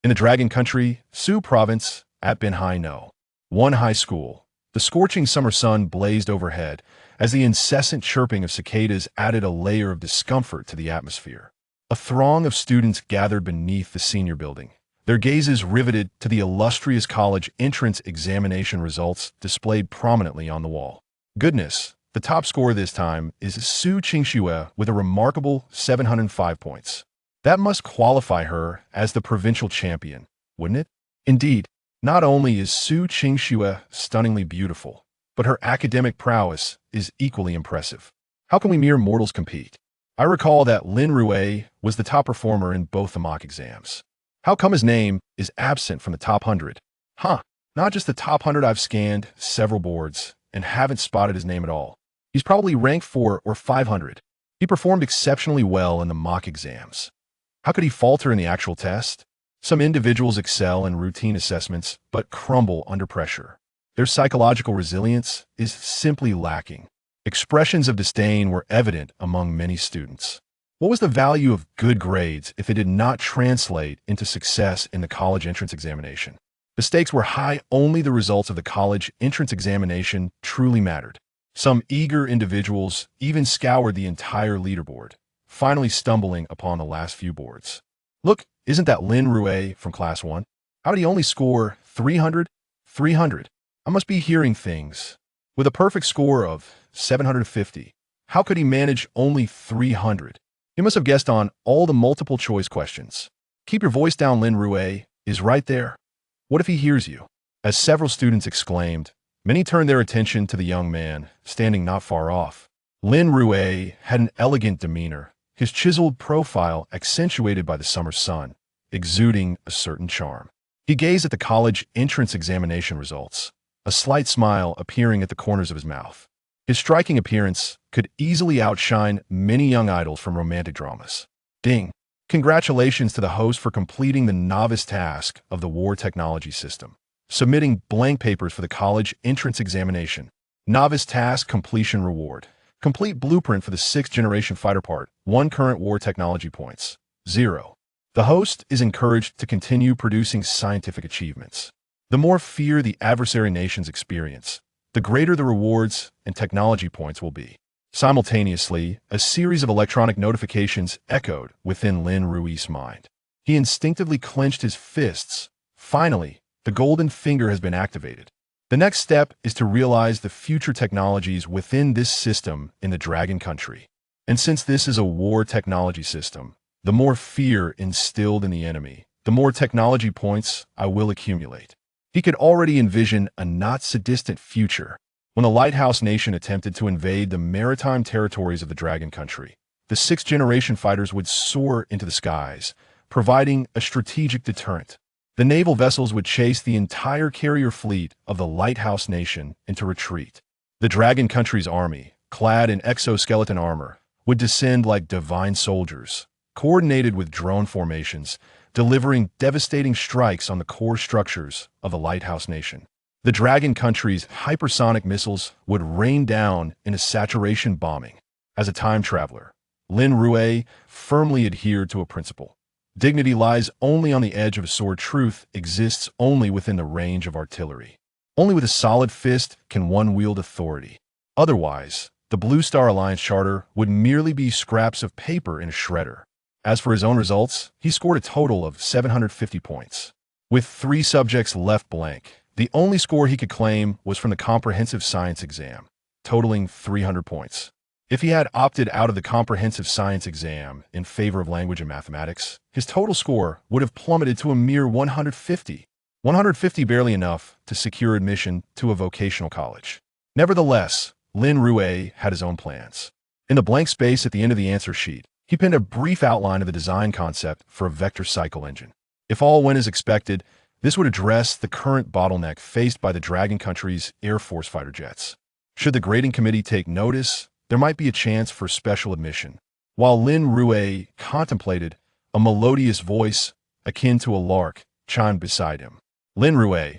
In the Dragon Country, Su Province, at Binhai No. One high school. The scorching summer sun blazed overhead as the incessant chirping of cicadas added a layer of discomfort to the atmosphere. A throng of students gathered beneath the senior building, their gazes riveted to the illustrious college entrance examination results displayed prominently on the wall. Goodness, the top scorer this time is Su Qingxue with a remarkable 705 points. That must qualify her as the provincial champion, wouldn't it? Indeed, not only is Su Qingxue stunningly beautiful, but her academic prowess is equally impressive. How can we mere mortals compete? I recall that Lin Rui was the top performer in both the mock exams. How come his name is absent from the top 100? Not just the top 100. I've scanned several boards and haven't spotted his name at all. He's probably ranked 4 or 500. He performed exceptionally well in the mock exams. How could he falter in the actual test? Some individuals excel in routine assessments, but crumble under pressure. Their psychological resilience is simply lacking. Expressions of disdain were evident among many students. What was the value of good grades if it did not translate into success in the college entrance examination? The stakes were high. Only the results of the college entrance examination truly mattered. Some eager individuals even scoured the entire leaderboard, finally stumbling upon the last few boards. Look, isn't that Lin Rui from Class 1? How did he only score 300? 300. I must be hearing things. With a perfect score of 750, how could he manage only 300? He must have guessed on all the multiple choice questions. Keep your voice down, Lin Rui is right there. What if he hears you? As several students exclaimed, many turned their attention to the young man, standing not far off. Lin Rui had an elegant demeanor, his chiseled profile accentuated by the summer sun, exuding a certain charm. He gazed at the college entrance examination results, a slight smile appearing at the corners of his mouth. His striking appearance could easily outshine many young idols from romantic dramas. Ding! Congratulations to the host for completing the novice task of the war technology system, submitting blank papers for the college entrance examination. Novice task completion reward. Complete blueprint for the 6th generation fighter part, 1 current war technology points, 0. The host is encouraged to continue producing scientific achievements. The more fear the adversary nations experience, the greater the rewards and technology points will be. Simultaneously, a series of electronic notifications echoed within Lin Rui's mind. He instinctively clenched his fists. Finally, the golden finger has been activated. The next step is to realize the future technologies within this system in the Dragon Country. And since this is a war technology system, the more fear instilled in the enemy, the more technology points I will accumulate. He could already envision a not-so-distant future when the Lighthouse Nation attempted to invade the maritime territories of the Dragon Country. The 6th generation fighters would soar into the skies, providing a strategic deterrent. The naval vessels would chase the entire carrier fleet of the Lighthouse Nation into retreat. The Dragon Country's army, clad in exoskeleton armor, would descend like divine soldiers, coordinated with drone formations, delivering devastating strikes on the core structures of the Lighthouse Nation. The Dragon Country's hypersonic missiles would rain down in a saturation bombing. As a time traveler, Lin Rui firmly adhered to a principle. Dignity lies only on the edge of a sword. Truth exists only within the range of artillery. Only with a solid fist can one wield authority. Otherwise, the Blue Star Alliance Charter would merely be scraps of paper in a shredder. As for his own results, he scored a total of 750 points. With 3 subjects left blank, the only score he could claim was from the comprehensive science exam, totaling 300 points. If he had opted out of the comprehensive science exam in favor of language and mathematics, his total score would have plummeted to a mere 150. 150 barely enough to secure admission to a vocational college. Nevertheless, Lin Rui had his own plans. In the blank space at the end of the answer sheet, he penned a brief outline of the design concept for a vector cycle engine. If all went as expected, this would address the current bottleneck faced by the Dragon Country's Air Force fighter jets. Should the grading committee take notice, there might be a chance for special admission. While Lin Rui contemplated, a melodious voice, akin to a lark, chimed beside him. Lin Rui,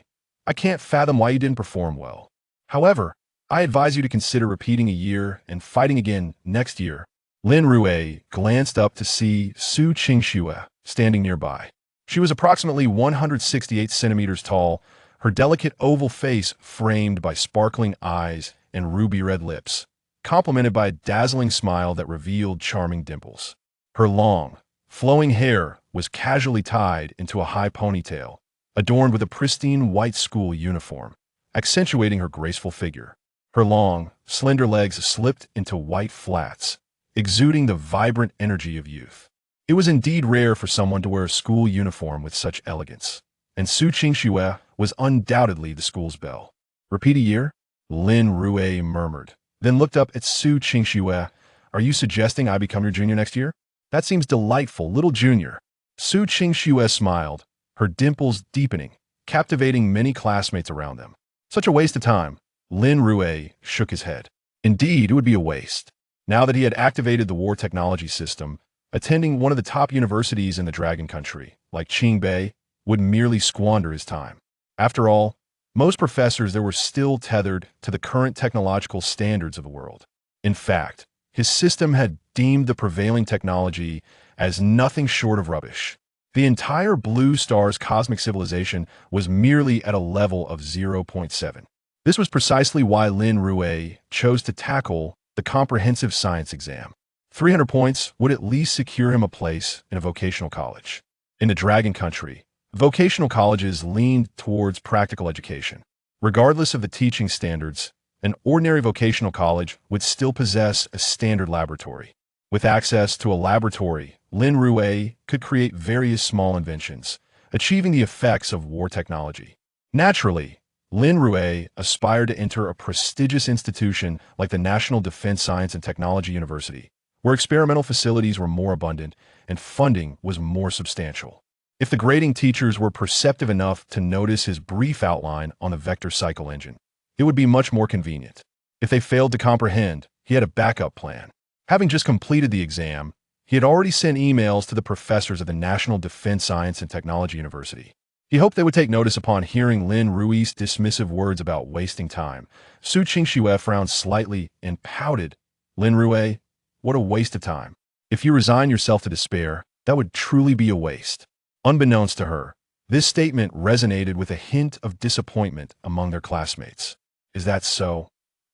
I can't fathom why you didn't perform well. However, I advise you to consider repeating a year and fighting again next year. Lin Rui glanced up to see Su Qingxue standing nearby. She was approximately 168 centimeters tall, her delicate oval face framed by sparkling eyes and ruby-red lips, complemented by a dazzling smile that revealed charming dimples. Her long, flowing hair was casually tied into a high ponytail, adorned with a pristine white school uniform, accentuating her graceful figure. Her long, slender legs slipped into white flats, exuding the vibrant energy of youth. It was indeed rare for someone to wear a school uniform with such elegance, and Su Qingxue was undoubtedly the school's belle. Repeat a year? Lin Rui murmured, then looked up at Su Qingxue. Are you suggesting I become your junior next year? That seems delightful, little junior. Su Qingxue smiled, her dimples deepening, captivating many classmates around them. Such a waste of time. Lin Rui shook his head. Indeed, it would be a waste. Now that he had activated the war technology system, attending one of the top universities in the Dragon Country, like Qingbei, would merely squander his time. After all, most professors there were still tethered to the current technological standards of the world. In fact, his system had deemed the prevailing technology as nothing short of rubbish. The entire Blue Star's cosmic civilization was merely at a level of 0.7. This was precisely why Lin Rui chose to tackle the comprehensive science exam. 300 points would at least secure him a place in a vocational college. In the Dragon Country, vocational colleges leaned towards practical education. Regardless of the teaching standards, an ordinary vocational college would still possess a standard laboratory. With access to a laboratory, Lin Rui could create various small inventions, achieving the effects of war technology. Naturally, Lin Rui aspired to enter a prestigious institution like the National Defense Science and Technology University, where experimental facilities were more abundant and funding was more substantial. If the grading teachers were perceptive enough to notice his brief outline on the vector cycle engine, it would be much more convenient. If they failed to comprehend, he had a backup plan. Having just completed the exam, he had already sent emails to the professors of the National Defense Science and Technology University. He hoped they would take notice upon hearing Lin Rui's dismissive words about wasting time. Su Qingxue frowned slightly and pouted. Lin Rui, what a waste of time. If you resign yourself to despair, that would truly be a waste. Unbeknownst to her, this statement resonated with a hint of disappointment among their classmates. Is that so?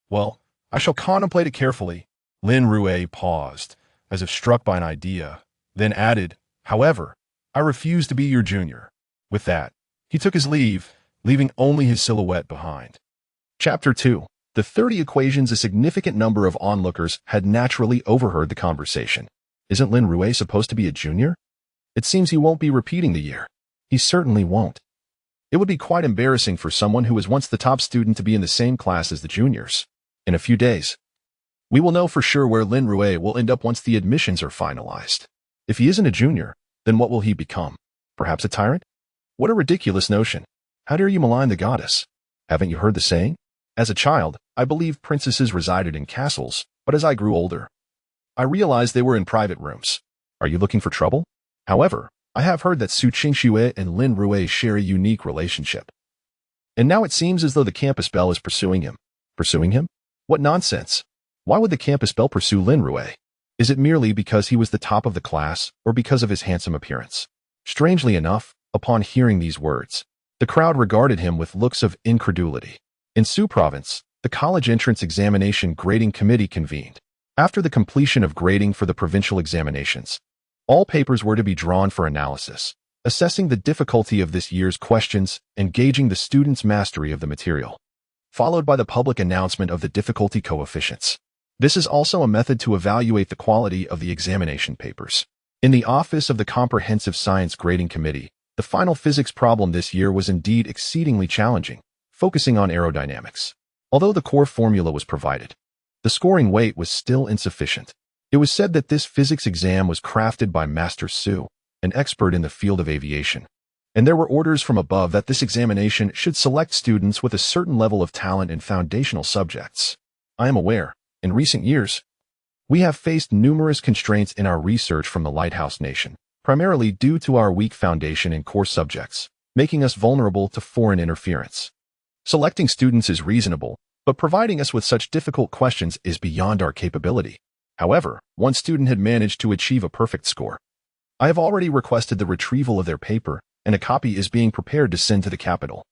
Well, I shall contemplate it carefully. Lin Rui paused, as if struck by an idea, then added, however, I refuse to be your junior. With that, he took his leave, leaving only his silhouette behind. Chapter 2. The 30 equations. A significant number of onlookers had naturally overheard the conversation. Isn't Lin Rui supposed to be a junior? It seems he won't be repeating the year. He certainly won't. It would be quite embarrassing for someone who was once the top student to be in the same class as the juniors. In a few days, we will know for sure where Lin Rui will end up once the admissions are finalized. If he isn't a junior, then what will he become? Perhaps a tyrant? What a ridiculous notion. How dare you malign the goddess? Haven't you heard the saying? As a child, I believed princesses resided in castles, but as I grew older, I realized they were in private rooms. Are you looking for trouble? However, I have heard that Su Qingxue and Lin Rui share a unique relationship. And now it seems as though the campus belle is pursuing him. Pursuing him? What nonsense. Why would the campus belle pursue Lin Rui? Is it merely because he was the top of the class or because of his handsome appearance? Strangely enough, upon hearing these words, the crowd regarded him with looks of incredulity. In Su Province, the college entrance examination grading committee convened. After the completion of grading for the provincial examinations, all papers were to be drawn for analysis, assessing the difficulty of this year's questions and gauging the students' mastery of the material, followed by the public announcement of the difficulty coefficients. This is also a method to evaluate the quality of the examination papers. In the office of the Comprehensive Science Grading Committee, the final physics problem this year was indeed exceedingly challenging, focusing on aerodynamics. Although the core formula was provided, the scoring weight was still insufficient. It was said that this physics exam was crafted by Master Su, an expert in the field of aviation, and there were orders from above that this examination should select students with a certain level of talent in foundational subjects. I am aware, in recent years, we have faced numerous constraints in our research from the Lighthouse Nation, primarily due to our weak foundation in core subjects, making us vulnerable to foreign interference. Selecting students is reasonable, but providing us with such difficult questions is beyond our capability. However, one student had managed to achieve a perfect score. I have already requested the retrieval of their paper, and a copy is being prepared to send to the capital.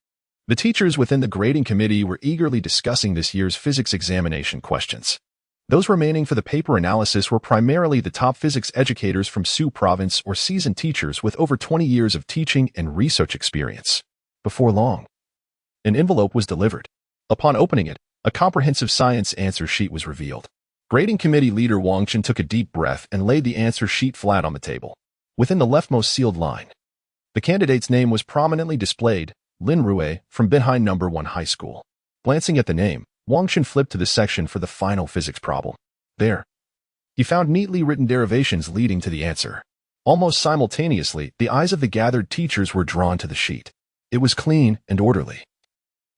The teachers within the grading committee were eagerly discussing this year's physics examination questions. Those remaining for the paper analysis were primarily the top physics educators from Su Province or seasoned teachers with over 20 years of teaching and research experience. Before long, an envelope was delivered. Upon opening it, a comprehensive science answer sheet was revealed. Grading committee leader Wang Chen took a deep breath and laid the answer sheet flat on the table. Within the leftmost sealed line, the candidate's name was prominently displayed, Lin Rui, from Binhai No. 1 High School. Glancing at the name, Wang Chen flipped to the section for the final physics problem. There, he found neatly written derivations leading to the answer. Almost simultaneously, the eyes of the gathered teachers were drawn to the sheet. It was clean and orderly,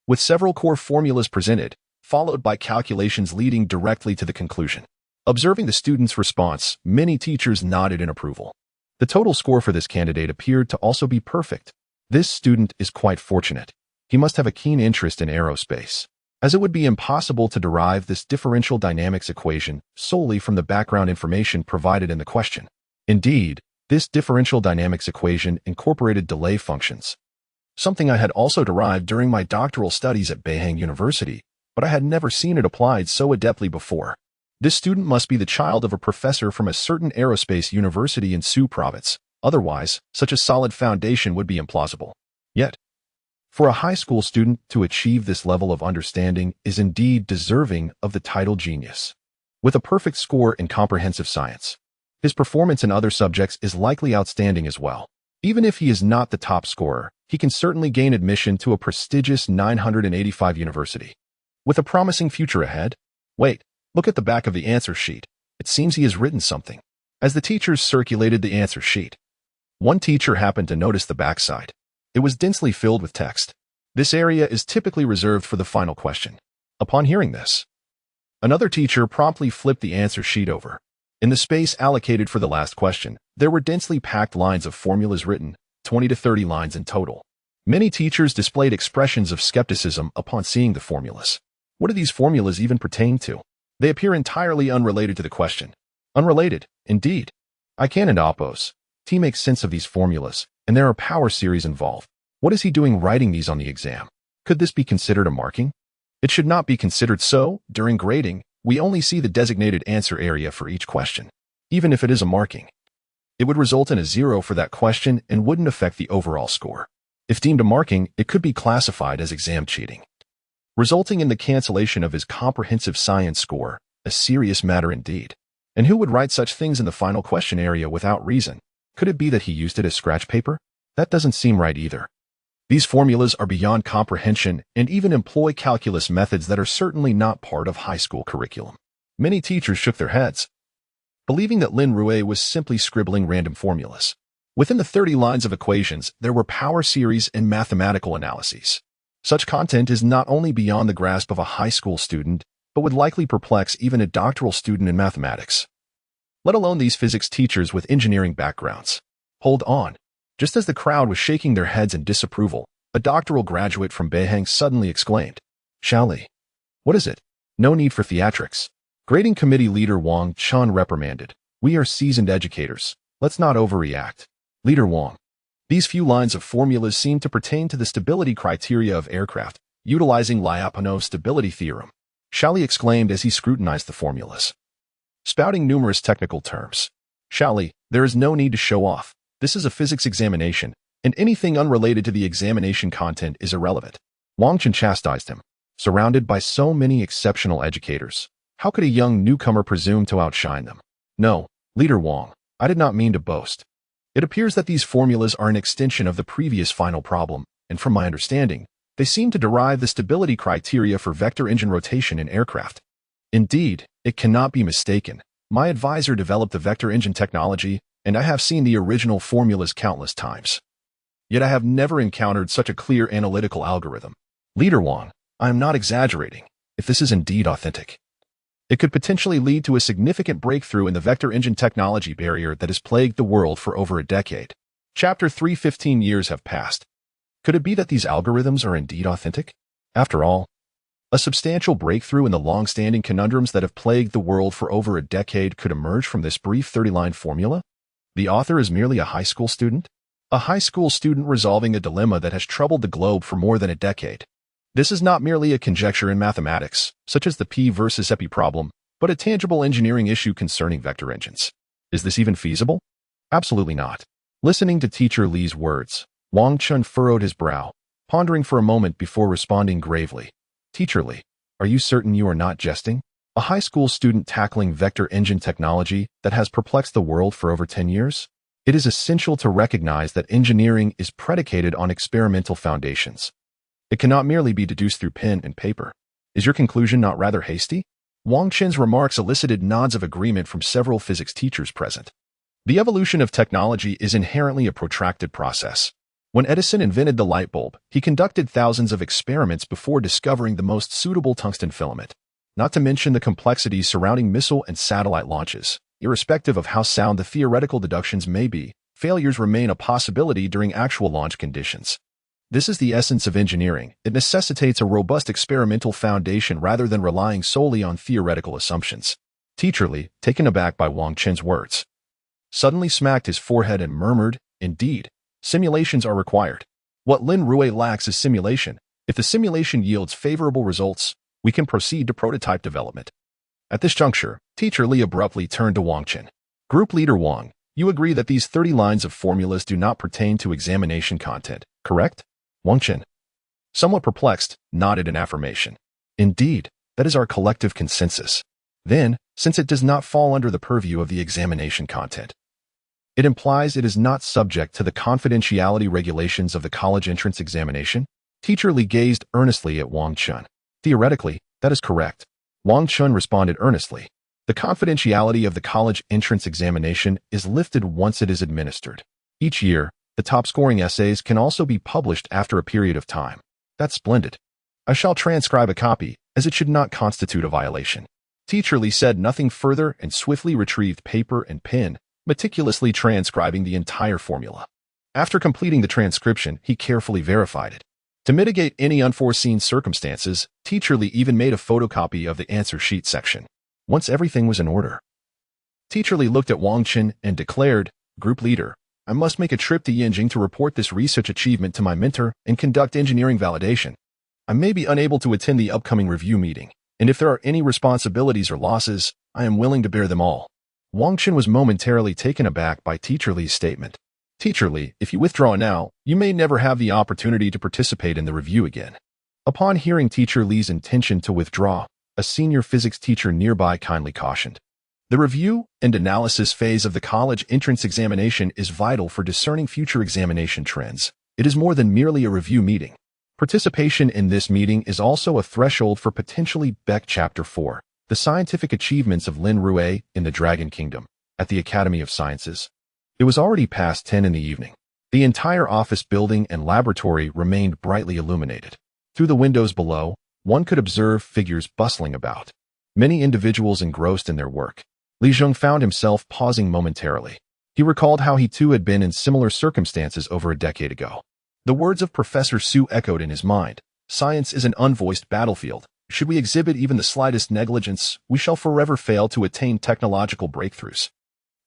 with several core formulas presented, followed by calculations leading directly to the conclusion. Observing the students' response, many teachers nodded in approval. The total score for this candidate appeared to also be perfect. This student is quite fortunate. He must have a keen interest in aerospace, as it would be impossible to derive this differential dynamics equation solely from the background information provided in the question. Indeed, this differential dynamics equation incorporated delay functions, something I had also derived during my doctoral studies at Beihang University, but I had never seen it applied so adeptly before. This student must be the child of a professor from a certain aerospace university in Su Province. Otherwise, such a solid foundation would be implausible. Yet, for a high school student to achieve this level of understanding is indeed deserving of the title genius. With a perfect score in comprehensive science, his performance in other subjects is likely outstanding as well. Even if he is not the top scorer, he can certainly gain admission to a prestigious 985 university. With a promising future ahead? Wait, look at the back of the answer sheet. It seems he has written something. As the teachers circulated the answer sheet, one teacher happened to notice the backside. It was densely filled with text. This area is typically reserved for the final question. Upon hearing this, another teacher promptly flipped the answer sheet over. In the space allocated for the last question, there were densely packed lines of formulas written, 20 to 30 lines in total. Many teachers displayed expressions of skepticism upon seeing the formulas. What do these formulas even pertain to? They appear entirely unrelated to the question. Unrelated, indeed. I cannot oppose. T makes sense of these formulas, and there are power series involved. What is he doing writing these on the exam? Could this be considered a marking? It should not be considered so. During grading, we only see the designated answer area for each question. Even if it is a marking, it would result in a 0 for that question and wouldn't affect the overall score. If deemed a marking, it could be classified as exam cheating, resulting in the cancellation of his comprehensive science score, a serious matter indeed. And who would write such things in the final question area without reason? Could it be that he used it as scratch paper? That doesn't seem right either. These formulas are beyond comprehension and even employ calculus methods that are certainly not part of high school curriculum. Many teachers shook their heads, believing that Lin Rui was simply scribbling random formulas. Within the 30 lines of equations, there were power series and mathematical analyses. Such content is not only beyond the grasp of a high school student, but would likely perplex even a doctoral student in mathematics, let alone these physics teachers with engineering backgrounds. Hold on. Just as the crowd was shaking their heads in disapproval, a doctoral graduate from Beihang suddenly exclaimed, "Xiaoli, what is it? No need for theatrics." Grading committee leader Wang Chen reprimanded, "We are seasoned educators. Let's not overreact." Leader Wang, these few lines of formulas seem to pertain to the stability criteria of aircraft, utilizing Lyapunov's stability theorem, Xiaoli exclaimed as he scrutinized the formulas, spouting numerous technical terms. "Xiaoli, there is no need to show off. This is a physics examination, and anything unrelated to the examination content is irrelevant." Wang Chen chastised him. Surrounded by so many exceptional educators, how could a young newcomer presume to outshine them? No, Leader Wang, I did not mean to boast. It appears that these formulas are an extension of the previous final problem, and from my understanding, they seem to derive the stability criteria for vector engine rotation in aircraft. Indeed, it cannot be mistaken. My advisor developed the vector engine technology, and I have seen the original formulas countless times. Yet I have never encountered such a clear analytical algorithm. Leader Wang, I am not exaggerating. If this is indeed authentic, it could potentially lead to a significant breakthrough in the vector engine technology barrier that has plagued the world for over a decade. Chapter 3. 15 years have passed. Could it be that these algorithms are indeed authentic? After all, a substantial breakthrough in the long-standing conundrums that have plagued the world for over a decade could emerge from this brief 30-line formula? The author is merely a high school student? A high school student resolving a dilemma that has troubled the globe for more than a decade. This is not merely a conjecture in mathematics, such as the P versus epi problem, but a tangible engineering issue concerning vector engines. Is this even feasible? Absolutely not. Listening to Teacher Li's words, Wang Chun furrowed his brow, pondering for a moment before responding gravely. Teacher Li, are you certain you are not jesting? A high school student tackling vector engine technology that has perplexed the world for over 10 years? It is essential to recognize that engineering is predicated on experimental foundations. It cannot merely be deduced through pen and paper. Is your conclusion not rather hasty? Wang Chen's remarks elicited nods of agreement from several physics teachers present. The evolution of technology is inherently a protracted process. When Edison invented the light bulb, he conducted thousands of experiments before discovering the most suitable tungsten filament. Not to mention the complexities surrounding missile and satellite launches. Irrespective of how sound the theoretical deductions may be, failures remain a possibility during actual launch conditions. This is the essence of engineering. It necessitates a robust experimental foundation rather than relying solely on theoretical assumptions. Teacher Li, taken aback by Wang Chen's words, suddenly smacked his forehead and murmured, "Indeed, simulations are required. What Lin Rui lacks is simulation. If the simulation yields favorable results, we can proceed to prototype development." At this juncture, Teacher Li abruptly turned to Wang Chen. Group Leader Wang, you agree that these 30 lines of formulas do not pertain to examination content, correct? Wang Chen, somewhat perplexed, nodded in affirmation. Indeed, that is our collective consensus. Then, since it does not fall under the purview of the examination content, it implies it is not subject to the confidentiality regulations of the college entrance examination? Teacher Li gazed earnestly at Wang Chun. Theoretically, that is correct. Wang Chun responded earnestly. The confidentiality of the college entrance examination is lifted once it is administered. Each year, the top-scoring essays can also be published after a period of time. That's splendid. I shall transcribe a copy, as it should not constitute a violation. Teacher Li said nothing further and swiftly retrieved paper and pen, meticulously transcribing the entire formula. After completing the transcription, he carefully verified it. To mitigate any unforeseen circumstances, Teacher Li even made a photocopy of the answer sheet section. Once everything was in order, Teacher Li looked at Wang Chen and declared, "Group Leader, I must make a trip to Yanjing to report this research achievement to my mentor and conduct engineering validation. I may be unable to attend the upcoming review meeting, and if there are any responsibilities or losses, I am willing to bear them all." Wang Chen was momentarily taken aback by Teacher Li's statement. Teacher Li, if you withdraw now, you may never have the opportunity to participate in the review again. Upon hearing Teacher Li's intention to withdraw, a senior physics teacher nearby kindly cautioned. The review and analysis phase of the college entrance examination is vital for discerning future examination trends. It is more than merely a review meeting. Participation in this meeting is also a threshold for potentially Beck Chapter 4, the scientific achievements of Lin Rui in the Dragon Kingdom, at the Academy of Sciences. It was already past 10 in the evening. The entire office building and laboratory remained brightly illuminated. Through the windows below, one could observe figures bustling about, many individuals engrossed in their work. Li Zheng found himself pausing momentarily. He recalled how he too had been in similar circumstances over a decade ago. The words of Professor Su echoed in his mind. Science is an unvoiced battlefield. Should we exhibit even the slightest negligence, we shall forever fail to attain technological breakthroughs.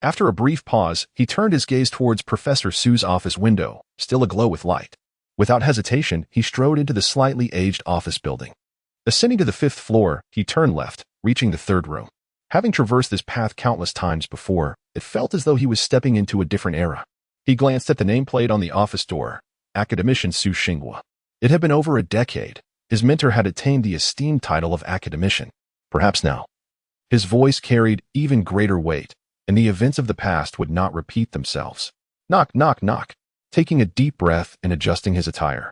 After a brief pause, he turned his gaze towards Professor Su's office window, still aglow with light. Without hesitation, he strode into the slightly aged office building. Ascending to the 5th floor, he turned left, reaching the 3rd room. Having traversed this path countless times before, it felt as though he was stepping into a different era. He glanced at the nameplate on the office door, Academician Su Xinghua. It had been over a decade. His mentor had attained the esteemed title of Academician. Perhaps now. His voice carried even greater weight, and the events of the past would not repeat themselves. Knock, knock, knock. Taking a deep breath and adjusting his attire,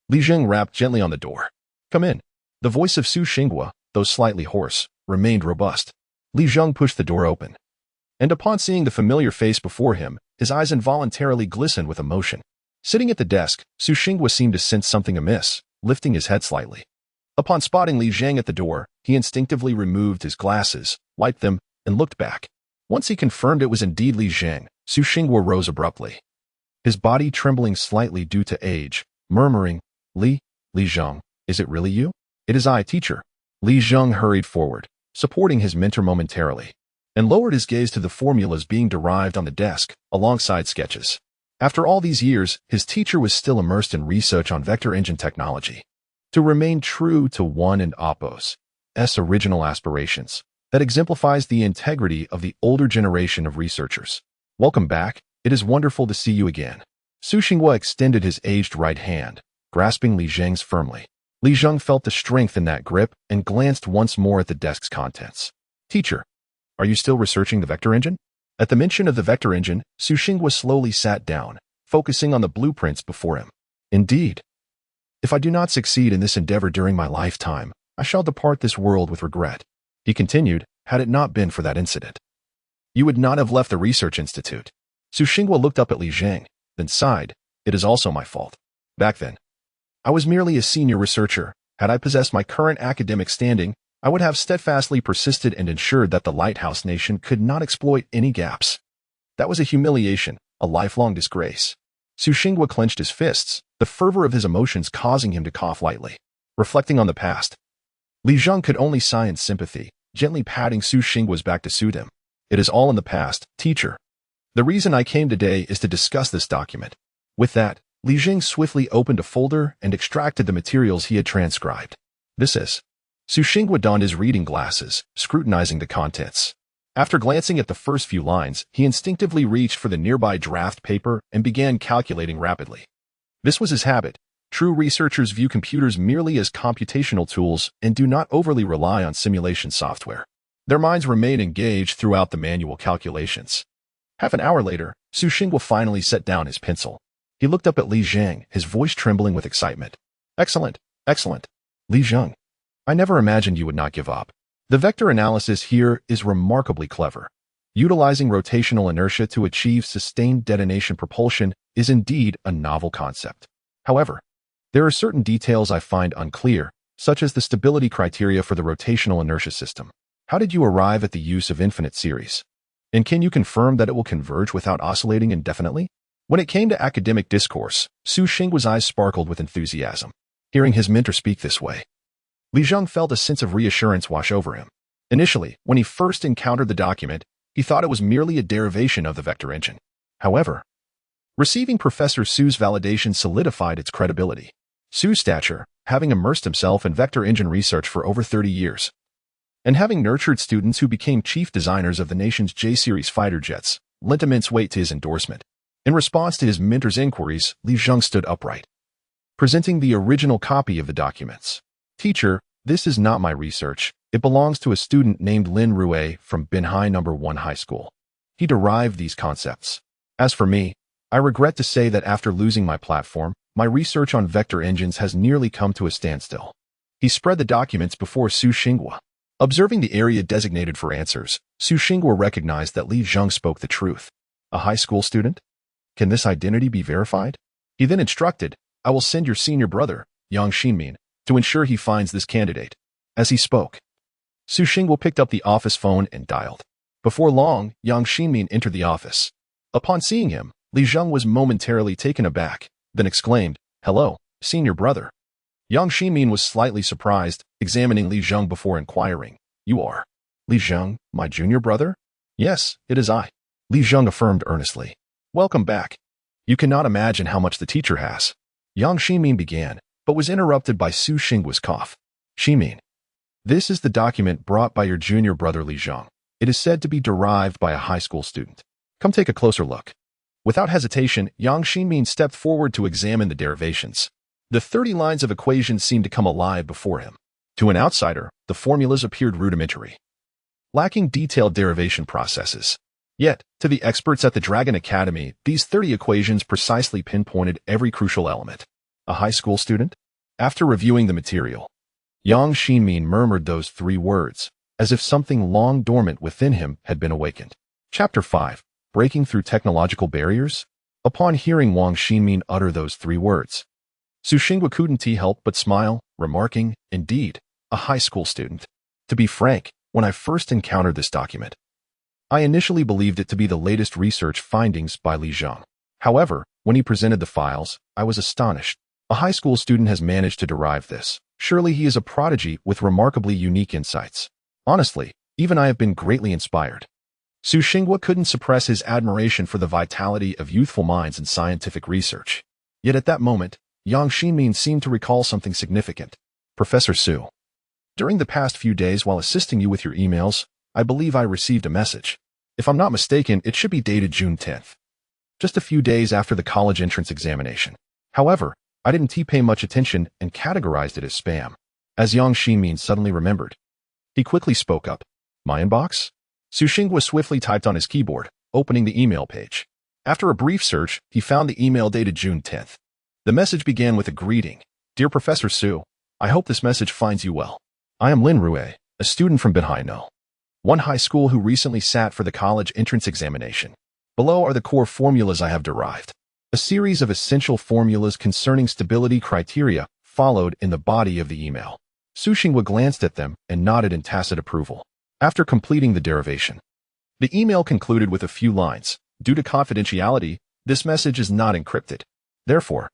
Li Zheng rapped gently on the door. "Come in." The voice of Su Xinghua, though slightly hoarse, remained robust. Li Zheng pushed the door open, and upon seeing the familiar face before him, his eyes involuntarily glistened with emotion. Sitting at the desk, Su Xinghua seemed to sense something amiss, lifting his head slightly. Upon spotting Li Zheng at the door, he instinctively removed his glasses, wiped them, and looked back. Once he confirmed it was indeed Li Zheng, Su Xinghua rose abruptly, his body trembling slightly due to age, murmuring, Li Zheng, is it really you?" "It is I, teacher." Li Zheng hurried forward, supporting his mentor momentarily. and lowered his gaze to the formulas being derived on the desk, alongside sketches. After all these years, his teacher was still immersed in research on vector engine technology. To remain true to one and Oppo's original aspirations, that exemplifies the integrity of the older generation of researchers. Welcome back. It is wonderful to see you again. Su Xinghua extended his aged right hand, grasping Li Zheng's firmly. Li Zheng felt the strength in that grip and glanced once more at the desk's contents. Teacher, are you still researching the vector engine? At the mention of the vector engine, Su Xinghua slowly sat down, focusing on the blueprints before him. Indeed. If I do not succeed in this endeavor during my lifetime, I shall depart this world with regret. He continued, had it not been for that incident. You would not have left the research institute. Su Xinghua looked up at Li Zheng, then sighed. It is also my fault. Back then, I was merely a senior researcher. Had I possessed my current academic standing, I would have steadfastly persisted and ensured that the Lighthouse Nation could not exploit any gaps. That was a humiliation, a lifelong disgrace. Su Xinghua clenched his fists, the fervor of his emotions causing him to cough lightly. Reflecting on the past, Li Zheng could only sigh in sympathy, gently patting Su Xinghua's back to soothe him. It is all in the past, teacher. The reason I came today is to discuss this document. With that, Li Zheng swiftly opened a folder and extracted the materials he had transcribed. This is. Su Xinghua donned his reading glasses, scrutinizing the contents. After glancing at the first few lines, he instinctively reached for the nearby draft paper and began calculating rapidly. This was his habit. True researchers view computers merely as computational tools and do not overly rely on simulation software. Their minds remain engaged throughout the manual calculations. Half an hour later, Su Xinghua finally set down his pencil. He looked up at Li Zheng, his voice trembling with excitement. Excellent, excellent. Li Zheng, I never imagined you would not give up. The vector analysis here is remarkably clever. Utilizing rotational inertia to achieve sustained detonation propulsion is indeed a novel concept. However, there are certain details I find unclear, such as the stability criteria for the rotational inertia system. How did you arrive at the use of infinite series? And can you confirm that it will converge without oscillating indefinitely? When it came to academic discourse, Su Xinghua's eyes sparkled with enthusiasm. Hearing his mentor speak this way, Li Zheng felt a sense of reassurance wash over him. Initially, when he first encountered the document, he thought it was merely a derivation of the vector engine. However, receiving Professor Su's validation solidified its credibility. Su's stature, having immersed himself in vector engine research for over 30 years, and having nurtured students who became chief designers of the nation's J-series fighter jets, lent immense weight to his endorsement. In response to his mentor's inquiries, Li Zheng stood upright, presenting the original copy of the documents. Teacher, this is not my research. It belongs to a student named Lin Rui from Binhai No. 1 High School. He derived these concepts. As for me, I regret to say that after losing my platform, my research on vector engines has nearly come to a standstill. He spread the documents before Su Xinghua. Observing the area designated for answers, Su Xinghua recognized that Li Zheng spoke the truth. A high school student? Can this identity be verified? He then instructed, I will send your senior brother, Yang Xinmin, to ensure he finds this candidate. As he spoke, Su Xinghua picked up the office phone and dialed. Before long, Yang Xinmin entered the office. Upon seeing him, Li Zheng was momentarily taken aback, then exclaimed, Hello, senior brother. Yang Xinmin was slightly surprised, examining Li Zheng before inquiring, You are Li Zheng, my junior brother? Yes, it is I. Li Zheng affirmed earnestly. Welcome back. You cannot imagine how much the teacher has. Yang Xinmin began, but was interrupted by Su Xinghua's cough. Xinmin, this is the document brought by your junior brother Li Zheng. It is said to be derived by a high school student. Come take a closer look. Without hesitation, Yang Xinmin stepped forward to examine the derivations. The 30 lines of equations seemed to come alive before him. To an outsider, the formulas appeared rudimentary, lacking detailed derivation processes. Yet, to the experts at the Dragon Academy, these 30 equations precisely pinpointed every crucial element. A high school student? After reviewing the material, Yang Xinmin murmured those 3 words, as if something long dormant within him had been awakened. Chapter 5. Breaking Through Technological Barriers? Upon hearing Yang Xinmin utter those 3 words, Su Xinghua couldn't help but smile, remarking, Indeed, a high school student. To be frank, when I first encountered this document, I initially believed it to be the latest research findings by Li Zheng. However, when he presented the files, I was astonished. A high school student has managed to derive this. Surely he is a prodigy with remarkably unique insights. Honestly, even I have been greatly inspired. Su Xinghua couldn't suppress his admiration for the vitality of youthful minds in scientific research. Yet at that moment, Yang Xinmin seemed to recall something significant. Professor Su, during the past few days while assisting you with your emails, I believe I received a message. If I'm not mistaken, it should be dated June 10th. Just a few days after the college entrance examination. However, I didn't pay much attention and categorized it as spam. As Yang Xinmin suddenly remembered, he quickly spoke up. My inbox? Su Xinghua swiftly typed on his keyboard, opening the email page. After a brief search, he found the email dated June 10th. The message began with a greeting. Dear Professor Su, I hope this message finds you well. I am Lin Rui, a student from Binhaino, one high school who recently sat for the college entrance examination. Below are the core formulas I have derived. A series of essential formulas concerning stability criteria followed in the body of the email. Su Xinghua glanced at them and nodded in tacit approval. After completing the derivation, the email concluded with a few lines. Due to confidentiality, this message is not encrypted. Therefore,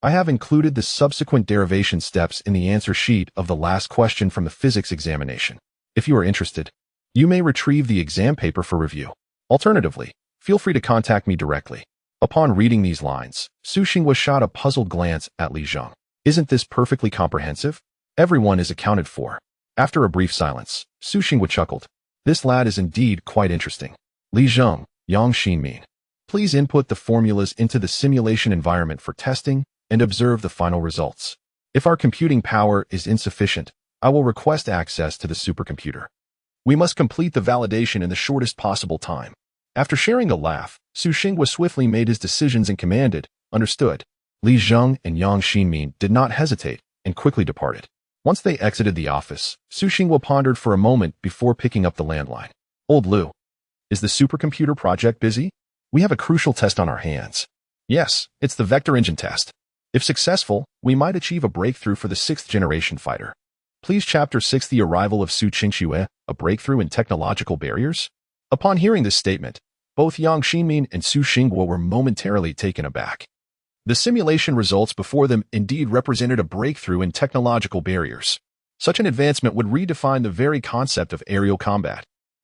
I have included the subsequent derivation steps in the answer sheet of the last question from the physics examination. If you are interested, you may retrieve the exam paper for review. Alternatively, feel free to contact me directly. Upon reading these lines, Su Xinghua shot a puzzled glance at Li Zheng. Isn't this perfectly comprehensive? Everyone is accounted for. After a brief silence, Su Xinghua chuckled. This lad is indeed quite interesting. Li Zheng, Yang Xinmin. Please input the formulas into the simulation environment for testing and observe the final results. If our computing power is insufficient, I will request access to the supercomputer. We must complete the validation in the shortest possible time. After sharing a laugh, Su Xinghua swiftly made his decisions and commanded, understood. Li Zheng and Yang Xinmin did not hesitate and quickly departed. Once they exited the office, Su Xinghua pondered for a moment before picking up the landline. Old Lu, is the supercomputer project busy? We have a crucial test on our hands. Yes, it's the vector engine test. If successful, we might achieve a breakthrough for the 6th-generation fighter. Please Chapter 6 The Arrival of Su Qingxue, a breakthrough in technological barriers? Upon hearing this statement, both Yang Xinmin and Su Xinghua were momentarily taken aback. The simulation results before them indeed represented a breakthrough in technological barriers. Such an advancement would redefine the very concept of aerial combat.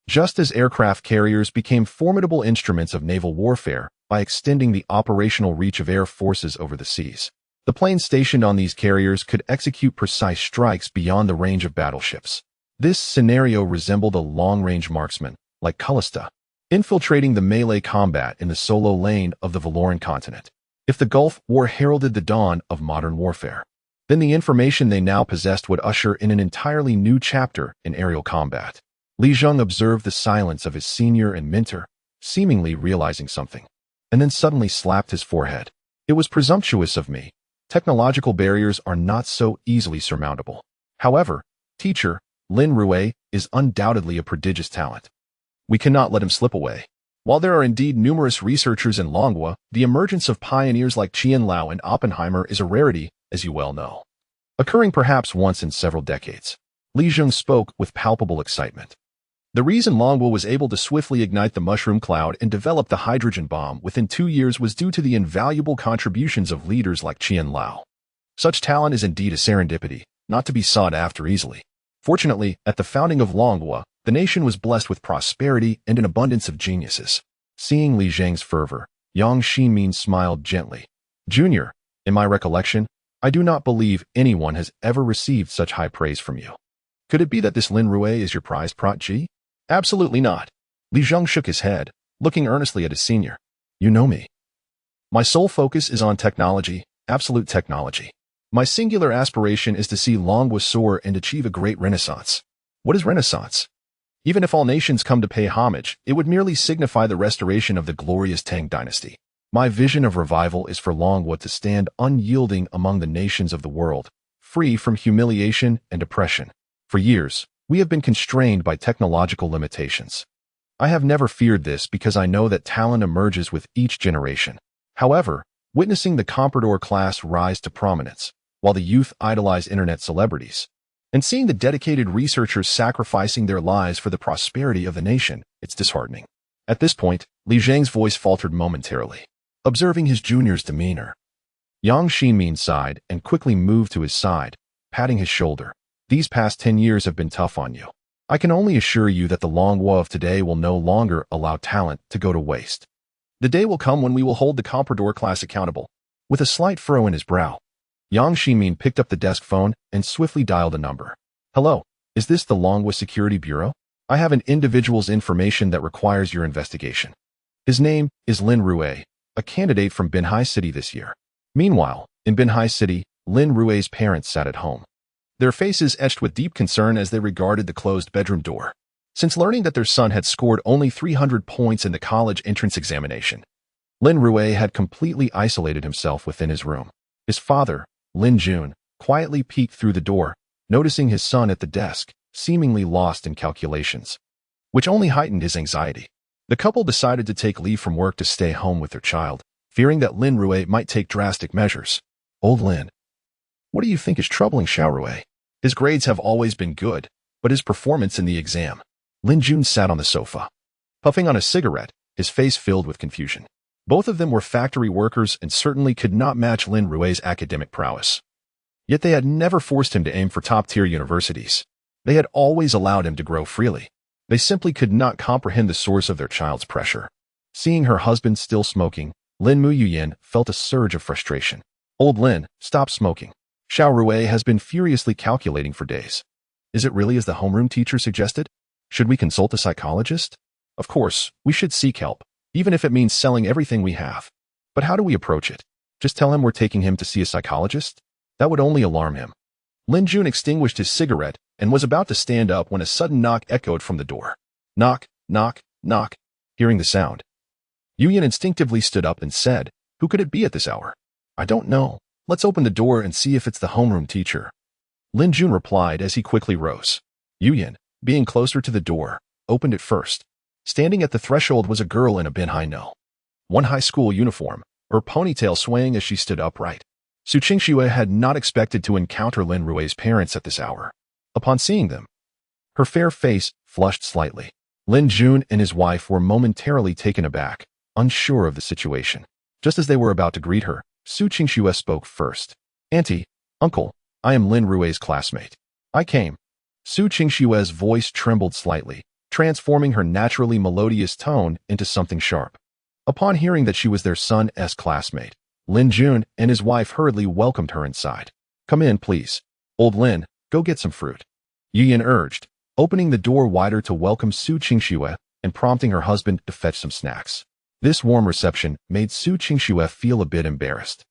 Just as aircraft carriers became formidable instruments of naval warfare by extending the operational reach of air forces over the seas, the planes stationed on these carriers could execute precise strikes beyond the range of battleships. This scenario resembled a long-range marksman, like Callista, infiltrating the melee combat in the solo lane of the Valoran continent. If the Gulf War heralded the dawn of modern warfare, then the information they now possessed would usher in an entirely new chapter in aerial combat. Li Zheng observed the silence of his senior and mentor, seemingly realizing something, and then suddenly slapped his forehead. It was presumptuous of me. Technological barriers are not so easily surmountable. However, Teacher Lin Rui is undoubtedly a prodigious talent. We cannot let him slip away. While there are indeed numerous researchers in Longguo, the emergence of pioneers like Qian Lao and Oppenheimer is a rarity, as you well know, occurring perhaps once in several decades. Li Zheng spoke with palpable excitement. The reason Longguo was able to swiftly ignite the mushroom cloud and develop the hydrogen bomb within 2 years was due to the invaluable contributions of leaders like Qian Lao. Such talent is indeed a serendipity, not to be sought after easily. Fortunately, at the founding of Longguo, the nation was blessed with prosperity and an abundance of geniuses. Seeing Li Zheng's fervor, Yang Xinmin smiled gently. Junior, in my recollection, I do not believe anyone has ever received such high praise from you. Could it be that this Lin Rui is your prized protege? Absolutely not. Li Zheng shook his head, looking earnestly at his senior. You know me. My sole focus is on technology, absolute technology. My singular aspiration is to see Longguo soar and achieve a great renaissance. What is renaissance? Even if all nations come to pay homage, it would merely signify the restoration of the glorious Tang dynasty. My vision of revival is for Longguo to stand unyielding among the nations of the world, free from humiliation and oppression. For years, we have been constrained by technological limitations. I have never feared this because I know that talent emerges with each generation. However, witnessing the comprador class rise to prominence, while the youth idolize internet celebrities, and seeing the dedicated researchers sacrificing their lives for the prosperity of the nation, it's disheartening. At this point, Li Zheng's voice faltered momentarily. Observing his junior's demeanor, Yang Xinmin sighed and quickly moved to his side, patting his shoulder. These past 10 years have been tough on you. I can only assure you that the Longguo of today will no longer allow talent to go to waste. The day will come when we will hold the comprador class accountable. With a slight furrow in his brow, Yang Ximin picked up the desk phone and swiftly dialed a number. Hello, is this the Longguo Security Bureau? I have an individual's information that requires your investigation. His name is Lin Rui, a candidate from Binhai City this year. Meanwhile, in Binhai City, Lin Rui's parents sat at home, their faces etched with deep concern as they regarded the closed bedroom door. Since learning that their son had scored only 300 points in the college entrance examination, Lin Rui had completely isolated himself within his room. His father, Lin Jun, quietly peeked through the door, noticing his son at the desk, seemingly lost in calculations, which only heightened his anxiety. The couple decided to take leave from work to stay home with their child, fearing that Lin Rui might take drastic measures. Old Lin, what do you think is troubling Xiao Rui? His grades have always been good, but his performance in the exam. Lin Jun sat on the sofa, puffing on a cigarette, his face filled with confusion. Both of them were factory workers and certainly could not match Lin Rui's academic prowess. Yet they had never forced him to aim for top-tier universities. They had always allowed him to grow freely. They simply could not comprehend the source of their child's pressure. Seeing her husband still smoking, Lin Muyin felt a surge of frustration. Old Lin, stop smoking. Xiao Rui has been furiously calculating for days. Is it really as the homeroom teacher suggested? Should we consult a psychologist? Of course, we should seek help, even if it means selling everything we have. But how do we approach it? Just tell him we're taking him to see a psychologist? That would only alarm him. Lin Jun extinguished his cigarette and was about to stand up when a sudden knock echoed from the door. Knock, knock, knock. Hearing the sound, Yuyan instinctively stood up and said, "Who could it be at this hour?" "I don't know. Let's open the door and see if it's the homeroom teacher." Lin Jun replied as he quickly rose. Yuyan, being closer to the door, opened it first. Standing at the threshold was a girl in a Binhai No. 1 high school uniform, her ponytail swaying as she stood upright. Su Qingxue had not expected to encounter Lin Rui's parents at this hour. Upon seeing them, her fair face flushed slightly. Lin Jun and his wife were momentarily taken aback, unsure of the situation. Just as they were about to greet her, Su Qingxue spoke first. "Auntie, uncle, I am Lin Rui's classmate. I came." Su Qingxue's voice trembled slightly, transforming her naturally melodious tone into something sharp. Upon hearing that she was their son's classmate, Lin Jun and his wife hurriedly welcomed her inside. "Come in, please. Old Lin, go get some fruit," Yiyan urged, opening the door wider to welcome Su Qingxue and prompting her husband to fetch some snacks. This warm reception made Su Qingxue feel a bit embarrassed,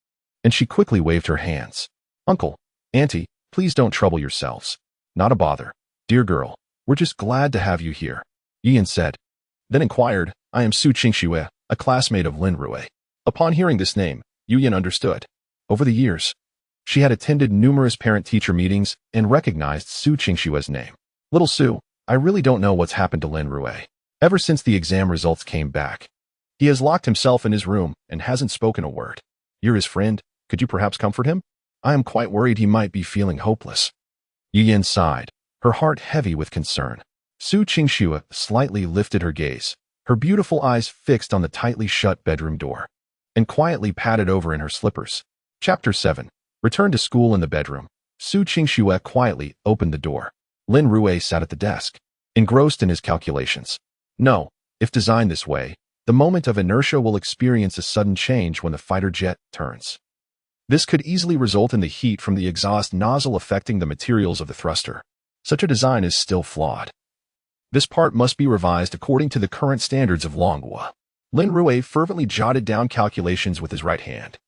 and she quickly waved her hands. "Uncle, Auntie, please don't trouble yourselves. Not a bother. Dear girl, we're just glad to have you here," Yiyan said. Then inquired, "I am Su Qingxue, a classmate of Lin Rui." Upon hearing this name, Yuyan understood. Over the years, she had attended numerous parent-teacher meetings and recognized Su Qingxue's name. "Little Su, I really don't know what's happened to Lin Rui. Ever since the exam results came back, he has locked himself in his room and hasn't spoken a word. You're his friend. Could you perhaps comfort him? I am quite worried he might be feeling hopeless." Yiyan sighed, her heart heavy with concern. Su Qingxue slightly lifted her gaze, her beautiful eyes fixed on the tightly shut bedroom door, and quietly patted over in her slippers. Chapter 7. Returned to school in the bedroom. Su Qingxue quietly opened the door. Lin Rui sat at the desk, engrossed in his calculations. No, if designed this way, the moment of inertia will experience a sudden change when the fighter jet turns. This could easily result in the heat from the exhaust nozzle affecting the materials of the thruster. Such a design is still flawed. This part must be revised according to the current standards of Longguo. Lin Rui fervently jotted down calculations with his right hand,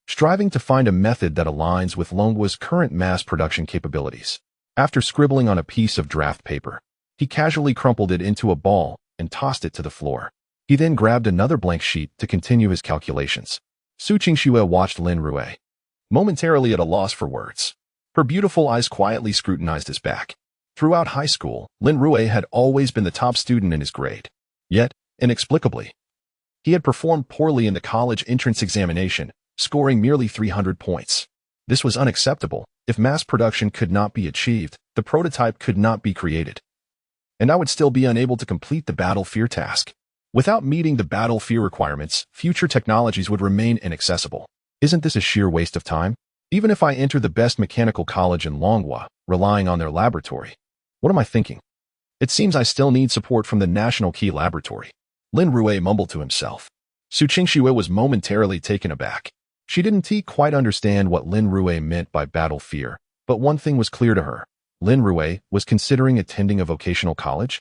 striving to find a method that aligns with Longguo's current mass production capabilities. After scribbling on a piece of draft paper, he casually crumpled it into a ball and tossed it to the floor. He then grabbed another blank sheet to continue his calculations. Su Qingxue watched Lin Rui, momentarily at a loss for words. Her beautiful eyes quietly scrutinized his back. Throughout high school, Lin Rui had always been the top student in his grade. Yet, inexplicably, he had performed poorly in the college entrance examination, scoring merely 300 points. This was unacceptable. If mass production could not be achieved, the prototype could not be created, and I would still be unable to complete the battle fear task. Without meeting the battle fear requirements, future technologies would remain inaccessible. Isn't this a sheer waste of time? Even if I enter the best mechanical college in Longguo, relying on their laboratory, what am I thinking? It seems I still need support from the National Key Laboratory. Lin Rui mumbled to himself. Su Qingxue was momentarily taken aback. She didn't quite understand what Lin Rui meant by battle fear, but one thing was clear to her. Lin Rui was considering attending a vocational college?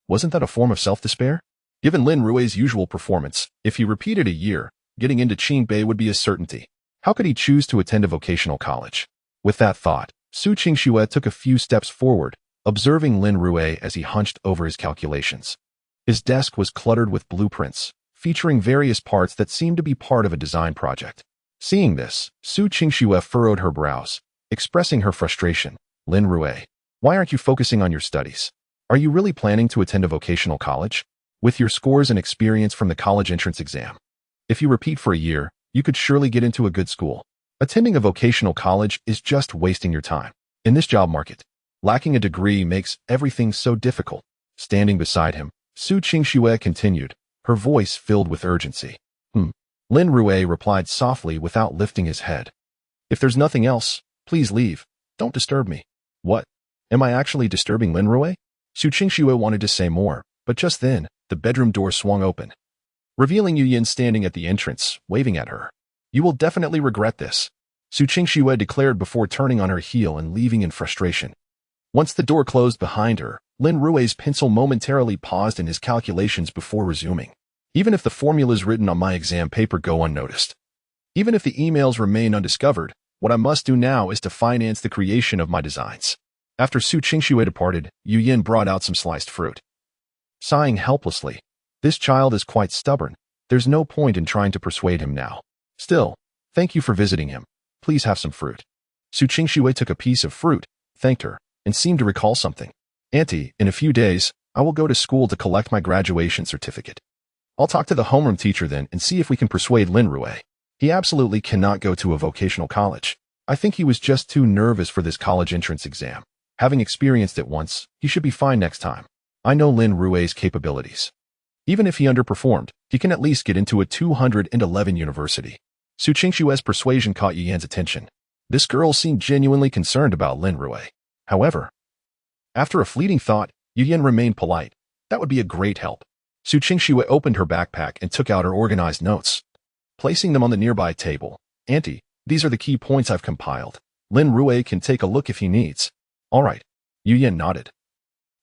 Wasn't that a form of self-despair? Given Lin Rui's usual performance, if he repeated a year, getting into Qingbei would be a certainty. How could he choose to attend a vocational college? With that thought, Su Qingxue took a few steps forward, observing Lin Rui as he hunched over his calculations. His desk was cluttered with blueprints, featuring various parts that seemed to be part of a design project. Seeing this, Su Qingxue furrowed her brows, expressing her frustration. Lin Rui, why aren't you focusing on your studies? Are you really planning to attend a vocational college? With your scores and experience from the college entrance exam, if you repeat for a year, you could surely get into a good school. Attending a vocational college is just wasting your time. In this job market, lacking a degree makes everything so difficult. Standing beside him, Su Qingxue continued, her voice filled with urgency. Lin Rui replied softly without lifting his head. If there's nothing else, please leave. Don't disturb me. What? Am I actually disturbing Lin Rui? Su Qingxue wanted to say more, but just then, the bedroom door swung open, revealing Yu Yin standing at the entrance, waving at her. You will definitely regret this, Su Qingxue declared before turning on her heel and leaving in frustration. Once the door closed behind her, Lin Rui's pencil momentarily paused in his calculations before resuming. Even if the formulas written on my exam paper go unnoticed, even if the emails remain undiscovered, what I must do now is to finance the creation of my designs. After Su Qingxue departed, Yu Yin brought out some sliced fruit. Sighing helplessly, this child is quite stubborn. There's no point in trying to persuade him now. Still, thank you for visiting him. Please have some fruit. Su Qingxue took a piece of fruit, thanked her, and seemed to recall something. Auntie, in a few days, I will go to school to collect my graduation certificate. I'll talk to the homeroom teacher then and see if we can persuade Lin Rui. He absolutely cannot go to a vocational college. I think he was just too nervous for this college entrance exam. Having experienced it once, he should be fine next time. I know Lin Rui's capabilities. Even if he underperformed, he can at least get into a 211 university. Su Qingxue's persuasion caught Yu Yan's attention. This girl seemed genuinely concerned about Lin Rui. However, after a fleeting thought, Yu Yan remained polite. That would be a great help. Su Qingxue opened her backpack and took out her organized notes, placing them on the nearby table. Auntie, these are the key points I've compiled. Lin Rui can take a look if he needs. All right. Yu Yan nodded,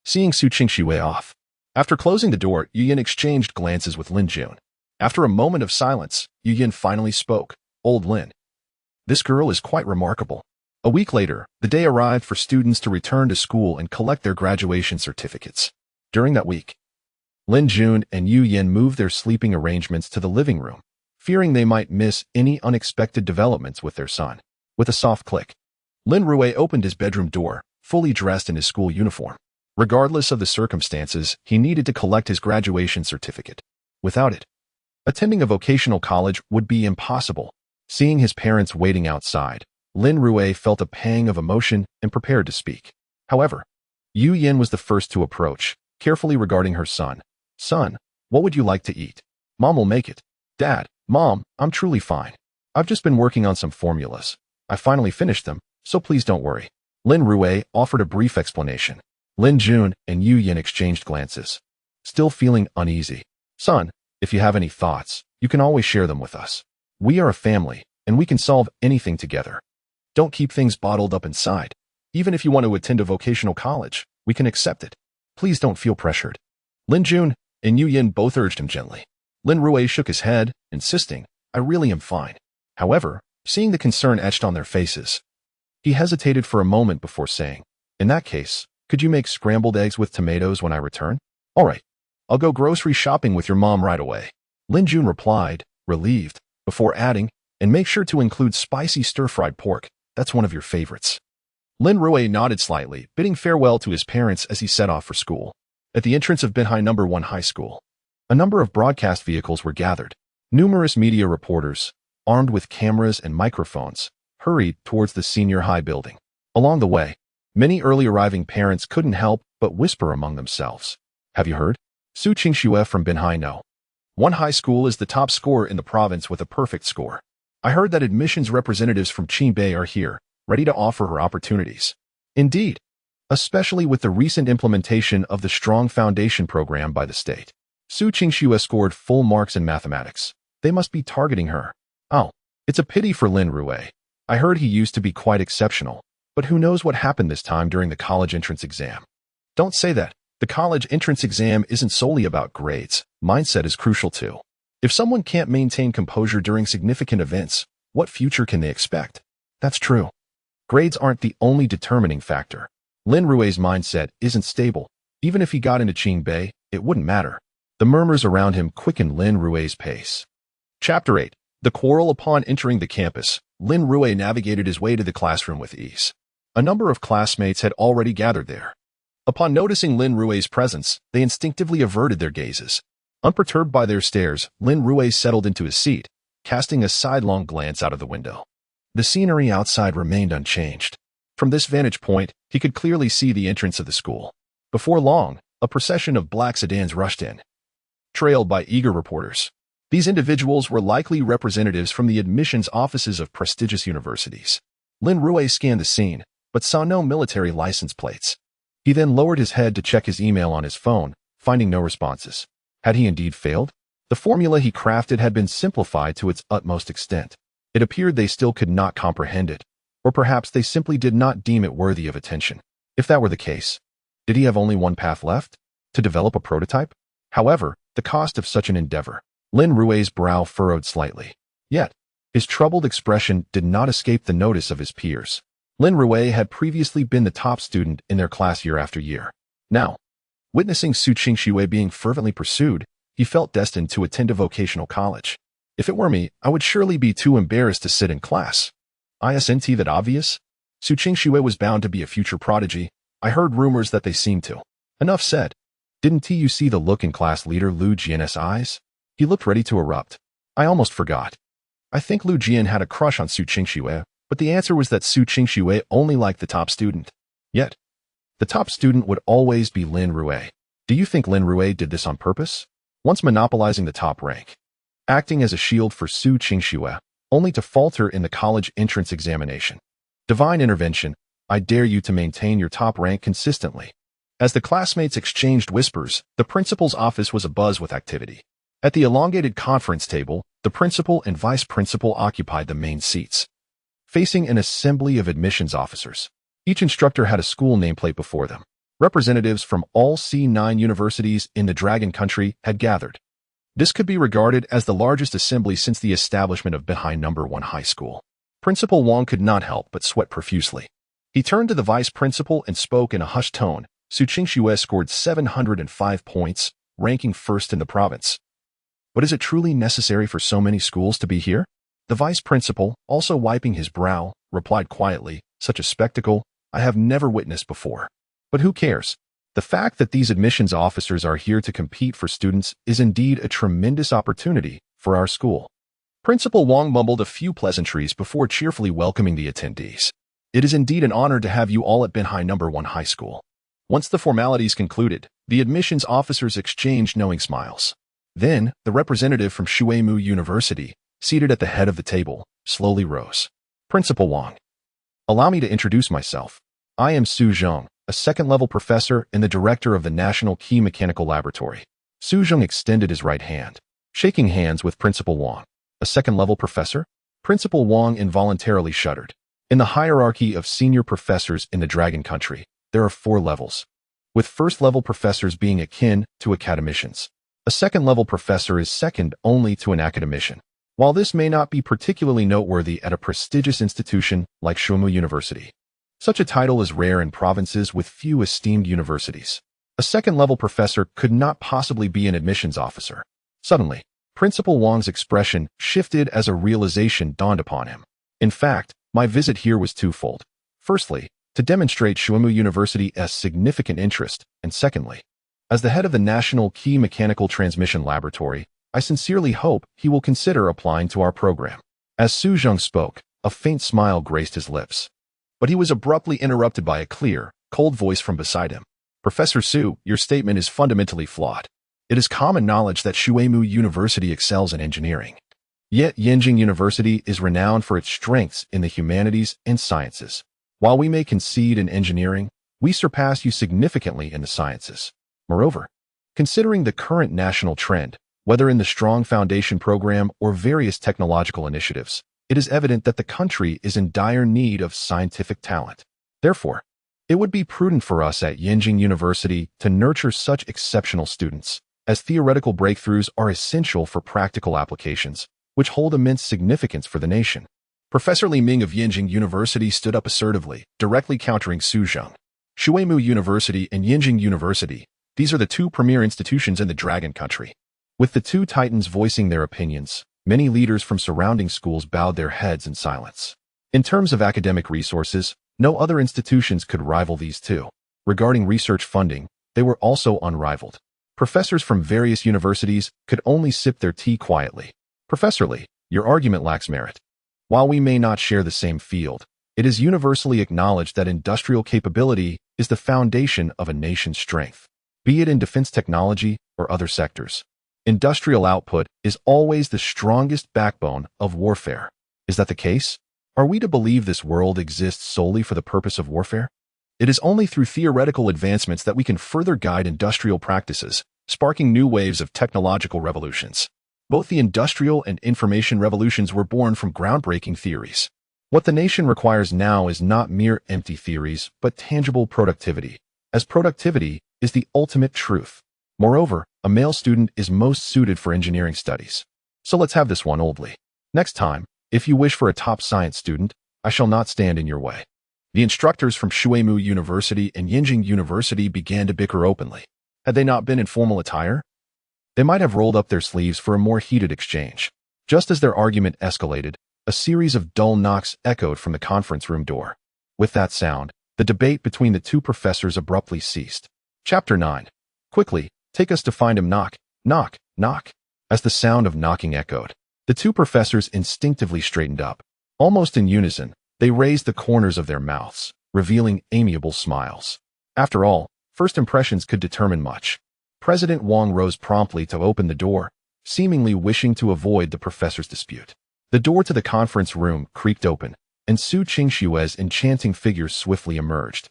seeing Su Qingxue off. After closing the door, Yu Yan exchanged glances with Lin Jun. After a moment of silence, Yu Yan finally spoke. Old Lin. This girl is quite remarkable. A week later, the day arrived for students to return to school and collect their graduation certificates. During that week, Lin Jun and Yu Yan moved their sleeping arrangements to the living room, fearing they might miss any unexpected developments with their son. With a soft click, Lin Rui opened his bedroom door, fully dressed in his school uniform. Regardless of the circumstances, he needed to collect his graduation certificate. Without it, attending a vocational college would be impossible. Seeing his parents waiting outside, Lin Rui felt a pang of emotion and prepared to speak. However, Yu Yan was the first to approach, carefully regarding her son. Son, what would you like to eat? Mom will make it. Dad, Mom, I'm truly fine. I've just been working on some formulas. I finally finished them, so please don't worry. Lin Rui offered a brief explanation. Lin Jun and Yu Yan exchanged glances, still feeling uneasy. Son, if you have any thoughts, you can always share them with us. We are a family, and we can solve anything together. Don't keep things bottled up inside. Even if you want to attend a vocational college, we can accept it. Please don't feel pressured. Lin Jun and Yu Yan both urged him gently. Lin Rui shook his head, insisting, I really am fine. However, seeing the concern etched on their faces, he hesitated for a moment before saying, in that case, could you make scrambled eggs with tomatoes when I return? All right. I'll go grocery shopping with your mom right away. Lin Jun replied, relieved, before adding, and make sure to include spicy stir-fried pork. That's one of your favorites. Lin Rui nodded slightly, bidding farewell to his parents as he set off for school. At the entrance of Binhai No. 1 High School, a number of broadcast vehicles were gathered. Numerous media reporters, armed with cameras and microphones, hurried towards the senior high building. Along the way, many early arriving parents couldn't help but whisper among themselves. Have you heard? Su Qingxue from Binhai No. 1 High School is the top scorer in the province with a perfect score. I heard that admissions representatives from Qingbei are here, ready to offer her opportunities. Indeed. especially with the recent implementation of the Strong Foundation program by the state. Su Qingxue scored full marks in mathematics. They must be targeting her. Oh, it's a pity for Lin Rui. I heard he used to be quite exceptional, but who knows what happened this time during the college entrance exam. Don't say that. The college entrance exam isn't solely about grades. Mindset is crucial too. If someone can't maintain composure during significant events, what future can they expect? That's true. Grades aren't the only determining factor. Lin Rui's mindset isn't stable. Even if he got into Qingbei, it wouldn't matter. The murmurs around him quickened Lin Rui's pace. Chapter 8. The quarrel. Upon entering the campus, Lin Rui navigated his way to the classroom with ease. A number of classmates had already gathered there. Upon noticing Lin Rui's presence, they instinctively averted their gazes. Unperturbed by their stares, Lin Rui settled into his seat, casting a sidelong glance out of the window. The scenery outside remained unchanged. From this vantage point, he could clearly see the entrance of the school. Before long, a procession of black sedans rushed in, trailed by eager reporters. These individuals were likely representatives from the admissions offices of prestigious universities. Lin Rui scanned the scene, but saw no military license plates. He then lowered his head to check his email on his phone, finding no responses. Had he indeed failed? The formula he crafted had been simplified to its utmost extent. It appeared they still could not comprehend it, or perhaps they simply did not deem it worthy of attention. If that were the case, did he have only one path left? To develop a prototype? However, the cost of such an endeavor. Lin Rui's brow furrowed slightly. Yet, his troubled expression did not escape the notice of his peers. Lin Rui had previously been the top student in their class year after year. Now, witnessing Su Qingxue being fervently pursued, he felt destined to attend a vocational college. If it were me, I would surely be too embarrassed to sit in class. Isn't that obvious? Su Qingxue was bound to be a future prodigy. I heard rumors that they seemed to. Enough said. Didn't you see the look in class leader Lu Jian's eyes? He looked ready to erupt. I almost forgot. I think Lu Jian had a crush on Su Qingxue, but the answer was that Su Qingxue only liked the top student. Yet, the top student would always be Lin Rui. Do you think Lin Rui did this on purpose? Once monopolizing the top rank, acting as a shield for Su Qingxue, only to falter in the college entrance examination. Divine intervention, I dare you to maintain your top rank consistently. As the classmates exchanged whispers, the principal's office was abuzz with activity. At the elongated conference table, the principal and vice principal occupied the main seats, facing an assembly of admissions officers. Each instructor had a school nameplate before them. Representatives from all C9 universities in the Dragon Country had gathered. This could be regarded as the largest assembly since the establishment of Beihai No. 1 High School. Principal Wang could not help but sweat profusely. He turned to the vice principal and spoke in a hushed tone. Su Qingxue scored 705 points, ranking first in the province. But is it truly necessary for so many schools to be here? The vice principal, also wiping his brow, replied quietly, such a spectacle I have never witnessed before. But who cares? The fact that these admissions officers are here to compete for students is indeed a tremendous opportunity for our school. Principal Wang mumbled a few pleasantries before cheerfully welcoming the attendees. It is indeed an honor to have you all at Beihai No. 1 High School. Once the formalities concluded, the admissions officers exchanged knowing smiles. Then, the representative from Shuimu University, seated at the head of the table, slowly rose. Principal Wang. Allow me to introduce myself. I am Su Zheng, a second-level professor and the director of the National Key Mechanical Laboratory. Su Zheng extended his right hand, shaking hands with Principal Wang. A second-level professor? Principal Wang involuntarily shuddered. In the hierarchy of senior professors in the Dragon Country, there are 4 levels, with first-level professors being akin to academicians. A second-level professor is second only to an academician. While this may not be particularly noteworthy at a prestigious institution like Shuimu University, such a title is rare in provinces with few esteemed universities. A second-level professor could not possibly be an admissions officer. Suddenly, Principal Wang's expression shifted as a realization dawned upon him. In fact, my visit here was twofold. Firstly, to demonstrate Shuimu University's significant interest, and secondly, as the head of the National Key Mechanical Transmission Laboratory, I sincerely hope he will consider applying to our program. As Su Zheng spoke, a faint smile graced his lips. But he was abruptly interrupted by a clear, cold voice from beside him. Professor Su, your statement is fundamentally flawed. It is common knowledge that Shuimu University excels in engineering. Yet Yanjing University is renowned for its strengths in the humanities and sciences. While we may concede in engineering, We surpass you significantly in the sciences. Moreover, considering the current national trend, whether in the strong foundation program or various technological initiatives, it is evident that the country is in dire need of scientific talent. Therefore, it would be prudent for us at Yenjing University to nurture such exceptional students, as theoretical breakthroughs are essential for practical applications, which hold immense significance for the nation. Professor Li Ming of Yenjing University stood up assertively, directly countering Su Zheng. Xuemu University and Yenjing University, these are the two premier institutions in the Dragon Country. With the two titans voicing their opinions, many leaders from surrounding schools bowed their heads in silence. In terms of academic resources, no other institutions could rival these two. Regarding research funding, they were also unrivaled. Professors from various universities could only sip their tea quietly. Professor Li, your argument lacks merit. While we may not share the same field, it is universally acknowledged that industrial capability is the foundation of a nation's strength, be it in defense technology or other sectors. Industrial output is always the strongest backbone of warfare. Is that the case? Are we to believe this world exists solely for the purpose of warfare? It is only through theoretical advancements that we can further guide industrial practices, sparking new waves of technological revolutions. Both the industrial and information revolutions were born from groundbreaking theories. What the nation requires now is not mere empty theories, but tangible productivity, as productivity is the ultimate truth. Moreover, a male student is most suited for engineering studies. So let's have this one oldly. Next time, if you wish for a top science student, I shall not stand in your way. The instructors from Xuemu University and Yenjing University began to bicker openly. Had they not been in formal attire, they might have rolled up their sleeves for a more heated exchange. Just as their argument escalated, a series of dull knocks echoed from the conference room door. With that sound, the debate between the two professors abruptly ceased. Chapter 9. Quickly, take us to find him. Knock, knock, knock. As the sound of knocking echoed, the two professors instinctively straightened up. Almost in unison, they raised the corners of their mouths, revealing amiable smiles. After all, first impressions could determine much. President Wang rose promptly to open the door, seemingly wishing to avoid the professor's dispute. The door to the conference room creaked open, and Su Qingshue's enchanting figure swiftly emerged.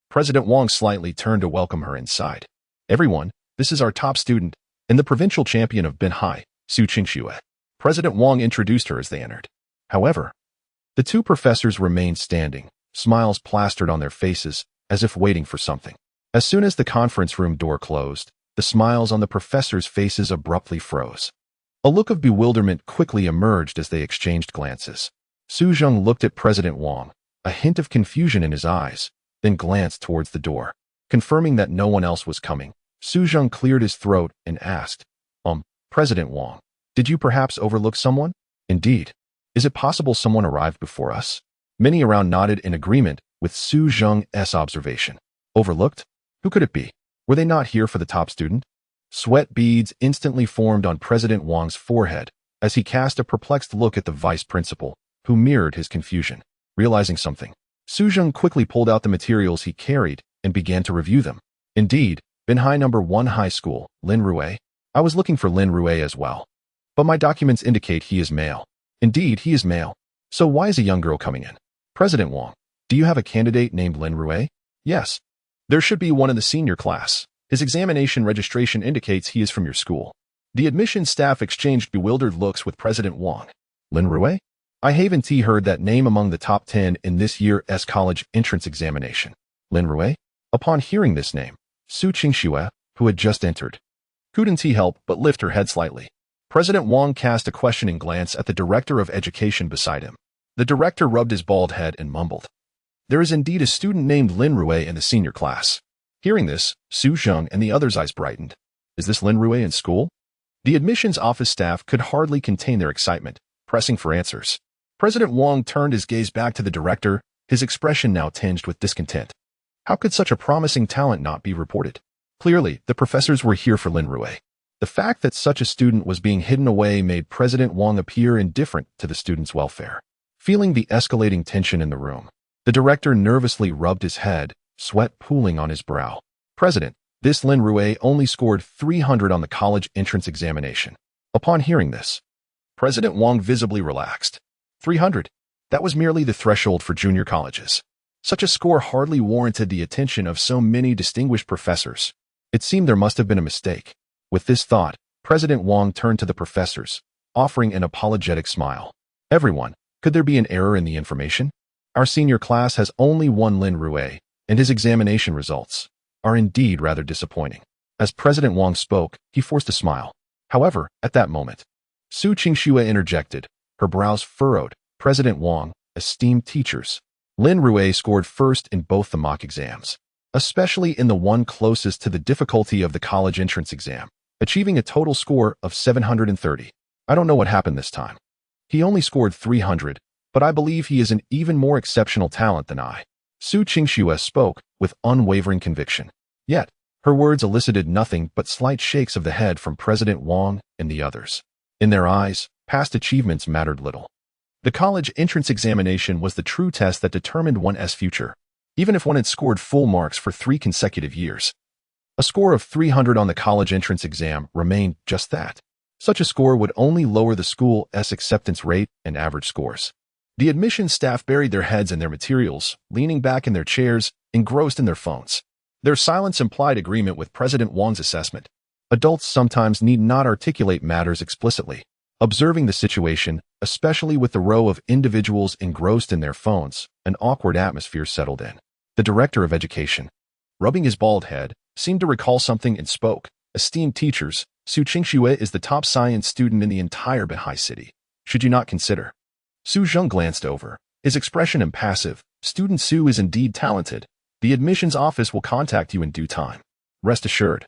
President Wang slightly turned to welcome her inside. Everyone, this is our top student, and the provincial champion of Binhai, Su Qingxue. President Wang introduced her as they entered. However, the two professors remained standing, smiles plastered on their faces, as if waiting for something. As soon as the conference room door closed, the smiles on the professors' faces abruptly froze. A look of bewilderment quickly emerged as they exchanged glances. Su Zheng looked at President Wang, a hint of confusion in his eyes, then glanced towards the door. Confirming that no one else was coming, Su Zheng cleared his throat and asked, President Wang, did you perhaps overlook someone? Indeed. Is it possible someone arrived before us? Many around nodded in agreement with Su Zheng's observation. Overlooked? Who could it be? Were they not here for the top student? Sweat beads instantly formed on President Wang's forehead as he cast a perplexed look at the vice principal, who mirrored his confusion. Realizing something, Su Zheng quickly pulled out the materials he carried and began to review them. Indeed, Binhai No. 1 High School, Lin Rui. I was looking for Lin Rui as well. But my documents indicate he is male. Indeed, he is male. So why is a young girl coming in? President Wang, do you have a candidate named Lin Rui? Yes. There should be one in the senior class. His examination registration indicates he is from your school. The admissions staff exchanged bewildered looks with President Wang. Lin Rui? I haven't heard that name among the top 10 in this year's college entrance examination. Lin Rui? Upon hearing this name, Su Qingxue, who had just entered, couldn't help but lift her head slightly. President Wang cast a questioning glance at the director of education beside him. The director rubbed his bald head and mumbled. There is indeed a student named Lin Rui in the senior class. Hearing this, Su Zheng and the others' eyes brightened. Is this Lin Rui in school? The admissions office staff could hardly contain their excitement, pressing for answers. President Wang turned his gaze back to the director, his expression now tinged with discontent. How could such a promising talent not be reported? Clearly, the professors were here for Lin Rui. The fact that such a student was being hidden away made President Wang appear indifferent to the student's welfare. Feeling the escalating tension in the room, the director nervously rubbed his head, sweat pooling on his brow. President, this Lin Rui only scored 300 on the college entrance examination. Upon hearing this, President Wang visibly relaxed. 300? That was merely the threshold for junior colleges. Such a score hardly warranted the attention of so many distinguished professors. It seemed there must have been a mistake. With this thought, President Wang turned to the professors, offering an apologetic smile. Everyone, could there be an error in the information? Our senior class has only one Lin Rui, and his examination results are indeed rather disappointing. As President Wang spoke, he forced a smile. However, at that moment, Su Qingxue interjected, her brows furrowed. President Wang, esteemed teachers, Lin Rui scored first in both the mock exams, especially in the one closest to the difficulty of the college entrance exam, achieving a total score of 730. I don't know what happened this time. He only scored 300, but I believe he is an even more exceptional talent than I. Su Qingxue spoke with unwavering conviction. Yet, her words elicited nothing but slight shakes of the head from President Wang and the others. In their eyes, past achievements mattered little. The college entrance examination was the true test that determined one's future, even if one had scored full marks for 3 consecutive years. A score of 300 on the college entrance exam remained just that. Such a score would only lower the school's acceptance rate and average scores. The admissions staff buried their heads in their materials, leaning back in their chairs, engrossed in their phones. Their silence implied agreement with President Wang's assessment. Adults sometimes need not articulate matters explicitly. Observing the situation, especially with the row of individuals engrossed in their phones, an awkward atmosphere settled in. The director of education, rubbing his bald head, seemed to recall something and spoke. Esteemed teachers, Su Qingxue is the top science student in the entire Beihai city. Should you not consider? Su Zheng glanced over, his expression impassive. Student Su is indeed talented. The admissions office will contact you in due time. Rest assured.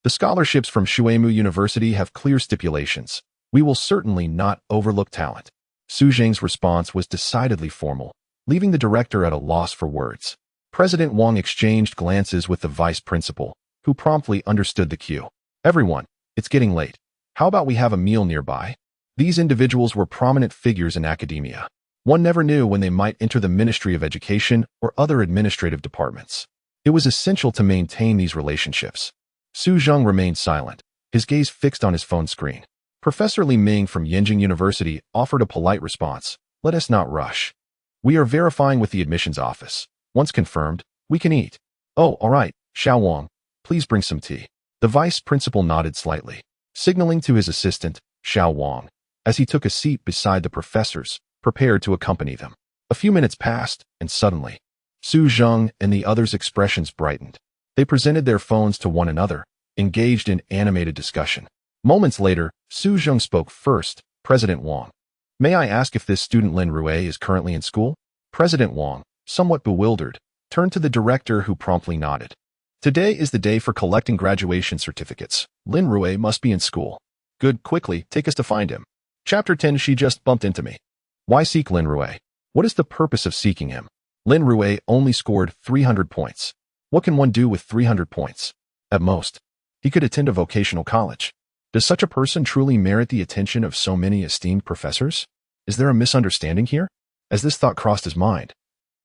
The scholarships from Shuemu University have clear stipulations. We will certainly not overlook talent. Su Zheng's response was decidedly formal, leaving the director at a loss for words. President Wang exchanged glances with the vice principal, who promptly understood the cue. Everyone, it's getting late. How about we have a meal nearby? These individuals were prominent figures in academia. One never knew when they might enter the Ministry of Education or other administrative departments. It was essential to maintain these relationships. Su Zheng remained silent, his gaze fixed on his phone screen. Professor Li Ming from Yenjing University offered a polite response. Let us not rush. We are verifying with the admissions office. Once confirmed, we can eat. Oh, all right, Xiao Wang, please bring some tea. The vice principal nodded slightly, signaling to his assistant, Xiao Wang, as he took a seat beside the professors, prepared to accompany them. A few minutes passed, and suddenly, Su Zheng and the others' expressions brightened. They presented their phones to one another, engaged in animated discussion. Moments later, Su Zheng spoke first. President Wang, may I ask if this student Lin Rui is currently in school? President Wang, somewhat bewildered, turned to the director who promptly nodded. Today is the day for collecting graduation certificates. Lin Rui must be in school. Good, quickly, take us to find him. Chapter 10. She just bumped into me. Why seek Lin Rui? What is the purpose of seeking him? Lin Rui only scored 300 points. What can one do with 300 points? At most, he could attend a vocational college. Does such a person truly merit the attention of so many esteemed professors? Is there a misunderstanding here? As this thought crossed his mind,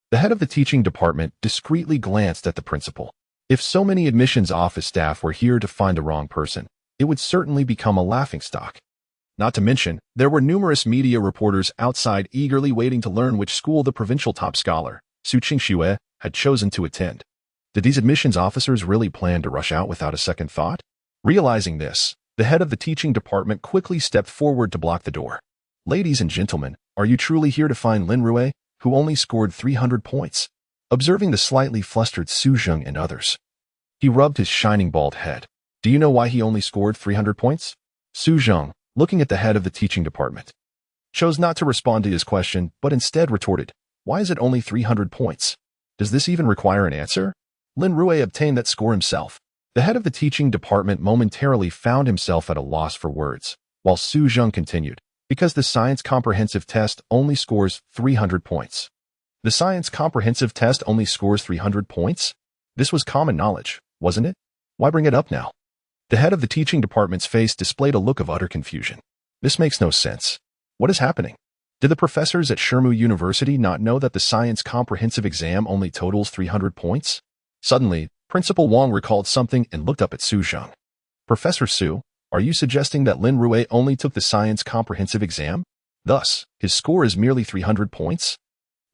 the head of the teaching department discreetly glanced at the principal. If so many admissions office staff were here to find the wrong person, it would certainly become a laughingstock. Not to mention, there were numerous media reporters outside eagerly waiting to learn which school the provincial top scholar, Su Qingxue, had chosen to attend. Did these admissions officers really plan to rush out without a second thought? Realizing this, the head of the teaching department quickly stepped forward to block the door. Ladies and gentlemen, are you truly here to find Lin Rui, who only scored 300 points? Observing the slightly flustered Su Zheng and others, he rubbed his shining bald head. Do you know why he only scored 300 points? Su Zheng, looking at the head of the teaching department, chose not to respond to his question, but instead retorted, why is it only 300 points? Does this even require an answer? Lin Rui obtained that score himself. The head of the teaching department momentarily found himself at a loss for words, while Su Zheng continued, because the science comprehensive test only scores 300 points. The science comprehensive test only scores 300 points? This was common knowledge, wasn't it? Why bring it up now? The head of the teaching department's face displayed a look of utter confusion. This makes no sense. What is happening? Did the professors at Shuemu University not know that the science comprehensive exam only totals 300 points? Suddenly, Principal Wang recalled something and looked up at Su Zheng. Professor Su, are you suggesting that Lin Rui only took the science comprehensive exam? Thus, his score is merely 300 points?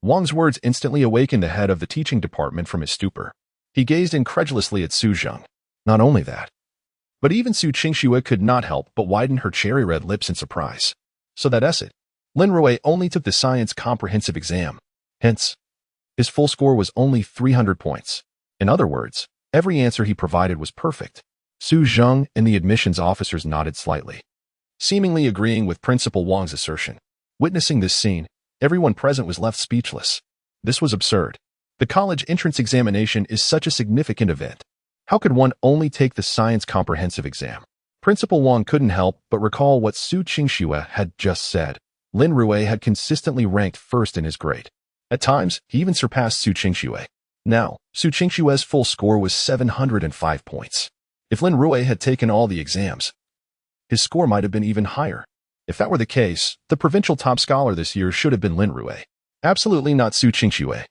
Wang's words instantly awakened the head of the teaching department from his stupor. He gazed incredulously at Su Zheng. Not only that, but even Su Qingxue could not help but widen her cherry-red lips in surprise. So that's it. Lin Rui only took the science comprehensive exam. Hence, his full score was only 300 points. In other words, every answer he provided was perfect. Su Zheng and the admissions officers nodded slightly, seemingly agreeing with Principal Wang's assertion. Witnessing this scene, everyone present was left speechless. This was absurd. The college entrance examination is such a significant event. How could one only take the science comprehensive exam? Principal Wang couldn't help but recall what Su Qingxue had just said. Lin Rui had consistently ranked first in his grade. At times, he even surpassed Su Qingxue. Now, Su Qingxue's full score was 705 points. If Lin Rui had taken all the exams, his score might have been even higher. If that were the case, the provincial top scholar this year should have been Lin Rui. Absolutely not Su Qingxue.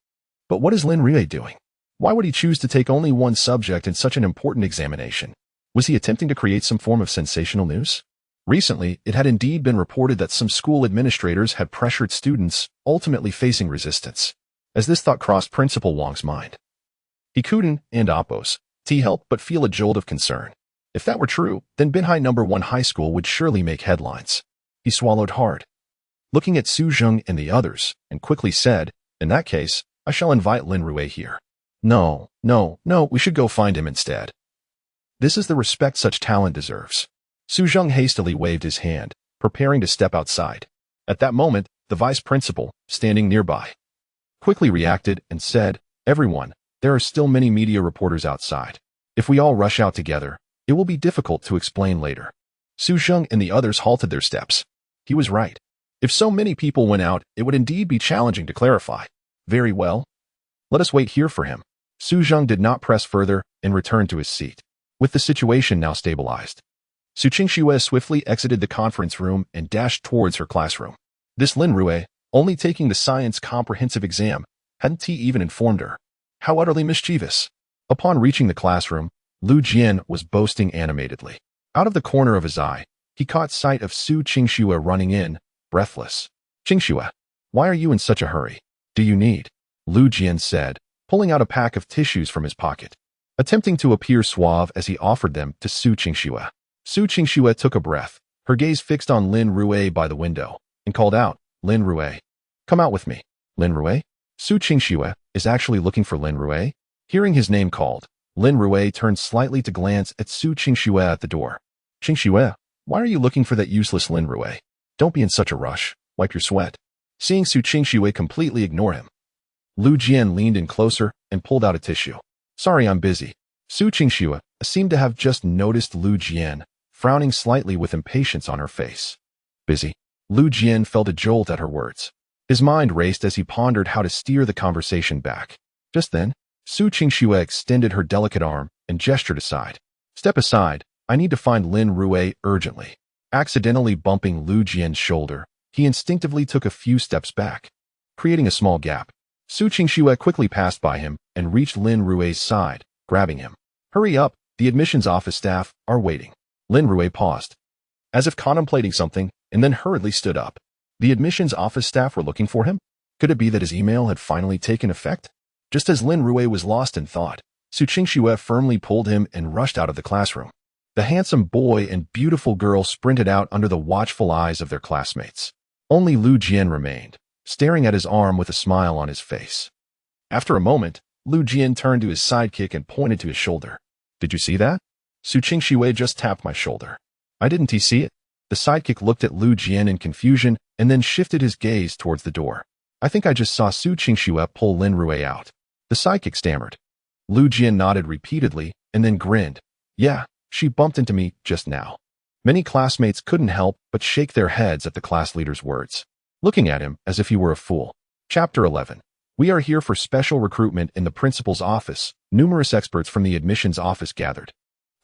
But what is Lin Rui doing? Why would he choose to take only one subject in such an important examination? Was he attempting to create some form of sensational news? Recently, it had indeed been reported that some school administrators had pressured students, ultimately facing resistance. As this thought crossed Principal Wang's mind, he couldn't help but feel a jolt of concern. If that were true, then Binhai No. 1 High School would surely make headlines. He swallowed hard, looking at Su Zheng and the others, and quickly said, "In that case, I shall invite Lin Rui here." No, we should go find him instead. This is the respect such talent deserves. Su Zheng hastily waved his hand, preparing to step outside. At that moment, the vice principal, standing nearby, quickly reacted and said, "Everyone, there are still many media reporters outside. If we all rush out together, it will be difficult to explain later." Su Zheng and the others halted their steps. He was right. If so many people went out, it would indeed be challenging to clarify. Very well. Let us wait here for him. Su Zheng did not press further and returned to his seat. With the situation now stabilized, Su Qingxue swiftly exited the conference room and dashed towards her classroom. This Lin Rui, only taking the science comprehensive exam, hadn't he even informed her? How utterly mischievous. Upon reaching the classroom, Lu Jian was boasting animatedly. Out of the corner of his eye, he caught sight of Su Qingxue running in, breathless. "Qingxue, why are you in such a hurry? Do you need?" Lu Jian said, pulling out a pack of tissues from his pocket, attempting to appear suave as he offered them to Su Qingxue. Su Qingxue took a breath, her gaze fixed on Lin Rui by the window, and called out, "Lin Rui, come out with me." Lin Rui? Su Qingxue is actually looking for Lin Rui? Hearing his name called, Lin Rui turned slightly to glance at Su Qingxue at the door. "Qingxue, why are you looking for that useless Lin Rui? Don't be in such a rush. Wipe your sweat." Seeing Su Qingxue completely ignore him, Lu Jian leaned in closer and pulled out a tissue. "Sorry, I'm busy." Su Qingxue seemed to have just noticed Lu Jian, frowning slightly with impatience on her face. "Busy?" Lu Jian felt a jolt at her words. His mind raced as he pondered how to steer the conversation back. Just then, Su Qingxue extended her delicate arm and gestured aside. "Step aside, I need to find Lin Rui urgently." Accidentally bumping Lu Jian's shoulder, he instinctively took a few steps back, creating a small gap. Su Qingxue quickly passed by him and reached Lin Rui's side, grabbing him. "Hurry up, the admissions office staff are waiting." Lin Rui paused, as if contemplating something, and then hurriedly stood up. The admissions office staff were looking for him? Could it be that his email had finally taken effect? Just as Lin Rui was lost in thought, Su Qingxue firmly pulled him and rushed out of the classroom. The handsome boy and beautiful girl sprinted out under the watchful eyes of their classmates. Only Lu Jian remained, staring at his arm with a smile on his face. After a moment, Lu Jian turned to his sidekick and pointed to his shoulder. "Did you see that? Su Qingxue just tapped my shoulder." "I didn't see it." The sidekick looked at Lu Jian in confusion and then shifted his gaze towards the door. "I think I just saw Su Qingxue pull Lin Rui out." The sidekick stammered. Lu Jian nodded repeatedly and then grinned. "Yeah, she bumped into me just now." Many classmates couldn't help but shake their heads at the class leader's words, looking at him as if he were a fool. Chapter 11. We are here for special recruitment in the principal's office. Numerous experts from the admissions office gathered,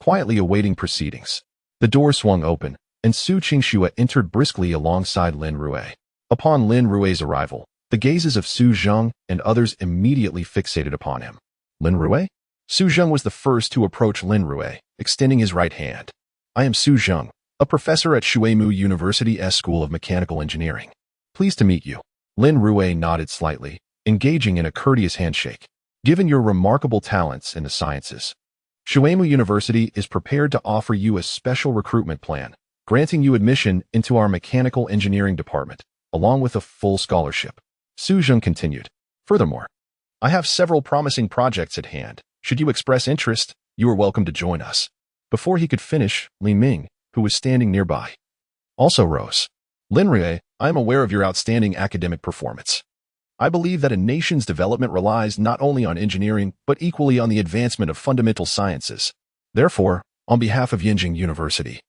quietly awaiting proceedings. The door swung open, and Su Qingxue entered briskly alongside Lin Rui. Upon Lin Rui's arrival, the gazes of Su Zheng and others immediately fixated upon him. Lin Rui? Su Zheng was the first to approach Lin Rui, extending his right hand. "I am Su Zheng, a professor at Shuimu University's School of Mechanical Engineering. Pleased to meet you." Lin Rui nodded slightly, engaging in a courteous handshake. Given your remarkable talents in the sciences, Shuemu University is prepared to offer you a special recruitment plan, granting you admission into our mechanical engineering department, along with a full scholarship. Su Zheng continued. Furthermore, I have several promising projects at hand. Should you express interest, you are welcome to join us. Before he could finish, Li Ming, who was standing nearby, also rose. Lin Rui, I am aware of your outstanding academic performance. I believe that a nation's development relies not only on engineering, but equally on the advancement of fundamental sciences. Therefore, on behalf of Yinjing University,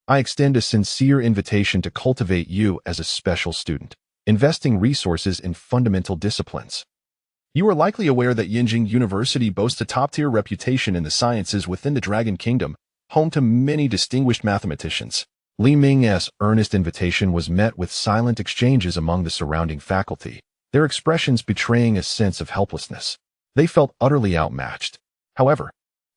I extend a sincere invitation to cultivate you as a special student, investing resources in fundamental disciplines. You are likely aware that Yinjing University boasts a top-tier reputation in the sciences within the Dragon Kingdom, home to many distinguished mathematicians. Li Ming's earnest invitation was met with silent exchanges among the surrounding faculty, their expressions betraying a sense of helplessness. They felt utterly outmatched. However,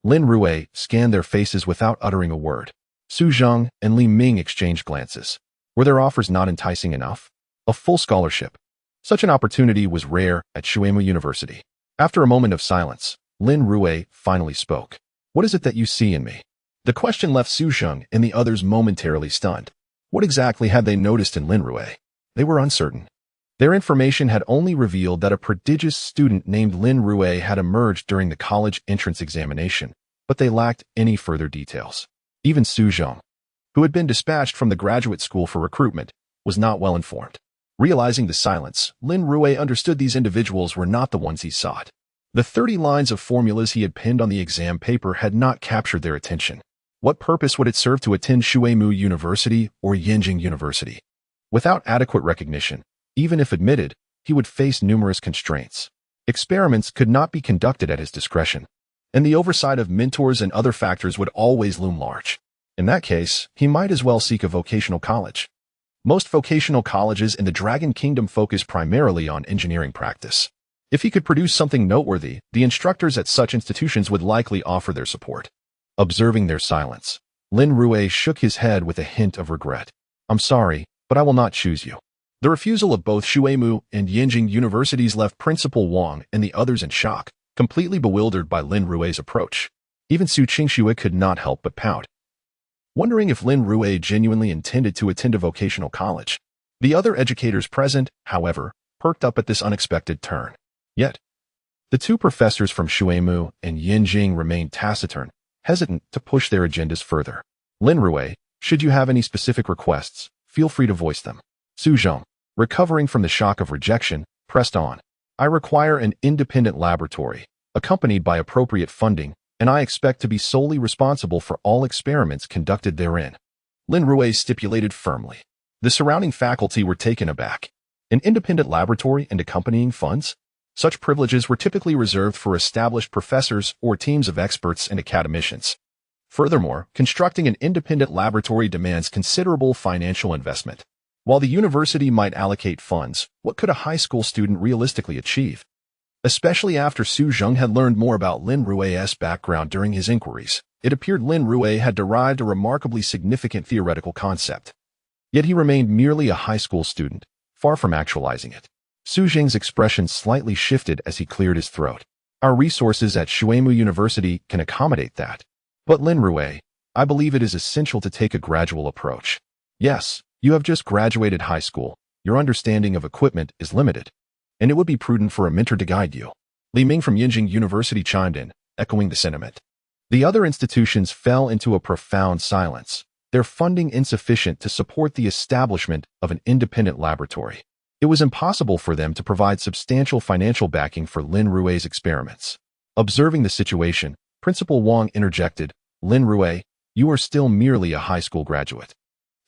Lin Rui scanned their faces without uttering a word. Su Zheng and Li Ming exchanged glances. Were their offers not enticing enough? A full scholarship. Such an opportunity was rare at Shuemu University. After a moment of silence, Lin Rui finally spoke. What is it that you see in me? The question left Su Zheng and the others momentarily stunned. What exactly had they noticed in Lin Rui? They were uncertain. Their information had only revealed that a prodigious student named Lin Rui had emerged during the college entrance examination, but they lacked any further details. Even Su Zheng, who had been dispatched from the graduate school for recruitment, was not well informed. Realizing the silence, Lin Rui understood these individuals were not the ones he sought. The 30 lines of formulas he had pinned on the exam paper had not captured their attention. What purpose would it serve to attend Shuemu University or Yinjing University? Without adequate recognition, even if admitted, he would face numerous constraints. Experiments could not be conducted at his discretion, and the oversight of mentors and other factors would always loom large. In that case, he might as well seek a vocational college. Most vocational colleges in the Dragon Kingdom focus primarily on engineering practice. If he could produce something noteworthy, the instructors at such institutions would likely offer their support. Observing their silence, Lin Rui shook his head with a hint of regret. I'm sorry, but I will not choose you. The refusal of both Shuemu and Yinjing Universities left Principal Wang and the others in shock, completely bewildered by Lin Rui's approach. Even Su Qingxue could not help but pout, wondering if Lin Rui genuinely intended to attend a vocational college. The other educators present, however, perked up at this unexpected turn. Yet, the two professors from Shuemu and Yinjing remained taciturn, hesitant to push their agendas further. Lin Rui, should you have any specific requests, feel free to voice them. Su Zheng, recovering from the shock of rejection, pressed on. I require an independent laboratory, accompanied by appropriate funding, and I expect to be solely responsible for all experiments conducted therein. Lin Rui stipulated firmly. The surrounding faculty were taken aback. An independent laboratory and accompanying funds? Such privileges were typically reserved for established professors or teams of experts and academicians. Furthermore, constructing an independent laboratory demands considerable financial investment. While the university might allocate funds, what could a high school student realistically achieve? Especially after Su Zheng had learned more about Lin Rui's background during his inquiries, it appeared Lin Rui had derived a remarkably significant theoretical concept. Yet he remained merely a high school student, far from actualizing it. Su Zheng's expression slightly shifted as he cleared his throat. Our resources at Shuemu University can accommodate that. But Lin Rui, I believe it is essential to take a gradual approach. Yes, you have just graduated high school. Your understanding of equipment is limited, and it would be prudent for a mentor to guide you. Li Ming from Yinjing University chimed in, echoing the sentiment. The other institutions fell into a profound silence, their funding insufficient to support the establishment of an independent laboratory. It was impossible for them to provide substantial financial backing for Lin Rui's experiments. Observing the situation, Principal Wang interjected, Lin Rui, you are still merely a high school graduate.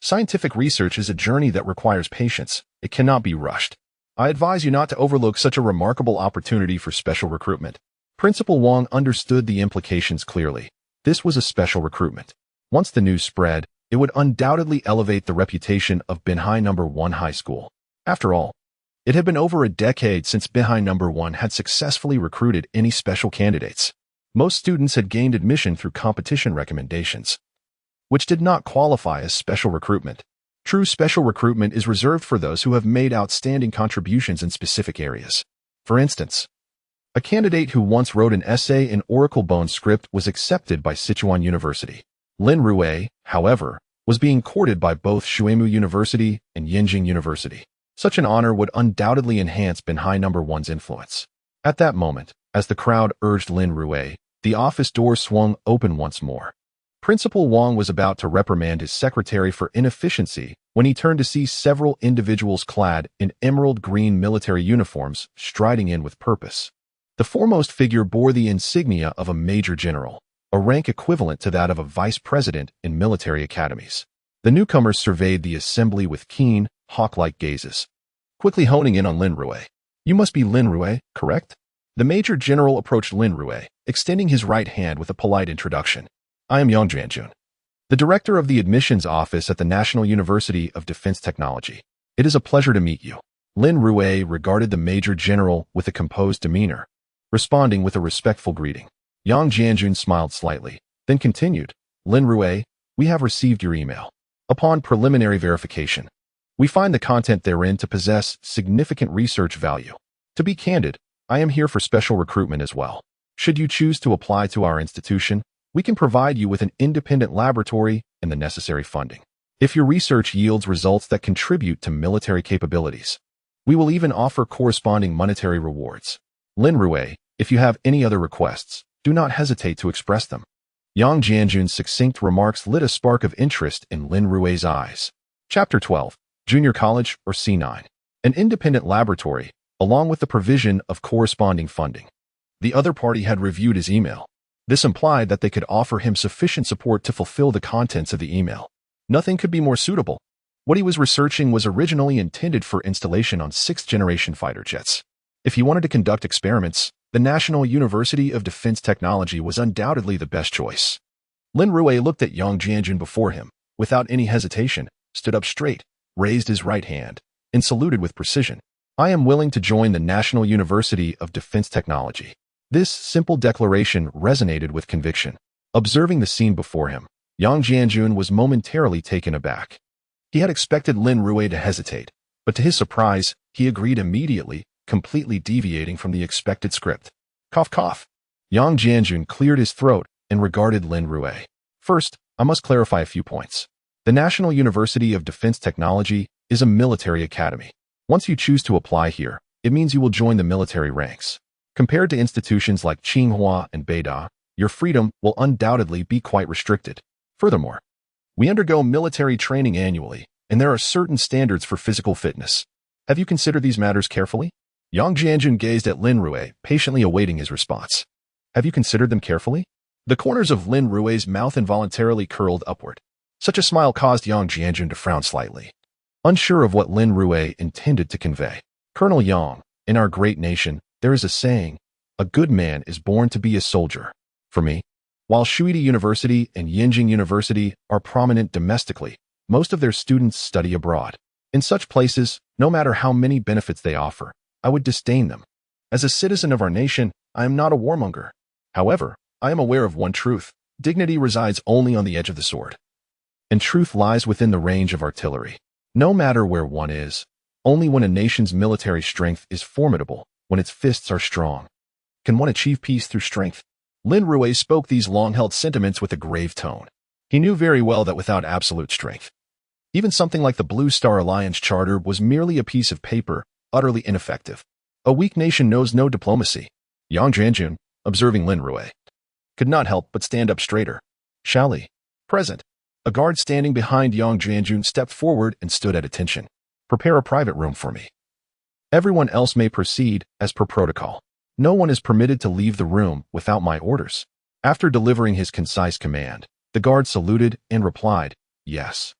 Scientific research is a journey that requires patience. It cannot be rushed. I advise you not to overlook such a remarkable opportunity for special recruitment. Principal Wang understood the implications clearly. This was a special recruitment. Once the news spread, it would undoubtedly elevate the reputation of Binhai No. 1 High School. After all, it had been over a decade since Binhai No. 1 had successfully recruited any special candidates. Most students had gained admission through competition recommendations, which did not qualify as special recruitment. True special recruitment is reserved for those who have made outstanding contributions in specific areas. For instance, a candidate who once wrote an essay in Oracle-Bone script was accepted by Sichuan University. Lin Rui, however, was being courted by both Shuimu University and Yinjing University. Such an honor would undoubtedly enhance Binhai No. 1's influence. At that moment, as the crowd urged Lin Rui, the office door swung open once more. Principal Wang was about to reprimand his secretary for inefficiency when he turned to see several individuals clad in emerald green military uniforms striding in with purpose. The foremost figure bore the insignia of a major general, a rank equivalent to that of a vice president in military academies. The newcomers surveyed the assembly with keen, hawk-like gazes, quickly honing in on Lin Rui. "You must be Lin Rui, correct?" The major general approached Lin Rui, extending his right hand with a polite introduction. "I am Yang Jianjun, the director of the admissions office at the National University of Defense Technology. It is a pleasure to meet you." Lin Rui regarded the major general with a composed demeanor, responding with a respectful greeting. Yang Jianjun smiled slightly, then continued, "Lin Rui, we have received your email. Upon preliminary verification, we find the content therein to possess significant research value. To be candid, I am here for special recruitment as well. Should you choose to apply to our institution, we can provide you with an independent laboratory and the necessary funding. If your research yields results that contribute to military capabilities, we will even offer corresponding monetary rewards. Lin Rui, if you have any other requests, do not hesitate to express them." Yang Jianjun's succinct remarks lit a spark of interest in Lin Rui's eyes. Chapter 12, Junior College or C9. An independent laboratory, along with the provision of corresponding funding. The other party had reviewed his email. This implied that they could offer him sufficient support to fulfill the contents of the email. Nothing could be more suitable. What he was researching was originally intended for installation on 6th-generation fighter jets. If he wanted to conduct experiments, the National University of Defense Technology was undoubtedly the best choice. Lin Rui looked at Yang Jianjun before him, without any hesitation, stood up straight, raised his right hand, and saluted with precision. "I am willing to join the National University of Defense Technology." This simple declaration resonated with conviction. Observing the scene before him, Yang Jianjun was momentarily taken aback. He had expected Lin Rui to hesitate, but to his surprise, he agreed immediately, completely deviating from the expected script. Cough, cough. Yang Jianjun cleared his throat and regarded Lin Rui. "First, I must clarify a few points. The National University of Defense Technology is a military academy. Once you choose to apply here, it means you will join the military ranks. Compared to institutions like Tsinghua and Beida, your freedom will undoubtedly be quite restricted. Furthermore, we undergo military training annually, and there are certain standards for physical fitness. Have you considered these matters carefully?" Yang Jianjun gazed at Lin Rui, patiently awaiting his response. "Have you considered them carefully?" The corners of Lin Rui's mouth involuntarily curled upward. Such a smile caused Yang Jianjun to frown slightly, unsure of what Lin Rui intended to convey. "Colonel Yang, in our great nation, there is a saying, a good man is born to be a soldier. For me, while Shuidi University and Yinjing University are prominent domestically, most of their students study abroad. In such places, no matter how many benefits they offer, I would disdain them. As a citizen of our nation, I am not a warmonger. However, I am aware of one truth. Dignity resides only on the edge of the sword. And truth lies within the range of artillery. No matter where one is, only when a nation's military strength is formidable, when its fists are strong, can one achieve peace through strength." Lin Rui spoke these long-held sentiments with a grave tone. He knew very well that without absolute strength, even something like the Blue Star Alliance Charter was merely a piece of paper, utterly ineffective. A weak nation knows no diplomacy. Yang Jianjun, observing Lin Rui, could not help but stand up straighter. "Shali, present." A guard standing behind Yang Jianjun stepped forward and stood at attention. "Prepare a private room for me. Everyone else may proceed as per protocol. No one is permitted to leave the room without my orders." After delivering his concise command, the guard saluted and replied, "Yes."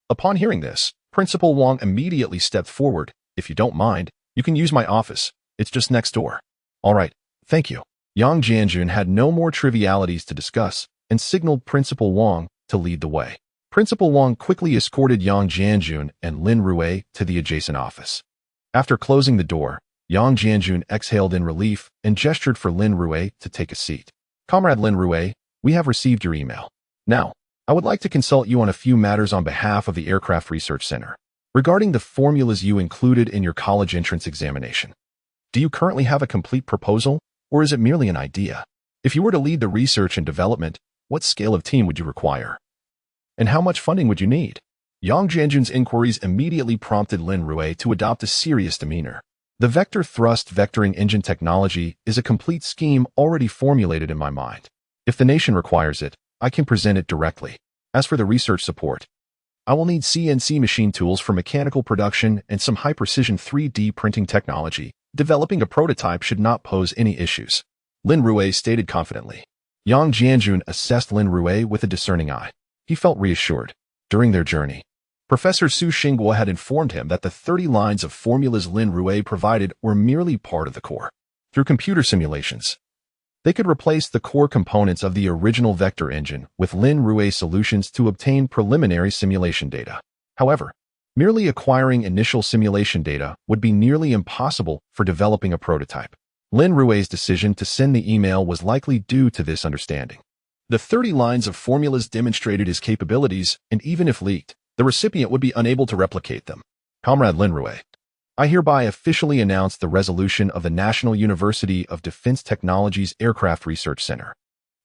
Upon hearing this, Principal Wang immediately stepped forward. "If you don't mind, you can use my office. It's just next door." "All right, thank you." Yang Jianjun had no more trivialities to discuss and signaled Principal Wang to lead the way. Principal Wang quickly escorted Yang Jianjun and Lin Rui to the adjacent office. After closing the door, Yang Jianjun exhaled in relief and gestured for Lin Rui to take a seat. "Comrade Lin Rui, we have received your email. Now, I would like to consult you on a few matters on behalf of the Aircraft Research Center, regarding the formulas you included in your college entrance examination. Do you currently have a complete proposal, or is it merely an idea? If you were to lead the research and development, what scale of team would you require? And how much funding would you need? Yang Jianjun's inquiries immediately prompted Lin Rui to adopt a serious demeanor. The vector thrust vectoring engine technology is a complete scheme already formulated in my mind. If the nation requires it, I can present it directly. As for the research support, I will need CNC machine tools for mechanical production and some high-precision 3D printing technology. Developing a prototype should not pose any issues, Lin Rui stated confidently. Yang Jianjun assessed Lin Rui with a discerning eye. He felt reassured. During their journey, Professor Su Xingguo had informed him that the 30 lines of formulas Lin Rui provided were merely part of the core. Through computer simulations, they could replace the core components of the original vector engine with Lin Rui solutions to obtain preliminary simulation data. However, merely acquiring initial simulation data would be nearly impossible for developing a prototype. Lin Rui's decision to send the email was likely due to this understanding. The 30 lines of formulas demonstrated his capabilities, and even if leaked, the recipient would be unable to replicate them. Comrade Lin Rui, I hereby officially announce the resolution of the National University of Defense Technology's Aircraft Research Center.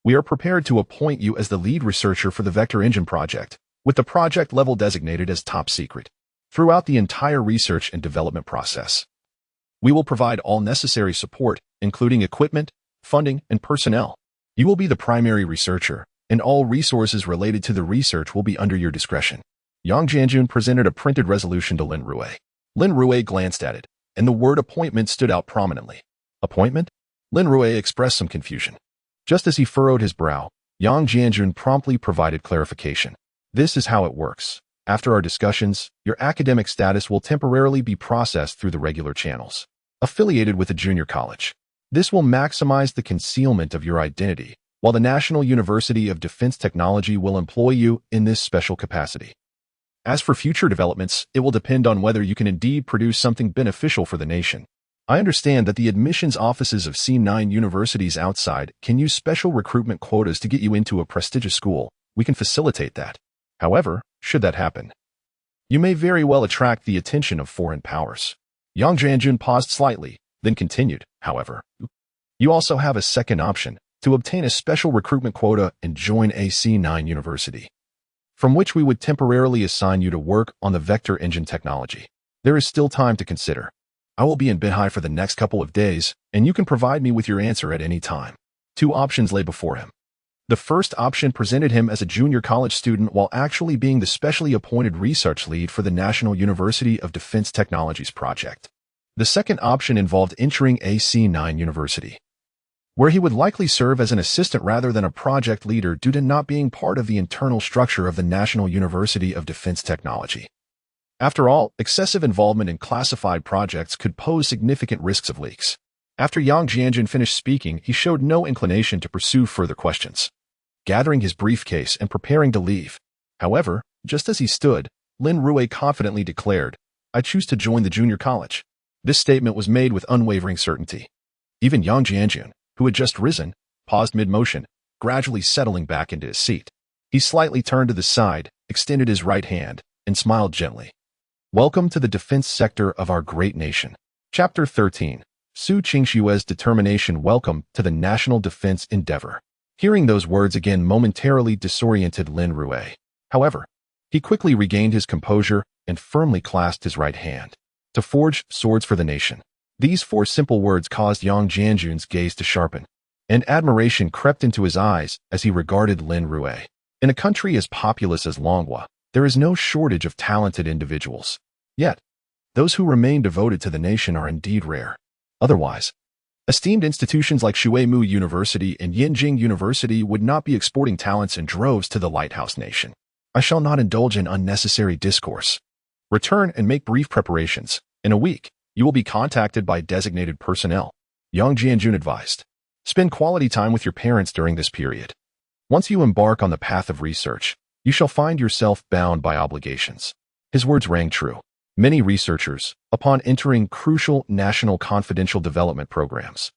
We are prepared to appoint you as the lead researcher for the vector engine project, with the project level designated as top secret. Throughout the entire research and development process, we will provide all necessary support, including equipment, funding, and personnel. You will be the primary researcher, and all resources related to the research will be under your discretion. Yang Jianjun presented a printed resolution to Lin Rui. Lin Rui glanced at it, and the word appointment stood out prominently. Appointment? Lin Rui expressed some confusion. Just as he furrowed his brow, Yang Jianjun promptly provided clarification. This is how it works. After our discussions, your academic status will temporarily be processed through the regular channels, affiliated with a junior college. This will maximize the concealment of your identity, while the National University of Defense Technology will employ you in this special capacity. As for future developments, it will depend on whether you can indeed produce something beneficial for the nation. I understand that the admissions offices of C9 universities outside can use special recruitment quotas to get you into a prestigious school. We can facilitate that. However, should that happen, you may very well attract the attention of foreign powers. Yang Jianjun paused slightly, then continued, however. You also have a second option, to obtain a special recruitment quota and join a C9 university, from which we would temporarily assign you to work on the vector engine technology. There is still time to consider. I will be in Binhai for the next couple of days, and you can provide me with your answer at any time. 2 options lay before him. The first option presented him as a junior college student while actually being the specially appointed research lead for the National University of Defense Technologies project. The second option involved entering a C9 university, where he would likely serve as an assistant rather than a project leader due to not being part of the internal structure of the National University of Defense Technology. After all, excessive involvement in classified projects could pose significant risks of leaks. After Yang Jianjun finished speaking, he showed no inclination to pursue further questions, gathering his briefcase and preparing to leave. However, just as he stood, Lin Rui confidently declared, I choose to join the junior college. This statement was made with unwavering certainty. Even Yang Jianjun, who had just risen, paused mid-motion, gradually settling back into his seat. He slightly turned to the side, extended his right hand, and smiled gently. Welcome to the defense sector of our great nation. Chapter 13. Su Qingshue's determination. Welcome to the national defense endeavor. Hearing those words again momentarily disoriented Lin Rui. However, he quickly regained his composure and firmly clasped his right hand. To forge swords for the nation. These 4 simple words caused Yang Jianjun's gaze to sharpen, and admiration crept into his eyes as he regarded Lin Rui. In a country as populous as Longguo, there is no shortage of talented individuals. Yet, those who remain devoted to the nation are indeed rare. Otherwise, esteemed institutions like Shuimu University and Yinjing University would not be exporting talents in droves to the lighthouse nation. I shall not indulge in unnecessary discourse. Return and make brief preparations. In a week, you will be contacted by designated personnel. Yang Jianjun advised. Spend quality time with your parents during this period. Once you embark on the path of research, you shall find yourself bound by obligations. His words rang true. Many researchers, upon entering crucial national confidential development programs,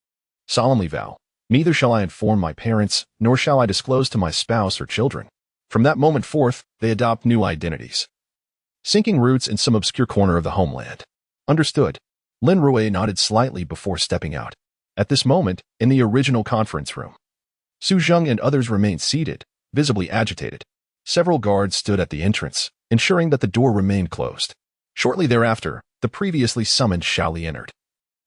solemnly vow, neither shall I inform my parents, nor shall I disclose to my spouse or children. From that moment forth, they adopt new identities, sinking roots in some obscure corner of the homeland. Understood. Lin Rui nodded slightly before stepping out. At this moment, in the original conference room, Su Zheng and others remained seated, visibly agitated. Several guards stood at the entrance, ensuring that the door remained closed. Shortly thereafter, the previously summoned Xiaoli entered,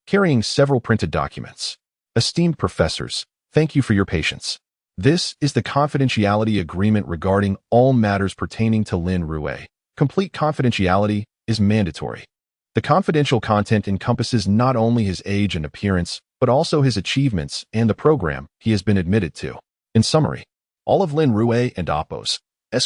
carrying several printed documents. Esteemed professors, thank you for your patience. This is the confidentiality agreement regarding all matters pertaining to Lin Rui. Complete confidentiality is mandatory. The confidential content encompasses not only his age and appearance, but also his achievements and the program he has been admitted to. In summary, all of Lin Rui and Appo's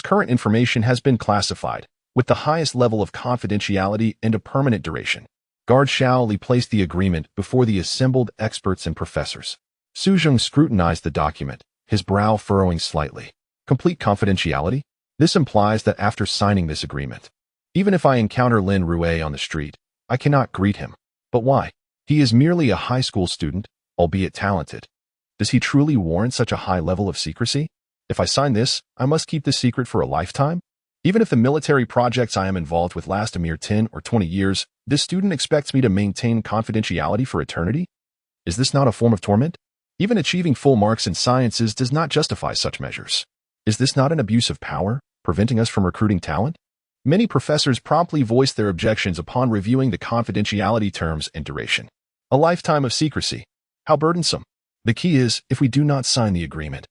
current information has been classified with the highest level of confidentiality and a permanent duration. Guard Xiaoli placed the agreement before the assembled experts and professors. Su Zheng scrutinized the document, his brow furrowing slightly. Complete confidentiality? This implies that after signing this agreement, even if I encounter Lin Rui on the street, I cannot greet him. But why? He is merely a high school student, albeit talented. Does he truly warrant such a high level of secrecy? If I sign this, I must keep this secret for a lifetime? Even if the military projects I am involved with last a mere 10 or 20 years, this student expects me to maintain confidentiality for eternity? Is this not a form of torment? Even achieving full marks in sciences does not justify such measures. Is this not an abuse of power, preventing us from recruiting talent? Many professors promptly voiced their objections upon reviewing the confidentiality terms and duration. A lifetime of secrecy. How burdensome. The key is, if we do not sign the agreement,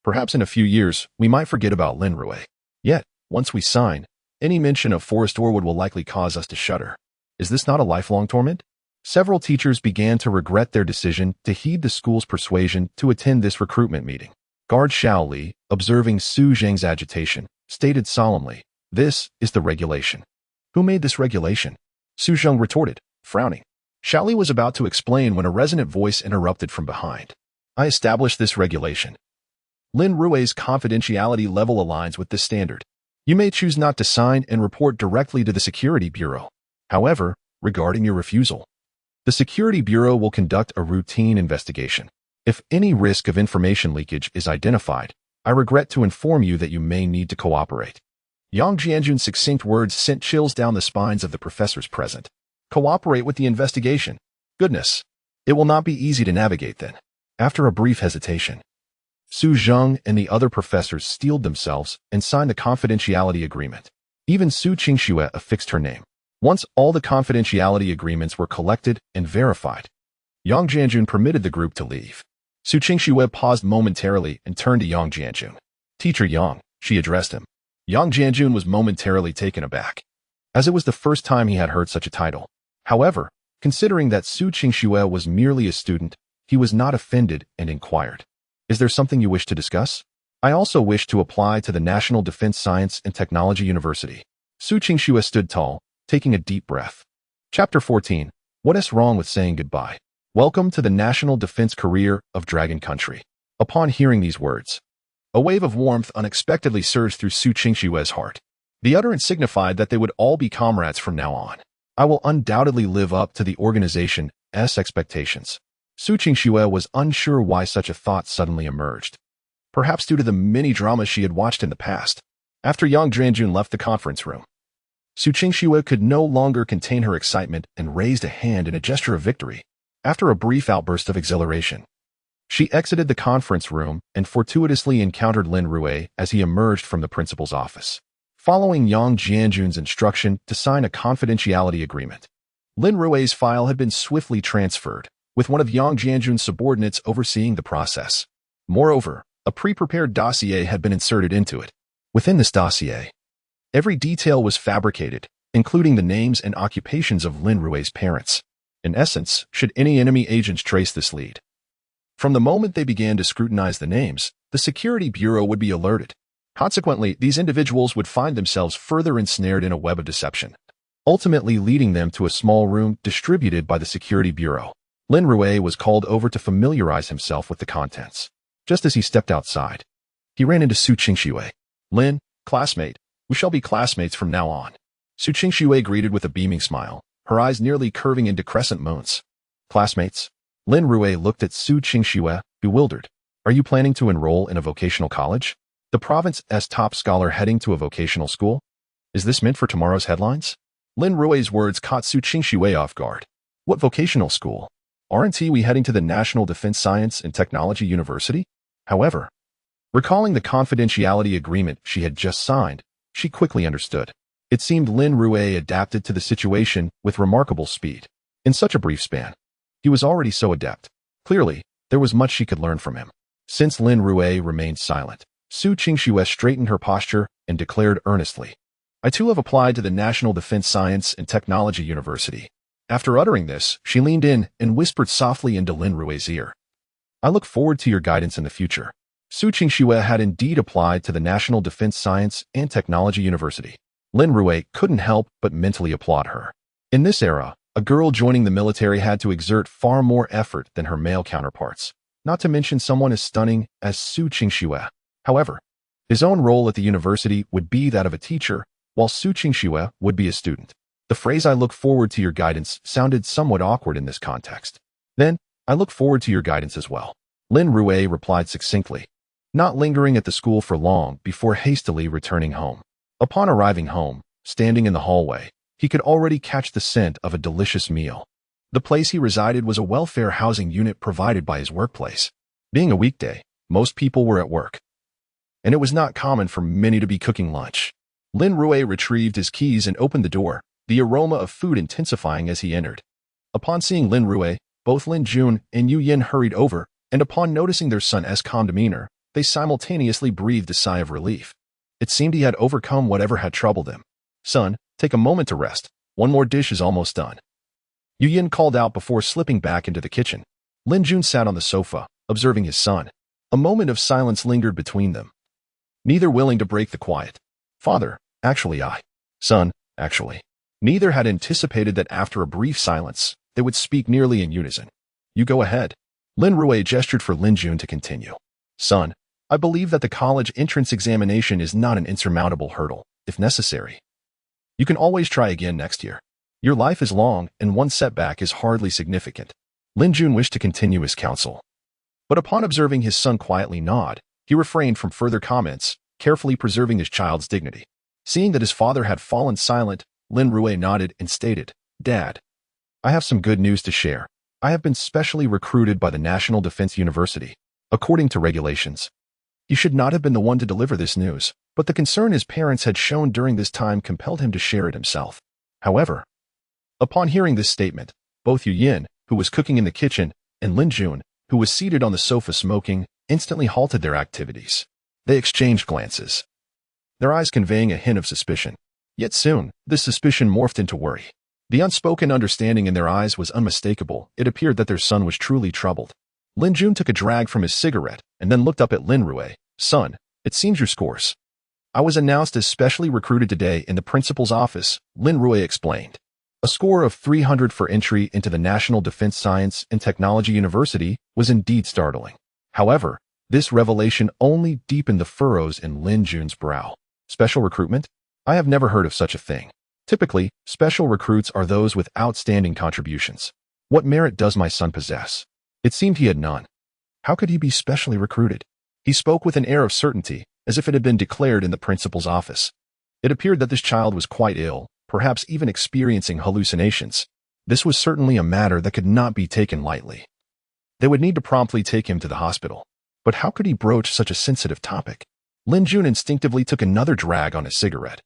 perhaps in a few years, we might forget about Lin Rui. Yet, once we sign, any mention of Forest Orwood will likely cause us to shudder. Is this not a lifelong torment? Several teachers began to regret their decision to heed the school's persuasion to attend this recruitment meeting. Guard Xiaoli, observing Su Zheng's agitation, stated solemnly, "This is the regulation." Who made this regulation? Su Zheng retorted, frowning. Xiaoli was about to explain when a resonant voice interrupted from behind. I established this regulation. Lin Rui's confidentiality level aligns with this standard. You may choose not to sign and report directly to the Security Bureau. However, regarding your refusal, the Security Bureau will conduct a routine investigation. If any risk of information leakage is identified, I regret to inform you that you may need to cooperate. Yang Jianjun's succinct words sent chills down the spines of the professors present. Cooperate with the investigation. Goodness. It will not be easy to navigate then. After a brief hesitation, Su Zheng and the other professors steeled themselves and signed the confidentiality agreement. Even Su Qingxue affixed her name. Once all the confidentiality agreements were collected and verified, Yang Jianjun permitted the group to leave. Su Qingxue paused momentarily and turned to Yang Jianjun. Teacher Yang, she addressed him. Yang Jianjun was momentarily taken aback, as it was the first time he had heard such a title. However, considering that Su Qingxue was merely a student, he was not offended and inquired, "Is there something you wish to discuss? I also wish to apply to the National Defense Science and Technology University." Su Qingxue stood tall, taking a deep breath. Chapter 14. What is wrong with saying goodbye? Welcome to the National Defense Career of Dragon Country. Upon hearing these words, a wave of warmth unexpectedly surged through Su Qingxue's heart. The utterance signified that they would all be comrades from now on. I will undoubtedly live up to the organization's expectations. Su Qingxue was unsure why such a thought suddenly emerged. Perhaps due to the many dramas she had watched in the past. After Yang Jianjun left the conference room, Su Qingxue could no longer contain her excitement and raised a hand in a gesture of victory. After a brief outburst of exhilaration, she exited the conference room and fortuitously encountered Lin Rui as he emerged from the principal's office. Following Yang Jianjun's instruction to sign a confidentiality agreement, Lin Rui's file had been swiftly transferred, with one of Yang Jianjun's subordinates overseeing the process. Moreover, a pre-prepared dossier had been inserted into it. Within this dossier, every detail was fabricated, including the names and occupations of Lin Rui's parents. In essence, should any enemy agents trace this lead, from the moment they began to scrutinize the names, the Security Bureau would be alerted. Consequently, these individuals would find themselves further ensnared in a web of deception, ultimately leading them to a small room distributed by the Security Bureau. Lin Rui was called over to familiarize himself with the contents. Just as he stepped outside, he ran into Su Qingxue. "Lin, classmate, we shall be classmates from now on." Su Qingxue greeted with a beaming smile, her eyes nearly curving into crescent moons. "Classmates?" Lin Rui looked at Su Qingxue, bewildered. "Are you planning to enroll in a vocational college? The province's top scholar heading to a vocational school? Is this meant for tomorrow's headlines?" Lin Rui's words caught Su Qingxue off guard. What vocational school? Aren't we heading to the National Defense Science and Technology University? However, recalling the confidentiality agreement she had just signed, she quickly understood. It seemed Lin Rui adapted to the situation with remarkable speed. In such a brief span, he was already so adept. Clearly, there was much she could learn from him. Since Lin Rui remained silent, Su Qingxue straightened her posture and declared earnestly, I too have applied to the National Defense Science and Technology University. After uttering this, she leaned in and whispered softly into Lin Rui's ear. I look forward to your guidance in the future. Su Qingxue had indeed applied to the National Defense Science and Technology University. Lin Rui couldn't help but mentally applaud her. In this era, a girl joining the military had to exert far more effort than her male counterparts, not to mention someone as stunning as Su Qingxue. However, his own role at the university would be that of a teacher, while Su Qingxue would be a student. The phrase I look forward to your guidance sounded somewhat awkward in this context. Then, I look forward to your guidance as well. Lin Rui replied succinctly, not lingering at the school for long before hastily returning home. Upon arriving home, standing in the hallway, he could already catch the scent of a delicious meal. The place he resided was a welfare housing unit provided by his workplace. Being a weekday, most people were at work, and it was not common for many to be cooking lunch. Lin Rui retrieved his keys and opened the door, the aroma of food intensifying as he entered. Upon seeing Lin Rui, both Lin Jun and Yu Yin hurried over, and upon noticing their son's calm demeanor, they simultaneously breathed a sigh of relief. It seemed he had overcome whatever had troubled him. Son, take a moment to rest. One more dish is almost done. Yu Yin called out before slipping back into the kitchen. Lin Jun sat on the sofa, observing his son. A moment of silence lingered between them, neither willing to break the quiet. Father, actually Son, actually. Neither had anticipated that after a brief silence, they would speak nearly in unison. You go ahead. Lin Rui gestured for Lin Jun to continue. Son, I believe that the college entrance examination is not an insurmountable hurdle, if necessary. You can always try again next year. Your life is long, and one setback is hardly significant. Lin Jun wished to continue his counsel, but upon observing his son quietly nod, he refrained from further comments, carefully preserving his child's dignity. Seeing that his father had fallen silent, Lin Rui nodded and stated, Dad, I have some good news to share. I have been specially recruited by the National Defense University. According to regulations, he should not have been the one to deliver this news, but the concern his parents had shown during this time compelled him to share it himself. However, upon hearing this statement, both Yu Yin, who was cooking in the kitchen, and Lin Jun, who was seated on the sofa smoking, instantly halted their activities. They exchanged glances, their eyes conveying a hint of suspicion. Yet soon, this suspicion morphed into worry. The unspoken understanding in their eyes was unmistakable. It appeared that their son was truly troubled. Lin Jun took a drag from his cigarette and then looked up at Lin Rui. Son, it seems your scores. I was announced as specially recruited today in the principal's office, Lin Rui explained. A score of 300 for entry into the National Defense Science and Technology University was indeed startling. However, this revelation only deepened the furrows in Lin Jun's brow. Special recruitment? I have never heard of such a thing. Typically, special recruits are those with outstanding contributions. What merit does my son possess? It seemed he had none. How could he be specially recruited? He spoke with an air of certainty, as if it had been declared in the principal's office. It appeared that this child was quite ill, perhaps even experiencing hallucinations. This was certainly a matter that could not be taken lightly. They would need to promptly take him to the hospital. But how could he broach such a sensitive topic? Lin Jun instinctively took another drag on his cigarette,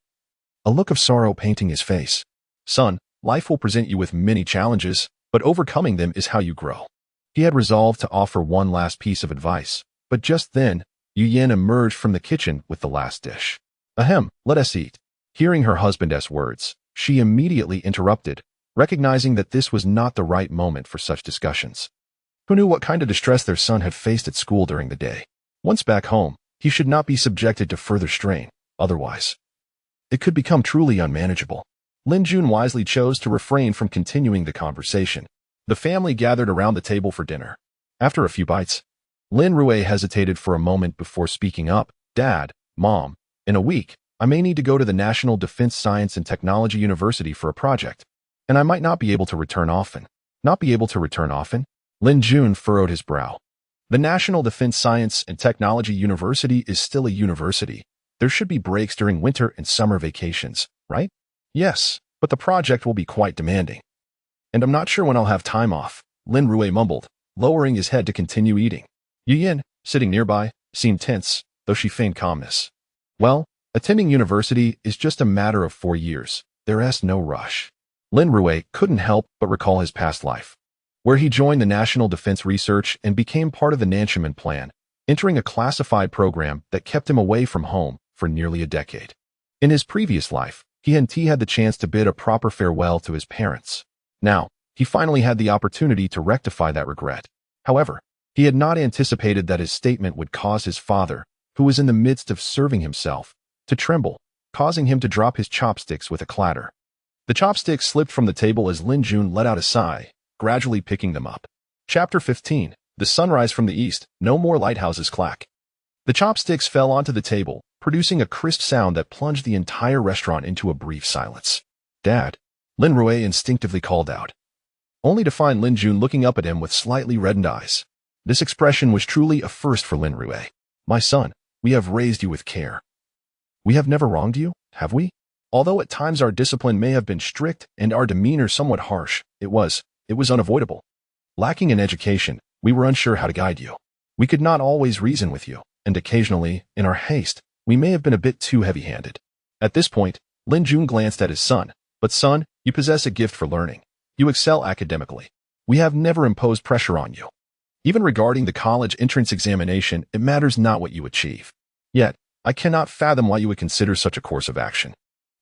a look of sorrow painting his face. Son, life will present you with many challenges, but overcoming them is how you grow. He had resolved to offer one last piece of advice, but just then, Yu Yin emerged from the kitchen with the last dish. Ahem, let us eat. Hearing her husband's words, she immediately interrupted, recognizing that this was not the right moment for such discussions. Who knew what kind of distress their son had faced at school during the day? Once back home, he should not be subjected to further strain, otherwise it could become truly unmanageable. Lin Jun wisely chose to refrain from continuing the conversation. The family gathered around the table for dinner. After a few bites, Lin Rui hesitated for a moment before speaking up. Dad, Mom, in a week, I may need to go to the National Defense Science and Technology University for a project, and I might not be able to return often. Not be able to return often? Lin Jun furrowed his brow. The National Defense Science and Technology University is still a university. There should be breaks during winter and summer vacations, right? Yes, but the project will be quite demanding. And I'm not sure when I'll have time off, Lin Rui mumbled, lowering his head to continue eating. Yu Yin, sitting nearby, seemed tense, though she feigned calmness. Well, attending university is just a matter of 4 years. There's no rush. Lin Rui couldn't help but recall his past life, where he joined the National Defense Research and became part of the Nanchaman Plan, entering a classified program that kept him away from home for nearly a decade. In his previous life, he had the chance to bid a proper farewell to his parents. Now, he finally had the opportunity to rectify that regret. However, he had not anticipated that his statement would cause his father, who was in the midst of serving himself, to tremble, causing him to drop his chopsticks with a clatter. The chopsticks slipped from the table as Lin Jun let out a sigh, gradually picking them up. Chapter 15. The sunrise from the east, no more lighthouses clack. The chopsticks fell onto the table, producing a crisp sound that plunged the entire restaurant into a brief silence. Dad, Lin Rui instinctively called out, only to find Lin Jun looking up at him with slightly reddened eyes. This expression was truly a first for Lin Rui. My son, we have raised you with care. We have never wronged you, have we? Although at times our discipline may have been strict and our demeanor somewhat harsh, it was unavoidable. Lacking in education, we were unsure how to guide you. We could not always reason with you, and occasionally, in our haste, we may have been a bit too heavy-handed. At this point, Lin Jun glanced at his son. But son, you possess a gift for learning. You excel academically. We have never imposed pressure on you. Even regarding the college entrance examination, it matters not what you achieve. Yet, I cannot fathom why you would consider such a course of action.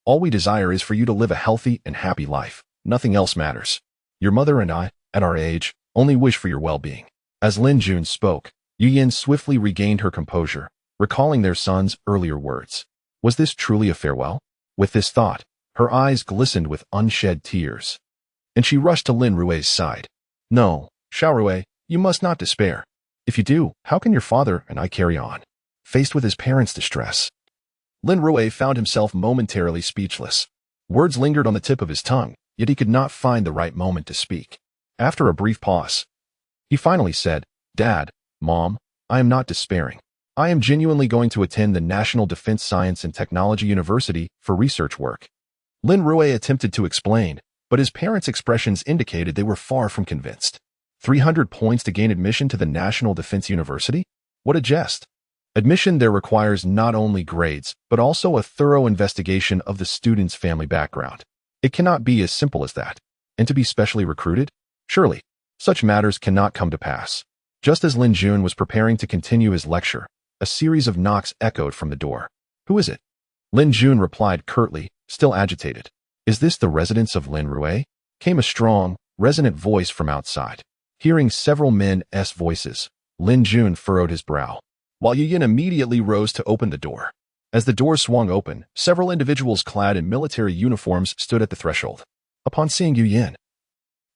All we desire is for you to live a healthy and happy life. Nothing else matters. Your mother and I, at our age, only wish for your well-being. As Lin Jun spoke, Yu Yin swiftly regained her composure, recalling their son's earlier words. Was this truly a farewell? With this thought, her eyes glistened with unshed tears, and she rushed to Lin Rui's side. No, Xiao Rui, you must not despair. If you do, how can your father and I carry on? Faced with his parents' distress, Lin Rui found himself momentarily speechless. Words lingered on the tip of his tongue, yet he could not find the right moment to speak. After a brief pause, he finally said, Dad, Mom, I am not despairing. I am genuinely going to attend the National Defense Science and Technology University for research work. Lin Rui attempted to explain, but his parents' expressions indicated they were far from convinced. 300 points to gain admission to the National Defense University? What a jest! Admission there requires not only grades, but also a thorough investigation of the student's family background. It cannot be as simple as that. And to be specially recruited? Surely, such matters cannot come to pass. Just as Lin Jun was preparing to continue his lecture, a series of knocks echoed from the door. Who is it? Lin Jun replied curtly, still agitated. Is this the residence of Lin Rui? Came a strong, resonant voice from outside. Hearing several men's voices, Lin Jun furrowed his brow, while Yu Yin immediately rose to open the door. As the door swung open, several individuals clad in military uniforms stood at the threshold. Upon seeing Yu Yin,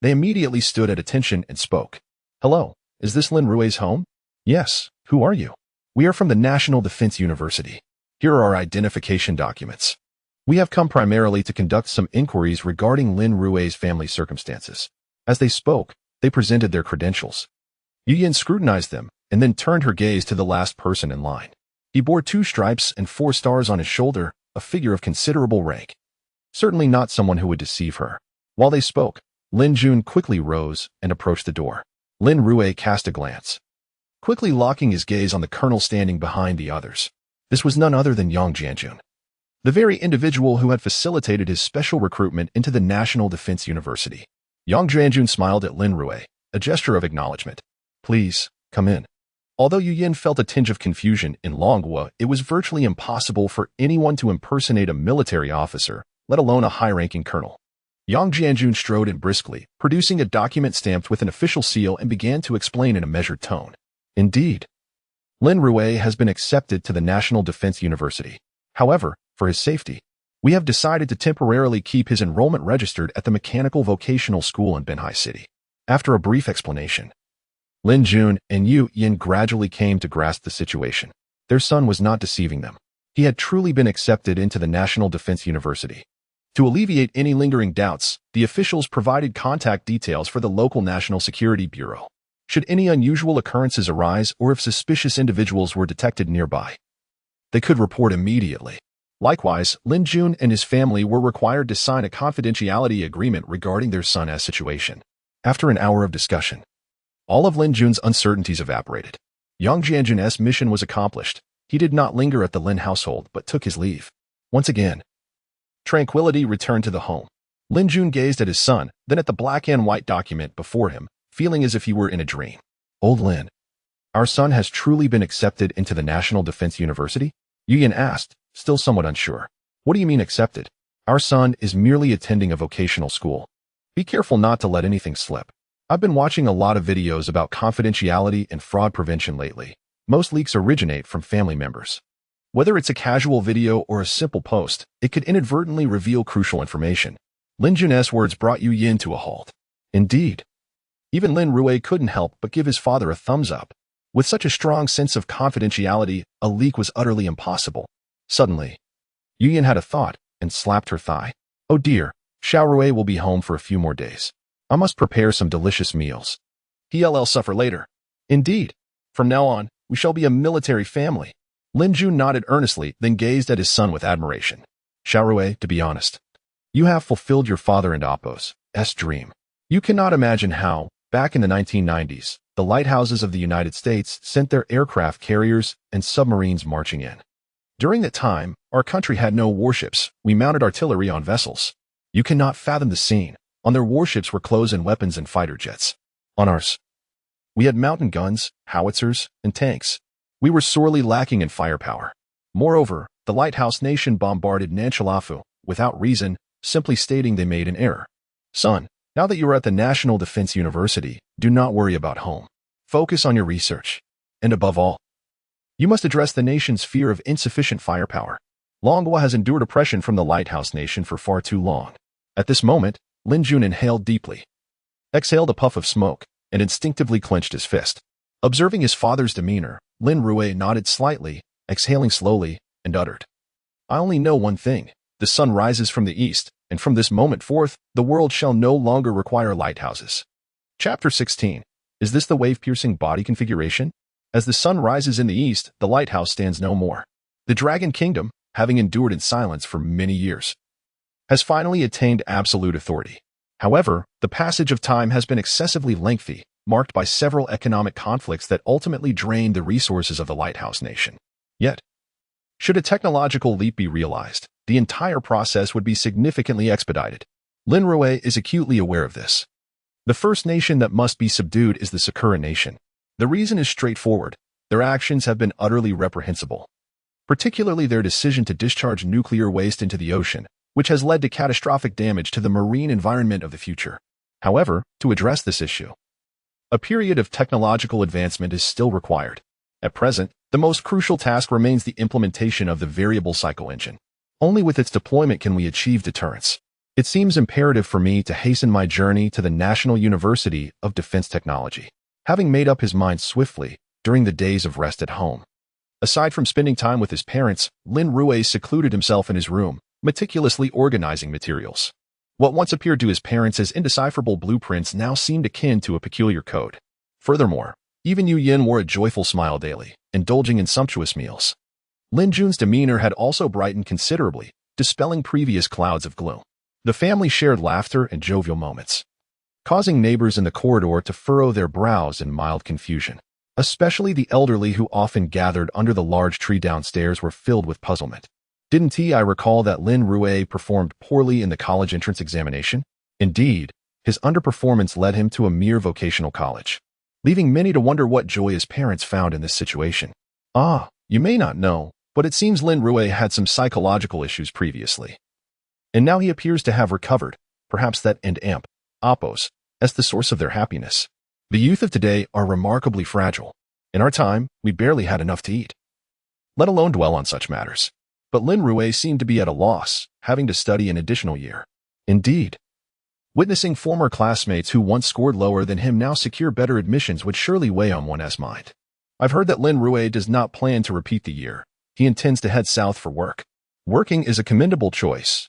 they immediately stood at attention and spoke. Hello, is this Lin Rui's home? Yes, who are you? We are from the National Defense University. Here are our identification documents. We have come primarily to conduct some inquiries regarding Lin Rui's family circumstances. As they spoke, they presented their credentials. Yu Yin scrutinized them, and then turned her gaze to the last person in line. He bore 2 stripes and 4 stars on his shoulder, a figure of considerable rank. Certainly not someone who would deceive her. While they spoke, Lin Jun quickly rose and approached the door. Lin Rui cast a glance, quickly locking his gaze on the colonel standing behind the others. This was none other than Yang Jianjun, the very individual who had facilitated his special recruitment into the National Defense University. Yang Jianjun smiled at Lin Rui, a gesture of acknowledgement. Please, come in. Although Yu Yin felt a tinge of confusion in Longguo, it was virtually impossible for anyone to impersonate a military officer, let alone a high-ranking colonel. Yang Jianjun strode in briskly, producing a document stamped with an official seal, and began to explain in a measured tone. Indeed, Lin Rui has been accepted to the National Defense University. However, for his safety, we have decided to temporarily keep his enrollment registered at the Mechanical Vocational School in Binhai City. After a brief explanation, Lin Jun and Yu Yin gradually came to grasp the situation. Their son was not deceiving them. He had truly been accepted into the National Defense University. To alleviate any lingering doubts, the officials provided contact details for the local National Security Bureau, should any unusual occurrences arise or if suspicious individuals were detected nearby. They could report immediately. Likewise, Lin Jun and his family were required to sign a confidentiality agreement regarding their son's situation. After an hour of discussion, all of Lin Jun's uncertainties evaporated. Yang Jianjun's mission was accomplished. He did not linger at the Lin household, but took his leave. Once again, tranquility returned to the home. Lin Jun gazed at his son, then at the black and white document before him, feeling as if he were in a dream. Old Lin, our son has truly been accepted into the National Defense University? Yuyan asked, still somewhat unsure. What do you mean accepted? Our son is merely attending a vocational school. Be careful not to let anything slip. I've been watching a lot of videos about confidentiality and fraud prevention lately. Most leaks originate from family members. Whether it's a casual video or a simple post, it could inadvertently reveal crucial information. Lin Jun's words brought Yu Yin to a halt. Indeed. Even Lin Rui couldn't help but give his father a thumbs up. With such a strong sense of confidentiality, a leak was utterly impossible. Suddenly, Yu Yin had a thought and slapped her thigh. Oh dear, Xiao Rui will be home for a few more days. I must prepare some delicious meals. He'll suffer later. Indeed. From now on, we shall be a military family. Lin Jun nodded earnestly, then gazed at his son with admiration. Xiao Rui, to be honest, you have fulfilled your father and Appo's dream. You cannot imagine how, back in the 1990s, the lighthouses of the United States sent their aircraft carriers and submarines marching in. During that time, our country had no warships. We mounted artillery on vessels. You cannot fathom the scene. On their warships were close-in weapons and fighter jets. On ours, we had mountain guns, howitzers, and tanks. We were sorely lacking in firepower. Moreover, the lighthouse nation bombarded Nanchalafu, without reason, simply stating they made an error. Son, now that you are at the National Defense University, do not worry about home. Focus on your research. And above all, you must address the nation's fear of insufficient firepower. Longguo has endured oppression from the lighthouse nation for far too long. At this moment, Lin Jun inhaled deeply, exhaled a puff of smoke, and instinctively clenched his fist. Observing his father's demeanor, Lin Rui nodded slightly, exhaling slowly, and uttered, I only know one thing. The sun rises from the east, and from this moment forth, the world shall no longer require lighthouses. Chapter 16. Is this the wave-piercing body configuration? As the sun rises in the east, the lighthouse stands no more. The Dragon Kingdom, having endured in silence for many years, has finally attained absolute authority. However, the passage of time has been excessively lengthy, marked by several economic conflicts that ultimately drained the resources of the lighthouse nation. Yet, should a technological leap be realized, the entire process would be significantly expedited. Lin Rui is acutely aware of this. The first nation that must be subdued is the Sakura nation. The reason is straightforward. Their actions have been utterly reprehensible, particularly their decision to discharge nuclear waste into the ocean, which has led to catastrophic damage to the marine environment of the future. However, to address this issue, a period of technological advancement is still required. At present, the most crucial task remains the implementation of the variable cycle engine. Only with its deployment can we achieve deterrence. It seems imperative for me to hasten my journey to the National University of Defense Technology. Having made up his mind swiftly, during the days of rest at home, aside from spending time with his parents, Lin Rui secluded himself in his room, meticulously organizing materials. What once appeared to his parents as indecipherable blueprints now seemed akin to a peculiar code. Furthermore, even Yu Yin wore a joyful smile daily, indulging in sumptuous meals. Lin Jun's demeanor had also brightened considerably, dispelling previous clouds of gloom. The family shared laughter and jovial moments, causing neighbors in the corridor to furrow their brows in mild confusion. Especially the elderly who often gathered under the large tree downstairs were filled with puzzlement. Didn't I recall that Lin Rui performed poorly in the college entrance examination? Indeed, his underperformance led him to a mere vocational college, leaving many to wonder what joy his parents found in this situation. You may not know, but it seems Lin Rui had some psychological issues previously, and now he appears to have recovered, perhaps that and Appo's, as the source of their happiness. The youth of today are remarkably fragile. In our time, we barely had enough to eat, let alone dwell on such matters. But Lin Rui seemed to be at a loss, having to study an additional year. Indeed, witnessing former classmates who once scored lower than him now secure better admissions would surely weigh on one's mind. I've heard that Lin Rui does not plan to repeat the year. He intends to head south for work. Working is a commendable choice.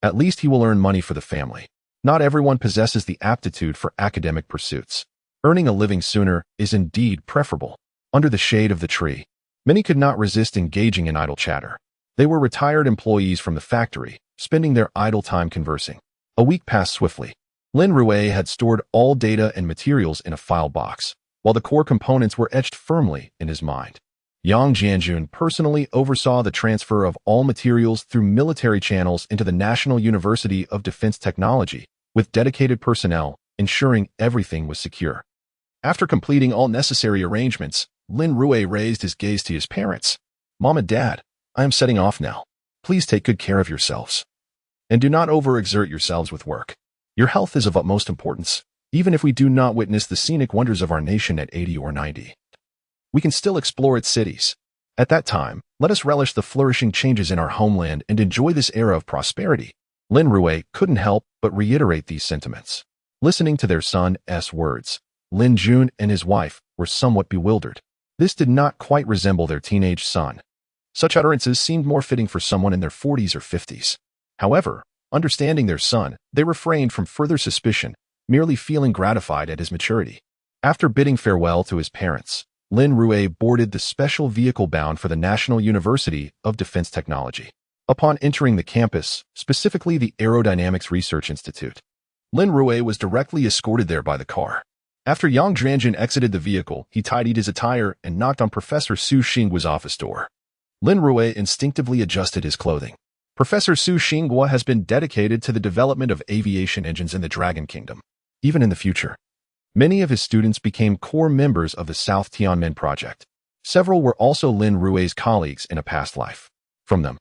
At least he will earn money for the family. Not everyone possesses the aptitude for academic pursuits. Earning a living sooner is indeed preferable. Under the shade of the tree, many could not resist engaging in idle chatter. They were retired employees from the factory, spending their idle time conversing. A week passed swiftly. Lin Rui had stored all data and materials in a file box, while the core components were etched firmly in his mind. Yang Jianjun personally oversaw the transfer of all materials through military channels into the National University of Defense Technology, with dedicated personnel, ensuring everything was secure. After completing all necessary arrangements, Lin Rui raised his gaze to his parents. "Mom and Dad, I am setting off now. Please take good care of yourselves. And do not overexert yourselves with work. Your health is of utmost importance, even if we do not witness the scenic wonders of our nation at 80 or 90. We can still explore its cities. At that time, let us relish the flourishing changes in our homeland and enjoy this era of prosperity." Lin Rui couldn't help but reiterate these sentiments. Listening to their son's words, Lin Jun and his wife were somewhat bewildered. This did not quite resemble their teenage son. Such utterances seemed more fitting for someone in their 40s or 50s. However, understanding their son, they refrained from further suspicion, merely feeling gratified at his maturity. After bidding farewell to his parents, Lin Rui boarded the special vehicle bound for the National University of Defense Technology. Upon entering the campus, specifically the Aerodynamics Research Institute, Lin Rui was directly escorted there by the car. After Yang Jianjun exited the vehicle, he tidied his attire and knocked on Professor Su Xinggua's office door. Lin Rui instinctively adjusted his clothing. Professor Su Xinghua has been dedicated to the development of aviation engines in the Dragon Kingdom. Even in the future, many of his students became core members of the South Tianmen project. Several were also Lin Rui's colleagues in a past life. From them,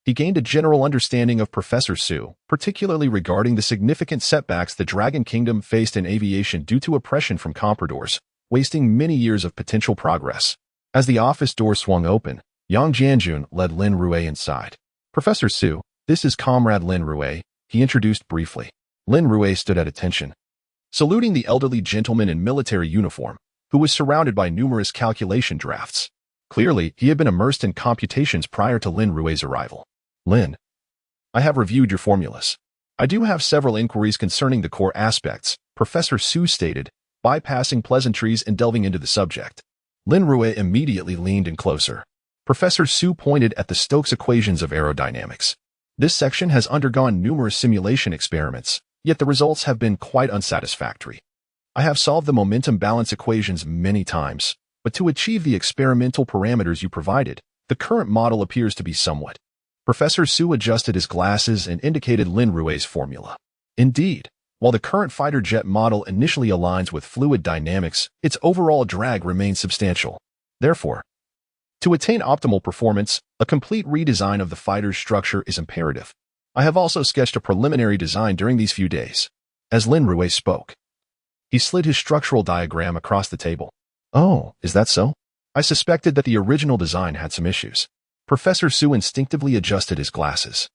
he gained a general understanding of Professor Su, particularly regarding the significant setbacks the Dragon Kingdom faced in aviation due to oppression from compradors, wasting many years of potential progress. As the office door swung open, Yang Jianjun led Lin Rui inside. "Professor Su, this is Comrade Lin Rui," he introduced briefly. Lin Rui stood at attention, saluting the elderly gentleman in military uniform, who was surrounded by numerous calculation drafts. Clearly, he had been immersed in computations prior to Lin Rui's arrival. "Lin, I have reviewed your formulas. I do have several inquiries concerning the core aspects," Professor Su stated, bypassing pleasantries and delving into the subject. Lin Rui immediately leaned in closer. Professor Su pointed at the Stokes equations of aerodynamics. "This section has undergone numerous simulation experiments, yet the results have been quite unsatisfactory. I have solved the momentum balance equations many times, but to achieve the experimental parameters you provided, the current model appears to be somewhat." Professor Su adjusted his glasses and indicated Lin Rui's formula. "Indeed, while the current fighter jet model initially aligns with fluid dynamics, its overall drag remains substantial. Therefore, to attain optimal performance, a complete redesign of the fighter's structure is imperative. I have also sketched a preliminary design during these few days." As Lin Rui spoke, he slid his structural diagram across the table. "Oh, is that so? I suspected that the original design had some issues." Professor Su instinctively adjusted his glasses,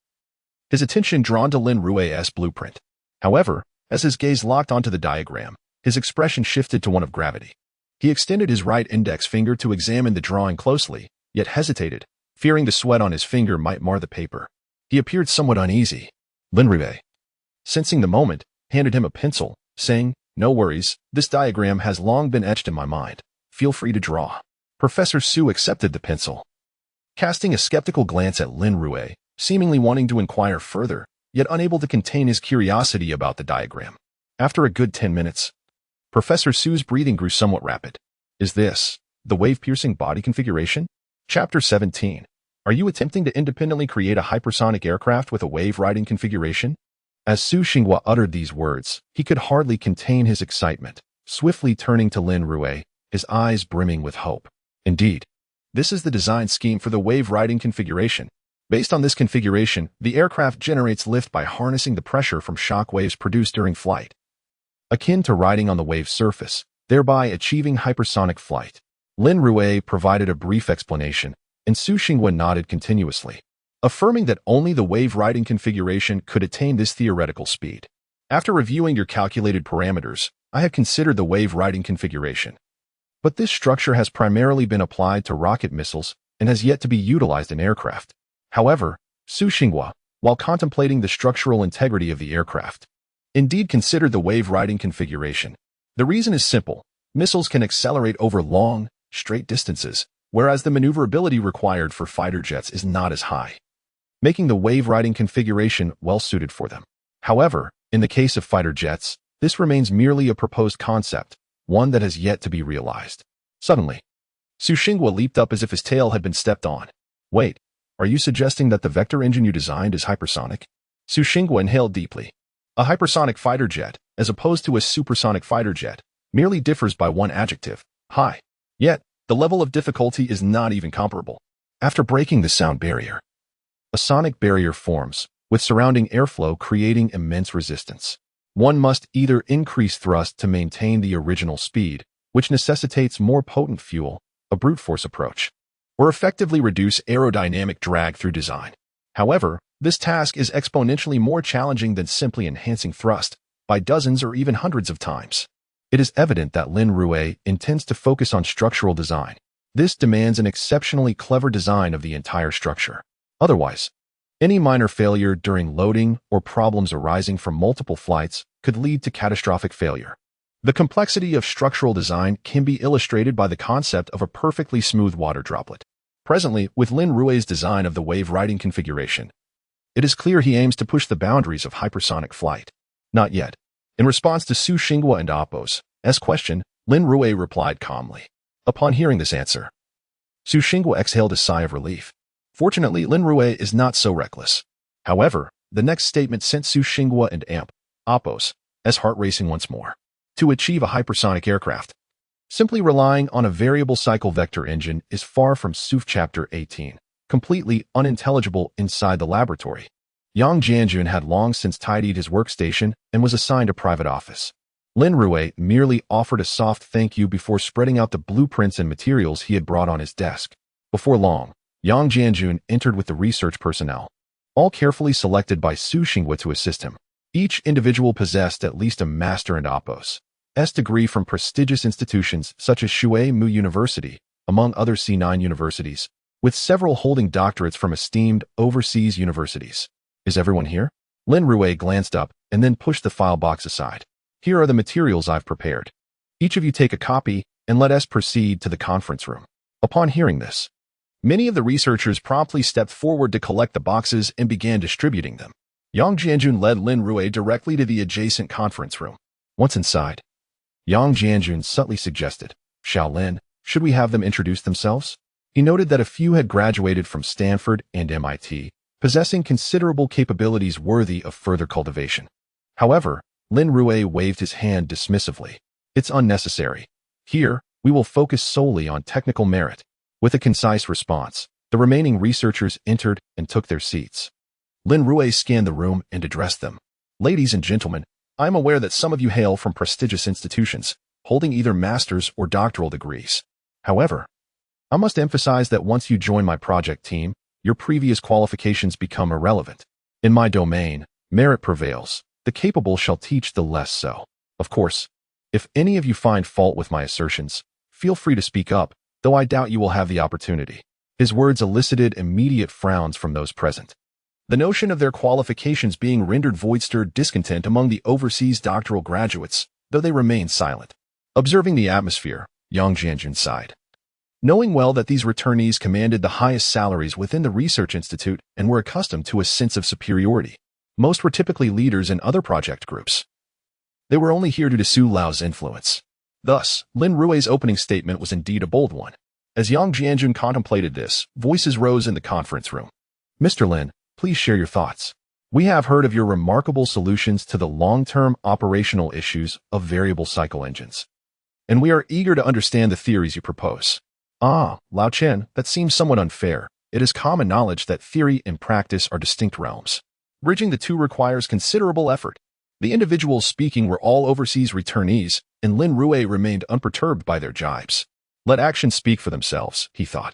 his attention drawn to Lin Rui's blueprint. However, as his gaze locked onto the diagram, his expression shifted to one of gravity. He extended his right index finger to examine the drawing closely, yet hesitated, fearing the sweat on his finger might mar the paper. He appeared somewhat uneasy. Lin Rui, sensing the moment, handed him a pencil, saying, "No worries, this diagram has long been etched in my mind. Feel free to draw." Professor Su accepted the pencil, casting a skeptical glance at Lin Rui, seemingly wanting to inquire further, yet unable to contain his curiosity about the diagram. After a good 10 minutes, Professor Su's breathing grew somewhat rapid. "Is this the wave-piercing body configuration?" Chapter 17. Are you attempting to independently create a hypersonic aircraft with a wave-riding configuration? As Su Xinghua uttered these words, he could hardly contain his excitement, swiftly turning to Lin Rui, his eyes brimming with hope. "Indeed, this is the design scheme for the wave-riding configuration. Based on this configuration, the aircraft generates lift by harnessing the pressure from shock waves produced during flight, akin to riding on the wave surface, thereby achieving hypersonic flight." Lin Rui provided a brief explanation, and Su Xinghua nodded continuously, affirming that only the wave-riding configuration could attain this theoretical speed. "After reviewing your calculated parameters, I have considered the wave-riding configuration. But this structure has primarily been applied to rocket missiles and has yet to be utilized in aircraft. However, Su Xinghua, while contemplating the structural integrity of the aircraft, indeed considered the wave-riding configuration. The reason is simple. Missiles can accelerate over long, straight distances, whereas the maneuverability required for fighter jets is not as high, making the wave-riding configuration well-suited for them. However, in the case of fighter jets, this remains merely a proposed concept, one that has yet to be realized. Suddenly, Su Xinghua leaped up as if his tail had been stepped on. Wait, are you suggesting that the vector engine you designed is hypersonic? Su Xinghua inhaled deeply. A hypersonic fighter jet, as opposed to a supersonic fighter jet, merely differs by one adjective, high. Yet, the level of difficulty is not even comparable. After breaking the sound barrier, a sonic barrier forms, with surrounding airflow creating immense resistance. One must either increase thrust to maintain the original speed, which necessitates more potent fuel, a brute force approach, or effectively reduce aerodynamic drag through design. However, this task is exponentially more challenging than simply enhancing thrust, by dozens or even hundreds of times. It is evident that Lin Rui intends to focus on structural design. This demands an exceptionally clever design of the entire structure. Otherwise, any minor failure during loading or problems arising from multiple flights could lead to catastrophic failure. The complexity of structural design can be illustrated by the concept of a perfectly smooth water droplet. Presently, with Lin Rui's design of the wave-riding configuration, it is clear he aims to push the boundaries of hypersonic flight. Not yet. In response to Su Xinghua and Appo's question, Lin Rui replied calmly. Upon hearing this answer, Su Xinghua exhaled a sigh of relief. Fortunately, Lin Rui is not so reckless. However, the next statement sent Su Xinghua and Appo's heart racing once more. To achieve a hypersonic aircraft, simply relying on a variable cycle vector engine is far from SUF Chapter 18, completely unintelligible inside the laboratory. Yang Jianjun had long since tidied his workstation and was assigned a private office. Lin Rui merely offered a soft thank you before spreading out the blueprints and materials he had brought on his desk. Before long, Yang Jianjun entered with the research personnel, all carefully selected by Su Xinghua to assist him. Each individual possessed at least a master and Appo's degree from prestigious institutions such as Shui Mu University, among other C9 universities, with several holding doctorates from esteemed overseas universities. Is everyone here? Lin Rui glanced up and then pushed the file box aside. Here are the materials I've prepared. Each of you take a copy and let us proceed to the conference room. Upon hearing this, many of the researchers promptly stepped forward to collect the boxes and began distributing them. Yang Jianjun led Lin Rui directly to the adjacent conference room. Once inside, Yang Jianjun subtly suggested, Lin, should we have them introduce themselves? He noted that a few had graduated from Stanford and MIT, possessing considerable capabilities worthy of further cultivation. However, Lin Rui waved his hand dismissively. It's unnecessary. Here, we will focus solely on technical merit. With a concise response, the remaining researchers entered and took their seats. Lin Rui scanned the room and addressed them. Ladies and gentlemen, I am aware that some of you hail from prestigious institutions, holding either master's or doctoral degrees. However, I must emphasize that once you join my project team, your previous qualifications become irrelevant. In my domain, merit prevails. The capable shall teach the less so. Of course, if any of you find fault with my assertions, feel free to speak up, though I doubt you will have the opportunity. His words elicited immediate frowns from those present. The notion of their qualifications being rendered void stirred discontent among the overseas doctoral graduates, though they remained silent. Observing the atmosphere, Yang Jianjun sighed. Knowing well that these returnees commanded the highest salaries within the research institute and were accustomed to a sense of superiority, most were typically leaders in other project groups. They were only here due to Su Lao's influence. Thus, Lin Rui's opening statement was indeed a bold one. As Yang Jianjun contemplated this, voices rose in the conference room. Mr. Lin, please share your thoughts. We have heard of your remarkable solutions to the long-term operational issues of variable cycle engines, and we are eager to understand the theories you propose. Lao Chen, that seems somewhat unfair. It is common knowledge that theory and practice are distinct realms. Bridging the two requires considerable effort. The individuals speaking were all overseas returnees, and Lin Rui remained unperturbed by their jibes. Let actions speak for themselves, he thought.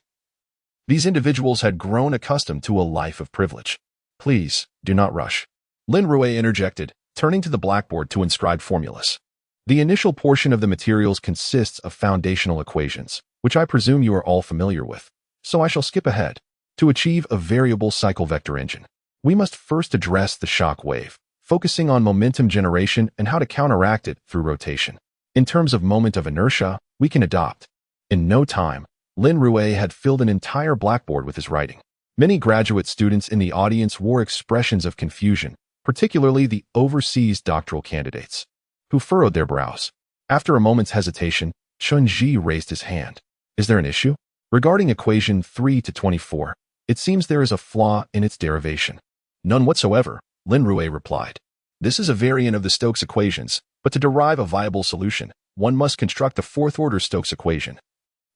These individuals had grown accustomed to a life of privilege. Please, do not rush. Lin Rui interjected, turning to the blackboard to inscribe formulas. The initial portion of the materials consists of foundational equations, which I presume you are all familiar with, so I shall skip ahead. To achieve a variable cycle vector engine, we must first address the shock wave, focusing on momentum generation and how to counteract it through rotation. In terms of moment of inertia, we can adopt, in no time, Lin Rui had filled an entire blackboard with his writing. Many graduate students in the audience wore expressions of confusion, particularly the overseas doctoral candidates, who furrowed their brows. After a moment's hesitation, Chunji raised his hand. Is there an issue? Regarding equation 3 to 24, it seems there is a flaw in its derivation. None whatsoever, Lin Rui replied. This is a variant of the Stokes equations, but to derive a viable solution, one must construct a fourth-order Stokes equation,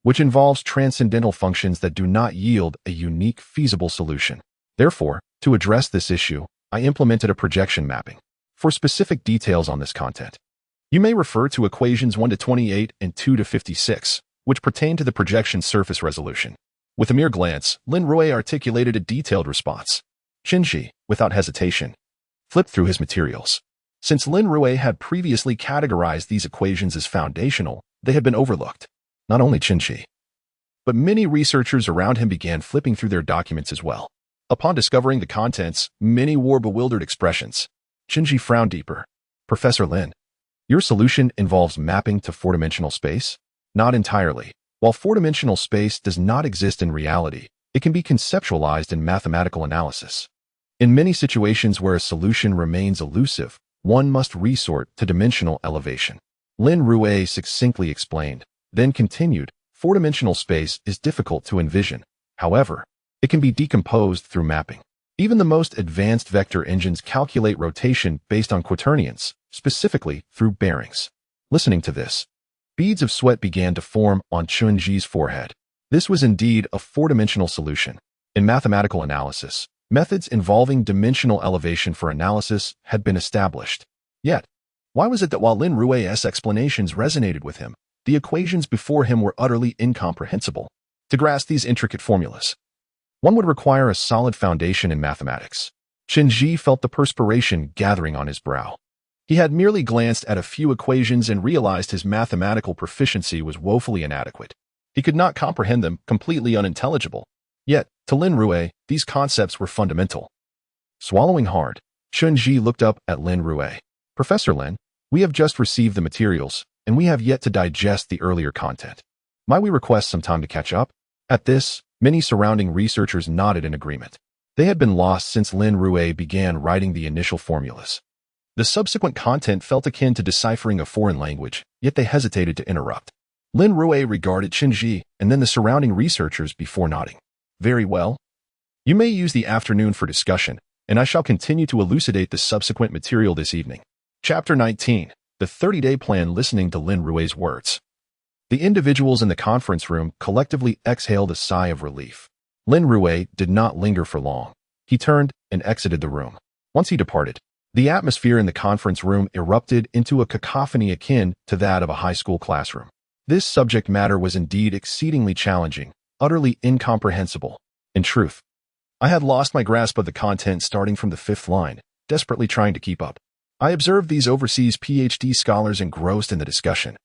which involves transcendental functions that do not yield a unique feasible solution. Therefore, to address this issue, I implemented a projection mapping. For specific details on this content, you may refer to equations 1 to 28 and 2 to 56, which pertain to the projection surface resolution. With a mere glance, Lin Rui articulated a detailed response. Chunji, without hesitation, flipped through his materials. Since Lin Rui had previously categorized these equations as foundational, they had been overlooked. Not only Chunji, but many researchers around him began flipping through their documents as well. Upon discovering the contents, many wore bewildered expressions. Chunji frowned deeper. Professor Lin, your solution involves mapping to four-dimensional space? Not entirely. While four-dimensional space does not exist in reality, it can be conceptualized in mathematical analysis. In many situations where a solution remains elusive, one must resort to dimensional elevation. Lin Rui succinctly explained, then continued, four-dimensional space is difficult to envision. However, it can be decomposed through mapping. Even the most advanced vector engines calculate rotation based on quaternions, specifically through bearings. Listening to this, beads of sweat began to form on Chunji's forehead. This was indeed a four-dimensional solution. In mathematical analysis, methods involving dimensional elevation for analysis had been established. Yet, why was it that while Lin Rui's explanations resonated with him, the equations before him were utterly incomprehensible? To grasp these intricate formulas, one would require a solid foundation in mathematics. Chunji felt the perspiration gathering on his brow. He had merely glanced at a few equations and realized his mathematical proficiency was woefully inadequate. He could not comprehend them, completely unintelligible. Yet, to Lin Rui, these concepts were fundamental. Swallowing hard, Chunji looked up at Lin Rui. Professor Lin, we have just received the materials, and we have yet to digest the earlier content. Might we request some time to catch up? At this, many surrounding researchers nodded in agreement. They had been lost since Lin Rui began writing the initial formulas. The subsequent content felt akin to deciphering a foreign language, yet they hesitated to interrupt. Lin Rui regarded Chunji and then the surrounding researchers before nodding. Very well. You may use the afternoon for discussion, and I shall continue to elucidate the subsequent material this evening. Chapter 19. The 30-Day Plan. Listening to Lin Rui's words, the individuals in the conference room collectively exhaled a sigh of relief. Lin Rui did not linger for long. He turned and exited the room. Once he departed, the atmosphere in the conference room erupted into a cacophony akin to that of a high school classroom. This subject matter was indeed exceedingly challenging, utterly incomprehensible. In truth, I had lost my grasp of the content starting from the fifth line, desperately trying to keep up. I observed these overseas PhD scholars engrossed in the discussion.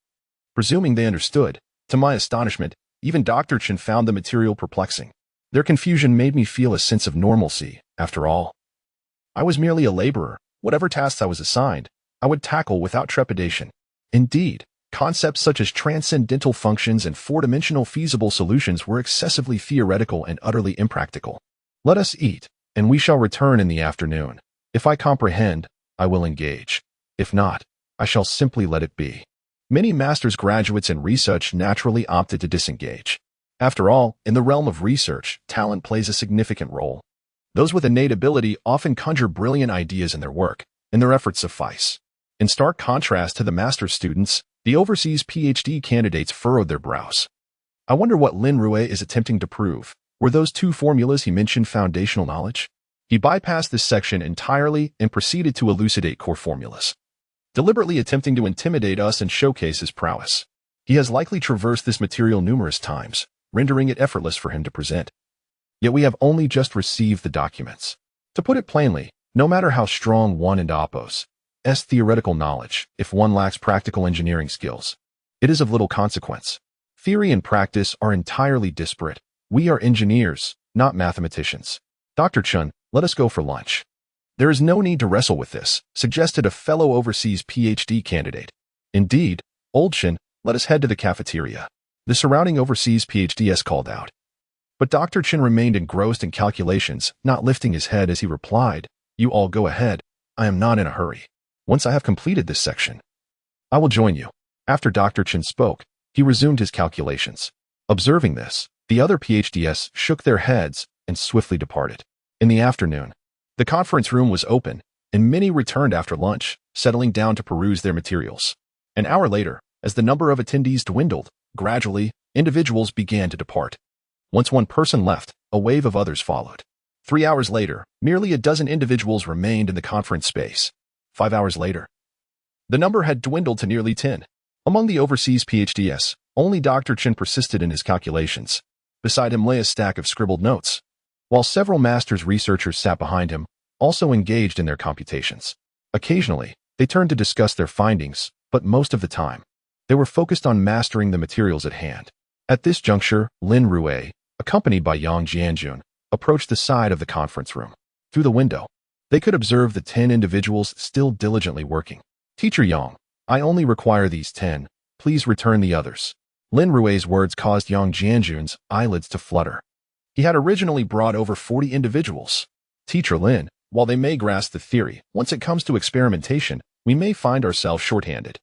Presuming they understood, to my astonishment, even Dr. Chen found the material perplexing. Their confusion made me feel a sense of normalcy. After all, I was merely a laborer. Whatever tasks I was assigned, I would tackle without trepidation. Indeed, concepts such as transcendental functions and four-dimensional feasible solutions were excessively theoretical and utterly impractical. Let us eat, and we shall return in the afternoon. If I comprehend, I will engage. If not, I shall simply let it be. Many master's graduates in research naturally opted to disengage. After all, in the realm of research, talent plays a significant role. Those with innate ability often conjure brilliant ideas in their work, and their efforts suffice. In stark contrast to the master's students, the overseas PhD candidates furrowed their brows. I wonder what Lin Rui is attempting to prove. Were those two formulas he mentioned foundational knowledge? He bypassed this section entirely and proceeded to elucidate core formulas, deliberately attempting to intimidate us and showcase his prowess. He has likely traversed this material numerous times, rendering it effortless for him to present. Yet we have only just received the documents. To put it plainly, no matter how strong one and oppose's theoretical knowledge, if one lacks practical engineering skills, it is of little consequence. Theory and practice are entirely disparate. We are engineers, not mathematicians. Dr. Chun, let us go for lunch. There is no need to wrestle with this, suggested a fellow overseas PhD candidate. Indeed, old Chen, let us head to the cafeteria. The surrounding overseas PhDs called out. But Dr. Chen remained engrossed in calculations, not lifting his head as he replied, "You all go ahead. I am not in a hurry. Once I have completed this section, I will join you." After Dr. Chen spoke, he resumed his calculations. Observing this, the other PhDs shook their heads and swiftly departed. In the afternoon, the conference room was open, and many returned after lunch, settling down to peruse their materials. An hour later, as the number of attendees dwindled, gradually, individuals began to depart. Once one person left, a wave of others followed. 3 hours later, merely a dozen individuals remained in the conference space. 5 hours later, the number had dwindled to nearly 10. Among the overseas PhDs, only Dr. Chen persisted in his calculations. Beside him lay a stack of scribbled notes, while several master's researchers sat behind him, also engaged in their computations. Occasionally, they turned to discuss their findings, but most of the time, they were focused on mastering the materials at hand. At this juncture, Lin Rui, accompanied by Yang Jianjun, approached the side of the conference room. Through the window, they could observe the 10 individuals still diligently working. "Teacher Yang, I only require these 10. Please return the others." Lin Rui's words caused Yang Jianjun's eyelids to flutter. He had originally brought over 40 individuals. "Teacher Lin, while they may grasp the theory, once it comes to experimentation, we may find ourselves shorthanded."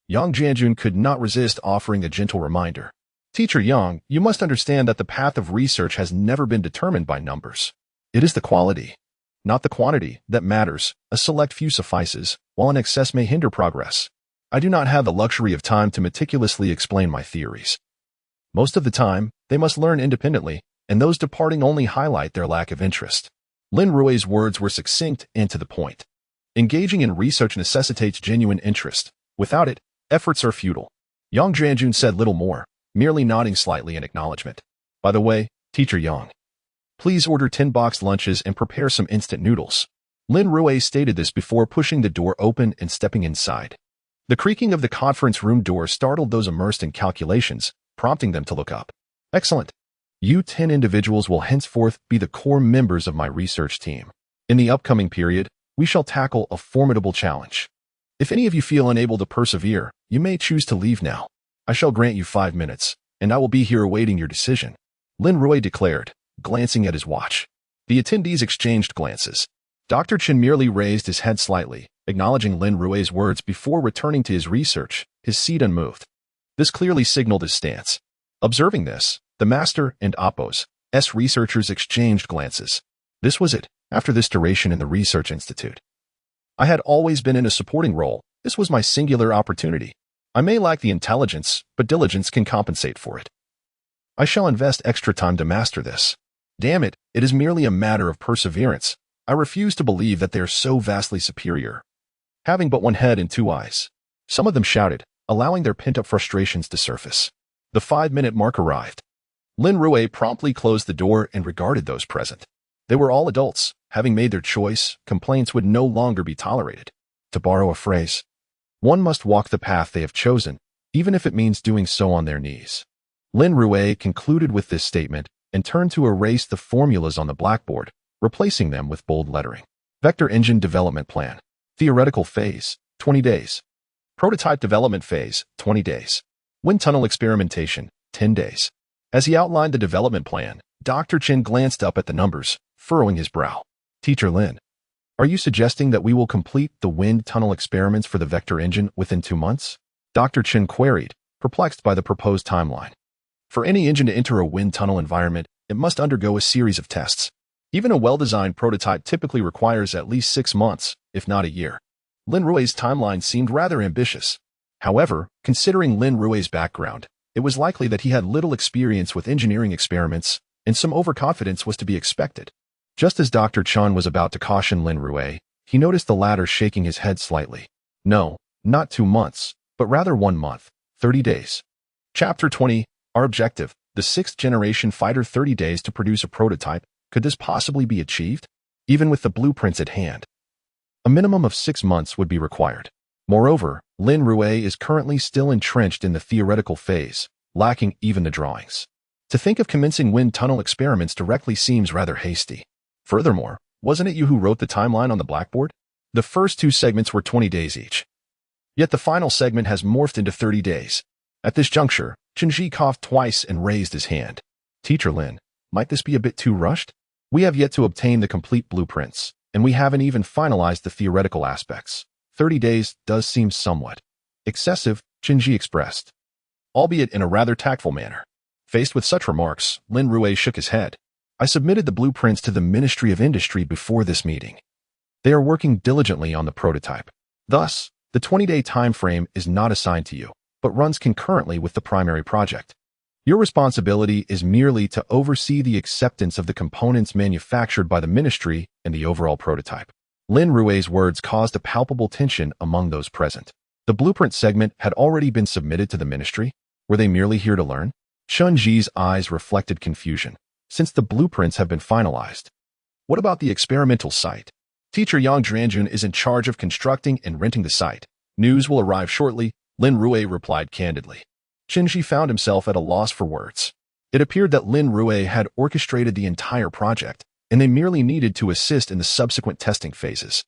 Yang Jianjun could not resist offering a gentle reminder. "Teacher Yang, you must understand that the path of research has never been determined by numbers. It is the quality, not the quantity, that matters. A select few suffices, while an excess may hinder progress. I do not have the luxury of time to meticulously explain my theories. Most of the time, they must learn independently, and those departing only highlight their lack of interest." Lin Rui's words were succinct and to the point. Engaging in research necessitates genuine interest. Without it, efforts are futile. Yang Jianjun said little more, merely nodding slightly in acknowledgement. "By the way, Teacher Yang, please order 10 boxed lunches and prepare some instant noodles." Lin Rui stated this before pushing the door open and stepping inside. The creaking of the conference room door startled those immersed in calculations, prompting them to look up. "Excellent. You 10 individuals will henceforth be the core members of my research team. In the upcoming period, we shall tackle a formidable challenge. If any of you feel unable to persevere, you may choose to leave now. I shall grant you 5 minutes, and I will be here awaiting your decision," Lin Rui declared, glancing at his watch. The attendees exchanged glances. Dr. Chen merely raised his head slightly, acknowledging Lin Rui's words before returning to his research, his seat unmoved. This clearly signaled his stance. Observing this, the master and Oppo's researchers exchanged glances. This was it, after this duration in the research institute. "I had always been in a supporting role. This was my singular opportunity. I may lack the intelligence, but diligence can compensate for it. I shall invest extra time to master this. Damn it, it is merely a matter of perseverance. I refuse to believe that they are so vastly superior, having but one head and 2 eyes." Some of them shouted, allowing their pent-up frustrations to surface. The 5-minute mark arrived. Lin Rui promptly closed the door and regarded those present. They were all adults. Having made their choice, complaints would no longer be tolerated. To borrow a phrase, one must walk the path they have chosen, even if it means doing so on their knees. Lin Rui concluded with this statement and turned to erase the formulas on the blackboard, replacing them with bold lettering. Vector Engine Development Plan. Theoretical Phase, 20 days. Prototype Development Phase, 20 days. Wind Tunnel Experimentation, 10 days. As he outlined the development plan, Dr. Chen glanced up at the numbers, furrowing his brow. "Teacher Lin, are you suggesting that we will complete the wind tunnel experiments for the vector engine within 2 months?" Dr. Chen queried, perplexed by the proposed timeline. For any engine to enter a wind tunnel environment, it must undergo a series of tests. Even a well-designed prototype typically requires at least 6 months, if not a year. Lin Rui's timeline seemed rather ambitious. However, considering Lin Rui's background, it was likely that he had little experience with engineering experiments, and some overconfidence was to be expected. Just as Dr. Chen was about to caution Lin Rui, he noticed the latter shaking his head slightly. "No, not 2 months, but rather 1 month, 30 days. Chapter 20, our objective, the 6th-generation fighter. 30 days to produce a prototype. Could this possibly be achieved? Even with the blueprints at hand, a minimum of 6 months would be required. Moreover, Lin Rui is currently still entrenched in the theoretical phase, lacking even the drawings. To think of commencing wind tunnel experiments directly seems rather hasty. Furthermore, wasn't it you who wrote the timeline on the blackboard? The first 2 segments were 20 days each. Yet the final segment has morphed into 30 days. At this juncture, Chenji coughed twice and raised his hand. Teacher Lin, might this be a bit too rushed? We have yet to obtain the complete blueprints, and we haven't even finalized the theoretical aspects. 30 days does seem somewhat excessive, Chenji expressed, albeit in a rather tactful manner. Faced with such remarks, Lin Rui shook his head. I submitted the blueprints to the Ministry of Industry before this meeting. They are working diligently on the prototype. Thus, the 20-day time frame is not assigned to you, but runs concurrently with the primary project. Your responsibility is merely to oversee the acceptance of the components manufactured by the ministry and the overall prototype. Lin Rui's words caused a palpable tension among those present. The blueprint segment had already been submitted to the ministry. Were they merely here to learn? Chenji's eyes reflected confusion, since the blueprints have been finalized. What about the experimental site? Teacher Yang Dranjun is in charge of constructing and renting the site. News will arrive shortly, Lin Rui replied candidly. Chenji found himself at a loss for words. It appeared that Lin Rui had orchestrated the entire project, and they merely needed to assist in the subsequent testing phases.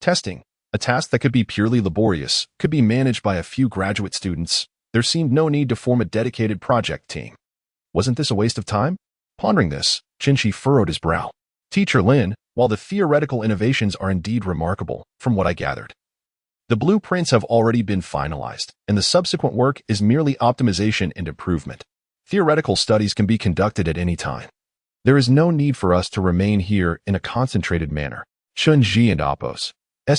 Testing, a task that could be purely laborious, could be managed by a few graduate students. There seemed no need to form a dedicated project team. Wasn't this a waste of time? Pondering this, Chenji furrowed his brow. Teacher Lin, while the theoretical innovations are indeed remarkable, from what I gathered, the blueprints have already been finalized, and the subsequent work is merely optimization and improvement. Theoretical studies can be conducted at any time. There is no need for us to remain here in a concentrated manner. Chenji and Apos'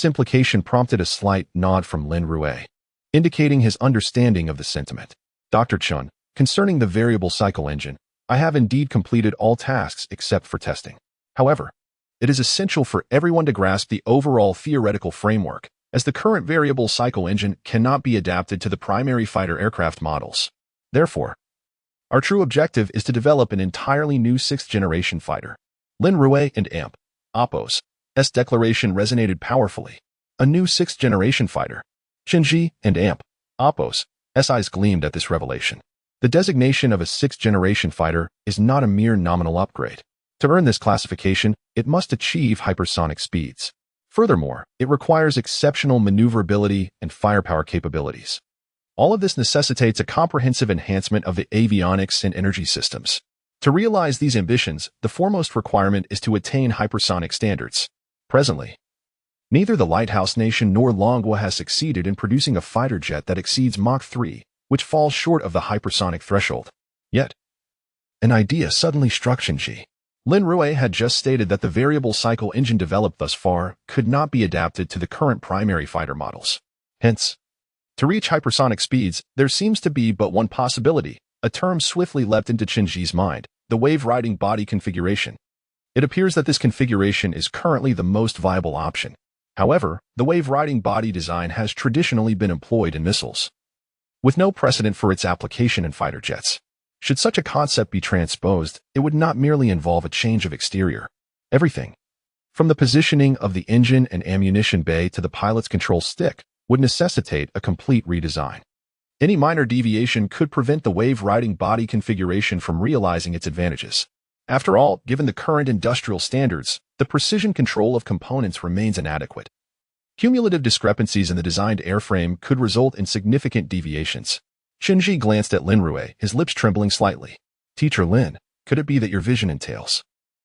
implication prompted a slight nod from Lin Rui, indicating his understanding of the sentiment. Dr. Chun, concerning the variable cycle engine, I have indeed completed all tasks except for testing. However, it is essential for everyone to grasp the overall theoretical framework, as the current variable cycle engine cannot be adapted to the primary fighter aircraft models. Therefore, our true objective is to develop an entirely new 6th-generation fighter. Lin Rui and Apos' declaration resonated powerfully. A new 6th-generation fighter. Chenji and Apos' eyes gleamed at this revelation. The designation of a 6th-generation fighter is not a mere nominal upgrade. To earn this classification, it must achieve hypersonic speeds. Furthermore, it requires exceptional maneuverability and firepower capabilities. All of this necessitates a comprehensive enhancement of the avionics and energy systems. To realize these ambitions, the foremost requirement is to attain hypersonic standards. Presently, neither the Lighthouse Nation nor Longguo has succeeded in producing a fighter jet that exceeds Mach 3, which falls short of the hypersonic threshold. Yet, an idea suddenly struck Chenji. Lin Rui had just stated that the variable cycle engine developed thus far could not be adapted to the current primary fighter models. Hence, to reach hypersonic speeds, there seems to be but one possibility. A term swiftly leapt into Chenji's mind, the wave-riding body configuration. It appears that this configuration is currently the most viable option. However, the wave-riding body design has traditionally been employed in missiles, with no precedent for its application in fighter jets. Should such a concept be transposed, it would not merely involve a change of exterior. Everything, from the positioning of the engine and ammunition bay to the pilot's control stick, would necessitate a complete redesign. Any minor deviation could prevent the wave-riding body configuration from realizing its advantages. After all, given the current industrial standards, the precision control of components remains inadequate. Cumulative discrepancies in the designed airframe could result in significant deviations. Chenji glanced at Lin Rui, his lips trembling slightly. Teacher Lin, could it be that your vision entails?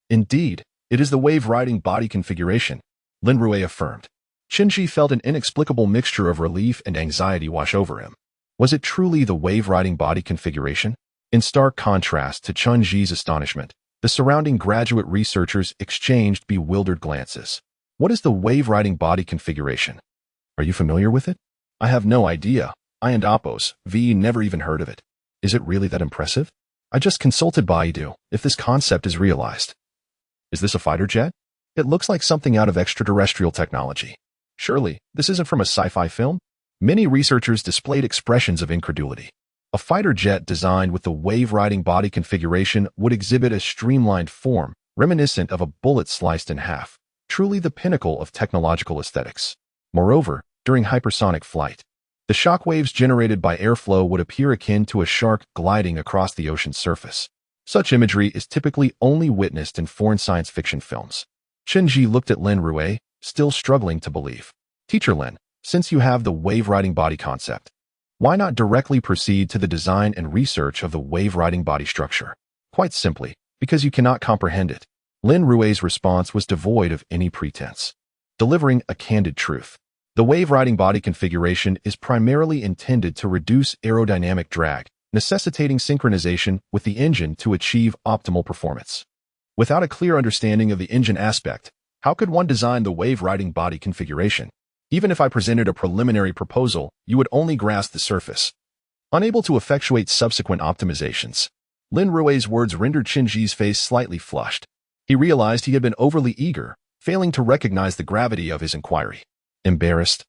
Indeed, it is the wave-riding body configuration, Lin Rui affirmed. Chenji felt an inexplicable mixture of relief and anxiety wash over him. Was it truly the wave-riding body configuration? In stark contrast to Chenji's astonishment, the surrounding graduate researchers exchanged bewildered glances. What is the wave-riding body configuration? Are you familiar with it? I have no idea. I and Apos' never even heard of it. Is it really that impressive? I just consulted Baidu if this concept is realized. Is this a fighter jet? It looks like something out of extraterrestrial technology. Surely, this isn't from a sci-fi film? Many researchers displayed expressions of incredulity. A fighter jet designed with the wave-riding body configuration would exhibit a streamlined form, reminiscent of a bullet sliced in half, truly the pinnacle of technological aesthetics. Moreover, during hypersonic flight, the shock waves generated by airflow would appear akin to a shark gliding across the ocean's surface. Such imagery is typically only witnessed in foreign science fiction films. Chenji looked at Lin Rui, still struggling to believe. Teacher Lin, since you have the wave-riding body concept, Why not directly proceed to the design and research of the wave-riding body structure? Quite simply, because you cannot comprehend it. Lin Rui's response was devoid of any pretense, delivering a candid truth. The wave-riding body configuration is primarily intended to reduce aerodynamic drag, necessitating synchronization with the engine to achieve optimal performance. Without a clear understanding of the engine aspect, how could one design the wave-riding body configuration? Even if I presented a preliminary proposal, you would only grasp the surface, unable to effectuate subsequent optimizations. Lin Rui's words rendered Qinji's face slightly flushed. He realized he had been overly eager, failing to recognize the gravity of his inquiry. Embarrassed,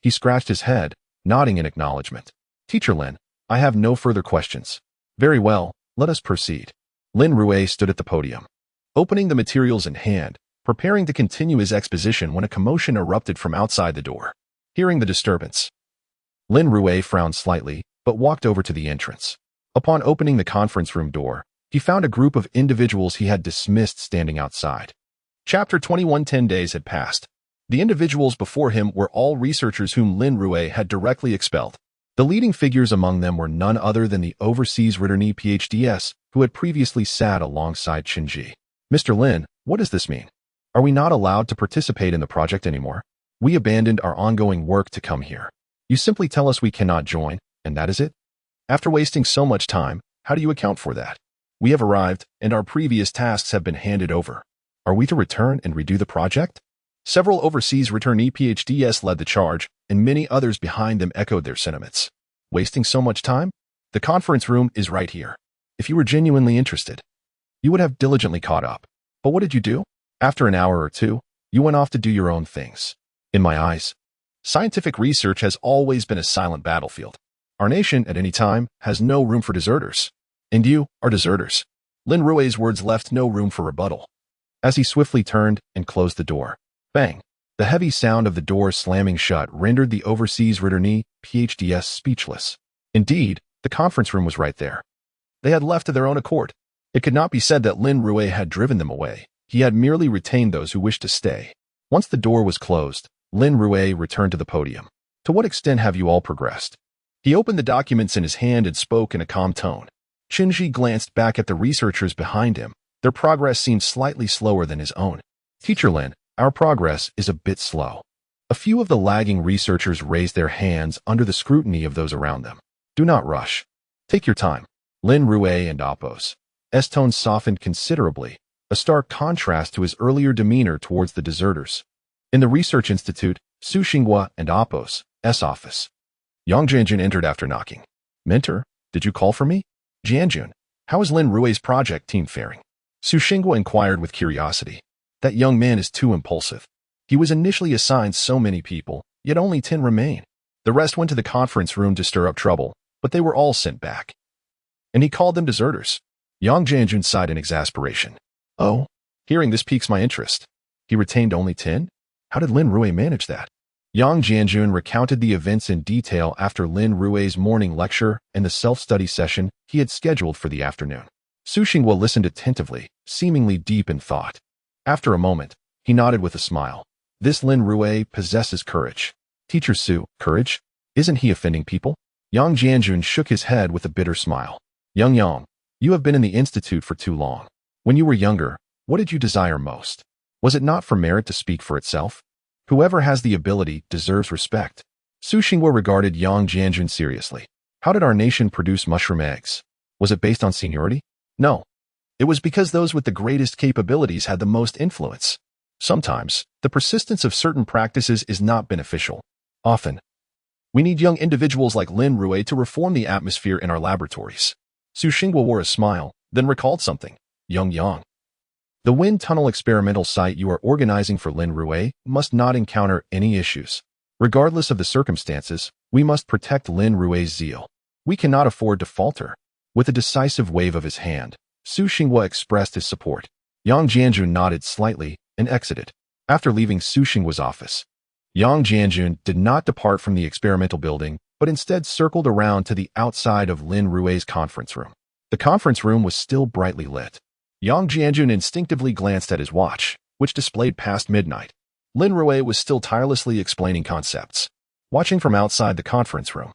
he scratched his head, nodding in acknowledgement. Teacher Lin, I have no further questions. Very well, let us proceed. Lin Rui stood at the podium, opening the materials in hand, preparing to continue his exposition when a commotion erupted from outside the door. Hearing the disturbance, Lin Rui frowned slightly, but walked over to the entrance. Upon opening the conference room door, he found a group of individuals he had dismissed standing outside. Chapter 21. 10 days had passed. The individuals before him were all researchers whom Lin Rui had directly expelled. The leading figures among them were none other than the overseas returnee PhDs who had previously sat alongside Qinji. Mr. Lin, what does this mean? Are we not allowed to participate in the project anymore? We abandoned our ongoing work to come here. You simply tell us we cannot join, and that is it? After wasting so much time, how do you account for that? We have arrived, and our previous tasks have been handed over. Are we to return and redo the project? Several overseas returnee PhDs led the charge, and many others behind them echoed their sentiments. Wasting so much time? The conference room is right here. If you were genuinely interested, you would have diligently caught up. But what did you do? After an hour or two, you went off to do your own things. In my eyes, scientific research has always been a silent battlefield. Our nation, at any time, has no room for deserters. And you are deserters. Lin Rui's words left no room for rebuttal, as he swiftly turned and closed the door. Bang! The heavy sound of the door slamming shut rendered the overseas returnee PhDs speechless. Indeed, the conference room was right there. They had left of their own accord. It could not be said that Lin Rui had driven them away. He had merely retained those who wished to stay. Once the door was closed, Lin Rui returned to the podium. To what extent have you all progressed? He opened the documents in his hand and spoke in a calm tone. Qinji glanced back at the researchers behind him. Their progress seemed slightly slower than his own. Teacher Lin, our progress is a bit slow. A few of the lagging researchers raised their hands under the scrutiny of those around them. Do not rush. Take your time. Lin Rui and Apos' tone softened considerably, a stark contrast to his earlier demeanor towards the deserters. In the Research Institute, Su Xinghua and Apos' office, Yang Jianjun entered after knocking. Mentor, did you call for me? Jianjun, how is Lin Rui's project team faring? Su Xinghua inquired with curiosity. That young man is too impulsive. He was initially assigned so many people, yet only 10 remain. The rest went to the conference room to stir up trouble, but they were all sent back. And he called them deserters. Yang Jianjun sighed in exasperation. Oh, hearing this piques my interest. He retained only 10? How did Lin Rui manage that? Yang Jianjun recounted the events in detail after Lin Rui's morning lecture and the self-study session he had scheduled for the afternoon. Su Xinghua listened attentively, seemingly deep in thought. After a moment, he nodded with a smile. This Lin Rui possesses courage. Teacher Su, courage? Isn't he offending people? Yang Jianjun shook his head with a bitter smile. Yang, you have been in the institute for too long. When you were younger, what did you desire most? Was it not for merit to speak for itself? Whoever has the ability deserves respect. Su Xinghua regarded Yang Jianjun seriously. How did our nation produce mushroom eggs? Was it based on seniority? No. It was because those with the greatest capabilities had the most influence. Sometimes, the persistence of certain practices is not beneficial. Often, we need young individuals like Lin Rui to reform the atmosphere in our laboratories. Su Xinghua wore a smile, then recalled something. Yang. The wind tunnel experimental site you are organizing for Lin Rui must not encounter any issues. Regardless of the circumstances, we must protect Lin Rui's zeal. We cannot afford to falter. With a decisive wave of his hand, Su Xinghua expressed his support. Yang Jianjun nodded slightly and exited. After leaving Su Xinghua's office, Yang Jianjun did not depart from the experimental building, but instead circled around to the outside of Lin Rui's conference room. The conference room was still brightly lit. Yang Jianjun instinctively glanced at his watch, which displayed past midnight. Lin Rui was still tirelessly explaining concepts. Watching from outside the conference room,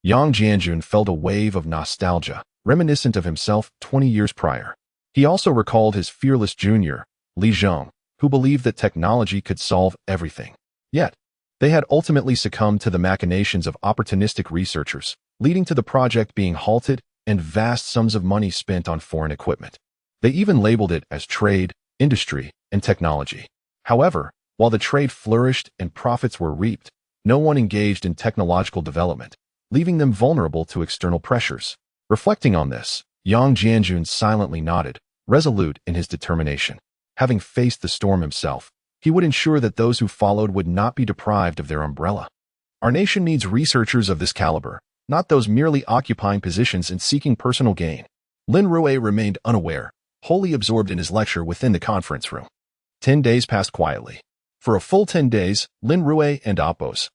Yang Jianjun felt a wave of nostalgia, reminiscent of himself 20 years prior. He also recalled his fearless junior, Li Zhong, who believed that technology could solve everything. Yet, they had ultimately succumbed to the machinations of opportunistic researchers, leading to the project being halted and vast sums of money spent on foreign equipment. They even labeled it as trade, industry, and technology. However, while the trade flourished and profits were reaped, no one engaged in technological development, leaving them vulnerable to external pressures. Reflecting on this, Yang Jianjun silently nodded, resolute in his determination. Having faced the storm himself, he would ensure that those who followed would not be deprived of their umbrella. Our nation needs researchers of this caliber, not those merely occupying positions and seeking personal gain. Lin Rui remained unaware, wholly absorbed in his lecture within the conference room. 10 days passed quietly. For a full 10 days, Lin Rui and Appo's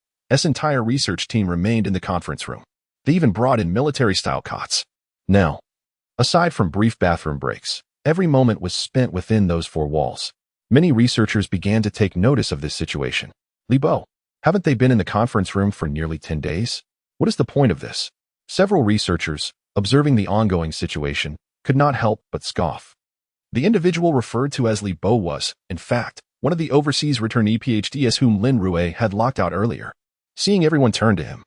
entire research team remained in the conference room. They even brought in military-style cots. Now, aside from brief bathroom breaks, every moment was spent within those four walls. Many researchers began to take notice of this situation. Li Bo, haven't they been in the conference room for nearly 10 days? What is the point of this? Several researchers, observing the ongoing situation, could not help but scoff. The individual referred to as Li Bo was, in fact, one of the overseas returnee PhDs whom Lin Rui had locked out earlier. Seeing everyone turn to him,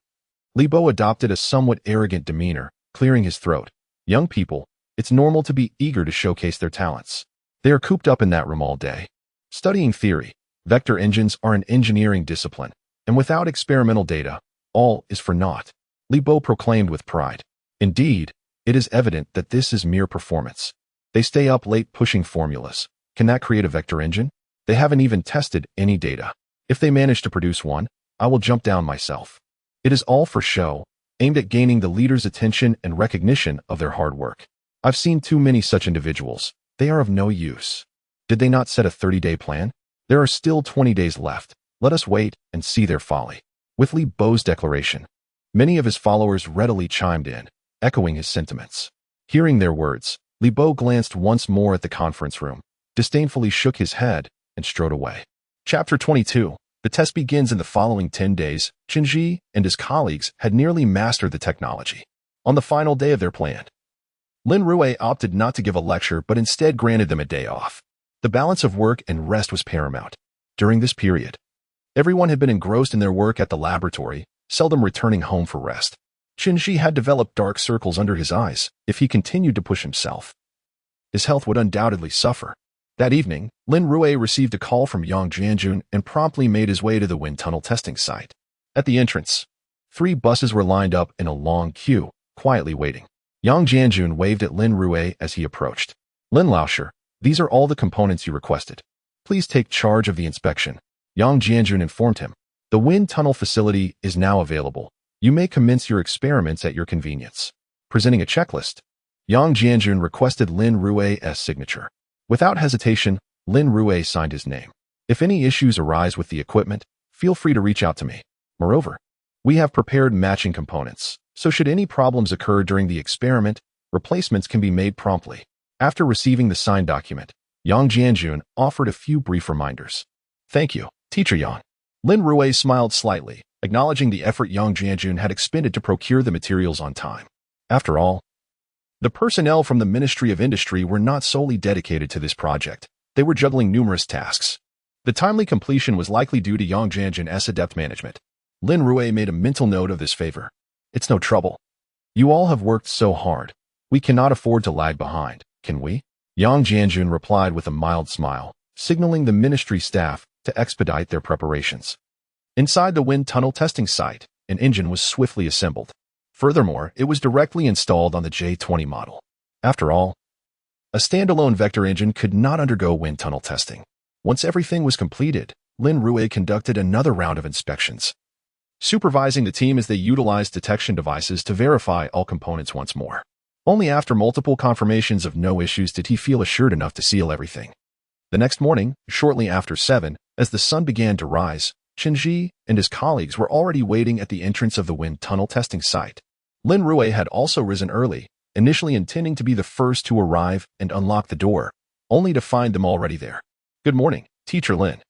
Li Bo adopted a somewhat arrogant demeanor, clearing his throat. Young people, it's normal to be eager to showcase their talents. They are cooped up in that room all day. Studying theory, vector engines are an engineering discipline, and without experimental data, all is for naught, Li Bo proclaimed with pride. Indeed, it is evident that this is mere performance. They stay up late pushing formulas. Can that create a vector engine? They haven't even tested any data. If they manage to produce one, I will jump down myself. It is all for show, aimed at gaining the leader's attention and recognition of their hard work. I've seen too many such individuals. They are of no use. Did they not set a 30-day plan? There are still 20 days left. Let us wait and see their folly. With Li Bo's declaration, many of his followers readily chimed in, echoing his sentiments. Hearing their words, Li Bo glanced once more at the conference room, disdainfully shook his head, and strode away. Chapter 22. The test begins in the following 10 days. Qinji and his colleagues had nearly mastered the technology. On the final day of their plan, Lin Rui opted not to give a lecture but instead granted them a day off. The balance of work and rest was paramount. During this period, everyone had been engrossed in their work at the laboratory, seldom returning home for rest. Qinji had developed dark circles under his eyes. If he continued to push himself, his health would undoubtedly suffer. That evening, Lin Rui received a call from Yang Jianjun and promptly made his way to the wind tunnel testing site. At the entrance, 3 buses were lined up in a long queue, quietly waiting. Yang Jianjun waved at Lin Rui as he approached. Lin Laosher, these are all the components you requested. Please take charge of the inspection. Yang Jianjun informed him. The wind tunnel facility is now available. You may commence your experiments at your convenience. Presenting a checklist, Yang Jianjun requested Lin Rui's signature. Without hesitation, Lin Rui signed his name. If any issues arise with the equipment, feel free to reach out to me. Moreover, we have prepared matching components, so should any problems occur during the experiment, replacements can be made promptly. After receiving the signed document, Yang Jianjun offered a few brief reminders. Thank you, Teacher Yang. Lin Rui smiled slightly, acknowledging the effort Yang Jianjun had expended to procure the materials on time. After all, the personnel from the Ministry of Industry were not solely dedicated to this project. They were juggling numerous tasks. The timely completion was likely due to Yang Jianjun's adept management. Lin Rui made a mental note of this favor. It's no trouble. You all have worked so hard. We cannot afford to lag behind, can we? Yang Jianjun replied with a mild smile, signaling the ministry staff to expedite their preparations. Inside the wind tunnel testing site, an engine was swiftly assembled. Furthermore, it was directly installed on the J-20 model. After all, a standalone vector engine could not undergo wind tunnel testing. Once everything was completed, Lin Rui conducted another round of inspections, supervising the team as they utilized detection devices to verify all components once more. Only after multiple confirmations of no issues did he feel assured enough to seal everything. The next morning, shortly after 7, as the sun began to rise, Qinji and his colleagues were already waiting at the entrance of the wind tunnel testing site. Lin Rui had also risen early, initially intending to be the first to arrive and unlock the door, only to find them already there. Good morning, Teacher Lin.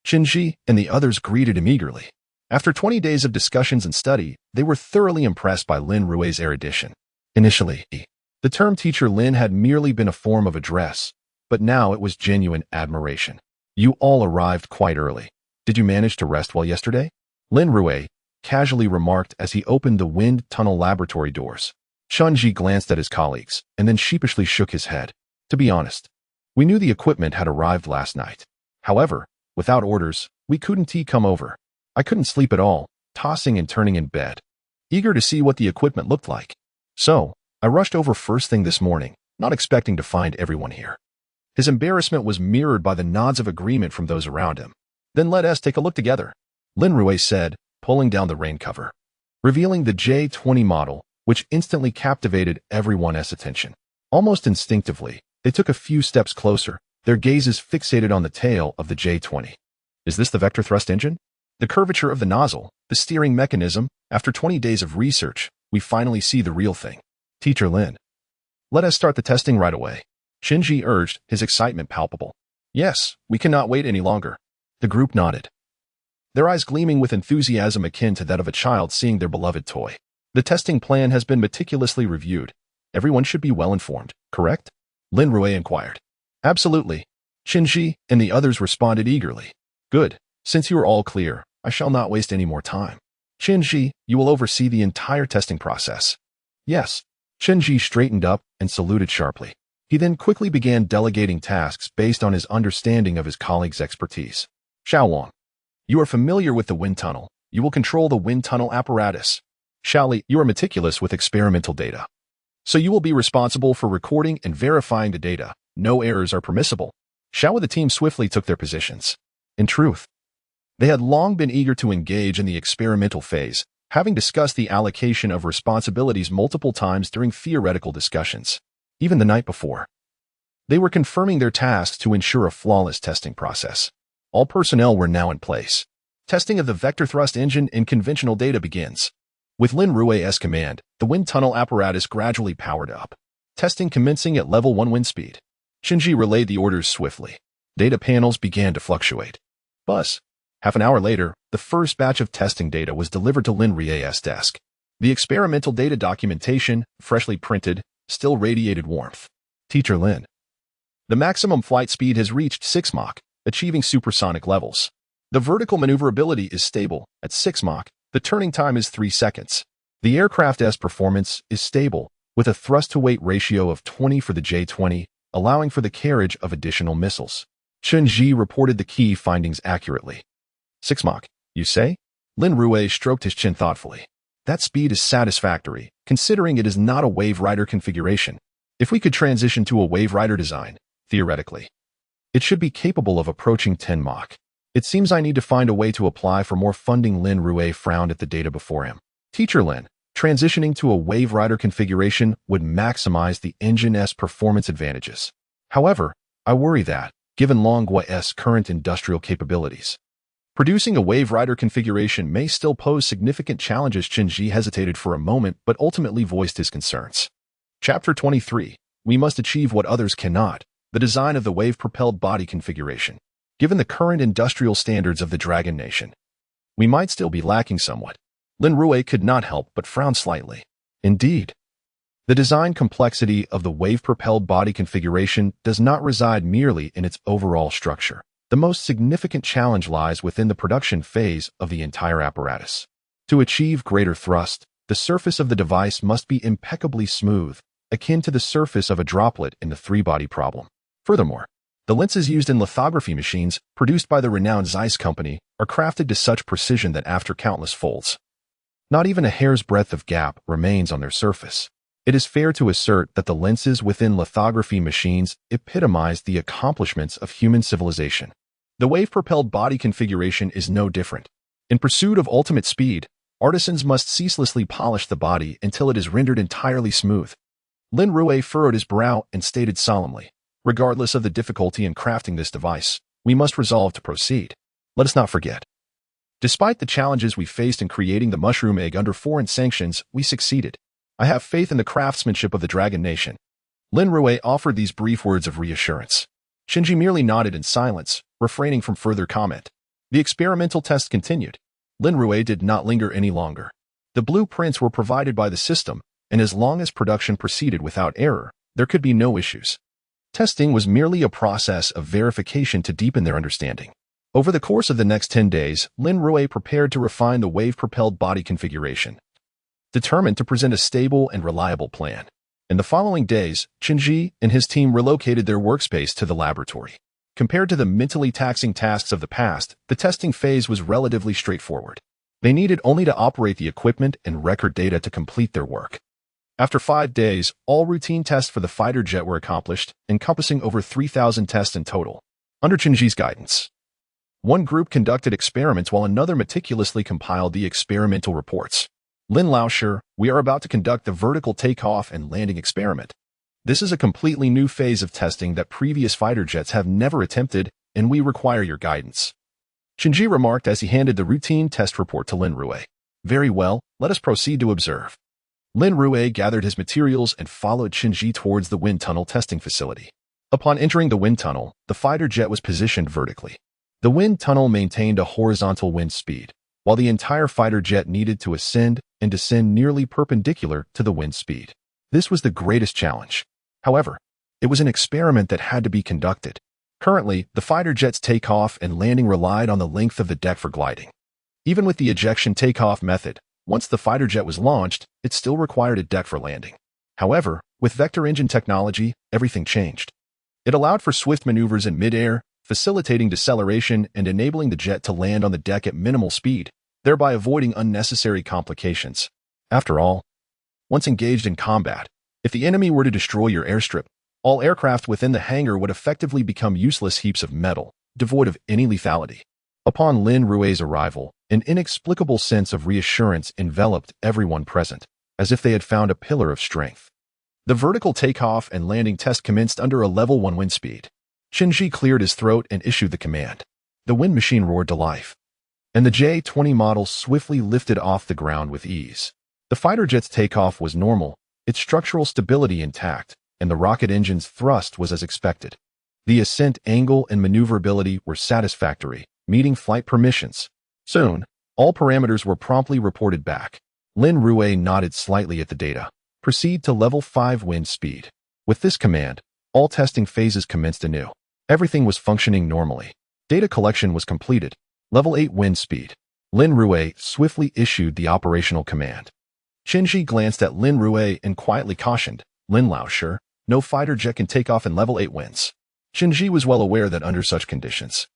Qinji and the others greeted him eagerly. After 20 days of discussions and study, they were thoroughly impressed by Lin Rui's erudition. Initially, the term Teacher Lin had merely been a form of address, but now it was genuine admiration. You all arrived quite early. Did you manage to rest well yesterday? Lin Rui casually remarked as he opened the wind tunnel laboratory doors. Chunji glanced at his colleagues and then sheepishly shook his head. To be honest, we knew the equipment had arrived last night. However, without orders, we couldn't come over. I couldn't sleep at all, tossing and turning in bed, eager to see what the equipment looked like. So, I rushed over first thing this morning, not expecting to find everyone here. His embarrassment was mirrored by the nods of agreement from those around him. Then let us take a look together, Lin Rui said, pulling down the rain cover, revealing the J20 model, which instantly captivated everyone's attention. Almost instinctively, they took a few steps closer, their gazes fixated on the tail of the J20. Is this the vector thrust engine? The curvature of the nozzle, the steering mechanism. After 20 days of research, we finally see the real thing. Teacher Lin, let us start the testing right away, Shinji urged, his excitement palpable. Yes, we cannot wait any longer. The group nodded, their eyes gleaming with enthusiasm akin to that of a child seeing their beloved toy. The testing plan has been meticulously reviewed. Everyone should be well informed, correct? Lin Rui inquired. Absolutely. Shinji and the others responded eagerly. Good. Since you are all clear, I shall not waste any more time. Shinji, you will oversee the entire testing process. Yes. Shinji straightened up and saluted sharply. He then quickly began delegating tasks based on his understanding of his colleagues' expertise. Xiaolong, you are familiar with the wind tunnel. You will control the wind tunnel apparatus. Xiaoli, you are meticulous with experimental data. So you will be responsible for recording and verifying the data. No errors are permissible. Xiao and the team swiftly took their positions. In truth, they had long been eager to engage in the experimental phase, having discussed the allocation of responsibilities multiple times during theoretical discussions. Even the night before, they were confirming their tasks to ensure a flawless testing process. All personnel were now in place. Testing of the vector thrust engine in conventional data begins. With Lin Rui's command, the wind tunnel apparatus gradually powered up. Testing commencing at level 1 wind speed. Shinji relayed the orders swiftly. Data panels began to fluctuate. Buzz. Half an hour later, the first batch of testing data was delivered to Lin Rui's desk. The experimental data documentation, freshly printed, still radiated warmth. Teacher Lin. The maximum flight speed has reached 6 Mach, achieving supersonic levels. The vertical maneuverability is stable. At 6 Mach, the turning time is 3 seconds. The aircraft's performance is stable, with a thrust-to-weight ratio of 20 for the J-20, allowing for the carriage of additional missiles. Chunji reported the key findings accurately. 6 Mach, you say? Lin Rui stroked his chin thoughtfully. That speed is satisfactory, considering it is not a Wave Rider configuration. If we could transition to a Wave Rider design, theoretically, it should be capable of approaching 10 Mach. It seems I need to find a way to apply for more funding. Lin Rui frowned at the data before him. Teacher Lin, transitioning to a Wave Rider configuration would maximize the engine's performance advantages. However, I worry that, given Longguo's current industrial capabilities, producing a Wave Rider configuration may still pose significant challenges. Shinji hesitated for a moment but ultimately voiced his concerns. Chapter 23. We must achieve what others cannot. The design of the wave-propelled body configuration. Given the current industrial standards of the Dragon Nation, we might still be lacking somewhat. Lin Rui could not help but frown slightly. Indeed, the design complexity of the wave-propelled body configuration does not reside merely in its overall structure. The most significant challenge lies within the production phase of the entire apparatus. To achieve greater thrust, the surface of the device must be impeccably smooth, akin to the surface of a droplet in the three-body problem. Furthermore, the lenses used in lithography machines, produced by the renowned Zeiss company, are crafted to such precision that after countless folds, not even a hair's breadth of gap remains on their surface. It is fair to assert that the lenses within lithography machines epitomize the accomplishments of human civilization. The wave-propelled body configuration is no different. In pursuit of ultimate speed, artisans must ceaselessly polish the body until it is rendered entirely smooth. Lin Rui furrowed his brow and stated solemnly, regardless of the difficulty in crafting this device, we must resolve to proceed. Let us not forget. Despite the challenges we faced in creating the mushroom egg under foreign sanctions, we succeeded. I have faith in the craftsmanship of the Dragon Nation. Lin Rui offered these brief words of reassurance. Shinji merely nodded in silence, refraining from further comment. The experimental test continued. Lin Rui did not linger any longer. The blueprints were provided by the system, and as long as production proceeded without error, there could be no issues. Testing was merely a process of verification to deepen their understanding. Over the course of the next 10 days, Lin Rui prepared to refine the wave-propelled body configuration, determined to present a stable and reliable plan. In the following days, Qinji and his team relocated their workspace to the laboratory. Compared to the mentally taxing tasks of the past, the testing phase was relatively straightforward. They needed only to operate the equipment and record data to complete their work. After 5 days, all routine tests for the fighter jet were accomplished, encompassing over 3,000 tests in total. Under Qinji's guidance, one group conducted experiments while another meticulously compiled the experimental reports. Lin Laoshi, we are about to conduct the vertical takeoff and landing experiment. This is a completely new phase of testing that previous fighter jets have never attempted, and we require your guidance. Qinji remarked as he handed the routine test report to Lin Rui. Very well, let us proceed to observe. Lin Rui gathered his materials and followed Qinji towards the wind tunnel testing facility. Upon entering the wind tunnel, the fighter jet was positioned vertically. The wind tunnel maintained a horizontal wind speed, while the entire fighter jet needed to ascend and descend nearly perpendicular to the wind speed. This was the greatest challenge. However, it was an experiment that had to be conducted. Currently, the fighter jet's takeoff and landing relied on the length of the deck for gliding. Even with the ejection takeoff method, once the fighter jet was launched, it still required a deck for landing. However, with vector engine technology, everything changed. It allowed for swift maneuvers in midair, facilitating deceleration and enabling the jet to land on the deck at minimal speed, thereby avoiding unnecessary complications. After all, once engaged in combat, if the enemy were to destroy your airstrip, all aircraft within the hangar would effectively become useless heaps of metal, devoid of any lethality. Upon Lin Rui's arrival, an inexplicable sense of reassurance enveloped everyone present, as if they had found a pillar of strength. The vertical takeoff and landing test commenced under a level 1 wind speed. Qinji cleared his throat and issued the command. The wind machine roared to life, and the J-20 model swiftly lifted off the ground with ease. The fighter jet's takeoff was normal, its structural stability intact, and the rocket engine's thrust was as expected. The ascent angle and maneuverability were satisfactory, meeting flight permissions. Soon, all parameters were promptly reported back. Lin Rui nodded slightly at the data. Proceed to level 5 wind speed. With this command, all testing phases commenced anew. Everything was functioning normally. Data collection was completed. Level 8 wind speed. Lin Rui swiftly issued the operational command. Qinji glanced at Lin Rui and quietly cautioned, Lin Laoshi, no fighter jet can take off in level 8 winds. Qinji was well aware that under such conditions,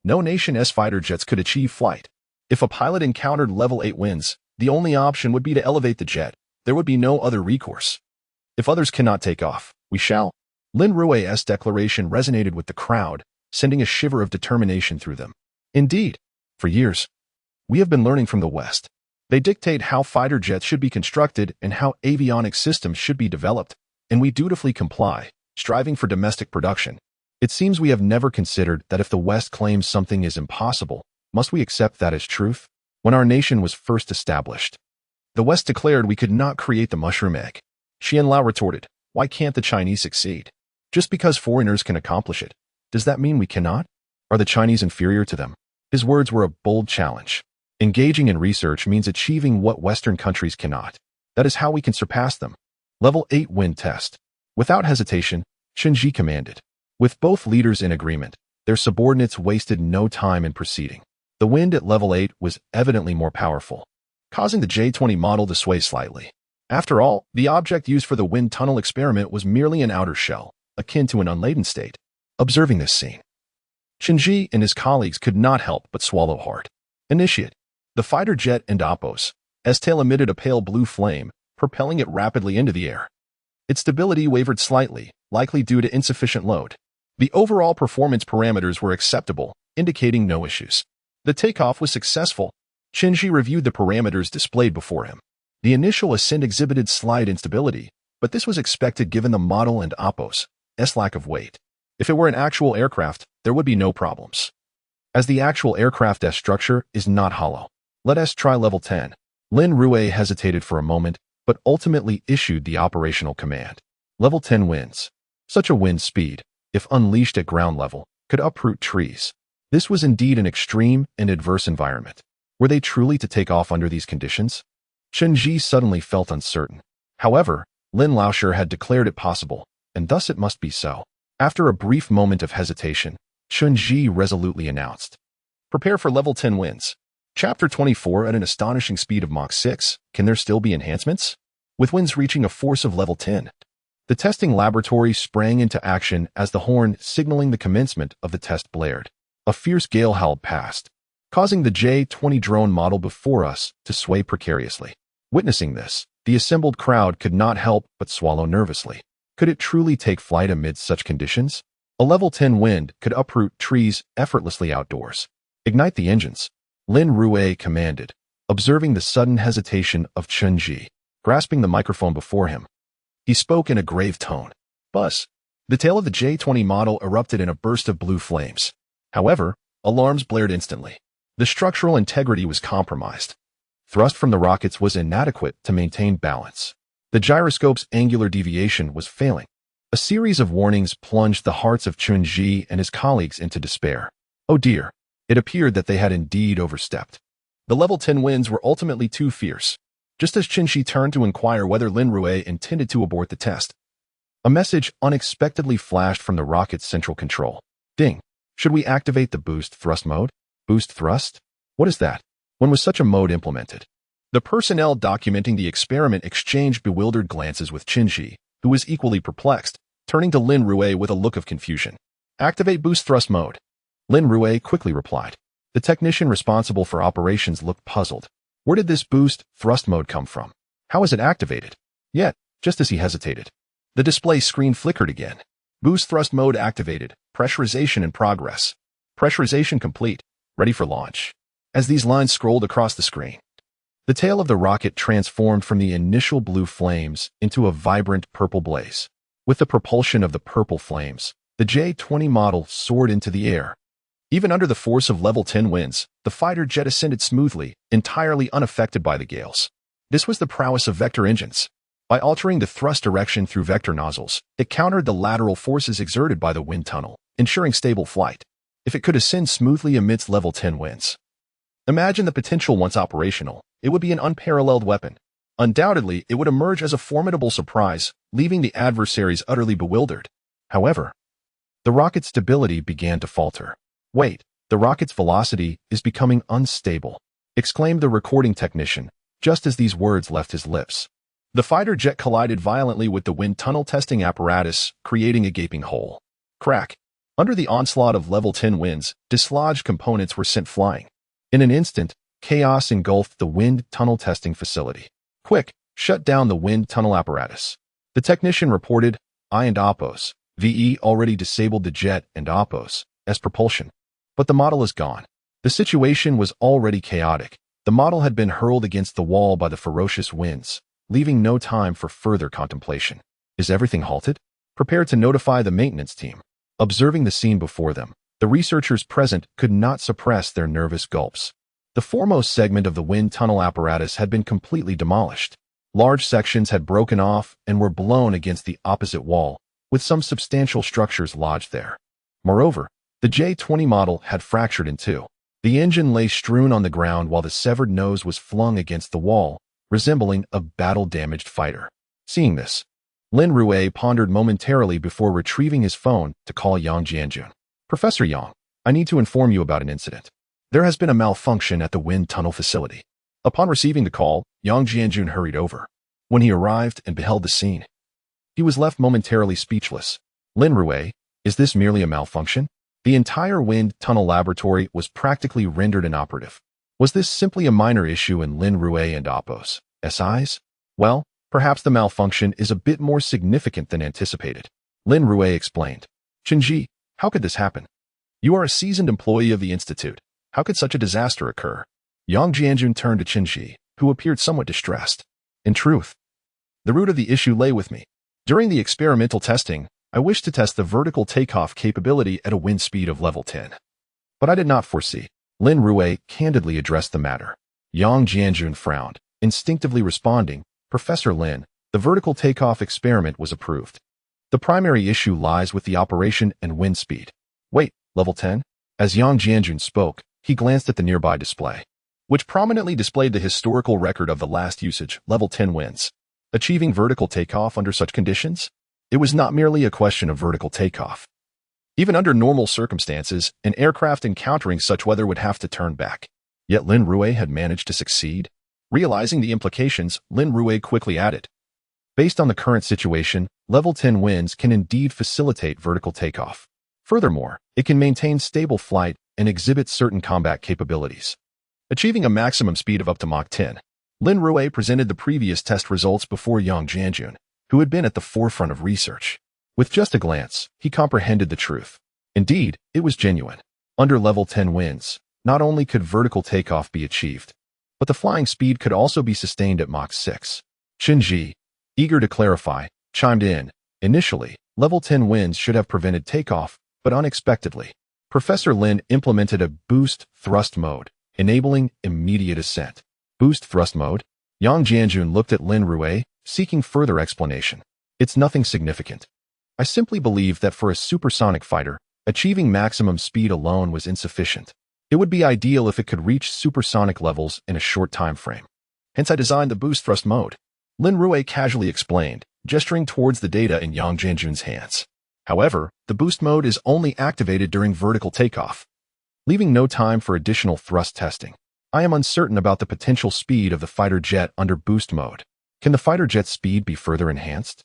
no nation's fighter jets could achieve flight. If a pilot encountered level 8 winds, the only option would be to elevate the jet. There would be no other recourse. If others cannot take off, we shall. Lin Rui's declaration resonated with the crowd, sending a shiver of determination through them. Indeed, for years, we have been learning from the West. They dictate how fighter jets should be constructed and how avionics systems should be developed, and we dutifully comply, striving for domestic production. It seems we have never considered that if the West claims something is impossible, must we accept that as truth? When our nation was first established, the West declared we could not create the mushroom egg. Xian Lao retorted, why can't the Chinese succeed? Just because foreigners can accomplish it, does that mean we cannot? Are the Chinese inferior to them? His words were a bold challenge. Engaging in research means achieving what Western countries cannot. That is how we can surpass them. Level 8 wind test. Without hesitation, Qinji commanded. With both leaders in agreement, their subordinates wasted no time in proceeding. The wind at level 8 was evidently more powerful, causing the J-20 model to sway slightly. After all, the object used for the wind tunnel experiment was merely an outer shell, akin to an unladen state. Observing this scene, Qinji and his colleagues could not help but swallow hard. Initiate. The fighter jet and Oppos, as tail emitted a pale blue flame, propelling it rapidly into the air. Its stability wavered slightly, likely due to insufficient load. The overall performance parameters were acceptable, indicating no issues. The takeoff was successful. Qinji reviewed the parameters displayed before him. The initial ascent exhibited slight instability, but this was expected given the model and Oppos' lack of weight. If it were an actual aircraft, there would be no problems, as the actual aircraft's structure is not hollow. Let us try level 10. Lin Rui hesitated for a moment, but ultimately issued the operational command. Level 10 winds. Such a wind speed, if unleashed at ground level, could uproot trees. This was indeed an extreme and adverse environment. Were they truly to take off under these conditions? Chunji suddenly felt uncertain. However, Lin Laoshi had declared it possible, and thus it must be so. After a brief moment of hesitation, Chunji resolutely announced, "Prepare for level 10 winds. Chapter 24 at an astonishing speed of Mach 6. Can there still be enhancements? With winds reaching a force of level 10. The testing laboratory sprang into action as the horn signaling the commencement of the test blared. A fierce gale howled past, causing the J-20 drone model before us to sway precariously. Witnessing this, the assembled crowd could not help but swallow nervously. Could it truly take flight amid such conditions? A level 10 wind could uproot trees effortlessly outdoors. Ignite the engines, Lin Rui commanded, observing the sudden hesitation of Chunji. Grasping the microphone before him, he spoke in a grave tone. Buzz. The tail of the J-20 model erupted in a burst of blue flames. However, alarms blared instantly. The structural integrity was compromised. Thrust from the rockets was inadequate to maintain balance. The gyroscope's angular deviation was failing. A series of warnings plunged the hearts of Chunji and his colleagues into despair. Oh dear, it appeared that they had indeed overstepped. The level 10 winds were ultimately too fierce. Just as Chunji turned to inquire whether Lin Rui intended to abort the test, a message unexpectedly flashed from the rocket's central control. Ding. Should we activate the boost thrust mode? Boost thrust? What is that? When was such a mode implemented? The personnel documenting the experiment exchanged bewildered glances with Chunji, who was equally perplexed, turning to Lin Rui with a look of confusion. Activate boost thrust mode. Lin Rui quickly replied. The technician responsible for operations looked puzzled. Where did this boost thrust mode come from? How is it activated? Yet, just as he hesitated, the display screen flickered again. Boost thrust mode activated. Pressurization in progress. Pressurization complete. Ready for launch. As these lines scrolled across the screen, the tail of the rocket transformed from the initial blue flames into a vibrant purple blaze. With the propulsion of the purple flames, the J-20 model soared into the air. Even under the force of level 10 winds, the fighter jet ascended smoothly, entirely unaffected by the gales. This was the prowess of vector engines. By altering the thrust direction through vector nozzles, it countered the lateral forces exerted by the wind tunnel, ensuring stable flight. If it could ascend smoothly amidst level 10 winds, imagine the potential once operational. It would be an unparalleled weapon. Undoubtedly, it would emerge as a formidable surprise, leaving the adversaries utterly bewildered. However, the rocket's stability began to falter. Wait, the rocket's velocity is becoming unstable, exclaimed the recording technician, just as these words left his lips. The fighter jet collided violently with the wind tunnel testing apparatus, creating a gaping hole. Crack. Under the onslaught of level 10 winds, dislodged components were sent flying. In an instant, chaos engulfed the wind tunnel testing facility. Quick, shut down the wind tunnel apparatus. The technician reported, I and Oppos, VE already disabled the jet and Oppos as propulsion. But the model is gone. The situation was already chaotic. The model had been hurled against the wall by the ferocious winds, leaving no time for further contemplation. Is everything halted? Prepared to notify the maintenance team. Observing the scene before them, the researchers present could not suppress their nervous gulps. The foremost segment of the wind tunnel apparatus had been completely demolished. Large sections had broken off and were blown against the opposite wall, with some substantial structures lodged there. Moreover, the J-20 model had fractured in two. The engine lay strewn on the ground while the severed nose was flung against the wall, resembling a battle-damaged fighter. Seeing this, Lin Rui pondered momentarily before retrieving his phone to call Yang Jianjun. Professor Yang, I need to inform you about an incident. There has been a malfunction at the wind tunnel facility. Upon receiving the call, Yang Jianjun hurried over. When he arrived and beheld the scene, he was left momentarily speechless. Lin Rui, is this merely a malfunction? The entire wind tunnel laboratory was practically rendered inoperative. Was this simply a minor issue in Lin Rui and Oppos' eyes? Well, perhaps the malfunction is a bit more significant than anticipated. Lin Rui explained. Chunji, how could this happen? You are a seasoned employee of the Institute. How could such a disaster occur? Yang Jianjun turned to Chunji, who appeared somewhat distressed. In truth, the root of the issue lay with me. During the experimental testing, I wished to test the vertical takeoff capability at a wind speed of level 10. But I did not foresee. Lin Rui candidly addressed the matter. Yang Jianjun frowned, instinctively responding, Professor Lin, the vertical takeoff experiment was approved. The primary issue lies with the operation and wind speed. Wait, level 10? As Yang Jianjun spoke, he glanced at the nearby display. which prominently displayed the historical record of the last usage, level 10 winds. Achieving vertical takeoff under such conditions? It was not merely a question of vertical takeoff. Even under normal circumstances, an aircraft encountering such weather would have to turn back. Yet Lin Rui had managed to succeed. Realizing the implications, Lin Rui quickly added, "Based on the current situation, level 10 winds can indeed facilitate vertical takeoff. Furthermore, it can maintain stable flight and exhibit certain combat capabilities." Achieving a maximum speed of up to Mach 10, Lin Rui presented the previous test results before Yang Jianjun, who had been at the forefront of research. With just a glance, he comprehended the truth. Indeed, it was genuine. Under level 10 winds, not only could vertical takeoff be achieved, but the flying speed could also be sustained at Mach 6. Chen Ji, eager to clarify, chimed in. Initially, level 10 winds should have prevented takeoff, but unexpectedly, Professor Lin implemented a boost thrust mode, enabling immediate ascent. Boost thrust mode? Yang Jianjun looked at Lin Rui, seeking further explanation. It's nothing significant. I simply believe that for a supersonic fighter, achieving maximum speed alone was insufficient. It would be ideal if it could reach supersonic levels in a short time frame. Hence I designed the boost thrust mode. Lin Rui casually explained, gesturing towards the data in Yang Jianjun's hands. However, the boost mode is only activated during vertical takeoff, leaving no time for additional thrust testing. I am uncertain about the potential speed of the fighter jet under boost mode. Can the fighter jet's speed be further enhanced?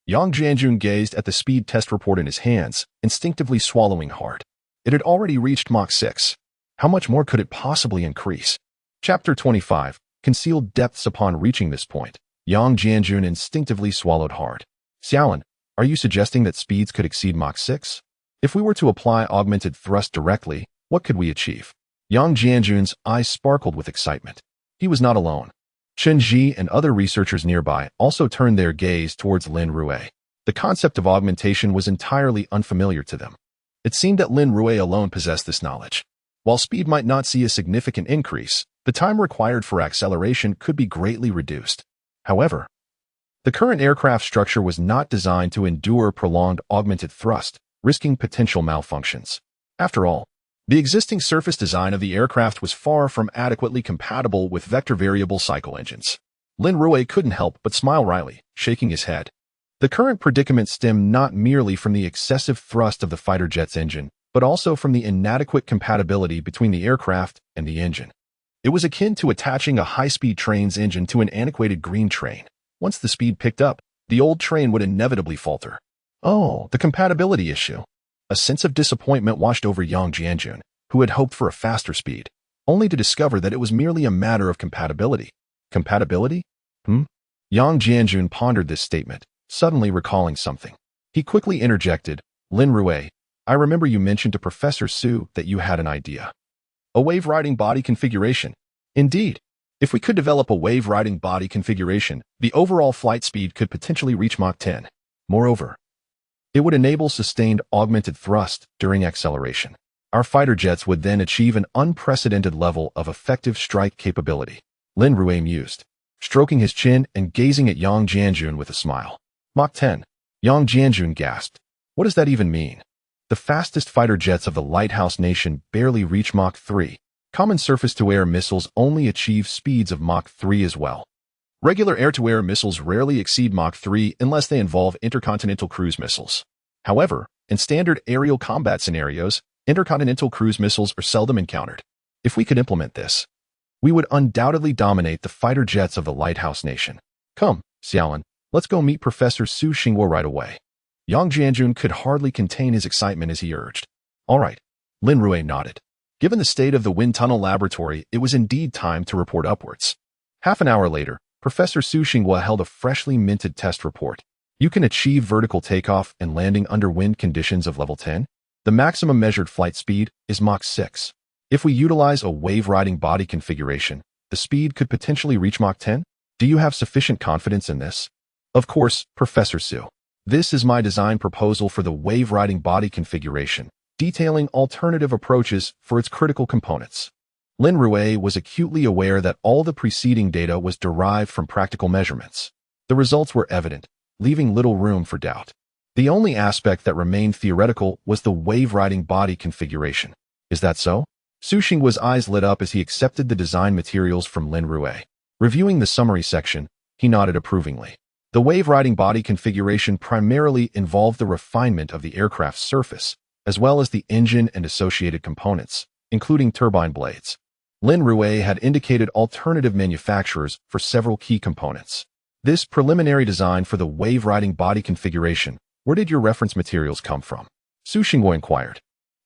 Yang Jianjun gazed at the speed test report in his hands, instinctively swallowing hard. It had already reached Mach 6. How much more could it possibly increase? Chapter 25. Concealed depths. Upon reaching this point, Yang Jianjun instinctively swallowed hard. Xiaolin, are you suggesting that speeds could exceed Mach 6? If we were to apply augmented thrust directly, what could we achieve? Yang Jianjun's eyes sparkled with excitement. He was not alone. Chen Ji and other researchers nearby also turned their gaze towards Lin Rui. The concept of augmentation was entirely unfamiliar to them. It seemed that Lin Rui alone possessed this knowledge. While speed might not see a significant increase, the time required for acceleration could be greatly reduced. However, the current aircraft structure was not designed to endure prolonged augmented thrust, risking potential malfunctions. After all, the existing surface design of the aircraft was far from adequately compatible with vector variable cycle engines. Lin Rui couldn't help but smile wryly, shaking his head. The current predicament stemmed not merely from the excessive thrust of the fighter jet's engine, but also from the inadequate compatibility between the aircraft and the engine. It was akin to attaching a high-speed train's engine to an antiquated green train. Once the speed picked up, the old train would inevitably falter. Oh, the compatibility issue. A sense of disappointment washed over Yang Jianjun, who had hoped for a faster speed, only to discover that it was merely a matter of compatibility. Compatibility? Yang Jianjun pondered this statement, suddenly recalling something. He quickly interjected, Lin Rui, I remember you mentioned to Professor Su that you had an idea. A wave-riding body configuration. Indeed, if we could develop a wave-riding body configuration, the overall flight speed could potentially reach Mach 10. Moreover, it would enable sustained augmented thrust during acceleration. Our fighter jets would then achieve an unprecedented level of effective strike capability. Lin Rui mused, stroking his chin and gazing at Yang Jianjun with a smile. Mach 10. Yang Jianjun gasped. What does that even mean? The fastest fighter jets of the Lighthouse Nation barely reach Mach 3. Common surface-to-air missiles only achieve speeds of Mach 3 as well. Regular air-to-air missiles rarely exceed Mach 3 unless they involve intercontinental cruise missiles. However, in standard aerial combat scenarios, intercontinental cruise missiles are seldom encountered. If we could implement this, we would undoubtedly dominate the fighter jets of the Lighthouse Nation. Come, Xiaolin, let's go meet Professor Su Xingguo right away. Yang Jianjun could hardly contain his excitement as he urged. All right, Lin Rui nodded. Given the state of the wind tunnel laboratory, it was indeed time to report upwards. Half an hour later, Professor Su Xingguo held a freshly minted test report. You can achieve vertical takeoff and landing under wind conditions of level 10. The maximum measured flight speed is Mach 6. If we utilize a wave-riding body configuration, the speed could potentially reach Mach 10. Do you have sufficient confidence in this? Of course, Professor Su. This is my design proposal for the wave-riding body configuration, detailing alternative approaches for its critical components. Lin Rui was acutely aware that all the preceding data was derived from practical measurements. The results were evident, leaving little room for doubt. The only aspect that remained theoretical was the wave-riding body configuration. Is that so? Su Xinghua's eyes lit up as he accepted the design materials from Lin Rui. Reviewing the summary section, he nodded approvingly. The wave-riding body configuration primarily involved the refinement of the aircraft's surface, as well as the engine and associated components, including turbine blades. Lin Rui had indicated alternative manufacturers for several key components. This preliminary design for the wave-riding body configuration, where did your reference materials come from? Su Xinghua inquired.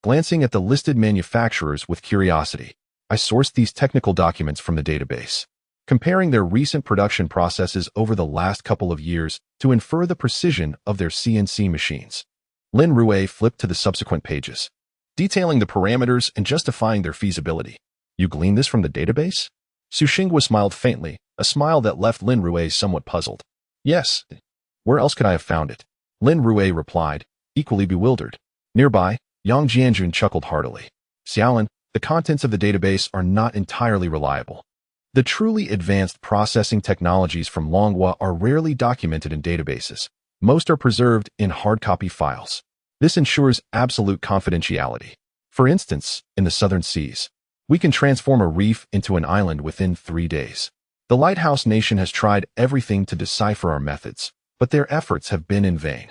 Glancing at the listed manufacturers with curiosity, I sourced these technical documents from the database, comparing their recent production processes over the last couple of years to infer the precision of their CNC machines. Lin Rui flipped to the subsequent pages, detailing the parameters and justifying their feasibility. You gleaned this from the database? Su Xinghua smiled faintly, a smile that left Lin Rui somewhat puzzled. Yes. Where else could I have found it? Lin Rui replied, equally bewildered. Nearby, Yang Jianjun chuckled heartily. Xiaolin, the contents of the database are not entirely reliable. The truly advanced processing technologies from Longguo are rarely documented in databases. Most are preserved in hard copy files. This ensures absolute confidentiality. For instance, in the southern seas, we can transform a reef into an island within 3 days. The Lighthouse Nation has tried everything to decipher our methods, but their efforts have been in vain.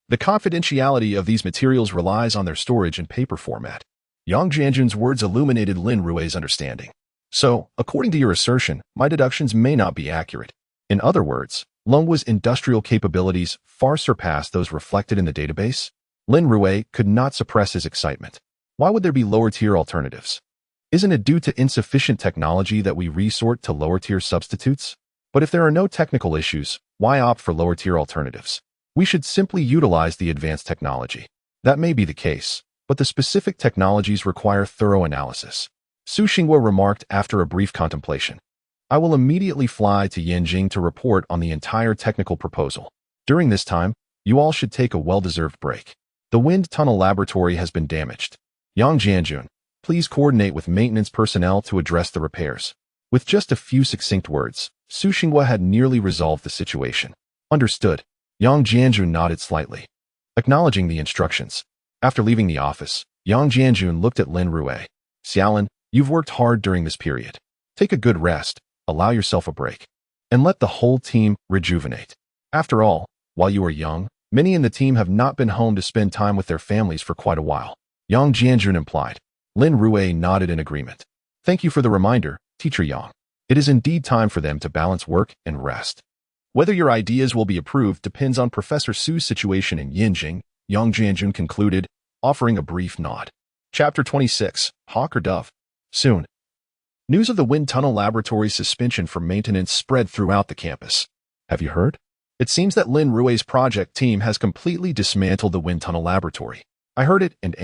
The confidentiality of these materials relies on their storage in paper format. Yang Jianjun's words illuminated Lin Rui's understanding. So, according to your assertion, my deductions may not be accurate. In other words, Longguo's industrial capabilities far surpass those reflected in the database. Lin Rui could not suppress his excitement. Why would there be lower-tier alternatives? Isn't it due to insufficient technology that we resort to lower-tier substitutes? But if there are no technical issues, why opt for lower-tier alternatives? We should simply utilize the advanced technology. That may be the case, but the specific technologies require thorough analysis. Su Xinghua remarked after a brief contemplation. I will immediately fly to Yanjing to report on the entire technical proposal. During this time, you all should take a well-deserved break. The wind tunnel laboratory has been damaged. Yang Jianjun, please coordinate with maintenance personnel to address the repairs. With just a few succinct words, Su Xinghua had nearly resolved the situation. Understood. Yang Jianjun nodded slightly, acknowledging the instructions. After leaving the office, Yang Jianjun looked at Lin Rui. Xiaolin, you've worked hard during this period. Take a good rest, allow yourself a break, and let the whole team rejuvenate. After all, while you are young, many in the team have not been home to spend time with their families for quite a while. Yang Jianjun implied. Lin Rui nodded in agreement. Thank you for the reminder, Teacher Yang. It is indeed time for them to balance work and rest. Whether your ideas will be approved depends on Professor Su's situation in Yanjing, Yang Jianjun concluded, offering a brief nod. Chapter 26, Hawk or Dove? Soon. News of the wind tunnel laboratory's suspension from maintenance spread throughout the campus. Have you heard? It seems that Lin Rui's project team has completely dismantled the wind tunnel laboratory. I heard it and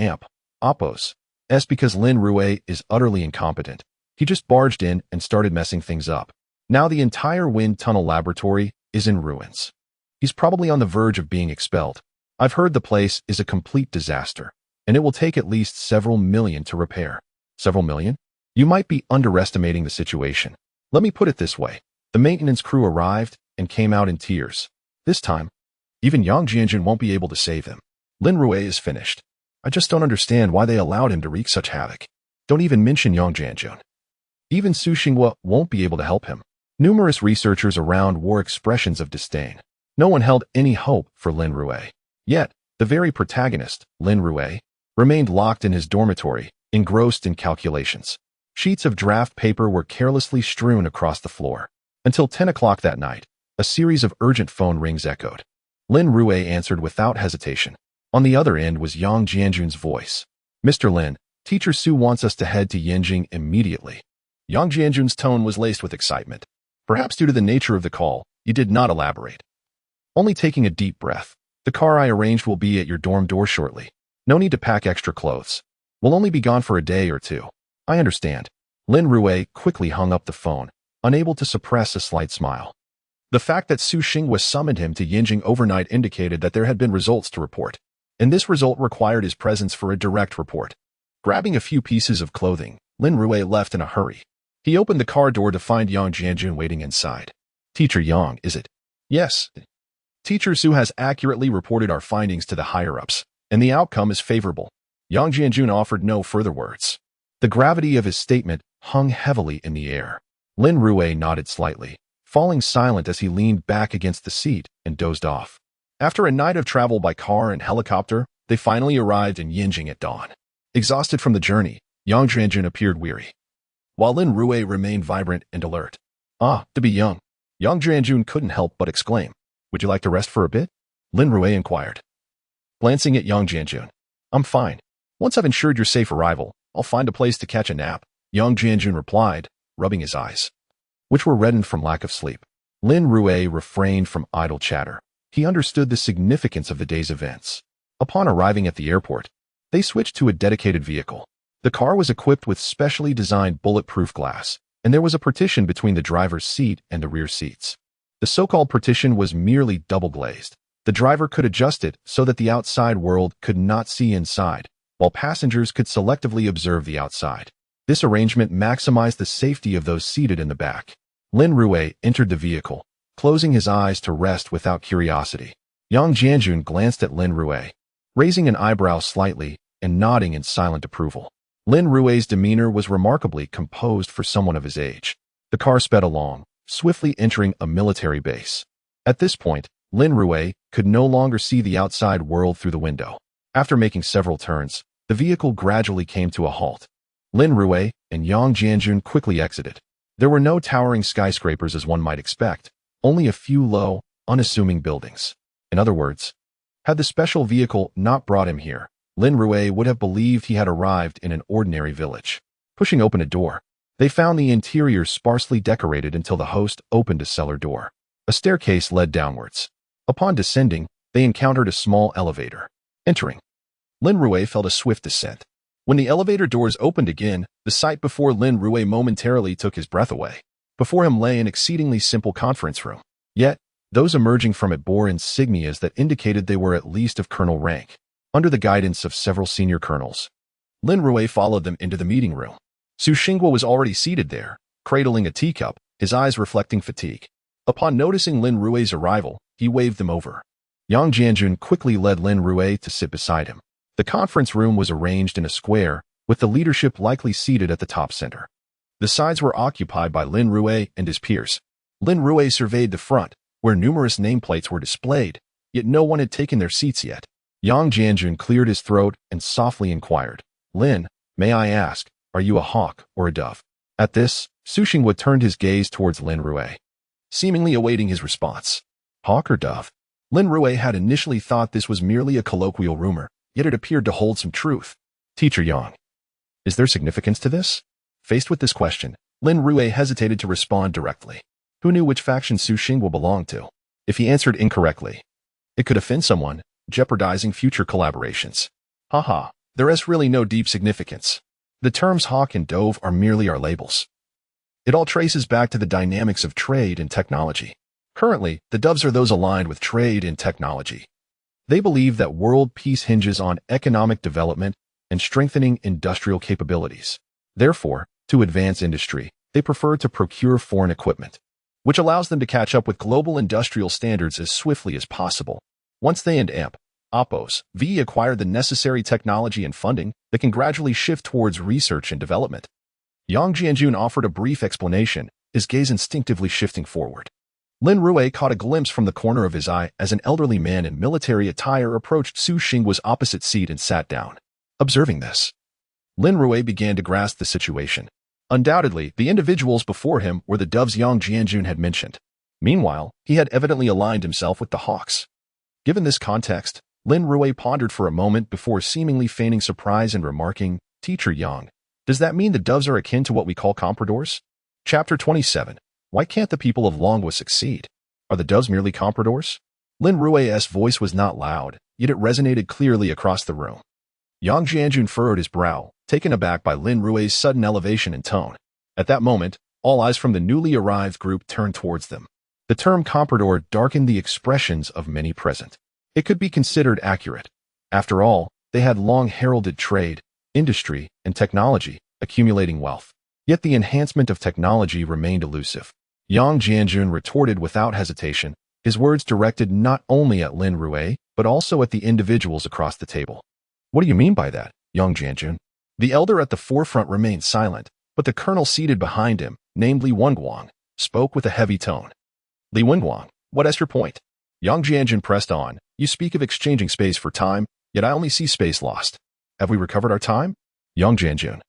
Oppos. That's because Lin Rui is utterly incompetent. He just barged in and started messing things up. Now the entire wind tunnel laboratory is in ruins. He's probably on the verge of being expelled. I've heard the place is a complete disaster, and it will take at least several million to repair. Several million? You might be underestimating the situation. Let me put it this way. The maintenance crew arrived and came out in tears. This time, even Yang Jianjun won't be able to save him. Lin Rui is finished. I just don't understand why they allowed him to wreak such havoc. Don't even mention Yang Jianjun. Even Su Xinghua won't be able to help him. Numerous researchers around wore expressions of disdain. No one held any hope for Lin Rui. Yet, the very protagonist, Lin Rui, remained locked in his dormitory, engrossed in calculations. Sheets of draft paper were carelessly strewn across the floor. Until 10 o'clock that night, a series of urgent phone rings echoed. Lin Rui answered without hesitation. On the other end was Yang Jianjun's voice. Mr. Lin, Teacher Su wants us to head to Yanjing immediately. Yang Jianjun's tone was laced with excitement. Perhaps due to the nature of the call, he did not elaborate. Only taking a deep breath. The car I arranged will be at your dorm door shortly. No need to pack extra clothes. We'll only be gone for a day or two. I understand. Lin Rui quickly hung up the phone, unable to suppress a slight smile. The fact that Su Xinghua summoned him to Yanjing overnight indicated that there had been results to report, and this result required his presence for a direct report. Grabbing a few pieces of clothing, Lin Rui left in a hurry. He opened the car door to find Yang Jianjun waiting inside. Teacher Yang, is it? Yes. Teacher Su has accurately reported our findings to the higher-ups, and the outcome is favorable. Yang Jianjun offered no further words. The gravity of his statement hung heavily in the air. Lin Rui nodded slightly, falling silent as he leaned back against the seat and dozed off. After a night of travel by car and helicopter, they finally arrived in Yinjing at dawn. Exhausted from the journey, Yang Jianjun appeared weary, while Lin Rui remained vibrant and alert. "Ah, to be young." Yang Jianjun couldn't help but exclaim. "Would you like to rest for a bit?" Lin Rui inquired. Glancing at Yang Jianjun, "I'm fine. Once I've ensured your safe arrival, I'll find a place to catch a nap," Yang Jianjun replied, rubbing his eyes, which were reddened from lack of sleep. Lin Rui refrained from idle chatter. He understood the significance of the day's events. Upon arriving at the airport, they switched to a dedicated vehicle. The car was equipped with specially designed bulletproof glass, and there was a partition between the driver's seat and the rear seats. The so-called partition was merely double-glazed. The driver could adjust it so that the outside world could not see inside, while passengers could selectively observe the outside. This arrangement maximized the safety of those seated in the back. Lin Rui entered the vehicle, closing his eyes to rest without curiosity. Yang Jianjun glanced at Lin Rui, raising an eyebrow slightly and nodding in silent approval. Lin Rui's demeanor was remarkably composed for someone of his age. The car sped along, swiftly entering a military base. At this point, Lin Rui could no longer see the outside world through the window. After making several turns, the vehicle gradually came to a halt. Lin Rui and Yang Jianjun quickly exited. There were no towering skyscrapers as one might expect, only a few low, unassuming buildings. In other words, had the special vehicle not brought him here, Lin Rui would have believed he had arrived in an ordinary village. Pushing open a door, they found the interior sparsely decorated until the host opened a cellar door. A staircase led downwards. Upon descending, they encountered a small elevator. Entering, Lin Rui felt a swift descent. When the elevator doors opened again, the sight before Lin Rui momentarily took his breath away. Before him lay an exceedingly simple conference room. Yet, those emerging from it bore insignias that indicated they were at least of colonel rank. Under the guidance of several senior colonels, Lin Rui followed them into the meeting room. Su Xingguo was already seated there, cradling a teacup, his eyes reflecting fatigue. Upon noticing Lin Rui's arrival, he waved them over. Yang Jianjun quickly led Lin Rui to sit beside him. The conference room was arranged in a square, with the leadership likely seated at the top center. The sides were occupied by Lin Rui and his peers. Lin Rui surveyed the front, where numerous nameplates were displayed, yet no one had taken their seats yet. Yang Jianjun cleared his throat and softly inquired, "Lin, may I ask, are you a hawk or a dove?" At this, Su Xingguo turned his gaze towards Lin Rui, seemingly awaiting his response. Hawk or dove? Lin Rui had initially thought this was merely a colloquial rumor, yet it appeared to hold some truth. "Teacher Yang, is there significance to this?" Faced with this question, Lin Rui hesitated to respond directly. Who knew which faction Su Xingguo belonged to? If he answered incorrectly, it could offend someone, jeopardizing future collaborations. Haha, there is really no deep significance. The terms hawk and dove are merely our labels. It all traces back to the dynamics of trade and technology. Currently, the doves are those aligned with trade and technology. They believe that world peace hinges on economic development and strengthening industrial capabilities. Therefore, to advance industry, they prefer to procure foreign equipment, which allows them to catch up with global industrial standards as swiftly as possible. Once they and Oppos acquire the necessary technology and funding, they can gradually shift towards research and development. Yang Jianjun offered a brief explanation, his gaze instinctively shifting forward. Lin Rui caught a glimpse from the corner of his eye as an elderly man in military attire approached Su Xingguo's opposite seat and sat down. Observing this, Lin Rui began to grasp the situation. Undoubtedly, the individuals before him were the doves Yang Jianjun had mentioned. Meanwhile, he had evidently aligned himself with the hawks. Given this context, Lin Rui pondered for a moment before seemingly feigning surprise and remarking, "Teacher Yang, does that mean the doves are akin to what we call compradors?" Chapter 27. Why can't the people of Longguo succeed? Are the doves merely compradors? Lin Rui's voice was not loud, yet it resonated clearly across the room. Yang Jianjun furrowed his brow, taken aback by Lin Rui's sudden elevation in tone. At that moment, all eyes from the newly arrived group turned towards them. The term comprador darkened the expressions of many present. It could be considered accurate. After all, they had long heralded trade, industry, and technology, accumulating wealth. Yet the enhancement of technology remained elusive. Yang Jianjun retorted without hesitation, his words directed not only at Lin Rui, but also at the individuals across the table. "What do you mean by that, Yang Jianjun?" The elder at the forefront remained silent, but the colonel seated behind him, named Li Wenguang, spoke with a heavy tone. Li Wenguang, what is your point? Yang Jianjun pressed on. You speak of exchanging space for time, yet I only see space lost. Have we recovered our time? Yang Jianjun,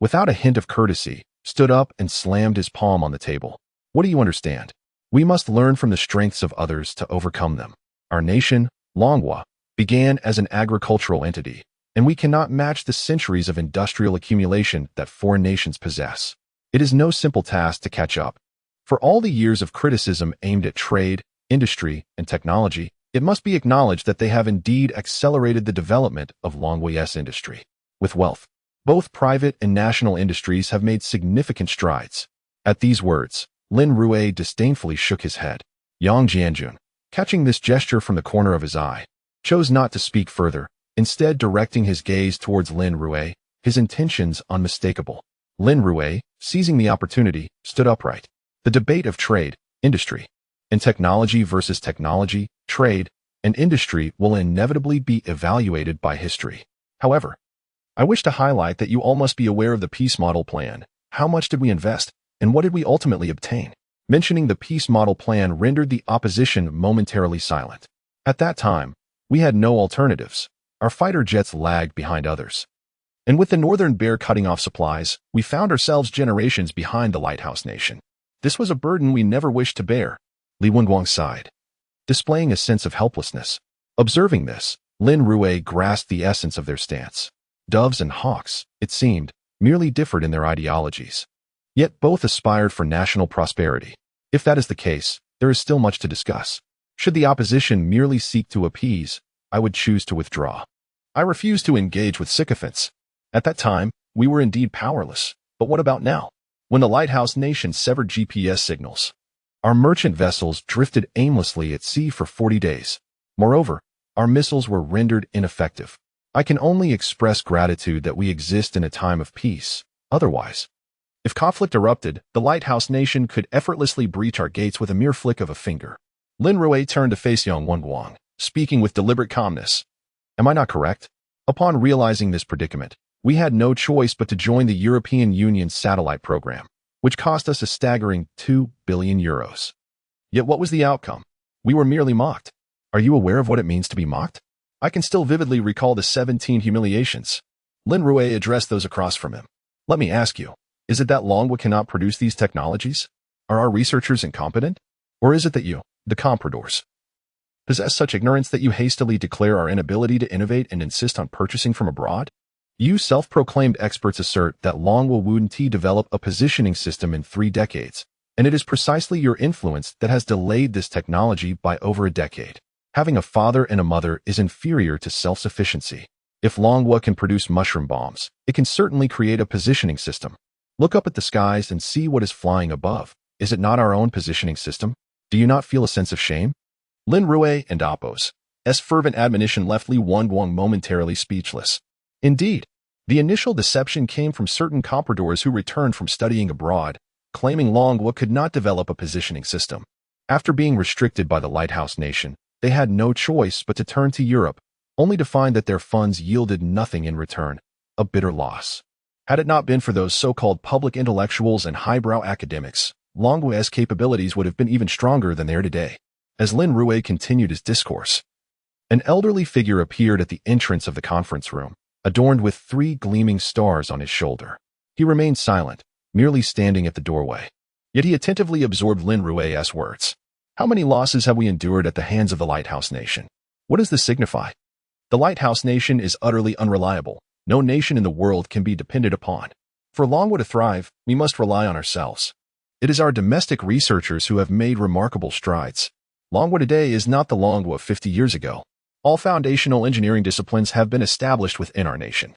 without a hint of courtesy, stood up and slammed his palm on the table. What do you understand? We must learn from the strengths of others to overcome them. Our nation, Longguo, began as an agricultural entity, and we cannot match the centuries of industrial accumulation that foreign nations possess. It is no simple task to catch up. For all the years of criticism aimed at trade, industry, and technology, it must be acknowledged that they have indeed accelerated the development of Longguo's industry. With wealth, both private and national industries have made significant strides. At these words, Lin Rui disdainfully shook his head. Yang Jianjun, catching this gesture from the corner of his eye, chose not to speak further, instead directing his gaze towards Lin Rui, his intentions unmistakable. Lin Rui, seizing the opportunity, stood upright. The debate of trade, industry, and technology versus technology, trade, and industry will inevitably be evaluated by history. However, I wish to highlight that you all must be aware of the peace model plan. How much did we invest, and what did we ultimately obtain? Mentioning the peace model plan rendered the opposition momentarily silent. At that time, we had no alternatives. Our fighter jets lagged behind others. And with the Northern Bear cutting off supplies, we found ourselves generations behind the lighthouse nation. This was a burden we never wished to bear. Li Wenguang sighed, displaying a sense of helplessness. Observing this, Lin Rui grasped the essence of their stance. Doves and hawks, it seemed, merely differed in their ideologies. Yet both aspired for national prosperity. If that is the case, there is still much to discuss. Should the opposition merely seek to appease, I would choose to withdraw. I refuse to engage with sycophants. At that time, we were indeed powerless. But what about now? When the lighthouse nation severed GPS signals, our merchant vessels drifted aimlessly at sea for 40 days. Moreover, our missiles were rendered ineffective. I can only express gratitude that we exist in a time of peace. Otherwise, if conflict erupted, the lighthouse nation could effortlessly breach our gates with a mere flick of a finger. Lin Rui turned to face Yang Wenguang, speaking with deliberate calmness. Am I not correct? Upon realizing this predicament, we had no choice but to join the European Union's satellite program, which cost us a staggering 2 billion euros. Yet what was the outcome? We were merely mocked. Are you aware of what it means to be mocked? I can still vividly recall the 17 humiliations. Lin Rui addressed those across from him. Let me ask you, is it that Longguo cannot produce these technologies? Are our researchers incompetent? Or is it that you, the compradors, possess such ignorance that you hastily declare our inability to innovate and insist on purchasing from abroad? You self-proclaimed experts assert that Longguo wouldn't develop a positioning system in 3 decades, and it is precisely your influence that has delayed this technology by over a decade. Having a father and a mother is inferior to self-sufficiency. If Longguo can produce mushroom bombs, it can certainly create a positioning system. Look up at the skies and see what is flying above. Is it not our own positioning system? Do you not feel a sense of shame? Lin Rui and Appo's fervent admonition left Li Wenguang momentarily speechless. Indeed, the initial deception came from certain compradors who returned from studying abroad, claiming Longguo could not develop a positioning system. After being restricted by the lighthouse nation, they had no choice but to turn to Europe, only to find that their funds yielded nothing in return, a bitter loss. Had it not been for those so-called public intellectuals and highbrow academics, Longguo's capabilities would have been even stronger than they are today. As Lin Rui continued his discourse, an elderly figure appeared at the entrance of the conference room, adorned with 3 gleaming stars on his shoulder. He remained silent, merely standing at the doorway. Yet he attentively absorbed Lin Rui's words. How many losses have we endured at the hands of the lighthouse nation? What does this signify? The lighthouse nation is utterly unreliable. No nation in the world can be depended upon. For Longguo to thrive, we must rely on ourselves. It is our domestic researchers who have made remarkable strides. Longguo today is not the Longguo of 50 years ago. All foundational engineering disciplines have been established within our nation.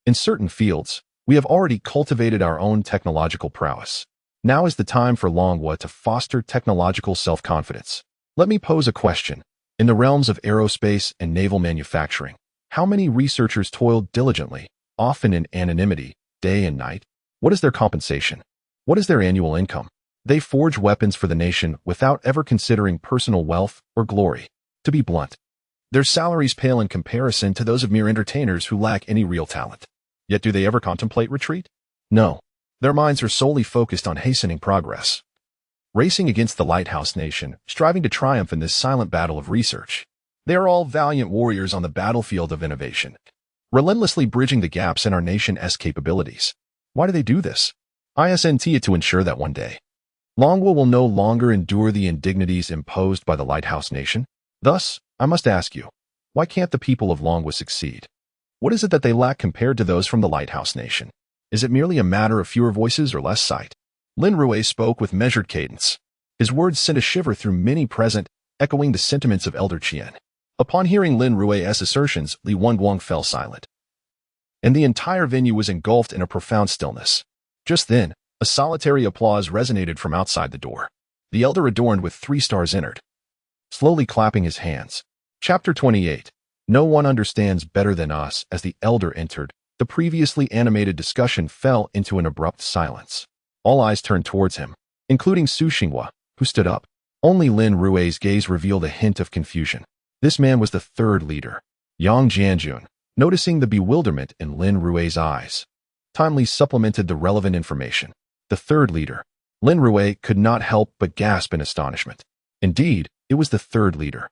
In certain fields, we have already cultivated our own technological prowess. Now is the time for Longguo to foster technological self-confidence. Let me pose a question. In the realms of aerospace and naval manufacturing, how many researchers toiled diligently, often in anonymity, day and night? What is their compensation? What is their annual income? They forge weapons for the nation without ever considering personal wealth or glory. To be blunt, their salaries pale in comparison to those of mere entertainers who lack any real talent. Yet do they ever contemplate retreat? No. Their minds are solely focused on hastening progress. Racing against the Lighthouse Nation, striving to triumph in this silent battle of research. They are all valiant warriors on the battlefield of innovation, relentlessly bridging the gaps in our nation's capabilities. Why do they do this? ISNT it to ensure that one day, Longguo will no longer endure the indignities imposed by the Lighthouse Nation. Thus, I must ask you, why can't the people of Longguo succeed? What is it that they lack compared to those from the Lighthouse Nation? Is it merely a matter of fewer voices or less sight? Lin Rui spoke with measured cadence. His words sent a shiver through many present, echoing the sentiments of Elder Qian. Upon hearing Lin Rui's assertions, Li Wenguang fell silent, and the entire venue was engulfed in a profound stillness. Just then, a solitary applause resonated from outside the door. The elder adorned with 3 stars entered, slowly clapping his hands. Chapter 28. No one understands better than us. As the elder entered, the previously animated discussion fell into an abrupt silence. All eyes turned towards him, including Su Xinghua, who stood up. Only Lin Rui's gaze revealed a hint of confusion. This man was the 3rd leader, Yang Jianjun. Noticing the bewilderment in Lin Rui's eyes, timely supplemented the relevant information. The 3rd leader, Lin Rui, could not help but gasp in astonishment. Indeed, it was the 3rd leader.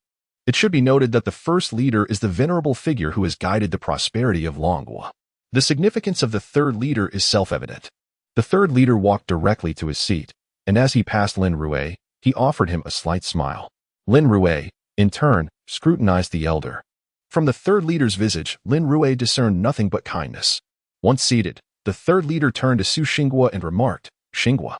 It should be noted that the 1st leader is the venerable figure who has guided the prosperity of Longguo. The significance of the 3rd leader is self-evident. The 3rd leader walked directly to his seat, and as he passed Lin Rui, he offered him a slight smile. Lin Rui, in turn, scrutinized the elder. From the 3rd leader's visage, Lin Rui discerned nothing but kindness. Once seated, the 3rd leader turned to Su Xinghua and remarked, "Xinghua,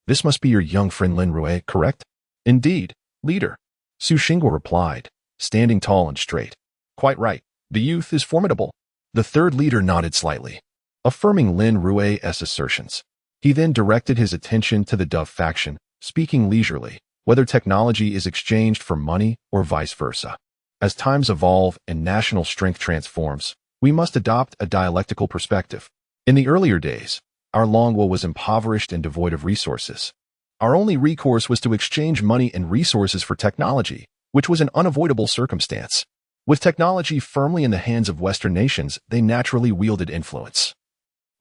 this must be your young friend Lin Rui, correct?" "Indeed, leader," Su Xinghua replied, standing tall and straight. "Quite right. The youth is formidable." The 3rd leader nodded slightly, affirming Lin Rui's assertions. He then directed his attention to the Dove faction, speaking leisurely, whether technology is exchanged for money or vice versa. As times evolve and national strength transforms, we must adopt a dialectical perspective. In the earlier days, our Longguo was impoverished and devoid of resources. Our only recourse was to exchange money and resources for technology, which was an unavoidable circumstance. With technology firmly in the hands of Western nations, they naturally wielded influence,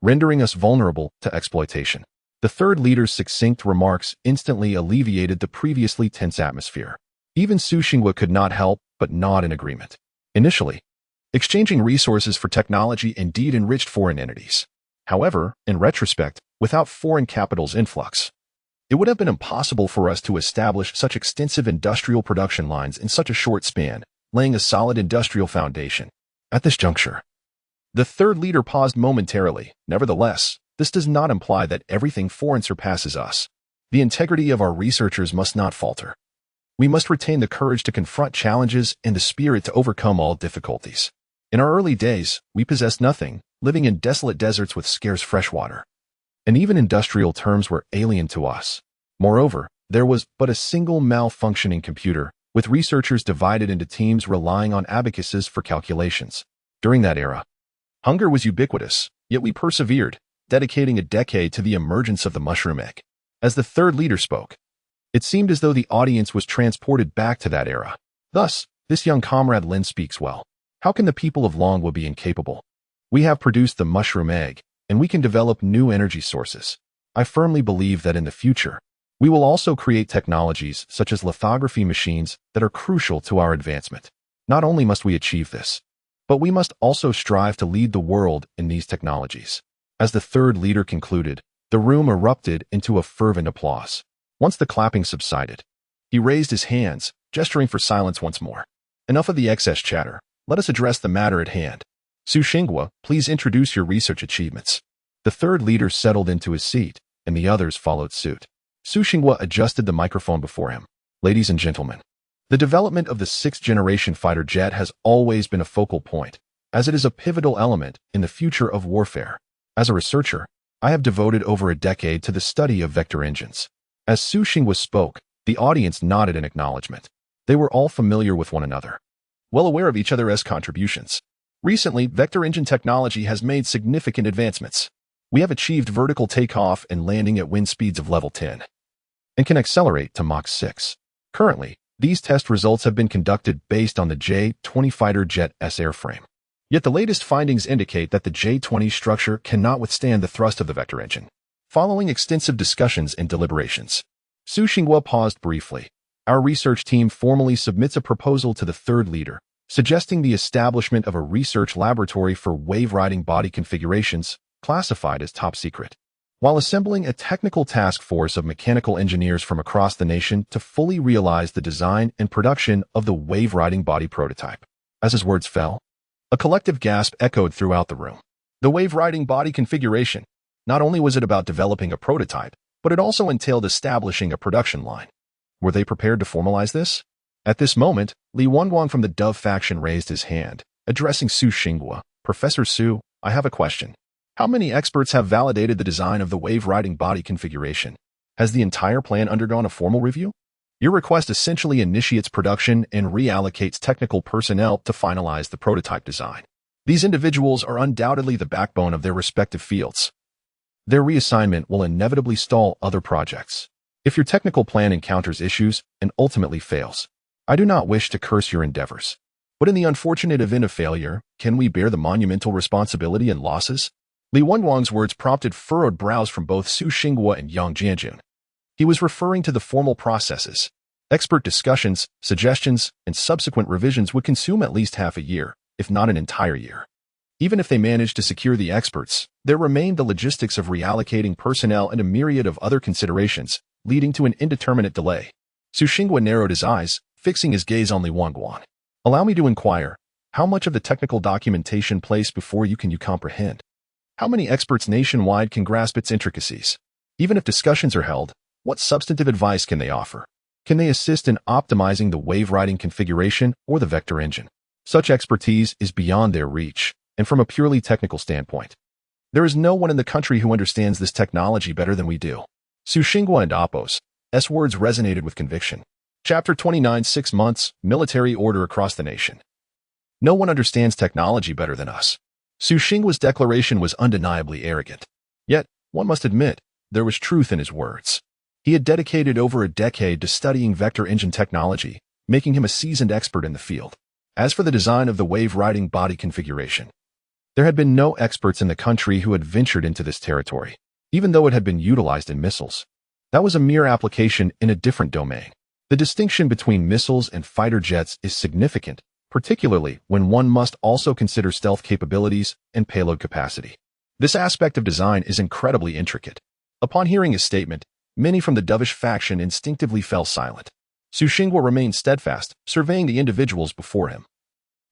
rendering us vulnerable to exploitation. The 3rd leader's succinct remarks instantly alleviated the previously tense atmosphere. Even Su Xinghua could not help but nod in agreement. Initially, exchanging resources for technology indeed enriched foreign entities. However, in retrospect, without foreign capital's influx, it would have been impossible for us to establish such extensive industrial production lines in such a short span, laying a solid industrial foundation. At this juncture, the 3rd leader paused momentarily. Nevertheless, this does not imply that everything foreign surpasses us. The integrity of our researchers must not falter. We must retain the courage to confront challenges and the spirit to overcome all difficulties. In our early days, we possessed nothing, living in desolate deserts with scarce fresh water. And even industrial terms were alien to us. Moreover, there was but a single malfunctioning computer, with researchers divided into teams relying on abacuses for calculations. During that era, hunger was ubiquitous, yet we persevered, dedicating a decade to the emergence of the mushroom egg. As the 3rd leader spoke, it seemed as though the audience was transported back to that era. Thus, this young comrade Lin speaks well. How can the people of Longguo be incapable? We have produced the mushroom egg, and we can develop new energy sources. I firmly believe that in the future, we will also create technologies such as lithography machines that are crucial to our advancement. Not only must we achieve this, but we must also strive to lead the world in these technologies. As the 3rd leader concluded, the room erupted into a fervent applause. Once the clapping subsided, he raised his hands, gesturing for silence once more. Enough of the excess chatter. Let us address the matter at hand. Su Xinghua, please introduce your research achievements. The 3rd leader settled into his seat, and the others followed suit. Su Xinghua adjusted the microphone before him. Ladies and gentlemen, the development of the 6th-generation fighter jet has always been a focal point, as it is a pivotal element in the future of warfare. As a researcher, I have devoted over a decade to the study of vector engines. As Su Xinghua spoke, the audience nodded in acknowledgement. They were all familiar with one another, well aware of each other's contributions. Recently, vector engine technology has made significant advancements. We have achieved vertical takeoff and landing at wind speeds of level 10 and can accelerate to Mach 6. Currently, these test results have been conducted based on the J-20 fighter jet S airframe. Yet the latest findings indicate that the J20 structure cannot withstand the thrust of the vector engine. Following extensive discussions and deliberations, Su Xinghua paused briefly. Our research team formally submits a proposal to the third leader, suggesting the establishment of a research laboratory for wave-riding body configurations, classified as top secret, while assembling a technical task force of mechanical engineers from across the nation to fully realize the design and production of the wave-riding body prototype. As his words fell, a collective gasp echoed throughout the room. The wave-riding body configuration. Not only was it about developing a prototype, but it also entailed establishing a production line. Were they prepared to formalize this? At this moment, Li Wenguang from the Dove faction raised his hand, addressing Su Xinghua. Professor Su, I have a question. How many experts have validated the design of the wave-riding body configuration? Has the entire plan undergone a formal review? Your request essentially initiates production and reallocates technical personnel to finalize the prototype design. These individuals are undoubtedly the backbone of their respective fields. Their reassignment will inevitably stall other projects. If your technical plan encounters issues and ultimately fails, I do not wish to curse your endeavors. But in the unfortunate event of failure, can we bear the monumental responsibility and losses? Li Wenguang's words prompted furrowed brows from both Su Xinghua and Yang Jianjun. He was referring to the formal processes. Expert discussions, suggestions, and subsequent revisions would consume at least half a year, if not an entire year. Even if they managed to secure the experts, there remained the logistics of reallocating personnel and a myriad of other considerations, leading to an indeterminate delay. Su Xinghua narrowed his eyes, fixing his gaze on Li Wenguang. Allow me to inquire, how much of the technical documentation placed before you can you comprehend? How many experts nationwide can grasp its intricacies? Even if discussions are held, what substantive advice can they offer? Can they assist in optimizing the wave-riding configuration or the vector engine? Such expertise is beyond their reach, and from a purely technical standpoint, there is no one in the country who understands this technology better than we do. Su Xinghua and Apos' words resonated with conviction. Chapter 29 6 months, military order across the nation. No one understands technology better than us. Su Xinghua's declaration was undeniably arrogant. Yet, one must admit, there was truth in his words. He had dedicated over a decade to studying vector engine technology, making him a seasoned expert in the field. As for the design of the wave-riding body configuration, there had been no experts in the country who had ventured into this territory, even though it had been utilized in missiles. That was a mere application in a different domain. The distinction between missiles and fighter jets is significant, particularly when one must also consider stealth capabilities and payload capacity. This aspect of design is incredibly intricate. Upon hearing his statement, many from the dovish faction instinctively fell silent. Su Xinghua remained steadfast, surveying the individuals before him,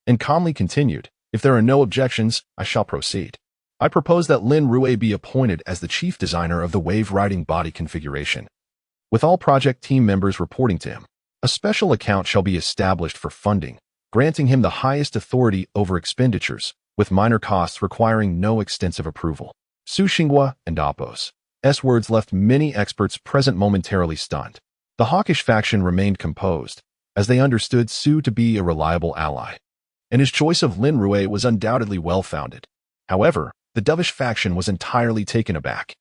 and calmly continued, "If there are no objections, I shall proceed. I propose that Lin Rui be appointed as the chief designer of the wave-riding body configuration, with all project team members reporting to him. A special account shall be established for funding, granting him the highest authority over expenditures, with minor costs requiring no extensive approval." Su Xinghua and Apos' words left many experts present momentarily stunned. The hawkish faction remained composed, as they understood Su to be a reliable ally, and his choice of Lin Rui was undoubtedly well-founded. However, the dovish faction was entirely taken aback.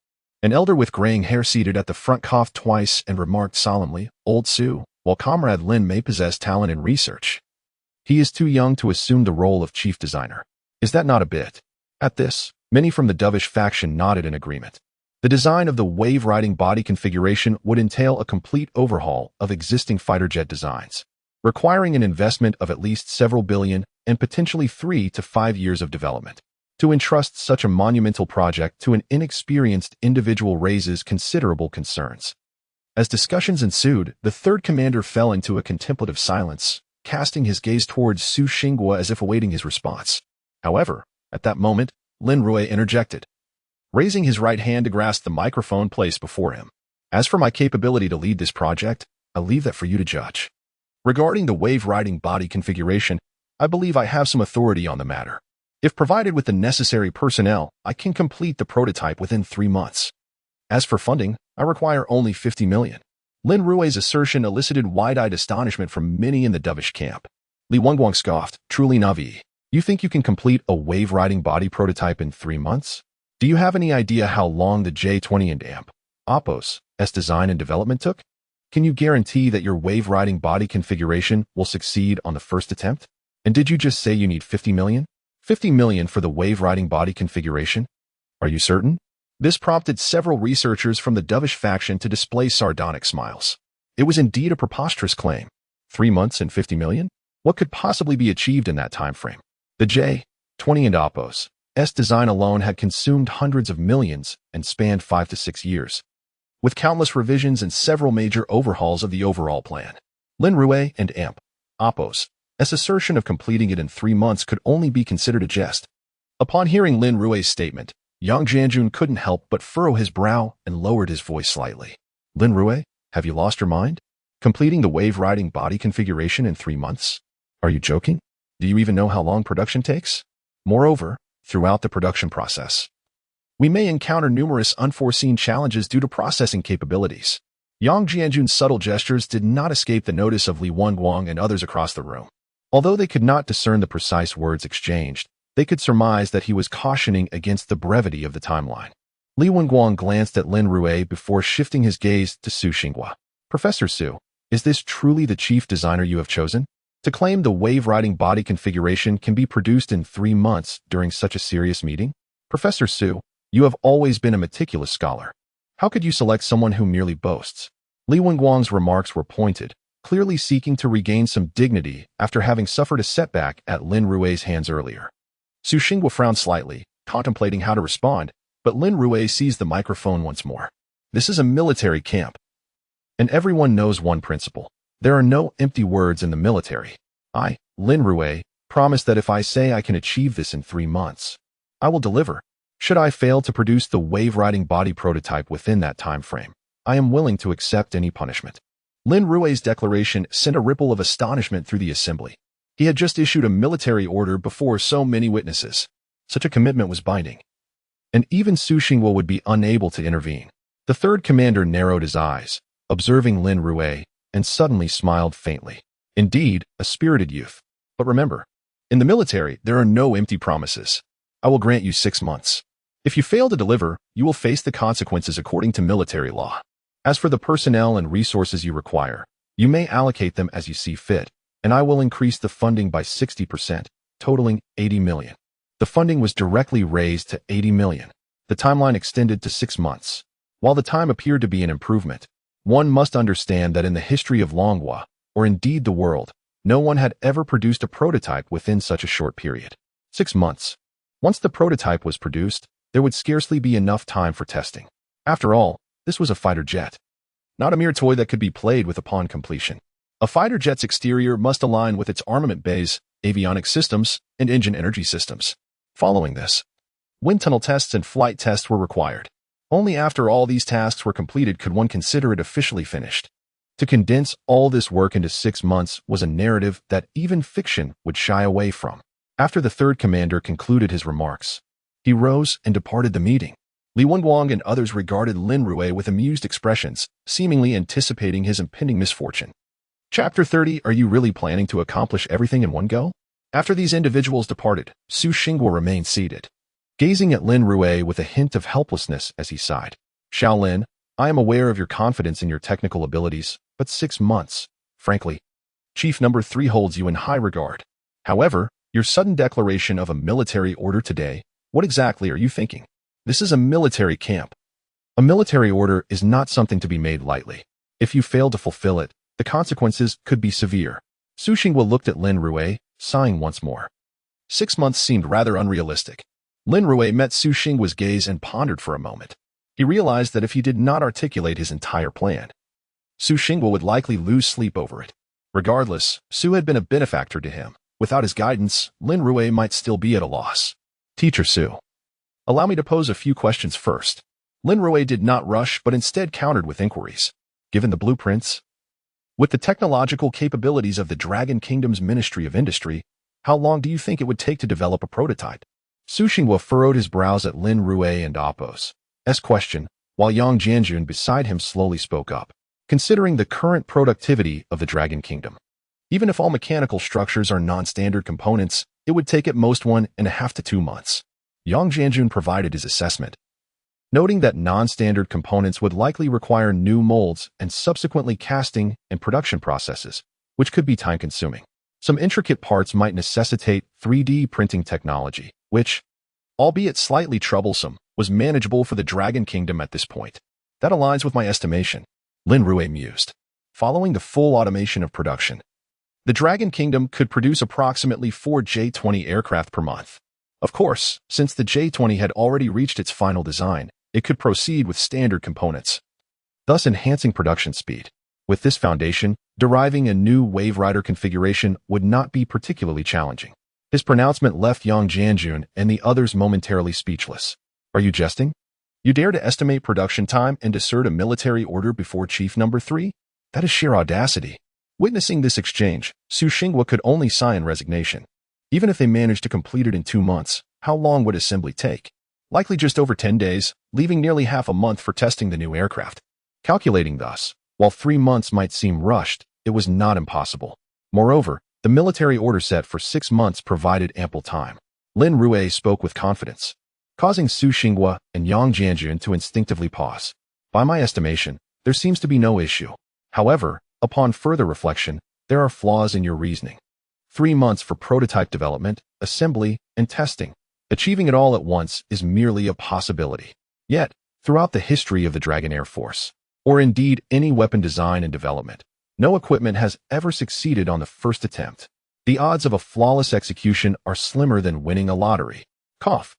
An elder with graying hair seated at the front coughed twice and remarked solemnly, "Old Su, while Comrade Lin may possess talent in research, he is too young to assume the role of chief designer. Is that not a bit?" At this, many from the dovish faction nodded in agreement. The design of the wave-riding body configuration would entail a complete overhaul of existing fighter jet designs, requiring an investment of at least several billion and potentially 3 to 5 years of development. To entrust such a monumental project to an inexperienced individual raises considerable concerns. As discussions ensued, the third commander fell into a contemplative silence, casting his gaze towards Su Xinghua as if awaiting his response. However, at that moment, Lin Rui interjected, raising his right hand to grasp the microphone placed before him. "As for my capability to lead this project, I leave that for you to judge. Regarding the wave-riding body configuration, I believe I have some authority on the matter. If provided with the necessary personnel, I can complete the prototype within 3 months. As for funding, I require only 50 million. Lin Rui's assertion elicited wide-eyed astonishment from many in the dovish camp. Li Wenguang scoffed, "Truly Navi, you think you can complete a wave-riding body prototype in 3 months? Do you have any idea how long the J20 and Apos' design and development took? Can you guarantee that your wave-riding body configuration will succeed on the first attempt? And did you just say you need 50 million? 50 million for the wave-riding body configuration? Are you certain? This prompted several researchers from the dovish faction to display sardonic smiles. It was indeed a preposterous claim. 3 months and 50 million? What could possibly be achieved in that time frame? The J-20 and Oppo's design alone had consumed hundreds of millions and spanned 5 to 6 years, with countless revisions and several major overhauls of the overall plan. Lin Rui and Oppo's assertion of completing it in 3 months could only be considered a jest. Upon hearing Lin Rui's statement, Yang Jianjun couldn't help but furrow his brow and lowered his voice slightly. Lin Rui, have you lost your mind? Completing the wave-riding body configuration in 3 months? Are you joking? Do you even know how long production takes? Moreover, throughout the production process, we may encounter numerous unforeseen challenges due to processing capabilities. Yang Jianjun's subtle gestures did not escape the notice of Li Wenguang and others across the room. Although they could not discern the precise words exchanged, they could surmise that he was cautioning against the brevity of the timeline. Li Wenguang glanced at Lin Rui before shifting his gaze to Su Xinghua. Professor Su, is this truly the chief designer you have chosen? To claim the wave-riding body configuration can be produced in 3 months during such a serious meeting? Professor Su, you have always been a meticulous scholar. How could you select someone who merely boasts? Li Wenguang's remarks were pointed, clearly seeking to regain some dignity after having suffered a setback at Lin Rui's hands earlier. Su Xinghua frowned slightly, contemplating how to respond, but Lin Rui seized the microphone once more. This is a military camp, and everyone knows one principle. There are no empty words in the military. I, Lin Rui, promise that if I say I can achieve this in 3 months, I will deliver. Should I fail to produce the wave-riding body prototype within that time frame, I am willing to accept any punishment. Lin Rui's declaration sent a ripple of astonishment through the assembly. He had just issued a military order before so many witnesses. Such a commitment was binding, and even Su Xinghua would be unable to intervene. The third commander narrowed his eyes, observing Lin Rui, and suddenly smiled faintly. Indeed, a spirited youth. But remember, in the military, there are no empty promises. I will grant you 6 months. If you fail to deliver, you will face the consequences according to military law. As for the personnel and resources you require, you may allocate them as you see fit, and I will increase the funding by 60%, totaling 80 million. The funding was directly raised to 80 million. The timeline extended to 6 months. While the time appeared to be an improvement, one must understand that in the history of Longguo, or indeed the world, no one had ever produced a prototype within such a short period. 6 months. Once the prototype was produced, there would scarcely be enough time for testing. After all, this was a fighter jet, not a mere toy that could be played with upon completion. A fighter jet's exterior must align with its armament bays, avionics systems, and engine energy systems. Following this, wind tunnel tests and flight tests were required. Only after all these tasks were completed could one consider it officially finished. To condense all this work into 6 months was a narrative that even fiction would shy away from. After the third commander concluded his remarks, he rose and departed the meeting. Li Wenguang and others regarded Lin Rui with amused expressions, seemingly anticipating his impending misfortune. Chapter 30. Are you really planning to accomplish everything in one go? After these individuals departed, Su Xinghua remained seated, gazing at Lin Rui with a hint of helplessness as he sighed. Shaolin, I am aware of your confidence in your technical abilities, but 6 months, frankly. Chief Number 3 holds you in high regard. However, your sudden declaration of a military order today, what exactly are you thinking? This is a military camp. A military order is not something to be made lightly. If you fail to fulfill it, the consequences could be severe. Su Xinghua looked at Lin Rui, sighing once more. 6 months seemed rather unrealistic. Lin Rui met Su Xinghua's gaze and pondered for a moment. He realized that if he did not articulate his entire plan, Su Xinghua would likely lose sleep over it. Regardless, Su had been a benefactor to him. Without his guidance, Lin Rui might still be at a loss. Teacher Su, allow me to pose a few questions first. Lin Rui did not rush, but instead countered with inquiries. Given the blueprints, with the technological capabilities of the Dragon Kingdom's Ministry of Industry, how long do you think it would take to develop a prototype? Su Xinghua furrowed his brows at Lin Rui and Oppo's question, while Yang Jianjun beside him slowly spoke up. Considering the current productivity of the Dragon Kingdom, even if all mechanical structures are non-standard components, it would take at most 1.5 to 2 months. Yang Jianjun provided his assessment, noting that non-standard components would likely require new molds and subsequently casting and production processes, which could be time-consuming. Some intricate parts might necessitate 3D printing technology, which, albeit slightly troublesome, was manageable for the Dragon Kingdom at this point. That aligns with my estimation, Lin Rui mused. Following the full automation of production, the Dragon Kingdom could produce approximately 4 J-20 aircraft per month. Of course, since the J-20 had already reached its final design, it could proceed with standard components, thus enhancing production speed. With this foundation, deriving a new Wave Rider configuration would not be particularly challenging. His pronouncement left Yang Jianjun and the others momentarily speechless. Are you jesting? You dare to estimate production time and assert a military order before Chief Number 3? That is sheer audacity. Witnessing this exchange, Su Xinghua could only sigh in resignation. Even if they managed to complete it in 2 months, how long would assembly take? Likely just over 10 days, leaving nearly half a month for testing the new aircraft. Calculating thus, while 3 months might seem rushed, it was not impossible. Moreover, the military order set for 6 months provided ample time. Lin Rui spoke with confidence, causing Su Xinghua and Yang Jianjun to instinctively pause. By my estimation, there seems to be no issue. However, upon further reflection, there are flaws in your reasoning. 3 months for prototype development, assembly, and testing. Achieving it all at once is merely a possibility. Yet, throughout the history of the Dragon Air Force, or indeed any weapon design and development, no equipment has ever succeeded on the first attempt. The odds of a flawless execution are slimmer than winning a lottery. Cough.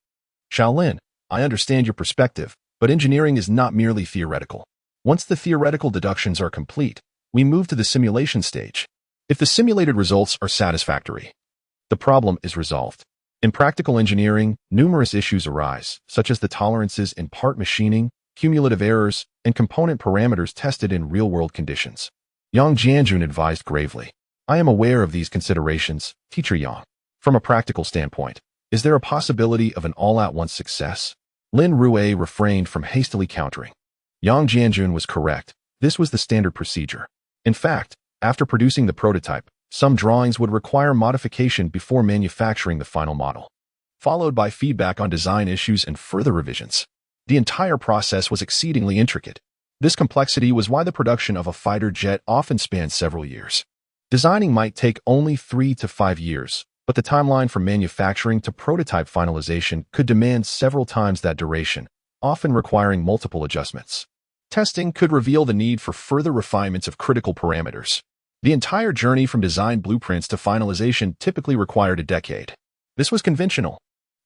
Shaolin, I understand your perspective, but engineering is not merely theoretical. Once the theoretical deductions are complete, we move to the simulation stage. If the simulated results are satisfactory, the problem is resolved. In practical engineering, numerous issues arise, such as the tolerances in part machining, cumulative errors, and component parameters tested in real-world conditions. Yang Jianjun advised gravely. I am aware of these considerations, Teacher Yang. From a practical standpoint, is there a possibility of an all-at-once success? Lin Rui refrained from hastily countering. Yang Jianjun was correct. This was the standard procedure. In fact, after producing the prototype, some drawings would require modification before manufacturing the final model, followed by feedback on design issues and further revisions. The entire process was exceedingly intricate. This complexity was why the production of a fighter jet often spans several years. Designing might take only 3 to 5 years, but the timeline from manufacturing to prototype finalization could demand several times that duration, often requiring multiple adjustments. Testing could reveal the need for further refinements of critical parameters. The entire journey from design blueprints to finalization typically required a decade. This was conventional.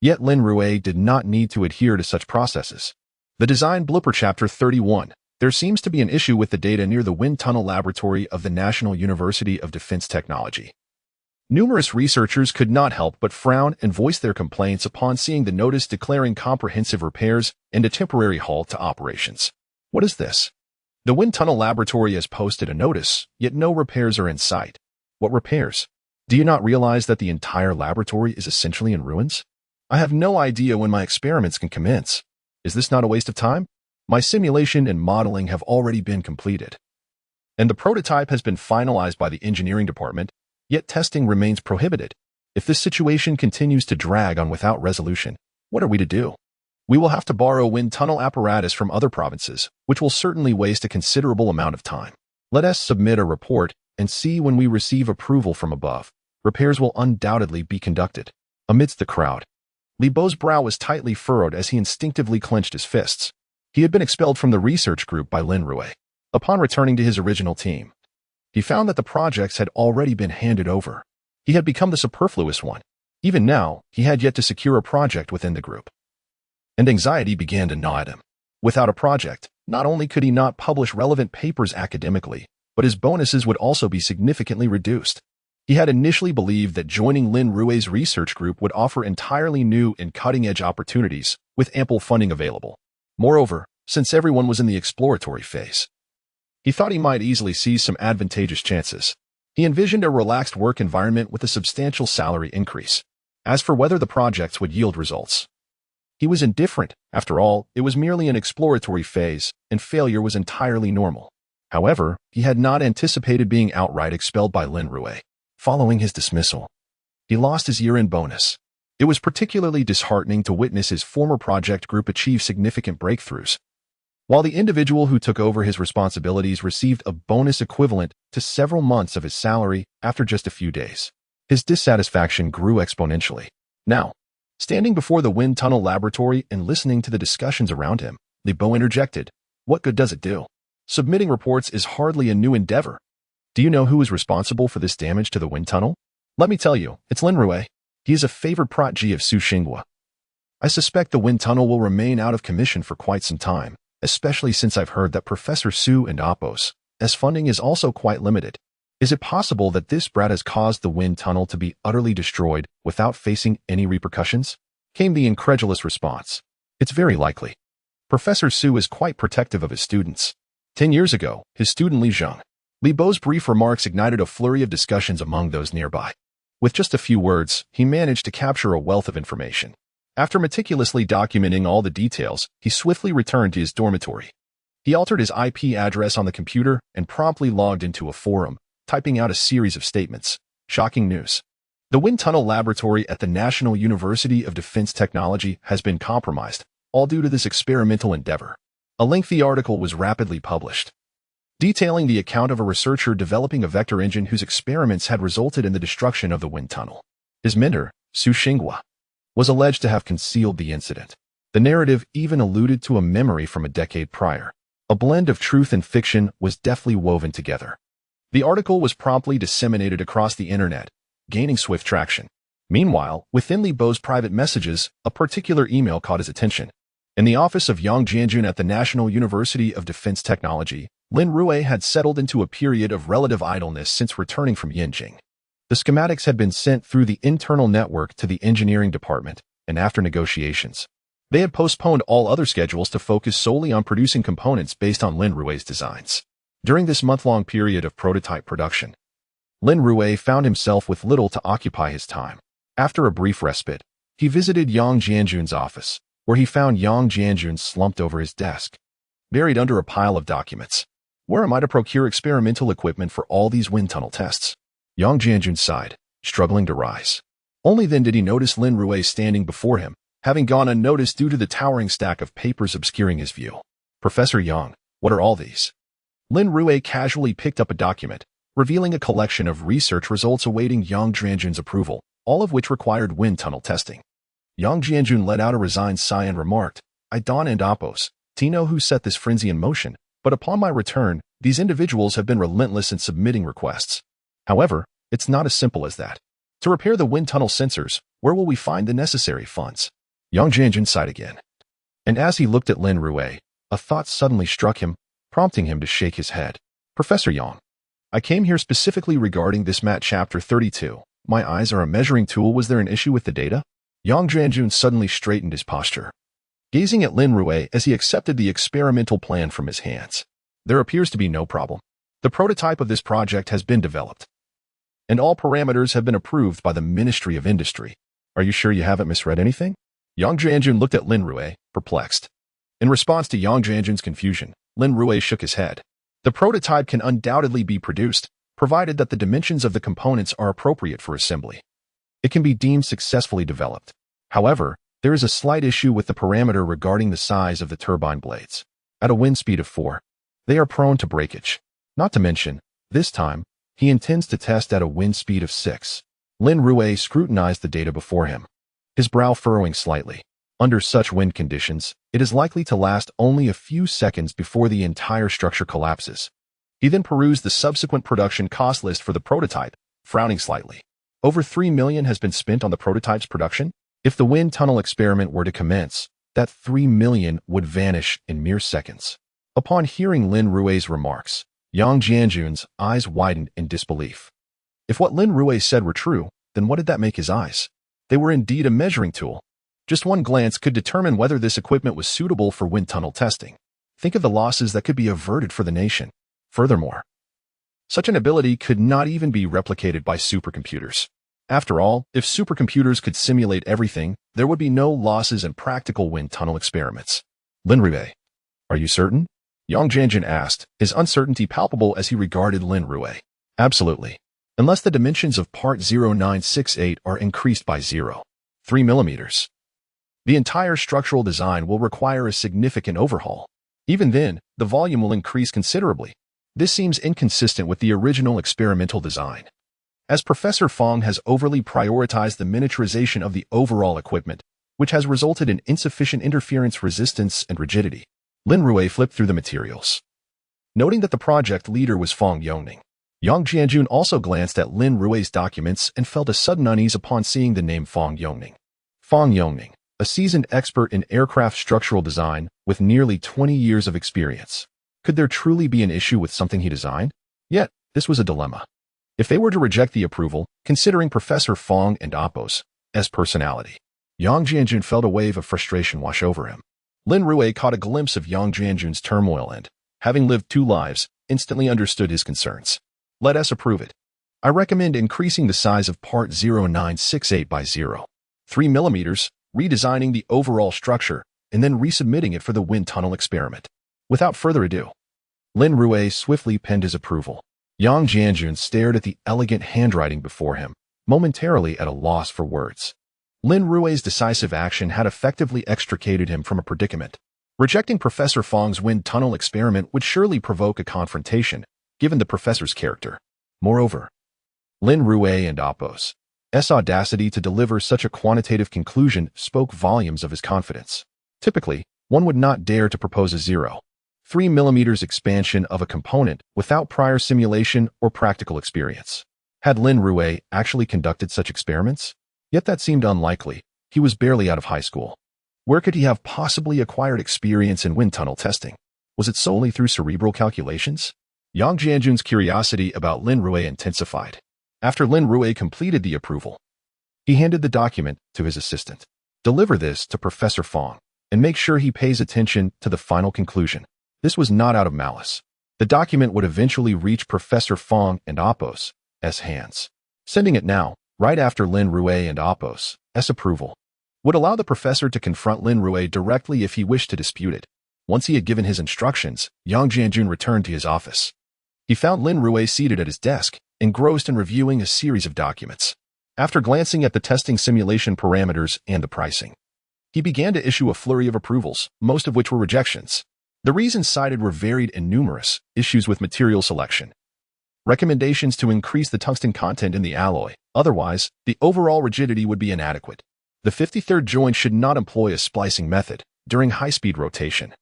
Yet Lin Rui did not need to adhere to such processes. The Design Blooper Chapter 31. There seems to be an issue with the data near the Wind Tunnel Laboratory of the National University of Defense Technology. Numerous researchers could not help but frown and voice their complaints upon seeing the notice declaring comprehensive repairs and a temporary halt to operations. What is this? The Wind Tunnel Laboratory has posted a notice, yet no repairs are in sight. What repairs? Do you not realize that the entire laboratory is essentially in ruins? I have no idea when my experiments can commence. Is this not a waste of time? My simulation and modeling have already been completed, and the prototype has been finalized by the engineering department, yet testing remains prohibited. If this situation continues to drag on without resolution, what are we to do? We will have to borrow wind tunnel apparatus from other provinces, which will certainly waste a considerable amount of time. Let us submit a report and see when we receive approval from above. Repairs will undoubtedly be conducted. Amidst the crowd, Li Bo's brow was tightly furrowed as he instinctively clenched his fists. He had been expelled from the research group by Lin Rui. Upon returning to his original team, he found that the projects had already been handed over. He had become the superfluous one. Even now, he had yet to secure a project within the group, and anxiety began to gnaw at him. Without a project, not only could he not publish relevant papers academically, but his bonuses would also be significantly reduced. He had initially believed that joining Lin Rui's research group would offer entirely new and cutting-edge opportunities, with ample funding available. Moreover, since everyone was in the exploratory phase, he thought he might easily seize some advantageous chances. He envisioned a relaxed work environment with a substantial salary increase. As for whether the projects would yield results, he was indifferent. After all, it was merely an exploratory phase, and failure was entirely normal. However, he had not anticipated being outright expelled by Lin Rui. Following his dismissal, he lost his year-end bonus. It was particularly disheartening to witness his former project group achieve significant breakthroughs, while the individual who took over his responsibilities received a bonus equivalent to several months of his salary after just a few days. His dissatisfaction grew exponentially. Now, standing before the wind tunnel laboratory and listening to the discussions around him, Lin Rui interjected, "What good does it do? Submitting reports is hardly a new endeavor. Do you know who is responsible for this damage to the wind tunnel? Let me tell you, it's Lin Rui. He is a favored protege of Su Xinghua. I suspect the wind tunnel will remain out of commission for quite some time, especially since I've heard that Professor Su and Appos, as funding is also quite limited. Is it possible that this brat has caused the wind tunnel to be utterly destroyed without facing any repercussions?" Came the incredulous response. "It's very likely. Professor Su is quite protective of his students. 10 years ago, his student Li Zheng." Lin Rui's brief remarks ignited a flurry of discussions among those nearby. With just a few words, he managed to capture a wealth of information. After meticulously documenting all the details, he swiftly returned to his dormitory. He altered his IP address on the computer and promptly logged into a forum, typing out a series of statements. Shocking news. The wind tunnel laboratory at the National University of Defense Technology has been compromised, all due to this experimental endeavor. A lengthy article was rapidly published, detailing the account of a researcher developing a vector engine whose experiments had resulted in the destruction of the wind tunnel. His mentor, Su Xinghua, was alleged to have concealed the incident. The narrative even alluded to a memory from a decade prior. A blend of truth and fiction was deftly woven together. The article was promptly disseminated across the internet, gaining swift traction. Meanwhile, within Lin Rui's private messages, a particular email caught his attention. In the office of Yang Jianjun at the National University of Defense Technology, Lin Rui had settled into a period of relative idleness since returning from Yinjing. The schematics had been sent through the internal network to the engineering department, and after negotiations, they had postponed all other schedules to focus solely on producing components based on Lin Rui's designs. During this month-long period of prototype production, Lin Rui found himself with little to occupy his time. After a brief respite, he visited Yang Jianjun's office, where he found Yang Jianjun slumped over his desk, buried under a pile of documents. "Where am I to procure experimental equipment for all these wind tunnel tests?" Yang Jianjun sighed, struggling to rise. Only then did he notice Lin Rui standing before him, having gone unnoticed due to the towering stack of papers obscuring his view. "Professor Yang, what are all these?" Lin Rui casually picked up a document, revealing a collection of research results awaiting Yang Jianjun's approval, all of which required wind tunnel testing. Yang Jianjun let out a resigned sigh and remarked, "I Don and Appos, Tino who set this frenzy in motion, but upon my return, these individuals have been relentless in submitting requests. However, it's not as simple as that. To repair the wind tunnel sensors, where will we find the necessary funds?" Yang Jianjun sighed again. And as he looked at Lin Rui, a thought suddenly struck him, prompting him to shake his head. "Professor Yang, I came here specifically regarding this Mat Chapter 32. My eyes are a measuring tool. Was there an issue with the data?" Yang Jianjun suddenly straightened his posture, gazing at Lin Rui as he accepted the experimental plan from his hands. "There appears to be no problem. The prototype of this project has been developed, and all parameters have been approved by the Ministry of Industry. Are you sure you haven't misread anything?" Yang Jianjun looked at Lin Rui, perplexed. In response to Yang Jianjun's confusion, Lin Rui shook his head. "The prototype can undoubtedly be produced, provided that the dimensions of the components are appropriate for assembly. It can be deemed successfully developed. However, there is a slight issue with the parameter regarding the size of the turbine blades. At a wind speed of 4, they are prone to breakage. Not to mention, this time, he intends to test at a wind speed of 6. Lin Rui scrutinized the data before him, his brow furrowing slightly. Under such wind conditions, it is likely to last only a few seconds before the entire structure collapses. He then perused the subsequent production cost list for the prototype, frowning slightly. Over 3 million has been spent on the prototype's production. If the wind tunnel experiment were to commence, that 3 million would vanish in mere seconds. Upon hearing Lin Rui's remarks, Yang Jianjun's eyes widened in disbelief. If what Lin Rui said were true, then what did that make his eyes? They were indeed a measuring tool. Just one glance could determine whether this equipment was suitable for wind tunnel testing. Think of the losses that could be averted for the nation. Furthermore, such an ability could not even be replicated by supercomputers. After all, if supercomputers could simulate everything, there would be no losses in practical wind tunnel experiments. Lin Rui, are you certain? Yang Jianjun asked, his uncertainty palpable as he regarded Lin Rui. Absolutely. Unless the dimensions of part 0968 are increased by 0.3 millimeters. The entire structural design will require a significant overhaul. Even then, the volume will increase considerably. This seems inconsistent with the original experimental design. as Professor Fong has overly prioritized the miniaturization of the overall equipment, which has resulted in insufficient interference resistance and rigidity. Lin Rui flipped through the materials, noting that the project leader was Fong Yongning. Yang Jianjun also glanced at Lin Rui's documents and felt a sudden unease upon seeing the name Fong Yongning. Fong Yongning, a seasoned expert in aircraft structural design with nearly 20 years of experience. Could there truly be an issue with something he designed? Yet, this was a dilemma. If they were to reject the approval, considering Professor Fong and Appo's personality, Yang Jianjun felt a wave of frustration wash over him. Lin Rui caught a glimpse of Yang Jianjun's turmoil and, having lived 2 lives, instantly understood his concerns. Let us approve it. I recommend increasing the size of part 0968 by 0.3 mm, redesigning the overall structure, and then resubmitting it for the wind tunnel experiment. Without further ado, Lin Rui swiftly penned his approval. Yang Jianjun stared at the elegant handwriting before him, momentarily at a loss for words. Lin Rui's decisive action had effectively extricated him from a predicament. Rejecting Professor Fong's wind tunnel experiment would surely provoke a confrontation, given the professor's character. Moreover, Lin Rui and Appo's audacity to deliver such a quantitative conclusion spoke volumes of his confidence. Typically, one would not dare to propose a 0.3 mm expansion of a component without prior simulation or practical experience. Had Lin Rui actually conducted such experiments? Yet that seemed unlikely. He was barely out of high school. Where could he have possibly acquired experience in wind tunnel testing? Was it solely through cerebral calculations? Yang Jianjun's curiosity about Lin Rui intensified. After Lin Rui completed the approval, he handed the document to his assistant. Deliver this to Professor Fong, and make sure he pays attention to the final conclusion. This was not out of malice. The document would eventually reach Professor Fong and Appo's hands. Sending it now, right after Lin Rui and Appo's approval, would allow the professor to confront Lin Rui directly if he wished to dispute it. Once he had given his instructions, Yang Jianjun returned to his office. He found Lin Rui seated at his desk, engrossed in reviewing a series of documents. After glancing at the testing simulation parameters and the pricing, he began to issue a flurry of approvals, most of which were rejections. The reasons cited were varied and numerous: issues with material selection, recommendations to increase the tungsten content in the alloy, otherwise, the overall rigidity would be inadequate. The 53rd joint should not employ a splicing method during high-speed rotation,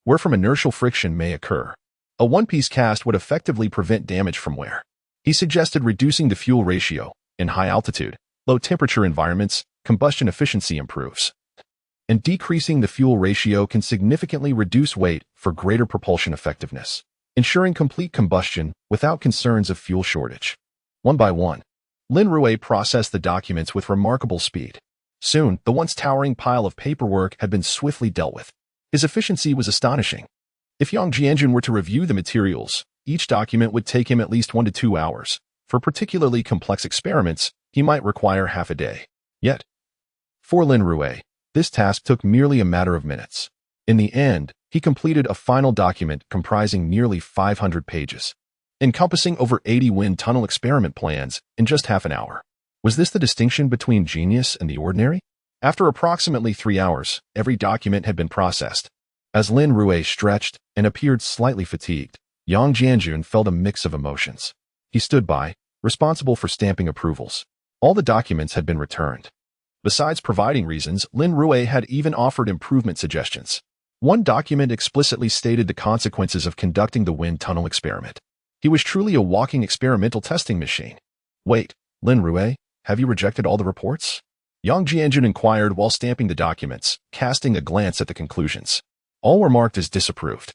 where from inertial friction may occur. A one-piece cast would effectively prevent damage from wear. He suggested reducing the fuel ratio. In high-altitude, low-temperature environments, combustion efficiency improves, and decreasing the fuel ratio can significantly reduce weight for greater propulsion effectiveness, ensuring complete combustion without concerns of fuel shortage. One by one, Lin Rui processed the documents with remarkable speed. Soon, the once towering pile of paperwork had been swiftly dealt with. His efficiency was astonishing. If Yang Jianjun were to review the materials, each document would take him at least 1 to 2 hours. For particularly complex experiments, he might require half a day. Yet, for Lin Rui, this task took merely a matter of minutes. In the end, he completed a final document comprising nearly 500 pages, encompassing over 80 wind tunnel experiment plans in just half an hour. Was this the distinction between genius and the ordinary? After approximately 3 hours, every document had been processed. As Lin Rui stretched and appeared slightly fatigued, Yang Jianjun felt a mix of emotions. He stood by, responsible for stamping approvals. All the documents had been returned. Besides providing reasons, Lin Rui had even offered improvement suggestions. One document explicitly stated the consequences of conducting the wind tunnel experiment. He was truly a walking experimental testing machine. Wait, Lin Rui, have you rejected all the reports? Yang Jianjun inquired while stamping the documents, casting a glance at the conclusions. All were marked as disapproved.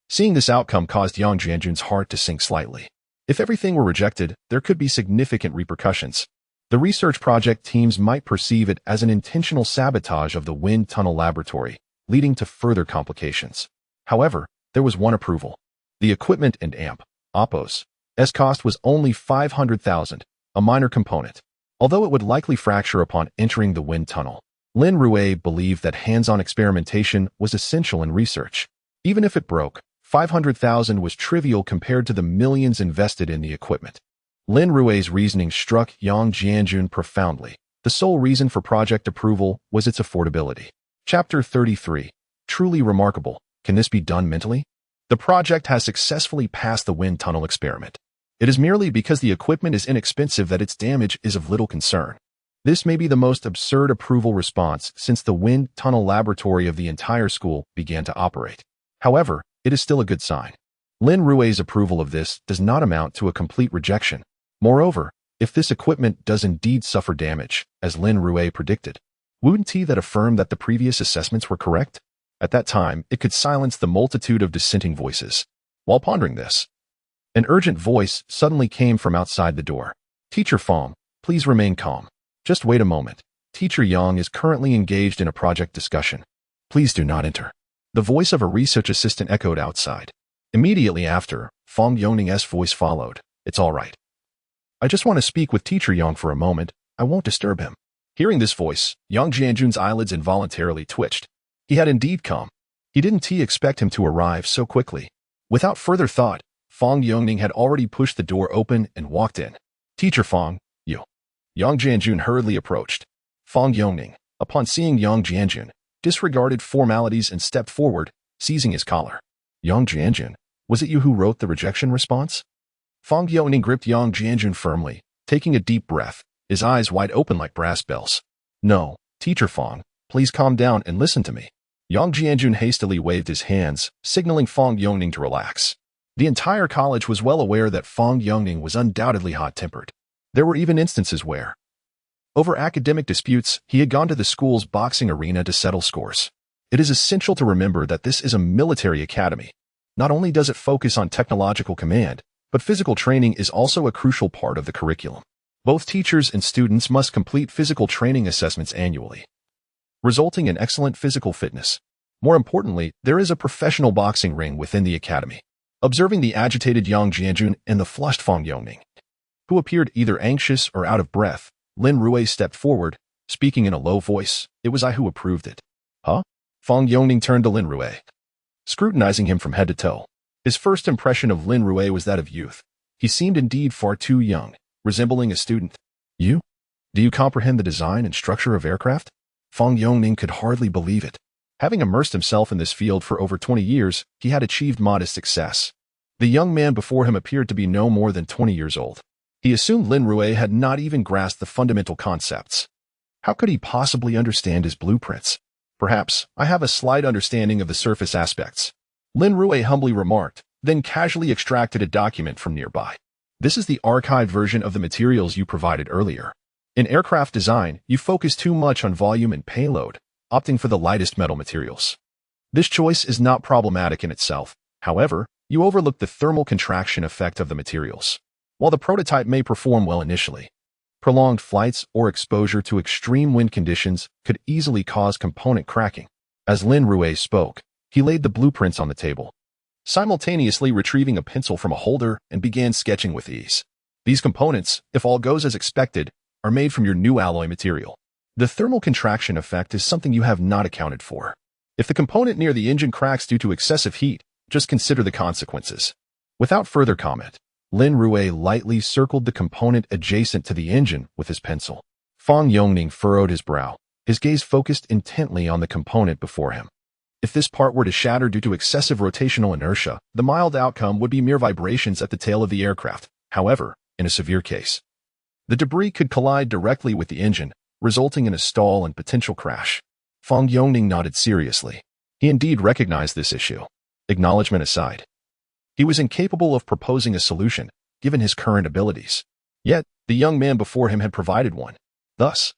Seeing this outcome caused Yang Jianjun's heart to sink slightly. If everything were rejected, there could be significant repercussions. The research project teams might perceive it as an intentional sabotage of the wind tunnel laboratory, leading to further complications. However, there was one approval. The equipment and Appo's cost was only 500,000, a minor component. Although it would likely fracture upon entering the wind tunnel, Lin Rui believed that hands-on experimentation was essential in research. Even if it broke, 500,000 was trivial compared to the millions invested in the equipment. Lin Rui's reasoning struck Yang Jianjun profoundly. The sole reason for project approval was its affordability. Chapter 33. Truly remarkable. Can this be done mentally? The project has successfully passed the wind tunnel experiment. It is merely because the equipment is inexpensive that its damage is of little concern. This may be the most absurd approval response since the wind tunnel laboratory of the entire school began to operate. However, it is still a good sign. Lin Rui's approval of this does not amount to a complete rejection. Moreover, if this equipment does indeed suffer damage, as Lin Rui predicted, wouldn't he that affirm that the previous assessments were correct? At that time, it could silence the multitude of dissenting voices. While pondering this, an urgent voice suddenly came from outside the door. Teacher Fong, please remain calm. Just wait a moment. Teacher Yang is currently engaged in a project discussion. Please do not enter. The voice of a research assistant echoed outside. Immediately after, Fong Yongning's voice followed. It's all right. I just want to speak with Teacher Yang for a moment. I won't disturb him. Hearing this voice, Yang Jianjun's eyelids involuntarily twitched. He had indeed come. He didn't expect him to arrive so quickly. Without further thought, Fong Yongning had already pushed the door open and walked in. Teacher Fong, you. Yang Jianjun hurriedly approached. Fong Yongning, upon seeing Yang Jianjun, disregarded formalities and stepped forward, seizing his collar. Yang Jianjun, was it you who wrote the rejection response? Fong Yongning gripped Yang Jianjun firmly, taking a deep breath, his eyes wide open like brass bells. No, Teacher Fong, please calm down and listen to me. Yang Jianjun hastily waved his hands, signaling Fong Yongning to relax. The entire college was well aware that Fong Yongning was undoubtedly hot-tempered. There were even instances where, over academic disputes, he had gone to the school's boxing arena to settle scores. It is essential to remember that this is a military academy. Not only does it focus on technological command, but physical training is also a crucial part of the curriculum. Both teachers and students must complete physical training assessments annually, resulting in excellent physical fitness. More importantly, there is a professional boxing ring within the academy. Observing the agitated Yang Jianjun and the flushed Fong Yongning, who appeared either anxious or out of breath, Lin Rui stepped forward, speaking in a low voice. It was I who approved it. Huh? Fong Yongning turned to Lin Rui, scrutinizing him from head to toe. His first impression of Lin Rui was that of youth. He seemed indeed far too young, resembling a student. You? Do you comprehend the design and structure of aircraft? Fong Yongning could hardly believe it. Having immersed himself in this field for over 20 years, he had achieved modest success. The young man before him appeared to be no more than 20 years old. He assumed Lin Rui had not even grasped the fundamental concepts. How could he possibly understand his blueprints? Perhaps, I have a slight understanding of the surface aspects. Lin Rui humbly remarked, then casually extracted a document from nearby. This is the archived version of the materials you provided earlier. In aircraft design, you focus too much on volume and payload, opting for the lightest metal materials. This choice is not problematic in itself. However, you overlook the thermal contraction effect of the materials. While the prototype may perform well initially, prolonged flights or exposure to extreme wind conditions could easily cause component cracking. As Lin Rui spoke, he laid the blueprints on the table, simultaneously retrieving a pencil from a holder and began sketching with ease. These components, if all goes as expected, are made from your new alloy material. The thermal contraction effect is something you have not accounted for. If the component near the engine cracks due to excessive heat, just consider the consequences. Without further comment, Lin Rui lightly circled the component adjacent to the engine with his pencil. Fong Yongning furrowed his brow, his gaze focused intently on the component before him. If this part were to shatter due to excessive rotational inertia, the mild outcome would be mere vibrations at the tail of the aircraft. However, in a severe case, the debris could collide directly with the engine, resulting in a stall and potential crash. Fong Yongning nodded seriously. He indeed recognized this issue. Acknowledgement aside, he was incapable of proposing a solution, given his current abilities. Yet, the young man before him had provided one. Thus,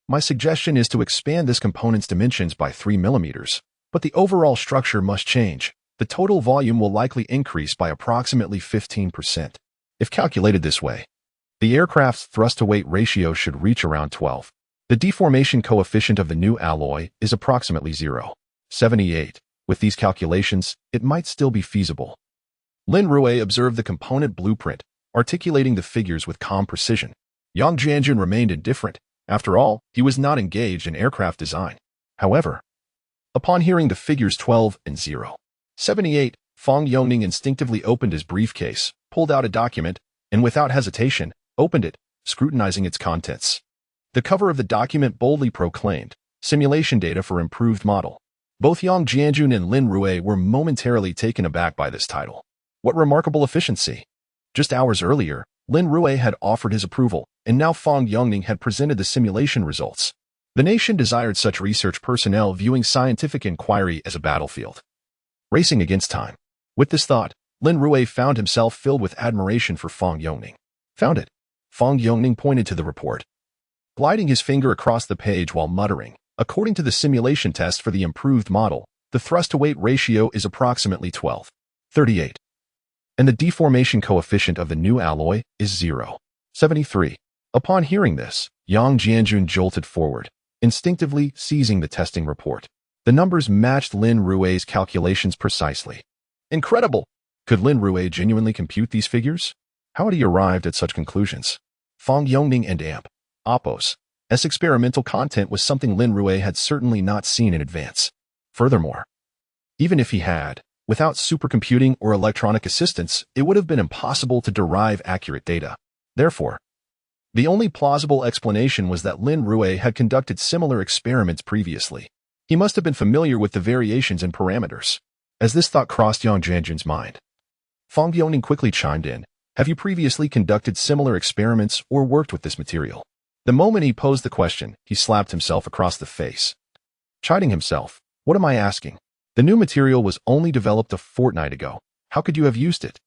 my suggestion is to expand this component's dimensions by 3 millimeters, but the overall structure must change. The total volume will likely increase by approximately 15%. If calculated this way, the aircraft's thrust-to-weight ratio should reach around 12. The deformation coefficient of the new alloy is approximately 0.78. With these calculations, it might still be feasible. Lin Rui observed the component blueprint, articulating the figures with calm precision. Yang Jianjun remained indifferent. After all, he was not engaged in aircraft design. However, upon hearing the figures 12 and 0.78, Fong Yongning instinctively opened his briefcase, pulled out a document, and without hesitation, opened it, scrutinizing its contents. The cover of the document boldly proclaimed, "Simulation data for improved model." Both Yang Jianjun and Lin Rui were momentarily taken aback by this title. What remarkable efficiency! Just hours earlier, Lin Rui had offered his approval, and now Fang Yongning had presented the simulation results. The nation desired such research personnel viewing scientific inquiry as a battlefield. Racing against time. With this thought, Lin Rui found himself filled with admiration for Fang Yongning. Found it. Fang Yongning pointed to the report, gliding his finger across the page while muttering, according to the simulation test for the improved model, the thrust-to-weight ratio is approximately 12.38. And the deformation coefficient of the new alloy is 0.73. Upon hearing this, Yang Jianjun jolted forward, instinctively seizing the testing report. The numbers matched Lin Rui's calculations precisely. Incredible! Could Lin Rui genuinely compute these figures? How had he arrived at such conclusions? Fang Yongning and Oppos. S experimental content was something Lin Rui had certainly not seen in advance. Furthermore, even if he had, without supercomputing or electronic assistance, it would have been impossible to derive accurate data. Therefore, the only plausible explanation was that Lin Rui had conducted similar experiments previously. He must have been familiar with the variations in parameters. As this thought crossed Yang Jianjun's mind, Fang Yongning quickly chimed in. Have you previously conducted similar experiments or worked with this material? The moment he posed the question, he slapped himself across the face, chiding himself. What am I asking? The new material was only developed a fortnight ago. How could you have used it?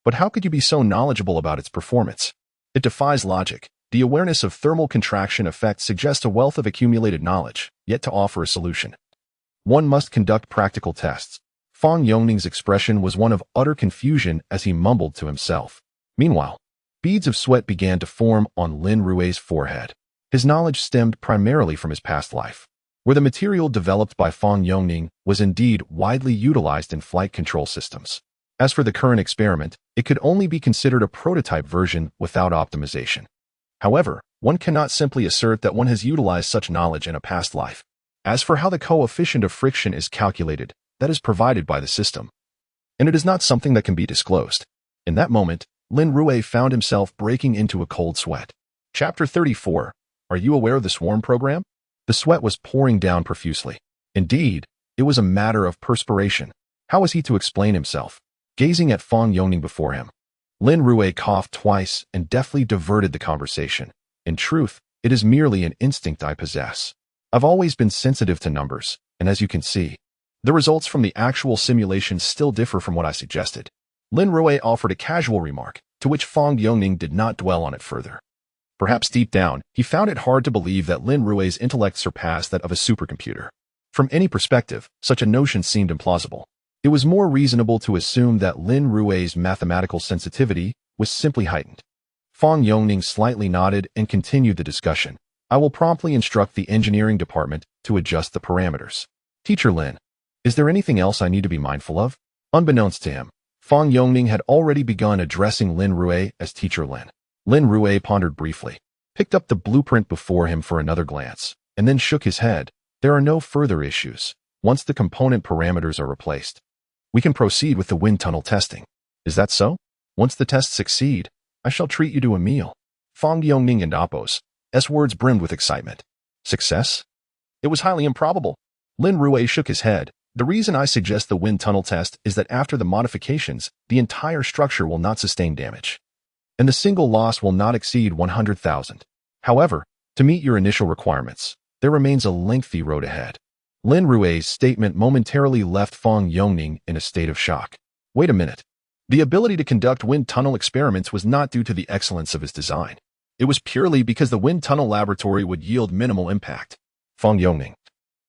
But how could you be so knowledgeable about its performance? It defies logic. The awareness of thermal contraction effect suggests a wealth of accumulated knowledge, yet to offer a solution, one must conduct practical tests. Fang Yongning's expression was one of utter confusion as he mumbled to himself. Meanwhile, beads of sweat began to form on Lin Rui's forehead. His knowledge stemmed primarily from his past life, where the material developed by Fang Yongning was indeed widely utilized in flight control systems. As for the current experiment, it could only be considered a prototype version without optimization. However, one cannot simply assert that one has utilized such knowledge in a past life. As for how the coefficient of friction is calculated, that is provided by the system, and it is not something that can be disclosed. In that moment, Lin Rui found himself breaking into a cold sweat. Chapter 34. Are you aware of the swarm program? The sweat was pouring down profusely. Indeed, it was a matter of perspiration. How was he to explain himself? Gazing at Fang Yongning before him, Lin Rui coughed twice and deftly diverted the conversation. In truth, it is merely an instinct I possess. I've always been sensitive to numbers, and as you can see, the results from the actual simulations still differ from what I suggested. Lin Rui offered a casual remark, to which Fang Yongning did not dwell on it further. Perhaps deep down, he found it hard to believe that Lin Rui's intellect surpassed that of a supercomputer. From any perspective, such a notion seemed implausible. It was more reasonable to assume that Lin Rui's mathematical sensitivity was simply heightened. Fang Yongning slightly nodded and continued the discussion. I will promptly instruct the engineering department to adjust the parameters. Teacher Lin, is there anything else I need to be mindful of? Unbeknownst to him, Fang Yongning had already begun addressing Lin Rui as Teacher Lin. Lin Rui pondered briefly, picked up the blueprint before him for another glance, and then shook his head. There are no further issues. Once the component parameters are replaced, we can proceed with the wind tunnel testing. Is that so? Once the tests succeed, I shall treat you to a meal. Fang Yongning and Oppos' words brimmed with excitement. Success? It was highly improbable. Lin Rui shook his head. The reason I suggest the wind tunnel test is that after the modifications, the entire structure will not sustain damage, and the single loss will not exceed 100,000. However, to meet your initial requirements, there remains a lengthy road ahead. Lin Rui's statement momentarily left Fang Yongning in a state of shock. Wait a minute. The ability to conduct wind tunnel experiments was not due to the excellence of his design. It was purely because the wind tunnel laboratory would yield minimal impact. Fang Yongning,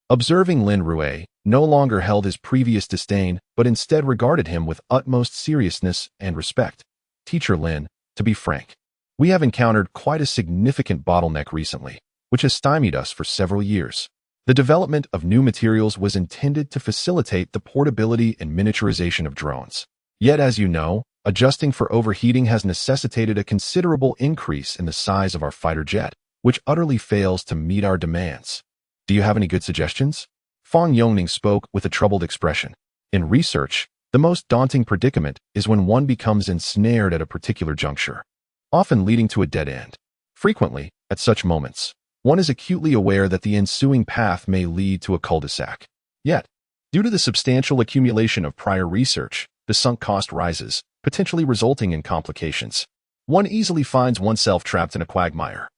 observing Lin Rui, no longer held his previous disdain, but instead regarded him with utmost seriousness and respect. Teacher Lin, to be frank, we have encountered quite a significant bottleneck recently, which has stymied us for several years. The development of new materials was intended to facilitate the portability and miniaturization of drones. Yet, as you know, adjusting for overheating has necessitated a considerable increase in the size of our fighter jet, which utterly fails to meet our demands. Do you have any good suggestions? Fang Yongning spoke with a troubled expression. In research, the most daunting predicament is when one becomes ensnared at a particular juncture, often leading to a dead end. Frequently, at such moments, one is acutely aware that the ensuing path may lead to a cul-de-sac. Yet, due to the substantial accumulation of prior research, the sunk cost rises, potentially resulting in complications. One easily finds oneself trapped in a quagmire,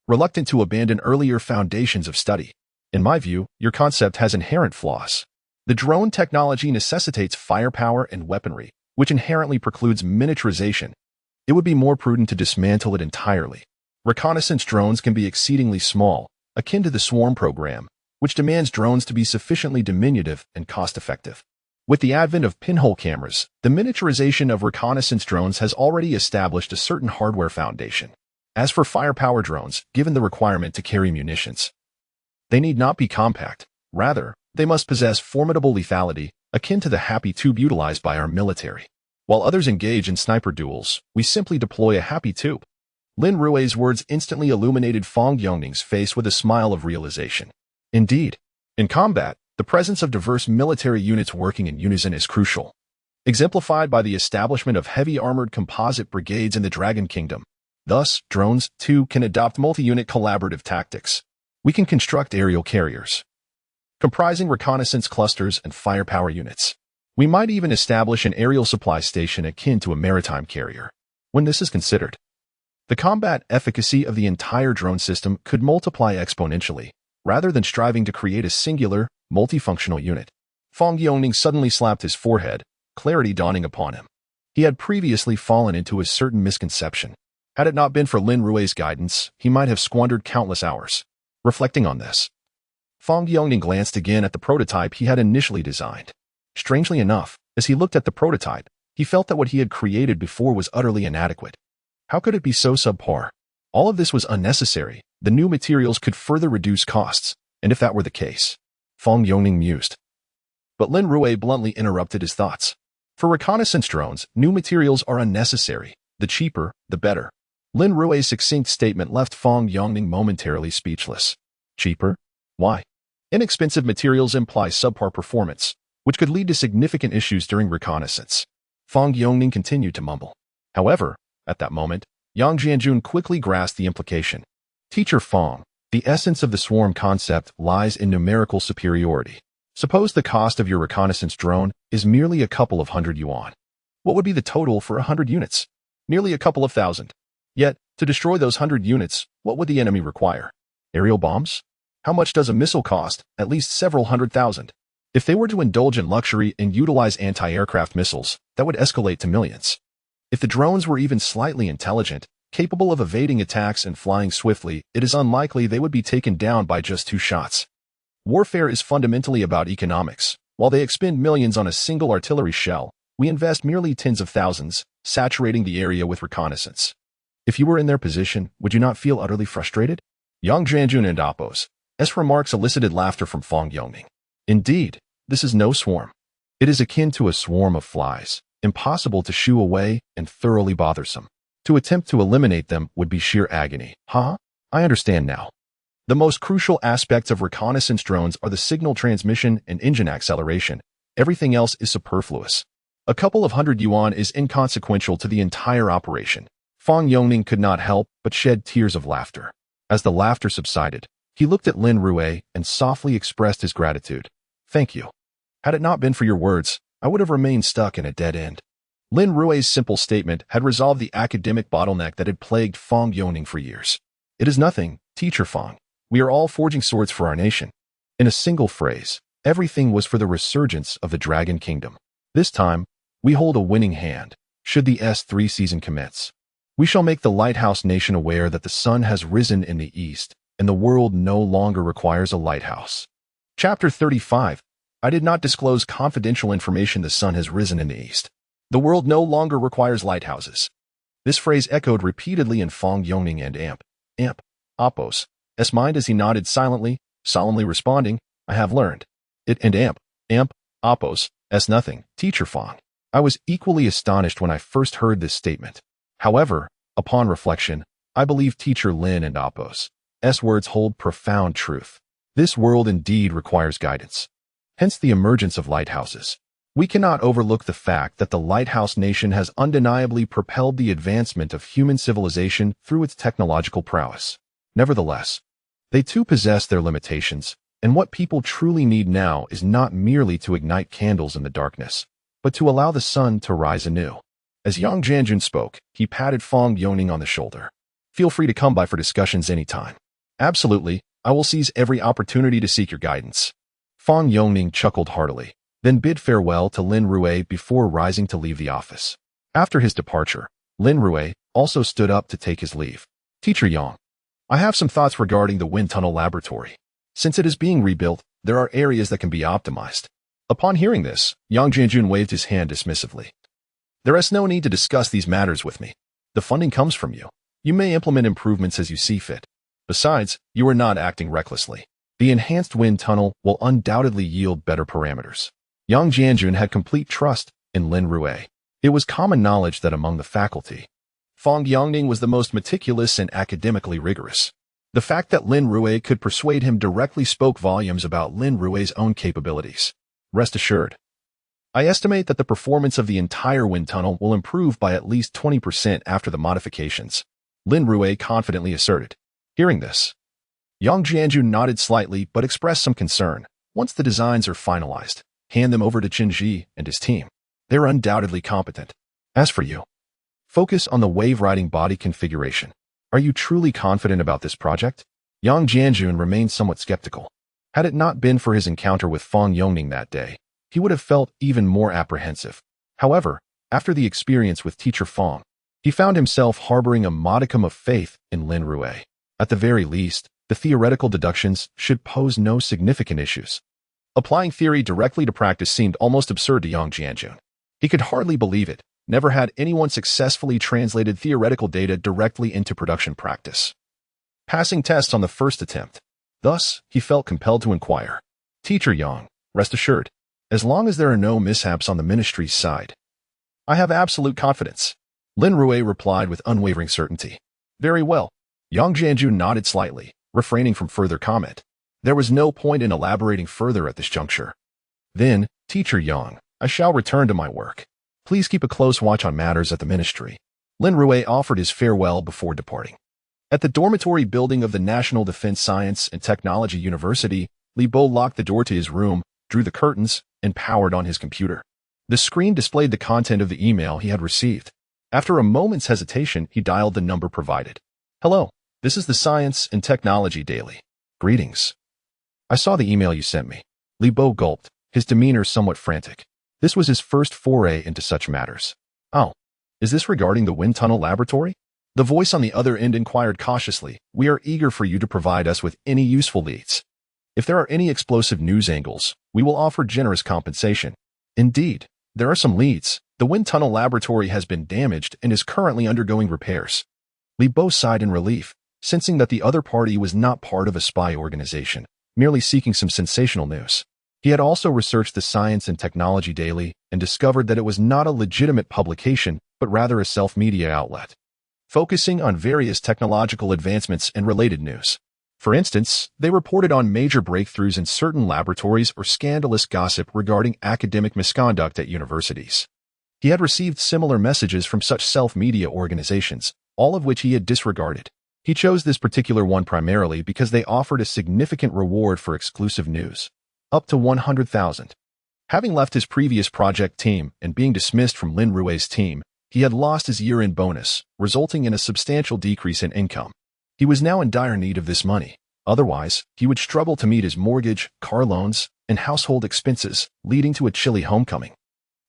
reluctant to abandon earlier foundations of study. In my view, your concept has inherent flaws. The drone technology necessitates firepower and weaponry, which inherently precludes miniaturization. It would be more prudent to dismantle it entirely. Reconnaissance drones can be exceedingly small, akin to the swarm program, which demands drones to be sufficiently diminutive and cost-effective. With the advent of pinhole cameras, the miniaturization of reconnaissance drones has already established a certain hardware foundation. As for firepower drones, given the requirement to carry munitions, they need not be compact. Rather, they must possess formidable lethality, akin to the happy tube utilized by our military. While others engage in sniper duels, we simply deploy a happy tube. Lin Rui's words instantly illuminated Fong Yongning's face with a smile of realization. Indeed, in combat, the presence of diverse military units working in unison is crucial, exemplified by the establishment of heavy armored composite brigades in the Dragon Kingdom. Thus, drones, too, can adopt multi-unit collaborative tactics. We can construct aerial carriers, comprising reconnaissance clusters and firepower units. We might even establish an aerial supply station akin to a maritime carrier. When this is considered, the combat efficacy of the entire drone system could multiply exponentially, rather than striving to create a singular, multifunctional unit. Fong Yongning suddenly slapped his forehead, clarity dawning upon him. He had previously fallen into a certain misconception. Had it not been for Lin Rui's guidance, he might have squandered countless hours. Reflecting on this, Fong Yongning glanced again at the prototype he had initially designed. Strangely enough, as he looked at the prototype, he felt that what he had created before was utterly inadequate. How could it be so subpar? All of this was unnecessary. The new materials could further reduce costs, and if that were the case, Fong Yongning mused. But Lin Rui bluntly interrupted his thoughts. For reconnaissance drones, new materials are unnecessary. The cheaper, the better. Lin Rui's succinct statement left Fong Yongning momentarily speechless. Cheaper? Why? Inexpensive materials imply subpar performance, which could lead to significant issues during reconnaissance. Fong Yongning continued to mumble. However, at that moment, Yang Jianjun quickly grasped the implication. Teacher Fong, the essence of the swarm concept lies in numerical superiority. Suppose the cost of your reconnaissance drone is merely a couple of hundred yuan. What would be the total for 100 units? Nearly a couple of thousand. Yet, to destroy those 100 units, what would the enemy require? Aerial bombs? How much does a missile cost? At least several 100,000. If they were to indulge in luxury and utilize anti-aircraft missiles, that would escalate to millions. If the drones were even slightly intelligent, capable of evading attacks and flying swiftly, it is unlikely they would be taken down by just 2 shots. Warfare is fundamentally about economics. While they expend millions on a single artillery shell, we invest merely tens of thousands, saturating the area with reconnaissance. If you were in their position, would you not feel utterly frustrated? Yang Jianjun and Appo's remarks elicited laughter from Fong Yongning. Indeed, this is no swarm. It is akin to a swarm of flies, impossible to shoo away and thoroughly bothersome. To attempt to eliminate them would be sheer agony. I understand now. The most crucial aspects of reconnaissance drones are the signal transmission and engine acceleration. Everything else is superfluous. A couple of 100 yuan is inconsequential to the entire operation. Fong Yongning could not help but shed tears of laughter. As the laughter subsided, he looked at Lin Rui and softly expressed his gratitude. Thank you. Had it not been for your words, I would have remained stuck in a dead end. Lin Rui's simple statement had resolved the academic bottleneck that had plagued Fong Yongning for years. It is nothing, Teacher Fong. We are all forging swords for our nation. In a single phrase, everything was for the resurgence of the Dragon Kingdom. This time, we hold a winning hand, should the S3 season commence. We shall make the lighthouse nation aware that the sun has risen in the east, and the world no longer requires a lighthouse. Chapter 35. I did not disclose confidential information. The sun has risen in the east. The world no longer requires lighthouses. This phrase echoed repeatedly in Fong Yongning and Appo's mind as he nodded silently, solemnly responding, I have learned. It and Appo's nothing, Teacher Fong. I was equally astonished when I first heard this statement. However, upon reflection, I believe Teacher Lin and Appo's words hold profound truth. This world indeed requires guidance. Hence the emergence of lighthouses. We cannot overlook the fact that the lighthouse nation has undeniably propelled the advancement of human civilization through its technological prowess. Nevertheless, they too possess their limitations, and what people truly need now is not merely to ignite candles in the darkness, but to allow the sun to rise anew. As Yang Jianjun spoke, he patted Fang Yongning on the shoulder. Feel free to come by for discussions anytime. Absolutely, I will seize every opportunity to seek your guidance. Fang Yongning chuckled heartily, then bid farewell to Lin Rui before rising to leave the office. After his departure, Lin Rui also stood up to take his leave. Teacher Yang, I have some thoughts regarding the wind tunnel laboratory. Since it is being rebuilt, there are areas that can be optimized. Upon hearing this, Yang Jianjun waved his hand dismissively. There is no need to discuss these matters with me. The funding comes from you. You may implement improvements as you see fit. Besides, you are not acting recklessly. The enhanced wind tunnel will undoubtedly yield better parameters. Yang Jianjun had complete trust in Lin Rui. It was common knowledge that among the faculty, Fang Yongning was the most meticulous and academically rigorous. The fact that Lin Rui could persuade him directly spoke volumes about Lin Rui's own capabilities. Rest assured, I estimate that the performance of the entire wind tunnel will improve by at least 20% after the modifications, Lin Rui confidently asserted. Hearing this, Yang Jianjun nodded slightly but expressed some concern. Once the designs are finalized, hand them over to Qinji and his team. They're undoubtedly competent. As for you, focus on the wave-riding body configuration. Are you truly confident about this project? Yang Jianjun remained somewhat skeptical. Had it not been for his encounter with Fang Yongning that day, he would have felt even more apprehensive. However, after the experience with Teacher Fang, he found himself harboring a modicum of faith in Lin Rui. At the very least, the theoretical deductions should pose no significant issues. Applying theory directly to practice seemed almost absurd to Yang Jianjun. He could hardly believe it. Never had anyone successfully translated theoretical data directly into production practice. Passing tests on the first attempt. Thus, he felt compelled to inquire. Teacher Yang, rest assured, as long as there are no mishaps on the ministry's side, I have absolute confidence. Lin Rui replied with unwavering certainty. Very well. Yang Jianjun nodded slightly, refraining from further comment. There was no point in elaborating further at this juncture. Then, Teacher Yang, I shall return to my work. Please keep a close watch on matters at the ministry. Lin Rui offered his farewell before departing. At the dormitory building of the National Defense Science and Technology University, Li Bo locked the door to his room, drew the curtains, and powered on his computer. The screen displayed the content of the email he had received. After a moment's hesitation, he dialed the number provided. Hello, this is the Science and Technology Daily. Greetings. I saw the email you sent me. Li Bo gulped, his demeanor somewhat frantic. This was his first foray into such matters. Oh, is this regarding the wind tunnel laboratory? The voice on the other end inquired cautiously. We are eager for you to provide us with any useful leads. If there are any explosive news angles, we will offer generous compensation. Indeed, there are some leads. The wind tunnel laboratory has been damaged and is currently undergoing repairs. Li Bo sighed in relief, sensing that the other party was not part of a spy organization, merely seeking some sensational news. He had also researched the Science and Technology Daily and discovered that it was not a legitimate publication, but rather a self-media outlet, focusing on various technological advancements and related news. For instance, they reported on major breakthroughs in certain laboratories or scandalous gossip regarding academic misconduct at universities. He had received similar messages from such self-media organizations, all of which he had disregarded. He chose this particular one primarily because they offered a significant reward for exclusive news, up to 100,000. Having left his previous project team and being dismissed from Lin Rui's team, he had lost his year-end bonus, resulting in a substantial decrease in income. He was now in dire need of this money. Otherwise, he would struggle to meet his mortgage, car loans, and household expenses, leading to a chilly homecoming.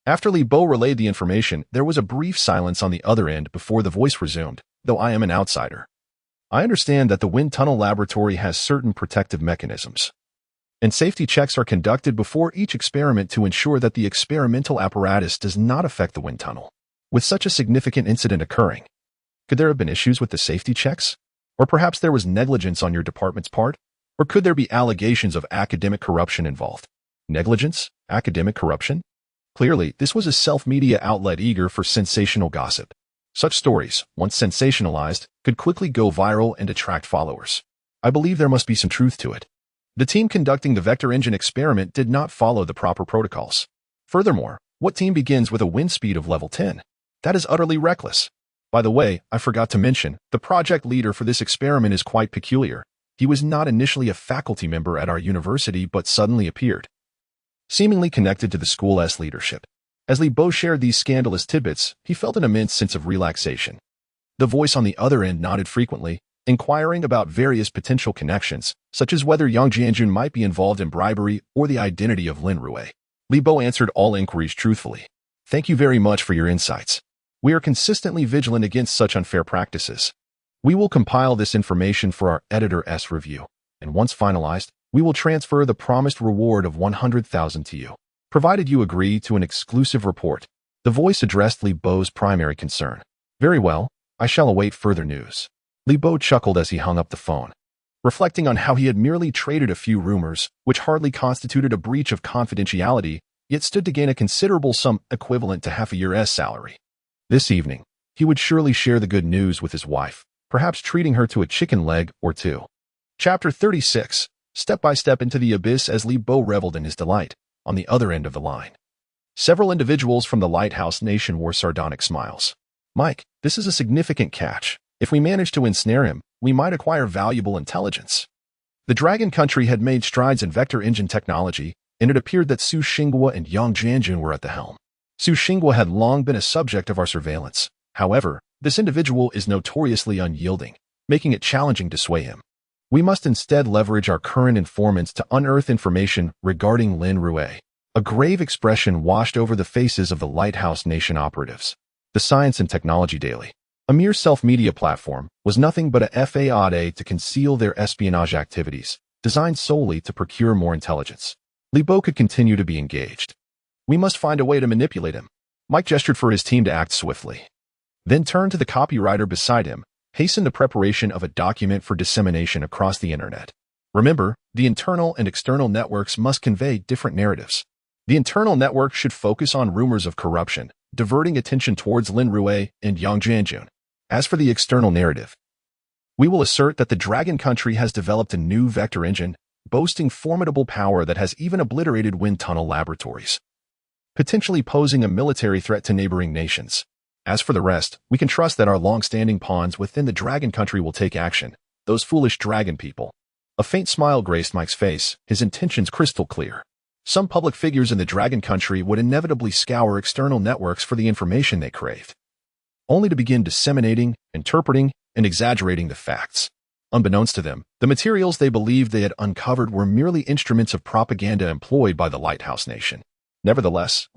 After Li Bo relayed the information, there was a brief silence on the other end before the voice resumed, though I am an outsider. I understand that the wind tunnel laboratory has certain protective mechanisms, and safety checks are conducted before each experiment to ensure that the experimental apparatus does not affect the wind tunnel. With such a significant incident occurring, could there have been issues with the safety checks? Or perhaps there was negligence on your department's part? Or could there be allegations of academic corruption involved? Negligence? Academic corruption? Clearly, this was a self-media outlet eager for sensational gossip. Such stories, once sensationalized, could quickly go viral and attract followers. I believe there must be some truth to it. The team conducting the vector engine experiment did not follow the proper protocols. Furthermore, what team begins with a wind speed of level 10? That is utterly reckless. By the way, I forgot to mention, the project leader for this experiment is quite peculiar. He was not initially a faculty member at our university but suddenly appeared, seemingly connected to the school's leadership. As Li Bo shared these scandalous tidbits, he felt an immense sense of relaxation. The voice on the other end nodded frequently, inquiring about various potential connections, such as whether Yang Jianjun might be involved in bribery or the identity of Lin Rui. Li Bo answered all inquiries truthfully. Thank you very much for your insights. We are consistently vigilant against such unfair practices. We will compile this information for our editor's review, and once finalized, we will transfer the promised reward of 100,000 to you, provided you agree to an exclusive report. The voice addressed Li Bo's primary concern. Very well, I shall await further news. Li Bo chuckled as he hung up the phone, reflecting on how he had merely traded a few rumors, which hardly constituted a breach of confidentiality, yet stood to gain a considerable sum equivalent to half a year's salary. This evening, he would surely share the good news with his wife, perhaps treating her to a chicken leg or two. Chapter 36. Step by step into the abyss. As Li Bo reveled in his delight, on the other end of the line, several individuals from the Lighthouse Nation wore sardonic smiles. Mike, this is a significant catch. If we manage to ensnare him, we might acquire valuable intelligence. The Dragon Country had made strides in vector engine technology, and it appeared that Su Xinghua and Yang Jianjun were at the helm. Su Xinghua had long been a subject of our surveillance. However, this individual is notoriously unyielding, making it challenging to sway him. We must instead leverage our current informants to unearth information regarding Lin Rui. A grave expression washed over the faces of the Lighthouse Nation operatives. The Science and Technology Daily, a mere self-media platform, was nothing but a fad to conceal their espionage activities, designed solely to procure more intelligence. Li Bo could continue to be engaged. We must find a way to manipulate him. Mike gestured for his team to act swiftly. Then turned to the copywriter beside him, hastened the preparation of a document for dissemination across the internet. Remember, the internal and external networks must convey different narratives. The internal network should focus on rumors of corruption, diverting attention towards Lin Rui and Yang Jianjun. As for the external narrative, we will assert that the Dragon Country has developed a new vector engine, boasting formidable power that has even obliterated wind tunnel laboratories, potentially posing a military threat to neighboring nations. As for the rest, we can trust that our long-standing pawns within the Dragon Country will take action, those foolish dragon people. A faint smile graced Mike's face, his intentions crystal clear. Some public figures in the Dragon Country would inevitably scour external networks for the information they craved, only to begin disseminating, interpreting, and exaggerating the facts. Unbeknownst to them, the materials they believed they had uncovered were merely instruments of propaganda employed by the Lighthouse Nation. Nevertheless,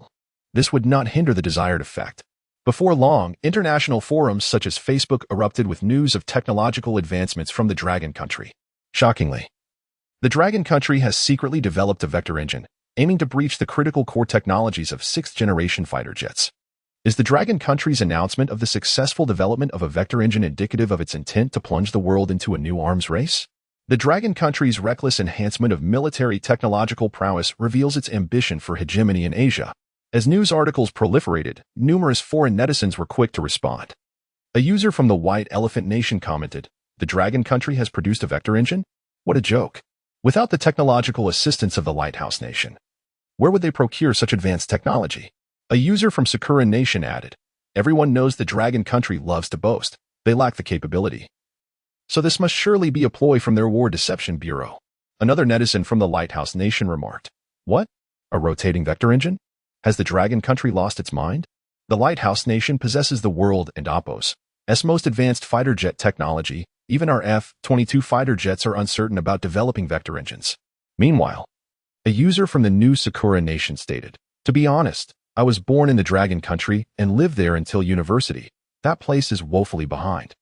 this would not hinder the desired effect. Before long, international forums such as Facebook erupted with news of technological advancements from the Dragon Country. Shockingly, the Dragon Country has secretly developed a vector engine, aiming to breach the critical core technologies of 6th-generation fighter jets. Is the Dragon Country's announcement of the successful development of a vector engine indicative of its intent to plunge the world into a new arms race? The Dragon Country's reckless enhancement of military technological prowess reveals its ambition for hegemony in Asia. As news articles proliferated, numerous foreign netizens were quick to respond. A user from the White Elephant Nation commented, "The Dragon Country has produced a vector engine? What a joke. Without the technological assistance of the Lighthouse Nation, where would they procure such advanced technology?" A user from Sakura Nation added, "Everyone knows the Dragon Country loves to boast. They lack the capability. So this must surely be a ploy from their War Deception Bureau." Another netizen from the Lighthouse Nation remarked, "What? A rotating vector engine? Has the Dragon Country lost its mind? The Lighthouse Nation possesses the world and Oppo's most advanced fighter jet technology. Even our F-22 fighter jets are uncertain about developing vector engines." Meanwhile, a user from the new Sakura Nation stated, "To be honest, I was born in the Dragon Country and lived there until university. That place is woefully behind,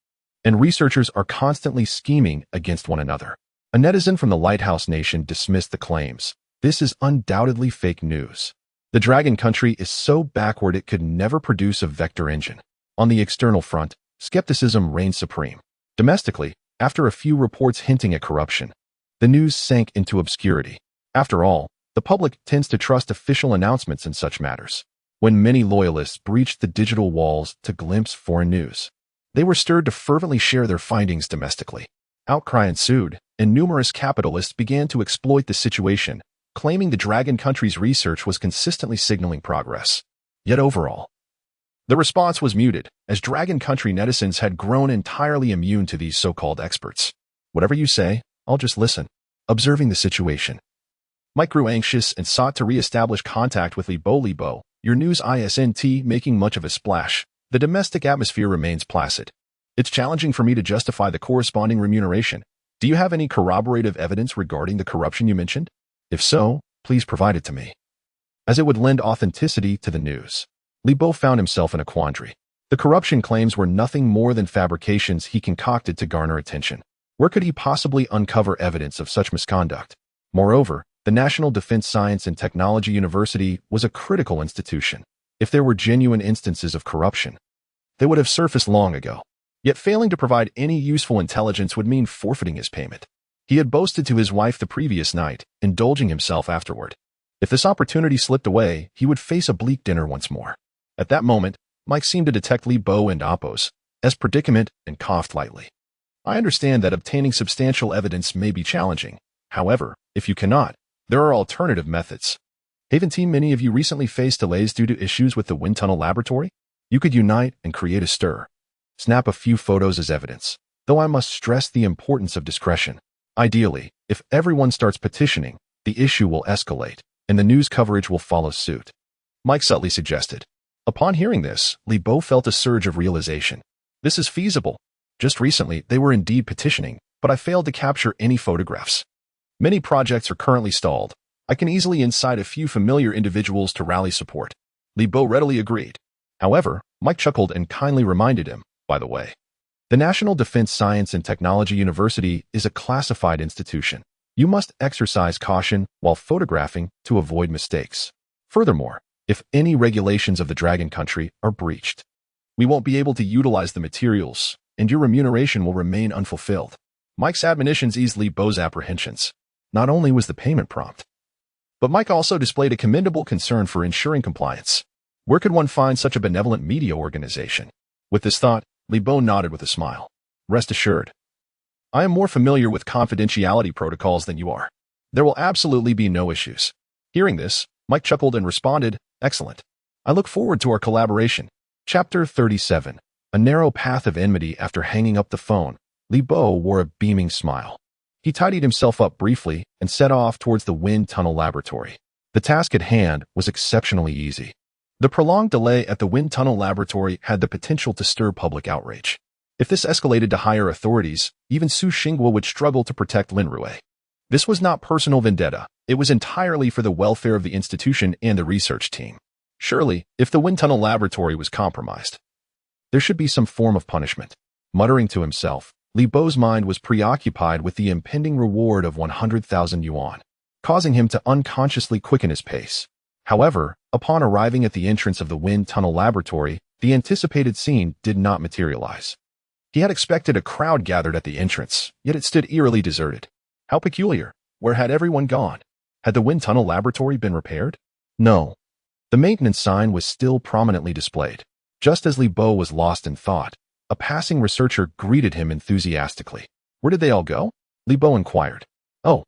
and researchers are constantly scheming against one another." A netizen from the Lighthouse Nation dismissed the claims. "This is undoubtedly fake news. The Dragon Country is so backward it could never produce a vector engine." On the external front, skepticism reigned supreme. Domestically, after a few reports hinting at corruption, the news sank into obscurity. After all, the public tends to trust official announcements in such matters. When many loyalists breached the digital walls to glimpse foreign news, they were stirred to fervently share their findings domestically. Outcry ensued, and numerous capitalists began to exploit the situation, claiming the Dragon Country's research was consistently signaling progress. Yet overall, the response was muted, as Dragon Country netizens had grown entirely immune to these so-called experts. "Whatever you say, I'll just listen." Observing the situation, Mike grew anxious and sought to re-establish contact with Li Bo. your news isn't making much of a splash. The domestic atmosphere remains placid. It's challenging for me to justify the corresponding remuneration. Do you have any corroborative evidence regarding the corruption you mentioned? If so, please provide it to me, as it would lend authenticity to the news. Li Bo found himself in a quandary. The corruption claims were nothing more than fabrications he concocted to garner attention. Where could he possibly uncover evidence of such misconduct? Moreover, the National Defense Science and Technology University was a critical institution. If there were genuine instances of corruption, they would have surfaced long ago. Yet failing to provide any useful intelligence would mean forfeiting his payment. He had boasted to his wife the previous night, indulging himself afterward. If this opportunity slipped away, he would face a bleak dinner once more. At that moment, Mike seemed to detect Li Bo and Appo's predicament and coughed lightly. I understand that obtaining substantial evidence may be challenging. However, if you cannot, there are alternative methods. Haven't many of you recently faced delays due to issues with the wind tunnel laboratory? You could unite and create a stir. Snap a few photos as evidence, though I must stress the importance of discretion. Ideally, if everyone starts petitioning, the issue will escalate, and the news coverage will follow suit. Mike subtly suggested. Upon hearing this, Li Bo felt a surge of realization. This is feasible. Just recently, they were indeed petitioning, but I failed to capture any photographs. Many projects are currently stalled. I can easily incite a few familiar individuals to rally support. Li Bo readily agreed. However, Mike chuckled and kindly reminded him, by the way, the National Defense Science and Technology University is a classified institution. You must exercise caution while photographing to avoid mistakes. Furthermore, if any regulations of the Dragon Country are breached, we won't be able to utilize the materials, and your remuneration will remain unfulfilled. Mike's admonitions eased Li Bo's apprehensions. Not only was the payment prompt, but Mike also displayed a commendable concern for ensuring compliance. Where could one find such a benevolent media organization? With this thought, Li Bo nodded with a smile. Rest assured, I am more familiar with confidentiality protocols than you are. There will absolutely be no issues. Hearing this, Mike chuckled and responded, Excellent. I look forward to our collaboration. Chapter 37. A narrow path of enmity. After hanging up the phone, Li Bo wore a beaming smile. He tidied himself up briefly and set off towards the wind tunnel laboratory. The task at hand was exceptionally easy. The prolonged delay at the wind tunnel laboratory had the potential to stir public outrage. If this escalated to higher authorities, even Su Xinguo would struggle to protect Lin Rui. This was not personal vendetta. It was entirely for the welfare of the institution and the research team. Surely, if the wind tunnel laboratory was compromised, there should be some form of punishment. Muttering to himself, Li Bo's mind was preoccupied with the impending reward of 100,000 yuan, causing him to unconsciously quicken his pace. However, upon arriving at the entrance of the wind tunnel laboratory, the anticipated scene did not materialize. He had expected a crowd gathered at the entrance, yet it stood eerily deserted. How peculiar. Where had everyone gone? Had the wind tunnel laboratory been repaired? No. The maintenance sign was still prominently displayed. Just as Li Bo was lost in thought, a passing researcher greeted him enthusiastically. Where did they all go? Li Bo inquired. Oh,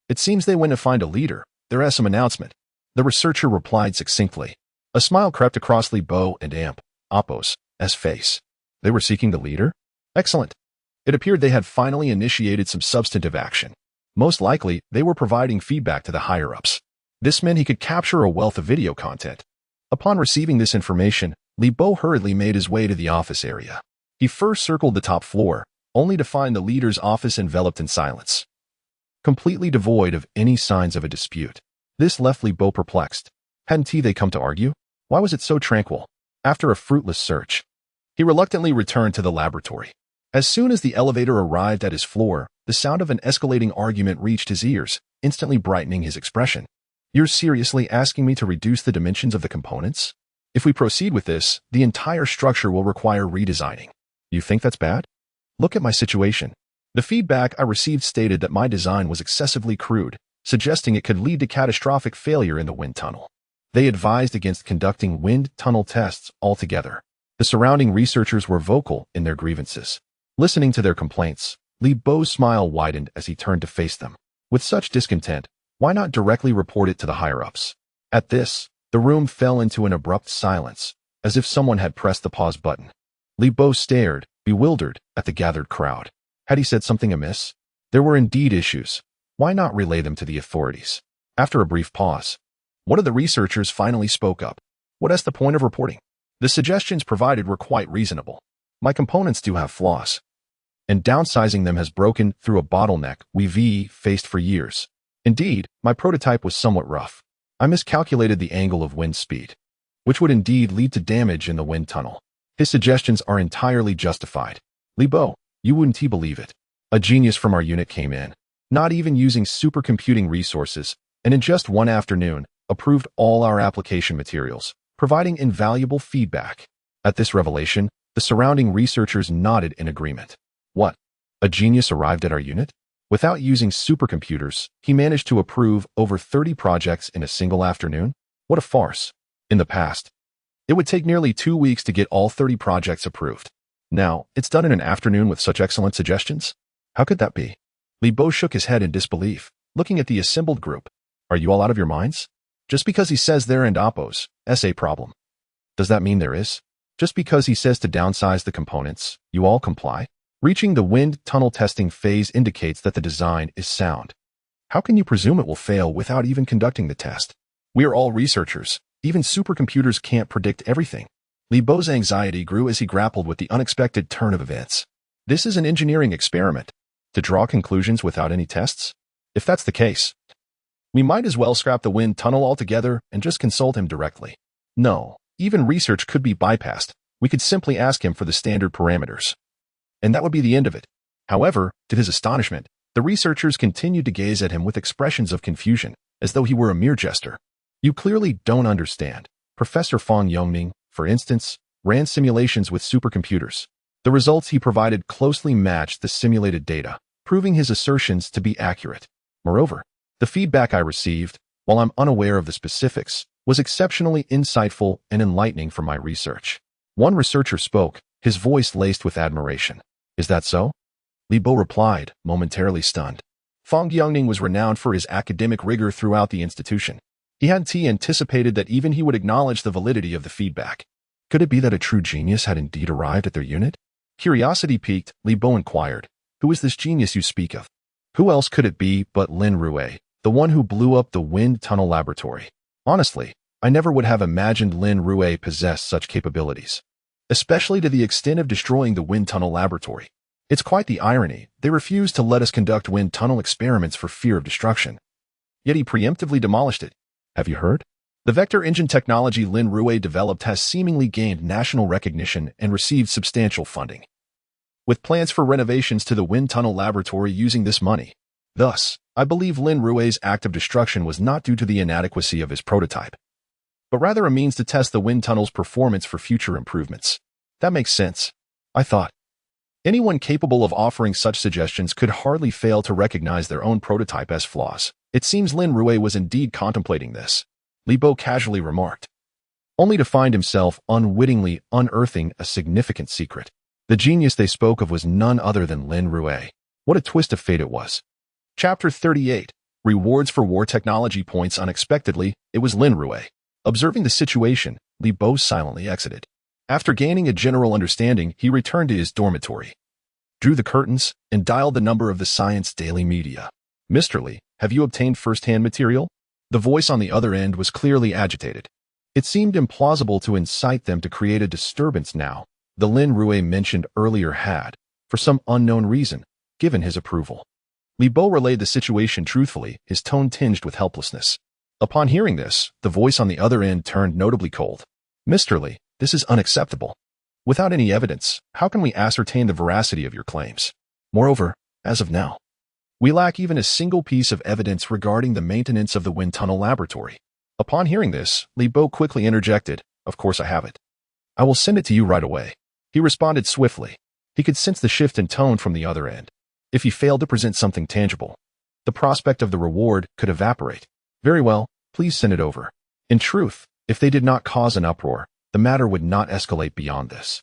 it seems they went to find a leader. There is some announcement. The researcher replied succinctly. A smile crept across Li Bo and Appo's face. They were seeking the leader? Excellent. It appeared they had finally initiated some substantive action. Most likely, they were providing feedback to the higher-ups. This meant he could capture a wealth of video content. Upon receiving this information, Li Bo hurriedly made his way to the office area. He first circled the top floor, only to find the leader's office enveloped in silence, completely devoid of any signs of a dispute. This left Li Bo perplexed. Hadn't they come to argue? Why was it so tranquil? After a fruitless search, he reluctantly returned to the laboratory. As soon as the elevator arrived at his floor, the sound of an escalating argument reached his ears, instantly brightening his expression. You're seriously asking me to reduce the dimensions of the components? If we proceed with this, the entire structure will require redesigning. You think that's bad? Look at my situation. The feedback I received stated that my design was excessively crude, suggesting it could lead to catastrophic failure in the wind tunnel. They advised against conducting wind tunnel tests altogether. The surrounding researchers were vocal in their grievances. Listening to their complaints, Li Bo's smile widened as he turned to face them. With such discontent, why not directly report it to the higher-ups? At this, the room fell into an abrupt silence, as if someone had pressed the pause button. Li Bo stared, bewildered, at the gathered crowd. Had he said something amiss? There were indeed issues. Why not relay them to the authorities? After a brief pause, one of the researchers finally spoke up. What's the point of reporting? The suggestions provided were quite reasonable. My components do have flaws, and downsizing them has broken through a bottleneck we've faced for years. Indeed, my prototype was somewhat rough. I miscalculated the angle of wind speed, which would indeed lead to damage in the wind tunnel. His suggestions are entirely justified. Li Bo, you wouldn't believe it. A genius from our unit came in, not even using supercomputing resources, and in just one afternoon, approved all our application materials, providing invaluable feedback. At this revelation, the surrounding researchers nodded in agreement. What? A genius arrived at our unit? Without using supercomputers, he managed to approve over 30 projects in a single afternoon? What a farce. In the past, it would take nearly 2 weeks to get all 30 projects approved. Now, it's done in an afternoon with such excellent suggestions? How could that be? Li Bo shook his head in disbelief, looking at the assembled group. Are you all out of your minds? Just because he says there and oppose, a problem. Does that mean there is? Just because he says to downsize the components, you all comply? Reaching the wind tunnel testing phase indicates that the design is sound. How can you presume it will fail without even conducting the test? We are all researchers. Even supercomputers can't predict everything. Li Bo's anxiety grew as he grappled with the unexpected turn of events. This is an engineering experiment. To draw conclusions without any tests? If that's the case, we might as well scrap the wind tunnel altogether and just consult him directly. No, even research could be bypassed. We could simply ask him for the standard parameters, and that would be the end of it. However, to his astonishment, the researchers continued to gaze at him with expressions of confusion, as though he were a mere jester. You clearly don't understand. Professor Fang Yongning, for instance, ran simulations with supercomputers. The results he provided closely matched the simulated data, proving his assertions to be accurate. Moreover, the feedback I received, while I'm unaware of the specifics, was exceptionally insightful and enlightening for my research. One researcher spoke, his voice laced with admiration. Is that so? Li Bo replied, momentarily stunned. Fang Yongning was renowned for his academic rigor throughout the institution. He hadn't anticipated that even he would acknowledge the validity of the feedback. Could it be that a true genius had indeed arrived at their unit? Curiosity piqued, Li Bo inquired, who is this genius you speak of? Who else could it be but Lin Rui, the one who blew up the wind tunnel laboratory? Honestly, I never would have imagined Lin Rui possessed such capabilities, especially to the extent of destroying the wind tunnel laboratory. It's quite the irony. They refused to let us conduct wind tunnel experiments for fear of destruction. Yet he preemptively demolished it. Have you heard? The vector engine technology Lin Rui developed has seemingly gained national recognition and received substantial funding, with plans for renovations to the wind tunnel laboratory using this money. Thus, I believe Lin Rui's act of destruction was not due to the inadequacy of his prototype, but rather a means to test the wind tunnel's performance for future improvements. That makes sense, I thought. Anyone capable of offering such suggestions could hardly fail to recognize their own prototype as flaws. It seems Lin Rui was indeed contemplating this, Li Bo casually remarked, only to find himself unwittingly unearthing a significant secret. The genius they spoke of was none other than Lin Rui. What a twist of fate it was. Chapter 38. Rewards for War Technology Points. Unexpectedly, it was Lin Rui. Observing the situation, Li Bo silently exited. After gaining a general understanding, he returned to his dormitory, drew the curtains, and dialed the number of the Science Daily Media. Mr. Li, have you obtained first-hand material? The voice on the other end was clearly agitated. It seemed implausible to incite them to create a disturbance now. The Lin Rui mentioned earlier had, for some unknown reason, given his approval. Li Bo relayed the situation truthfully, his tone tinged with helplessness. Upon hearing this, the voice on the other end turned notably cold. Mr. Li, this is unacceptable. Without any evidence, how can we ascertain the veracity of your claims? Moreover, as of now, we lack even a single piece of evidence regarding the maintenance of the wind tunnel laboratory. Upon hearing this, Li Bo quickly interjected, of course I have it. I will send it to you right away. He responded swiftly. He could sense the shift in tone from the other end. If he failed to present something tangible, the prospect of the reward could evaporate. Very well, please send it over. In truth, if they did not cause an uproar, the matter would not escalate beyond this,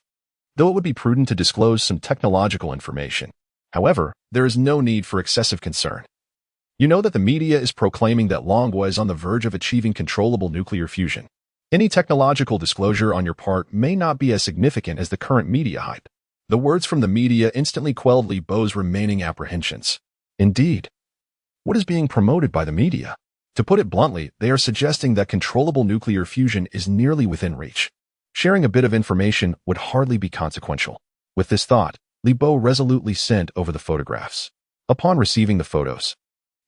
though it would be prudent to disclose some technological information. However, there is no need for excessive concern. You know that the media is proclaiming that Longguo is on the verge of achieving controllable nuclear fusion. Any technological disclosure on your part may not be as significant as the current media hype. The words from the media instantly quelled Li Bo's remaining apprehensions. Indeed, what is being promoted by the media? To put it bluntly, they are suggesting that controllable nuclear fusion is nearly within reach. Sharing a bit of information would hardly be consequential. With this thought, Li Bo resolutely sent over the photographs. Upon receiving the photos,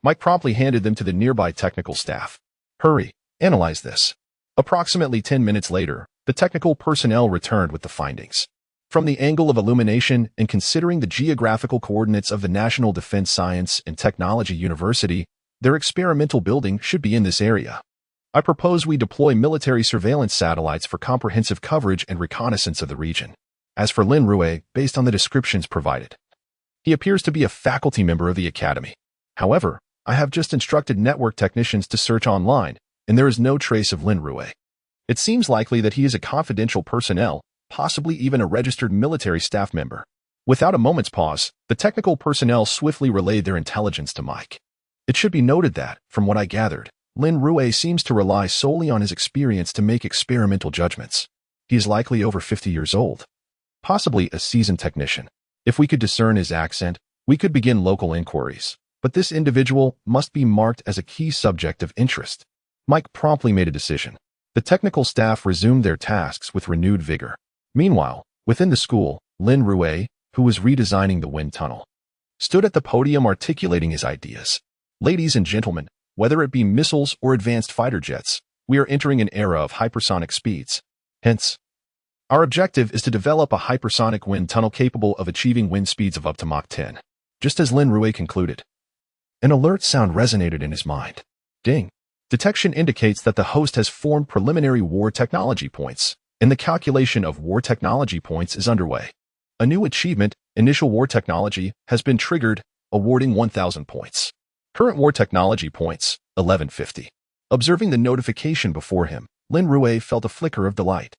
Mike promptly handed them to the nearby technical staff. Hurry, analyze this. Approximately 10 minutes later, the technical personnel returned with the findings. From the angle of illumination and considering the geographical coordinates of the National Defense Science and Technology University, their experimental building should be in this area. I propose we deploy military surveillance satellites for comprehensive coverage and reconnaissance of the region. As for Lin Rui, based on the descriptions provided, he appears to be a faculty member of the academy. However, I have just instructed network technicians to search online, and there is no trace of Lin Rui. It seems likely that he is a confidential personnel, possibly even a registered military staff member. Without a moment's pause, the technical personnel swiftly relayed their intelligence to Mike. It should be noted that, from what I gathered, Lin Rui seems to rely solely on his experience to make experimental judgments. He is likely over 50 years old, possibly a seasoned technician. If we could discern his accent, we could begin local inquiries. But this individual must be marked as a key subject of interest. Mike promptly made a decision. The technical staff resumed their tasks with renewed vigor. Meanwhile, within the school, Lin Rui, who was redesigning the wind tunnel, stood at the podium articulating his ideas. Ladies and gentlemen, whether it be missiles or advanced fighter jets, we are entering an era of hypersonic speeds. Hence, our objective is to develop a hypersonic wind tunnel capable of achieving wind speeds of up to Mach 10. Just as Lin Rui concluded, an alert sound resonated in his mind. Ding. Detection indicates that the host has formed preliminary war technology points, and the calculation of war technology points is underway. A new achievement, initial war technology, has been triggered, awarding 1,000 points. Current war technology points, 1150. Observing the notification before him, Lin Rui felt a flicker of delight.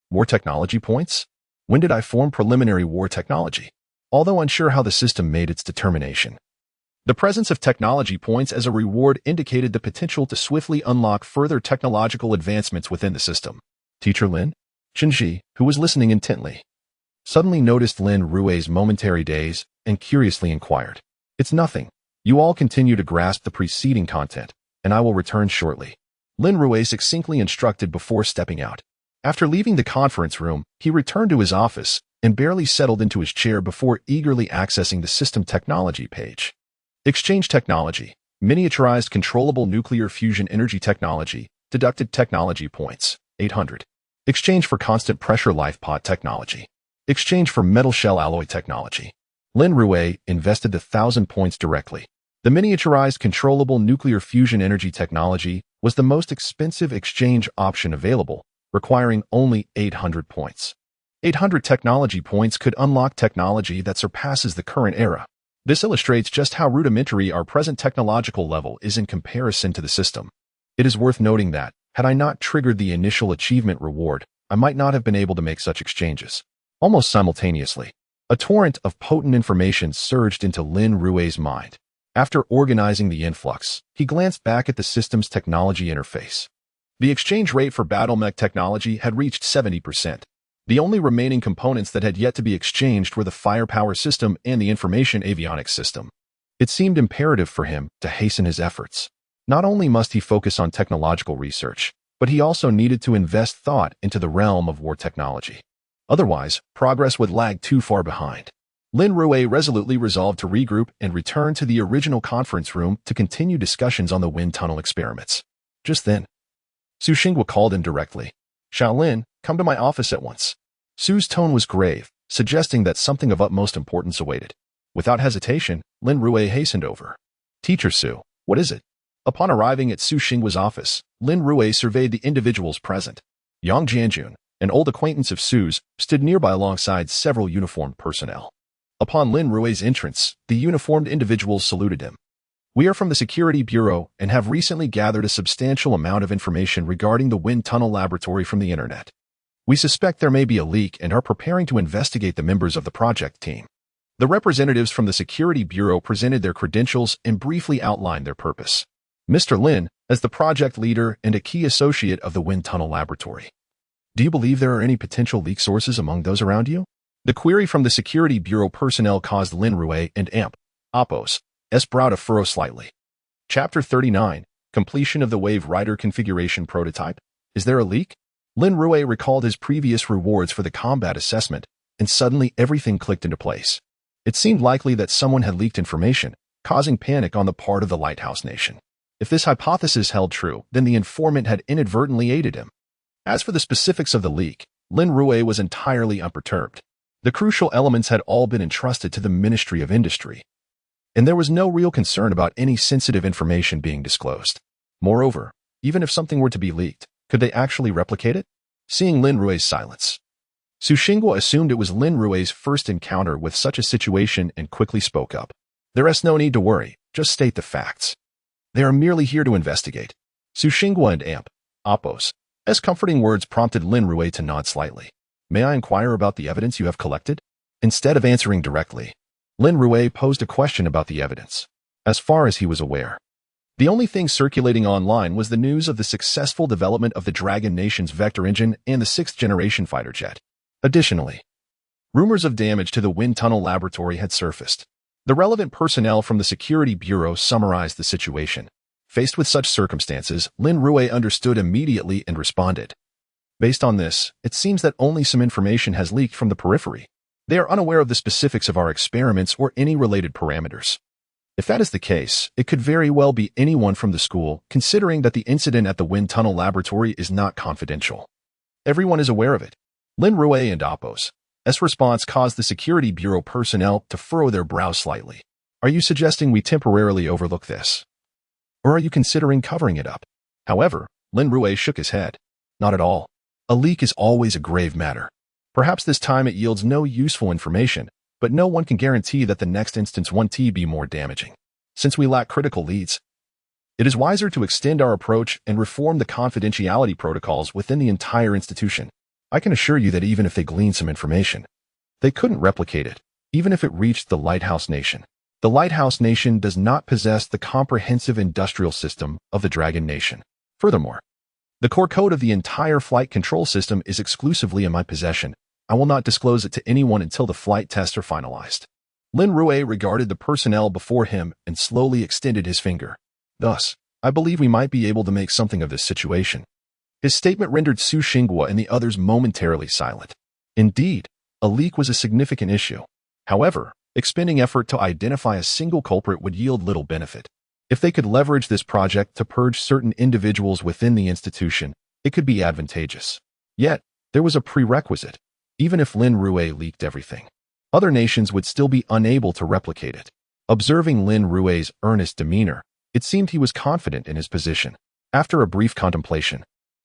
War technology points? When did I form preliminary war technology? Although unsure how the system made its determination, the presence of technology points as a reward indicated the potential to swiftly unlock further technological advancements within the system. Teacher Lin, Chenji, who was listening intently, suddenly noticed Lin Rui's momentary daze and curiously inquired. It's nothing. You all continue to grasp the preceding content, and I will return shortly. Lin Rui succinctly instructed before stepping out. After leaving the conference room, he returned to his office and barely settled into his chair before eagerly accessing the system technology page. Exchange technology, miniaturized controllable nuclear fusion energy technology, deducted technology points, 800. Exchange for constant pressure life pod technology. Exchange for metal shell alloy technology. Lin Rui invested the 1,000 points directly. The miniaturized controllable nuclear fusion energy technology was the most expensive exchange option available, requiring only 800 points. 800 technology points could unlock technology that surpasses the current era. This illustrates just how rudimentary our present technological level is in comparison to the system. It is worth noting that, had I not triggered the initial achievement reward, I might not have been able to make such exchanges. Almost simultaneously, a torrent of potent information surged into Lin Rui's mind. After organizing the influx, he glanced back at the system's technology interface. The exchange rate for battlemech technology had reached 70%. The only remaining components that had yet to be exchanged were the firepower system and the information avionics system. It seemed imperative for him to hasten his efforts. Not only must he focus on technological research, but he also needed to invest thought into the realm of war technology. Otherwise, progress would lag too far behind. Lin Rui resolutely resolved to regroup and return to the original conference room to continue discussions on the wind tunnel experiments. Just then, Su Xinghua called in directly. Shaolin, come to my office at once. Su's tone was grave, suggesting that something of utmost importance awaited. Without hesitation, Lin Rui hastened over. Teacher Su, what is it? Upon arriving at Su Xinghua's office, Lin Rui surveyed the individuals present. Yang Jianjun, an old acquaintance of Su's, stood nearby alongside several uniformed personnel. Upon Lin Rui's entrance, the uniformed individuals saluted him. We are from the Security Bureau and have recently gathered a substantial amount of information regarding the wind tunnel laboratory from the internet. We suspect there may be a leak and are preparing to investigate the members of the project team. The representatives from the Security Bureau presented their credentials and briefly outlined their purpose. Mr. Lin, as the project leader and a key associate of the wind tunnel laboratory. Do you believe there are any potential leak sources among those around you? The query from the Security Bureau personnel caused Lin Rui and Appos' brow to furrow slightly. Chapter 39, Completion of the Wave Rider configuration prototype. Is there a leak? Lin Rui recalled his previous rewards for the combat assessment, and suddenly everything clicked into place. It seemed likely that someone had leaked information, causing panic on the part of the Lighthouse Nation. If this hypothesis held true, then the informant had inadvertently aided him. As for the specifics of the leak, Lin Rui was entirely unperturbed. The crucial elements had all been entrusted to the Ministry of Industry, and there was no real concern about any sensitive information being disclosed. Moreover, even if something were to be leaked, could they actually replicate it? Seeing Lin Rui's silence, Su Xingguo assumed it was Lin Rui's first encounter with such a situation and quickly spoke up. There is no need to worry, just state the facts. They are merely here to investigate. Su Xingguo and Appos, as comforting words prompted Lin Rui to nod slightly. May I inquire about the evidence you have collected? Instead of answering directly, Lin Rui posed a question about the evidence. As far as he was aware, the only thing circulating online was the news of the successful development of the Dragon Nation's vector engine and the 6th-generation fighter jet. Additionally, rumors of damage to the wind tunnel laboratory had surfaced. The relevant personnel from the Security Bureau summarized the situation. Faced with such circumstances, Lin Rui understood immediately and responded. Based on this, it seems that only some information has leaked from the periphery. They are unaware of the specifics of our experiments or any related parameters. If that is the case, it could very well be anyone from the school, considering that the incident at the wind tunnel laboratory is not confidential. Everyone is aware of it. Lin Rui and Appos' response caused the Security Bureau personnel to furrow their brows slightly. Are you suggesting we temporarily overlook this? Or are you considering covering it up? However, Lin Rui shook his head. Not at all. A leak is always a grave matter. Perhaps this time it yields no useful information, but no one can guarantee that the next instance won't be more damaging. Since we lack critical leads, it is wiser to extend our approach and reform the confidentiality protocols within the entire institution. I can assure you that even if they gleaned some information, they couldn't replicate it, even if it reached the Lighthouse Nation. The Lighthouse Nation does not possess the comprehensive industrial system of the Dragon Nation. Furthermore, the core code of the entire flight control system is exclusively in my possession. I will not disclose it to anyone until the flight tests are finalized. Lin Rui regarded the personnel before him and slowly extended his finger. Thus, I believe we might be able to make something of this situation. His statement rendered Su Xingguo and the others momentarily silent. Indeed, a leak was a significant issue. However, expending effort to identify a single culprit would yield little benefit. If they could leverage this project to purge certain individuals within the institution, it could be advantageous. Yet, there was a prerequisite. Even if Lin Rui leaked everything, other nations would still be unable to replicate it. Observing Lin Rui's earnest demeanor, it seemed he was confident in his position. After a brief contemplation,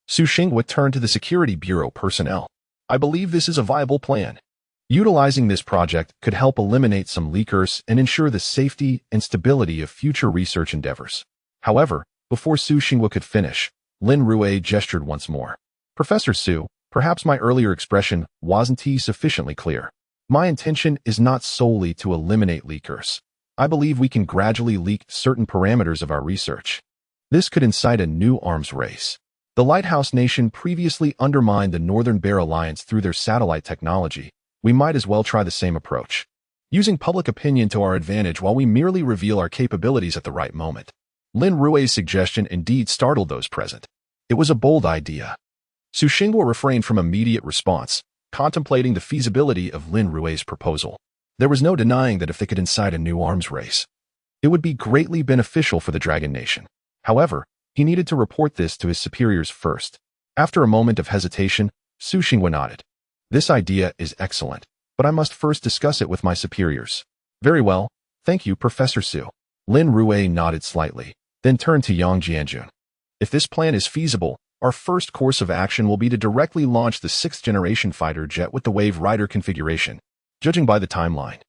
Su Xingguo turned to the Security Bureau personnel. I believe this is a viable plan. Utilizing this project could help eliminate some leakers and ensure the safety and stability of future research endeavors. However, before Su Xingguo could finish, Lin Rui gestured once more. Professor Su, perhaps my earlier expression wasn't sufficiently clear. My intention is not solely to eliminate leakers. I believe we can gradually leak certain parameters of our research. This could incite a new arms race. The Lighthouse Nation previously undermined the Northern Bear Alliance through their satellite technology. We might as well try the same approach, using public opinion to our advantage while we merely reveal our capabilities at the right moment. Lin Rui's suggestion indeed startled those present. It was a bold idea. Su Xingguo refrained from immediate response, contemplating the feasibility of Lin Rui's proposal. There was no denying that if they could incite a new arms race, it would be greatly beneficial for the Dragon Nation. However, he needed to report this to his superiors first. After a moment of hesitation, Su Xingguo nodded. This idea is excellent, but I must first discuss it with my superiors. Very well, thank you, Professor Su. Lin Rui nodded slightly, then turned to Yang Jianjun. If this plan is feasible, our first course of action will be to directly launch the 6th-generation fighter jet with the Wave Rider configuration. Judging by the timeline,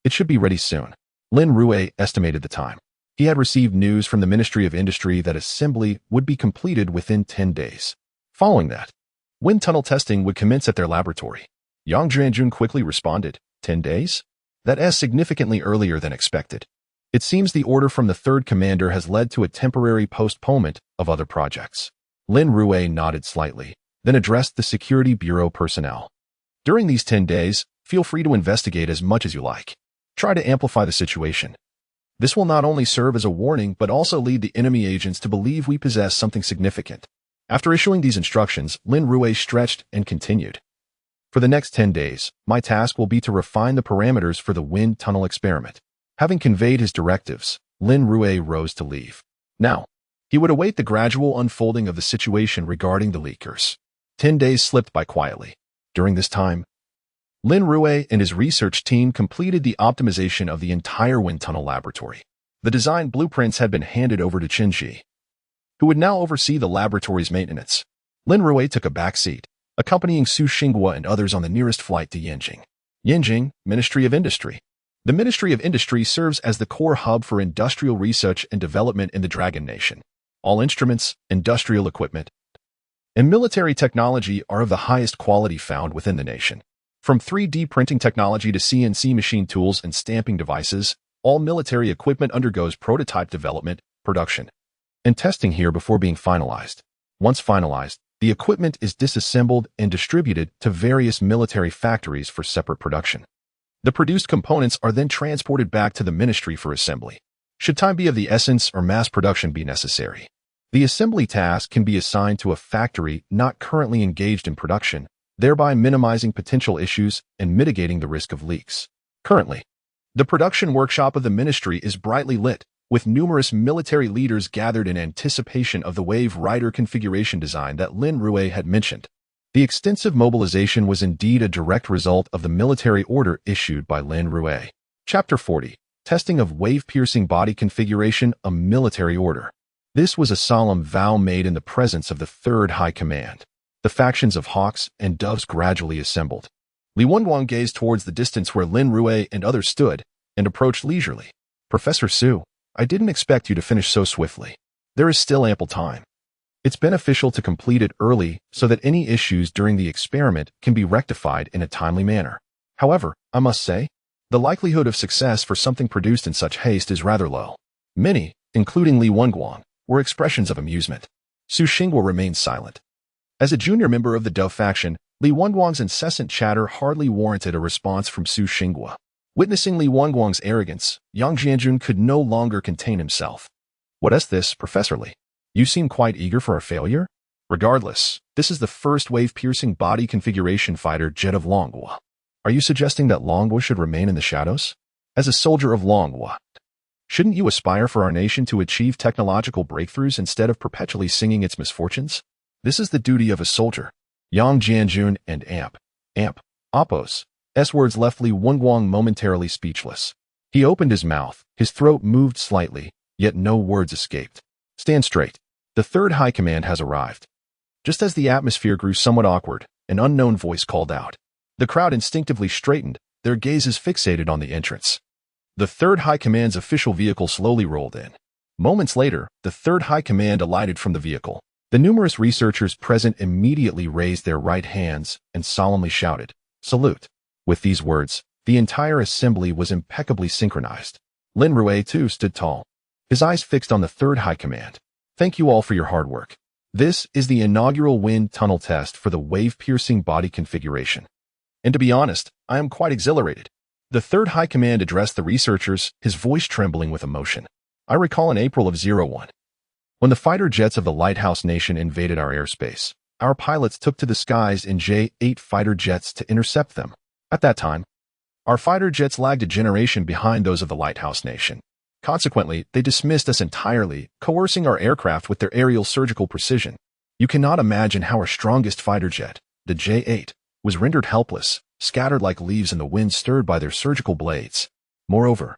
it should be ready soon. Lin Rui estimated the time. He had received news from the Ministry of Industry that assembly would be completed within 10 days. Following that, wind tunnel testing would commence at their laboratory. Yang Jianjun quickly responded, 10 days? That is significantly earlier than expected. It seems the order from the third commander has led to a temporary postponement of other projects. Lin Rui nodded slightly, then addressed the Security Bureau personnel. During these 10 days, feel free to investigate as much as you like. Try to amplify the situation. This will not only serve as a warning but also lead the enemy agents to believe we possess something significant. After issuing these instructions, Lin Rui stretched and continued. For the next 10 days, my task will be to refine the parameters for the wind tunnel experiment. Having conveyed his directives, Lin Rui rose to leave. Now, he would await the gradual unfolding of the situation regarding the leakers. 10 days slipped by quietly. During this time, Lin Rui and his research team completed the optimization of the entire wind tunnel laboratory. The design blueprints had been handed over to Qinji, who would now oversee the laboratory's maintenance. Lin Rui took a back seat, accompanying Su Xinghua and others on the nearest flight to Yanjing. Yanjing, Ministry of Industry. The Ministry of Industry serves as the core hub for industrial research and development in the Dragon Nation. All instruments, industrial equipment, and military technology are of the highest quality found within the nation. From 3D printing technology to CNC machine tools and stamping devices, all military equipment undergoes prototype development, production, and testing here before being finalized. Once finalized, the equipment is disassembled and distributed to various military factories for separate production. The produced components are then transported back to the ministry for assembly, should time be of the essence or mass production be necessary. The assembly task can be assigned to a factory not currently engaged in production, thereby minimizing potential issues and mitigating the risk of leaks. Currently, the production workshop of the ministry is brightly lit, with numerous military leaders gathered in anticipation of the Wave Rider configuration design that Lin Rui had mentioned. The extensive mobilization was indeed a direct result of the military order issued by Lin Rui. Chapter 40. Testing of Wave-Piercing Body Configuration, a Military Order. This was a solemn vow made in the presence of the Third High Command. The factions of hawks and doves gradually assembled. Li Wenguang gazed towards the distance where Lin Rui and others stood, and approached leisurely. Professor Su, I didn't expect you to finish so swiftly. There is still ample time. It's beneficial to complete it early so that any issues during the experiment can be rectified in a timely manner. However, I must say, the likelihood of success for something produced in such haste is rather low. Many, including Li Wenguang, were expressions of amusement. Su Xinghua remained silent. As a junior member of the Dove faction, Li Wenguang's incessant chatter hardly warranted a response from Su Xinghua. Witnessing Li Wenguang's arrogance, Yang Jianjun could no longer contain himself. What is this, Professor Li? You seem quite eager for a failure? Regardless, this is the first wave-piercing body configuration fighter jet of Longguo. Are you suggesting that Longguo should remain in the shadows? As a soldier of Longguo, shouldn't you aspire for our nation to achieve technological breakthroughs instead of perpetually singing its misfortunes? This is the duty of a soldier. Yang Jianjun and Oppos. S words left Li Wenguang momentarily speechless. He opened his mouth, his throat moved slightly, yet no words escaped. Stand straight. The Third High Command has arrived. Just as the atmosphere grew somewhat awkward, an unknown voice called out. The crowd instinctively straightened, their gazes fixated on the entrance. The Third High Command's official vehicle slowly rolled in. Moments later, the Third High Command alighted from the vehicle. The numerous researchers present immediately raised their right hands and solemnly shouted, "Salute." With these words, the entire assembly was impeccably synchronized. Lin Rui, too, stood tall, his eyes fixed on the Third High Command. Thank you all for your hard work. This is the inaugural wind tunnel test for the wave-piercing body configuration. And to be honest, I am quite exhilarated. The Third High Command addressed the researchers, his voice trembling with emotion. I recall in April of 01. When the fighter jets of the Lighthouse Nation invaded our airspace, our pilots took to the skies in J-8 fighter jets to intercept them. At that time, our fighter jets lagged a generation behind those of the Lighthouse Nation. Consequently, they dismissed us entirely, coercing our aircraft with their aerial surgical precision. You cannot imagine how our strongest fighter jet, the J-8, was rendered helpless, scattered like leaves in the wind stirred by their surgical blades. Moreover,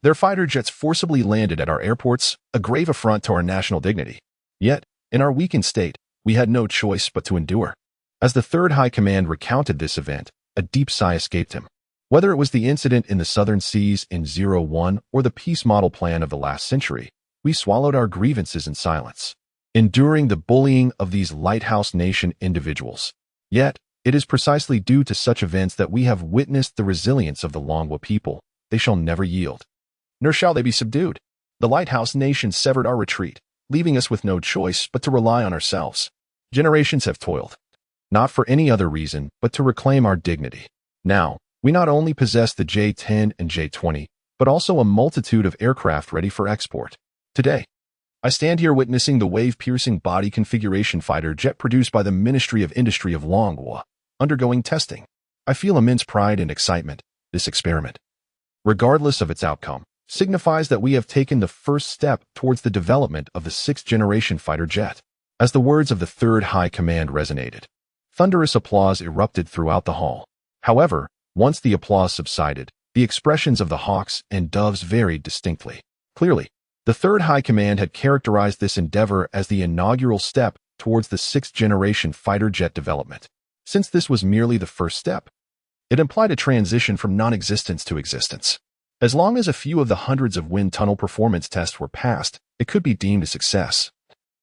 their fighter jets forcibly landed at our airports, a grave affront to our national dignity. Yet, in our weakened state, we had no choice but to endure. As the Third High Command recounted this event, a deep sigh escaped him. Whether it was the incident in the southern seas in 01 or the peace model plan of the last century, we swallowed our grievances in silence, enduring the bullying of these Lighthouse Nation individuals. Yet, it is precisely due to such events that we have witnessed the resilience of the Longguo people. They shall never yield, nor shall they be subdued. The Lighthouse Nation severed our retreat, leaving us with no choice but to rely on ourselves. Generations have toiled, not for any other reason but to reclaim our dignity. Now, we not only possess the J-10 and J-20, but also a multitude of aircraft ready for export. Today, I stand here witnessing the wave-piercing body configuration fighter jet produced by the Ministry of Industry of Longguo, undergoing testing. I feel immense pride and excitement. This experiment, regardless of its outcome, signifies that we have taken the first step towards the development of the sixth-generation fighter jet. As the words of the Third High Command resonated, thunderous applause erupted throughout the hall. However, once the applause subsided, the expressions of the hawks and doves varied distinctly. Clearly, the Third High Command had characterized this endeavor as the inaugural step towards the sixth-generation fighter jet development. Since this was merely the first step, it implied a transition from non-existence to existence. As long as a few of the hundreds of wind tunnel performance tests were passed, it could be deemed a success,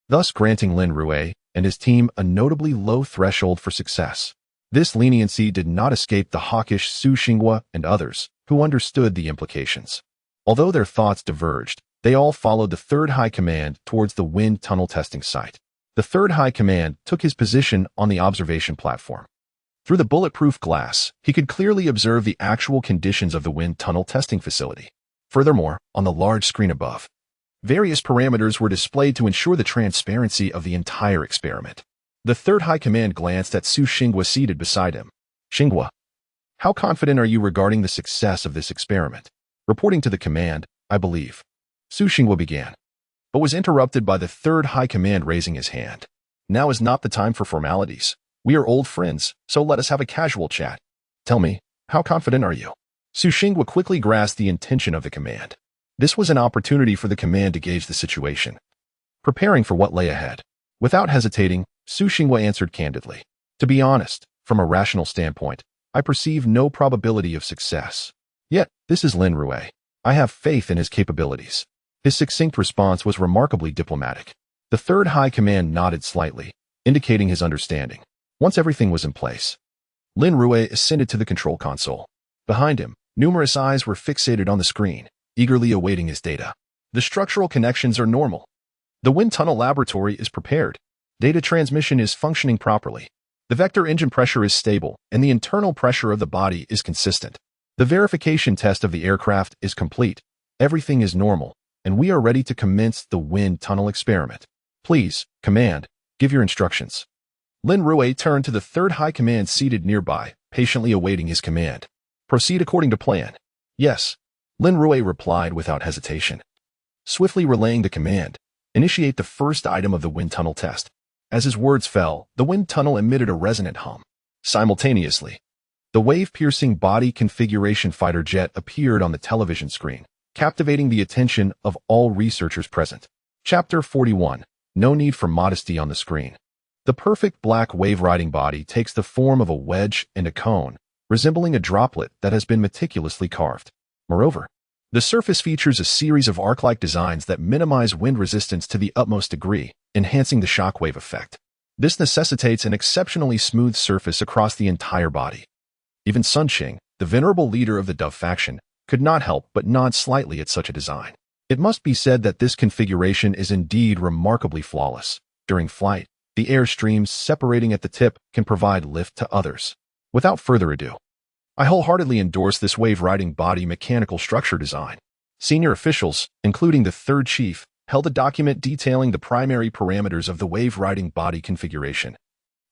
thus granting Lin Rui and his team a notably low threshold for success. This leniency did not escape the hawkish Su Xinghua and others, who understood the implications. Although their thoughts diverged, they all followed the Third High Command towards the wind tunnel testing site. The Third High Command took his position on the observation platform. Through the bulletproof glass, he could clearly observe the actual conditions of the wind tunnel testing facility. Furthermore, on the large screen above, various parameters were displayed to ensure the transparency of the entire experiment. The Third High Command glanced at Su Xinghua seated beside him. Xinghua, how confident are you regarding the success of this experiment? Reporting to the command, I believe. Su Xinghua began, but was interrupted by the Third High Command raising his hand. Now is not the time for formalities. We are old friends, so let us have a casual chat. Tell me, how confident are you? Su Xinghua quickly grasped the intention of the command. This was an opportunity for the command to gauge the situation, preparing for what lay ahead. Without hesitating, Su Xinghua answered candidly. To be honest, from a rational standpoint, I perceive no probability of success. Yet, this is Lin Rui. I have faith in his capabilities. His succinct response was remarkably diplomatic. The Third High Command nodded slightly, indicating his understanding. Once everything was in place, Lin Rui ascended to the control console. Behind him, numerous eyes were fixated on the screen, eagerly awaiting his data. The structural connections are normal. The wind tunnel laboratory is prepared. Data transmission is functioning properly. The vector engine pressure is stable, and the internal pressure of the body is consistent. The verification test of the aircraft is complete. Everything is normal, and we are ready to commence the wind tunnel experiment. Please, Command, give your instructions. Lin Rui turned to the Third High Command seated nearby, patiently awaiting his command. Proceed according to plan. Yes, Lin Rui replied without hesitation. Swiftly relaying the command, initiate the first item of the wind tunnel test. As his words fell, the wind tunnel emitted a resonant hum. Simultaneously, the wave-piercing body configuration fighter jet appeared on the television screen, captivating the attention of all researchers present. Chapter 41. No need for modesty on the screen. The perfect black wave-riding body takes the form of a wedge and a cone, resembling a droplet that has been meticulously carved. Moreover, the surface features a series of arc-like designs that minimize wind resistance to the utmost degree, enhancing the shockwave effect. This necessitates an exceptionally smooth surface across the entire body. Even Sun Qing, the venerable leader of the Dove faction, could not help but nod slightly at such a design. It must be said that this configuration is indeed remarkably flawless. During flight, the air streams separating at the tip can provide lift to others. Without further ado, I wholeheartedly endorse this wave-riding body mechanical structure design. Senior officials, including the third chief, held a document detailing the primary parameters of the wave-riding body configuration,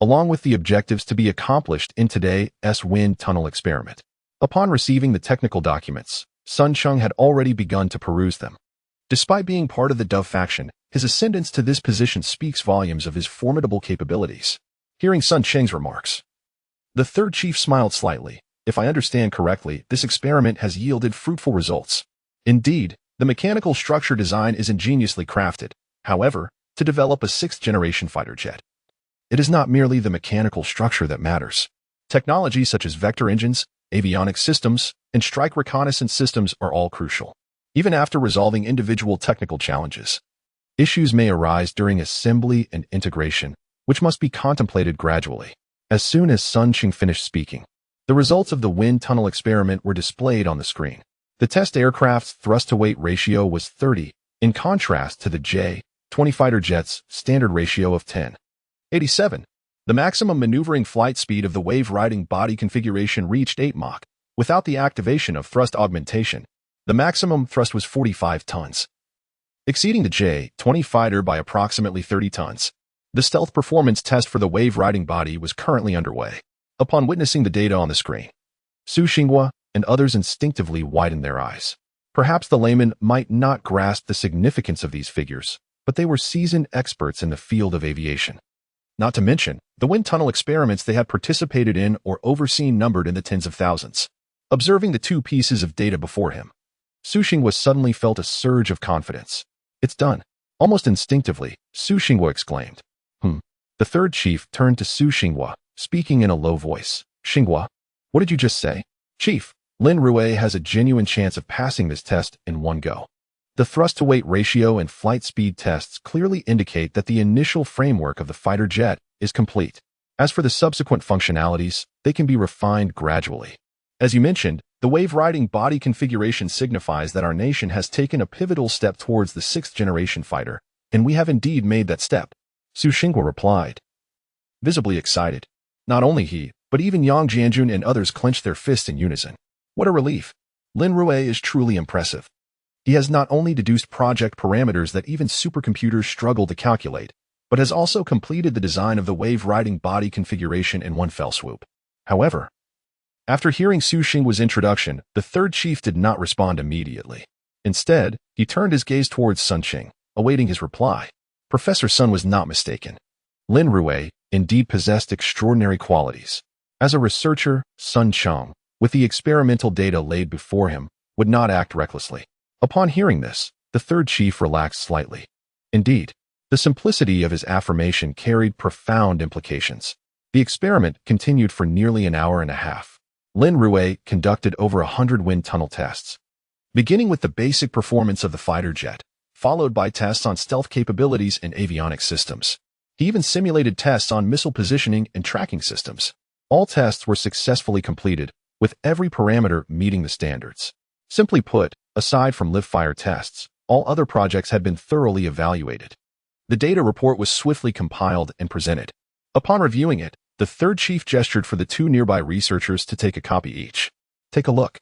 along with the objectives to be accomplished in today's wind tunnel experiment. Upon receiving the technical documents, Sun Qing had already begun to peruse them. Despite being part of the Dove faction, his ascendance to this position speaks volumes of his formidable capabilities. Hearing Sun Qing's remarks, the third chief smiled slightly. If I understand correctly, this experiment has yielded fruitful results. Indeed, the mechanical structure design is ingeniously crafted. However, to develop a sixth-generation fighter jet, it is not merely the mechanical structure that matters. Technologies such as vector engines, avionics systems, and strike reconnaissance systems are all crucial. Even after resolving individual technical challenges, issues may arise during assembly and integration, which must be contemplated gradually. As soon as Sun Qing finished speaking, the results of the wind tunnel experiment were displayed on the screen. The test aircraft's thrust-to-weight ratio was 30, in contrast to the J-20 fighter jet's standard ratio of 10.87. The maximum maneuvering flight speed of the wave-riding body configuration reached 8 Mach, without the activation of thrust augmentation. The maximum thrust was 45 tons, exceeding the J-20 fighter by approximately 30 tons. The stealth performance test for the wave-riding body was currently underway. Upon witnessing the data on the screen, Su Xinghua and others instinctively widened their eyes. Perhaps the layman might not grasp the significance of these figures, but they were seasoned experts in the field of aviation. Not to mention, the wind tunnel experiments they had participated in or overseen numbered in the tens of thousands. Observing the two pieces of data before him, Su Xinghua suddenly felt a surge of confidence. It's done. Almost instinctively, Su Xinghua exclaimed. The third chief turned to Su Xinghua, speaking in a low voice. Xinghua, what did you just say? Chief, Lin Rui has a genuine chance of passing this test in one go. The thrust-to-weight ratio and flight speed tests clearly indicate that the initial framework of the fighter jet is complete. As for the subsequent functionalities, they can be refined gradually. As you mentioned, the wave-riding body configuration signifies that our nation has taken a pivotal step towards the sixth-generation fighter, and we have indeed made that step, Su Xinghua replied, visibly excited. Not only he, but even Yang Jianjun and others clenched their fists in unison. What a relief! Lin Rui is truly impressive. He has not only deduced project parameters that even supercomputers struggle to calculate, but has also completed the design of the wave-riding body configuration in one fell swoop. However, after hearing Su Xinghua's introduction, the third chief did not respond immediately. Instead, he turned his gaze towards Sun Qing, awaiting his reply. Professor Sun was not mistaken. Lin Rui indeed possessed extraordinary qualities. As a researcher, Sun Qing, with the experimental data laid before him, would not act recklessly. Upon hearing this, the third chief relaxed slightly. Indeed, the simplicity of his affirmation carried profound implications. The experiment continued for nearly an hour and a half. Lin Rui conducted over 100 wind tunnel tests, beginning with the basic performance of the fighter jet, followed by tests on stealth capabilities and avionics systems. He even simulated tests on missile positioning and tracking systems. All tests were successfully completed, with every parameter meeting the standards. Simply put, aside from live-fire tests, all other projects had been thoroughly evaluated. The data report was swiftly compiled and presented. Upon reviewing it, the third chief gestured for the two nearby researchers to take a copy each. Take a look.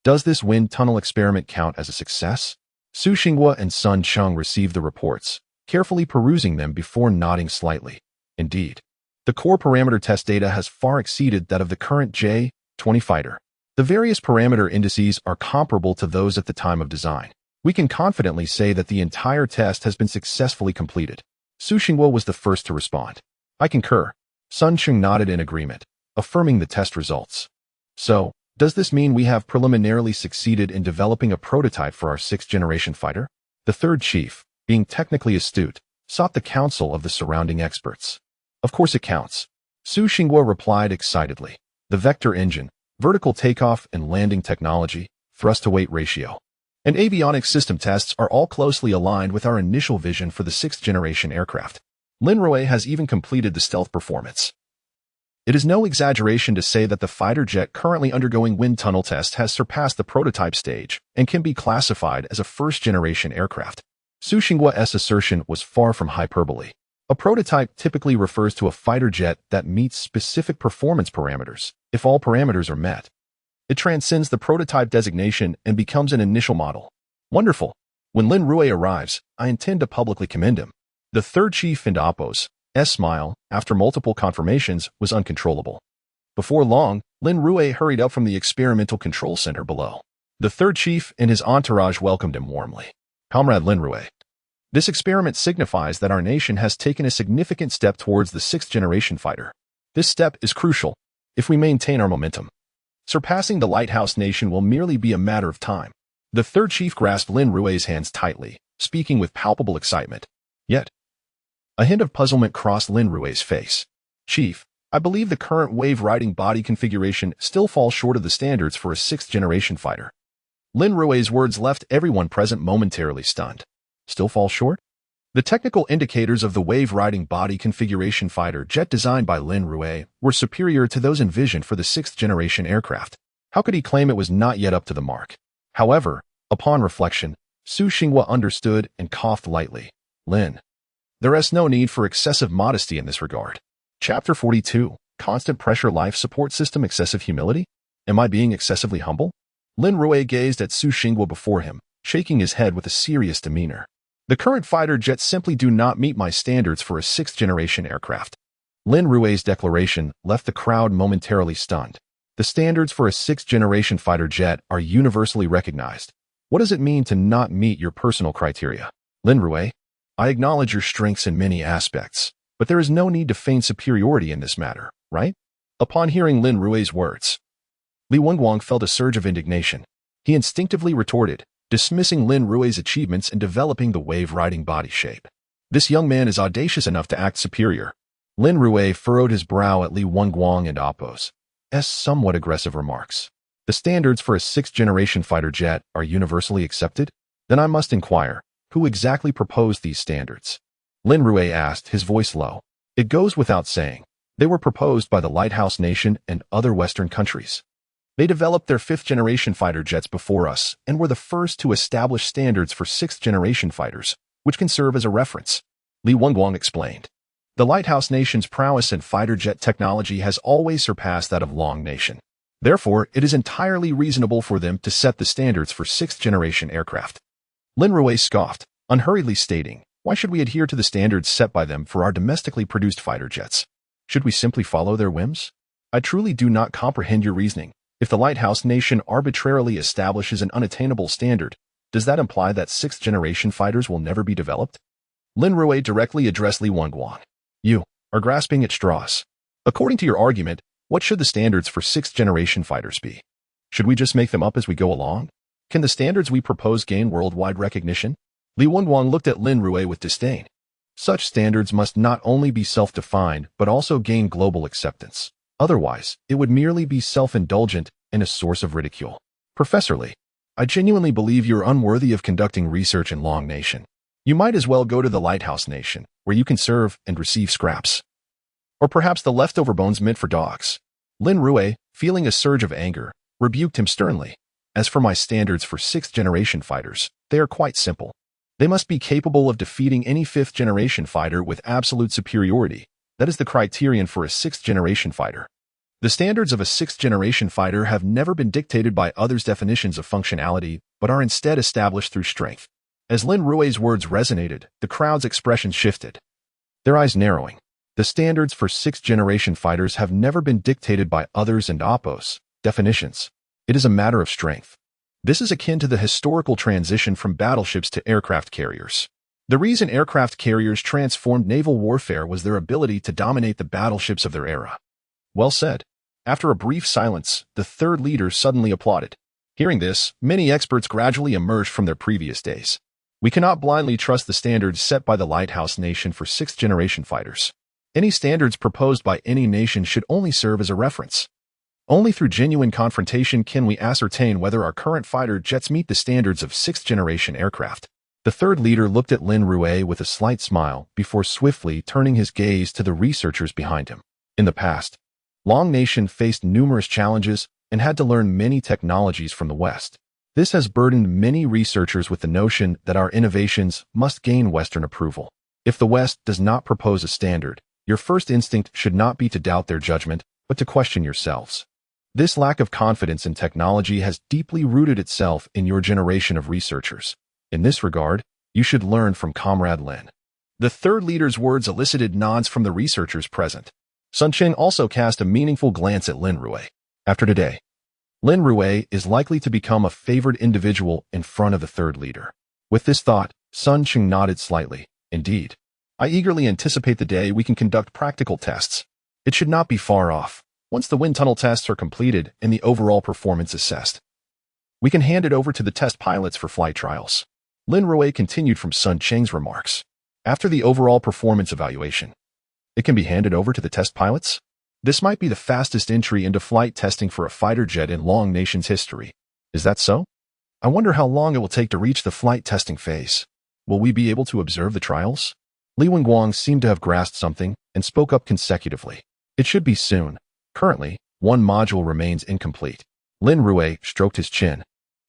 Does this wind tunnel experiment count as a success? Su Xinghua and Sun Qing received the reports, carefully perusing them before nodding slightly. Indeed, the core parameter test data has far exceeded that of the current J-20 fighter. The various parameter indices are comparable to those at the time of design. We can confidently say that the entire test has been successfully completed. Su Xinghua was the first to respond. I concur. Sun Qing nodded in agreement, affirming the test results. So, does this mean we have preliminarily succeeded in developing a prototype for our sixth-generation fighter? The third chief, being technically astute, sought the counsel of the surrounding experts. Of course it counts. Su Xinghua replied excitedly. The vector engine, vertical takeoff and landing technology, thrust-to-weight ratio, and avionics system tests are all closely aligned with our initial vision for the sixth-generation aircraft. Lin Rui has even completed the stealth performance. It is no exaggeration to say that the fighter jet currently undergoing wind tunnel test has surpassed the prototype stage and can be classified as a first-generation aircraft. Su Xinghua's assertion was far from hyperbole. A prototype typically refers to a fighter jet that meets specific performance parameters, if all parameters are met. It transcends the prototype designation and becomes an initial model. Wonderful. When Lin Rui arrives, I intend to publicly commend him. The third chief in Appo's smile, after multiple confirmations, was uncontrollable. Before long, Lin Rui hurried up from the experimental control center below. The third chief and his entourage welcomed him warmly. Comrade Lin Rui, this experiment signifies that our nation has taken a significant step towards the sixth-generation fighter. This step is crucial if we maintain our momentum. Surpassing the lighthouse nation will merely be a matter of time. The third chief grasped Lin Rui's hands tightly, speaking with palpable excitement. Yet, a hint of puzzlement crossed Lin Rui's face. Chief, I believe the current wave-riding body configuration still falls short of the standards for a sixth-generation fighter. Lin Rui's words left everyone present momentarily stunned. Still falls short? The technical indicators of the wave-riding body configuration fighter jet designed by Lin Rui were superior to those envisioned for the sixth-generation aircraft. How could he claim it was not yet up to the mark? However, upon reflection, Su Xinghua understood and coughed lightly. Lin, there is no need for excessive modesty in this regard. Chapter 42, Constant Pressure Life Support System Excessive Humility? Am I being excessively humble? Lin Rui gazed at Su Xingguo before him, shaking his head with a serious demeanor. The current fighter jets simply do not meet my standards for a sixth-generation aircraft. Lin Rui's declaration left the crowd momentarily stunned. The standards for a sixth-generation fighter jet are universally recognized. What does it mean to not meet your personal criteria? Lin Rui, I acknowledge your strengths in many aspects, but there is no need to feign superiority in this matter, right? Upon hearing Lin Rui's words, Li Wenguang felt a surge of indignation. He instinctively retorted, dismissing Lin Rui's achievements in developing the wave-riding body shape. This young man is audacious enough to act superior. Lin Rui furrowed his brow at Li Wenguang and Appo's somewhat aggressive remarks. The standards for a sixth-generation fighter jet are universally accepted? Then I must inquire, who exactly proposed these standards? Lin Rui asked, his voice low. It goes without saying. They were proposed by the Lighthouse Nation and other Western countries. They developed their fifth-generation fighter jets before us and were the first to establish standards for sixth-generation fighters, which can serve as a reference. Li Wenguang explained. The Lighthouse Nation's prowess in fighter jet technology has always surpassed that of Long Nation. Therefore, it is entirely reasonable for them to set the standards for sixth-generation aircraft. Lin Rui scoffed, unhurriedly stating, why should we adhere to the standards set by them for our domestically produced fighter jets? Should we simply follow their whims? I truly do not comprehend your reasoning. If the Lighthouse Nation arbitrarily establishes an unattainable standard, does that imply that sixth-generation fighters will never be developed? Lin Rui directly addressed Li Wenguang. You are grasping at straws. According to your argument, what should the standards for sixth-generation fighters be? Should we just make them up as we go along? Can the standards we propose gain worldwide recognition? Li Wenguang looked at Lin Rui with disdain. Such standards must not only be self-defined, but also gain global acceptance. Otherwise, it would merely be self-indulgent and a source of ridicule. Professor Li, I genuinely believe you're unworthy of conducting research in Long Nation. You might as well go to the Lighthouse Nation, where you can serve and receive scraps. Or perhaps the leftover bones meant for dogs. Lin Rui, feeling a surge of anger, rebuked him sternly. As for my standards for sixth-generation fighters, they are quite simple. They must be capable of defeating any fifth-generation fighter with absolute superiority. That is the criterion for a sixth-generation fighter. The standards of a sixth-generation fighter have never been dictated by others' definitions of functionality, but are instead established through strength. As Lin Rui's words resonated, the crowd's expression shifted, their eyes narrowing. The standards for sixth-generation fighters have never been dictated by others and Appo's definitions. It is a matter of strength. This is akin to the historical transition from battleships to aircraft carriers. The reason aircraft carriers transformed naval warfare was their ability to dominate the battleships of their era. Well said. After a brief silence, the third leader suddenly applauded. Hearing this, many experts gradually emerged from their previous days. We cannot blindly trust the standards set by the Lighthouse Nation for sixth-generation fighters. Any standards proposed by any nation should only serve as a reference. Only through genuine confrontation can we ascertain whether our current fighter jets meet the standards of sixth-generation aircraft. The third leader looked at Lin Rui with a slight smile before swiftly turning his gaze to the researchers behind him. In the past, Long Nation faced numerous challenges and had to learn many technologies from the West. This has burdened many researchers with the notion that our innovations must gain Western approval. If the West does not propose a standard, your first instinct should not be to doubt their judgment, but to question yourselves. This lack of confidence in technology has deeply rooted itself in your generation of researchers. In this regard, you should learn from Comrade Lin. The third leader's words elicited nods from the researchers present. Sun Qing also cast a meaningful glance at Lin Rui. After today, Lin Rui is likely to become a favored individual in front of the third leader. With this thought, Sun Qing nodded slightly. Indeed, I eagerly anticipate the day we can conduct practical tests. It should not be far off. Once the wind tunnel tests are completed and the overall performance assessed, we can hand it over to the test pilots for flight trials. Lin Rui continued from Sun Qing's remarks. After the overall performance evaluation, it can be handed over to the test pilots? This might be the fastest entry into flight testing for a fighter jet in Long Nation's history. Is that so? I wonder how long it will take to reach the flight testing phase. Will we be able to observe the trials? Li Wenguang seemed to have grasped something and spoke up consecutively. It should be soon. Currently, one module remains incomplete. Lin Rui stroked his chin,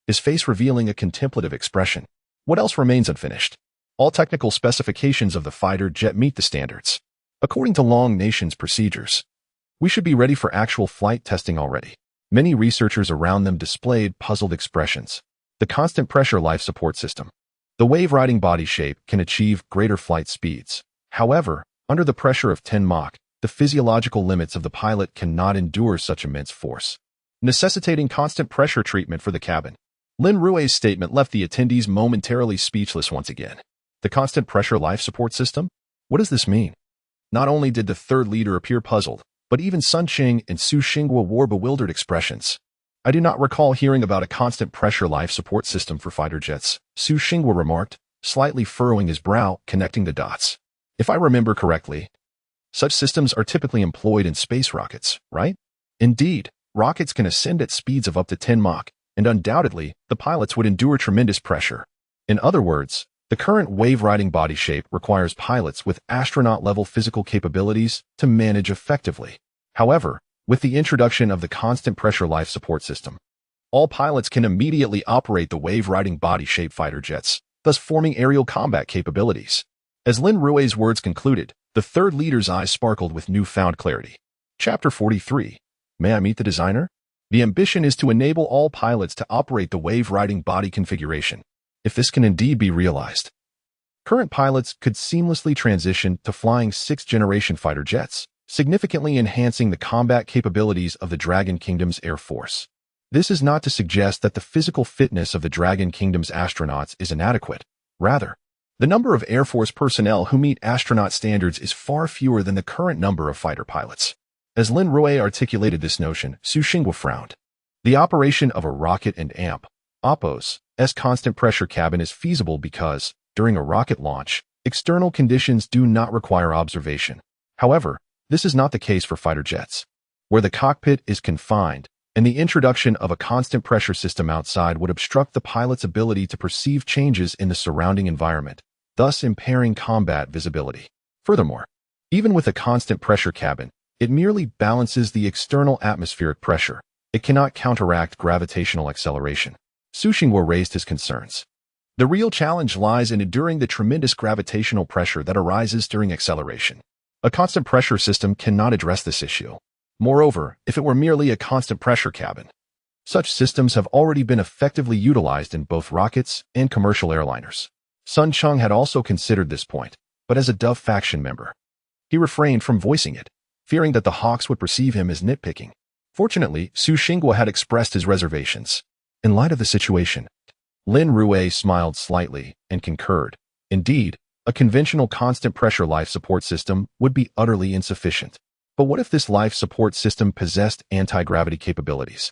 his face revealing a contemplative expression. What else remains unfinished? All technical specifications of the fighter jet meet the standards. According to Long Nation's procedures, we should be ready for actual flight testing already. Many researchers around them displayed puzzled expressions. The constant pressure life support system. The wave-riding body shape can achieve greater flight speeds. However, under the pressure of 10 Mach, the physiological limits of the pilot cannot endure such immense force, necessitating constant pressure treatment for the cabin. Lin Rui's statement left the attendees momentarily speechless once again. The constant pressure life support system? What does this mean? Not only did the third leader appear puzzled, but even Sun Qing and Su Xinghua wore bewildered expressions. I do not recall hearing about a constant pressure life support system for fighter jets, Su Xinghua remarked, slightly furrowing his brow, connecting the dots. If I remember correctly, such systems are typically employed in space rockets, right? Indeed, rockets can ascend at speeds of up to 10 Mach, and undoubtedly, the pilots would endure tremendous pressure. In other words, the current wave-riding body shape requires pilots with astronaut-level physical capabilities to manage effectively. However, with the introduction of the constant pressure life support system, all pilots can immediately operate the wave-riding body shape fighter jets, thus forming aerial combat capabilities. As Lin Rui's words concluded, the third leader's eyes sparkled with newfound clarity. Chapter 43. May I meet the designer? The ambition is to enable all pilots to operate the wave-riding body configuration. If this can indeed be realized, current pilots could seamlessly transition to flying 6th-generation fighter jets, significantly enhancing the combat capabilities of the Dragon Kingdom's Air Force. This is not to suggest that the physical fitness of the Dragon Kingdom's astronauts is inadequate. Rather, the number of Air Force personnel who meet astronaut standards is far fewer than the current number of fighter pilots. As Lin Rui articulated this notion, Su Xinghua frowned. The operation of a rocket and APO's constant pressure cabin is feasible because, during a rocket launch, external conditions do not require observation. However, this is not the case for fighter jets, where the cockpit is confined, and the introduction of a constant pressure system outside would obstruct the pilot's ability to perceive changes in the surrounding environment, thus impairing combat visibility. Furthermore, even with a constant pressure cabin, it merely balances the external atmospheric pressure. It cannot counteract gravitational acceleration. Su Xinghua raised his concerns. The real challenge lies in enduring the tremendous gravitational pressure that arises during acceleration. A constant pressure system cannot address this issue. Moreover, if it were merely a constant pressure cabin, such systems have already been effectively utilized in both rockets and commercial airliners. Sun Cheng had also considered this point, but as a Dove faction member, he refrained from voicing it, fearing that the Hawks would perceive him as nitpicking. Fortunately, Su Xinghua had expressed his reservations. In light of the situation, Lin Rui smiled slightly and concurred. Indeed, a conventional constant pressure life support system would be utterly insufficient. But what if this life support system possessed anti-gravity capabilities?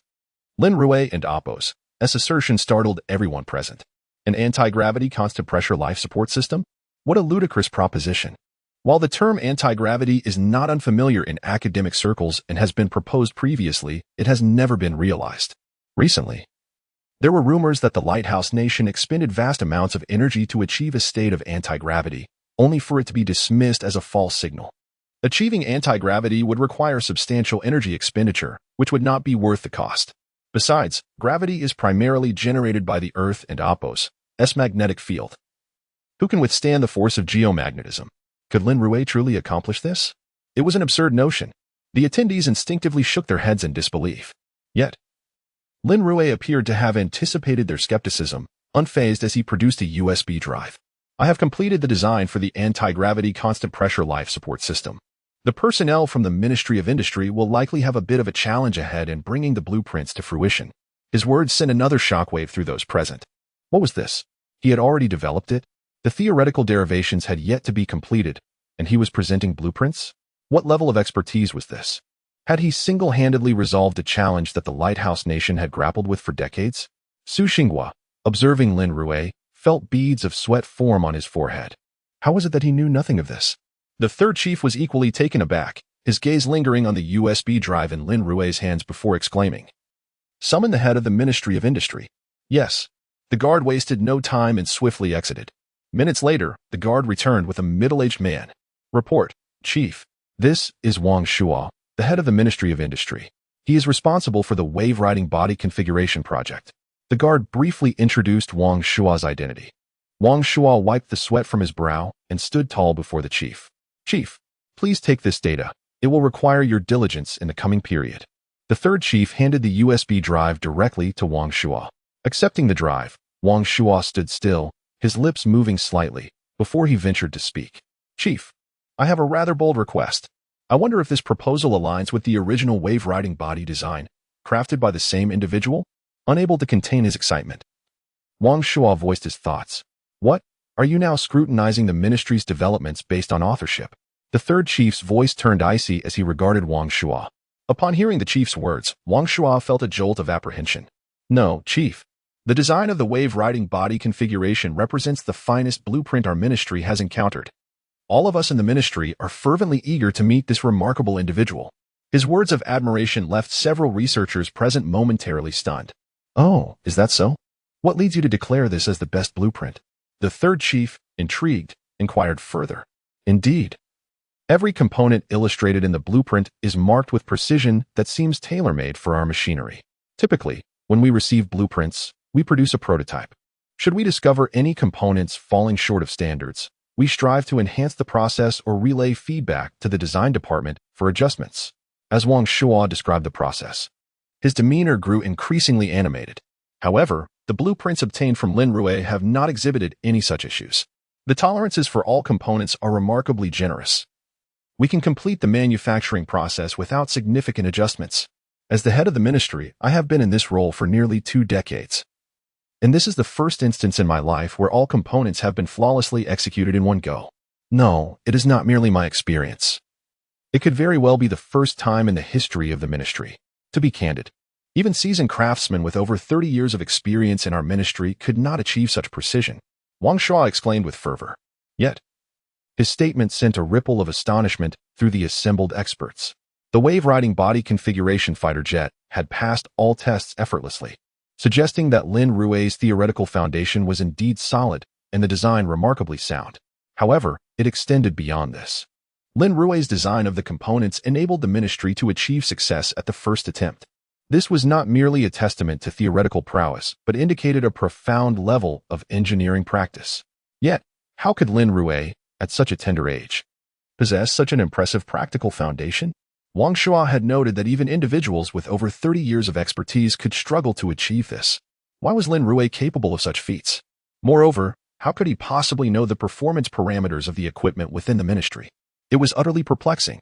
Lin Rui and APO's assertion startled everyone present. An anti-gravity constant pressure life support system? What a ludicrous proposition. While the term anti-gravity is not unfamiliar in academic circles and has been proposed previously, it has never been realized. Recently, there were rumors that the Lighthouse Nation expended vast amounts of energy to achieve a state of anti-gravity, only for it to be dismissed as a false signal. Achieving anti-gravity would require substantial energy expenditure, which would not be worth the cost. Besides, gravity is primarily generated by the Earth and APO's magnetic field. Who can withstand the force of geomagnetism? Could Lin Rui truly accomplish this? It was an absurd notion. The attendees instinctively shook their heads in disbelief. Yet, Lin Rui appeared to have anticipated their skepticism, unfazed as he produced a USB drive. I have completed the design for the anti-gravity constant pressure life support system. The personnel from the Ministry of Industry will likely have a bit of a challenge ahead in bringing the blueprints to fruition. His words sent another shockwave through those present. What was this? He had already developed it? The theoretical derivations had yet to be completed, and he was presenting blueprints? What level of expertise was this? Had he single-handedly resolved a challenge that the Lighthouse Nation had grappled with for decades? Su Xinghua, observing Lin Rui, felt beads of sweat form on his forehead. How was it that he knew nothing of this? The third chief was equally taken aback, his gaze lingering on the USB drive in Lin Rui's hands before exclaiming, "Summon the head of the Ministry of Industry." Yes. The guard wasted no time and swiftly exited. Minutes later, the guard returned with a middle-aged man. "Report, Chief. This is Wang Shuo, the head of the Ministry of Industry. He is responsible for the wave-riding body configuration project." The guard briefly introduced Wang Shuo's identity. Wang Shuo wiped the sweat from his brow and stood tall before the chief. "Chief, please take this data. It will require your diligence in the coming period." The third chief handed the USB drive directly to Wang Shuo. Accepting the drive, Wang Shuo stood still, his lips moving slightly, before he ventured to speak. Chief, I have a rather bold request. I wonder if this proposal aligns with the original wave-riding body design, crafted by the same individual? Unable to contain his excitement, Wang Shuo voiced his thoughts. What? Are you now scrutinizing the ministry's developments based on authorship? The third chief's voice turned icy as he regarded Wang Shuo. Upon hearing the chief's words, Wang Shuo felt a jolt of apprehension. No, chief. The design of the wave-riding body configuration represents the finest blueprint our ministry has encountered. All of us in the ministry are fervently eager to meet this remarkable individual. His words of admiration left several researchers present momentarily stunned. Oh, is that so? What leads you to declare this as the best blueprint? The third chief, intrigued, inquired further. Indeed. Every component illustrated in the blueprint is marked with precision that seems tailor-made for our machinery. Typically, when we receive blueprints, we produce a prototype. Should we discover any components falling short of standards, we strive to enhance the process or relay feedback to the design department for adjustments. As Wang Shuo described the process, his demeanor grew increasingly animated. However, the blueprints obtained from Lin Rui have not exhibited any such issues. The tolerances for all components are remarkably generous. We can complete the manufacturing process without significant adjustments. As the head of the ministry, I have been in this role for nearly 2 decades. And this is the first instance in my life where all components have been flawlessly executed in one go. No, it is not merely my experience. It could very well be the first time in the history of the ministry. To be candid, even seasoned craftsmen with over 30 years of experience in our ministry could not achieve such precision, Wang Shuo exclaimed with fervor. Yet, his statement sent a ripple of astonishment through the assembled experts. The wave-riding body configuration fighter jet had passed all tests effortlessly, suggesting that Lin Rui's theoretical foundation was indeed solid and the design remarkably sound. However, it extended beyond this. Lin Rui's design of the components enabled the ministry to achieve success at the first attempt. This was not merely a testament to theoretical prowess, but indicated a profound level of engineering practice. Yet, how could Lin Rui, at such a tender age, possess such an impressive practical foundation? Wang Shuo had noted that even individuals with over 30 years of expertise could struggle to achieve this. Why was Lin Rui capable of such feats? Moreover, how could he possibly know the performance parameters of the equipment within the ministry? It was utterly perplexing.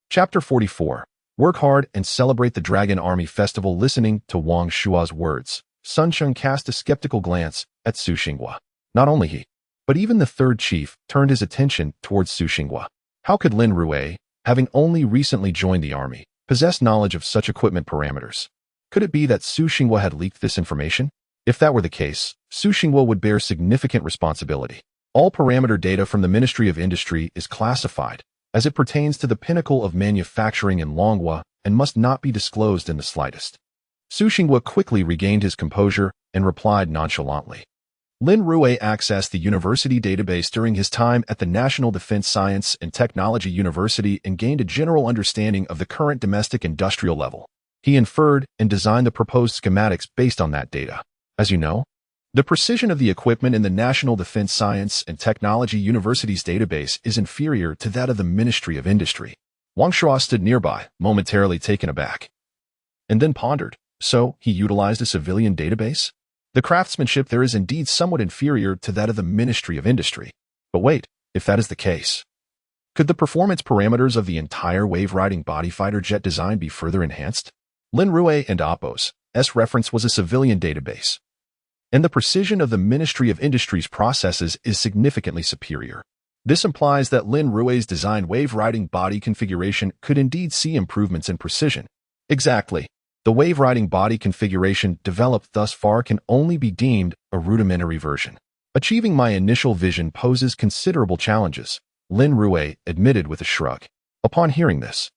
Chapter 44. Work hard and celebrate the Dragon Army Festival. Listening to Wang Shuo's words, Sun Sheng cast a skeptical glance at Su Xinghua. Not only he, but even the third chief turned his attention towards Su Xinghua. How could Lin Rui, having only recently joined the army, possess knowledge of such equipment parameters? Could it be that Su Xinghua had leaked this information? If that were the case, Su Xinghua would bear significant responsibility. All parameter data from the Ministry of Industry is classified, as it pertains to the pinnacle of manufacturing in Longguo, and must not be disclosed in the slightest. Su Xinghua quickly regained his composure and replied nonchalantly. Lin Rui accessed the university database during his time at the National Defense Science and Technology University and gained a general understanding of the current domestic industrial level. He inferred and designed the proposed schematics based on that data. As you know, the precision of the equipment in the National Defense Science and Technology University's database is inferior to that of the Ministry of Industry. Wang Shuo stood nearby, momentarily taken aback, and then pondered. So, he utilized a civilian database? The craftsmanship there is indeed somewhat inferior to that of the Ministry of Industry. But wait, if that is the case, could the performance parameters of the entire wave-riding body fighter jet design be further enhanced? Lin Rui and Oppo's reference was a civilian database, and the precision of the Ministry of Industry's processes is significantly superior. This implies that Lin Rui's designed wave-riding body configuration could indeed see improvements in precision. Exactly. The wave-riding body configuration developed thus far can only be deemed a rudimentary version. Achieving my initial vision poses considerable challenges, Lin Rui admitted with a shrug. Upon hearing this,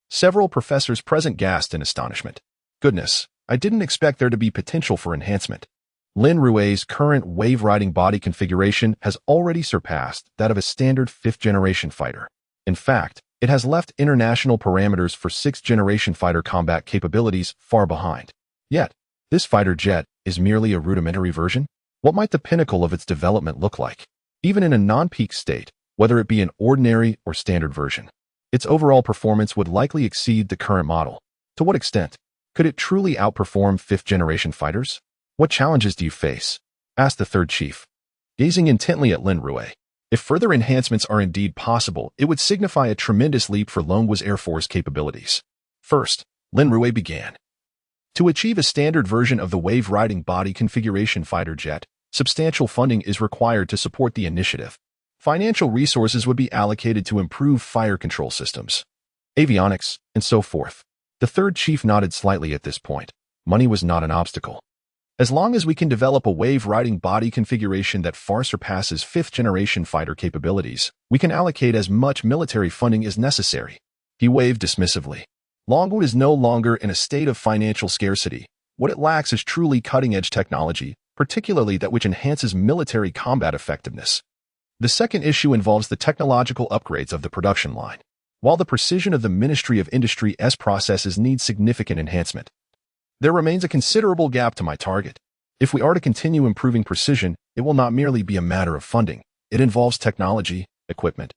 several professors present gasped in astonishment. Goodness, I didn't expect there to be potential for enhancement. Lin Rui's current wave-riding body configuration has already surpassed that of a standard 5th-generation fighter. In fact, it has left international parameters for 6th-generation fighter combat capabilities far behind. Yet, this fighter jet is merely a rudimentary version? What might the pinnacle of its development look like? Even in a non-peak state, whether it be an ordinary or standard version, its overall performance would likely exceed the current model. To what extent? Could it truly outperform fifth-generation fighters? What challenges do you face? Asked the third chief, gazing intently at Lin Rui. If further enhancements are indeed possible, it would signify a tremendous leap for Longguo's Air Force capabilities. First, Lin Rui began. To achieve a standard version of the wave-riding body configuration fighter jet, substantial funding is required to support the initiative. Financial resources would be allocated to improve fire control systems, avionics, and so forth. The third chief nodded slightly at this point. Money was not an obstacle. As long as we can develop a wave-riding body configuration that far surpasses fifth-generation fighter capabilities, we can allocate as much military funding as necessary. He waved dismissively. Longguo is no longer in a state of financial scarcity. What it lacks is truly cutting-edge technology, particularly that which enhances military combat effectiveness. The second issue involves the technological upgrades of the production line. While the precision of the Ministry of Industry's processes needs significant enhancement, there remains a considerable gap to my target. If we are to continue improving precision, it will not merely be a matter of funding. It involves technology, equipment,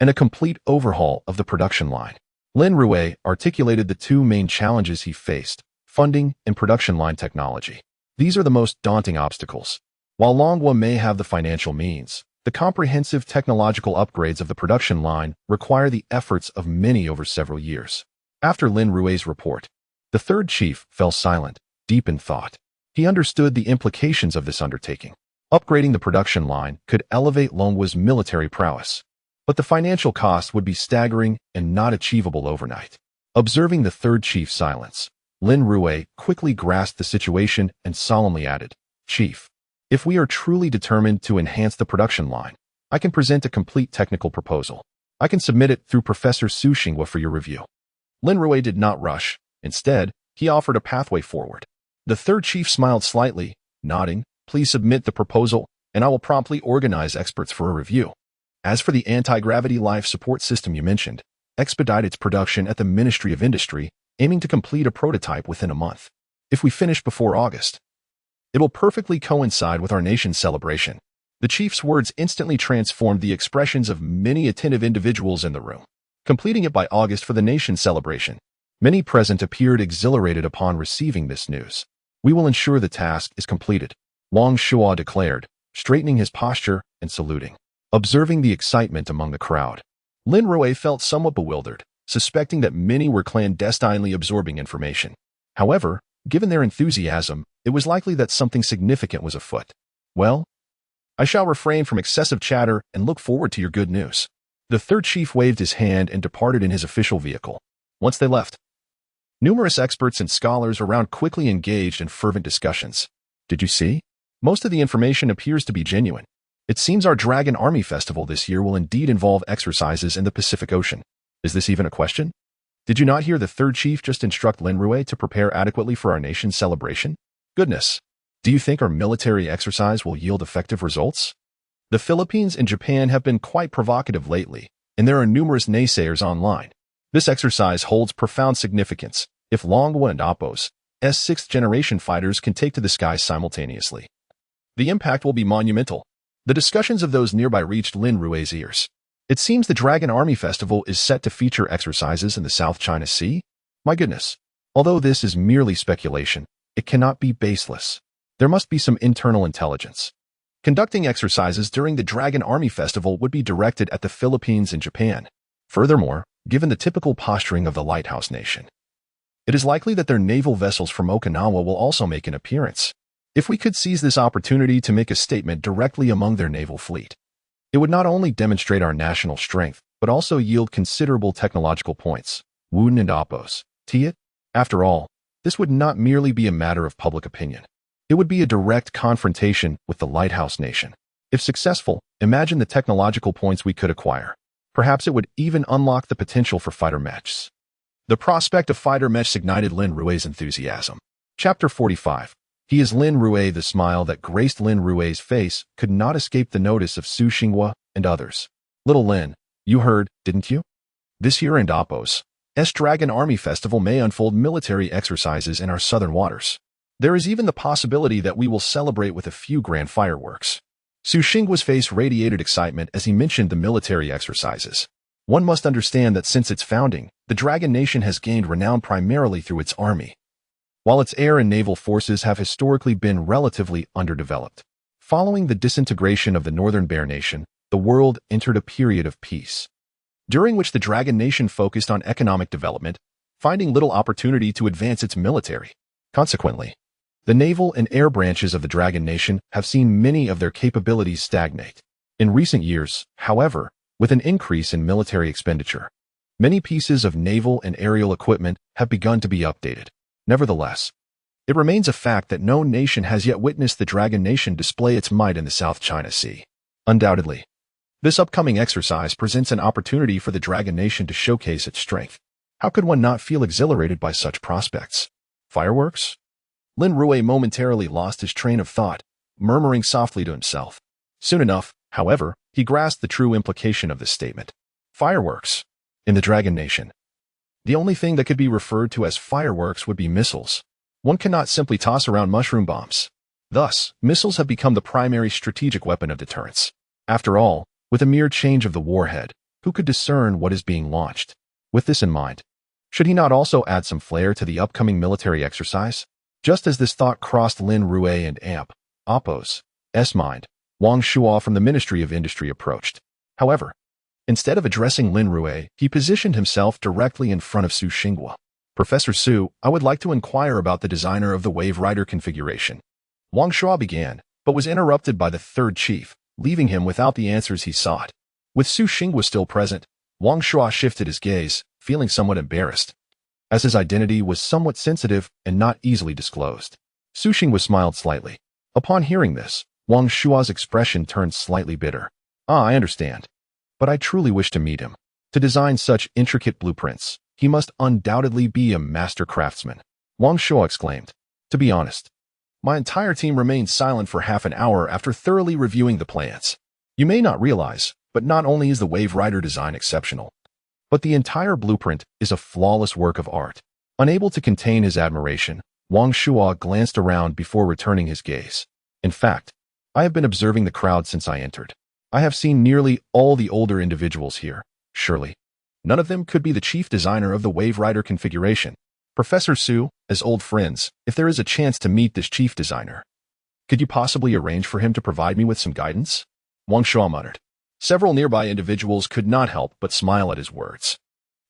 and a complete overhaul of the production line. Lin Rui articulated the two main challenges he faced: funding and production line technology. These are the most daunting obstacles. While Longguo may have the financial means, the comprehensive technological upgrades of the production line require the efforts of many over several years. After Lin Rui's report, the third chief fell silent, deep in thought. He understood the implications of this undertaking. Upgrading the production line could elevate Longguo's military prowess, but the financial cost would be staggering and not achievable overnight. Observing the third chief's silence, Lin Rui quickly grasped the situation and solemnly added, "Chief, if we are truly determined to enhance the production line, I can present a complete technical proposal. I can submit it through Professor Su Xinghua for your review." Lin Rui did not rush. Instead, he offered a pathway forward. The third chief smiled slightly, nodding, "Please submit the proposal, and I will promptly organize experts for a review. As for the anti-gravity life support system you mentioned, expedite its production at the Ministry of Industry, aiming to complete a prototype within a month. If we finish before August, it will perfectly coincide with our nation's celebration." The chief's words instantly transformed the expressions of many attentive individuals in the room. Completing it by August for the nation's celebration. Many present appeared exhilarated upon receiving this news. "We will ensure the task is completed," Longguo declared, straightening his posture and saluting. Observing the excitement among the crowd, Lin Rui felt somewhat bewildered, suspecting that many were clandestinely absorbing information. However, given their enthusiasm, it was likely that something significant was afoot. "Well, I shall refrain from excessive chatter and look forward to your good news." The third chief waved his hand and departed in his official vehicle. Once they left, numerous experts and scholars around quickly engaged in fervent discussions. "Did you see? Most of the information appears to be genuine. It seems our Dragon Army Festival this year will indeed involve exercises in the Pacific Ocean. Is this even a question? Did you not hear the third chief just instruct Lin Rui to prepare adequately for our nation's celebration? Goodness! Do you think our military exercise will yield effective results?" The Philippines and Japan have been quite provocative lately, and there are numerous naysayers online. This exercise holds profound significance if Longguo and Appo's sixth-generation fighters can take to the skies simultaneously. The impact will be monumental. The discussions of those nearby reached Lin Rui's ears. "It seems the Dragon Army Festival is set to feature exercises in the South China Sea? My goodness. Although this is merely speculation, it cannot be baseless. There must be some internal intelligence. Conducting exercises during the Dragon Army Festival would be directed at the Philippines and Japan. Furthermore, given the typical posturing of the lighthouse nation, it is likely that their naval vessels from Okinawa will also make an appearance. If we could seize this opportunity to make a statement directly among their naval fleet, it would not only demonstrate our national strength, but also yield considerable technological points." Wooden and Appo's. After all, this would not merely be a matter of public opinion. It would be a direct confrontation with the lighthouse nation. If successful, imagine the technological points we could acquire. Perhaps it would even unlock the potential for fighter mechs. The prospect of fighter mechs ignited Lin Rui's enthusiasm. Chapter 45. He is Lin Rui. The smile that graced Lin Rui's face could not escape the notice of Su Xinghua and others. "Little Lin, you heard, didn't you? This year in Appo's Dragon Army Festival may unfold military exercises in our southern waters. There is even the possibility that we will celebrate with a few grand fireworks." Su Xinghua's face radiated excitement as he mentioned the military exercises. One must understand that since its founding, the Dragon Nation has gained renown primarily through its army. while its air and naval forces have historically been relatively underdeveloped. Following the disintegration of the Northern Bear Nation, the world entered a period of peace, during which the Dragon Nation focused on economic development, finding little opportunity to advance its military. Consequently, the naval and air branches of the Dragon Nation have seen many of their capabilities stagnate. In recent years, however, with an increase in military expenditure, many pieces of naval and aerial equipment have begun to be updated. Nevertheless, it remains a fact that no nation has yet witnessed the Dragon Nation display its might in the South China Sea. Undoubtedly, this upcoming exercise presents an opportunity for the Dragon Nation to showcase its strength. How could one not feel exhilarated by such prospects? Fireworks? Lin Rui momentarily lost his train of thought, murmuring softly to himself. Soon enough, however, he grasped the true implication of this statement. Fireworks. In the Dragon Nation, the only thing that could be referred to as fireworks would be missiles. One cannot simply toss around mushroom bombs. Thus, missiles have become the primary strategic weapon of deterrence. After all, with a mere change of the warhead, who could discern what is being launched? With this in mind, should he not also add some flair to the upcoming military exercise? Just as this thought crossed Lin Rui and Oppo's mind, Wang Shuo from the Ministry of Industry approached. However, instead of addressing Lin Rui, he positioned himself directly in front of Su Xinghua. Professor Su, I would like to inquire about the designer of the Wave Rider configuration. Wang Shuo began, but was interrupted by the third chief, leaving him without the answers he sought. With Su Xinghua still present, Wang Shuo shifted his gaze, feeling somewhat embarrassed, as his identity was somewhat sensitive and not easily disclosed. Su Xinghua smiled slightly. Upon hearing this, Wang Shuo's expression turned slightly bitter. I understand. But I truly wish to meet him. To design such intricate blueprints, he must undoubtedly be a master craftsman. Wang Shuo exclaimed. To be honest, my entire team remained silent for half an hour after thoroughly reviewing the plans. You may not realize, but not only is the Wave Rider design exceptional, but the entire blueprint is a flawless work of art. Unable to contain his admiration, Wang Shuo glanced around before returning his gaze. In fact, I have been observing the crowd since I entered. I have seen nearly all the older individuals here. Surely, none of them could be the chief designer of the Wave Rider configuration. Professor Su, as old friends, if there is a chance to meet this chief designer, could you possibly arrange for him to provide me with some guidance? Wang Shuo muttered. Several nearby individuals could not help but smile at his words.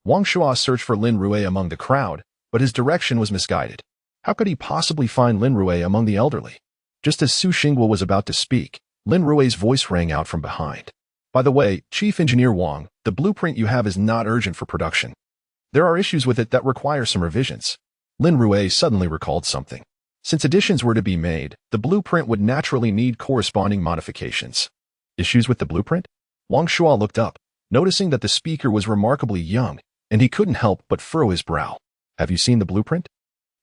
Wang Shuo searched for Lin Rui among the crowd, but his direction was misguided. How could he possibly find Lin Rui among the elderly? Just as Su Xinghua was about to speak, Lin Rui's voice rang out from behind. By the way, Chief Engineer Wang, the blueprint you have is not urgent for production. There are issues with it that require some revisions. Lin Rui suddenly recalled something. Since additions were to be made, the blueprint would naturally need corresponding modifications. Issues with the blueprint? Wang Shuo looked up, noticing that the speaker was remarkably young, and he couldn't help but furrow his brow. Have you seen the blueprint?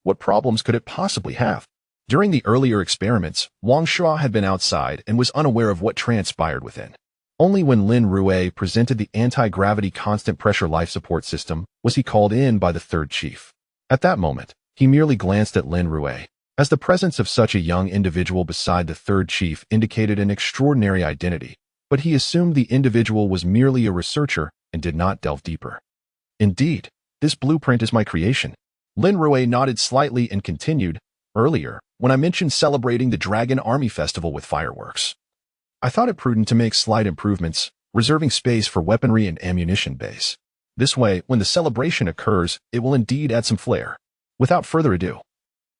What problems could it possibly have? During the earlier experiments, Wang Shuo had been outside and was unaware of what transpired within. Only when Lin Rui presented the anti-gravity constant pressure life support system was he called in by the third chief. At that moment, he merely glanced at Lin Rui, as the presence of such a young individual beside the third chief indicated an extraordinary identity, but he assumed the individual was merely a researcher and did not delve deeper. Indeed, this blueprint is my creation. Lin Rui nodded slightly and continued, earlier, when I mentioned celebrating the Dragon Army Festival with fireworks, I thought it prudent to make slight improvements, reserving space for weaponry and ammunition bays. This way, when the celebration occurs, it will indeed add some flair. Without further ado,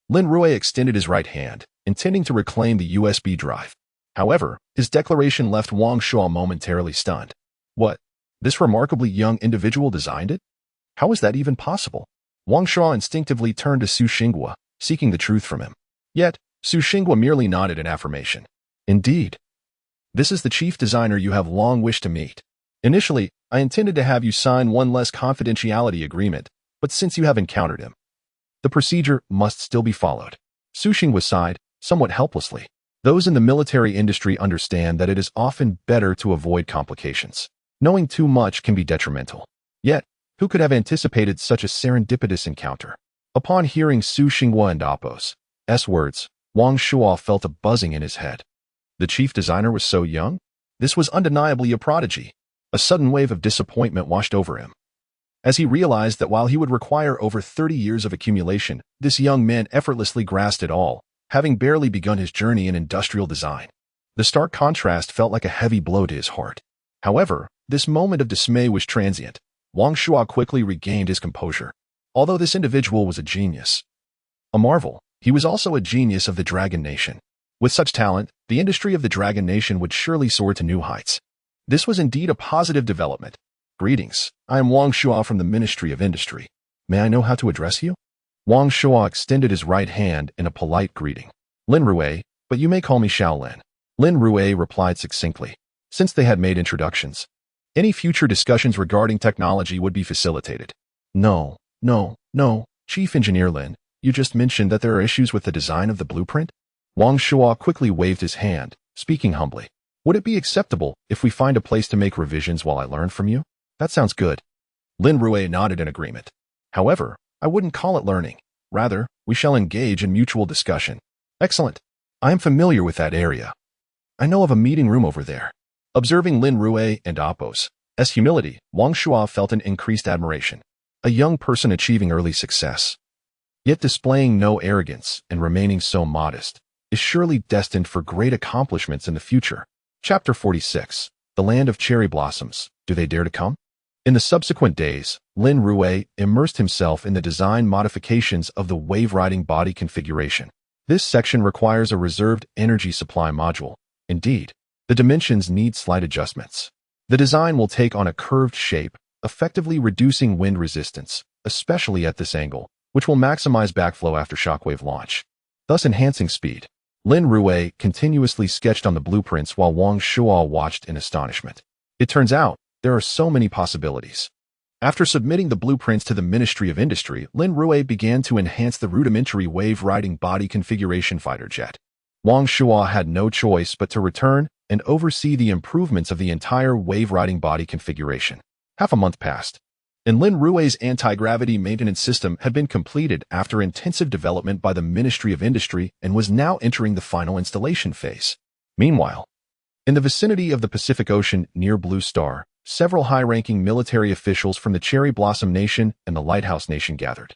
Lin Rui extended his right hand, intending to reclaim the USB drive. However, his declaration left Wang Shuo momentarily stunned. What? This remarkably young individual designed it? How is that even possible? Wang Shuo instinctively turned to Su Xinghua, seeking the truth from him. Yet, Su Xinghua merely nodded in affirmation. Indeed. This is the chief designer you have long wished to meet. Initially, I intended to have you sign one less confidentiality agreement, but since you have encountered him, the procedure must still be followed. Su Xinghua sighed, somewhat helplessly. Those in the military industry understand that it is often better to avoid complications. Knowing too much can be detrimental. Yet, who could have anticipated such a serendipitous encounter? Upon hearing Su Xinghua and Oppo's words, Wang Shuo felt a buzzing in his head. The chief designer was so young? This was undeniably a prodigy. A sudden wave of disappointment washed over him. as he realized that while he would require over 30 years of accumulation, this young man effortlessly grasped it all, having barely begun his journey in industrial design. The stark contrast felt like a heavy blow to his heart. However, this moment of dismay was transient. Wang Shuo quickly regained his composure. Although this individual was a genius, a marvel, he was also a genius of the Dragon Nation. With such talent, the industry of the Dragon Nation would surely soar to new heights. This was indeed a positive development. Greetings, I am Wang Shuo from the Ministry of Industry. May I know how to address you? Wang Shuo extended his right hand in a polite greeting. Lin Rui, but you may call me Xiao Lin. Lin Rui replied succinctly. Since they had made introductions, any future discussions regarding technology would be facilitated. No, Chief Engineer Lin, you just mentioned that there are issues with the design of the blueprint? Wang Shuo quickly waved his hand, speaking humbly. Would it be acceptable if we find a place to make revisions while I learn from you? That sounds good. Lin Rui nodded in agreement. However, I wouldn't call it learning. Rather, we shall engage in mutual discussion. Excellent. I am familiar with that area. I know of a meeting room over there. Observing Lin Rui and Apos, as humility, Wang Shuo felt an increased admiration. A young person achieving early success, yet displaying no arrogance and remaining so modest, is surely destined for great accomplishments in the future. Chapter 46. The Land of Cherry Blossoms. Do they dare to come? In the subsequent days, Lin Rui immersed himself in the design modifications of the wave-riding body configuration. This section requires a reserved energy supply module. Indeed, the dimensions need slight adjustments. The design will take on a curved shape, effectively reducing wind resistance, especially at this angle, which will maximize backflow after shockwave launch, thus enhancing speed. Lin Rui continuously sketched on the blueprints while Wang Shuo watched in astonishment. It turns out, there are so many possibilities. After submitting the blueprints to the Ministry of Industry, Lin Rui began to enhance the rudimentary wave-riding body configuration fighter jet. Wang Shuo had no choice but to return and oversee the improvements of the entire wave-riding body configuration. Half a month passed, and Lin Rui's anti-gravity maintenance system had been completed after intensive development by the Ministry of Industry and was now entering the final installation phase. Meanwhile, in the vicinity of the Pacific Ocean near Blue Star, several high-ranking military officials from the Cherry Blossom Nation and the Lighthouse Nation gathered.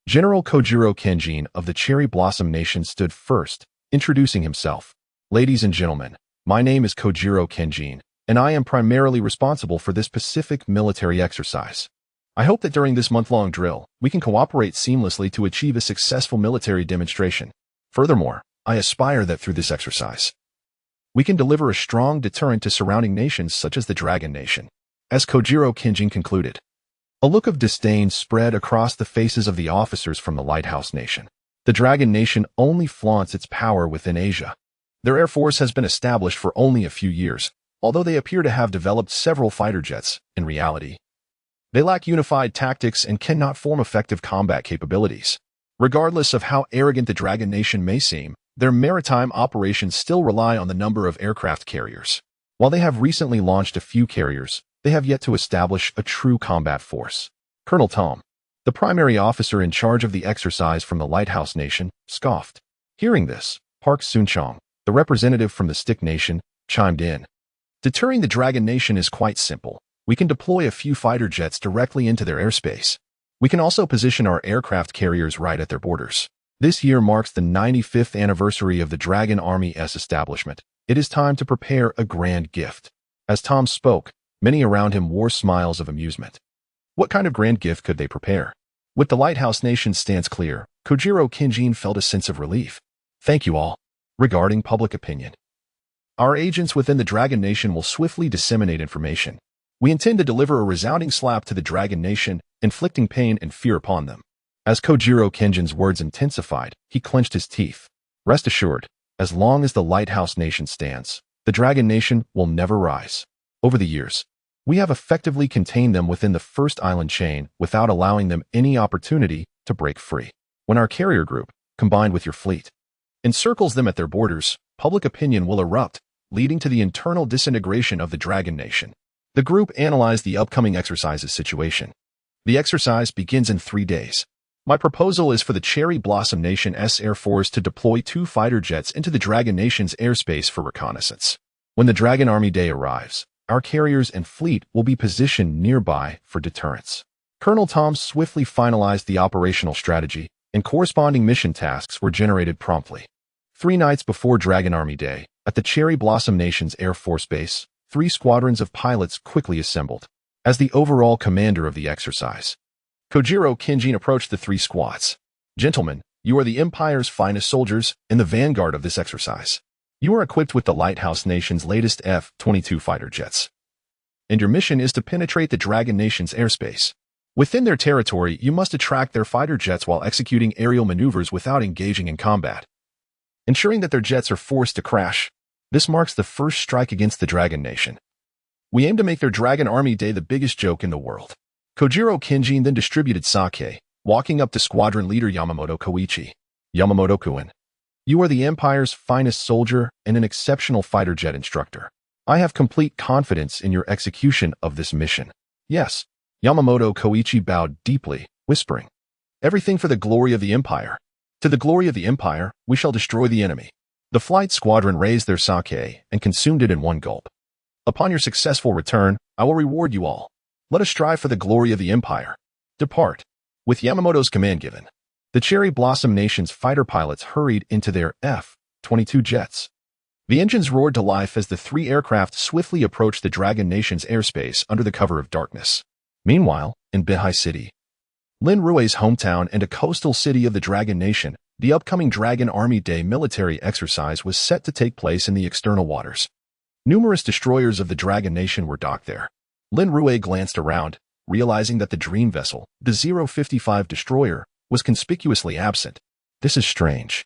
General Kojiro Kenjin of the Cherry Blossom Nation stood first, introducing himself. Ladies and gentlemen, my name is Kojiro Kenjin, and I am primarily responsible for this Pacific military exercise. I hope that during this month-long drill, we can cooperate seamlessly to achieve a successful military demonstration. Furthermore, I aspire that through this exercise, we can deliver a strong deterrent to surrounding nations such as the Dragon Nation. As Kojiro Kenjin concluded, a look of disdain spread across the faces of the officers from the Lighthouse Nation. The Dragon Nation only flaunts its power within Asia. Their air force has been established for only a few years, although they appear to have developed several fighter jets. In reality, they lack unified tactics and cannot form effective combat capabilities. Regardless of how arrogant the Dragon Nation may seem, their maritime operations still rely on the number of aircraft carriers. While they have recently launched a few carriers, they have yet to establish a true combat force. Colonel Tom, the primary officer in charge of the exercise from the Lighthouse Nation, scoffed. Hearing this, Park Soon-chong, the representative from the Stick Nation, chimed in. Deterring the Dragon Nation is quite simple. We can deploy a few fighter jets directly into their airspace. We can also position our aircraft carriers right at their borders. This year marks the 95th anniversary of the Dragon Army's establishment. It is time to prepare a grand gift. As Tom spoke, many around him wore smiles of amusement. What kind of grand gift could they prepare? With the Lighthouse Nation's stance clear, Kojiro Kenjin felt a sense of relief. Thank you all. Regarding public opinion, our agents within the Dragon Nation will swiftly disseminate information. We intend to deliver a resounding slap to the Dragon Nation, inflicting pain and fear upon them. As Kojiro Kenjin's words intensified, he clenched his teeth. Rest assured, as long as the Lighthouse Nation stands, the Dragon Nation will never rise. Over the years, we have effectively contained them within the first island chain without allowing them any opportunity to break free. When our carrier group, combined with your fleet, encircles them at their borders, public opinion will erupt, leading to the internal disintegration of the Dragon Nation. The group analyzed the upcoming exercise's situation. The exercise begins in 3 days. My proposal is for the Cherry Blossom Nation's Air Force to deploy 2 fighter jets into the Dragon Nation's airspace for reconnaissance. When the Dragon Army Day arrives, our carriers and fleet will be positioned nearby for deterrence. Colonel Tom swiftly finalized the operational strategy, and corresponding mission tasks were generated promptly. 3 nights before Dragon Army Day, at the Cherry Blossom Nation's Air Force Base, 3 squadrons of pilots quickly assembled. As the overall commander of the exercise, Kojiro Kinjin approached the 3 squads. Gentlemen, you are the Empire's finest soldiers in the vanguard of this exercise. You are equipped with the Lighthouse Nation's latest F-22 fighter jets, and your mission is to penetrate the Dragon Nation's airspace. Within their territory, you must attract their fighter jets while executing aerial maneuvers without engaging in combat, ensuring that their jets are forced to crash. This marks the first strike against the Dragon Nation. We aim to make their Dragon Army Day the biggest joke in the world. Kojiro Kinjin then distributed sake, walking up to squadron leader Yamamoto Koichi. Yamamoto-kun, you are the Empire's finest soldier and an exceptional fighter jet instructor. I have complete confidence in your execution of this mission. Yes. Yamamoto Koichi bowed deeply, whispering, everything for the glory of the Empire. To the glory of the Empire, we shall destroy the enemy. The flight squadron raised their sake and consumed it in one gulp. Upon your successful return, I will reward you all. Let us strive for the glory of the Empire. Depart. With Yamamoto's command given, the Cherry Blossom Nation's fighter pilots hurried into their F-22 jets. The engines roared to life as the 3 aircraft swiftly approached the Dragon Nation's airspace under the cover of darkness. Meanwhile, in Bihai City, Lin Rui's hometown and a coastal city of the Dragon Nation, the upcoming Dragon Army Day military exercise was set to take place in the external waters. Numerous destroyers of the Dragon Nation were docked there. Lin Rui glanced around, realizing that the dream vessel, the 055 destroyer, was conspicuously absent. This is strange.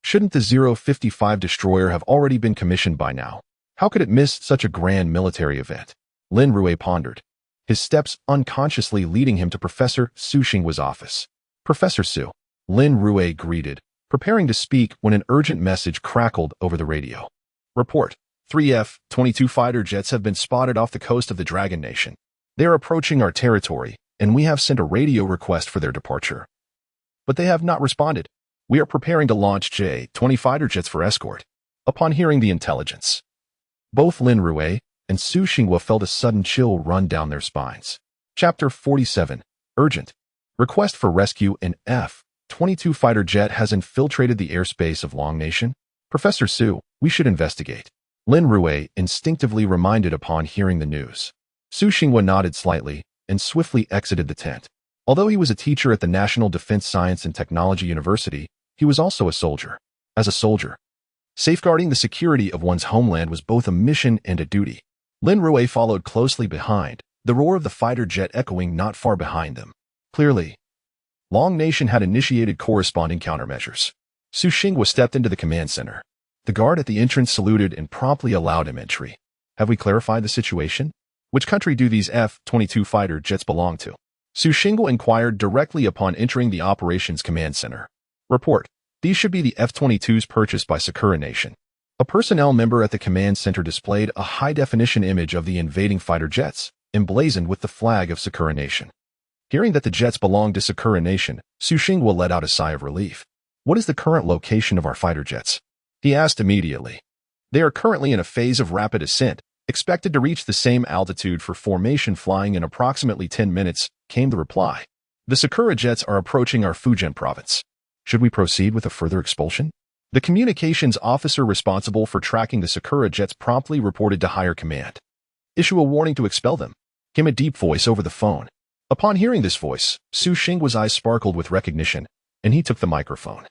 Shouldn't the 055 destroyer have already been commissioned by now? How could it miss such a grand military event? Lin Rui pondered, his steps unconsciously leading him to Professor Su Xinghua's office. Professor Su, Lin Rui greeted, preparing to speak when an urgent message crackled over the radio. Report. 3 F-22 fighter jets have been spotted off the coast of the Dragon Nation. They are approaching our territory, and we have sent a radio request for their departure. But they have not responded. We are preparing to launch J-20 fighter jets for escort. Upon hearing the intelligence, both Lin Rui and Su Xinghua felt a sudden chill run down their spines. Chapter 47. Urgent. Request for rescue. An F-22 fighter jet has infiltrated the airspace of Long Nation. Professor Su, we should investigate. Lin Rui instinctively reminded upon hearing the news. Su Xinghua nodded slightly and swiftly exited the tent. Although he was a teacher at the National Defense Science and Technology University, he was also a soldier. As a soldier, safeguarding the security of one's homeland was both a mission and a duty. Lin Rui followed closely behind, the roar of the fighter jet echoing not far behind them. Clearly, Long Nation had initiated corresponding countermeasures. Su Xinghua stepped into the command center. The guard at the entrance saluted and promptly allowed him entry. Have we clarified the situation? Which country do these F-22 fighter jets belong to? Su Xinghua inquired directly upon entering the operations command center. Report. These should be the F-22s purchased by Sakura Nation. A personnel member at the command center displayed a high-definition image of the invading fighter jets, emblazoned with the flag of Sakura Nation. Hearing that the jets belonged to Sakura Nation, Su Xinghua let out a sigh of relief. What is the current location of our fighter jets? He asked immediately. They are currently in a phase of rapid ascent, expected to reach the same altitude for formation flying in approximately 10 minutes, came the reply. The Sakura jets are approaching our Fujian province. Should we proceed with a further expulsion? The communications officer responsible for tracking the Sakura jets promptly reported to higher command. Issue a warning to expel them. Came a deep voice over the phone. Upon hearing this voice, Su Xinghua's eyes sparkled with recognition, and he took the microphone.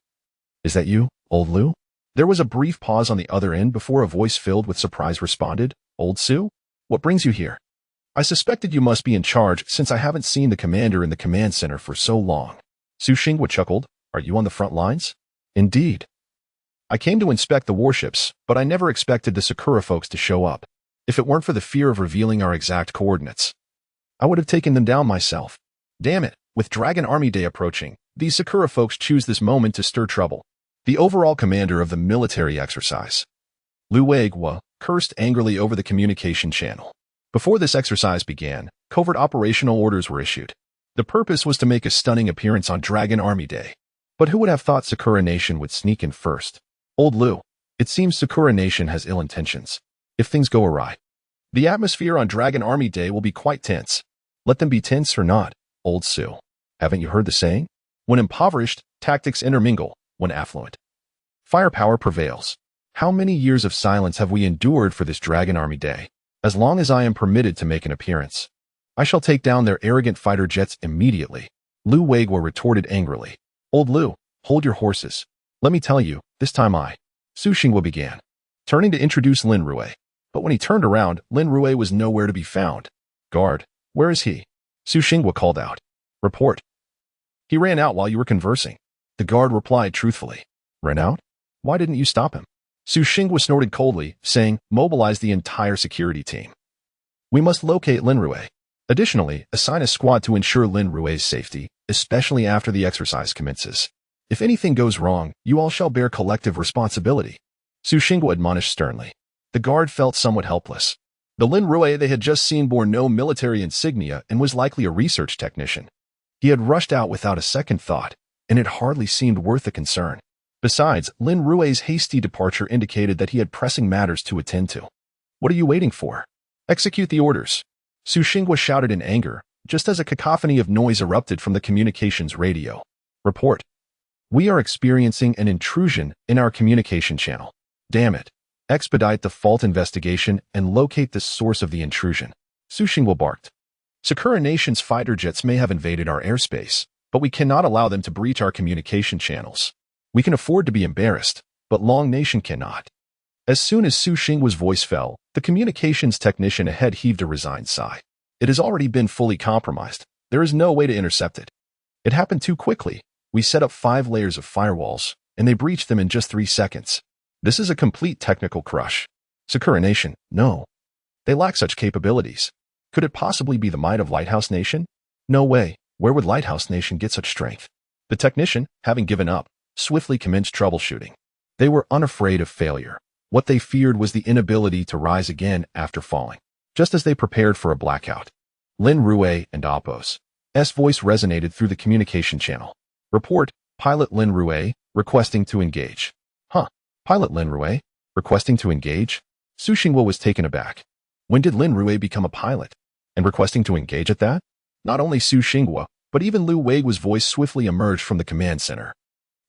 Is that you, Old Lu? There was a brief pause on the other end before a voice filled with surprise responded, Old Su? What brings you here? I suspected you must be in charge since I haven't seen the commander in the command center for so long. Su Xinghua chuckled. Are you on the front lines? Indeed. I came to inspect the warships, but I never expected the Sakura folks to show up. If it weren't for the fear of revealing our exact coordinates, I would have taken them down myself. Damn it, with Dragon Army Day approaching, these Sakura folks choose this moment to stir trouble. The overall commander of the military exercise, Lu Weiguo, cursed angrily over the communication channel. Before this exercise began, covert operational orders were issued. The purpose was to make a stunning appearance on Dragon Army Day. But who would have thought Sakura Nation would sneak in first? Old Lu, it seems Sakura Nation has ill intentions. If things go awry, the atmosphere on Dragon Army Day will be quite tense. Let them be tense or not, Old Sue. Haven't you heard the saying? When impoverished, tactics intermingle. When affluent, firepower prevails. How many years of silence have we endured for this Dragon Army Day? As long as I am permitted to make an appearance, I shall take down their arrogant fighter jets immediately. Lu Weiguo retorted angrily. Old Lu, hold your horses. Let me tell you, this time Su Xingwu began, turning to introduce Lin Rui. But when he turned around, Lin Rui was nowhere to be found. Guard, where is he? Su Xingwu called out. Report. He ran out while you were conversing. The guard replied truthfully. Ran out? Why didn't you stop him? Su Xingwu snorted coldly, saying, mobilize the entire security team. We must locate Lin Rui. Additionally, assign a squad to ensure Lin Rui's safety, especially after the exercise commences. If anything goes wrong, you all shall bear collective responsibility. Su Xingwu admonished sternly. The guard felt somewhat helpless. The Lin Rui they had just seen bore no military insignia and was likely a research technician. He had rushed out without a second thought, and it hardly seemed worth the concern. Besides, Lin Rui's hasty departure indicated that he had pressing matters to attend to. What are you waiting for? Execute the orders. Su Xingwu shouted in anger, just as a cacophony of noise erupted from the communications radio. Report. We are experiencing an intrusion in our communication channel. Damn it. Expedite the fault investigation and locate the source of the intrusion. Su Xingwu barked. Sakura Nation's fighter jets may have invaded our airspace, but we cannot allow them to breach our communication channels. We can afford to be embarrassed, but Long Nation cannot. As soon as Su Xingwu's voice fell, the communications technician ahead heaved a resigned sigh. It has already been fully compromised. There is no way to intercept it. It happened too quickly. We set up 5 layers of firewalls, and they breached them in just 3 seconds. This is a complete technical crush. Sakura Nation, no. They lack such capabilities. Could it possibly be the might of Lighthouse Nation? No way. Where would Lighthouse Nation get such strength? The technician, having given up, swiftly commenced troubleshooting. They were unafraid of failure. What they feared was the inability to rise again after falling, just as they prepared for a blackout. Lin Rui and Appo's voice resonated through the communication channel. Report, Pilot Lin Rui, requesting to engage. Pilot Lin Rui, requesting to engage? Su Xingwu was taken aback. When did Lin Rui become a pilot? And requesting to engage at that? Not only Su Xingwu, but even Lu Weiguo's voice swiftly emerged from the command center.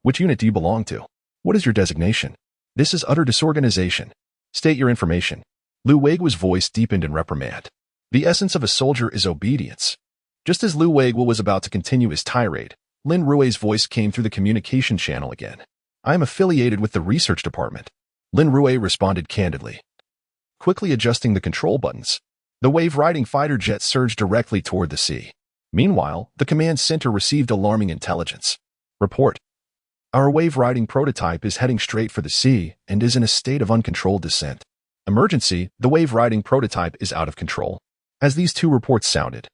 Which unit do you belong to? What is your designation? This is utter disorganization. State your information. Lu Weiguo's voice deepened in reprimand. The essence of a soldier is obedience. Just as Lu Weiguo was about to continue his tirade, Lin Rui's voice came through the communication channel again. I am affiliated with the research department. Lin Rui responded candidly. Quickly adjusting the control buttons, the wave-riding fighter jet surged directly toward the sea. Meanwhile, the command center received alarming intelligence. Report. Our wave-riding prototype is heading straight for the sea and is in a state of uncontrolled descent. Emergency, the wave-riding prototype is out of control. As these 2 reports sounded,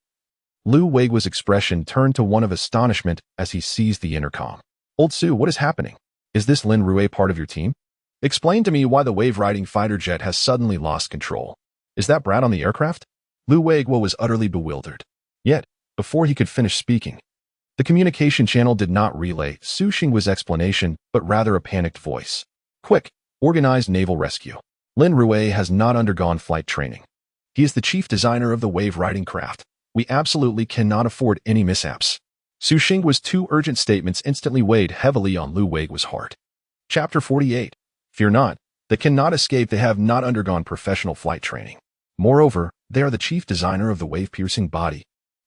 Lu Weiguo's expression turned to one of astonishment as he seized the intercom. Old Sue, what is happening? Is this Lin Rui part of your team? Explain to me why the wave-riding fighter jet has suddenly lost control. Is that brat on the aircraft? Lu Weiguo was utterly bewildered. Yet, before he could finish speaking, the communication channel did not relay Su Xingwu's explanation, but rather a panicked voice. Quick, organized naval rescue. Lin Rui has not undergone flight training. He is the chief designer of the wave-riding craft. We absolutely cannot afford any mishaps. Su Xingwu's 2 urgent statements instantly weighed heavily on Lu Weiguo's heart. Chapter 48. Fear not. They cannot escape. They have not undergone professional flight training. Moreover, they are the chief designer of the wave-piercing body.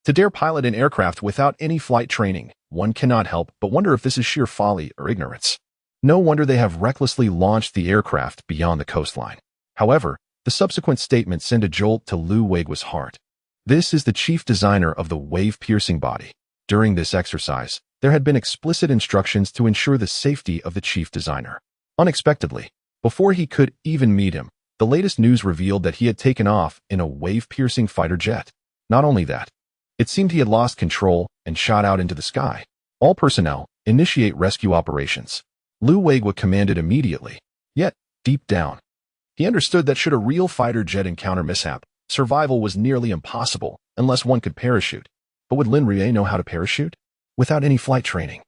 To dare pilot an aircraft without any flight training, one cannot help but wonder if this is sheer folly or ignorance. No wonder they have recklessly launched the aircraft beyond the coastline. However, the subsequent statement sent a jolt to Lu Weiguo's heart. This is the chief designer of the wave-piercing body. During this exercise, there had been explicit instructions to ensure the safety of the chief designer. Unexpectedly, before he could even meet him, the latest news revealed that he had taken off in a wave-piercing fighter jet. Not only that, it seemed he had lost control and shot out into the sky. All personnel, initiate rescue operations. Lu Weiguo commanded immediately. Yet, deep down, he understood that should a real fighter jet encounter mishap, survival was nearly impossible unless one could parachute. But would Lin Rui know how to parachute? Without any flight training,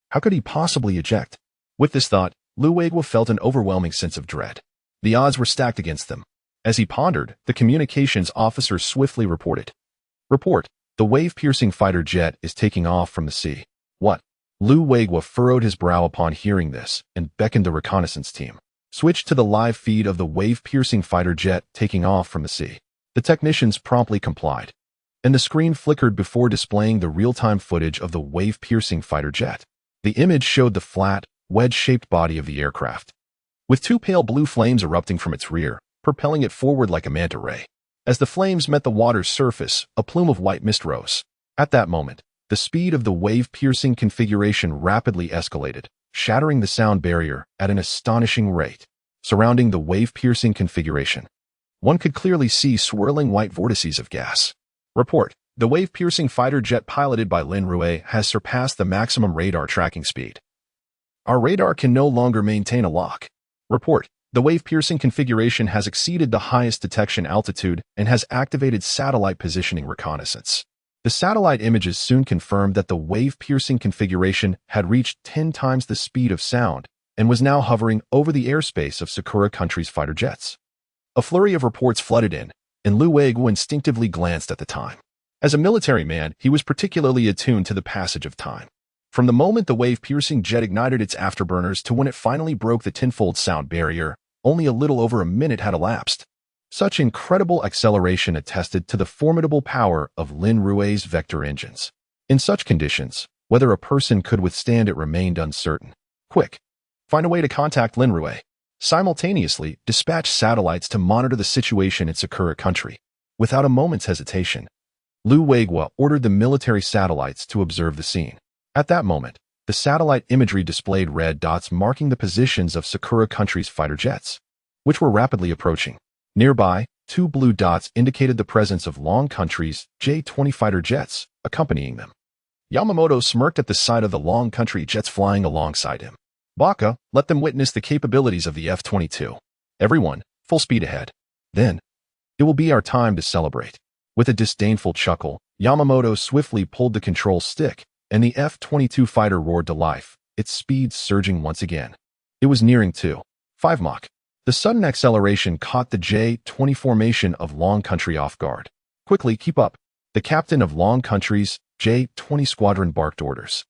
how could he possibly eject? With this thought, Lu Weiguo felt an overwhelming sense of dread. The odds were stacked against them. As he pondered, the communications officer swiftly reported. Report. The wave-piercing fighter jet is taking off from the sea. What? Lu Weiguo furrowed his brow upon hearing this and beckoned the reconnaissance team. Switch to the live feed of the wave-piercing fighter jet taking off from the sea. The technicians promptly complied, and the screen flickered before displaying the real-time footage of the wave-piercing fighter jet. The image showed the flat, wedge-shaped body of the aircraft, with two pale blue flames erupting from its rear, propelling it forward like a manta ray. As the flames met the water's surface, a plume of white mist rose. At that moment, the speed of the wave-piercing configuration rapidly escalated, shattering the sound barrier at an astonishing rate. Surrounding the wave-piercing configuration, one could clearly see swirling white vortices of gas. Report: the wave-piercing fighter jet piloted by Lin Rui has surpassed the maximum radar tracking speed. Our radar can no longer maintain a lock. Report: the wave-piercing configuration has exceeded the highest detection altitude and has activated satellite positioning reconnaissance. The satellite images soon confirmed that the wave-piercing configuration had reached 10 times the speed of sound and was now hovering over the airspace of Sakura country's fighter jets. A flurry of reports flooded in, and Lu Weiguo instinctively glanced at the time. As a military man, he was particularly attuned to the passage of time. From the moment the wave-piercing jet ignited its afterburners to when it finally broke the tenfold sound barrier, only a little over a minute had elapsed. Such incredible acceleration attested to the formidable power of Lin Rui's vector engines. In such conditions, whether a person could withstand it remained uncertain. Quick! Find a way to contact Lin Rui. Simultaneously, dispatch satellites to monitor the situation in Sakura country. Without a moment's hesitation, Lu Weiguo ordered the military satellites to observe the scene. At that moment, the satellite imagery displayed red dots marking the positions of Sakura country's fighter jets, which were rapidly approaching. Nearby, two blue dots indicated the presence of Long Country's J-20 fighter jets, accompanying them. Yamamoto smirked at the sight of the Long Country jets flying alongside him. Baka, let them witness the capabilities of the F-22. Everyone, full speed ahead. Then, it will be our time to celebrate. With a disdainful chuckle, Yamamoto swiftly pulled the control stick, and the F-22 fighter roared to life, its speed surging once again. It was nearing 2.5 Mach. The sudden acceleration caught the J-20 formation of Long Country off guard. Quickly, keep up. The captain of Long Country's J-20 squadron barked orders.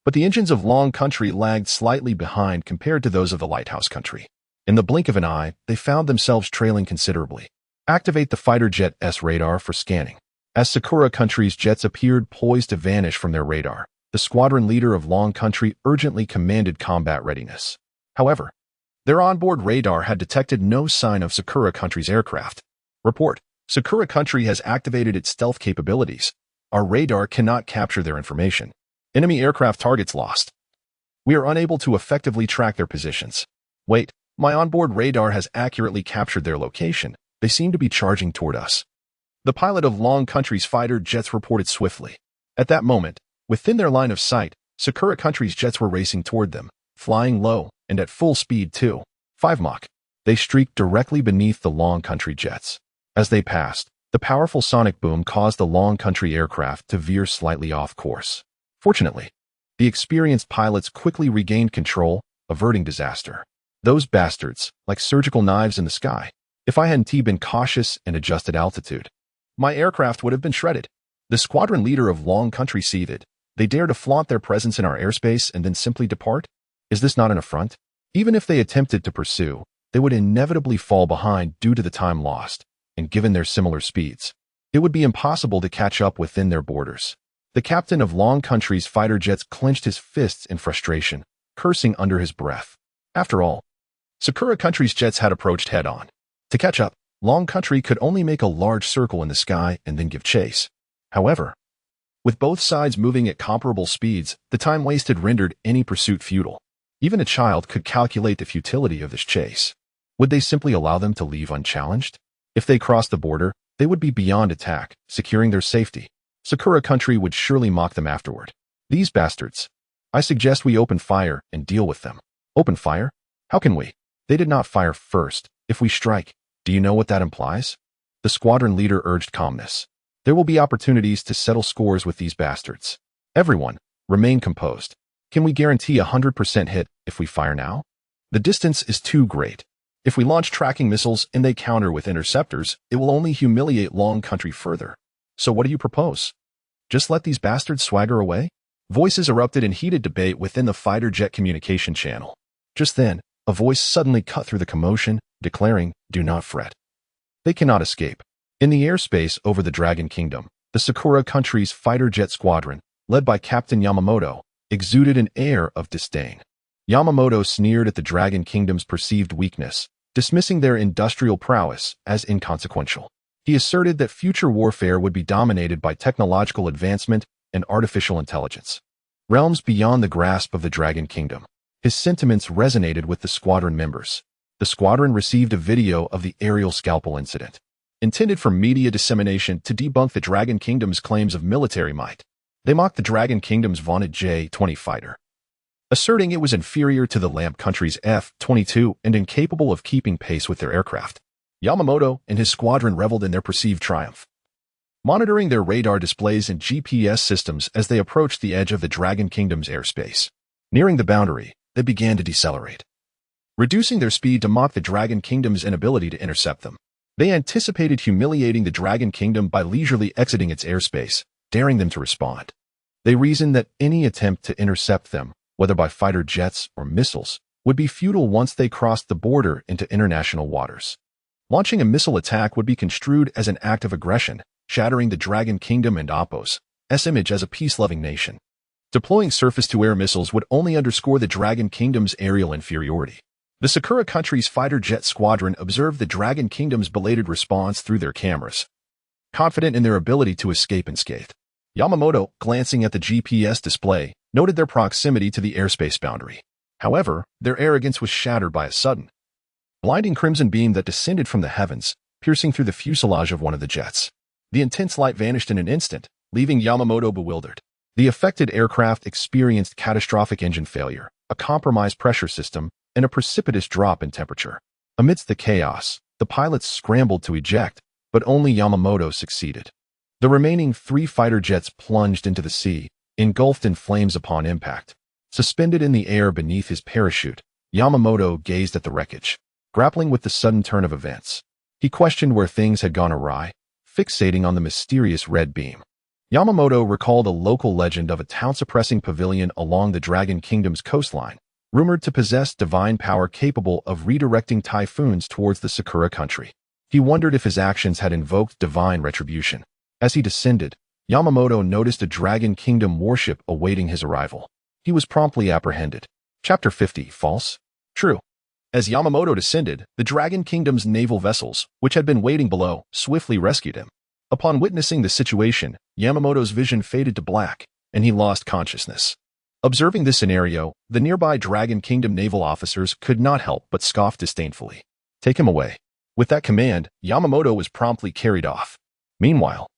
But the engines of Long Country lagged slightly behind compared to those of the Lighthouse Country. In the blink of an eye, they found themselves trailing considerably. Activate the fighter jet's radar for scanning. As Sakura Country's jets appeared poised to vanish from their radar, the squadron leader of Long Country urgently commanded combat readiness. However, their onboard radar had detected no sign of Sakura Country's aircraft. Report: Sakura Country has activated its stealth capabilities. Our radar cannot capture their information. Enemy aircraft targets lost. We are unable to effectively track their positions. Wait, my onboard radar has accurately captured their location. They seem to be charging toward us. The pilot of Long Country's fighter jets reported swiftly. At that moment, within their line of sight, Sakura Country's jets were racing toward them, flying low and at full speed 2.5 Mach. They streaked directly beneath the Long Country jets. As they passed, the powerful sonic boom caused the Long Country aircraft to veer slightly off course. Fortunately, the experienced pilots quickly regained control, averting disaster. Those bastards, like surgical knives in the sky. If I hadn't been cautious and adjusted altitude, my aircraft would have been shredded. The squadron leader of Long Country seethed. They dare to flaunt their presence in our airspace and then simply depart? Is this not an affront? Even if they attempted to pursue, they would inevitably fall behind due to the time lost, and given their similar speeds, it would be impossible to catch up within their borders. The captain of Long Country's fighter jets clenched his fists in frustration, cursing under his breath. After all, Sakura Country's jets had approached head-on. To catch up, Long Country could only make a large circle in the sky and then give chase. However, with both sides moving at comparable speeds, the time wasted rendered any pursuit futile. Even a child could calculate the futility of this chase. Would they simply allow them to leave unchallenged? If they crossed the border, they would be beyond attack, securing their safety. Sakura Country would surely mock them afterward. These bastards. I suggest we open fire and deal with them. Open fire? How can we? They did not fire first. If we strike, do you know what that implies? The squadron leader urged calmness. There will be opportunities to settle scores with these bastards. Everyone, remain composed. Can we guarantee 100% hit if we fire now? The distance is too great. If we launch tracking missiles and they counter with interceptors, it will only humiliate Long Country further. So what do you propose? Just let these bastards swagger away? Voices erupted in heated debate within the fighter jet communication channel. Just then, a voice suddenly cut through the commotion, declaring, "Do not fret. They cannot escape." In the airspace over the Dragon Kingdom, the Sakura country's fighter jet squadron, led by Captain Yamamoto, exuded an air of disdain. Yamamoto sneered at the Dragon Kingdom's perceived weakness, dismissing their industrial prowess as inconsequential. He asserted that future warfare would be dominated by technological advancement and artificial intelligence, realms beyond the grasp of the Dragon Kingdom. His sentiments resonated with the squadron members. The squadron received a video of the aerial scalpel incident, intended for media dissemination to debunk the Dragon Kingdom's claims of military might. They mocked the Dragon Kingdom's vaunted J-20 fighter, asserting it was inferior to the Lamp country's F-22 and incapable of keeping pace with their aircraft. Yamamoto and his squadron reveled in their perceived triumph, monitoring their radar displays and GPS systems as they approached the edge of the Dragon Kingdom's airspace. Nearing the boundary, they began to decelerate, reducing their speed to mock the Dragon Kingdom's inability to intercept them. They anticipated humiliating the Dragon Kingdom by leisurely exiting its airspace, daring them to respond. They reasoned that any attempt to intercept them, whether by fighter jets or missiles, would be futile once they crossed the border into international waters. Launching a missile attack would be construed as an act of aggression, shattering the Dragon Kingdom and Oppo's image as a peace-loving nation. Deploying surface-to-air missiles would only underscore the Dragon Kingdom's aerial inferiority. The Sakura country's fighter jet squadron observed the Dragon Kingdom's belated response through their cameras, confident in their ability to escape unscathed. Yamamoto, glancing at the GPS display, noted their proximity to the airspace boundary. However, their arrogance was shattered by a sudden, blinding crimson beam that descended from the heavens, piercing through the fuselage of one of the jets. The intense light vanished in an instant, leaving Yamamoto bewildered. The affected aircraft experienced catastrophic engine failure, a compromised pressure system, and a precipitous drop in temperature. Amidst the chaos, the pilots scrambled to eject, but only Yamamoto succeeded. The remaining 3 fighter jets plunged into the sea, engulfed in flames upon impact. Suspended in the air beneath his parachute, Yamamoto gazed at the wreckage, grappling with the sudden turn of events. He questioned where things had gone awry, fixating on the mysterious red beam. Yamamoto recalled a local legend of a town-suppressing pavilion along the Dragon Kingdom's coastline, rumored to possess divine power capable of redirecting typhoons towards the Sakura country. He wondered if his actions had invoked divine retribution. As he descended, Yamamoto noticed a Dragon Kingdom warship awaiting his arrival. He was promptly apprehended. Chapter 50. False? True. As Yamamoto descended, the Dragon Kingdom's naval vessels, which had been waiting below, swiftly rescued him. Upon witnessing the situation, Yamamoto's vision faded to black, and he lost consciousness. Observing this scenario, the nearby Dragon Kingdom naval officers could not help but scoff disdainfully. Take him away. With that command, Yamamoto was promptly carried off. Meanwhile,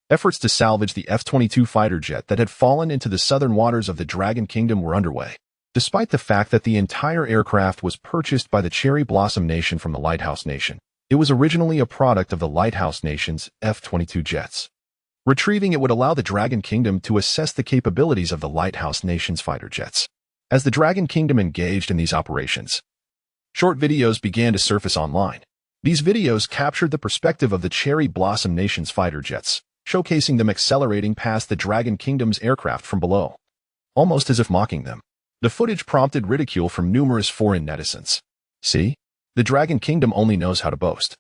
efforts to salvage the F-22 fighter jet that had fallen into the southern waters of the Dragon Kingdom were underway. Despite the fact that the entire aircraft was purchased by the Cherry Blossom Nation from the Lighthouse Nation, it was originally a product of the Lighthouse Nation's F-22 jets. Retrieving it would allow the Dragon Kingdom to assess the capabilities of the Lighthouse Nation's fighter jets. As the Dragon Kingdom engaged in these operations, short videos began to surface online. These videos captured the perspective of the Cherry Blossom Nation's fighter jets, showcasing them accelerating past the Dragon Kingdom's aircraft from below, almost as if mocking them. The footage prompted ridicule from numerous foreign netizens. See? The Dragon Kingdom only knows how to boast.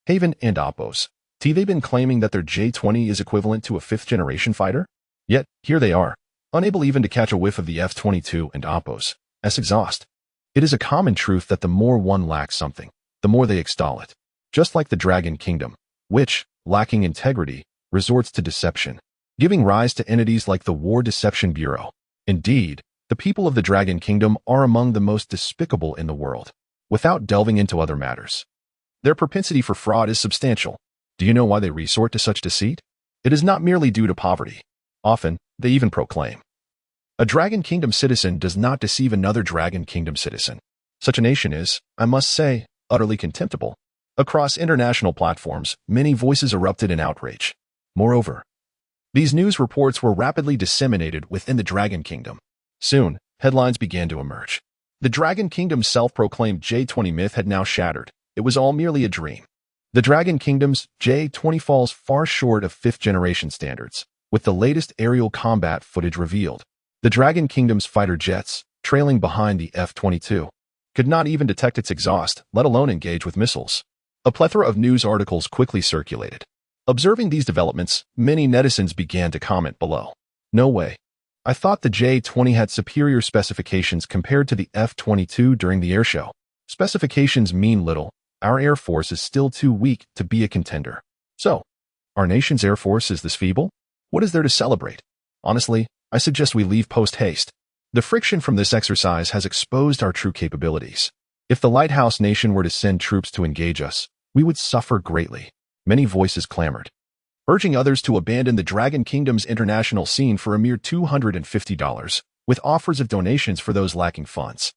Haven and Oppo's. They've been claiming that their J-20 is equivalent to a 5th-generation fighter? Yet, here they are, unable even to catch a whiff of the F-22 and Oppo's exhaust. It is a common truth that the more one lacks something, the more they extol it. Just like the Dragon Kingdom, which, lacking integrity, resorts to deception, giving rise to entities like the War Deception Bureau. Indeed, the people of the Dragon Kingdom are among the most despicable in the world. Without delving into other matters, their propensity for fraud is substantial. Do you know why they resort to such deceit? It is not merely due to poverty. Often, they even proclaim, a Dragon Kingdom citizen does not deceive another Dragon Kingdom citizen. Such a nation is, I must say, utterly contemptible. Across international platforms, many voices erupted in outrage. Moreover, these news reports were rapidly disseminated within the Dragon Kingdom. Soon, headlines began to emerge. The Dragon Kingdom's self-proclaimed J-20 myth had now shattered. It was all merely a dream. The Dragon Kingdom's J-20 falls far short of 5th-generation standards. with the latest aerial combat footage revealed. The Dragon Kingdom's fighter jets, trailing behind the F-22, could not even detect its exhaust, let alone engage with missiles. A plethora of news articles quickly circulated. Observing these developments, many netizens began to comment below. No way. I thought the J-20 had superior specifications compared to the F-22 during the airshow. Specifications mean little. Our Air Force is still too weak to be a contender. So, our nation's Air Force is this feeble? What is there to celebrate? Honestly, I suggest we leave post-haste. The friction from this exercise has exposed our true capabilities. If the Lighthouse Nation were to send troops to engage us, we would suffer greatly. Many voices clamored, urging others to abandon the Dragon Kingdom's international scene for a mere $250, with offers of donations for those lacking funds.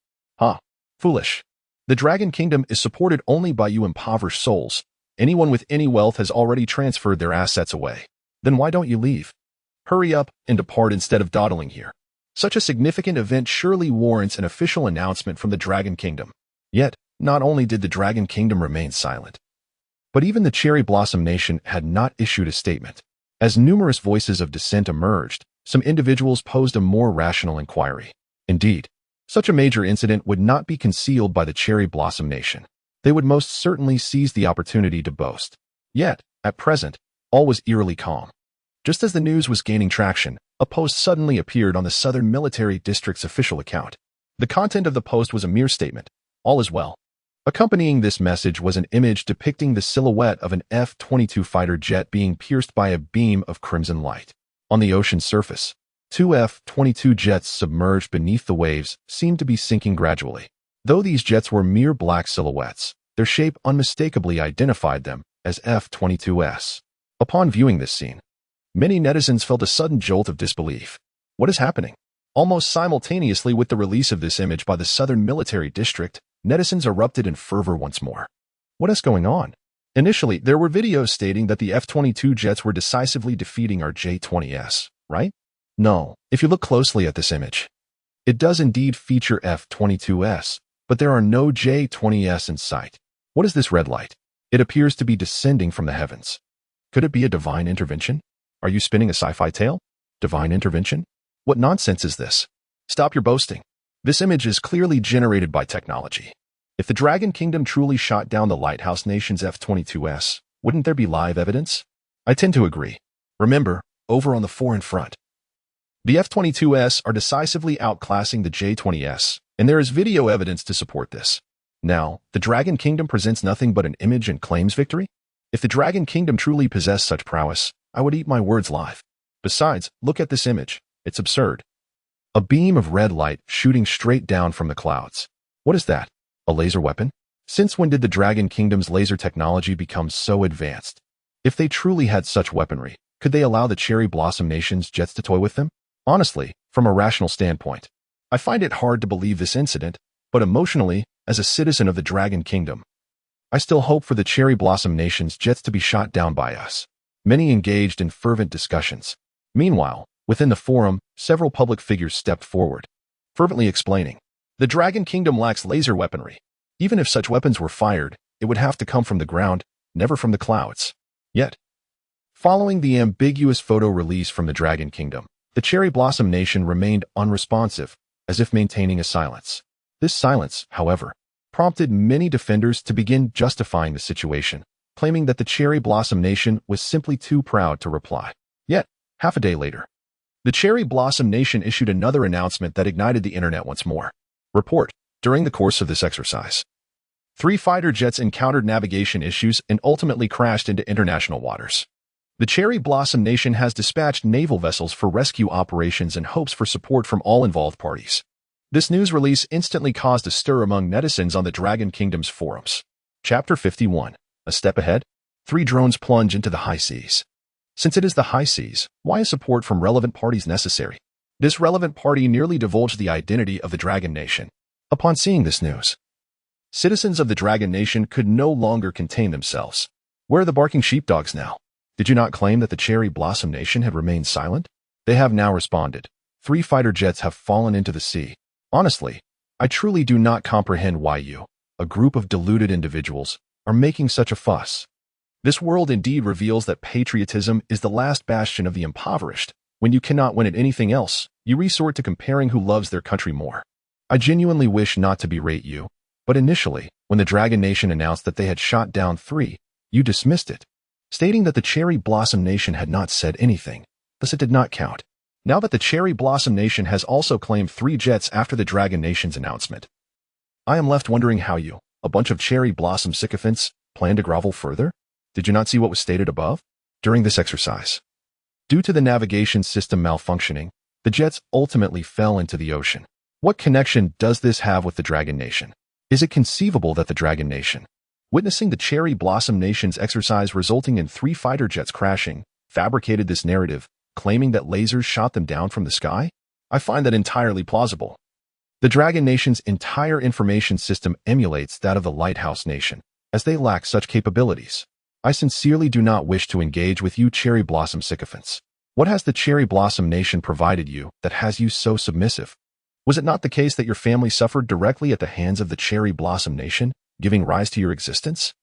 Foolish. The Dragon Kingdom is supported only by you impoverished souls. Anyone with any wealth has already transferred their assets away. Then why don't you leave? Hurry up and depart instead of dawdling here. Such a significant event surely warrants an official announcement from the Dragon Kingdom. Yet, not only did the Dragon Kingdom remain silent, but even the Cherry Blossom Nation had not issued a statement. As numerous voices of dissent emerged, some individuals posed a more rational inquiry. Indeed, such a major incident would not be concealed by the Cherry Blossom Nation. They would most certainly seize the opportunity to boast. Yet, at present, all was eerily calm. Just as the news was gaining traction, a post suddenly appeared on the Southern Military District's official account. The content of the post was a mere statement, all is well. Accompanying this message was an image depicting the silhouette of an F-22 fighter jet being pierced by a beam of crimson light. On the ocean's surface, two F-22 jets submerged beneath the waves seemed to be sinking gradually. Though these jets were mere black silhouettes, their shape unmistakably identified them as F-22s. Upon viewing this scene, many netizens felt a sudden jolt of disbelief. What is happening? Almost simultaneously with the release of this image by the Southern Military District, netizens erupted in fervor once more. What is going on? Initially, there were videos stating that the F-22 jets were decisively defeating our J-20s, right? No, if you look closely at this image, it does indeed feature F-22s, but there are no J-20s in sight. What is this red light? It appears to be descending from the heavens. Could it be a divine intervention? Are you spinning a sci-fi tale? Divine intervention? What nonsense is this? Stop your boasting. This image is clearly generated by technology. If the Dragon Kingdom truly shot down the Lighthouse Nation's F-22s, wouldn't there be live evidence? I tend to agree. Remember, over on the foreign front, the F-22s are decisively outclassing the J-20s, and there is video evidence to support this. Now, the Dragon Kingdom presents nothing but an image and claims victory? If the Dragon Kingdom truly possessed such prowess, I would eat my words live. Besides, look at this image. It's absurd. A beam of red light shooting straight down from the clouds. What is that? A laser weapon? Since when did the Dragon Kingdom's laser technology become so advanced? If they truly had such weaponry, could they allow the Cherry Blossom Nation's jets to toy with them? Honestly, from a rational standpoint, I find it hard to believe this incident, but emotionally, as a citizen of the Dragon Kingdom, I still hope for the Cherry Blossom Nation's jets to be shot down by us. Many engaged in fervent discussions. Meanwhile, within the forum, several public figures stepped forward, fervently explaining, the Dragon Kingdom lacks laser weaponry. Even if such weapons were fired, it would have to come from the ground, never from the clouds. Yet, following the ambiguous photo release from the Dragon Kingdom, the Cherry Blossom Nation remained unresponsive, as if maintaining a silence. This silence, however, prompted many defenders to begin justifying the situation, claiming that the Cherry Blossom Nation was simply too proud to reply. Yet, half a day later, the Cherry Blossom Nation issued another announcement that ignited the internet once more. Report, during the course of this exercise, 3 fighter jets encountered navigation issues and ultimately crashed into international waters. The Cherry Blossom Nation has dispatched naval vessels for rescue operations and hopes for support from all involved parties. This news release instantly caused a stir among netizens on the Dragon Kingdom's forums. Chapter 51. A step ahead. 3 drones plunge into the high seas. Since it is the high seas, why is support from relevant parties necessary? This relevant party nearly divulged the identity of the Dragon Nation. Upon seeing this news, citizens of the Dragon Nation could no longer contain themselves. Where are the barking sheepdogs now? Did you not claim that the Cherry Blossom Nation had remained silent? They have now responded. 3 fighter jets have fallen into the sea. Honestly, I truly do not comprehend why you, a group of deluded individuals, are making such a fuss. This world indeed reveals that patriotism is the last bastion of the impoverished. When you cannot win at anything else, you resort to comparing who loves their country more. I genuinely wish not to berate you, but initially, when the Dragon Nation announced that they had shot down 3, you dismissed it, stating that the Cherry Blossom Nation had not said anything, thus it did not count. Now that the Cherry Blossom Nation has also claimed 3 jets after the Dragon Nation's announcement, I am left wondering how you, a bunch of Cherry Blossom sycophants, plan to grovel further? Did you not see what was stated above? During this exercise, due to the navigation system malfunctioning, the jets ultimately fell into the ocean. What connection does this have with the Dragon Nation? Is it conceivable that the Dragon Nation, witnessing the Cherry Blossom Nation's exercise resulting in 3 fighter jets crashing, fabricated this narrative, claiming that lasers shot them down from the sky? I find that entirely plausible. The Dragon Nation's entire information system emulates that of the Lighthouse Nation, as they lack such capabilities. I sincerely do not wish to engage with you Cherry Blossom sycophants. What has the Cherry Blossom Nation provided you that has you so submissive? Was it not the case that your family suffered directly at the hands of the Cherry Blossom Nation, giving rise to your existence?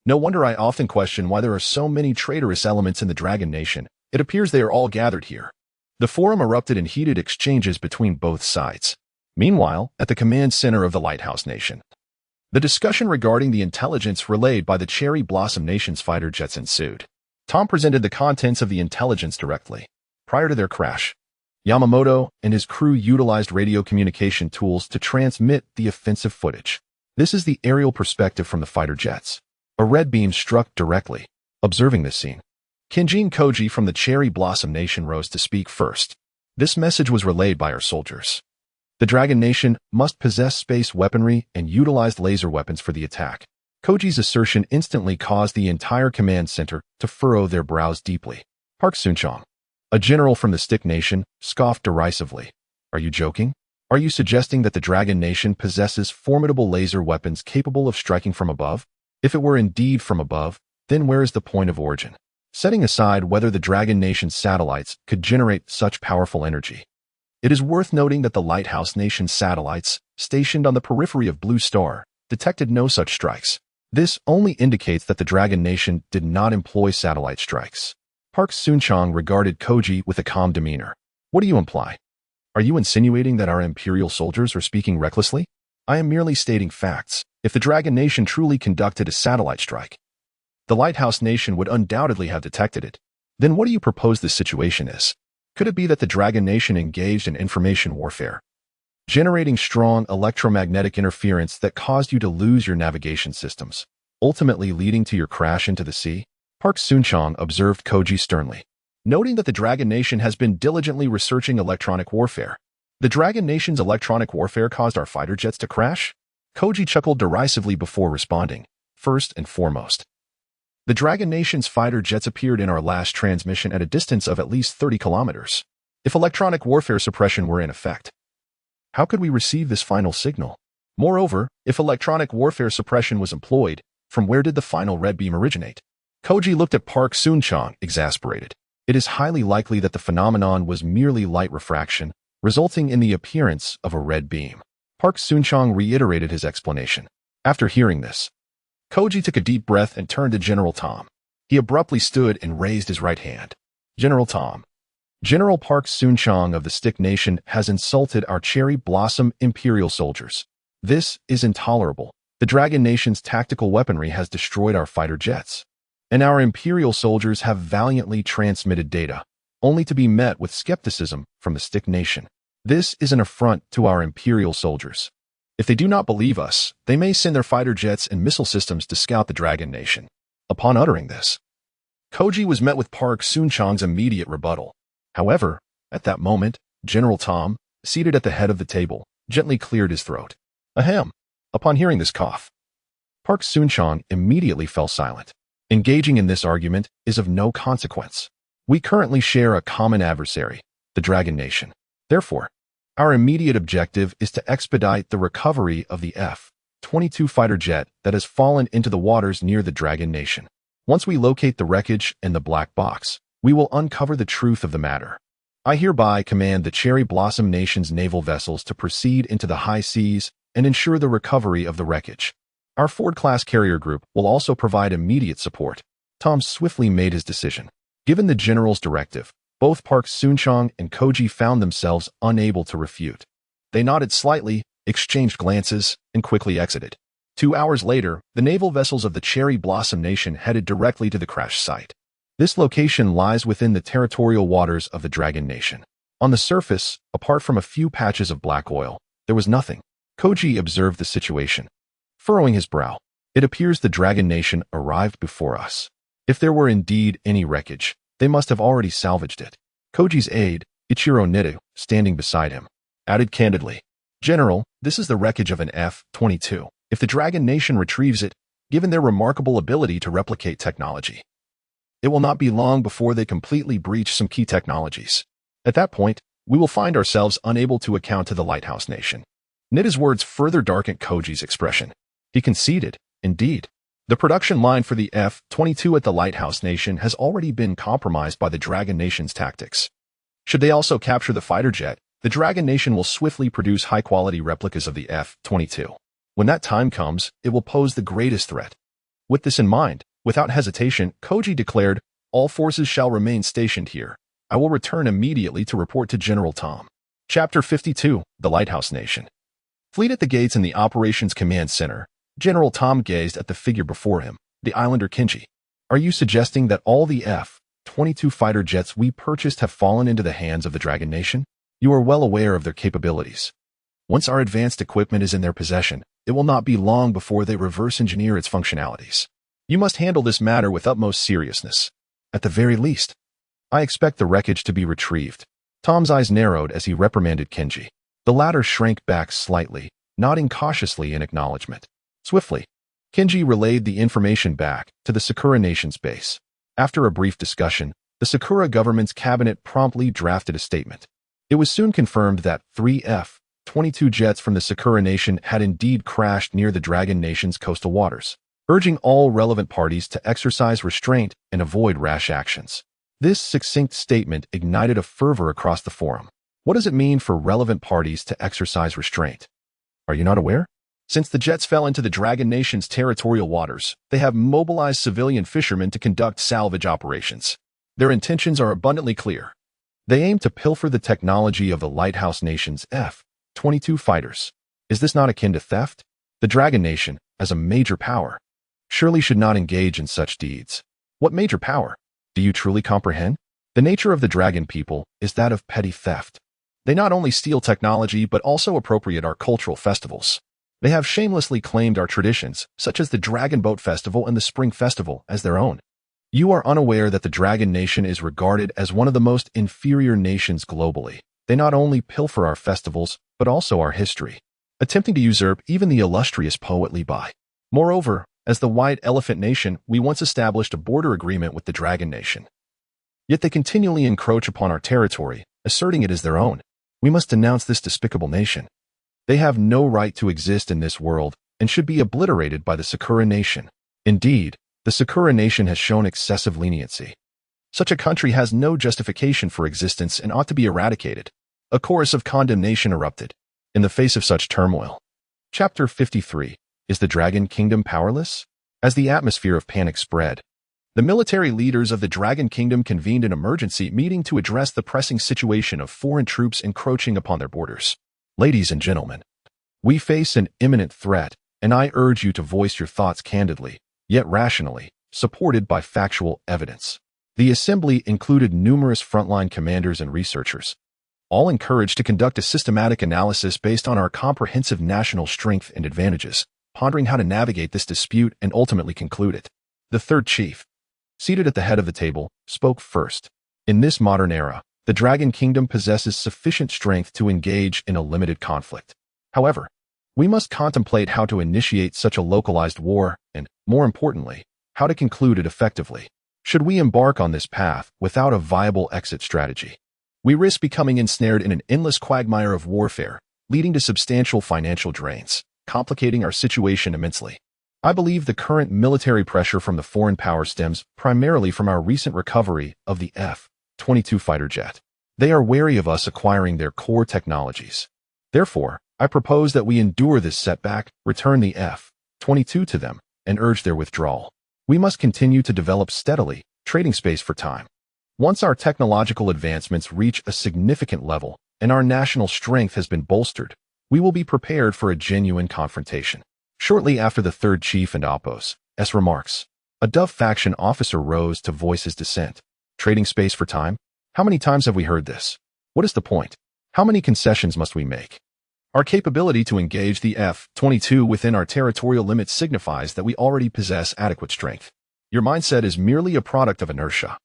No wonder I often question why there are so many traitorous elements in the Dragon Nation. It appears they are all gathered here. The forum erupted in heated exchanges between both sides. Meanwhile, at the command center of the Lighthouse Nation, the discussion regarding the intelligence relayed by the Cherry Blossom Nation's fighter jets ensued. Tom presented the contents of the intelligence directly. Prior to their crash, Yamamoto and his crew utilized radio communication tools to transmit the offensive footage. This is the aerial perspective from the fighter jets. A red beam struck directly. Observing this scene, Kenjin Koji from the Cherry Blossom Nation rose to speak first. This message was relayed by our soldiers. The Dragon Nation must possess space weaponry and utilized laser weapons for the attack. Koji's assertion instantly caused the entire command center to furrow their brows deeply. Park Sunchong, a general from the Stick Nation, scoffed derisively. Are you joking? Are you suggesting that the Dragon Nation possesses formidable laser weapons capable of striking from above? If it were indeed from above, then where is the point of origin? Setting aside whether the Dragon Nation's satellites could generate such powerful energy, it is worth noting that the Lighthouse Nation's satellites, stationed on the periphery of Blue Star, detected no such strikes. This only indicates that the Dragon Nation did not employ satellite strikes. Park Sunchong regarded Koji with a calm demeanor. What do you imply? Are you insinuating that our Imperial soldiers are speaking recklessly? I am merely stating facts. If the Dragon Nation truly conducted a satellite strike, the Lighthouse Nation would undoubtedly have detected it. Then what do you propose this situation is? Could it be that the Dragon Nation engaged in information warfare, generating strong electromagnetic interference that caused you to lose your navigation systems, ultimately leading to your crash into the sea? Park Sunchong observed Koji sternly, noting that the Dragon Nation has been diligently researching electronic warfare. The Dragon Nation's electronic warfare caused our fighter jets to crash? Koji chuckled derisively before responding. First and foremost, the Dragon Nation's fighter jets appeared in our last transmission at a distance of at least 30 kilometers. If electronic warfare suppression were in effect, how could we receive this final signal? Moreover, if electronic warfare suppression was employed, from where did the final red beam originate? Koji looked at Park Sunchong, exasperated. It is highly likely that the phenomenon was merely light refraction, resulting in the appearance of a red beam. Park Sunchong reiterated his explanation. After hearing this, Koji took a deep breath and turned to General Tom. He abruptly stood and raised his right hand. General Tom. General Park Sunchong of the Stick Nation has insulted our Cherry Blossom Imperial soldiers. This is intolerable. The Dragon Nation's tactical weaponry has destroyed our fighter jets, and our Imperial soldiers have valiantly transmitted data, only to be met with skepticism from the Stick Nation. This is an affront to our Imperial soldiers. If they do not believe us, they may send their fighter jets and missile systems to scout the Dragon Nation. Upon uttering this, Koji was met with Park Sunchong's immediate rebuttal. However, at that moment, General Tom, seated at the head of the table, gently cleared his throat. Ahem. Upon hearing this cough, Park Sunchong immediately fell silent. Engaging in this argument is of no consequence. We currently share a common adversary, the Dragon Nation. Therefore, our immediate objective is to expedite the recovery of the F-22 fighter jet that has fallen into the waters near the Dragon Nation. Once we locate the wreckage and the black box, we will uncover the truth of the matter. I hereby command the Cherry Blossom Nation's naval vessels to proceed into the high seas and ensure the recovery of the wreckage. Our Ford-class carrier group will also provide immediate support. Tom swiftly made his decision. Given the general's directive, both Park Soon-chong and Koji found themselves unable to refute. They nodded slightly, exchanged glances, and quickly exited. 2 hours later, the naval vessels of the Cherry Blossom Nation headed directly to the crash site. This location lies within the territorial waters of the Dragon Nation. On the surface, apart from a few patches of black oil, there was nothing. Koji observed the situation. Furrowing his brow, it appears the Dragon Nation arrived before us. If there were indeed any wreckage, they must have already salvaged it. Koji's aide, Ichiro Nitu, standing beside him, added candidly, "General, this is the wreckage of an F-22. If the Dragon Nation retrieves it, given their remarkable ability to replicate technology, it will not be long before they completely breach some key technologies. At that point, we will find ourselves unable to account to the Lighthouse Nation." Nitu's words further darkened Koji's expression. He conceded, indeed. The production line for the F-22 at the Lighthouse Nation has already been compromised by the Dragon Nation's tactics. Should they also capture the fighter jet, the Dragon Nation will swiftly produce high-quality replicas of the F-22. When that time comes, it will pose the greatest threat. With this in mind, without hesitation, Koji declared, "All forces shall remain stationed here. I will return immediately to report to General Tom." Chapter 52, The Lighthouse Nation. Fleet at the gates in the Operations Command Center, General Tom gazed at the figure before him, the islander Kinji. "Are you suggesting that all the F-22 fighter jets we purchased have fallen into the hands of the Dragon Nation? You are well aware of their capabilities. Once our advanced equipment is in their possession, it will not be long before they reverse engineer its functionalities. You must handle this matter with utmost seriousness. At the very least, I expect the wreckage to be retrieved." Tom's eyes narrowed as he reprimanded Kinji. The latter shrank back slightly, nodding cautiously in acknowledgement. Swiftly, Kinji relayed the information back to the Sakura Nation's base. After a brief discussion, the Sakura government's cabinet promptly drafted a statement. It was soon confirmed that 3 F-22 jets from the Sakura Nation had indeed crashed near the Dragon Nation's coastal waters, urging all relevant parties to exercise restraint and avoid rash actions. This succinct statement ignited a fervor across the forum. What does it mean for relevant parties to exercise restraint? Are you not aware? Since the jets fell into the Dragon Nation's territorial waters, they have mobilized civilian fishermen to conduct salvage operations. Their intentions are abundantly clear. They aim to pilfer the technology of the Lighthouse Nation's F-22 fighters. Is this not akin to theft? The Dragon Nation, as a major power, surely should not engage in such deeds. What major power? Do you truly comprehend? The nature of the Dragon people is that of petty theft. They not only steal technology but also appropriate our cultural festivals. They have shamelessly claimed our traditions, such as the Dragon Boat Festival and the Spring Festival, as their own. You are unaware that the Dragon Nation is regarded as one of the most inferior nations globally. They not only pilfer our festivals, but also our history, attempting to usurp even the illustrious poet Li Bai. Moreover, as the White Elephant Nation, we once established a border agreement with the Dragon Nation. Yet they continually encroach upon our territory, asserting it as their own. We must denounce this despicable nation. They have no right to exist in this world and should be obliterated by the Sakura Nation. Indeed, the Sakura Nation has shown excessive leniency. Such a country has no justification for existence and ought to be eradicated. A chorus of condemnation erupted. In the face of such turmoil. Chapter 53. Is the Dragon Kingdom powerless? As the atmosphere of panic spread, the military leaders of the Dragon Kingdom convened an emergency meeting to address the pressing situation of foreign troops encroaching upon their borders. Ladies and gentlemen, we face an imminent threat, and I urge you to voice your thoughts candidly, yet rationally, supported by factual evidence. The assembly included numerous frontline commanders and researchers, all encouraged to conduct a systematic analysis based on our comprehensive national strength and advantages, pondering how to navigate this dispute and ultimately conclude it. The third chief, seated at the head of the table, spoke first. In this modern era, the Dragon Kingdom possesses sufficient strength to engage in a limited conflict. However, we must contemplate how to initiate such a localized war and, more importantly, how to conclude it effectively. Should we embark on this path without a viable exit strategy, we risk becoming ensnared in an endless quagmire of warfare, leading to substantial financial drains, complicating our situation immensely. I believe the current military pressure from the foreign power stems primarily from our recent recovery of the F-22 fighter jet. They are wary of us acquiring their core technologies. Therefore, I propose that we endure this setback, return the F-22 to them, and urge their withdrawal. We must continue to develop steadily, trading space for time. Once our technological advancements reach a significant level and our national strength has been bolstered, we will be prepared for a genuine confrontation. Shortly after the third chief and Oppos, S remarks, a Dove faction officer rose to voice his dissent. Trading space for time? How many times have we heard this? What is the point? How many concessions must we make? Our capability to engage the F-22 within our territorial limits signifies that we already possess adequate strength. Your mindset is merely a product of inertia,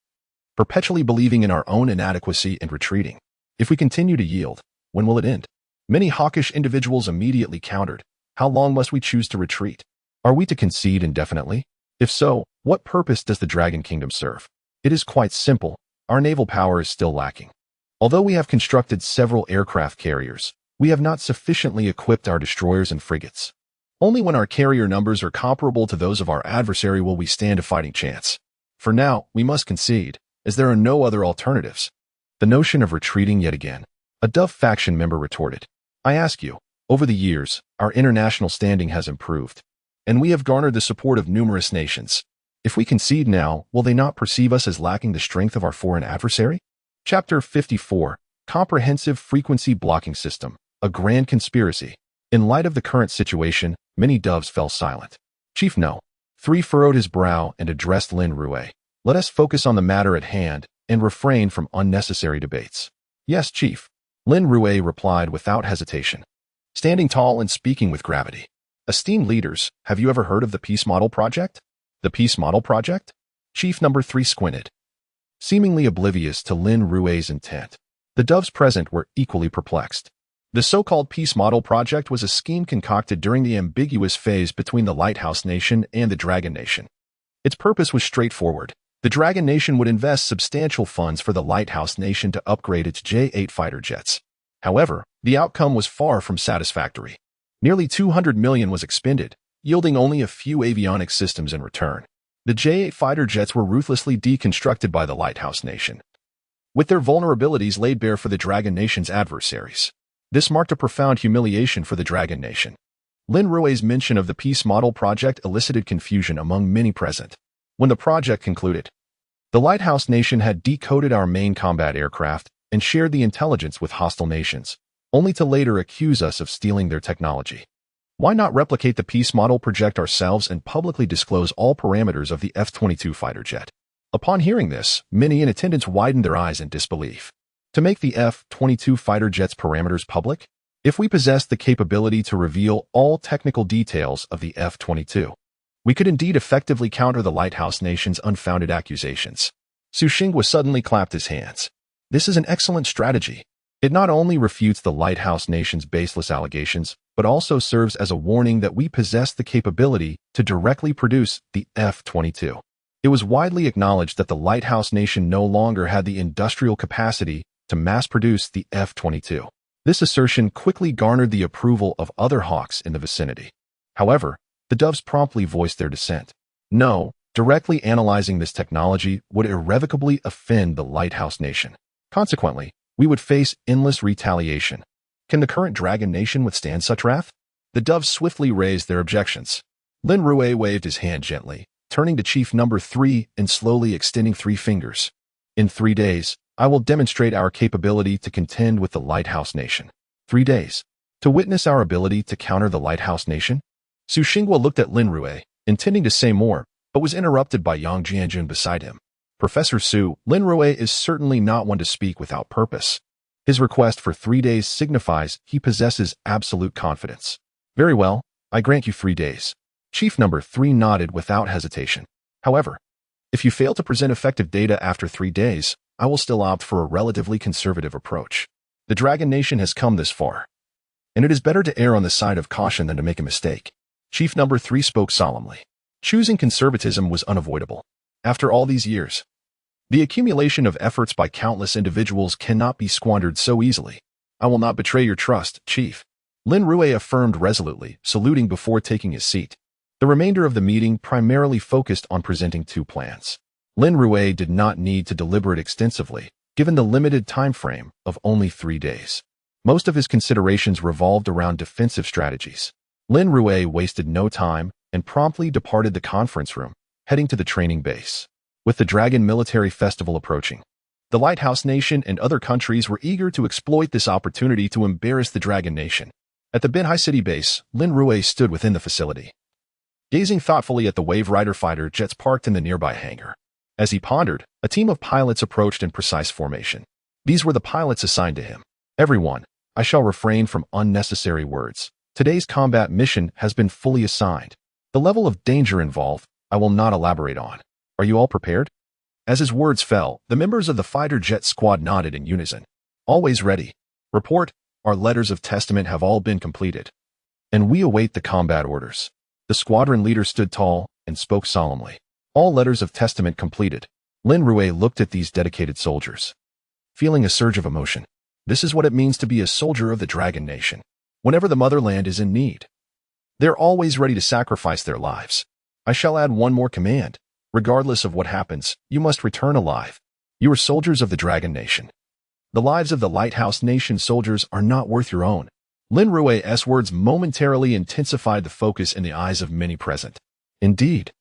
perpetually believing in our own inadequacy and retreating. If we continue to yield, when will it end? Many hawkish individuals immediately countered. How long must we choose to retreat? Are we to concede indefinitely? If so, what purpose does the Dragon Kingdom serve? It is quite simple. Our naval power is still lacking. Although we have constructed several aircraft carriers, we have not sufficiently equipped our destroyers and frigates. Only when our carrier numbers are comparable to those of our adversary will we stand a fighting chance. For now, we must concede, as there are no other alternatives. The notion of retreating yet again, a Dove faction member retorted. I ask you, over the years, our international standing has improved, and we have garnered the support of numerous nations. If we concede now, will they not perceive us as lacking the strength of our foreign adversary? Chapter 54, Comprehensive Frequency Blocking System, a Grand Conspiracy. In light of the current situation, many Doves fell silent. Chief No. 3 furrowed his brow and addressed Lin Rui. Let us focus on the matter at hand and refrain from unnecessary debates. Yes, Chief. Lin Rui replied without hesitation, standing tall and speaking with gravity. Esteemed leaders, have you ever heard of the Peace Model Project? The Peace Model Project? Chief No. 3 squinted, seemingly oblivious to Lin Rui's intent. The Doves present were equally perplexed. The so-called Peace Model Project was a scheme concocted during the ambiguous phase between the Lighthouse Nation and the Dragon Nation. Its purpose was straightforward. The Dragon Nation would invest substantial funds for the Lighthouse Nation to upgrade its J-8 fighter jets. However, the outcome was far from satisfactory. Nearly 200 million was expended, yielding only a few avionics systems in return. The J-8 fighter jets were ruthlessly deconstructed by the Lighthouse Nation, with their vulnerabilities laid bare for the Dragon Nation's adversaries. This marked a profound humiliation for the Dragon Nation. Lin Rui's mention of the Peace Model Project elicited confusion among many present. When the project concluded, the Lighthouse Nation had decoded our main combat aircraft and shared the intelligence with hostile nations, only to later accuse us of stealing their technology. Why not replicate the Peace Model Project ourselves and publicly disclose all parameters of the F-22 fighter jet? Upon hearing this, many in attendance widened their eyes in disbelief. To make the F-22 fighter jet's parameters public? If we possessed the capability to reveal all technical details of the F-22, we could indeed effectively counter the Lighthouse Nation's unfounded accusations. Su Xingwa suddenly clapped his hands. This is an excellent strategy. It not only refutes the Lighthouse Nation's baseless allegations, but also serves as a warning that we possess the capability to directly produce the F-22. It was widely acknowledged that the Lighthouse Nation no longer had the industrial capacity to mass-produce the F-22. This assertion quickly garnered the approval of other hawks in the vicinity. However, the Doves promptly voiced their dissent. No, directly analyzing this technology would irrevocably offend the Lighthouse Nation. Consequently, we would face endless retaliation. Can the current Dragon Nation withstand such wrath? The Doves swiftly raised their objections. Lin Rui waved his hand gently, turning to Chief No. 3 and slowly extending 3 fingers. In 3 days, I will demonstrate our capability to contend with the Lighthouse Nation. 3 days. To witness our ability to counter the Lighthouse Nation? Su Xingwa looked at Lin Rui, intending to say more, but was interrupted by Yang Jianjun beside him. Professor Su, Lin Rui is certainly not one to speak without purpose. His request for 3 days signifies he possesses absolute confidence. Very well, I grant you 3 days. Chief No. 3 nodded without hesitation. However, if you fail to present effective data after 3 days, I will still opt for a relatively conservative approach. The Dragon Nation has come this far, and it is better to err on the side of caution than to make a mistake. Chief No. 3 spoke solemnly. Choosing conservatism was unavoidable. After all these years, the accumulation of efforts by countless individuals cannot be squandered so easily. I will not betray your trust, Chief. Lin Rui affirmed resolutely, saluting before taking his seat. The remainder of the meeting primarily focused on presenting 2 plans. Lin Rui did not need to deliberate extensively, given the limited time frame of only 3 days. Most of his considerations revolved around defensive strategies. Lin Rui wasted no time and promptly departed the conference room, heading to the training base. With the Dragon Military Festival approaching, the Lighthouse Nation and other countries were eager to exploit this opportunity to embarrass the Dragon Nation. At the Binhai City base, Lin Rui stood within the facility, gazing thoughtfully at the Wave Rider fighter jets parked in the nearby hangar. As he pondered, a team of pilots approached in precise formation. These were the pilots assigned to him. Everyone, I shall refrain from unnecessary words. Today's combat mission has been fully assigned. The level of danger involved, I will not elaborate on. Are you all prepared? As his words fell, the members of the fighter jet squad nodded in unison. Always ready. Report, our letters of testament have all been completed, and we await the combat orders. The squadron leader stood tall and spoke solemnly. All letters of testament completed. Lin Rui looked at these dedicated soldiers, feeling a surge of emotion. This is what it means to be a soldier of the Dragon Nation. Whenever the motherland is in need, they're always ready to sacrifice their lives. I shall add one more command. Regardless of what happens, you must return alive. You are soldiers of the Dragon Nation. The lives of the Lighthouse Nation soldiers are not worth your own. Lin Rui's words momentarily intensified the focus in the eyes of many present. Indeed,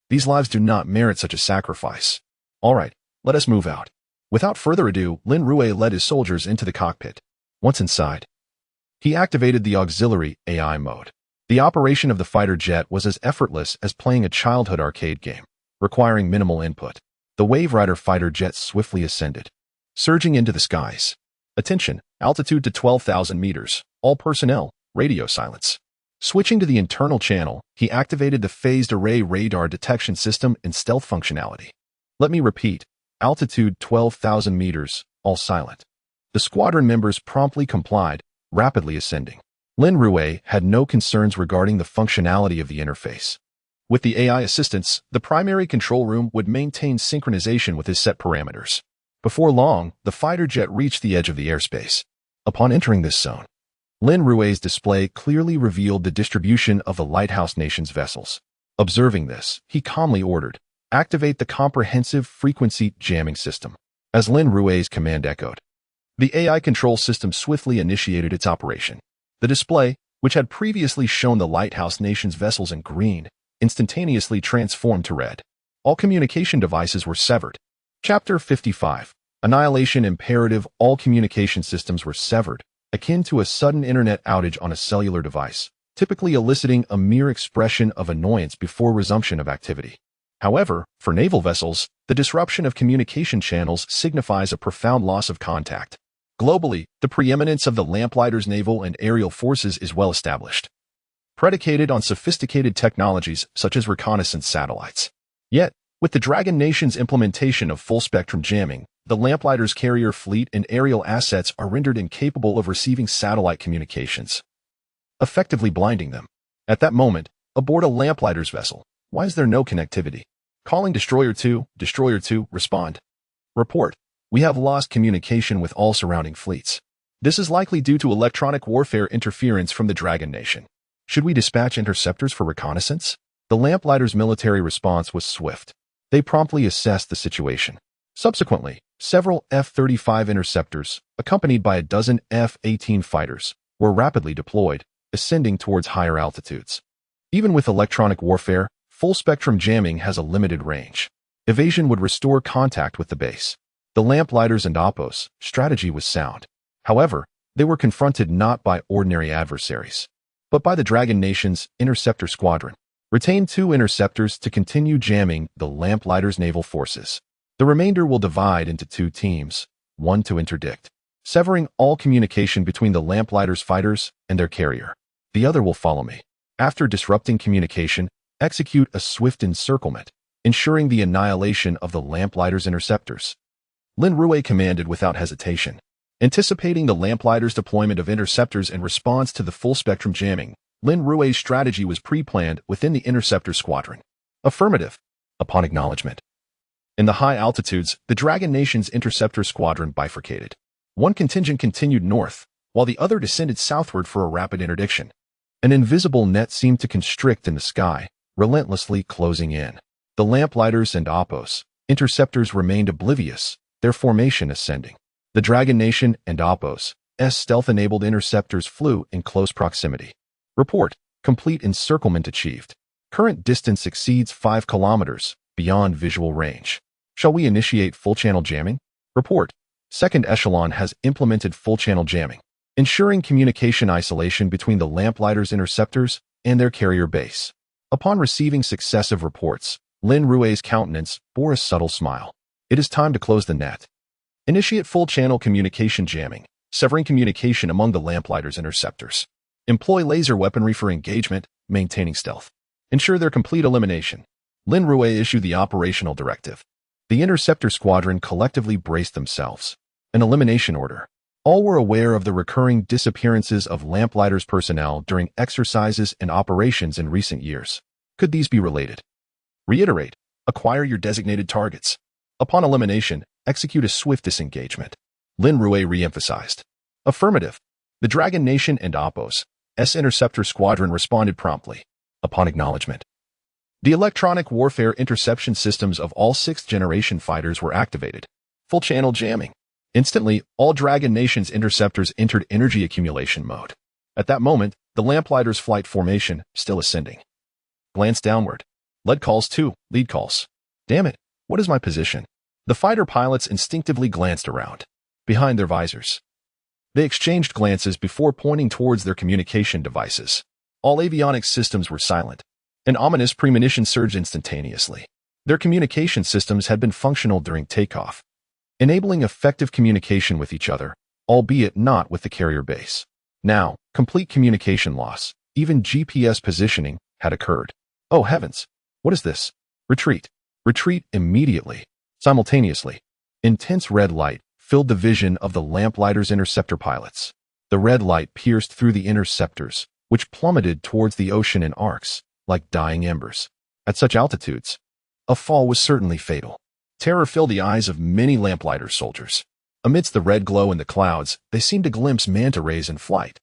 these lives do not merit such a sacrifice. All right, let us move out. Without further ado, Lin Rui led his soldiers into the cockpit. Once inside, he activated the auxiliary AI mode. The operation of the fighter jet was as effortless as playing a childhood arcade game, requiring minimal input. The Wave Rider fighter jet swiftly ascended, surging into the skies. Attention, altitude to 12,000 meters. All personnel, radio silence. Switching to the internal channel, he activated the phased array radar detection system and stealth functionality. Let me repeat, altitude 12,000 meters, all silent. The squadron members promptly complied, rapidly ascending. Lin Rui had no concerns regarding the functionality of the interface. With the AI assistance, the primary control room would maintain synchronization with his set parameters. Before long, the fighter jet reached the edge of the airspace. Upon entering this zone, Lin Rui's display clearly revealed the distribution of the Lighthouse Nation's vessels. Observing this, he calmly ordered, activate the comprehensive frequency jamming system. As Lin Rui's command echoed, the AI control system swiftly initiated its operation. The display, which had previously shown the Lighthouse Nation's vessels in green, instantaneously transformed to red. All communication devices were severed. Chapter 55. Annihilation Imperative. All communication systems were severed, akin to a sudden internet outage on a cellular device, typically eliciting a mere expression of annoyance before resumption of activity. However, for naval vessels, the disruption of communication channels signifies a profound loss of contact. Globally, the preeminence of the Lamplighters' naval and aerial forces is well established, predicated on sophisticated technologies such as reconnaissance satellites. Yet, with the Dragon Nation's implementation of full-spectrum jamming, the Lamplighters' carrier fleet and aerial assets are rendered incapable of receiving satellite communications, effectively blinding them. At that moment, aboard a Lamplighters vessel, why is there no connectivity? Calling Destroyer 2, Destroyer 2, respond. Report. We have lost communication with all surrounding fleets. This is likely due to electronic warfare interference from the Dragon Nation. Should we dispatch interceptors for reconnaissance? The Lamplighters' military response was swift. They promptly assessed the situation. Subsequently, several F-35 interceptors, accompanied by a dozen F-18 fighters, were rapidly deployed, ascending towards higher altitudes. Even with electronic warfare, full-spectrum jamming has a limited range. Evasion would restore contact with the base. The Lamplighters and Oppos' strategy was sound. However, they were confronted not by ordinary adversaries, but by the Dragon Nation's interceptor squadron. Retain 2 interceptors to continue jamming the Lamplighters' naval forces. The remainder will divide into 2 teams, one to interdict, severing all communication between the Lamplighters' fighters and their carrier. The other will follow me. After disrupting communication, execute a swift encirclement, ensuring the annihilation of the Lamplighters' interceptors. Lin Rui commanded without hesitation. Anticipating the Lamplighters' deployment of interceptors in response to the full-spectrum jamming, Lin Rui's strategy was pre-planned within the interceptor squadron. Affirmative. Upon acknowledgement. In the high altitudes, the Dragon Nation's interceptor squadron bifurcated. One contingent continued north, while the other descended southward for a rapid interdiction. An invisible net seemed to constrict in the sky, relentlessly closing in. The Lamplighters and Oppos interceptors remained oblivious, their formation ascending. The Dragon Nation and Oppos' stealth-enabled interceptors flew in close proximity. Report. Complete encirclement achieved. Current distance exceeds 5 kilometers, beyond visual range. Shall we initiate full-channel jamming? Report. Second echelon has implemented full-channel jamming, ensuring communication isolation between the lamplighter's interceptors and their carrier base. Upon receiving successive reports, Lin Rui's countenance bore a subtle smile. It is time to close the net. Initiate full-channel communication jamming, severing communication among the lamplighter's interceptors. Employ laser weaponry for engagement, maintaining stealth. Ensure their complete elimination. Lin Rui issued the operational directive. The interceptor squadron collectively braced themselves. An elimination order. All were aware of the recurring disappearances of lamplighter's personnel during exercises and operations in recent years. Could these be related? Reiterate. Acquire your designated targets. Upon elimination, execute a swift disengagement. Lin Rui re-emphasized. Affirmative. The Dragon Nation and Oppo's Interceptor Squadron responded promptly. Upon acknowledgement, the electronic warfare interception systems of all 6th-generation fighters were activated. Full-channel jamming. Instantly, all Dragon Nation's interceptors entered energy accumulation mode. At that moment, the lamplighter's flight formation, still ascending. Glance downward. Lead calls 2, lead calls. Damn it, what is my position? The fighter pilots instinctively glanced around. Behind their visors. They exchanged glances before pointing towards their communication devices. All avionics systems were silent. An ominous premonition surged instantaneously. Their communication systems had been functional during takeoff, enabling effective communication with each other, albeit not with the carrier base. Now, complete communication loss, even GPS positioning, had occurred. Oh heavens! What is this? Retreat. Retreat immediately. Simultaneously. Intense red light filled the vision of the lamplighter's interceptor pilots. The red light pierced through the interceptors, which plummeted towards the ocean in arcs, like dying embers. At such altitudes, a fall was certainly fatal. Terror filled the eyes of many lamplighter soldiers. Amidst the red glow in the clouds, they seemed to glimpse manta rays in flight.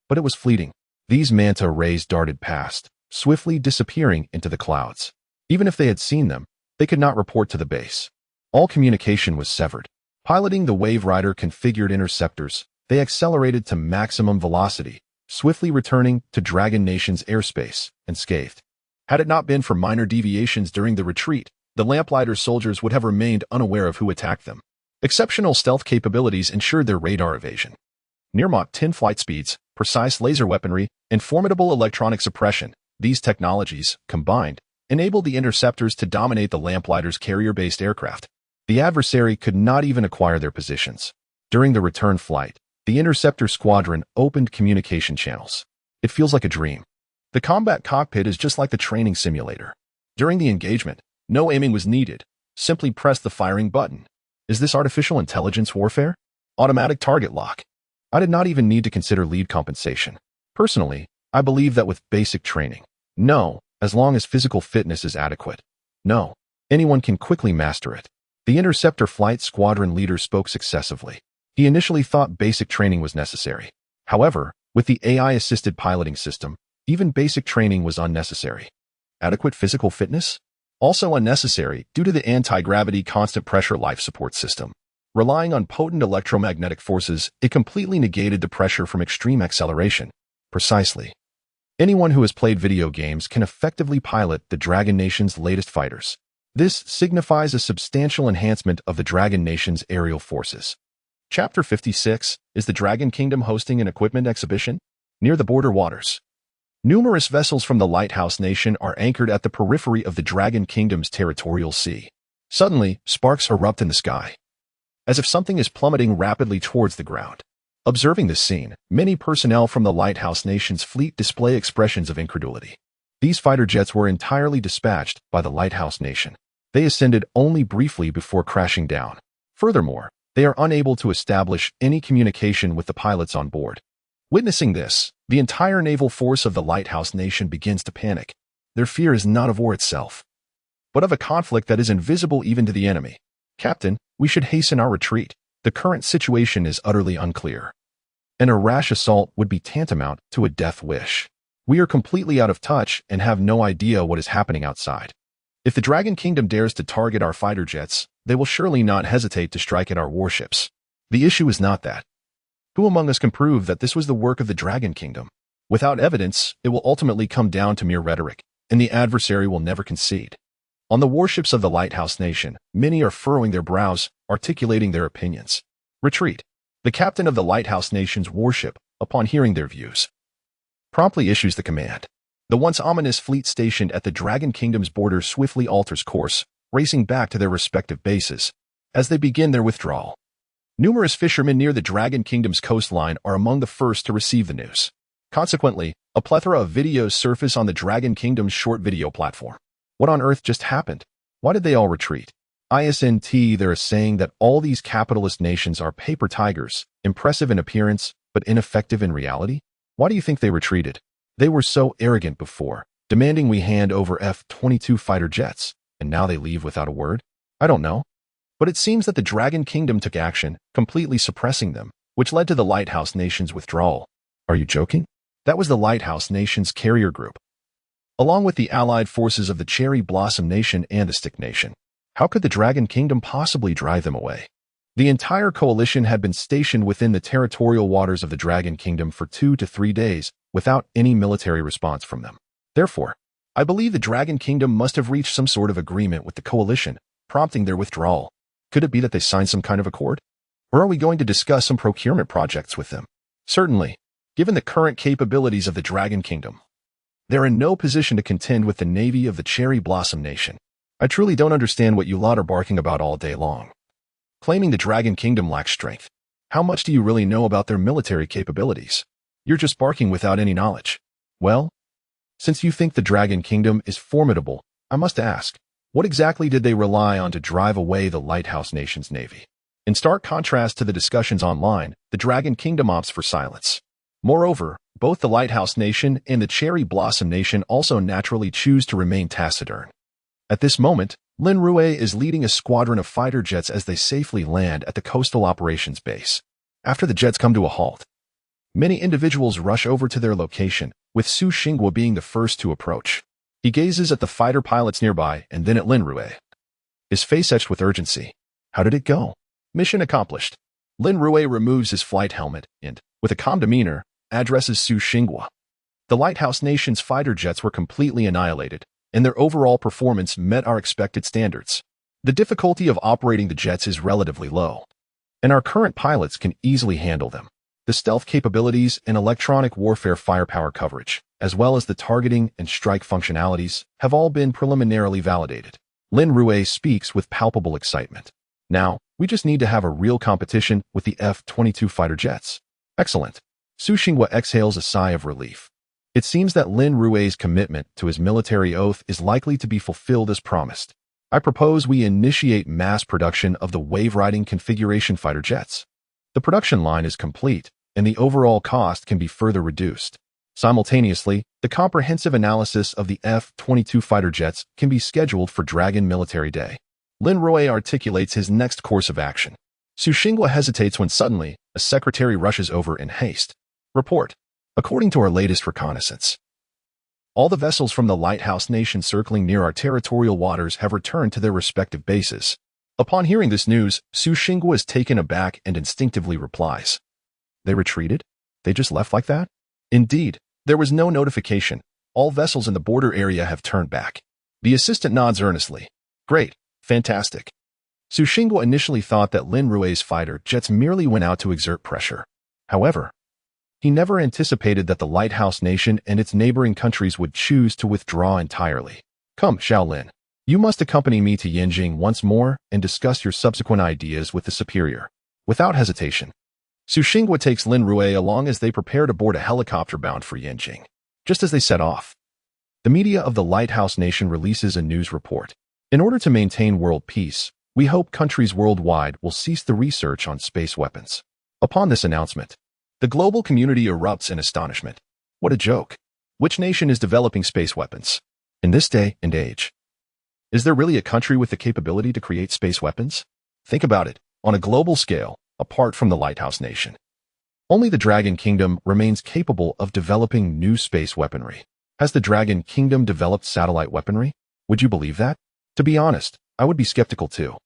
But it was fleeting. These manta rays darted past, swiftly disappearing into the clouds. Even if they had seen them, they could not report to the base. All communication was severed. Piloting the Wave Rider configured interceptors, they accelerated to maximum velocity, swiftly returning to Dragon Nation's airspace, unscathed. Had it not been for minor deviations during the retreat, the lamplighter soldiers would have remained unaware of who attacked them. Exceptional stealth capabilities ensured their radar evasion. Near Mach 10 flight speeds, precise laser weaponry, and formidable electronic suppression, these technologies, combined, enabled the interceptors to dominate the lamplighter's carrier-based aircraft. The adversary could not even acquire their positions. During the return flight, the interceptor squadron opened communication channels. It feels like a dream. The combat cockpit is just like the training simulator. During the engagement, no aiming was needed. Simply press the firing button. Is this artificial intelligence warfare? Automatic target lock. I did not even need to consider lead compensation. Personally, I believe that with basic training, no, as long as physical fitness is adequate, no, anyone can quickly master it. The interceptor flight squadron leader spoke successively. He initially thought basic training was necessary. However, with the AI-assisted piloting system, even basic training was unnecessary. Adequate physical fitness? Also unnecessary due to the anti-gravity constant pressure life support system. Relying on potent electromagnetic forces, it completely negated the pressure from extreme acceleration. Precisely. Anyone who has played video games can effectively pilot the Dragon Nation's latest fighters. This signifies a substantial enhancement of the Dragon Nation's aerial forces. Chapter 56 is the Dragon Kingdom hosting an equipment exhibition near the border waters. Numerous vessels from the Lighthouse Nation are anchored at the periphery of the Dragon Kingdom's territorial sea. Suddenly, sparks erupt in the sky, as if something is plummeting rapidly towards the ground. Observing this scene, many personnel from the Lighthouse Nation's fleet display expressions of incredulity. These fighter jets were entirely dispatched by the Lighthouse Nation. They ascended only briefly before crashing down. Furthermore, they are unable to establish any communication with the pilots on board. Witnessing this, the entire naval force of the Lighthouse Nation begins to panic. Their fear is not of war itself, but of a conflict that is invisible even to the enemy. Captain, we should hasten our retreat. The current situation is utterly unclear. An rash assault would be tantamount to a death wish. We are completely out of touch and have no idea what is happening outside. If the Dragon Kingdom dares to target our fighter jets, they will surely not hesitate to strike at our warships. The issue is not that. Who among us can prove that this was the work of the Dragon Kingdom? Without evidence, it will ultimately come down to mere rhetoric. and the adversary will never concede. On the warships of the Lighthouse Nation, many are furrowing their brows, articulating their opinions. Retreat. The captain of the Lighthouse Nation's warship, upon hearing their views, promptly issues the command. The once ominous fleet stationed at the Dragon Kingdom's border swiftly alters course, racing back to their respective bases. As they begin their withdrawal, numerous fishermen near the Dragon Kingdom's coastline are among the first to receive the news. Consequently, a plethora of videos surface on the Dragon Kingdom's short video platform. What on earth just happened? Why did they all retreat? ISNT, there is saying that all these capitalist nations are paper tigers, impressive in appearance, but ineffective in reality? Why do you think they retreated? They were so arrogant before, demanding we hand over F-22 fighter jets, and now they leave without a word? I don't know. But it seems that the Dragon Kingdom took action, completely suppressing them, which led to the Lighthouse Nation's withdrawal. Are you joking? That was the Lighthouse Nation's carrier group, along with the allied forces of the Cherry Blossom Nation and the Stick Nation. How could the Dragon Kingdom possibly drive them away? The entire coalition had been stationed within the territorial waters of the Dragon Kingdom for 2 to 3 days without any military response from them. Therefore, I believe the Dragon Kingdom must have reached some sort of agreement with the coalition, prompting their withdrawal. Could it be that they signed some kind of accord? Or are we going to discuss some procurement projects with them? Certainly, given the current capabilities of the Dragon Kingdom, they're in no position to contend with the navy of the Cherry Blossom Nation. I truly don't understand what you lot are barking about all day long, claiming the Dragon Kingdom lacks strength. How much do you really know about their military capabilities? You're just barking without any knowledge. Well, since you think the Dragon Kingdom is formidable, I must ask, what exactly did they rely on to drive away the Lighthouse Nation's navy? In stark contrast to the discussions online, the Dragon Kingdom opts for silence. Moreover, both the Lighthouse Nation and the Cherry Blossom Nation also naturally choose to remain taciturn. At this moment, Lin Rui is leading a squadron of fighter jets as they safely land at the Coastal Operations Base. After the jets come to a halt, many individuals rush over to their location, with Su Xingguo being the first to approach. He gazes at the fighter pilots nearby and then at Lin Rui, his face etched with urgency. How did it go? Mission accomplished. Lin Rui removes his flight helmet and, with a calm demeanor, addresses Su Xingguo. The Lighthouse Nation's fighter jets were completely annihilated, and their overall performance met our expected standards. The difficulty of operating the jets is relatively low, and our current pilots can easily handle them. The stealth capabilities and electronic warfare firepower coverage, as well as the targeting and strike functionalities, have all been preliminarily validated. Lin Rui speaks with palpable excitement. Now, we just need to have a real competition with the F-22 fighter jets. Excellent. Su Xingguo exhales a sigh of relief. It seems that Lin Rui's commitment to his military oath is likely to be fulfilled as promised. I propose we initiate mass production of the wave-riding configuration fighter jets. The production line is complete, and the overall cost can be further reduced. Simultaneously, the comprehensive analysis of the F-22 fighter jets can be scheduled for Dragon Military Day. Lin Rui articulates his next course of action. Su Xingguo hesitates when suddenly, a secretary rushes over in haste. Report. According to our latest reconnaissance, all the vessels from the Lighthouse Nation circling near our territorial waters have returned to their respective bases. Upon hearing this news, Su Xingguo is taken aback and instinctively replies. They retreated? They just left like that? Indeed, there was no notification. All vessels in the border area have turned back. The assistant nods earnestly. Great. Fantastic. Su Xingguo initially thought that Lin Rui's fighter jets merely went out to exert pressure. However, he never anticipated that the Lighthouse Nation and its neighboring countries would choose to withdraw entirely. Come, Shaolin. You must accompany me to Yanjing once more and discuss your subsequent ideas with the superior. Without hesitation, Su Xingguo takes Lin Rui along as they prepare to board a helicopter bound for Yanjing. Just as they set off, the media of the Lighthouse Nation releases a news report. In order to maintain world peace, we hope countries worldwide will cease the research on space weapons. Upon this announcement, the global community erupts in astonishment. What a joke. Which nation is developing space weapons? In this day and age, is there really a country with the capability to create space weapons? Think about it, on a global scale, apart from the Lighthouse Nation. Only the Dragon Kingdom remains capable of developing new space weaponry. Has the Dragon Kingdom developed satellite weaponry? Would you believe that? To be honest, I would be skeptical too.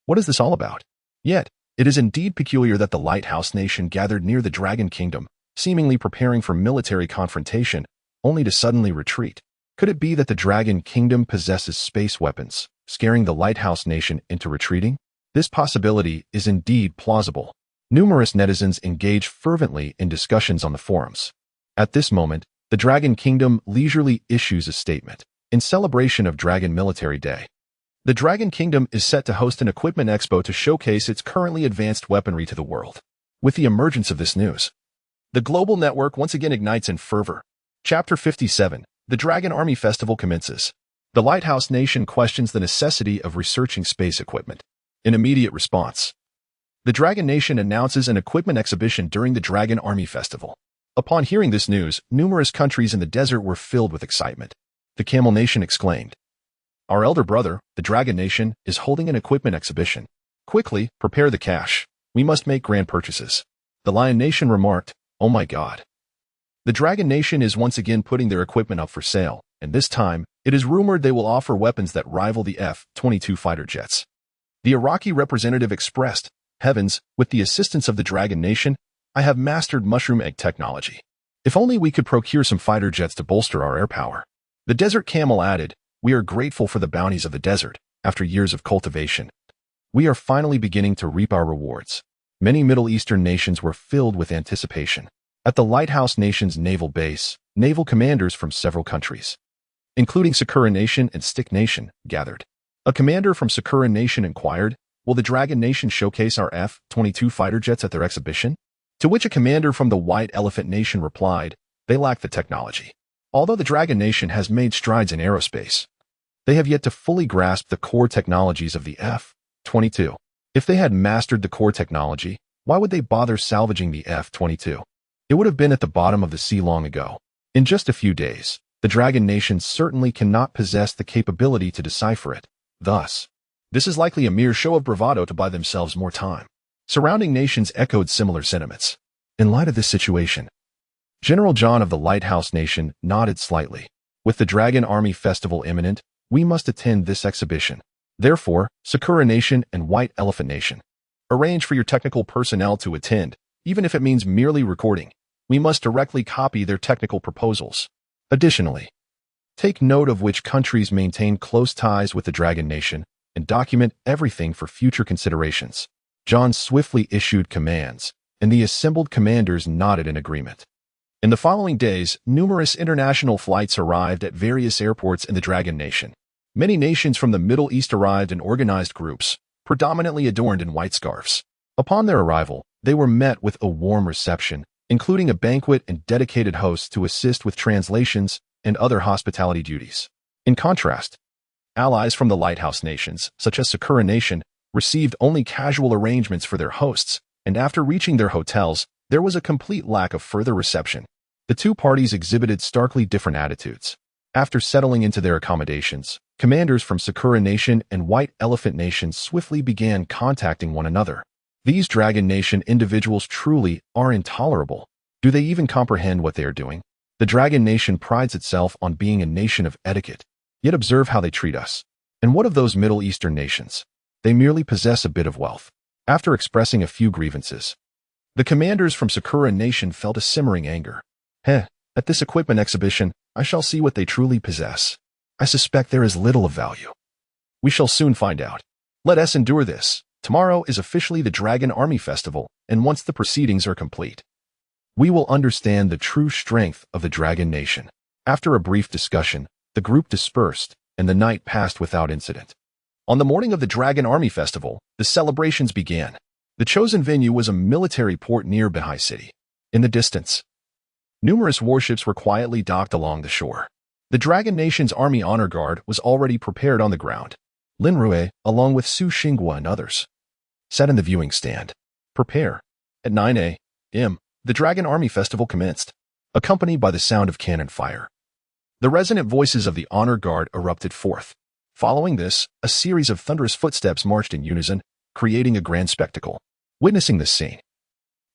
What is this all about? Yet, it is indeed peculiar that the Lighthouse Nation gathered near the Dragon Kingdom, seemingly preparing for military confrontation, only to suddenly retreat. Could it be that the Dragon Kingdom possesses space weapons, scaring the lighthouse nation into retreating? This possibility is indeed plausible. Numerous netizens engage fervently in discussions on the forums. At this moment, the Dragon Kingdom leisurely issues a statement in celebration of Dragon Military Day. The Dragon Kingdom is set to host an equipment expo to showcase its currently advanced weaponry to the world. With the emergence of this news, the global network once again ignites in fervor. Chapter 57. The Dragon Army Festival commences. The Lighthouse Nation questions the necessity of researching space equipment. In immediate response, the Dragon Nation announces an equipment exhibition during the Dragon Army Festival. Upon hearing this news, numerous countries in the desert were filled with excitement. The Camel Nation exclaimed, "Our elder brother, the Dragon Nation, is holding an equipment exhibition. Quickly, prepare the cash. We must make grand purchases." The Lion Nation remarked, "Oh my God." The Dragon Nation is once again putting their equipment up for sale, and this time, it is rumored they will offer weapons that rival the F-22 fighter jets. The Iraqi representative expressed, "Heavens, with the assistance of the Dragon Nation, I have mastered mushroom egg technology. If only we could procure some fighter jets to bolster our air power." The Desert Camel added, "We are grateful for the bounties of the desert. After years of cultivation, we are finally beginning to reap our rewards." Many Middle Eastern nations were filled with anticipation. At the Lighthouse Nation's naval base, naval commanders from several countries, including Sakura Nation and Stick Nation, gathered. A commander from Sakura Nation inquired, "Will the Dragon Nation showcase our F-22 fighter jets at their exhibition?" To which a commander from the White Elephant Nation replied, "They lack the technology." Although the Dragon Nation has made strides in aerospace, they have yet to fully grasp the core technologies of the F-22. If they had mastered the core technology, why would they bother salvaging the F-22? It would have been at the bottom of the sea long ago. In just a few days, the Dragon Nation certainly cannot possess the capability to decipher it. Thus, this is likely a mere show of bravado to buy themselves more time. Surrounding nations echoed similar sentiments. In light of this situation, General John of the Lighthouse Nation nodded slightly. With the Dragon Army Festival imminent, we must attend this exhibition. Therefore, Sakura Nation and White Elephant Nation, arrange for your technical personnel to attend, even if it means merely recording. We must directly copy their technical proposals. Additionally, take note of which countries maintain close ties with the Dragon Nation and document everything for future considerations. John swiftly issued commands, and the assembled commanders nodded in agreement. In the following days, numerous international flights arrived at various airports in the Dragon Nation. Many nations from the Middle East arrived in organized groups, predominantly adorned in white scarves. Upon their arrival, they were met with a warm reception, including a banquet and dedicated hosts to assist with translations and other hospitality duties. In contrast, allies from the Lighthouse Nations, such as Sakura Nation, received only casual arrangements for their hosts, and after reaching their hotels, there was a complete lack of further reception. The two parties exhibited starkly different attitudes. After settling into their accommodations, commanders from Sakura Nation and White Elephant Nation swiftly began contacting one another. These Dragon Nation individuals truly are intolerable. Do they even comprehend what they are doing? The Dragon Nation prides itself on being a nation of etiquette. Yet observe how they treat us. And what of those Middle Eastern nations? They merely possess a bit of wealth. After expressing a few grievances, the commanders from Sakura Nation felt a simmering anger. At this equipment exhibition, I shall see what they truly possess. I suspect there is little of value. We shall soon find out. Let us endure this. Tomorrow is officially the Dragon Army Festival, and once the proceedings are complete, we will understand the true strength of the Dragon Nation. After a brief discussion, the group dispersed, and the night passed without incident. On the morning of the Dragon Army Festival, the celebrations began. The chosen venue was a military port near Bahai City. In the distance, numerous warships were quietly docked along the shore. The Dragon Nation's Army Honor Guard was already prepared on the ground. Lin Rui, along with Su Xinghua and others, sat in the viewing stand. Prepare. At 9 a.m., the Dragon Army Festival commenced, accompanied by the sound of cannon fire. The resonant voices of the Honor Guard erupted forth. Following this, a series of thunderous footsteps marched in unison, creating a grand spectacle. Witnessing this scene,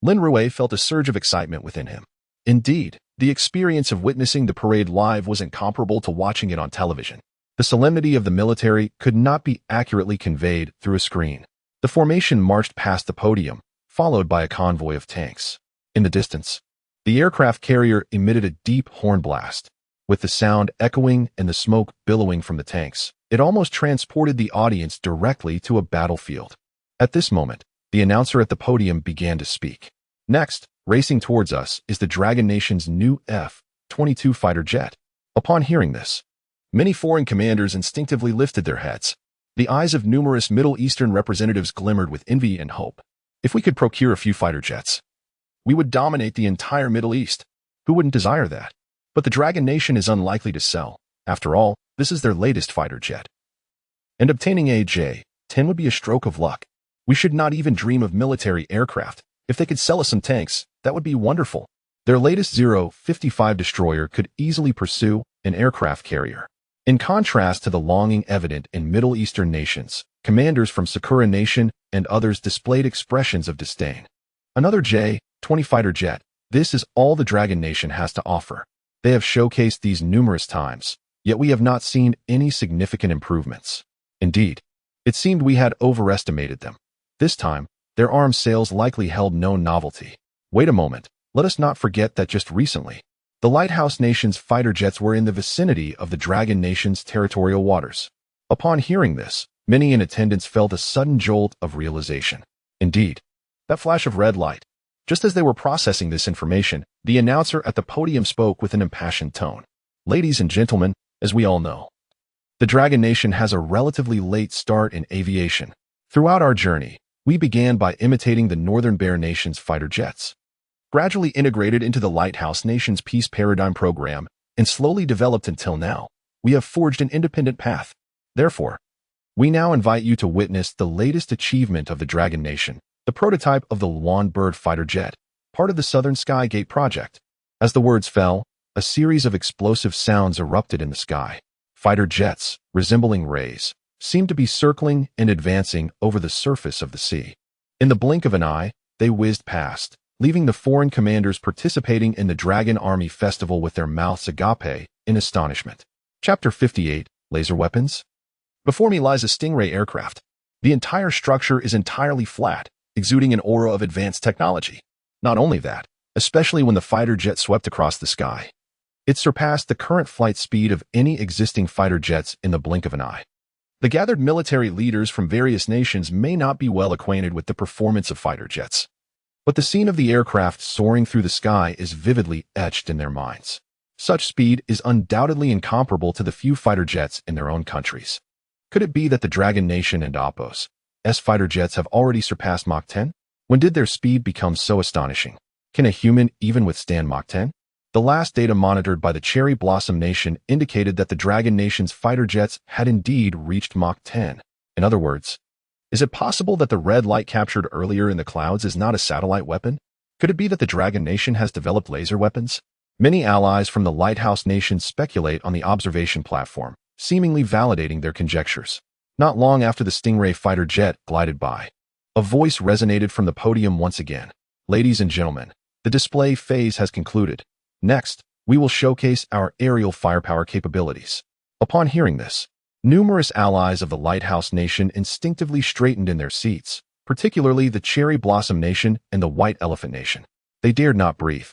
Lin Rui felt a surge of excitement within him. Indeed, the experience of witnessing the parade live was incomparable to watching it on television. The solemnity of the military could not be accurately conveyed through a screen. The formation marched past the podium, followed by a convoy of tanks. In the distance, the aircraft carrier emitted a deep horn blast. with the sound echoing and the smoke billowing from the tanks. It almost transported the audience directly to a battlefield. At this moment, the announcer at the podium began to speak. Next, racing towards us is the Dragon Nation's new F-22 fighter jet. Upon hearing this, many foreign commanders instinctively lifted their heads. The eyes of numerous Middle Eastern representatives glimmered with envy and hope. If we could procure a few fighter jets, we would dominate the entire Middle East. Who wouldn't desire that? But the Dragon Nation is unlikely to sell. After all, this is their latest fighter jet. And obtaining a J-10 would be a stroke of luck. We should not even dream of military aircraft. If they could sell us some tanks, that would be wonderful. Their latest 055 destroyer could easily pursue an aircraft carrier. In contrast to the longing evident in Middle Eastern nations, commanders from Sakura Nation and others displayed expressions of disdain. Another J-20 fighter jet. This is all the Dragon Nation has to offer. They have showcased these numerous times, yet we have not seen any significant improvements. Indeed, it seemed we had overestimated them. This time, their arms sales likely held no novelty. Wait a moment, let us not forget that just recently, the Lighthouse Nation's fighter jets were in the vicinity of the Dragon Nation's territorial waters. Upon hearing this, many in attendance felt a sudden jolt of realization. Indeed, that flash of red light. Just as they were processing this information, the announcer at the podium spoke with an impassioned tone. Ladies and gentlemen, as we all know, the Dragon Nation has a relatively late start in aviation. Throughout our journey, we began by imitating the Northern Bear Nation's fighter jets, gradually integrated into the Lighthouse Nation's peace paradigm program, and slowly developed until now. We have forged an independent path. Therefore, we now invite you to witness the latest achievement of the Dragon Nation, the prototype of the Luan Bird fighter jet, part of the Southern Sky Gate project. As the words fell, a series of explosive sounds erupted in the sky. Fighter jets, resembling rays, seemed to be circling and advancing over the surface of the sea. In the blink of an eye, they whizzed past, leaving the foreign commanders participating in the Dragon Army Festival with their mouths agape in astonishment. Chapter 58, Laser Weapons. Before me lies a Stingray aircraft. The entire structure is entirely flat, exuding an aura of advanced technology. Not only that, especially when the fighter jet swept across the sky, it surpassed the current flight speed of any existing fighter jets in the blink of an eye. The gathered military leaders from various nations may not be well acquainted with the performance of fighter jets, but the scene of the aircraft soaring through the sky is vividly etched in their minds. Such speed is undoubtedly incomparable to the few fighter jets in their own countries. Could it be that the Dragon Nation and Oppo's fighter jets have already surpassed Mach 10? When did their speed become so astonishing? Can a human even withstand Mach 10? The last data monitored by the Cherry Blossom Nation indicated that the Dragon Nation's fighter jets had indeed reached Mach 10. In other words, is it possible that the red light captured earlier in the clouds is not a satellite weapon? Could it be that the Dragon Nation has developed laser weapons? Many allies from the Lighthouse Nation speculate on the observation platform, seemingly validating their conjectures. Not long after the Stingray fighter jet glided by, a voice resonated from the podium once again. Ladies and gentlemen, the display phase has concluded. Next, we will showcase our aerial firepower capabilities. Upon hearing this, numerous allies of the Lighthouse Nation instinctively straightened in their seats, particularly the Cherry Blossom Nation and the White Elephant Nation. They dared not breathe,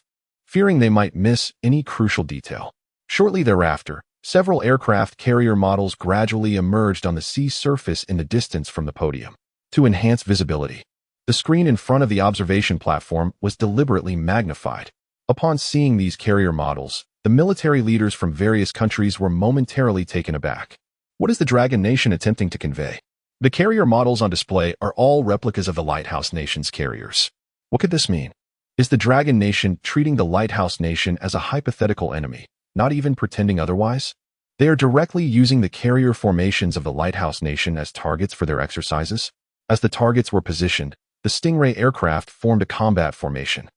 fearing they might miss any crucial detail. Shortly thereafter, several aircraft carrier models gradually emerged on the sea surface in the distance from the podium. To enhance visibility, the screen in front of the observation platform was deliberately magnified. Upon seeing these carrier models, the military leaders from various countries were momentarily taken aback. What is the Dragon Nation attempting to convey? The carrier models on display are all replicas of the Lighthouse Nation's carriers. What could this mean? Is the Dragon Nation treating the Lighthouse Nation as a hypothetical enemy, not even pretending otherwise? They are directly using the carrier formations of the Lighthouse Nation as targets for their exercises. As the targets were positioned, the Stingray aircraft formed a combat formation.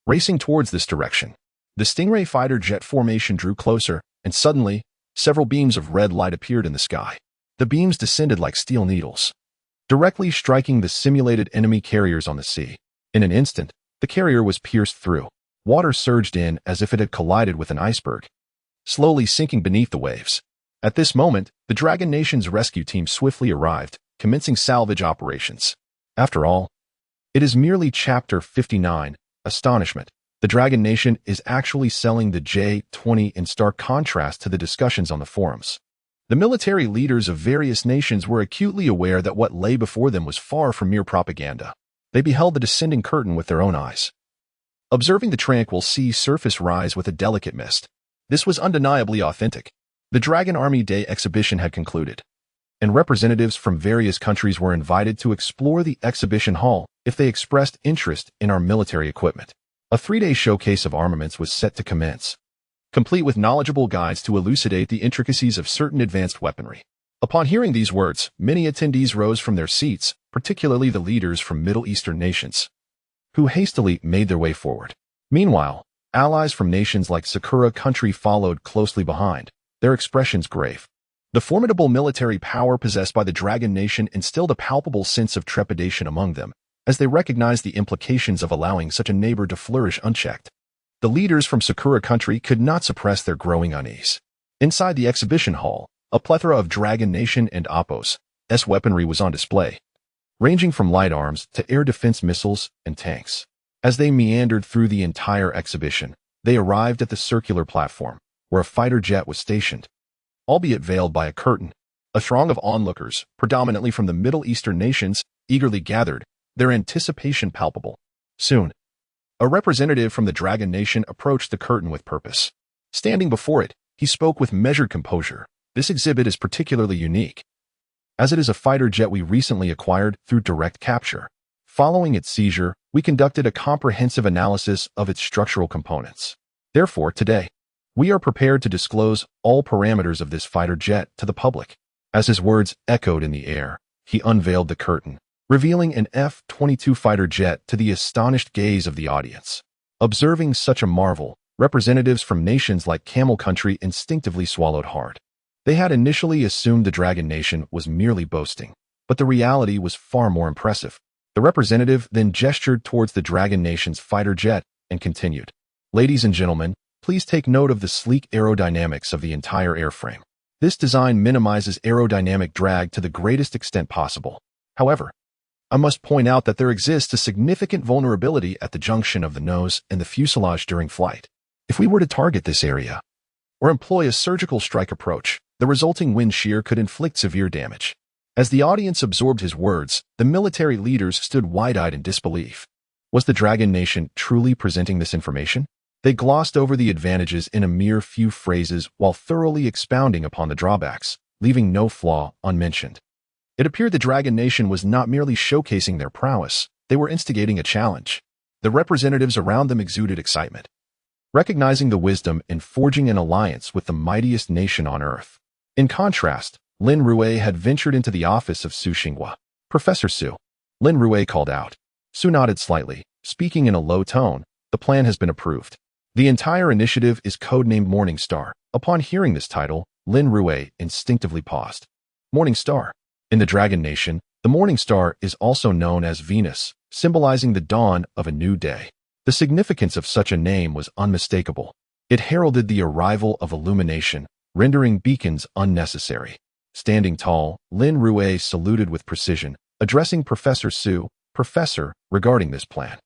Racing towards this direction, the Stingray fighter jet formation drew closer, and suddenly, several beams of red light appeared in the sky. The beams descended like steel needles, directly striking the simulated enemy carriers on the sea. In an instant, the carrier was pierced through. Water surged in as if it had collided with an iceberg, slowly sinking beneath the waves. At this moment, the Dragon Nation's rescue team swiftly arrived, commencing salvage operations. After all, it is merely Chapter 59, Astonishment. The Dragon Nation is actually selling the J-20 in stark contrast to the discussions on the forums. The military leaders of various nations were acutely aware that what lay before them was far from mere propaganda. They beheld the descending curtain with their own eyes. Observing the tranquil sea surface rise with a delicate mist, this was undeniably authentic. The Dragon Army Day exhibition had concluded, and representatives from various countries were invited to explore the exhibition hall if they expressed interest in our military equipment. A 3-day showcase of armaments was set to commence, complete with knowledgeable guides to elucidate the intricacies of certain advanced weaponry. Upon hearing these words, many attendees rose from their seats, particularly the leaders from Middle Eastern nations, who hastily made their way forward. Meanwhile, allies from nations like Sakura country followed closely behind, their expressions grave. The formidable military power possessed by the Dragon Nation instilled a palpable sense of trepidation among them, as they recognized the implications of allowing such a neighbor to flourish unchecked. The leaders from Sakura country could not suppress their growing unease. Inside the exhibition hall, a plethora of Dragon Nation and Appos' weaponry was on display, ranging from light arms to air defense missiles and tanks. As they meandered through the entire exhibition, they arrived at the circular platform, where a fighter jet was stationed, albeit veiled by a curtain. A throng of onlookers, predominantly from the Middle Eastern nations, eagerly gathered, their anticipation palpable. Soon, a representative from the Dragon Nation approached the curtain with purpose. Standing before it, he spoke with measured composure. This exhibit is particularly unique, as it is a fighter jet we recently acquired through direct capture. Following its seizure, we conducted a comprehensive analysis of its structural components. Therefore, today, we are prepared to disclose all parameters of this fighter jet to the public. As his words echoed in the air, he unveiled the curtain, revealing an F-22 fighter jet to the astonished gaze of the audience. Observing such a marvel, representatives from nations like Camel Country instinctively swallowed hard. They had initially assumed the Dragon Nation was merely boasting, but the reality was far more impressive. The representative then gestured towards the Dragon Nation's fighter jet and continued, "Ladies and gentlemen, please take note of the sleek aerodynamics of the entire airframe. This design minimizes aerodynamic drag to the greatest extent possible. However, I must point out that there exists a significant vulnerability at the junction of the nose and the fuselage during flight. If we were to target this area, or employ a surgical strike approach, the resulting wind shear could inflict severe damage." As the audience absorbed his words, the military leaders stood wide-eyed in disbelief. Was the Dragon Nation truly presenting this information? They glossed over the advantages in a mere few phrases while thoroughly expounding upon the drawbacks, leaving no flaw unmentioned. It appeared the Dragon Nation was not merely showcasing their prowess, they were instigating a challenge. The representatives around them exuded excitement, recognizing the wisdom in forging an alliance with the mightiest nation on earth. In contrast, Lin Rui had ventured into the office of Su Xinghua. "Professor Su," Lin Rui called out. Su nodded slightly, speaking in a low tone. "The plan has been approved. The entire initiative is codenamed Morning Star." Upon hearing this title, Lin Rui instinctively paused. Morning Star. In the Dragon Nation, the Morning Star is also known as Venus, symbolizing the dawn of a new day. The significance of such a name was unmistakable. It heralded the arrival of illumination, rendering beacons unnecessary. Standing tall, Lin Rui saluted with precision, addressing Professor Su. "Professor, regarding this plan."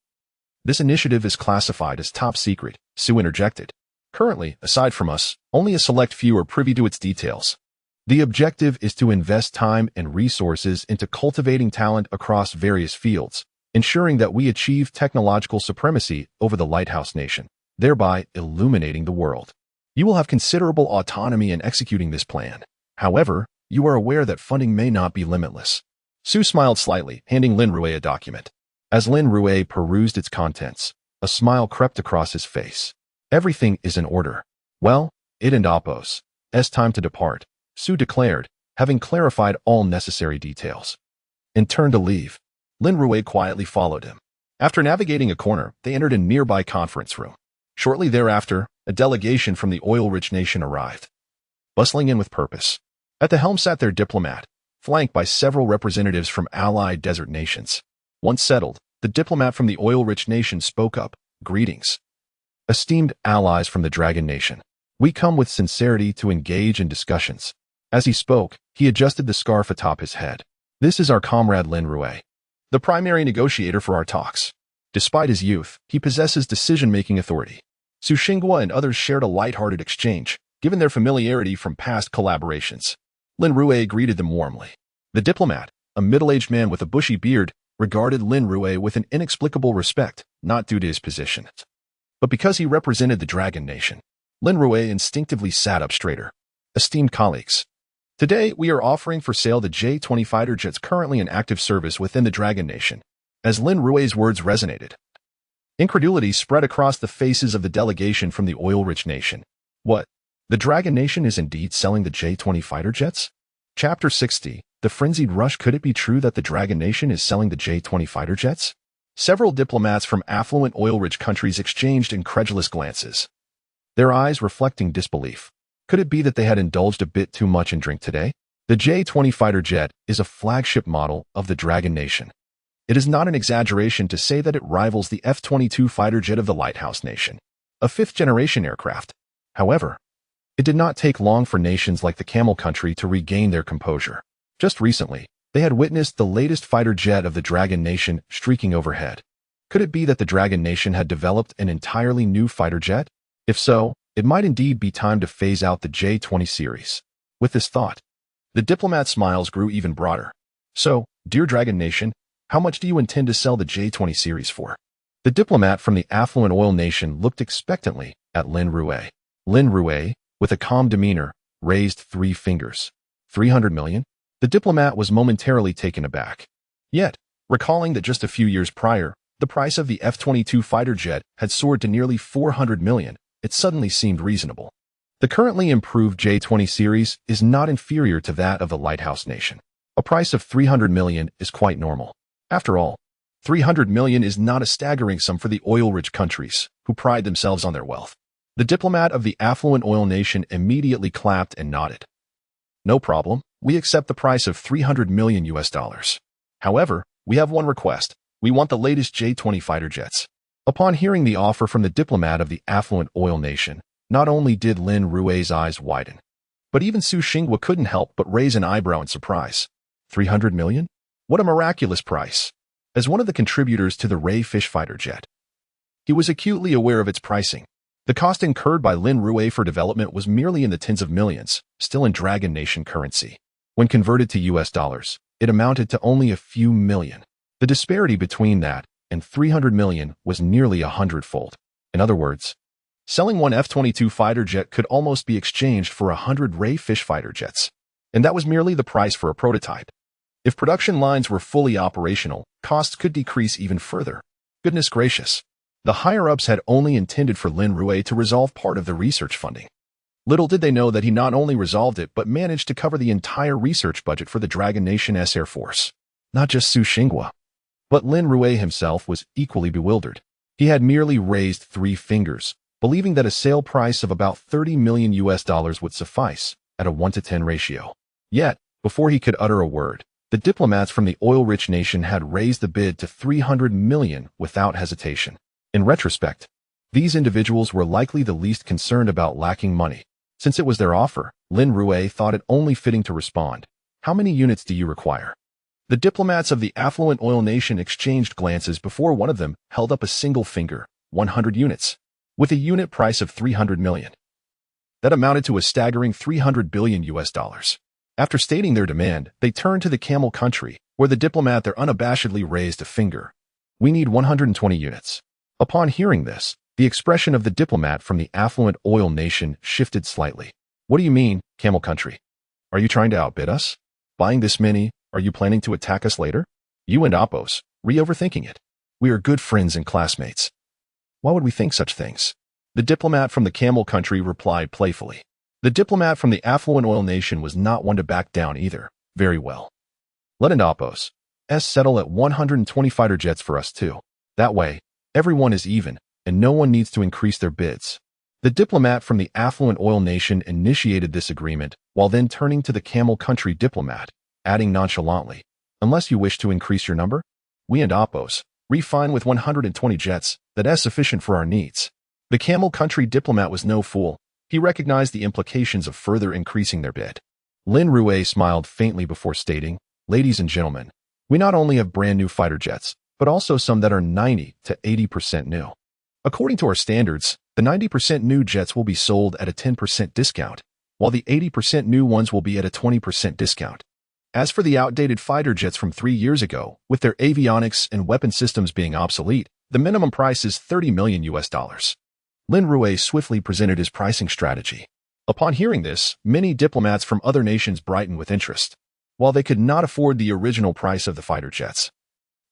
"This initiative is classified as top secret," Su interjected. "Currently, aside from us, only a select few are privy to its details. The objective is to invest time and resources into cultivating talent across various fields, ensuring that we achieve technological supremacy over the Lighthouse Nation, thereby illuminating the world. You will have considerable autonomy in executing this plan. However, you are aware that funding may not be limitless." Su smiled slightly, handing Lin Rui a document. As Lin Rui perused its contents, a smile crept across his face. "Everything is in order. Well, it and Appos' time to depart," Su declared, having clarified all necessary details. And turned to leave. Lin Rui quietly followed him. After navigating a corner, they entered a nearby conference room. Shortly thereafter, a delegation from the oil-rich nation arrived, bustling in with purpose. At the helm sat their diplomat, flanked by several representatives from allied desert nations. Once settled, the diplomat from the oil-rich nation spoke up. "Greetings, esteemed allies from the Dragon Nation. We come with sincerity to engage in discussions." As he spoke, he adjusted the scarf atop his head. "This is our comrade Lin Rui, the primary negotiator for our talks. Despite his youth, he possesses decision-making authority. Su Xinghua and others shared a light-hearted exchange, given their familiarity from past collaborations. Lin Rui greeted them warmly. The diplomat, a middle-aged man with a bushy beard, regarded Lin Rui with an inexplicable respect, not due to his position, but because he represented the Dragon Nation. Lin Rui instinctively sat up straighter. Esteemed colleagues, today we are offering for sale the J-20 fighter jets currently in active service within the Dragon Nation. As Lin Rui's words resonated, incredulity spread across the faces of the delegation from the oil-rich nation. What? The Dragon Nation is indeed selling the J-20 fighter jets? Chapter 60. The Frenzied Rush. Could it be true that the Dragon Nation is selling the J-20 fighter jets? Several diplomats from affluent oil-rich countries exchanged incredulous glances, their eyes reflecting disbelief. Could it be that they had indulged a bit too much in drink today? The J-20 fighter jet is a flagship model of the Dragon Nation. It is not an exaggeration to say that it rivals the F-22 fighter jet of the Lighthouse Nation, a fifth-generation aircraft. However, it did not take long for nations like the Camel Country to regain their composure. Just recently, they had witnessed the latest fighter jet of the Dragon Nation streaking overhead. Could it be that the Dragon Nation had developed an entirely new fighter jet? If so, it might indeed be time to phase out the J-20 series. With this thought, the diplomat's smiles grew even broader. So, dear Dragon Nation, how much do you intend to sell the J-20 series for? The diplomat from the affluent oil nation looked expectantly at Lin Rui. Lin Rui, with a calm demeanor, raised 3 fingers. 300 million? The diplomat was momentarily taken aback. Yet, recalling that just a few years prior, the price of the F-22 fighter jet had soared to nearly 400 million, it suddenly seemed reasonable. The currently improved J-20 series is not inferior to that of the Lighthouse Nation. A price of 300 million is quite normal. After all, 300 million is not a staggering sum for the oil-rich countries, who pride themselves on their wealth. The diplomat of the affluent oil nation immediately clapped and nodded. No problem, we accept the price of 300 million US dollars. However, we have one request. We want the latest J-20 fighter jets. Upon hearing the offer from the diplomat of the affluent oil nation, not only did Lin Rui's eyes widen, but even Su Xinghua couldn't help but raise an eyebrow in surprise. 300 million? What a miraculous price! As one of the contributors to the Ray Fish fighter jet, he was acutely aware of its pricing. The cost incurred by Lin Rui for development was merely in the tens of millions, still in Dragon Nation currency. When converted to US dollars, it amounted to only a few million. The disparity between that and 300 million was nearly 100-fold. In other words, selling one F-22 fighter jet could almost be exchanged for 100 Ray Fish fighter jets. And that was merely the price for a prototype. If production lines were fully operational, costs could decrease even further. Goodness gracious. The higher-ups had only intended for Lin Rui to resolve part of the research funding. Little did they know that he not only resolved it but managed to cover the entire research budget for the Dragon Nation's Air Force. Not just Su Xinghua, but Lin Rui himself was equally bewildered. He had merely raised 3 fingers, believing that a sale price of about 30 million US dollars would suffice at a 1-to-10 ratio. Yet, before he could utter a word, the diplomats from the oil-rich nation had raised the bid to 300 million without hesitation. In retrospect, these individuals were likely the least concerned about lacking money. Since it was their offer, Lin Rui thought it only fitting to respond. How many units do you require? The diplomats of the affluent oil nation exchanged glances before one of them held up a single finger. 100 units. With a unit price of 300 million. That amounted to a staggering 300 billion US dollars. After stating their demand, they turned to the Camel Country, where the diplomat there unabashedly raised a finger. We need 120 units. Upon hearing this, the expression of the diplomat from the affluent oil nation shifted slightly. What do you mean, Camel Country? Are you trying to outbid us? Buying this many, are you planning to attack us later? You and Oppos, re-overthinking it. We are good friends and classmates. Why would we think such things? The diplomat from the Camel Country replied playfully. The diplomat from the affluent oil nation was not one to back down either. Very well. Let and Oppos settle at 120 fighter jets for us too. That way, everyone is even, and no one needs to increase their bids. The diplomat from the affluent oil nation initiated this agreement, while then turning to the Camel Country diplomat, adding nonchalantly, unless you wish to increase your number, we and Oppos, refine with 120 jets, that's sufficient for our needs. The Camel Country diplomat was no fool. He recognized the implications of further increasing their bid. Lin Rui smiled faintly before stating, Ladies and gentlemen, we not only have brand new fighter jets, but also some that are 90 to 80% new. According to our standards, the 90% new jets will be sold at a 10% discount, while the 80% new ones will be at a 20% discount. As for the outdated fighter jets from 3 years ago, with their avionics and weapon systems being obsolete, the minimum price is $30 million US. Lin Rui swiftly presented his pricing strategy. Upon hearing this, many diplomats from other nations brightened with interest. While they could not afford the original price of the fighter jets,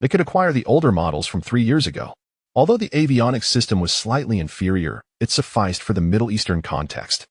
they could acquire the older models from 3 years ago. Although the avionics system was slightly inferior, it sufficed for the Middle Eastern context.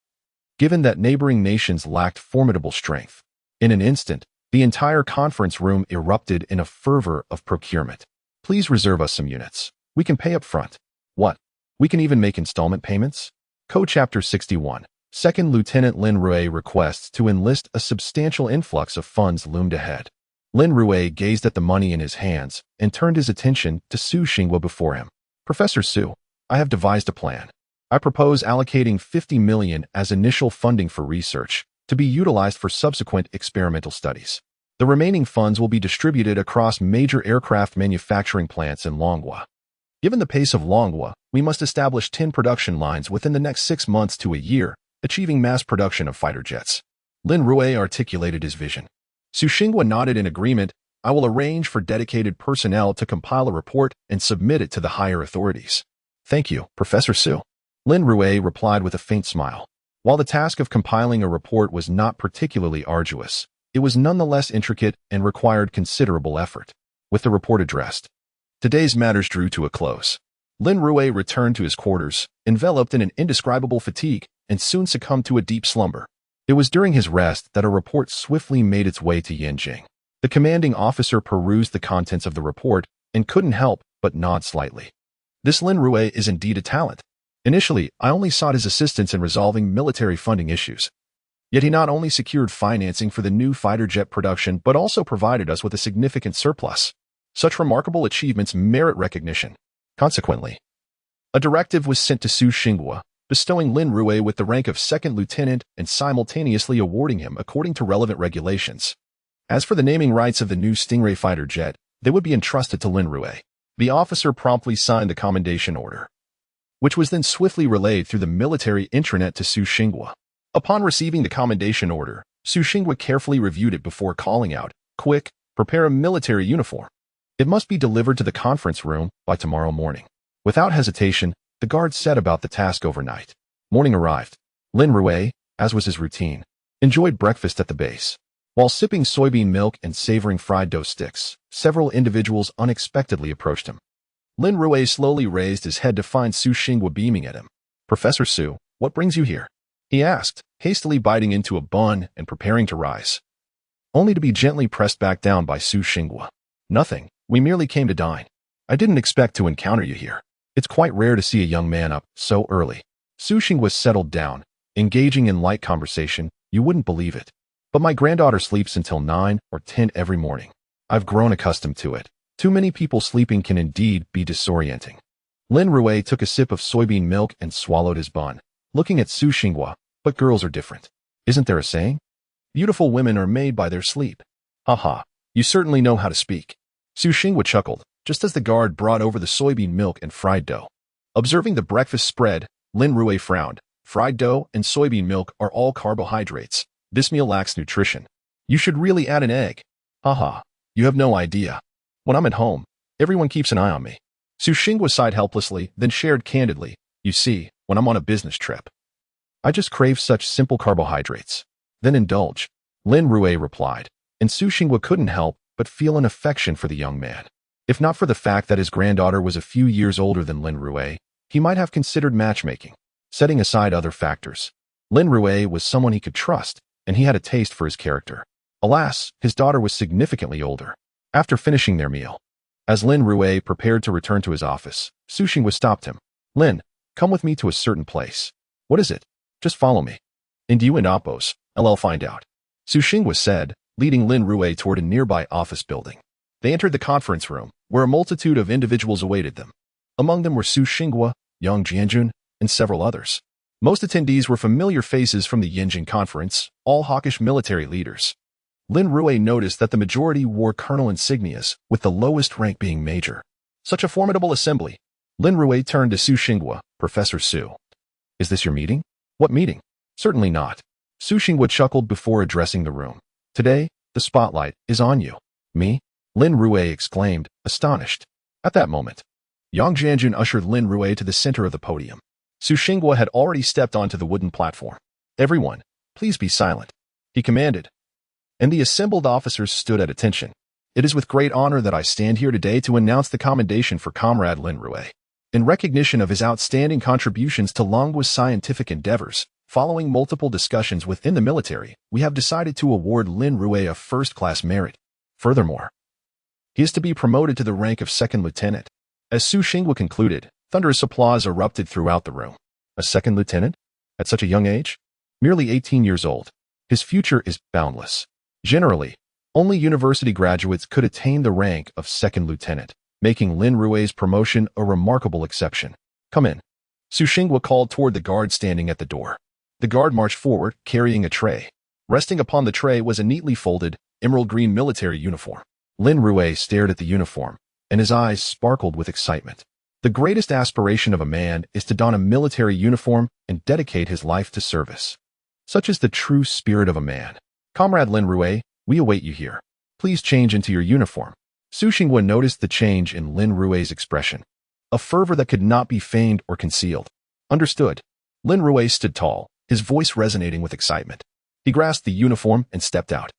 Given that neighboring nations lacked formidable strength, in an instant, the entire conference room erupted in a fervor of procurement. Please reserve us some units. We can pay up front. What? We can even make installment payments? Co-Chapter 61. Second Lieutenant Lin Rui requests to enlist a substantial influx of funds loomed ahead. Lin Rui gazed at the money in his hands and turned his attention to Su Xinghua before him. Professor Su, I have devised a plan. I propose allocating 50 million as initial funding for research, to be utilized for subsequent experimental studies. The remaining funds will be distributed across major aircraft manufacturing plants in Longguo. Given the pace of Longguo, we must establish 10 production lines within the next 6 months to a year, achieving mass production of fighter jets. Lin Rui articulated his vision. Su Xinghua nodded in agreement. I will arrange for dedicated personnel to compile a report and submit it to the higher authorities. Thank you, Professor Su. Lin Rui replied with a faint smile. While the task of compiling a report was not particularly arduous, it was nonetheless intricate and required considerable effort. With the report addressed, today's matters drew to a close. Lin Rui returned to his quarters, enveloped in an indescribable fatigue, and soon succumbed to a deep slumber. It was during his rest that a report swiftly made its way to Yanjing. The commanding officer perused the contents of the report and couldn't help but nod slightly. This Lin Rui is indeed a talent. Initially, I only sought his assistance in resolving military funding issues. Yet he not only secured financing for the new fighter jet production but also provided us with a significant surplus. Such remarkable achievements merit recognition. Consequently, a directive was sent to Su Xinghua, bestowing Lin Rui with the rank of second lieutenant and simultaneously awarding him according to relevant regulations. As for the naming rights of the new Stingray fighter jet, they would be entrusted to Lin Rui. The officer promptly signed the commendation order, which was then swiftly relayed through the military intranet to Su Xinghua. Upon receiving the commendation order, Su Xinghua carefully reviewed it before calling out, "Quick, prepare a military uniform. It must be delivered to the conference room by tomorrow morning." Without hesitation, the guard set about the task overnight. Morning arrived. Lin Rui, as was his routine, enjoyed breakfast at the base. While sipping soybean milk and savoring fried dough sticks, several individuals unexpectedly approached him. Lin Rui slowly raised his head to find Su Xinghua beaming at him. "Professor Su, what brings you here?" he asked, hastily biting into a bun and preparing to rise, only to be gently pressed back down by Su Xinghua. "Nothing. We merely came to dine. I didn't expect to encounter you here. It's quite rare to see a young man up so early." Su Xinghua settled down, engaging in light conversation. "You wouldn't believe it, but my granddaughter sleeps until 9 or 10 every morning. I've grown accustomed to it. Too many people sleeping can indeed be disorienting." Lin Rui took a sip of soybean milk and swallowed his bun, looking at Su Xinghua. "But girls are different. Isn't there a saying? Beautiful women are made by their sleep." "Haha, you certainly know how to speak." Su Xinghua chuckled, just as the guard brought over the soybean milk and fried dough. Observing the breakfast spread, Lin Rui frowned. "Fried dough and soybean milk are all carbohydrates. This meal lacks nutrition. You should really add an egg." "Haha, you have no idea. When I'm at home, everyone keeps an eye on me." Su Xinghua sighed helplessly, then shared candidly, "You see, when I'm on a business trip, I just crave such simple carbohydrates. Then indulge." Lin Rui replied, and Su Xinghua couldn't help but feel an affection for the young man. If not for the fact that his granddaughter was a few years older than Lin Rui, he might have considered matchmaking. Setting aside other factors, Lin Rui was someone he could trust, and he had a taste for his character. Alas, his daughter was significantly older. After finishing their meal, as Lin Rui prepared to return to his office, Su Xinghua stopped him. "Lin, come with me to a certain place." "What is it?" "Just follow me. And you and Appos, I'll find out," Su Xinghua said, leading Lin Rui toward a nearby office building. They entered the conference room, where a multitude of individuals awaited them. Among them were Su Xinghua, Yang Jianjun, and several others. Most attendees were familiar faces from the Yanjing conference, all hawkish military leaders. Lin Rui noticed that the majority wore colonel insignias, with the lowest rank being major. Such a formidable assembly. Lin Rui turned to Su Xinghua, Professor Su. Is this your meeting? What meeting? Certainly not. Su Xinghua chuckled before addressing the room. Today, the spotlight is on you. Me? Lin Rui exclaimed, astonished. At that moment, Yang Jianjun ushered Lin Rui to the center of the podium. Su Xinghua had already stepped onto the wooden platform. Everyone, please be silent, he commanded. And the assembled officers stood at attention. It is with great honor that I stand here today to announce the commendation for Comrade Lin Rui. In recognition of his outstanding contributions to Longguo's scientific endeavors, following multiple discussions within the military, we have decided to award Lin Rui a first-class merit. Furthermore, he is to be promoted to the rank of second lieutenant. As Su Xinghua concluded, thunderous applause erupted throughout the room. A second lieutenant? At such a young age? Merely 18 years old. His future is boundless. Generally, only university graduates could attain the rank of second lieutenant, making Lin Rui's promotion a remarkable exception. Come in. Su Xinghua called toward the guard standing at the door. The guard marched forward, carrying a tray. Resting upon the tray was a neatly folded, emerald green military uniform. Lin Rui stared at the uniform, and his eyes sparkled with excitement. The greatest aspiration of a man is to don a military uniform and dedicate his life to service. Such is the true spirit of a man. Comrade Lin Rui, we await you here. Please change into your uniform. Su Xinghua noticed the change in Lin Rui's expression. A fervor that could not be feigned or concealed. Understood. Lin Rui stood tall, his voice resonating with excitement. He grasped the uniform and stepped out.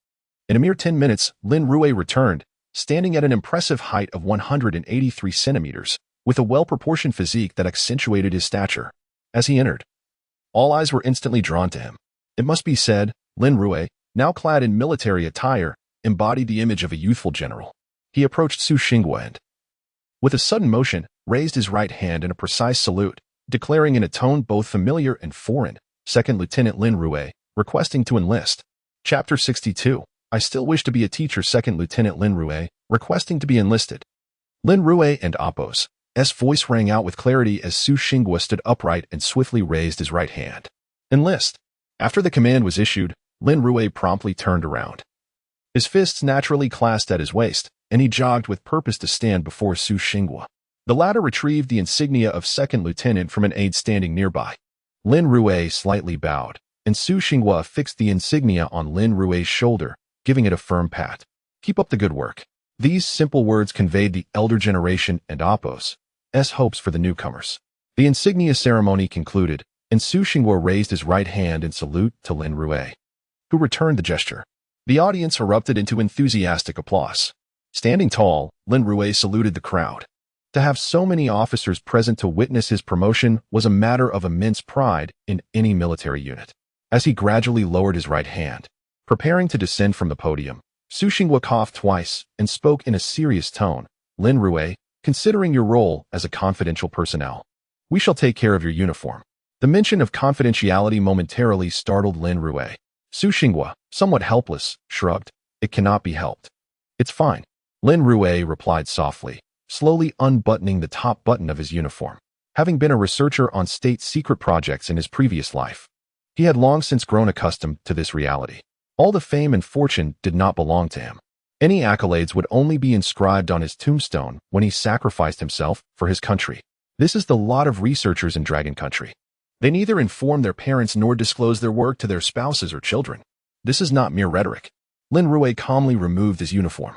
In a mere 10 minutes, Lin Rui returned, standing at an impressive height of 183 centimeters, with a well-proportioned physique that accentuated his stature. As he entered, all eyes were instantly drawn to him. It must be said, Lin Rui, now clad in military attire, embodied the image of a youthful general. He approached Su Xinghua and, with a sudden motion, raised his right hand in a precise salute, declaring in a tone both familiar and foreign, Second Lieutenant Lin Rui, requesting to enlist. Chapter 62. I still wish to be a teacher. Second Lieutenant Lin Rui, requesting to be enlisted. Lin Rui and Appo's voice rang out with clarity as Su Xinghua stood upright and swiftly raised his right hand. Enlist. After the command was issued, Lin Rui promptly turned around. His fists naturally clasped at his waist, and he jogged with purpose to stand before Su Xinghua. The latter retrieved the insignia of second lieutenant from an aide standing nearby. Lin Rui slightly bowed, and Su Xinghua fixed the insignia on Lin Rui's shoulder, giving it a firm pat. Keep up the good work. These simple words conveyed the elder generation and Appo's hopes for the newcomers. The insignia ceremony concluded, and Su Xinghua raised his right hand in salute to Lin Rui, who returned the gesture. The audience erupted into enthusiastic applause. Standing tall, Lin Rui saluted the crowd. To have so many officers present to witness his promotion was a matter of immense pride in any military unit. As he gradually lowered his right hand, preparing to descend from the podium, Su Xinghua coughed twice and spoke in a serious tone. Lin Rui, considering your role as a confidential personnel, we shall take care of your uniform. The mention of confidentiality momentarily startled Lin Rui. Su Xinghua, somewhat helpless, shrugged. It cannot be helped. It's fine. Lin Rui replied softly, slowly unbuttoning the top button of his uniform. Having been a researcher on state secret projects in his previous life, he had long since grown accustomed to this reality. All the fame and fortune did not belong to him. Any accolades would only be inscribed on his tombstone when he sacrificed himself for his country. This is the lot of researchers in Dragon Country. They neither inform their parents nor disclose their work to their spouses or children. This is not mere rhetoric. Lin Rui calmly removed his uniform.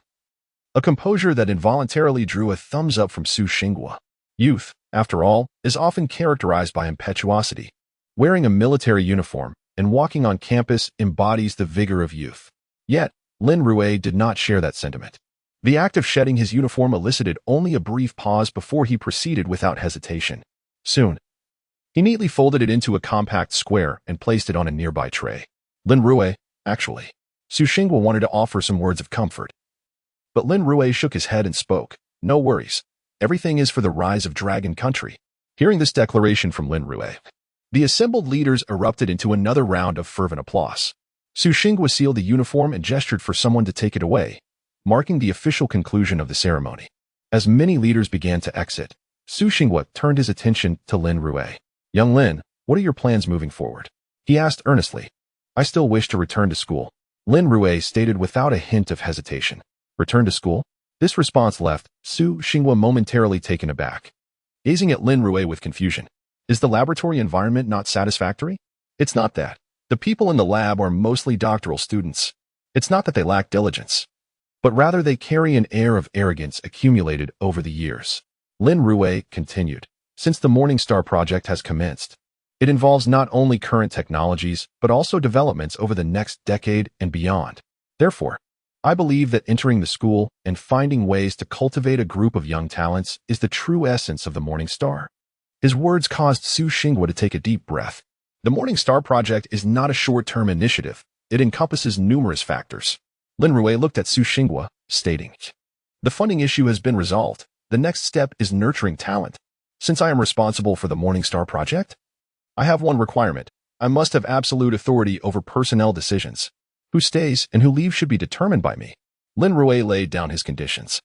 A composure that involuntarily drew a thumbs up from Su Xinghua. Youth, after all, is often characterized by impetuosity. Wearing a military uniform and walking on campus embodies the vigor of youth. Yet, Lin Rui did not share that sentiment. The act of shedding his uniform elicited only a brief pause before he proceeded without hesitation. Soon, he neatly folded it into a compact square and placed it on a nearby tray. Lin Rui, actually, Su Xinghua wanted to offer some words of comfort. But Lin Rui shook his head and spoke. No worries. Everything is for the rise of Dragon Country. Hearing this declaration from Lin Rui, the assembled leaders erupted into another round of fervent applause. Su Xinghua sealed the uniform and gestured for someone to take it away, marking the official conclusion of the ceremony. As many leaders began to exit, Su Xinghua turned his attention to Lin Rui. Young Lin, what are your plans moving forward? He asked earnestly. I still wish to return to school. Lin Rui stated without a hint of hesitation. Return to school? This response left Su Xinghua momentarily taken aback, gazing at Lin Rui with confusion. Is the laboratory environment not satisfactory? It's not that. The people in the lab are mostly doctoral students. It's not that they lack diligence, but rather they carry an air of arrogance accumulated over the years. Lin Rui continued. Since the Morning Star project has commenced, it involves not only current technologies, but also developments over the next decade and beyond. Therefore, I believe that entering the school and finding ways to cultivate a group of young talents is the true essence of the Morning Star. His words caused Su Xinghua to take a deep breath. The Morning Star project is not a short-term initiative. It encompasses numerous factors. Lin Rui looked at Su Xinghua, stating, the funding issue has been resolved. The next step is nurturing talent. Since I am responsible for the Morning Star project, I have one requirement. I must have absolute authority over personnel decisions. Who stays and who leaves should be determined by me. Lin Rui laid down his conditions.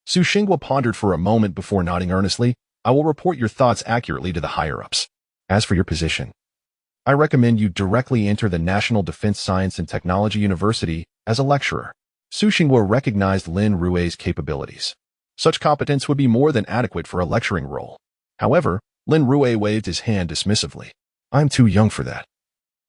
Su Xinghua pondered for a moment before nodding earnestly. I will report your thoughts accurately to the higher-ups. As for your position, I recommend you directly enter the National Defense Science and Technology University as a lecturer. Su Xinghua recognized Lin Rui's capabilities. Such competence would be more than adequate for a lecturing role. However, Lin Rui waved his hand dismissively. I'm too young for that.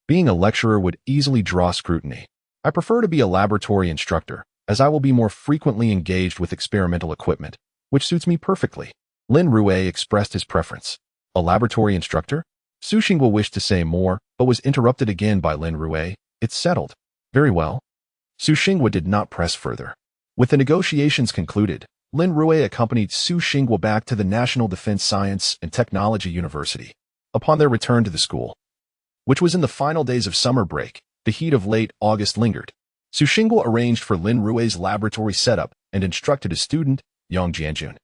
Being a lecturer would easily draw scrutiny. I prefer to be a laboratory instructor, as I will be more frequently engaged with experimental equipment, which suits me perfectly. Lin Rui expressed his preference. A laboratory instructor? Su Xinghua wished to say more, but was interrupted again by Lin Rui. It's settled. Very well. Su Xinghua did not press further. With the negotiations concluded, Lin Rui accompanied Su Xinghua back to the National Defense Science and Technology University. Upon their return to the school, which was in the final days of summer break, the heat of late August lingered. Su Xinghua arranged for Lin Rui's laboratory setup and instructed his student, Yang Jianjun,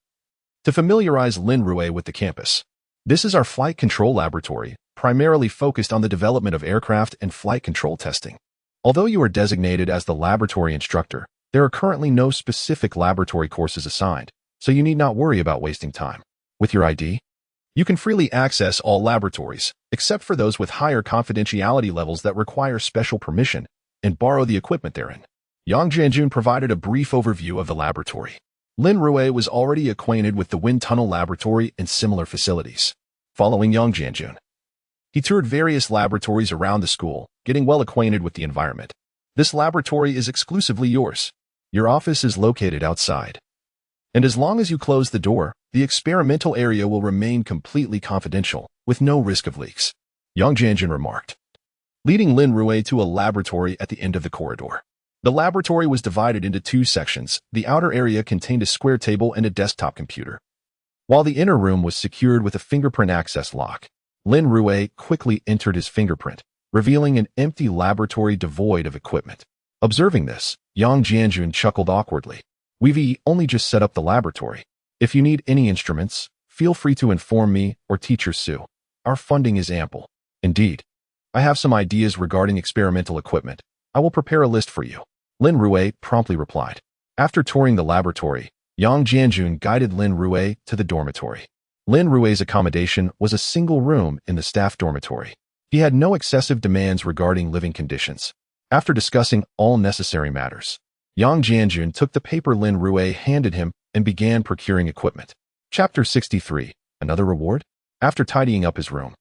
to familiarize Lin Rui with the campus. This is our flight control laboratory, primarily focused on the development of aircraft and flight control testing. Although you are designated as the laboratory instructor, there are currently no specific laboratory courses assigned, so you need not worry about wasting time. With your ID, you can freely access all laboratories, except for those with higher confidentiality levels that require special permission, and borrow the equipment therein. Yang Jianjun provided a brief overview of the laboratory. Lin Rui was already acquainted with the wind tunnel laboratory and similar facilities. Following Yang Jianjun, he toured various laboratories around the school, getting well acquainted with the environment. This laboratory is exclusively yours. Your office is located outside. And as long as you close the door, the experimental area will remain completely confidential, with no risk of leaks. Yang Jianjun remarked, leading Lin Rui to a laboratory at the end of the corridor. The laboratory was divided into two sections. The outer area contained a square table and a desktop computer, while the inner room was secured with a fingerprint access lock. Lin Rui quickly entered his fingerprint, revealing an empty laboratory devoid of equipment. Observing this, Yang Jianjun chuckled awkwardly. We've only just set up the laboratory. If you need any instruments, feel free to inform me or Teacher Su. Our funding is ample. Indeed, I have some ideas regarding experimental equipment. I will prepare a list for you. Lin Rui promptly replied. After touring the laboratory, Yang Jianjun guided Lin Rui to the dormitory. Lin Rui's accommodation was a single room in the staff dormitory. He had no excessive demands regarding living conditions. After discussing all necessary matters, Yang Jianjun took the paper Lin Rui handed him and began procuring equipment. Chapter 63. Another reward? After tidying up his room,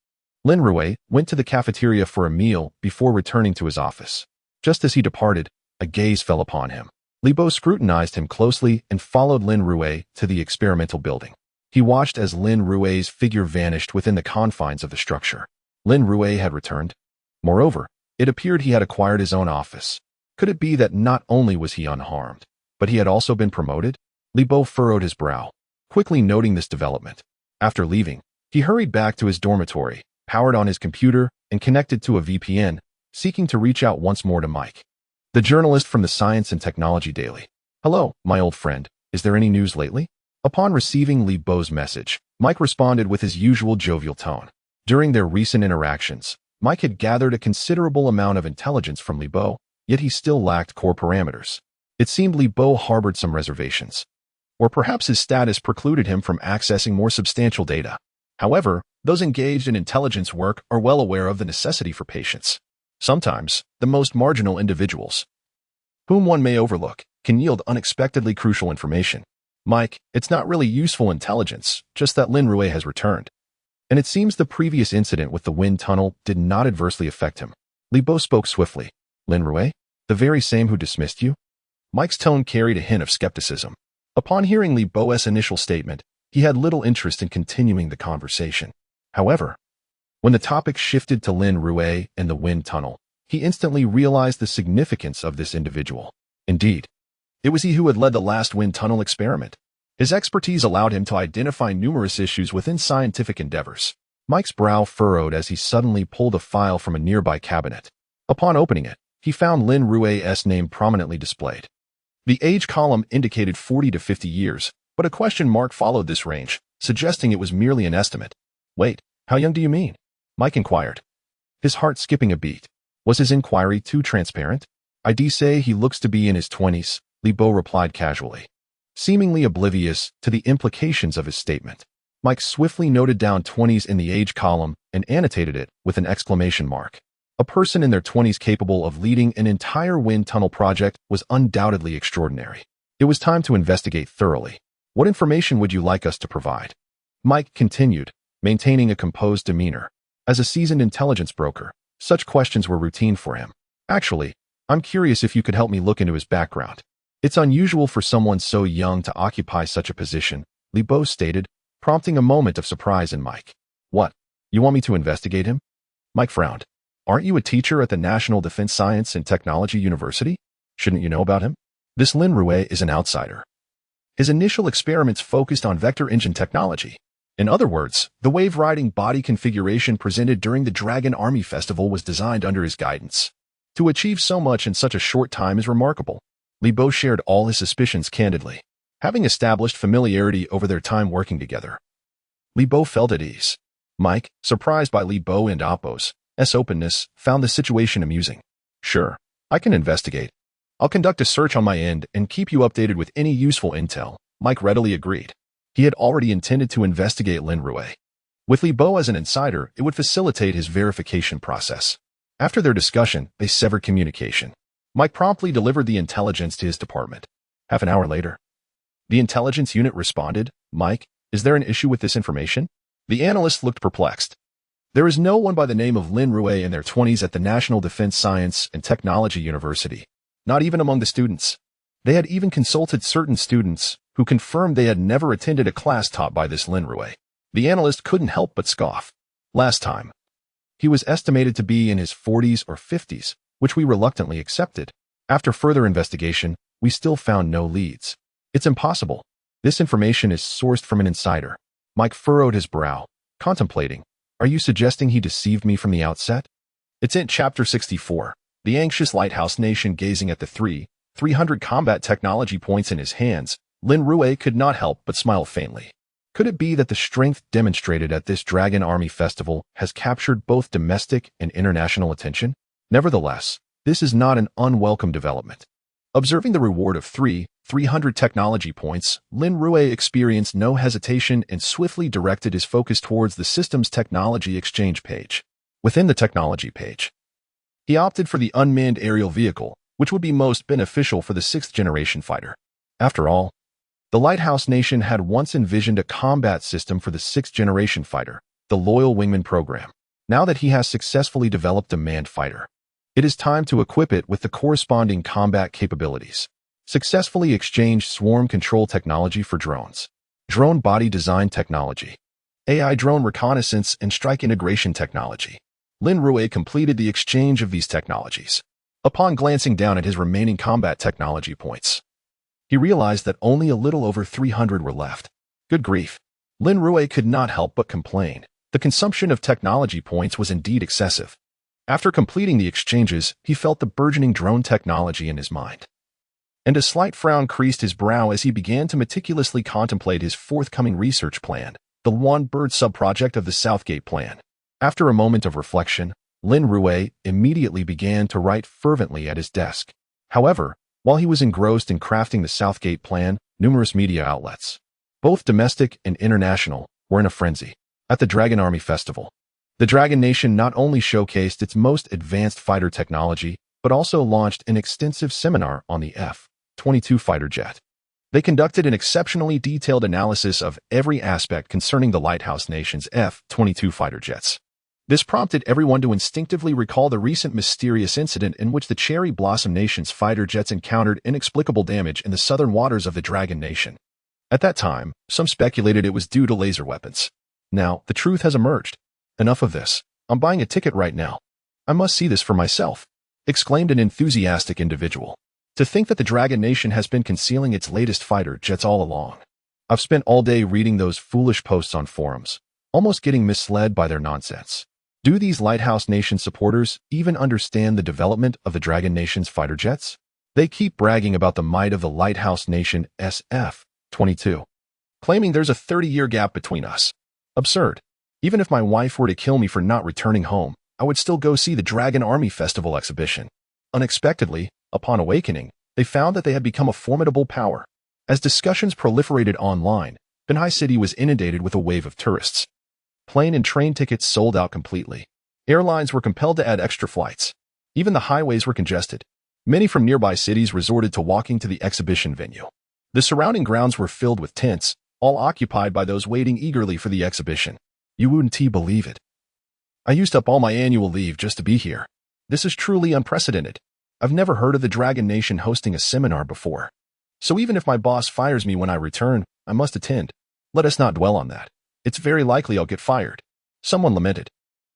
Lin Rui went to the cafeteria for a meal before returning to his office. Just as he departed, a gaze fell upon him. Li Bo scrutinized him closely and followed Lin Rui to the experimental building. He watched as Lin Rui's figure vanished within the confines of the structure. Lin Rui had returned. Moreover, it appeared he had acquired his own office. Could it be that not only was he unharmed, but he had also been promoted? Li Bo furrowed his brow, quickly noting this development. After leaving, he hurried back to his dormitory, powered on his computer, and connected to a VPN, seeking to reach out once more to Mike, the journalist from the Science and Technology Daily. Hello, my old friend. Is there any news lately? Upon receiving Li Bo's message, Mike responded with his usual jovial tone. During their recent interactions, Mike had gathered a considerable amount of intelligence from Li Bo, yet he still lacked core parameters. It seemed Li Bo harbored some reservations, or perhaps his status precluded him from accessing more substantial data. However, those engaged in intelligence work are well aware of the necessity for patience. Sometimes, the most marginal individuals, whom one may overlook, can yield unexpectedly crucial information. Mike, it's not really useful intelligence, just that Lin Rui has returned. And it seems the previous incident with the wind tunnel did not adversely affect him. Li Bo spoke swiftly. Lin Rui? The very same who dismissed you? Mike's tone carried a hint of skepticism. Upon hearing Li Bo's initial statement, he had little interest in continuing the conversation. However, when the topic shifted to Lin Rui and the wind tunnel, he instantly realized the significance of this individual. Indeed, it was he who had led the last wind tunnel experiment. His expertise allowed him to identify numerous issues within scientific endeavors. Mike's brow furrowed as he suddenly pulled a file from a nearby cabinet. Upon opening it, he found Lin Rui's name prominently displayed. The age column indicated 40 to 50 years, but a question mark followed this range, suggesting it was merely an estimate. Wait, how young do you mean? Mike inquired, his heart skipping a beat. Was his inquiry too transparent? I'd say he looks to be in his 20s, Li Bo replied casually, seemingly oblivious to the implications of his statement. Mike swiftly noted down 20s in the age column and annotated it with an exclamation mark. A person in their 20s capable of leading an entire wind tunnel project was undoubtedly extraordinary. It was time to investigate thoroughly. What information would you like us to provide? Mike continued, maintaining a composed demeanor. As a seasoned intelligence broker, such questions were routine for him. Actually, I'm curious if you could help me look into his background. It's unusual for someone so young to occupy such a position, Li Bo stated, prompting a moment of surprise in Mike. What? You want me to investigate him? Mike frowned. Aren't you a teacher at the National Defense Science and Technology University? Shouldn't you know about him? This Lin Rui is an outsider. His initial experiments focused on vector engine technology. In other words, the wave-riding body configuration presented during the Dragon Army Festival was designed under his guidance. To achieve so much in such a short time is remarkable. Li Bo shared all his suspicions candidly, having established familiarity over their time working together. Li Bo felt at ease. Mike, surprised by Li Bo and Appo's openness, found the situation amusing. Sure, I can investigate. I'll conduct a search on my end and keep you updated with any useful intel, Mike readily agreed. He had already intended to investigate Lin Rui. With Li Bo as an insider, it would facilitate his verification process. After their discussion, they severed communication. Mike promptly delivered the intelligence to his department. Half an hour later, the intelligence unit responded, Mike, is there an issue with this information? The analyst looked perplexed. There is no one by the name of Lin Rui in their 20s at the National Defense Science and Technology University, not even among the students. They had even consulted certain students who confirmed they had never attended a class taught by this Lin Rui. The analyst couldn't help but scoff. Last time, he was estimated to be in his 40s or 50s, which we reluctantly accepted. After further investigation, we still found no leads. It's impossible. This information is sourced from an insider. Mike furrowed his brow, contemplating. Are you suggesting he deceived me from the outset? It's in Chapter 64. The anxious lighthouse nation gazing at the 300 combat technology points in his hands, Lin Rui could not help but smile faintly. Could it be that the strength demonstrated at this Dragon Army Festival has captured both domestic and international attention? Nevertheless, this is not an unwelcome development. Observing the reward of 300 technology points, Lin Rui experienced no hesitation and swiftly directed his focus towards the system's technology exchange page. Within the technology page, he opted for the unmanned aerial vehicle, which would be most beneficial for the 6th-generation fighter. After all, the Lighthouse Nation had once envisioned a combat system for the 6th-generation fighter, the Loyal Wingman program. Now that he has successfully developed a manned fighter, it is time to equip it with the corresponding combat capabilities. Successfully exchange swarm control technology for drones, drone body design technology, AI drone reconnaissance and strike integration technology. Lin Rui completed the exchange of these technologies. Upon glancing down at his remaining combat technology points, he realized that only a little over 300 were left. Good grief. Lin Rui could not help but complain. The consumption of technology points was indeed excessive. After completing the exchanges, he felt the burgeoning drone technology in his mind. And a slight frown creased his brow as he began to meticulously contemplate his forthcoming research plan, the One Bird subproject of the Southgate Plan. After a moment of reflection, Lin Rui immediately began to write fervently at his desk. However, while he was engrossed in crafting the Southgate Plan, numerous media outlets, both domestic and international, were in a frenzy. At the Dragon Army Festival, the Dragon Nation not only showcased its most advanced fighter technology, but also launched an extensive seminar on the F-22 fighter jet. They conducted an exceptionally detailed analysis of every aspect concerning the lighthouse nation's F-22 fighter jets. This prompted everyone to instinctively recall the recent mysterious incident in which the Cherry Blossom Nation's fighter jets encountered inexplicable damage in the southern waters of the Dragon Nation. At that time, some speculated it was due to laser weapons. Now, the truth has emerged. Enough of this. I'm buying a ticket right now. I must see this for myself, exclaimed an enthusiastic individual. To think that the Dragon Nation has been concealing its latest fighter jets all along. I've spent all day reading those foolish posts on forums, almost getting misled by their nonsense. Do these Lighthouse Nation supporters even understand the development of the Dragon Nation's fighter jets? They keep bragging about the might of the Lighthouse Nation SF-22, claiming there's a 30-year gap between us. Absurd. Even if my wife were to kill me for not returning home, I would still go see the Dragon Army Festival exhibition. Unexpectedly, upon awakening, they found that they had become a formidable power. As discussions proliferated online, Binhai City was inundated with a wave of tourists. Plane and train tickets sold out completely. Airlines were compelled to add extra flights. Even the highways were congested. Many from nearby cities resorted to walking to the exhibition venue. The surrounding grounds were filled with tents, all occupied by those waiting eagerly for the exhibition. You wouldn't believe it. I used up all my annual leave just to be here. This is truly unprecedented. I've never heard of the Dragon Nation hosting a seminar before. So even if my boss fires me when I return, I must attend. Let us not dwell on that. It's very likely I'll get fired. Someone lamented.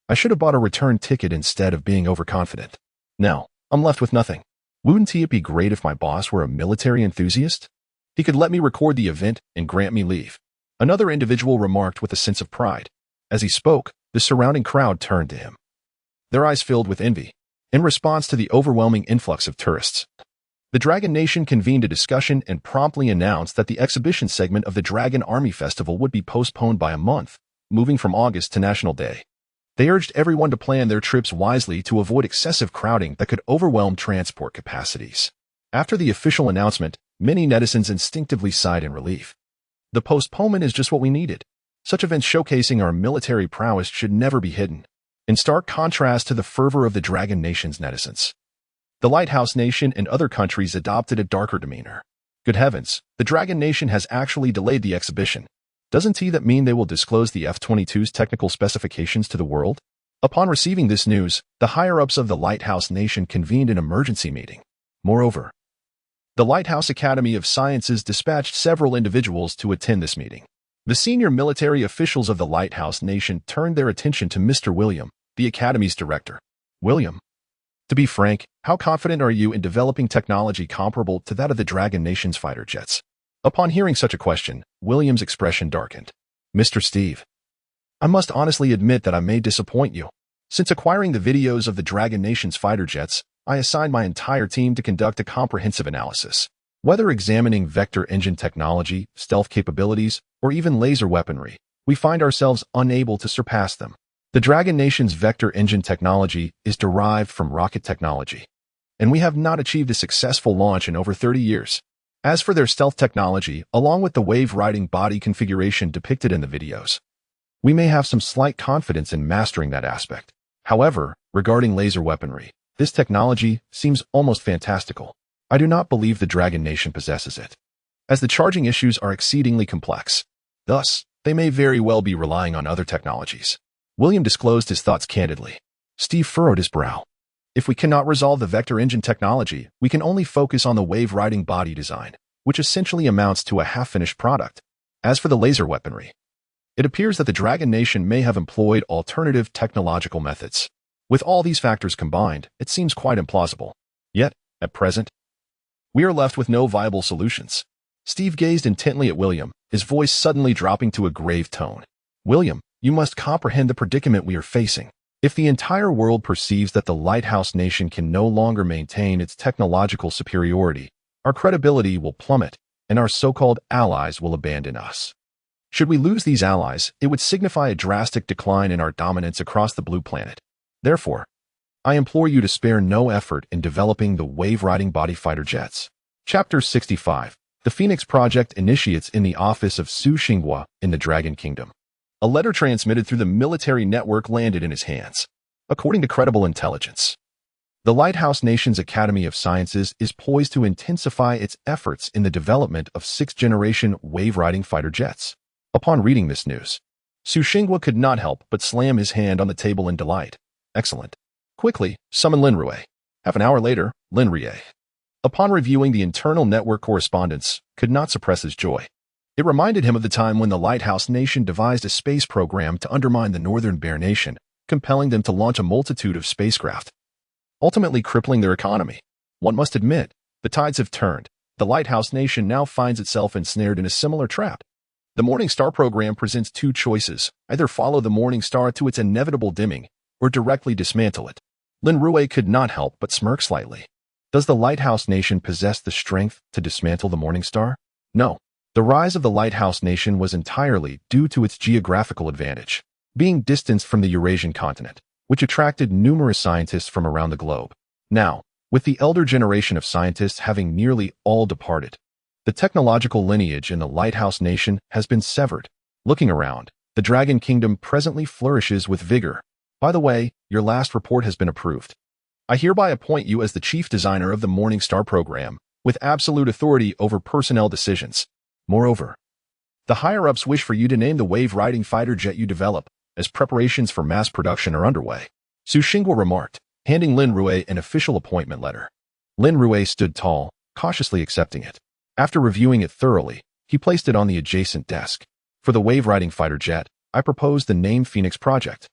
I should have bought a return ticket instead of being overconfident. Now, I'm left with nothing. Wouldn't it be great if my boss were a military enthusiast? He could let me record the event and grant me leave. Another individual remarked with a sense of pride. As he spoke, the surrounding crowd turned to him, their eyes filled with envy. In response to the overwhelming influx of tourists, the Dragon Nation convened a discussion and promptly announced that the exhibition segment of the Dragon Army Festival would be postponed by a month, moving from August to National Day. They urged everyone to plan their trips wisely to avoid excessive crowding that could overwhelm transport capacities. After the official announcement, many netizens instinctively sighed in relief. The postponement is just what we needed. Such events showcasing our military prowess should never be hidden. In stark contrast to the fervor of the Dragon Nation's netizens, the Lighthouse Nation and other countries adopted a darker demeanor. Good heavens, the Dragon Nation has actually delayed the exhibition. Doesn't that mean they will disclose the F-22's technical specifications to the world? Upon receiving this news, the higher-ups of the Lighthouse Nation convened an emergency meeting. Moreover, the Longguo Academy of Sciences dispatched several individuals to attend this meeting. The senior military officials of the Lighthouse Nation turned their attention to Mr. William, the Academy's director. William, to be frank, how confident are you in developing technology comparable to that of the Dragon Nation's fighter jets? Upon hearing such a question, William's expression darkened. Mr. Steve, I must honestly admit that I may disappoint you. Since acquiring the videos of the Dragon Nation's fighter jets, I assigned my entire team to conduct a comprehensive analysis. Whether examining vector engine technology, stealth capabilities, or even laser weaponry, we find ourselves unable to surpass them. The Dragon Nation's vector engine technology is derived from rocket technology, and we have not achieved a successful launch in over 30 years. As for their stealth technology, along with the wave-riding body configuration depicted in the videos, we may have some slight confidence in mastering that aspect. However, regarding laser weaponry, this technology seems almost fantastical. I do not believe the Dragon Nation possesses it, as the charging issues are exceedingly complex. Thus, they may very well be relying on other technologies. William disclosed his thoughts candidly. Steve furrowed his brow. If we cannot resolve the vector engine technology, we can only focus on the wave-riding body design, which essentially amounts to a half-finished product. As for the laser weaponry, it appears that the Dragon Nation may have employed alternative technological methods. With all these factors combined, it seems quite implausible. Yet, at present, we are left with no viable solutions. Steve gazed intently at William, his voice suddenly dropping to a grave tone. William, you must comprehend the predicament we are facing. If the entire world perceives that the Lighthouse Nation can no longer maintain its technological superiority, our credibility will plummet, and our so-called allies will abandon us. Should we lose these allies, it would signify a drastic decline in our dominance across the blue planet. Therefore, I implore you to spare no effort in developing the wave-riding body fighter jets. Chapter 65. The Phoenix Project initiates in the office of Su Xinghua in the Dragon Kingdom. A letter transmitted through the military network landed in his hands. According to credible intelligence, The Lighthouse Nation's Academy of Sciences is poised to intensify its efforts in the development of sixth-generation wave-riding fighter jets. Upon reading this news, Su Xinghua could not help but slam his hand on the table in delight. Excellent. Quickly, summon Lin Rui. Half an hour later, Lin Rui, upon reviewing the internal network correspondence, could not suppress his joy. It reminded him of the time when the Lighthouse Nation devised a space program to undermine the Northern Bear Nation, compelling them to launch a multitude of spacecraft, ultimately crippling their economy. One must admit, the tides have turned. The Lighthouse Nation now finds itself ensnared in a similar trap. The Morning Star program presents two choices: either follow the Morning Star to its inevitable dimming, or directly dismantle it. Lin Rui could not help but smirk slightly. Does the Lighthouse Nation possess the strength to dismantle the Morning Star? No. The rise of the Lighthouse Nation was entirely due to its geographical advantage, being distanced from the Eurasian continent, which attracted numerous scientists from around the globe. Now, with the elder generation of scientists having nearly all departed, the technological lineage in the Lighthouse Nation has been severed. Looking around, the Dragon Kingdom presently flourishes with vigor. By the way, your last report has been approved. I hereby appoint you as the chief designer of the Morning Star program, with absolute authority over personnel decisions. Moreover, the higher-ups wish for you to name the wave-riding fighter jet you develop, as preparations for mass production are underway. Su Xinghua remarked, handing Lin Rui an official appointment letter. Lin Rui stood tall, cautiously accepting it. After reviewing it thoroughly, he placed it on the adjacent desk. For the wave-riding fighter jet, I proposed the name Phoenix Project.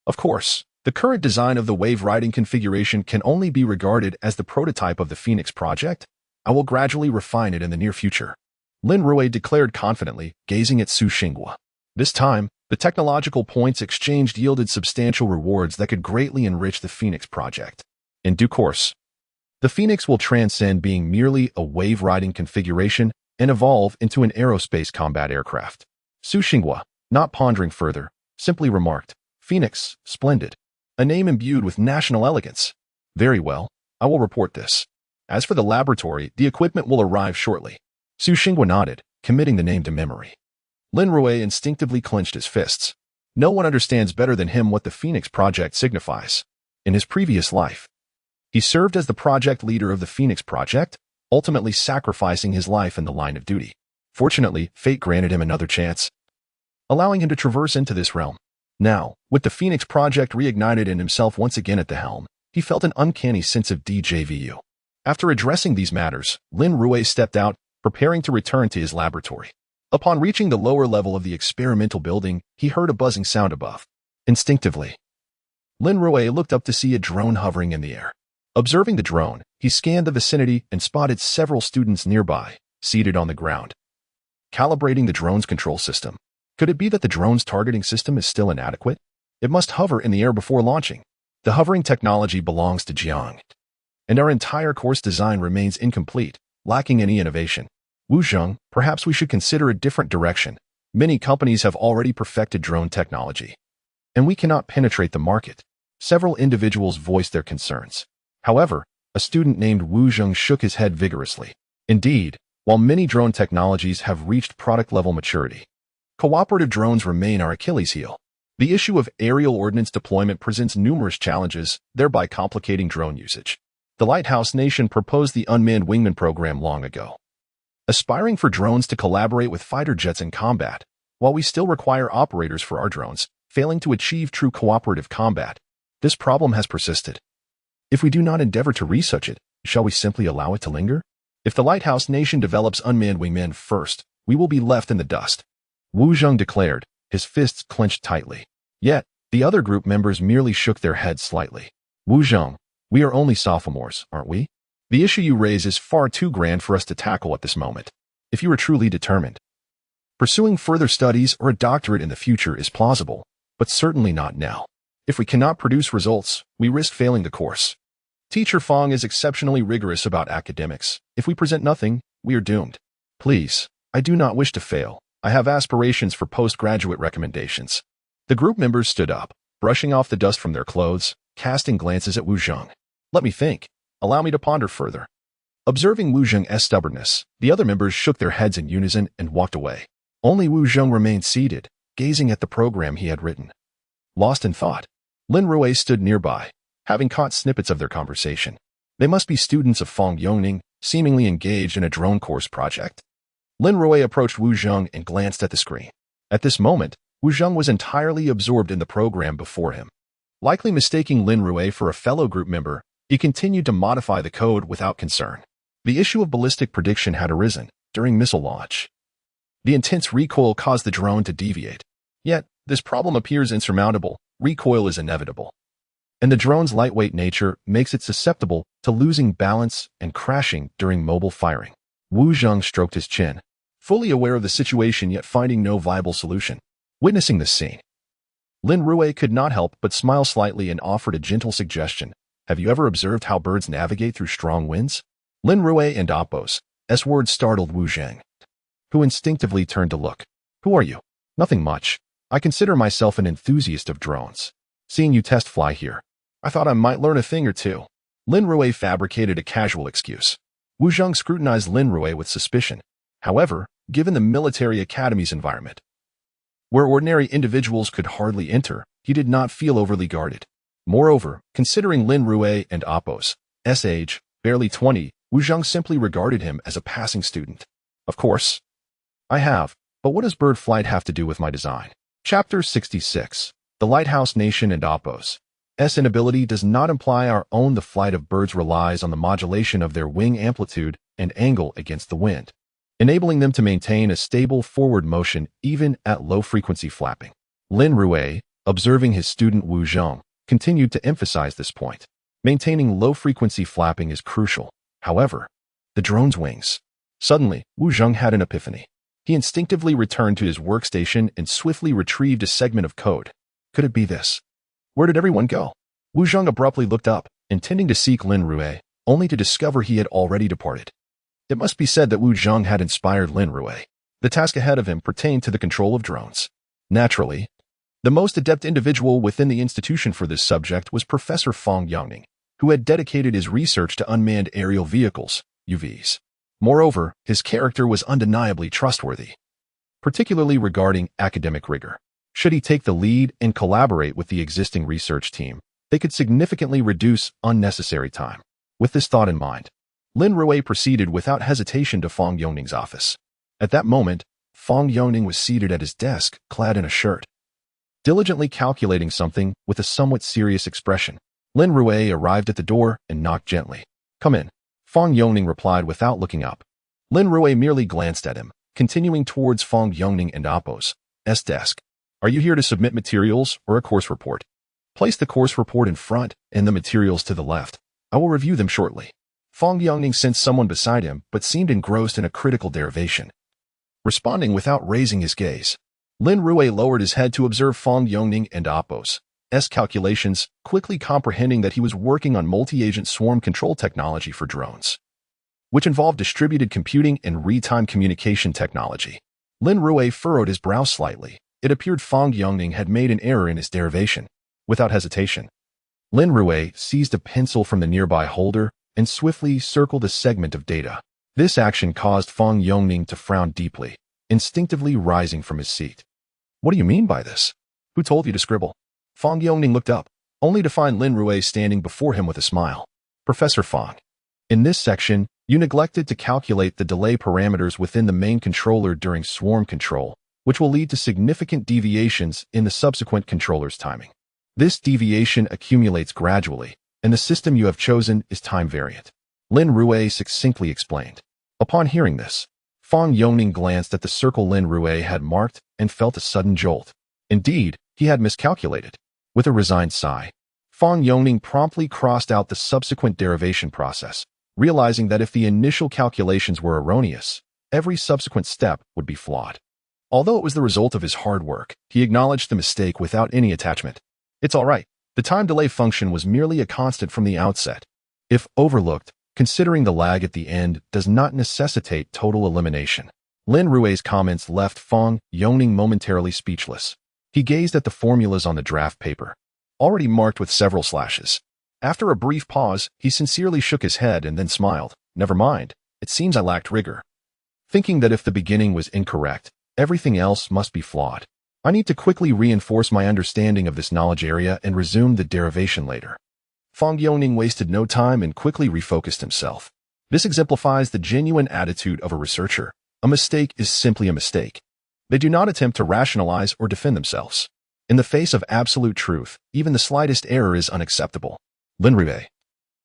Of course, the current design of the wave-riding configuration can only be regarded as the prototype of the Phoenix Project. I will gradually refine it in the near future. Lin Rui declared confidently, gazing at Su Xinghua. This time, the technological points exchanged yielded substantial rewards that could greatly enrich the Phoenix Project. In due course, the Phoenix will transcend being merely a wave-riding configuration and evolve into an aerospace combat aircraft. Su Xinghua, not pondering further, simply remarked, Phoenix, splendid. A name imbued with national elegance. Very well, I will report this. As for the laboratory, the equipment will arrive shortly. Su Xinghua nodded, committing the name to memory. Lin Rui instinctively clenched his fists. No one understands better than him what the Phoenix Project signifies. In his previous life, he served as the project leader of the Phoenix Project, ultimately sacrificing his life in the line of duty. Fortunately, fate granted him another chance, allowing him to traverse into this realm. Now, with the Phoenix Project reignited and himself once again at the helm, he felt an uncanny sense of déjà vu. After addressing these matters, Lin Rui stepped out, preparing to return to his laboratory. Upon reaching the lower level of the experimental building, he heard a buzzing sound above. Instinctively, Lin Rui looked up to see a drone hovering in the air. Observing the drone, he scanned the vicinity and spotted several students nearby, seated on the ground, calibrating the drone's control system. Could it be that the drone's targeting system is still inadequate? It must hover in the air before launching. The hovering technology belongs to Jiang, and our entire course design remains incomplete, lacking any innovation. Wu Zheng, perhaps we should consider a different direction. Many companies have already perfected drone technology, and we cannot penetrate the market. Several individuals voiced their concerns. However, a student named Wu Zheng shook his head vigorously. Indeed, while many drone technologies have reached product-level maturity, cooperative drones remain our Achilles heel. The issue of aerial ordnance deployment presents numerous challenges, thereby complicating drone usage. The Lighthouse Nation proposed the Unmanned Wingman program long ago, aspiring for drones to collaborate with fighter jets in combat, while we still require operators for our drones, failing to achieve true cooperative combat. This problem has persisted. If we do not endeavor to research it, shall we simply allow it to linger? If the Lighthouse Nation develops unmanned wingmen first, we will be left in the dust. Wu Zheng declared, his fists clenched tightly. Yet, the other group members merely shook their heads slightly. Wu Zheng, we are only sophomores, aren't we? The issue you raise is far too grand for us to tackle at this moment. If you are truly determined, pursuing further studies or a doctorate in the future is plausible, but certainly not now. If we cannot produce results, we risk failing the course. Teacher Fong is exceptionally rigorous about academics. If we present nothing, we are doomed. Please, I do not wish to fail. I have aspirations for postgraduate recommendations. The group members stood up, brushing off the dust from their clothes, casting glances at Wu Zheng. Let me think. Allow me to ponder further. Observing Wu Zheng's stubbornness, the other members shook their heads in unison and walked away. Only Wu Zheng remained seated, gazing at the program he had written. Lost in thought, Lin Rui stood nearby, having caught snippets of their conversation. They must be students of Fong Yongning, seemingly engaged in a drone course project. Lin Rui approached Wu Zheng and glanced at the screen. At this moment, Wu Zheng was entirely absorbed in the program before him. Likely mistaking Lin Rui for a fellow group member, he continued to modify the code without concern. The issue of ballistic prediction had arisen during missile launch. The intense recoil caused the drone to deviate. Yet, this problem appears insurmountable. Recoil is inevitable. And the drone's lightweight nature makes it susceptible to losing balance and crashing during mobile firing. Wu Zheng stroked his chin, fully aware of the situation yet finding no viable solution. Witnessing this scene, Lin Rui could not help but smile slightly and offered a gentle suggestion. Have you ever observed how birds navigate through strong winds? Lin Rui and Appo's words startled Wu Zheng, who instinctively turned to look. Who are you? Nothing much. I consider myself an enthusiast of drones. Seeing you test fly here, I thought I might learn a thing or two. Lin Rui fabricated a casual excuse. Wu Zheng scrutinized Lin Rui with suspicion. However, given the military academy's environment, where ordinary individuals could hardly enter, he did not feel overly guarded. Moreover, considering Lin Rui and Appo's age, barely 20, Wu Zheng simply regarded him as a passing student. Of course, I have, but what does bird flight have to do with my design? Chapter 66. The Lighthouse Nation and Appo's inability does not imply our own. The flight of birds relies on the modulation of their wing amplitude and angle against the wind, enabling them to maintain a stable forward motion even at low-frequency flapping. Lin Rui, observing his student Wu Zheng, continued to emphasize this point. Maintaining low-frequency flapping is crucial. However, the drone's wings. Suddenly, Wu Zheng had an epiphany. He instinctively returned to his workstation and swiftly retrieved a segment of code. Could it be this? Where did everyone go? Wu Zheng abruptly looked up, intending to seek Lin Rui, only to discover he had already departed. It must be said that Wu Zheng had inspired Lin Rui. The task ahead of him pertained to the control of drones. Naturally, the most adept individual within the institution for this subject was Professor Fong Yongning, who had dedicated his research to unmanned aerial vehicles, UVs. Moreover, his character was undeniably trustworthy, particularly regarding academic rigor. Should he take the lead and collaborate with the existing research team, they could significantly reduce unnecessary time. With this thought in mind, Lin Rui proceeded without hesitation to Fong Yongning's office. At that moment, Fong Yongning was seated at his desk, clad in a shirt, diligently calculating something with a somewhat serious expression. Lin Rui arrived at the door and knocked gently. Come in. Fong Yongning replied without looking up. Lin Rui merely glanced at him, continuing towards Fong Yongning and Appo's desk. Are you here to submit materials or a course report? Place the course report in front and the materials to the left. I will review them shortly. Fong Yongning sensed someone beside him but seemed engrossed in a critical derivation. Responding without raising his gaze, Lin Rui lowered his head to observe Fong Yongning and Appo's calculations, quickly comprehending that he was working on multi-agent swarm control technology for drones, which involved distributed computing and real-time communication technology. Lin Rui furrowed his brow slightly. It appeared Fong Yongning had made an error in his derivation. Without hesitation, Lin Rui seized a pencil from the nearby holder and swiftly circled a segment of data. This action caused Fong Yongning to frown deeply, instinctively rising from his seat. What do you mean by this? Who told you to scribble? Fong Yongning looked up, only to find Lin Rui standing before him with a smile. Professor Fong, in this section, you neglected to calculate the delay parameters within the main controller during swarm control, which will lead to significant deviations in the subsequent controller's timing. This deviation accumulates gradually, and the system you have chosen is time-variant. Lin Rui succinctly explained. Upon hearing this, Fong Yongning glanced at the circle Lin Rui had marked and felt a sudden jolt. Indeed, he had miscalculated. With a resigned sigh, Fong Yongning promptly crossed out the subsequent derivation process, realizing that if the initial calculations were erroneous, every subsequent step would be flawed. Although it was the result of his hard work, he acknowledged the mistake without any attachment. It's all right. The time delay function was merely a constant from the outset. If overlooked, considering the lag at the end does not necessitate total elimination. Lin Rui's comments left Fong Yongning momentarily speechless. He gazed at the formulas on the draft paper, already marked with several slashes. After a brief pause, he sincerely shook his head and then smiled. Never mind, it seems I lacked rigor. Thinking that if the beginning was incorrect, everything else must be flawed. I need to quickly reinforce my understanding of this knowledge area and resume the derivation later. Fang Yongning wasted no time and quickly refocused himself. This exemplifies the genuine attitude of a researcher. A mistake is simply a mistake. They do not attempt to rationalize or defend themselves. In the face of absolute truth, even the slightest error is unacceptable. Lin Rui,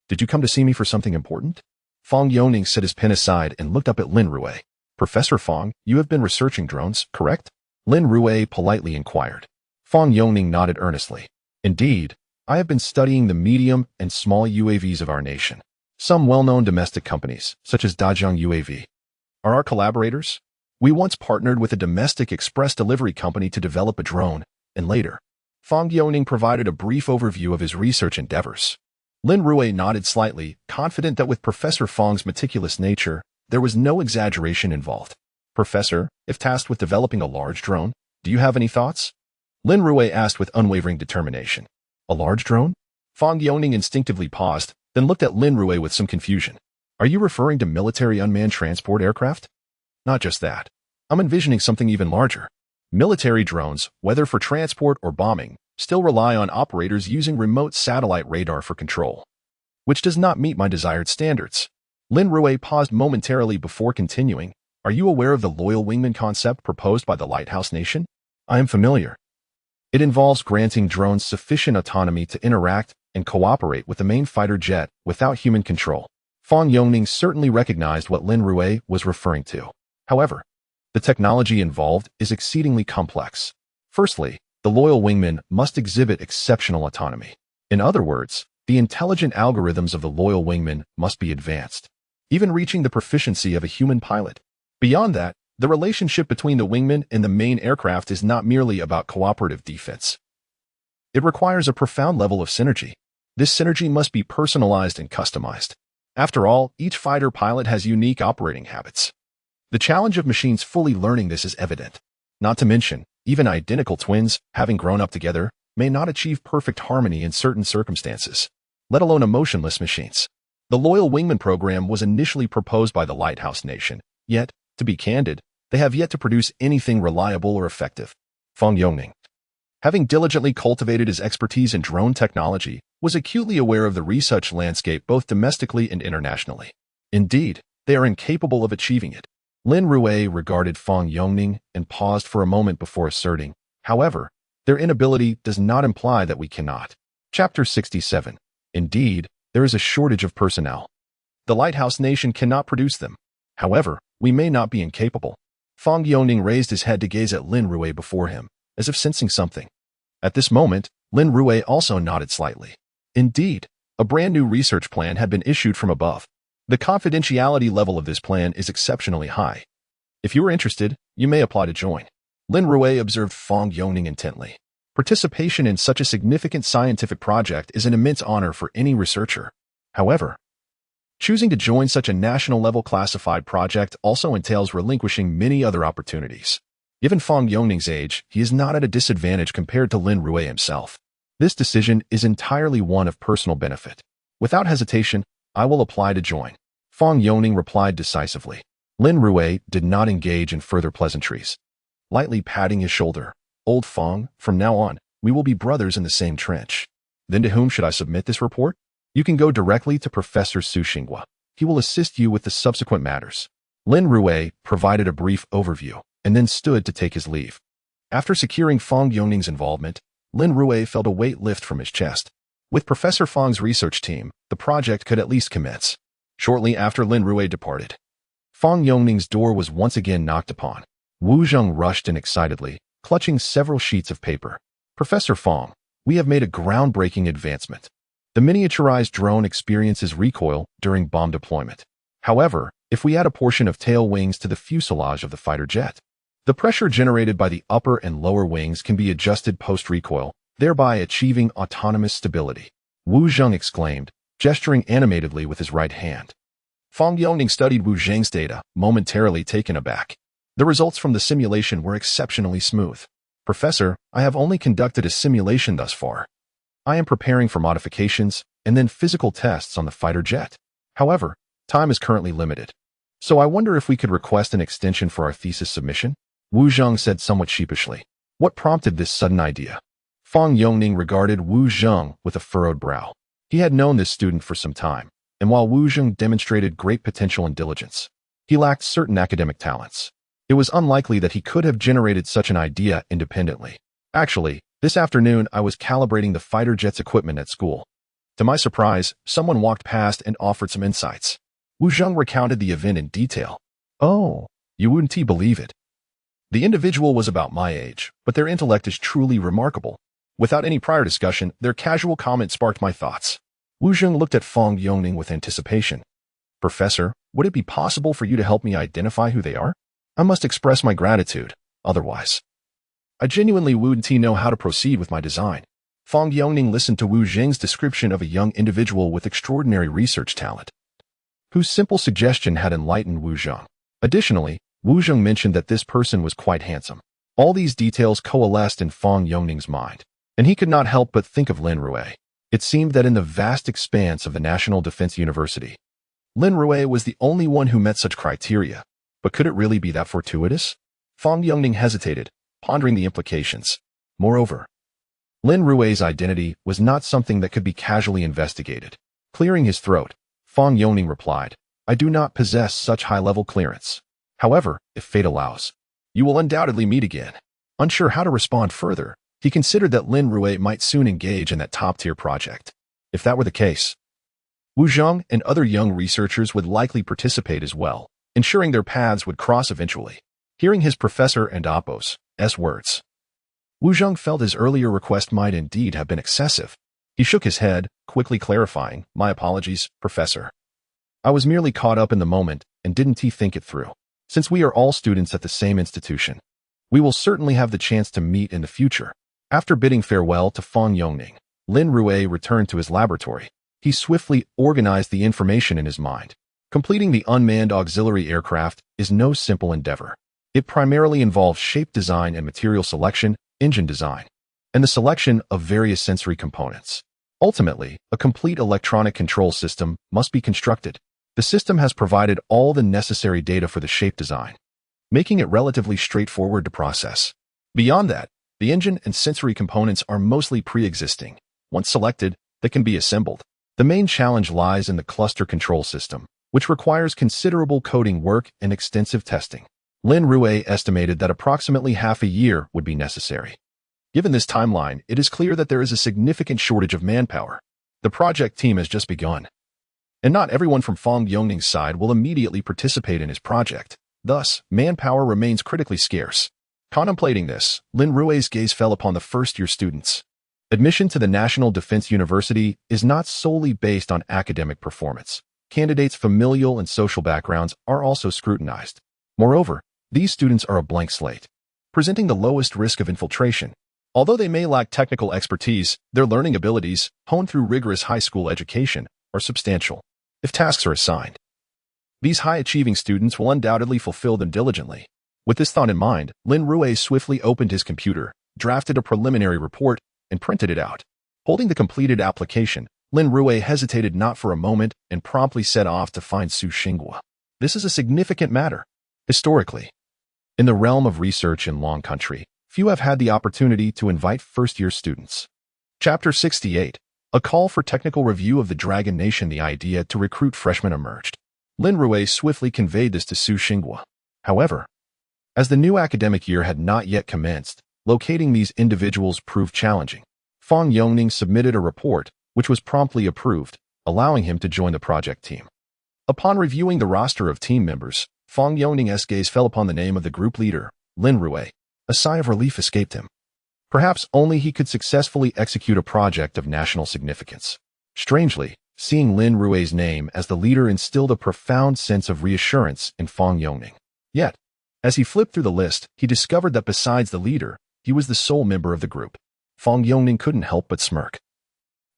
did you come to see me for something important? Fang Yongning set his pen aside and looked up at Lin Rui. Professor Fang, you have been researching drones, correct? Lin Rui politely inquired. Fang Yongning nodded earnestly. Indeed, I have been studying the medium and small UAVs of our nation. Some well-known domestic companies, such as Dajong UAV, are our collaborators. We once partnered with a domestic express delivery company to develop a drone, and later, Fang Yongning provided a brief overview of his research endeavors. Lin Rui nodded slightly, confident that with Professor Fang's meticulous nature, there was no exaggeration involved. Professor, if tasked with developing a large drone, do you have any thoughts? Lin Rui asked with unwavering determination. A large drone? Fang Yongning instinctively paused, then looked at Lin Rui with some confusion. Are you referring to military unmanned transport aircraft? Not just that. I'm envisioning something even larger. Military drones, whether for transport or bombing, still rely on operators using remote satellite radar for control, which does not meet my desired standards. Lin Rui paused momentarily before continuing. Are you aware of the loyal wingman concept proposed by the Lighthouse Nation? I am familiar. It involves granting drones sufficient autonomy to interact and cooperate with the main fighter jet without human control. Fang Yongning certainly recognized what Lin Rui was referring to. However, the technology involved is exceedingly complex. Firstly, the loyal wingman must exhibit exceptional autonomy. In other words, the intelligent algorithms of the loyal wingman must be advanced, even reaching the proficiency of a human pilot. Beyond that, the relationship between the wingman and the main aircraft is not merely about cooperative defense. It requires a profound level of synergy. This synergy must be personalized and customized. After all, each fighter pilot has unique operating habits. The challenge of machines fully learning this is evident. Not to mention, even identical twins, having grown up together, may not achieve perfect harmony in certain circumstances, let alone emotionless machines. The Loyal Wingman program was initially proposed by the Lighthouse Nation, yet, to be candid, they have yet to produce anything reliable or effective. Fang Yongning, having diligently cultivated his expertise in drone technology, was acutely aware of the research landscape both domestically and internationally. Indeed, they are incapable of achieving it. Lin Rui regarded Fang Yongning and paused for a moment before asserting, however, their inability does not imply that we cannot. Chapter 67. Indeed, there is a shortage of personnel. The Lighthouse Nation cannot produce them. However, we may not be incapable. Fang Yongning raised his head to gaze at Lin Rui before him, as if sensing something. At this moment, Lin Rui also nodded slightly. Indeed, a brand new research plan had been issued from above. The confidentiality level of this plan is exceptionally high. If you are interested, you may apply to join. Lin Rui observed Fang Yongning intently. Participation in such a significant scientific project is an immense honor for any researcher. However, choosing to join such a national-level classified project also entails relinquishing many other opportunities. Given Fang Yongning's age, he is not at a disadvantage compared to Lin Rui himself. This decision is entirely one of personal benefit. Without hesitation, I will apply to join. Fang Yongning replied decisively. Lin Rui did not engage in further pleasantries. Lightly patting his shoulder, Old Fang, from now on, we will be brothers in the same trench. Then to whom should I submit this report? You can go directly to Professor Su Xinghua. He will assist you with the subsequent matters. Lin Rui provided a brief overview, and then stood to take his leave. After securing Fang Yongning's involvement, Lin Rui felt a weight lift from his chest. With Professor Fang's research team, the project could at least commence. Shortly after Lin Rui departed, Fang Yongning's door was once again knocked upon. Wu Zheng rushed in excitedly, clutching several sheets of paper. Professor Fang, we have made a groundbreaking advancement. The miniaturized drone experiences recoil during bomb deployment. However, if we add a portion of tail wings to the fuselage of the fighter jet, the pressure generated by the upper and lower wings can be adjusted post-recoil, thereby achieving autonomous stability. Wu Zheng exclaimed, gesturing animatedly with his right hand. Fang Yongning studied Wu Zheng's data, momentarily taken aback. The results from the simulation were exceptionally smooth. Professor, I have only conducted a simulation thus far. I am preparing for modifications and then physical tests on the fighter jet. However, time is currently limited. So I wonder if we could request an extension for our thesis submission? Wu Zheng said somewhat sheepishly. What prompted this sudden idea? Fang Yongning regarded Wu Zheng with a furrowed brow. He had known this student for some time, and while Wu Zheng demonstrated great potential and diligence, he lacked certain academic talents. It was unlikely that he could have generated such an idea independently. Actually, this afternoon I was calibrating the fighter jet's equipment at school. To my surprise, someone walked past and offered some insights. Wu Zheng recounted the event in detail. Oh, you wouldn't believe it. The individual was about my age, but their intellect is truly remarkable. Without any prior discussion, their casual comment sparked my thoughts. Wu Zheng looked at Fang Yongning with anticipation. Professor, would it be possible for you to help me identify who they are? I must express my gratitude, otherwise. I genuinely wouldn't know how to proceed with my design. Fang Yongning listened to Wu Zheng's description of a young individual with extraordinary research talent, whose simple suggestion had enlightened Wu Zheng. Additionally, Wu Zheng mentioned that this person was quite handsome. All these details coalesced in Fang Yongning's mind, and he could not help but think of Lin Rui. It seemed that in the vast expanse of the National Defense University, Lin Rui was the only one who met such criteria. But could it really be that fortuitous? Fang Yongning hesitated, pondering the implications. Moreover, Lin Rui's identity was not something that could be casually investigated. Clearing his throat, Fang Yongning replied, I do not possess such high-level clearance. However, if fate allows, you will undoubtedly meet again. Unsure how to respond further, he considered that Lin Rui might soon engage in that top-tier project. If that were the case, Wu Zheng and other young researchers would likely participate as well, ensuring their paths would cross eventually. Hearing his professor and Oppo's words, Wu Zheng felt his earlier request might indeed have been excessive. He shook his head, quickly clarifying, My apologies, Professor. I was merely caught up in the moment and didn't think it through. Since we are all students at the same institution, we will certainly have the chance to meet in the future. After bidding farewell to Fang Yongning, Lin Rui returned to his laboratory. He swiftly organized the information in his mind. Completing the unmanned auxiliary aircraft is no simple endeavor. It primarily involves shape design and material selection, engine design, and the selection of various sensory components. Ultimately, a complete electronic control system must be constructed. The system has provided all the necessary data for the shape design, making it relatively straightforward to process. Beyond that, the engine and sensory components are mostly pre-existing. Once selected, they can be assembled. The main challenge lies in the cluster control system, which requires considerable coding work and extensive testing. Lin Rui estimated that approximately half a year would be necessary. Given this timeline, it is clear that there is a significant shortage of manpower. The project team has just begun, and not everyone from Fang Yongning's side will immediately participate in his project. Thus, manpower remains critically scarce. Contemplating this, Lin Rui's gaze fell upon the first-year students. Admission to the National Defense University is not solely based on academic performance. Candidates' familial and social backgrounds are also scrutinized. Moreover, these students are a blank slate, presenting the lowest risk of infiltration. Although they may lack technical expertise, their learning abilities, honed through rigorous high school education, are substantial. If tasks are assigned, these high-achieving students will undoubtedly fulfill them diligently. With this thought in mind, Lin Rui swiftly opened his computer, drafted a preliminary report, and printed it out. Holding the completed application, Lin Rui hesitated not for a moment and promptly set off to find Su Xinghua. This is a significant matter. Historically, in the realm of research in Long Country, few have had the opportunity to invite first-year students. Chapter 68. A call for technical review of the Dragon Nation. The idea to recruit freshmen emerged. Lin Rui swiftly conveyed this to Su Xinghua. However, as the new academic year had not yet commenced, locating these individuals proved challenging. Fang Yongning submitted a report, which was promptly approved, allowing him to join the project team. Upon reviewing the roster of team members, Fang Yongning's gaze fell upon the name of the group leader, Lin Rui. A sigh of relief escaped him. Perhaps only he could successfully execute a project of national significance. Strangely, seeing Lin Rui's name as the leader instilled a profound sense of reassurance in Fang Yongning. Yet, as he flipped through the list, he discovered that besides the leader, he was the sole member of the group. Fang Yongning couldn't help but smirk.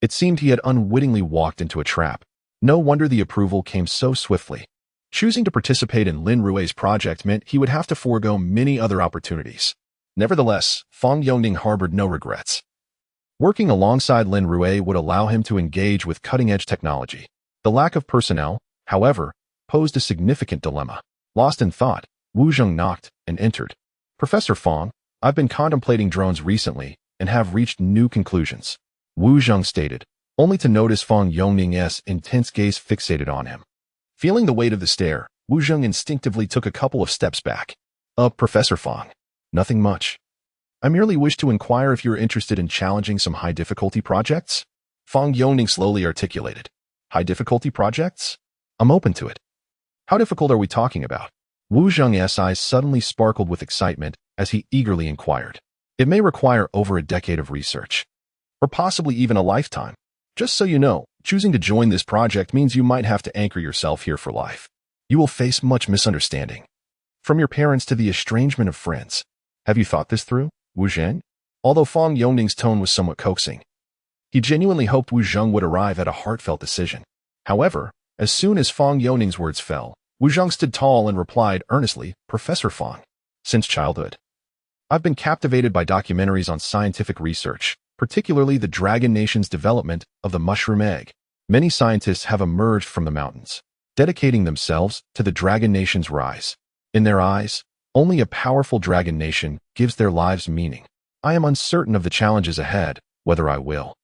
It seemed he had unwittingly walked into a trap. No wonder the approval came so swiftly. Choosing to participate in Lin Rui's project meant he would have to forego many other opportunities. Nevertheless, Fang Yongning harbored no regrets. Working alongside Lin Rui would allow him to engage with cutting-edge technology. The lack of personnel, however, posed a significant dilemma. Lost in thought, Wu Zheng knocked and entered. Professor Fang, I've been contemplating drones recently and have reached new conclusions. Wu Zheng stated. only to notice Fang Yongning's intense gaze fixated on him. Feeling the weight of the stare, Wu Zheng instinctively took a couple of steps back. Professor Fang. Nothing much. I merely wish to inquire if you're interested in challenging some high-difficulty projects? Fang Yongning slowly articulated. High-difficulty projects? I'm open to it. How difficult are we talking about? Wu Zheng's eyes suddenly sparkled with excitement as he eagerly inquired. It may require over a decade of research, or possibly even a lifetime. Just so you know, choosing to join this project means you might have to anchor yourself here for life. You will face much misunderstanding. From your parents to the estrangement of friends. Have you thought this through, Wu Zheng? Although Fang Yongning's tone was somewhat coaxing, he genuinely hoped Wu Zheng would arrive at a heartfelt decision. However, as soon as Fang Yongning's words fell, Wu Zheng stood tall and replied earnestly, Professor Fang. Since childhood, I've been captivated by documentaries on scientific research, particularly the Dragon Nation's development of the mushroom egg. Many scientists have emerged from the mountains, dedicating themselves to the Dragon Nation's rise. In their eyes, only a powerful Dragon Nation gives their lives meaning. I am uncertain of the challenges ahead, whether I will,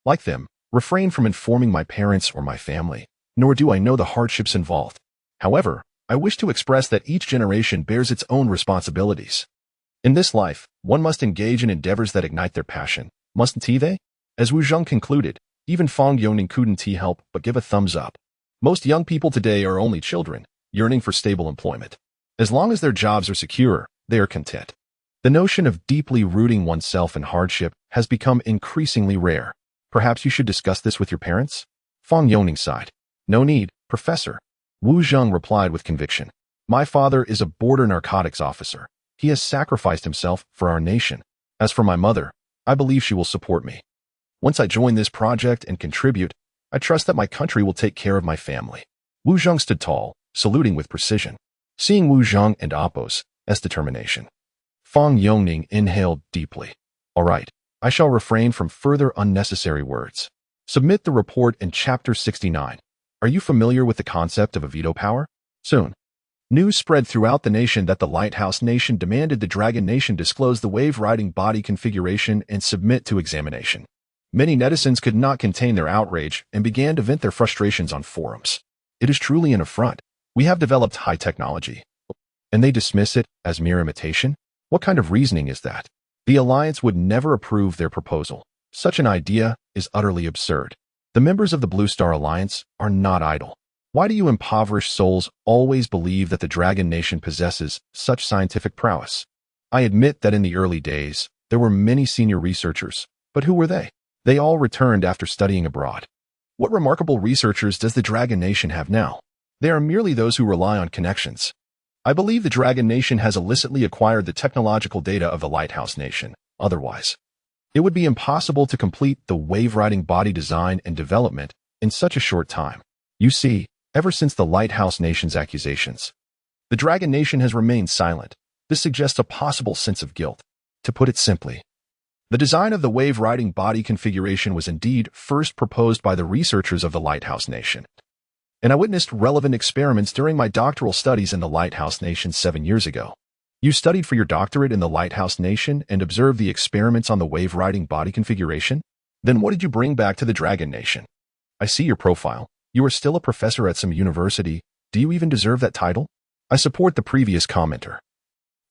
like them, refrain from informing my parents or my family, nor do I know the hardships involved. However, I wish to express that each generation bears its own responsibilities. In this life, one must engage in endeavors that ignite their passion, mustn't they? As Wu Zheng concluded, even Fang Yongning couldn't help but give a thumbs up. Most young people today are only children, yearning for stable employment. As long as their jobs are secure, they are content. The notion of deeply rooting oneself in hardship has become increasingly rare. Perhaps you should discuss this with your parents? Fang Yongning sighed. No need, Professor. Wu Zheng replied with conviction. My father is a border narcotics officer. He has sacrificed himself for our nation. As for my mother, I believe she will support me. Once I join this project and contribute, I trust that my country will take care of my family. Wu Zheng stood tall, saluting with precision. Seeing Wu Zheng and Appo's determination, Fang Yongning inhaled deeply. All right, I shall refrain from further unnecessary words. Submit the report in Chapter 69. Are you familiar with the concept of a veto power? Soon. News spread throughout the nation that the Lighthouse Nation demanded the Dragon Nation disclose the wave-riding body configuration and submit to examination. Many netizens could not contain their outrage and began to vent their frustrations on forums. It is truly an affront. We have developed high technology, and they dismiss it as mere imitation? What kind of reasoning is that? The Alliance would never approve their proposal. Such an idea is utterly absurd. The members of the Blue Star Alliance are not idle. Why do you impoverished souls always believe that the Dragon Nation possesses such scientific prowess? I admit that in the early days, there were many senior researchers, but who were they? They all returned after studying abroad. What remarkable researchers does the Dragon Nation have now? They are merely those who rely on connections. I believe the Dragon Nation has illicitly acquired the technological data of the Lighthouse Nation. Otherwise, it would be impossible to complete the wave-riding body design and development in such a short time. You see, ever since the Lighthouse Nation's accusations, the Dragon Nation has remained silent. This suggests a possible sense of guilt. To put it simply, the design of the wave-riding body configuration was indeed first proposed by the researchers of the Lighthouse Nation. And I witnessed relevant experiments during my doctoral studies in the Lighthouse Nation 7 years ago. You studied for your doctorate in the Lighthouse Nation and observed the experiments on the wave-riding body configuration? Then what did you bring back to the Dragon Nation? I see your profile. You are still a professor at some university. Do you even deserve that title? I support the previous commenter.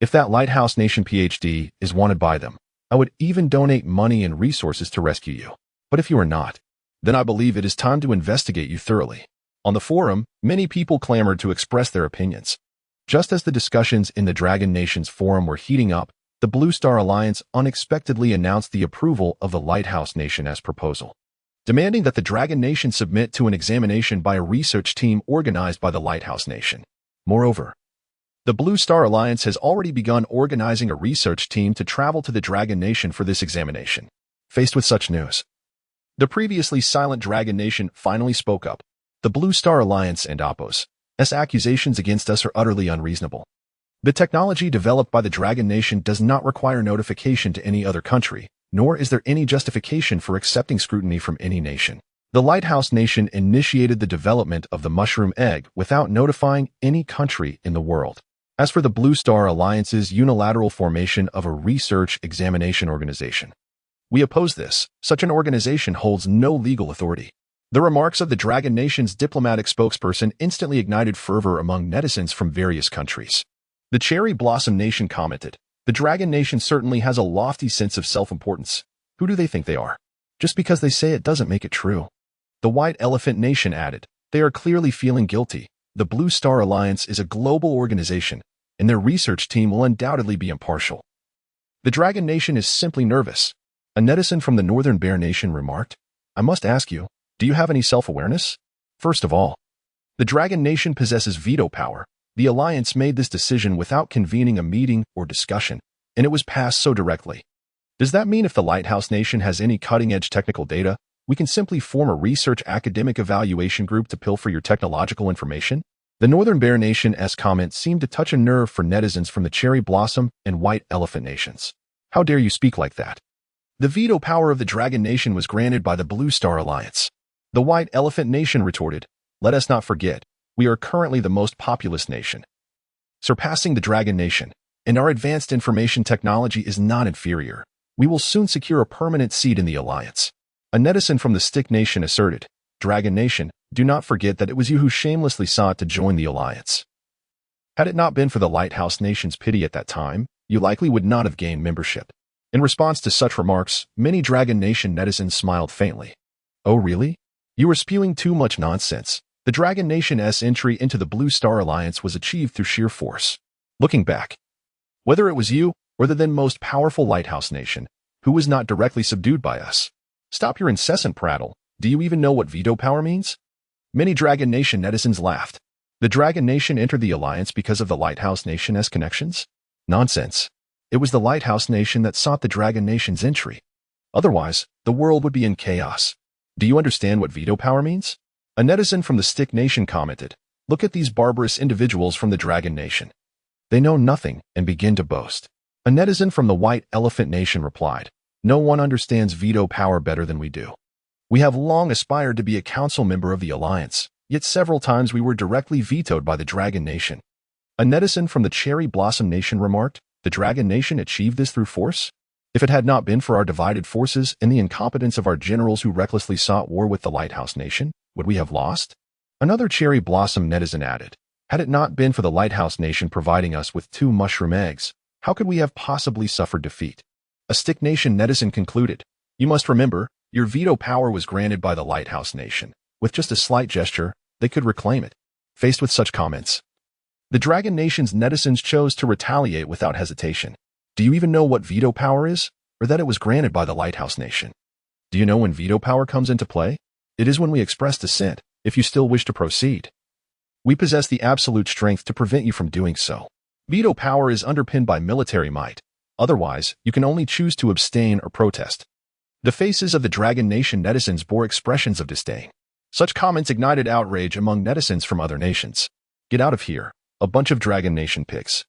If that Lighthouse Nation PhD is wanted by them, I would even donate money and resources to rescue you. But if you are not, then I believe it is time to investigate you thoroughly. On the forum, many people clamored to express their opinions. Just as the discussions in the Dragon Nation's forum were heating up, the Blue Star Alliance unexpectedly announced the approval of the Lighthouse Nation as proposal, demanding that the Dragon Nation submit to an examination by a research team organized by the Lighthouse Nation. Moreover, the Blue Star Alliance has already begun organizing a research team to travel to the Dragon Nation for this examination. Faced with such news, the previously silent Dragon Nation finally spoke up. The Blue Star Alliance and Appo's accusations against us are utterly unreasonable. The technology developed by the Dragon Nation does not require notification to any other country, nor is there any justification for accepting scrutiny from any nation. The Lighthouse Nation initiated the development of the mushroom egg without notifying any country in the world. As for the Blue Star Alliance's unilateral formation of a research examination organization, We oppose this. Such an organization holds no legal authority. The remarks of the Dragon Nation's diplomatic spokesperson instantly ignited fervor among netizens from various countries. The Cherry Blossom Nation commented, "The Dragon Nation certainly has a lofty sense of self-importance. Who do they think they are? Just because they say it doesn't make it true." The White Elephant Nation added, "They are clearly feeling guilty. The Blue Star Alliance is a global organization, and their research team will undoubtedly be impartial." The Dragon Nation is simply nervous. A netizen from the Northern Bear Nation remarked, "I must ask you, do you have any self-awareness? First of all, the Dragon Nation possesses veto power. The Alliance made this decision without convening a meeting or discussion, and it was passed so directly. Does that mean if the Lighthouse Nation has any cutting-edge technical data, we can simply form a research academic evaluation group to pilfer your technological information?" The Northern Bear Nation's comment seemed to touch a nerve for netizens from the Cherry Blossom and White Elephant Nations. "How dare you speak like that?" The veto power of the Dragon Nation was granted by the Blue Star Alliance. The White Elephant Nation retorted, "Let us not forget, we are currently the most populous nation, surpassing the Dragon Nation, and our advanced information technology is not inferior. We will soon secure a permanent seat in the Alliance." A netizen from the Stick Nation asserted, "Dragon Nation, do not forget that it was you who shamelessly sought to join the Alliance. Had it not been for the Lighthouse Nation's pity at that time, you likely would not have gained membership." In response to such remarks, many Dragon Nation netizens smiled faintly. "Oh really? You are spewing too much nonsense. The Dragon Nation's entry into the Blue Star Alliance was achieved through sheer force. Looking back, whether it was you or the then most powerful Lighthouse Nation, who was not directly subdued by us? Stop your incessant prattle. Do you even know what veto power means?" Many Dragon Nation netizens laughed. The Dragon Nation entered the Alliance because of the Lighthouse Nation's connections? Nonsense. It was the Lighthouse Nation that sought the Dragon Nation's entry. Otherwise, the world would be in chaos. Do you understand what veto power means? A netizen from the Stick Nation commented, "Look at these barbarous individuals from the Dragon Nation. They know nothing and begin to boast." A netizen from the White Elephant Nation replied, "No one understands veto power better than we do. We have long aspired to be a council member of the Alliance, yet several times we were directly vetoed by the Dragon Nation." A netizen from the Cherry Blossom Nation remarked, "The Dragon Nation achieved this through force? If it had not been for our divided forces and the incompetence of our generals who recklessly sought war with the Lighthouse Nation, would we have lost?" Another Cherry Blossom netizen added, "Had it not been for the Lighthouse Nation providing us with 2 mushroom eggs, how could we have possibly suffered defeat?" A Stick Nation netizen concluded, "You must remember, your veto power was granted by the Lighthouse Nation. With just a slight gesture, they could reclaim it." Faced with such comments, the Dragon Nation's netizens chose to retaliate without hesitation. "Do you even know what veto power is, or that it was granted by the Lighthouse Nation? Do you know when veto power comes into play? It is when we express dissent, if you still wish to proceed. We possess the absolute strength to prevent you from doing so. Veto power is underpinned by military might. Otherwise, you can only choose to abstain or protest." The faces of the Dragon Nation netizens bore expressions of disdain. Such comments ignited outrage among netizens from other nations. "Get out of here, a bunch of Dragon Nation pigs.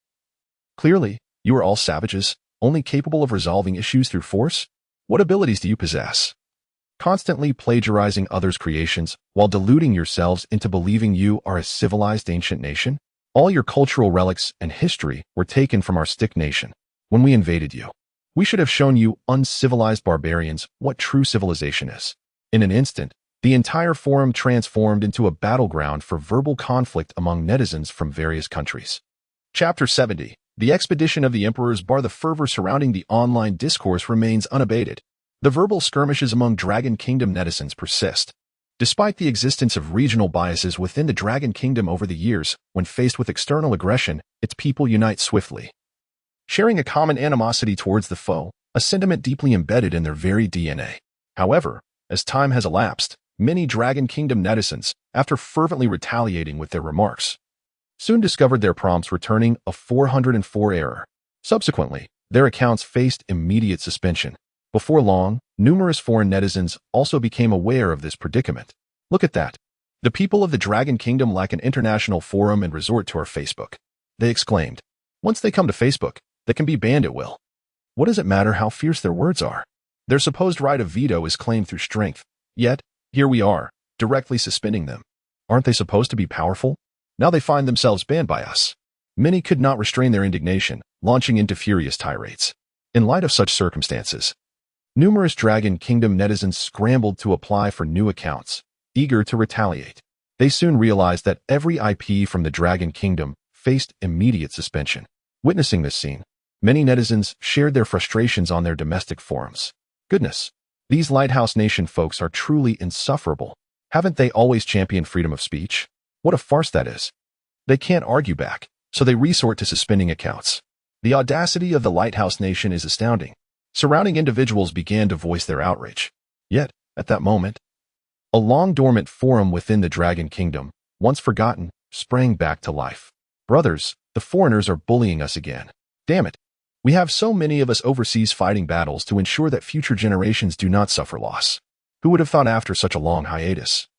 Clearly, you are all savages, only capable of resolving issues through force? What abilities do you possess? Constantly plagiarizing others' creations while deluding yourselves into believing you are a civilized ancient nation? All your cultural relics and history were taken from our Stick Nation when we invaded you. We should have shown you uncivilized barbarians what true civilization is." In an instant, the entire forum transformed into a battleground for verbal conflict among netizens from various countries. Chapter 70. The expedition of the Emperor's Bar. The fervor surrounding the online discourse remains unabated. The verbal skirmishes among Dragon Kingdom netizens persist. Despite the existence of regional biases within the Dragon Kingdom over the years, when faced with external aggression, its people unite swiftly, sharing a common animosity towards the foe, a sentiment deeply embedded in their very DNA. However, as time has elapsed, many Dragon Kingdom netizens, after fervently retaliating with their remarks, soon discovered their prompts returning a 404 error. Subsequently, their accounts faced immediate suspension. Before long, numerous foreign netizens also became aware of this predicament. "Look at that. The people of the Dragon Kingdom lack an international forum and resort to our Facebook," they exclaimed. "Once they come to Facebook, they can be banned at will. What does it matter how fierce their words are? Their supposed right of veto is claimed through strength. Yet, here we are, directly suspending them. Aren't they supposed to be powerful? Now they find themselves banned by us." Many could not restrain their indignation, launching into furious tirades. In light of such circumstances, Numerous Dragon Kingdom netizens scrambled to apply for new accounts, eager to retaliate. They soon realized that every IP from the Dragon Kingdom faced immediate suspension. Witnessing this scene, many netizens shared their frustrations on their domestic forums. Goodness, these Lighthouse Nation folks are truly insufferable. Haven't they always championed freedom of speech? What a farce that is. They can't argue back, so they resort to suspending accounts. The audacity of the Lighthouse Nation is astounding. Surrounding individuals began to voice their outrage. Yet, at that moment, a long-dormant forum within the Dragon Kingdom, once forgotten, sprang back to life. Brothers, the foreigners are bullying us again. Damn it. We have so many of us overseas fighting battles to ensure that future generations do not suffer loss. Who would have thought after such a long hiatus?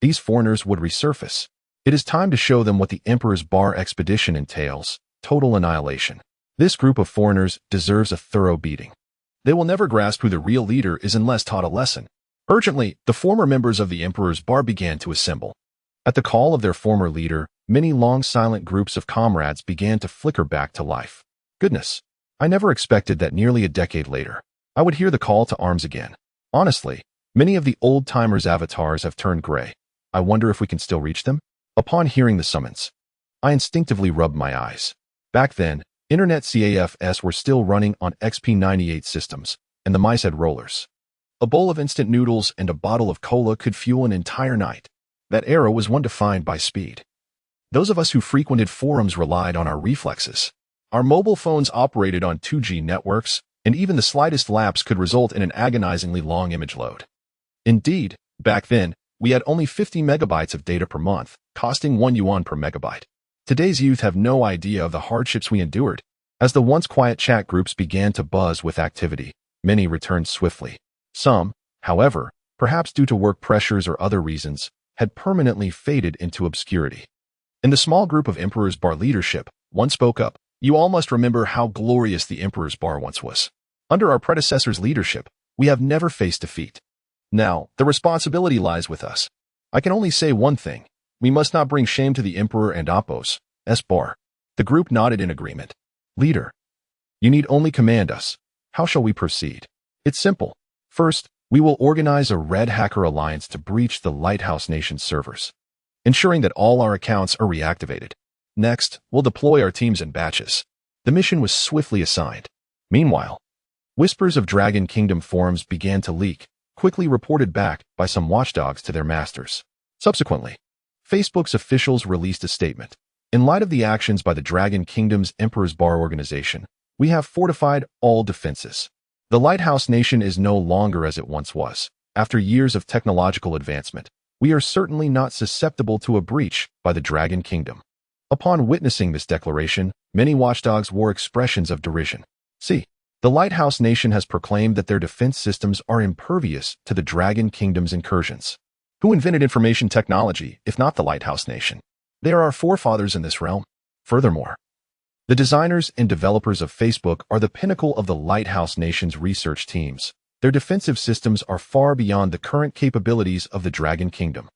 These foreigners would resurface. It is time to show them what the Emperor's Bar expedition entails: total annihilation. This group of foreigners deserves a thorough beating. They will never grasp who the real leader is unless taught a lesson. Urgently, the former members of the Emperor's Bar began to assemble. At the call of their former leader, many long-silent groups of comrades began to flicker back to life. Goodness, I never expected that nearly a decade later, I would hear the call to arms again. Honestly, many of the old-timers' avatars have turned gray. I wonder if we can still reach them? Upon hearing the summons, I instinctively rubbed my eyes. Back then, Internet CAFs were still running on XP98 systems, and the mice had rollers. A bowl of instant noodles and a bottle of cola could fuel an entire night. That era was one defined by speed. Those of us who frequented forums relied on our reflexes. Our mobile phones operated on 2G networks, and even the slightest lapse could result in an agonizingly long image load. Indeed, back then, we had only 50 megabytes of data per month, costing 1 yuan per megabyte. Today's youth have no idea of the hardships we endured. As the once quiet chat groups began to buzz with activity, many returned swiftly. Some, however, perhaps due to work pressures or other reasons, had permanently faded into obscurity. In the small group of Emperor's Bar leadership, one spoke up. You all must remember how glorious the Emperor's Bar once was. Under our predecessor's leadership, we have never faced defeat. Now, the responsibility lies with us. I can only say one thing. We must not bring shame to the Emperor and Appos, S-Bar. The group nodded in agreement. Leader, you need only command us. How shall we proceed? It's simple. First, we will organize a Red Hacker Alliance to breach the Lighthouse Nation servers, ensuring that all our accounts are reactivated. Next, we'll deploy our teams in batches. The mission was swiftly assigned. Meanwhile, whispers of Dragon Kingdom forums began to leak, quickly reported back by some watchdogs to their masters. Subsequently, Facebook's officials released a statement. In light of the actions by the Dragon Kingdom's Emperor's Bar organization, we have fortified all defenses. The Lighthouse Nation is no longer as it once was. After years of technological advancement, we are certainly not susceptible to a breach by the Dragon Kingdom. Upon witnessing this declaration, many watchdogs wore expressions of derision. See, the Lighthouse Nation has proclaimed that their defense systems are impervious to the Dragon Kingdom's incursions. Who invented information technology, if not the Lighthouse Nation? They are our forefathers in this realm. Furthermore, the designers and developers of Facebook are the pinnacle of the Lighthouse Nation's research teams. Their defensive systems are far beyond the current capabilities of the Dragon Kingdom.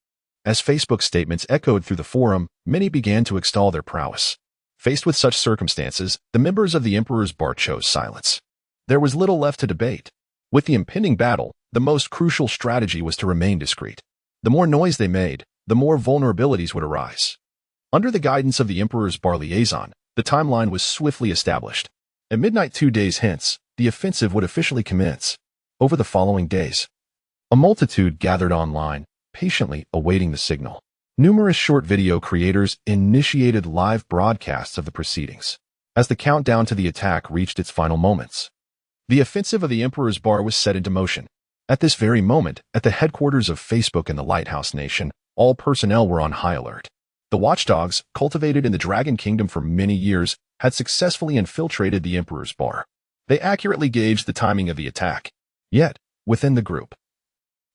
As Facebook's statements echoed through the forum, many began to extol their prowess. Faced with such circumstances, the members of the Emperor's Bar chose silence. There was little left to debate. With the impending battle, the most crucial strategy was to remain discreet. The more noise they made, the more vulnerabilities would arise. Under the guidance of the Emperor's Bar liaison, the timeline was swiftly established. At midnight 2 days hence, the offensive would officially commence. Over the following days, a multitude gathered online, patiently awaiting the signal. Numerous short video creators initiated live broadcasts of the proceedings. As the countdown to the attack reached its final moments, the offensive of the Emperor's Bar was set into motion. At this very moment, at the headquarters of Facebook in the Lighthouse Nation, all personnel were on high alert. The watchdogs, cultivated in the Dragon Kingdom for many years, had successfully infiltrated the Emperor's Bar. They accurately gauged the timing of the attack. Yet, within the group,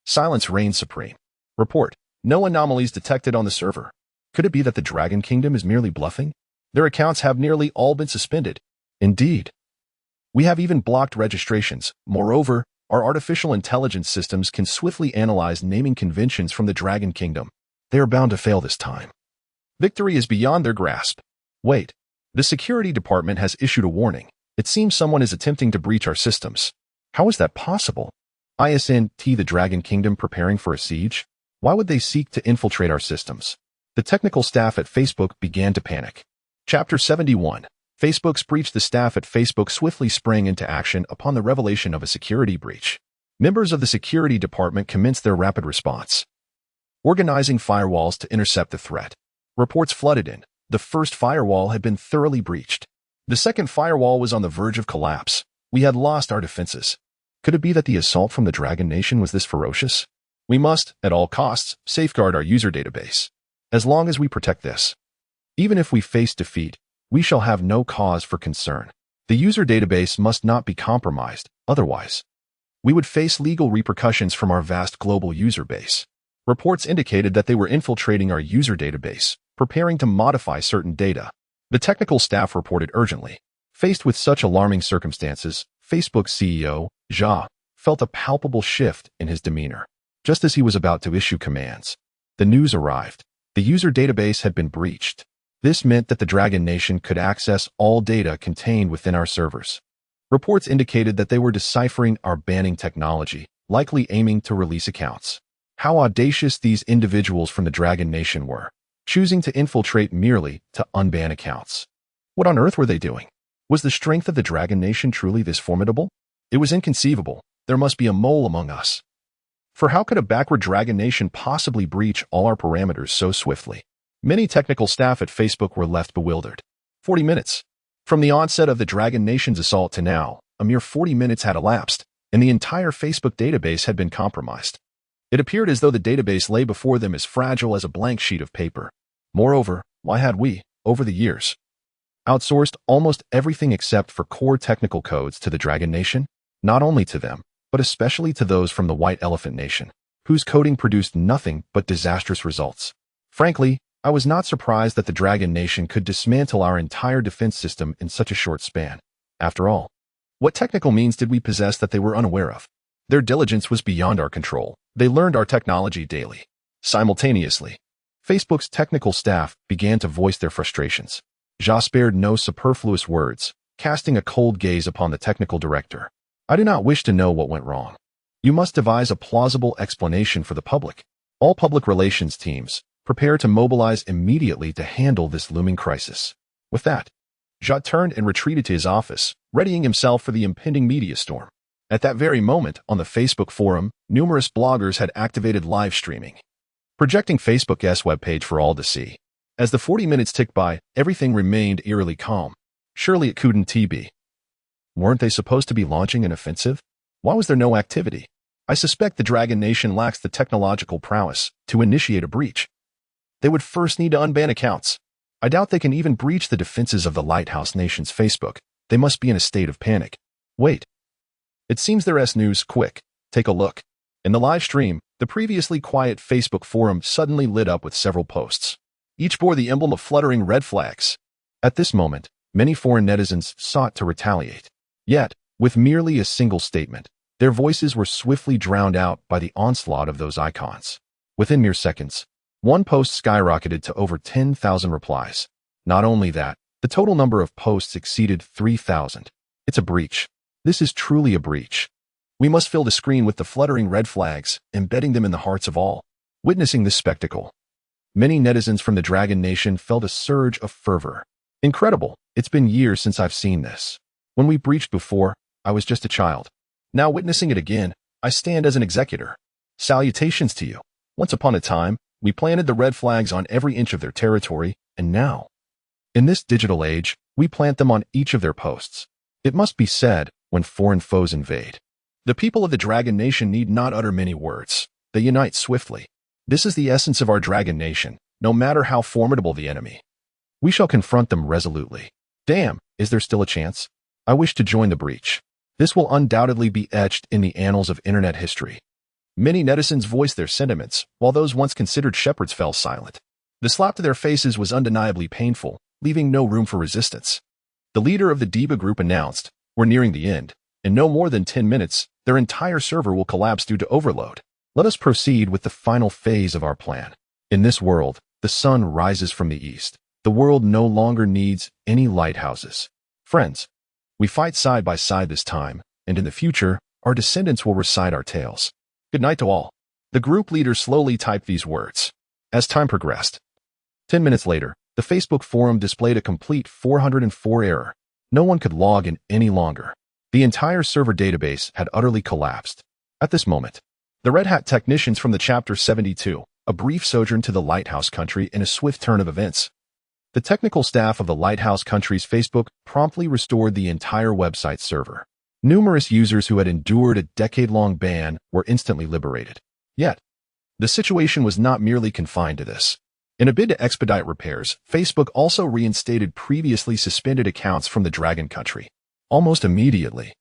silence reigned supreme. Report: no anomalies detected on the server. Could it be that the Dragon Kingdom is merely bluffing? Their accounts have nearly all been suspended. Indeed, we have even blocked registrations. Moreover, our artificial intelligence systems can swiftly analyze naming conventions from the Dragon Kingdom. They are bound to fail this time. Victory is beyond their grasp. Wait, the security department has issued a warning. It seems someone is attempting to breach our systems. How is that possible? Isn't the Dragon Kingdom preparing for a siege? Why would they seek to infiltrate our systems? The technical staff at Facebook began to panic. Chapter 71. Facebook's breach. The staff at Facebook swiftly sprang into action upon the revelation of a security breach. Members of the security department commenced their rapid response, organizing firewalls to intercept the threat. Reports flooded in. The first firewall had been thoroughly breached. The second firewall was on the verge of collapse. We had lost our defenses. Could it be that the assault from the Dragon Nation was this ferocious? We must, at all costs, safeguard our user database. As long as we protect this, even if we face defeat, we shall have no cause for concern. The user database must not be compromised, otherwise, we would face legal repercussions from our vast global user base. Reports indicated that they were infiltrating our user database, preparing to modify certain data. The technical staff reported urgently. Faced with such alarming circumstances, Facebook's CEO, Jia, felt a palpable shift in his demeanor. Just as he was about to issue commands, the news arrived. The user database had been breached. This meant that the Dragon Nation could access all data contained within our servers. Reports indicated that they were deciphering our banning technology, likely aiming to release accounts. How audacious these individuals from the Dragon Nation were, choosing to infiltrate merely to unban accounts. What on earth were they doing? Was the strength of the Dragon Nation truly this formidable? It was inconceivable. There must be a mole among us. For how could a backward Dragon Nation possibly breach all our parameters so swiftly? Many technical staff at Facebook were left bewildered. 40 minutes. From the onset of the Dragon Nation's assault to now, a mere 40 minutes had elapsed, and the entire Facebook database had been compromised. It appeared as though the database lay before them as fragile as a blank sheet of paper. Moreover, why had we, over the years, outsourced almost everything except for core technical codes to the Dragon Nation? Not only to them, but especially to those from the White Elephant Nation, whose coding produced nothing but disastrous results. Frankly, I was not surprised that the Dragon Nation could dismantle our entire defense system in such a short span. After all, what technical means did we possess that they were unaware of? Their diligence was beyond our control. They learned our technology daily. Simultaneously, Facebook's technical staff began to voice their frustrations. Jia spared no superfluous words, casting a cold gaze upon the technical director. I do not wish to know what went wrong. You must devise a plausible explanation for the public. All public relations teams, prepare to mobilize immediately to handle this looming crisis. With that, Jia turned and retreated to his office, readying himself for the impending media storm. At that very moment, on the Facebook forum, numerous bloggers had activated live streaming, projecting Facebook's webpage for all to see. As the 40 minutes ticked by, everything remained eerily calm. Surely it couldn't be. Weren't they supposed to be launching an offensive? Why was there no activity? I suspect the Dragon Nation lacks the technological prowess to initiate a breach. They would first need to unban accounts. I doubt they can even breach the defenses of the Lighthouse Nation's Facebook. They must be in a state of panic. Wait. It seems there's news. Quick, take a look. In the live stream, the previously quiet Facebook forum suddenly lit up with several posts. Each bore the emblem of fluttering red flags. At this moment, many foreign netizens sought to retaliate. Yet, with merely a single statement, their voices were swiftly drowned out by the onslaught of those icons. Within mere seconds, one post skyrocketed to over 10,000 replies. Not only that, the total number of posts exceeded 3,000. It's a breach. This is truly a breach. We must fill the screen with the fluttering red flags, embedding them in the hearts of all. Witnessing this spectacle, many netizens from the Dragon Nation felt a surge of fervor. Incredible. It's been years since I've seen this. When we breached before, I was just a child. Now witnessing it again, I stand as an executor. Salutations to you. Once upon a time, we planted the red flags on every inch of their territory, and now, in this digital age, we plant them on each of their posts. It must be said, when foreign foes invade, the people of the Dragon Nation need not utter many words. They unite swiftly. This is the essence of our Dragon Nation, no matter how formidable the enemy. We shall confront them resolutely. Damn, is there still a chance? I wish to join the breach. This will undoubtedly be etched in the annals of internet history. Many netizens voiced their sentiments, while those once considered shepherds fell silent. The slap to their faces was undeniably painful, leaving no room for resistance. The leader of the Diba group announced, "We're nearing the end. In no more than 10 minutes, their entire server will collapse due to overload. Let us proceed with the final phase of our plan. In this world, the sun rises from the east. The world no longer needs any lighthouses. Friends, we fight side by side this time, and in the future, our descendants will recite our tales. Good night to all. The group leader slowly typed these words. As time progressed, 10 minutes later, the Facebook forum displayed a complete 404 error. No one could log in any longer. The entire server database had utterly collapsed. At this moment, the Red Hat technicians from the Chapter 72, a brief sojourn to the Lighthouse Country in a swift turn of events. The technical staff of the Lighthouse Country's Facebook promptly restored the entire website server. Numerous users who had endured a decade-long ban were instantly liberated. Yet, the situation was not merely confined to this. In a bid to expedite repairs, Facebook also reinstated previously suspended accounts from the Dragon Country. Almost immediately,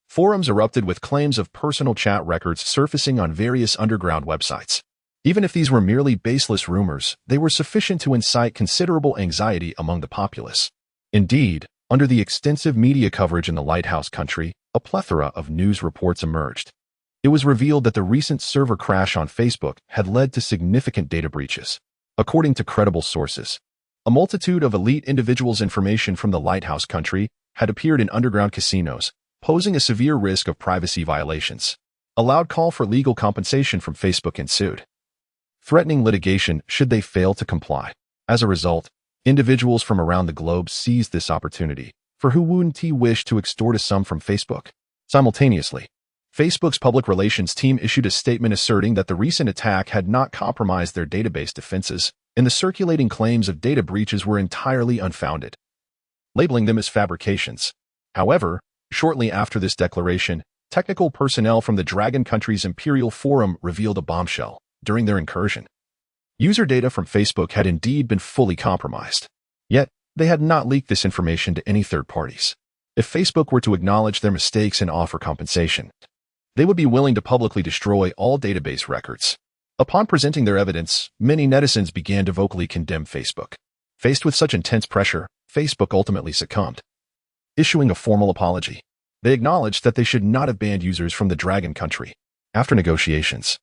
forums erupted with claims of personal chat records surfacing on various underground websites. Even if these were merely baseless rumors, they were sufficient to incite considerable anxiety among the populace. Indeed, under the extensive media coverage in the Lighthouse Country, a plethora of news reports emerged. It was revealed that the recent server crash on Facebook had led to significant data breaches. According to credible sources, a multitude of elite individuals' information from the Lighthouse Country had appeared in underground casinos, posing a severe risk of privacy violations. A loud call for legal compensation from Facebook ensued, threatening litigation should they fail to comply. As a result, individuals from around the globe seized this opportunity, for who wouldn't wish to extort a sum from Facebook? Simultaneously, Facebook's public relations team issued a statement asserting that the recent attack had not compromised their database defenses, and the circulating claims of data breaches were entirely unfounded, labeling them as fabrications. However, shortly after this declaration, technical personnel from the Dragon Country's Imperial Forum revealed a bombshell. During their incursion, user data from Facebook had indeed been fully compromised. Yet, they had not leaked this information to any third parties. If Facebook were to acknowledge their mistakes and offer compensation, they would be willing to publicly destroy all database records. Upon presenting their evidence, many netizens began to vocally condemn Facebook. Faced with such intense pressure, Facebook ultimately succumbed, issuing a formal apology. They acknowledged that they should not have banned users from the Dragon Country. After negotiations,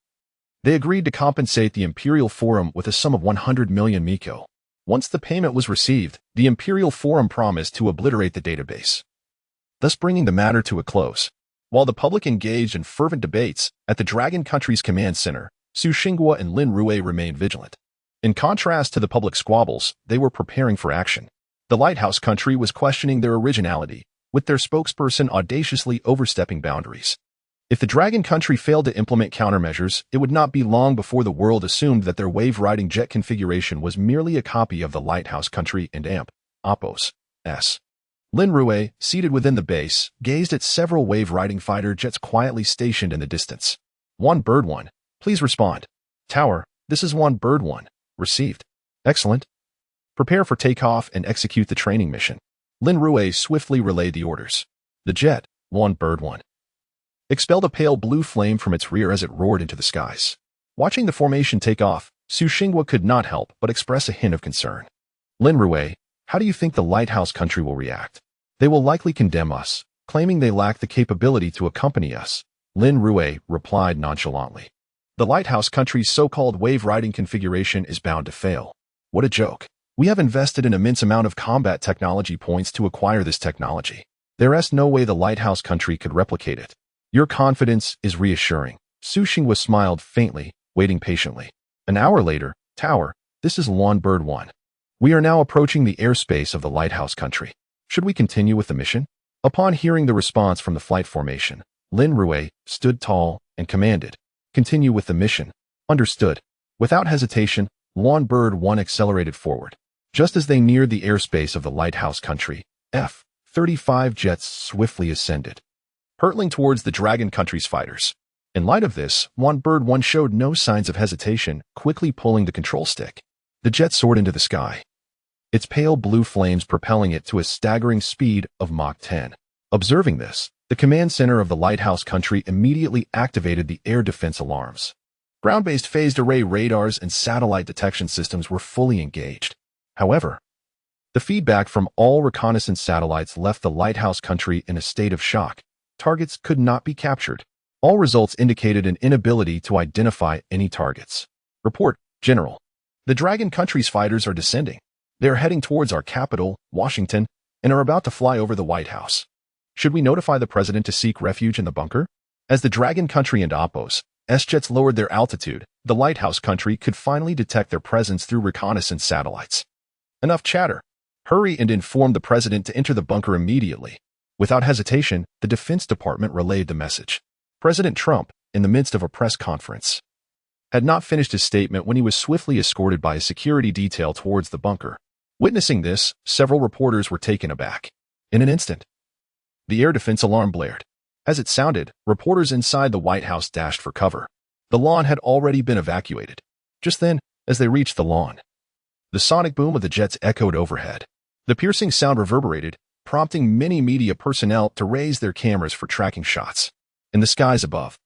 they agreed to compensate the Imperial Forum with a sum of 100 million miko. Once the payment was received, the Imperial Forum promised to obliterate the database, thus bringing the matter to a close. While the public engaged in fervent debates at the Dragon Country's command center, Su Xinghua and Lin Rui remained vigilant. In contrast to the public squabbles, they were preparing for action. The Lighthouse Country was questioning their originality, with their spokesperson audaciously overstepping boundaries. If the Dragon Country failed to implement countermeasures, it would not be long before the world assumed that their wave-riding jet configuration was merely a copy of the Lighthouse Country and Oppo's. Lin Rui, seated within the base, gazed at several wave-riding fighter jets quietly stationed in the distance. One Bird 1, please respond. Tower, this is One Bird 1. Received. Excellent. Prepare for takeoff and execute the training mission. Lin Rui swiftly relayed the orders. The jet, One Bird 1, expelled a pale blue flame from its rear as it roared into the skies. Watching the formation take off, Su Xinghua could not help but express a hint of concern. Lin Rui, how do you think the Lighthouse Country will react? They will likely condemn us, claiming they lack the capability to accompany us. Lin Rui replied nonchalantly. The Lighthouse Country's so-called wave-riding configuration is bound to fail. What a joke. We have invested an immense amount of combat technology points to acquire this technology. There is no way the Lighthouse Country could replicate it. Your confidence is reassuring. Su Xinghua smiled faintly, waiting patiently. An hour later, Tower, this is One Bird 1. We are now approaching the airspace of the Lighthouse Country. Should we continue with the mission? Upon hearing the response from the flight formation, Lin Rui stood tall and commanded, continue with the mission. Understood. Without hesitation, One Bird 1 accelerated forward. Just as they neared the airspace of the Lighthouse Country, F-35 jets swiftly ascended, hurtling towards the Dragon Country's fighters. In light of this, One Bird 1 showed no signs of hesitation, quickly pulling the control stick. The jet soared into the sky, its pale blue flames propelling it to a staggering speed of Mach 10. Observing this, the command center of the Lighthouse Country immediately activated the air defense alarms. Ground-based phased array radars and satellite detection systems were fully engaged. However, the feedback from all reconnaissance satellites left the Lighthouse Country in a state of shock. Targets could not be captured. All results indicated an inability to identify any targets. Report, General. The Dragon Country's fighters are descending. They are heading towards our capital, Washington, and are about to fly over the White House. Should we notify the president to seek refuge in the bunker? As the Dragon Country and Oppos S-jets lowered their altitude, the Lighthouse Country could finally detect their presence through reconnaissance satellites. Enough chatter. Hurry and inform the president to enter the bunker immediately. Without hesitation, the Defense Department relayed the message. President Trump, in the midst of a press conference, had not finished his statement when he was swiftly escorted by a security detail towards the bunker. Witnessing this, several reporters were taken aback. In an instant, the air defense alarm blared. As it sounded, reporters inside the White House dashed for cover. The lawn had already been evacuated. Just then, as they reached the lawn, the sonic boom of the jets echoed overhead. The piercing sound reverberated, prompting many media personnel to raise their cameras for tracking shots. In the skies above,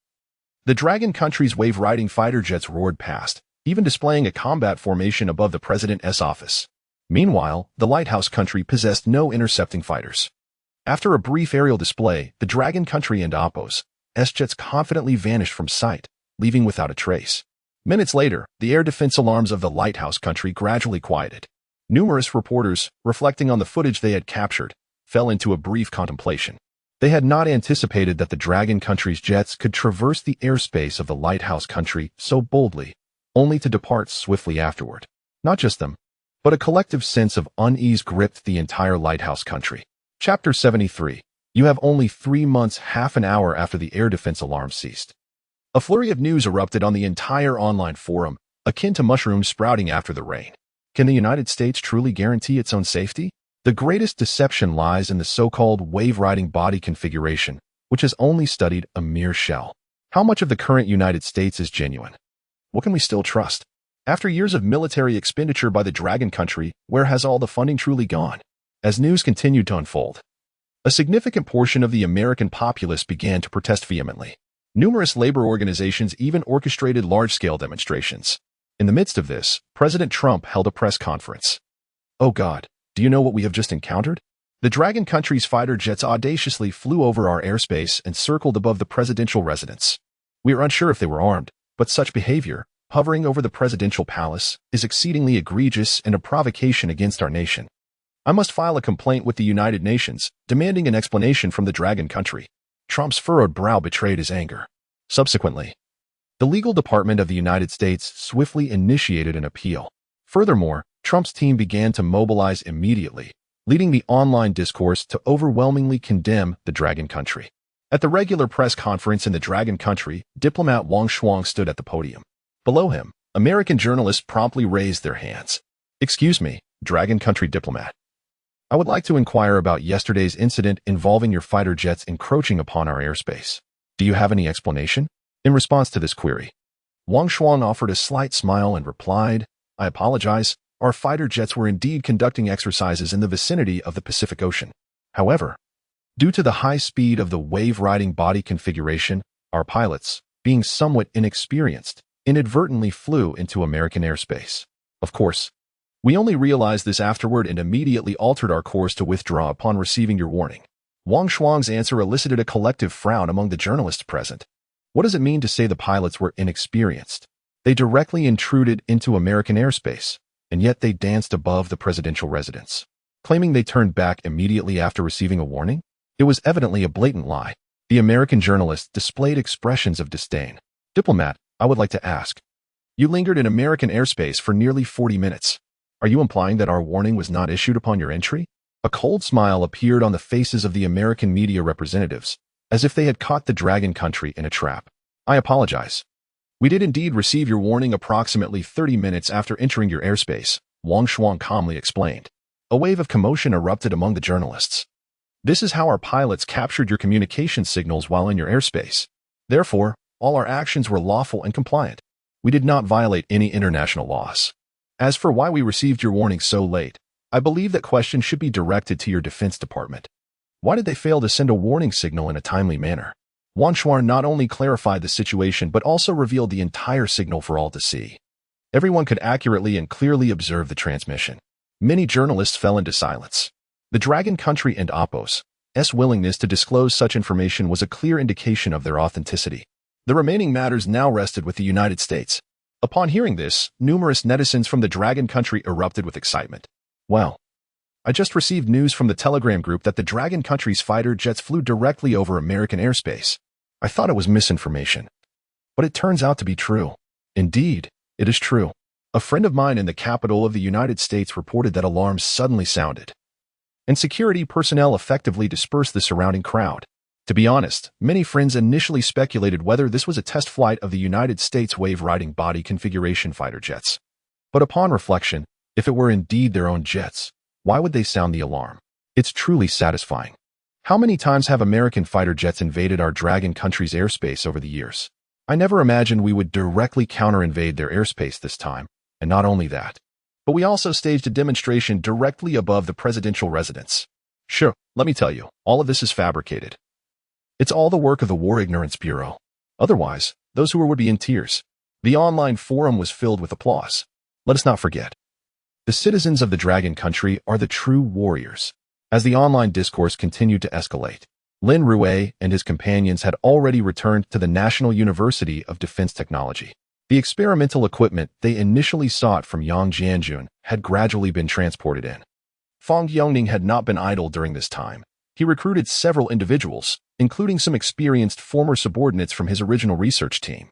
the Dragon Country's wave-riding fighter jets roared past, even displaying a combat formation above the president's office. Meanwhile, the Lighthouse Country possessed no intercepting fighters. After a brief aerial display, the Dragon Country and Oppos S-jets confidently vanished from sight, leaving without a trace. Minutes later, the air defense alarms of the Lighthouse Country gradually quieted. Numerous reporters, reflecting on the footage they had captured, fell into a brief contemplation. They had not anticipated that the Dragon Country's jets could traverse the airspace of the Lighthouse Country so boldly, only to depart swiftly afterward. Not just them, but a collective sense of unease gripped the entire Lighthouse Country. Chapter 73. You have only 3 months, half an hour after the air defense alarm ceased. A flurry of news erupted on the entire online forum, akin to mushrooms sprouting after the rain. Can the United States truly guarantee its own safety? The greatest deception lies in the so-called wave-riding body configuration, which has only studied a mere shell. How much of the current United States is genuine? What can we still trust? After years of military expenditure by the Dragon Country, where has all the funding truly gone? As news continued to unfold, a significant portion of the American populace began to protest vehemently. Numerous labor organizations even orchestrated large-scale demonstrations. In the midst of this, President Trump held a press conference. Oh God, do you know what we have just encountered? The Dragon Country's fighter jets audaciously flew over our airspace and circled above the presidential residence. We are unsure if they were armed, but such behavior, hovering over the presidential palace, is exceedingly egregious and a provocation against our nation. I must file a complaint with the United Nations, demanding an explanation from the Dragon Country. Trump's furrowed brow betrayed his anger. Subsequently, the legal department of the United States swiftly initiated an appeal. Furthermore, Trump's team began to mobilize immediately, leading the online discourse to overwhelmingly condemn the Dragon Country. At the regular press conference in the Dragon Country, diplomat Wang Shuang stood at the podium. Below him, American journalists promptly raised their hands. Excuse me, Dragon Country diplomat. I would like to inquire about yesterday's incident involving your fighter jets encroaching upon our airspace. Do you have any explanation? In response to this query, Wang Shuang offered a slight smile and replied, I apologize, our fighter jets were indeed conducting exercises in the vicinity of the Pacific Ocean. However, due to the high speed of the wave-riding body configuration, our pilots, being somewhat inexperienced, inadvertently flew into American airspace. Of course, we only realized this afterward and immediately altered our course to withdraw upon receiving your warning. Wang Shuang's answer elicited a collective frown among the journalists present. What does it mean to say the pilots were inexperienced? They directly intruded into American airspace, and yet they danced above the presidential residence, claiming they turned back immediately after receiving a warning? It was evidently a blatant lie. The American journalist displayed expressions of disdain. Diplomat, I would like to ask. You lingered in American airspace for nearly 40 minutes. Are you implying that our warning was not issued upon your entry? A cold smile appeared on the faces of the American media representatives, as if they had caught the Dragon Country in a trap. I apologize. We did indeed receive your warning approximately 30 minutes after entering your airspace, Wang Shuang calmly explained. A wave of commotion erupted among the journalists. This is how our pilots captured your communication signals while in your airspace. Therefore, all our actions were lawful and compliant. We did not violate any international laws. As for why we received your warning so late, I believe that question should be directed to your Defense Department. Why did they fail to send a warning signal in a timely manner? Wang Shuang not only clarified the situation but also revealed the entire signal for all to see. Everyone could accurately and clearly observe the transmission. Many journalists fell into silence. The Dragon Country and Oppos S' willingness to disclose such information was a clear indication of their authenticity. The remaining matters now rested with the United States. Upon hearing this, numerous netizens from the Dragon Country erupted with excitement. Well, I just received news from the Telegram group that the Dragon Country's fighter jets flew directly over American airspace. I thought it was misinformation. But it turns out to be true. Indeed, it is true. A friend of mine in the capital of the United States reported that alarms suddenly sounded, and security personnel effectively dispersed the surrounding crowd. To be honest, many friends initially speculated whether this was a test flight of the United States wave-riding body configuration fighter jets. But upon reflection, if it were indeed their own jets, why would they sound the alarm? It's truly satisfying. How many times have American fighter jets invaded our dragon country's airspace over the years? I never imagined we would directly counter-invade their airspace this time, and not only that, but we also staged a demonstration directly above the presidential residence. Sure, let me tell you, all of this is fabricated. It's all the work of the War Ignorance Bureau. Otherwise, those who would be in tears. The online forum was filled with applause. Let us not forget, the citizens of the Dragon Country are the true warriors. As the online discourse continued to escalate, Lin Rui and his companions had already returned to the National University of Defense Technology. The experimental equipment they initially sought from Yang Jianjun had gradually been transported in. Fang Yongning had not been idle during this time. He recruited several individuals, including some experienced former subordinates from his original research team,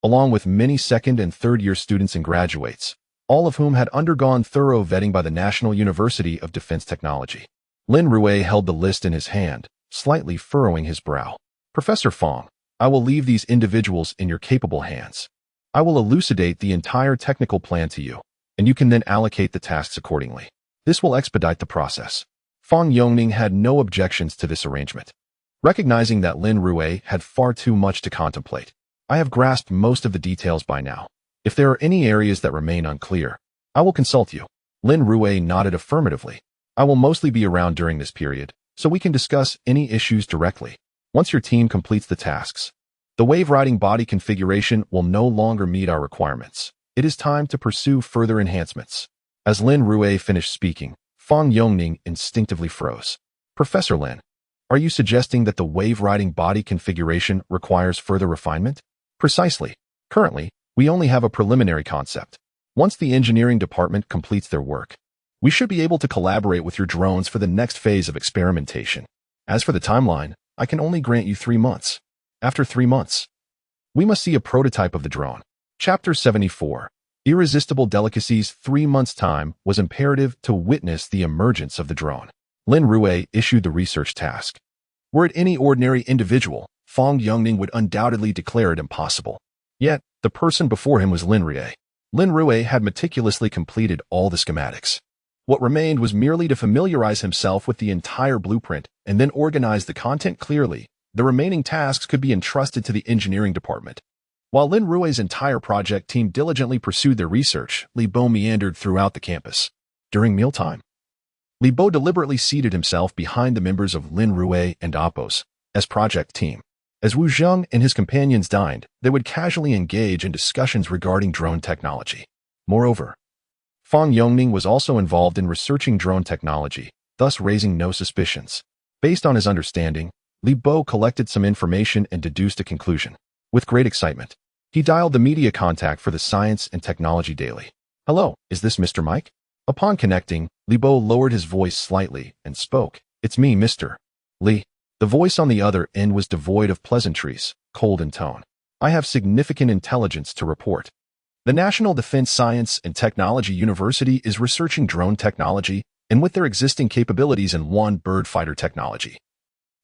along with many second and third-year students and graduates, all of whom had undergone thorough vetting by the National University of Defense Technology. Lin Rui held the list in his hand, slightly furrowing his brow. Professor Fang, I will leave these individuals in your capable hands. I will elucidate the entire technical plan to you, and you can then allocate the tasks accordingly. This will expedite the process. Fang Yongning had no objections to this arrangement. Recognizing that Lin Rui had far too much to contemplate, I have grasped most of the details by now. If there are any areas that remain unclear, I will consult you. Lin Rui nodded affirmatively. I will mostly be around during this period, so we can discuss any issues directly. Once your team completes the tasks, the wave-riding body configuration will no longer meet our requirements. It is time to pursue further enhancements. As Lin Rui finished speaking, Fang Yongning instinctively froze. Professor Lin, are you suggesting that the wave-riding body configuration requires further refinement? Precisely. Currently, we only have a preliminary concept. Once the engineering department completes their work, we should be able to collaborate with your drones for the next phase of experimentation. As for the timeline, I can only grant you 3 months. After 3 months, we must see a prototype of the drone. Chapter 74. Irresistible Delicacies. 3 months' time was imperative to witness the emergence of the drone. Lin Rui issued the research task. Were it any ordinary individual, Fang Yongning would undoubtedly declare it impossible. Yet, the person before him was Lin Rui. Lin Rui had meticulously completed all the schematics. What remained was merely to familiarize himself with the entire blueprint and then organize the content clearly. The remaining tasks could be entrusted to the engineering department. While Lin Rui's entire project team diligently pursued their research, Li Bo meandered throughout the campus. During mealtime, Li Bo deliberately seated himself behind the members of Lin Rui and Appos as project team. As Wu Zheng and his companions dined, they would casually engage in discussions regarding drone technology. Moreover, Fang Yongning was also involved in researching drone technology, thus raising no suspicions. Based on his understanding, Li Bo collected some information and deduced a conclusion. With great excitement, he dialed the media contact for the Science and Technology Daily. Hello, is this Mr. Mike? Upon connecting, Li Bo lowered his voice slightly and spoke. It's me, Mr. Li. The voice on the other end was devoid of pleasantries, cold in tone. I have significant intelligence to report. The National Defense Science and Technology University is researching drone technology and with their existing capabilities in one-bird fighter technology.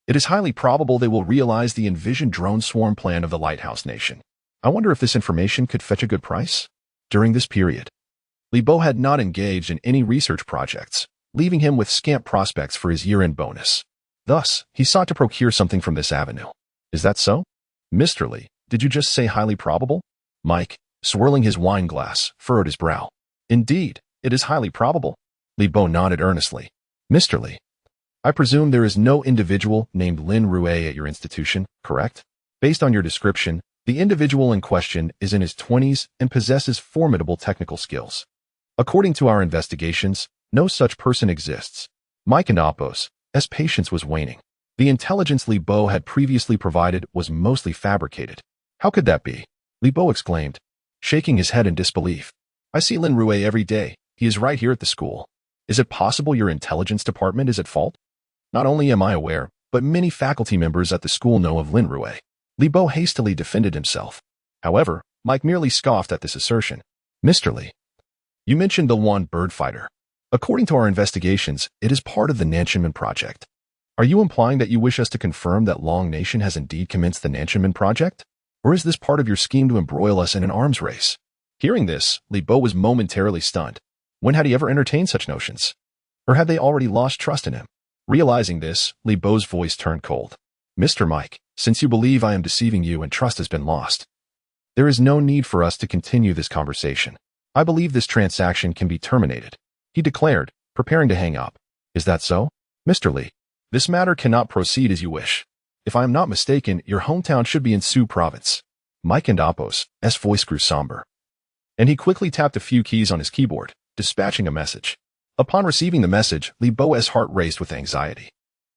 It is highly probable they will realize the envisioned drone swarm plan of the Lighthouse Nation. I wonder if this information could fetch a good price? During this period, Li Bo had not engaged in any research projects, leaving him with scant prospects for his year-end bonus. Thus, he sought to procure something from this avenue. Is that so? Mr. Li, did you just say highly probable? Mike, swirling his wine glass, furrowed his brow. Indeed, it is highly probable. Li Bo nodded earnestly. Mr. Li, I presume there is no individual named Lin Rui at your institution, correct? Based on your description, the individual in question is in his 20s and possesses formidable technical skills. According to our investigations, no such person exists. Mike and Appos, as patience was waning. The intelligence Li Bo had previously provided was mostly fabricated. How could that be? Li Bo exclaimed, shaking his head in disbelief. I see Lin Rui every day. He is right here at the school. Is it possible your intelligence department is at fault? Not only am I aware, but many faculty members at the school know of Lin Rui. Li Bo hastily defended himself. However, Mike merely scoffed at this assertion. Mr. Li, you mentioned the one bird fighter. According to our investigations, it is part of the Nanchunmin project. Are you implying that you wish us to confirm that Long Nation has indeed commenced the Nanchunmin project? Or is this part of your scheme to embroil us in an arms race? Hearing this, Li Bo was momentarily stunned. When had he ever entertained such notions? Or had they already lost trust in him? Realizing this, Li Bo's voice turned cold. Mr. Mike, since you believe I am deceiving you and trust has been lost, there is no need for us to continue this conversation. I believe this transaction can be terminated, he declared, preparing to hang up. Is that so? Mr. Li, this matter cannot proceed as you wish. If I am not mistaken, your hometown should be in Su Province. Mike and Appo's voice grew somber, and he quickly tapped a few keys on his keyboard, dispatching a message. Upon receiving the message, Li Bo's heart raced with anxiety.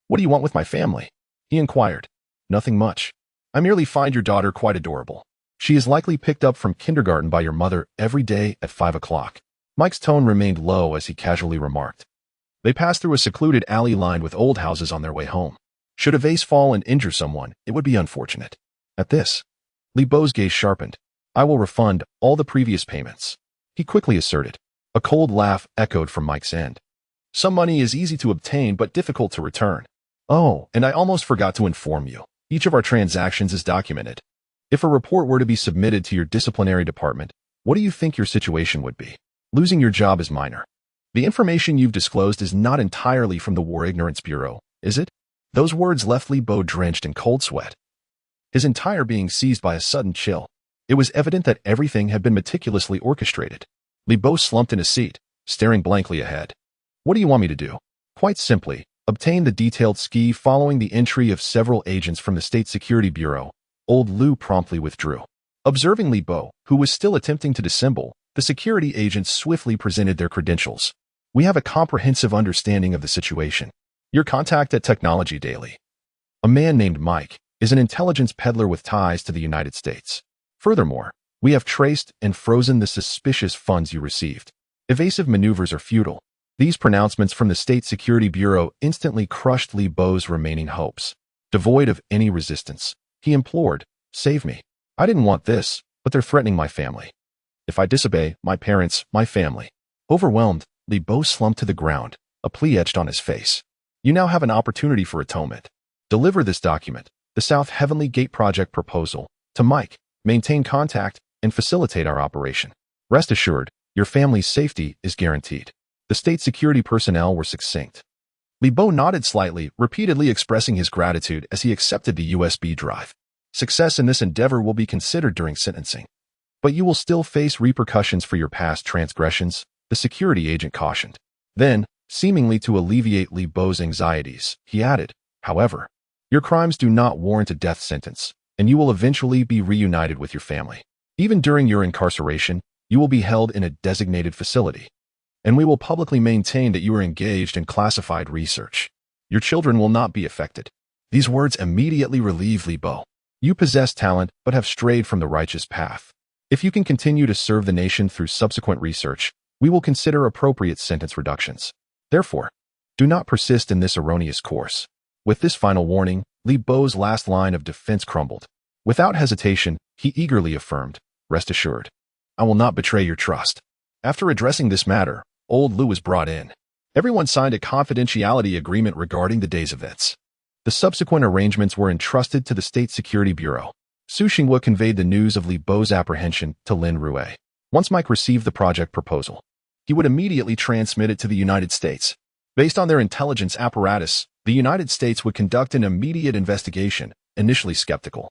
What do you want with my family? He inquired. Nothing much. I merely find your daughter quite adorable. She is likely picked up from kindergarten by your mother every day at 5 o'clock. Mike's tone remained low as he casually remarked. They passed through a secluded alley lined with old houses on their way home. Should a vase fall and injure someone, it would be unfortunate. At this, Li Bo's gaze sharpened. I will refund all the previous payments, he quickly asserted. A cold laugh echoed from Mike's end. Some money is easy to obtain but difficult to return. Oh, and I almost forgot to inform you. Each of our transactions is documented. If a report were to be submitted to your disciplinary department, what do you think your situation would be? Losing your job is minor. The information you've disclosed is not entirely from the War Ignorance Bureau, is it? Those words left Li Bo drenched in cold sweat, his entire being seized by a sudden chill. It was evident that everything had been meticulously orchestrated. Li Bo slumped in his seat, staring blankly ahead. What do you want me to do? Quite simply, obtain the detailed ski following the entry of several agents from the State Security Bureau. Old Lu promptly withdrew. Observing Li Bo, who was still attempting to dissemble, the security agents swiftly presented their credentials. We have a comprehensive understanding of the situation. Your contact at Technology Daily, a man named Mike, is an intelligence peddler with ties to the United States. Furthermore, we have traced and frozen the suspicious funds you received. Evasive maneuvers are futile. These pronouncements from the State Security Bureau instantly crushed Li Bo's remaining hopes. Devoid of any resistance, he implored, save me. I didn't want this, but they're threatening my family. If I disobey, my parents, my family. Overwhelmed, Li Bo slumped to the ground, a plea etched on his face. You now have an opportunity for atonement. Deliver this document, the South Heavenly Gate Project proposal, to Mike, maintain contact, and facilitate our operation. Rest assured, your family's safety is guaranteed. The state security personnel were succinct. Li Bo nodded slightly, repeatedly expressing his gratitude as he accepted the USB drive. Success in this endeavor will be considered during sentencing. But you will still face repercussions for your past transgressions, the security agent cautioned. Then, seemingly to alleviate Li Bo's anxieties, he added, however, your crimes do not warrant a death sentence, and you will eventually be reunited with your family. Even during your incarceration, you will be held in a designated facility, and we will publicly maintain that you are engaged in classified research. Your children will not be affected. These words immediately relieved Li Bo. You possess talent but have strayed from the righteous path. If you can continue to serve the nation through subsequent research, we will consider appropriate sentence reductions. Therefore, do not persist in this erroneous course. With this final warning, Li Bo's last line of defense crumbled. Without hesitation, he eagerly affirmed, rest assured, I will not betray your trust. After addressing this matter, old Lu was brought in. Everyone signed a confidentiality agreement regarding the day's events. The subsequent arrangements were entrusted to the State Security Bureau. Su Xinghua conveyed the news of Li Bo's apprehension to Lin Rui. Once Mike received the project proposal, he would immediately transmit it to the United States. Based on their intelligence apparatus, the United States would conduct an immediate investigation, initially skeptical.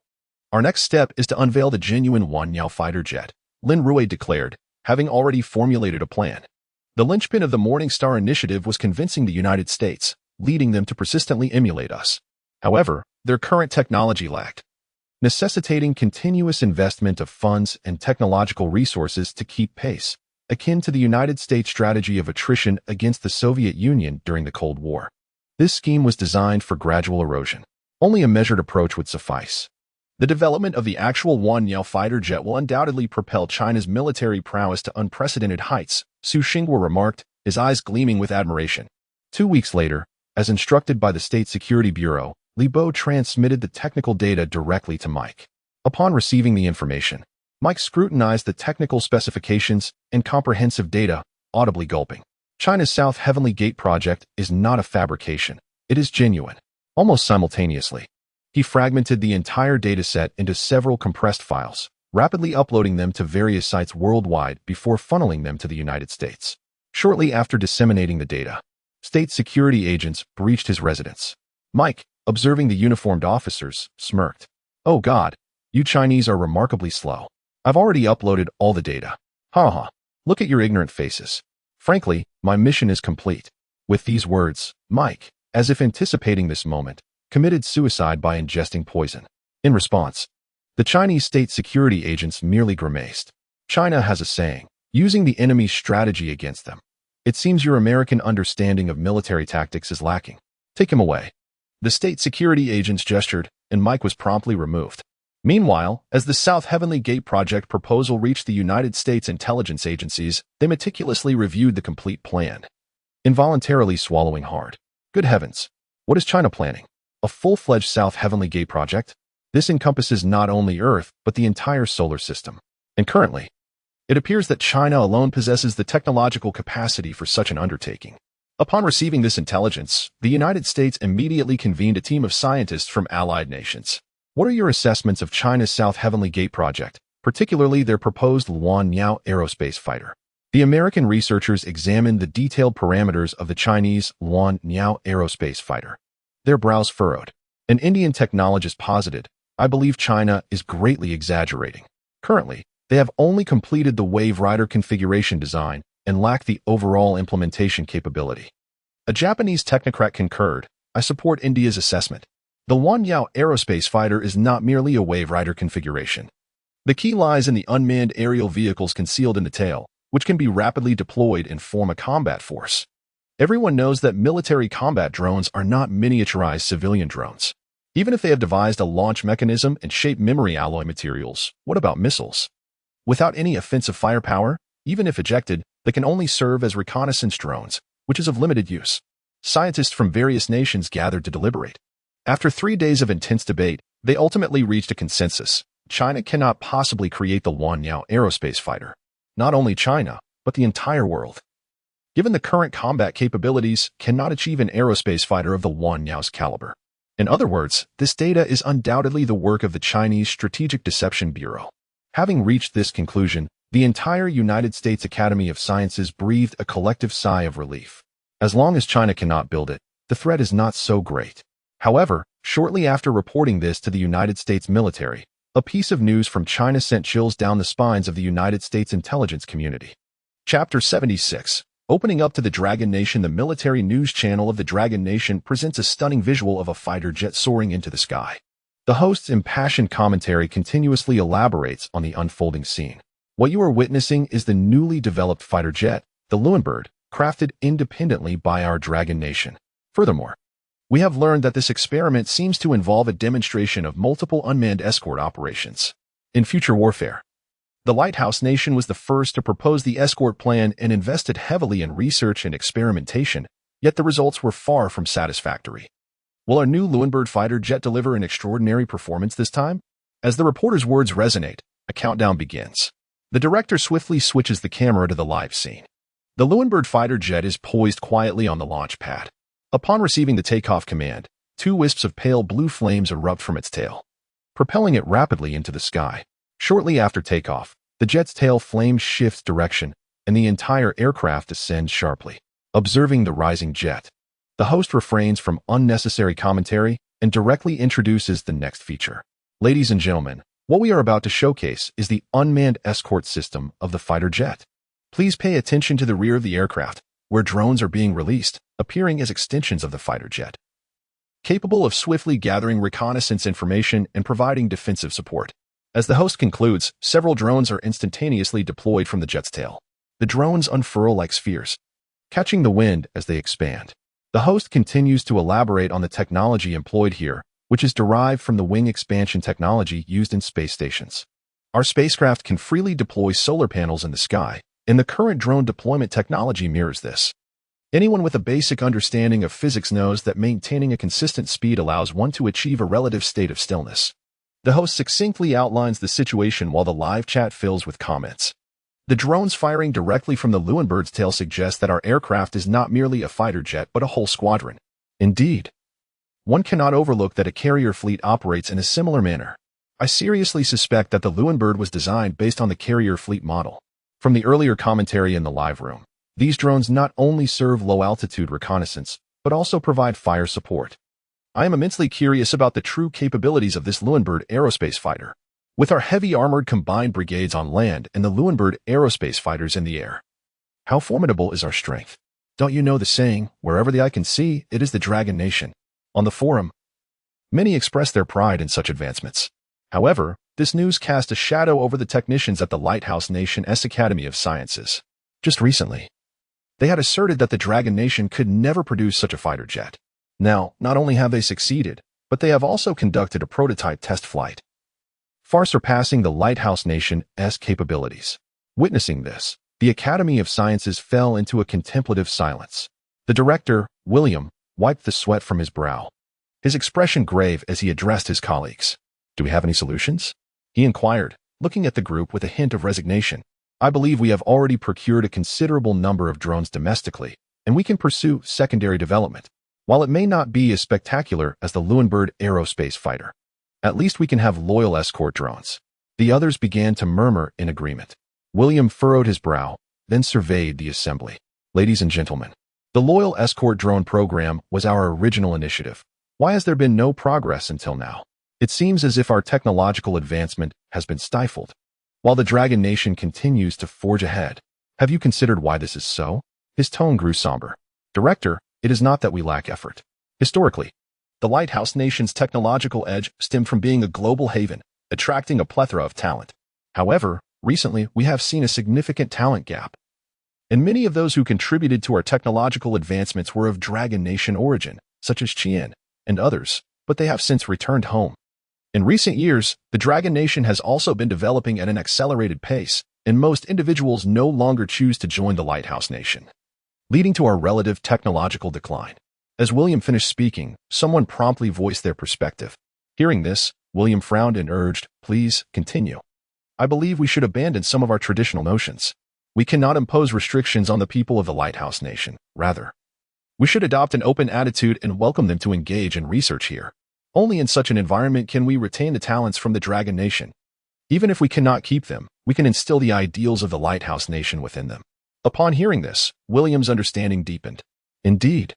Our next step is to unveil the genuine Wanyao fighter jet, Lin Rui declared, having already formulated a plan. The linchpin of the Morning Star Initiative was convincing the United States, leading them to persistently emulate us. However, their current technology lacked, necessitating continuous investment of funds and technological resources to keep pace, akin to the United States' strategy of attrition against the Soviet Union during the Cold War. This scheme was designed for gradual erosion. Only a measured approach would suffice. The development of the actual Wanyao fighter jet will undoubtedly propel China's military prowess to unprecedented heights, Su Xinghua remarked, his eyes gleaming with admiration. 2 weeks later, as instructed by the State Security Bureau, Bo transmitted the technical data directly to Mike. Upon receiving the information, Mike scrutinized the technical specifications and comprehensive data, audibly gulping. China's South Heavenly Gate project is not a fabrication. It is genuine. Almost simultaneously, he fragmented the entire dataset into several compressed files, rapidly uploading them to various sites worldwide before funneling them to the United States. Shortly after disseminating the data, state security agents breached his residence. Mike, observing the uniformed officers, smirked. "Oh God, you Chinese are remarkably slow. I've already uploaded all the data. Ha ha. Look at your ignorant faces. Frankly, my mission is complete." With these words, Mike, as if anticipating this moment, committed suicide by ingesting poison. In response, the Chinese state security agents merely grimaced. China has a saying, using the enemy's strategy against them. It seems your American understanding of military tactics is lacking. Take him away. The state security agents gestured, and Mike was promptly removed. Meanwhile, as the South Heavenly Gate project proposal reached the United States intelligence agencies, they meticulously reviewed the complete plan. Involuntarily swallowing hard. Good heavens. What is China planning? A full-fledged South Heavenly Gate project? This encompasses not only Earth, but the entire solar system. And currently, it appears that China alone possesses the technological capacity for such an undertaking. Upon receiving this intelligence, the United States immediately convened a team of scientists from allied nations. What are your assessments of China's South Heavenly Gate project, particularly their proposed Longguo aerospace fighter? The American researchers examined the detailed parameters of the Chinese Longguo aerospace fighter. Their brows furrowed. An Indian technologist posited, "I believe China is greatly exaggerating. Currently, they have only completed the Wave Rider configuration design and lack the overall implementation capability." A Japanese technocrat concurred, "I support India's assessment. The Longguo aerospace fighter is not merely a Wave Rider configuration. The key lies in the unmanned aerial vehicles concealed in the tail, which can be rapidly deployed and form a combat force. Everyone knows that military combat drones are not miniaturized civilian drones. Even if they have devised a launch mechanism and shape memory alloy materials, what about missiles? Without any offensive firepower, even if ejected, they can only serve as reconnaissance drones, which is of limited use." Scientists from various nations gathered to deliberate. After 3 days of intense debate, they ultimately reached a consensus. China cannot possibly create the Longguo aerospace fighter. Not only China, but the entire world, given the current combat capabilities, cannot achieve an aerospace fighter of the Longguo's caliber. In other words, this data is undoubtedly the work of the Chinese Strategic Deception Bureau. Having reached this conclusion, the entire United States Academy of Sciences breathed a collective sigh of relief. As long as China cannot build it, the threat is not so great. However, shortly after reporting this to the United States military, a piece of news from China sent chills down the spines of the United States intelligence community. Chapter 76. Opening up to the Dragon Nation. The military news channel of the Dragon Nation presents a stunning visual of a fighter jet soaring into the sky. The host's impassioned commentary continuously elaborates on the unfolding scene. What you are witnessing is the newly developed fighter jet, the Leuenberg, crafted independently by our Dragon Nation. Furthermore, we have learned that this experiment seems to involve a demonstration of multiple unmanned escort operations. In future warfare, the Lighthouse Nation was the first to propose the escort plan and invested heavily in research and experimentation, yet the results were far from satisfactory. Will our new Leuenberg fighter jet deliver an extraordinary performance this time? As the reporter's words resonate, a countdown begins. The director swiftly switches the camera to the live scene. The Leuenberg fighter jet is poised quietly on the launch pad. Upon receiving the takeoff command, 2 wisps of pale blue flames erupt from its tail, propelling it rapidly into the sky. Shortly after takeoff, the jet's tail flame shifts direction, and the entire aircraft descends sharply. Observing the rising jet, the host refrains from unnecessary commentary and directly introduces the next feature. Ladies and gentlemen, what we are about to showcase is the unmanned escort system of the fighter jet. Please pay attention to the rear of the aircraft, where drones are being released, appearing as extensions of the fighter jet, capable of swiftly gathering reconnaissance information and providing defensive support. As the host concludes, several drones are instantaneously deployed from the jet's tail. The drones unfurl like spheres, catching the wind as they expand. The host continues to elaborate on the technology employed here, which is derived from the wing expansion technology used in space stations. Our spacecraft can freely deploy solar panels in the sky, and the current drone deployment technology mirrors this. Anyone with a basic understanding of physics knows that maintaining a consistent speed allows one to achieve a relative state of stillness. The host succinctly outlines the situation while the live chat fills with comments. The drones firing directly from the Leuenbird's tail suggest that our aircraft is not merely a fighter jet but a whole squadron. Indeed, one cannot overlook that a carrier fleet operates in a similar manner. I seriously suspect that the Leuenbird was designed based on the carrier fleet model. From the earlier commentary in the live room, these drones not only serve low-altitude reconnaissance, but also provide fire support. I am immensely curious about the true capabilities of this Leuenbird aerospace fighter. With our heavy armored combined brigades on land and the Leuenbird aerospace fighters in the air, how formidable is our strength? Don't you know the saying, wherever the eye can see, it is the Dragon Nation? On the forum, many express their pride in such advancements. However, this news cast a shadow over the technicians at the Lighthouse Nation's Academy of Sciences. Just recently, they had asserted that the Dragon Nation could never produce such a fighter jet. Now, not only have they succeeded, but they have also conducted a prototype test flight, far surpassing the Lighthouse Nation's capabilities. Witnessing this, the Academy of Sciences fell into a contemplative silence. The director, William, wiped the sweat from his brow, his expression grave as he addressed his colleagues. "Do we have any solutions?" he inquired, looking at the group with a hint of resignation. "I believe we have already procured a considerable number of drones domestically, and we can pursue secondary development. While it may not be as spectacular as the Leuenbird aerospace fighter, at least we can have loyal escort drones." The others began to murmur in agreement. William furrowed his brow, then surveyed the assembly. "Ladies and gentlemen, the loyal escort drone program was our original initiative. Why has there been no progress until now? It seems as if our technological advancement has been stifled, while the Dragon Nation continues to forge ahead. Have you considered why this is so?" His tone grew somber. "Director, it is not that we lack effort. Historically, the Lighthouse Nation's technological edge stemmed from being a global haven, attracting a plethora of talent. However, recently we have seen a significant talent gap, and many of those who contributed to our technological advancements were of Dragon Nation origin, such as Qian and others, but they have since returned home. In recent years, the Dragon Nation has also been developing at an accelerated pace, and most individuals no longer choose to join the Lighthouse Nation, leading to our relative technological decline." As William finished speaking, someone promptly voiced their perspective. Hearing this, William frowned and urged, "Please, continue. I believe we should abandon some of our traditional notions. We cannot impose restrictions on the people of the Lighthouse Nation. Rather, we should adopt an open attitude and welcome them to engage in research here. Only in such an environment can we retain the talents from the Dragon Nation. Even if we cannot keep them, we can instill the ideals of the Lighthouse Nation within them." Upon hearing this, William's understanding deepened. Indeed,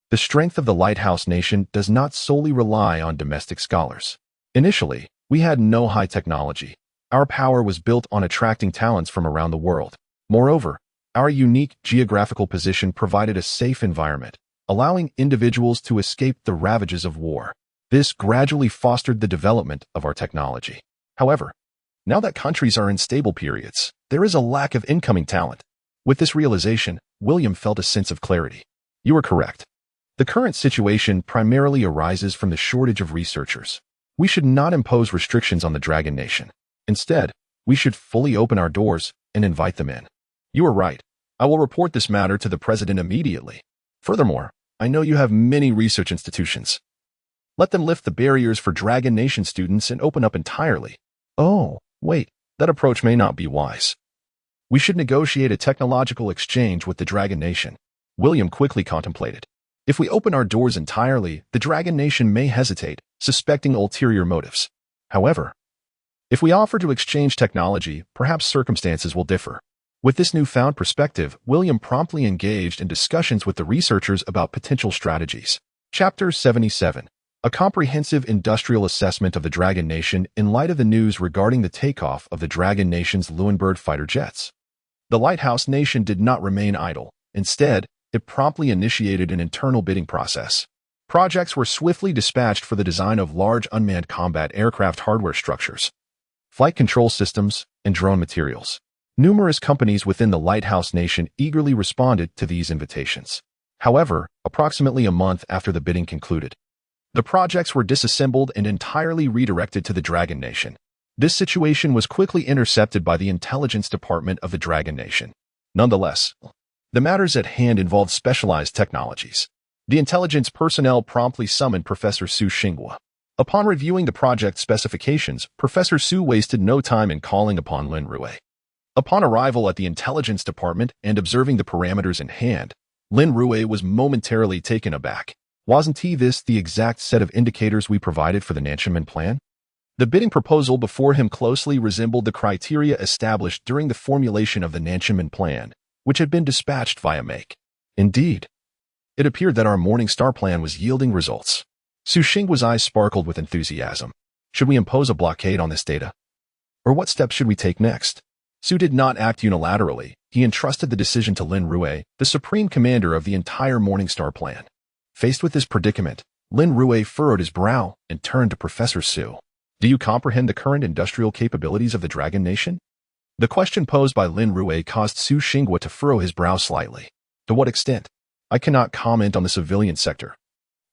the strength of the Lighthouse Nation does not solely rely on domestic scholars. Initially, we had no high technology. Our power was built on attracting talents from around the world. Moreover, our unique geographical position provided a safe environment, allowing individuals to escape the ravages of war. This gradually fostered the development of our technology. However, now that countries are in stable periods, there is a lack of incoming talent. With this realization, William felt a sense of clarity. You are correct. The current situation primarily arises from the shortage of researchers. We should not impose restrictions on the Dragon Nation. Instead, we should fully open our doors and invite them in. You are right. I will report this matter to the president immediately. Furthermore, I know you have many research institutions. Let them lift the barriers for Dragon Nation students and open up entirely. Oh, wait, that approach may not be wise. We should negotiate a technological exchange with the Dragon Nation. William quickly contemplated. If we open our doors entirely, the Dragon Nation may hesitate, suspecting ulterior motives. However, if we offer to exchange technology, perhaps circumstances will differ. With this newfound perspective, William promptly engaged in discussions with the researchers about potential strategies. Chapter 77. A comprehensive industrial assessment of the Dragon Nation in light of the news regarding the takeoff of the Dragon Nation's Leuenbird fighter jets. The Lighthouse Nation did not remain idle. Instead, it promptly initiated an internal bidding process. Projects were swiftly dispatched for the design of large unmanned combat aircraft hardware structures, flight control systems, and drone materials. Numerous companies within the Lighthouse Nation eagerly responded to these invitations. However, approximately a month after the bidding concluded, the projects were disassembled and entirely redirected to the Dragon Nation. This situation was quickly intercepted by the intelligence department of the Dragon Nation. Nonetheless, The matters at hand involved specialized technologies. The intelligence personnel promptly summoned Professor Su Xinghua. Upon reviewing the project specifications, Professor Su wasted no time in calling upon Lin Rui. Upon arrival at the intelligence department and observing the parameters in hand, Lin Rui was momentarily taken aback. Wasn't this the exact set of indicators we provided for the Nanchunman plan? The bidding proposal before him closely resembled the criteria established during the formulation of the Nanchunman plan, which had been dispatched via make. Indeed, it appeared that our Morning Star plan was yielding results. Su Xinghua's eyes sparkled with enthusiasm. Should we impose a blockade on this data? Or what steps should we take next? Su did not act unilaterally. He entrusted the decision to Lin Rui, the supreme commander of the entire Morning Star plan. Faced with this predicament, Lin Rui furrowed his brow and turned to Professor Su. Do you comprehend the current industrial capabilities of the Dragon Nation? The question posed by Lin Rui caused Su Xinghua to furrow his brow slightly. To what extent? I cannot comment on the civilian sector,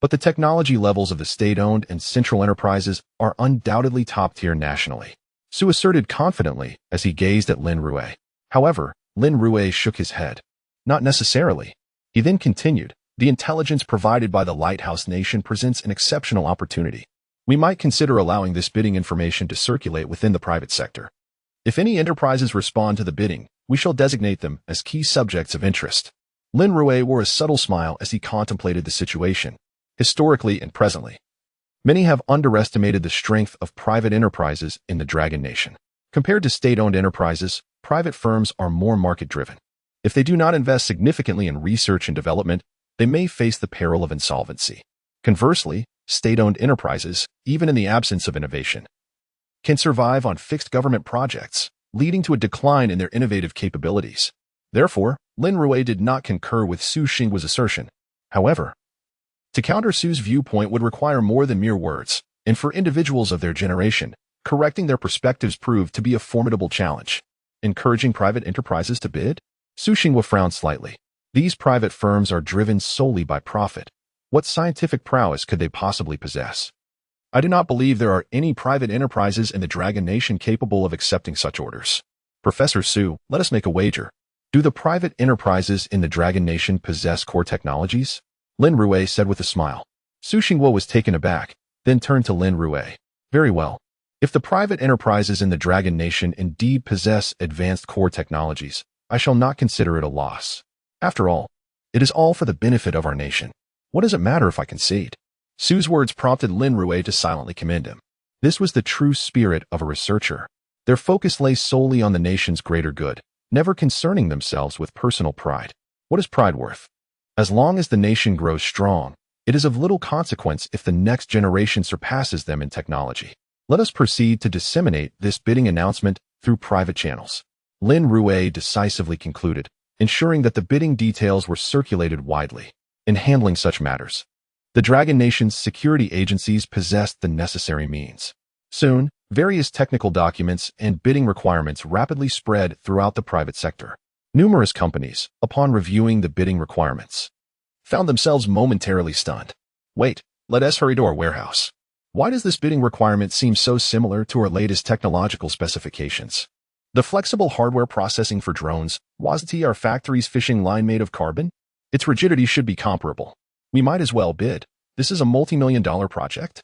but the technology levels of the state-owned and central enterprises are undoubtedly top-tier nationally, Su asserted confidently as he gazed at Lin Rui. However, Lin Rui shook his head. Not necessarily. He then continued, the intelligence provided by the Lighthouse Nation presents an exceptional opportunity. We might consider allowing this bidding information to circulate within the private sector. If any enterprises respond to the bidding, we shall designate them as key subjects of interest. Lin Rui wore a subtle smile as he contemplated the situation, historically and presently. Many have underestimated the strength of private enterprises in the Dragon Nation. Compared to state-owned enterprises, private firms are more market-driven. If they do not invest significantly in research and development, they may face the peril of insolvency. Conversely, state-owned enterprises, even in the absence of innovation, can survive on fixed government projects, leading to a decline in their innovative capabilities. Therefore, Lin Rui did not concur with Su Xinghua's assertion. However, to counter Su's viewpoint would require more than mere words, and for individuals of their generation, correcting their perspectives proved to be a formidable challenge. Encouraging private enterprises to bid? Su Xinghua frowned slightly. These private firms are driven solely by profit. What scientific prowess could they possibly possess? I do not believe there are any private enterprises in the Dragon Nation capable of accepting such orders. Professor Su, let us make a wager. Do the private enterprises in the Dragon Nation possess core technologies? Lin Rui said with a smile. Su Xinghua was taken aback, then turned to Lin Rui. Very well. If the private enterprises in the Dragon Nation indeed possess advanced core technologies, I shall not consider it a loss. After all, it is all for the benefit of our nation. What does it matter if I concede? Su's words prompted Lin Rui to silently commend him. This was the true spirit of a researcher. Their focus lay solely on the nation's greater good, never concerning themselves with personal pride. What is pride worth? As long as the nation grows strong, it is of little consequence if the next generation surpasses them in technology. Let us proceed to disseminate this bidding announcement through private channels. Lin Rui decisively concluded, ensuring that the bidding details were circulated widely. In handling such matters, the Dragon Nation's security agencies possessed the necessary means. Soon, various technical documents and bidding requirements rapidly spread throughout the private sector. Numerous companies, upon reviewing the bidding requirements, found themselves momentarily stunned. Wait, let us hurry to our warehouse. Why does this bidding requirement seem so similar to our latest technological specifications? The flexible hardware processing for drones, wasn't our factory's fishing line made of carbon? Its rigidity should be comparable. We might as well bid. This is a multi-million-dollar project.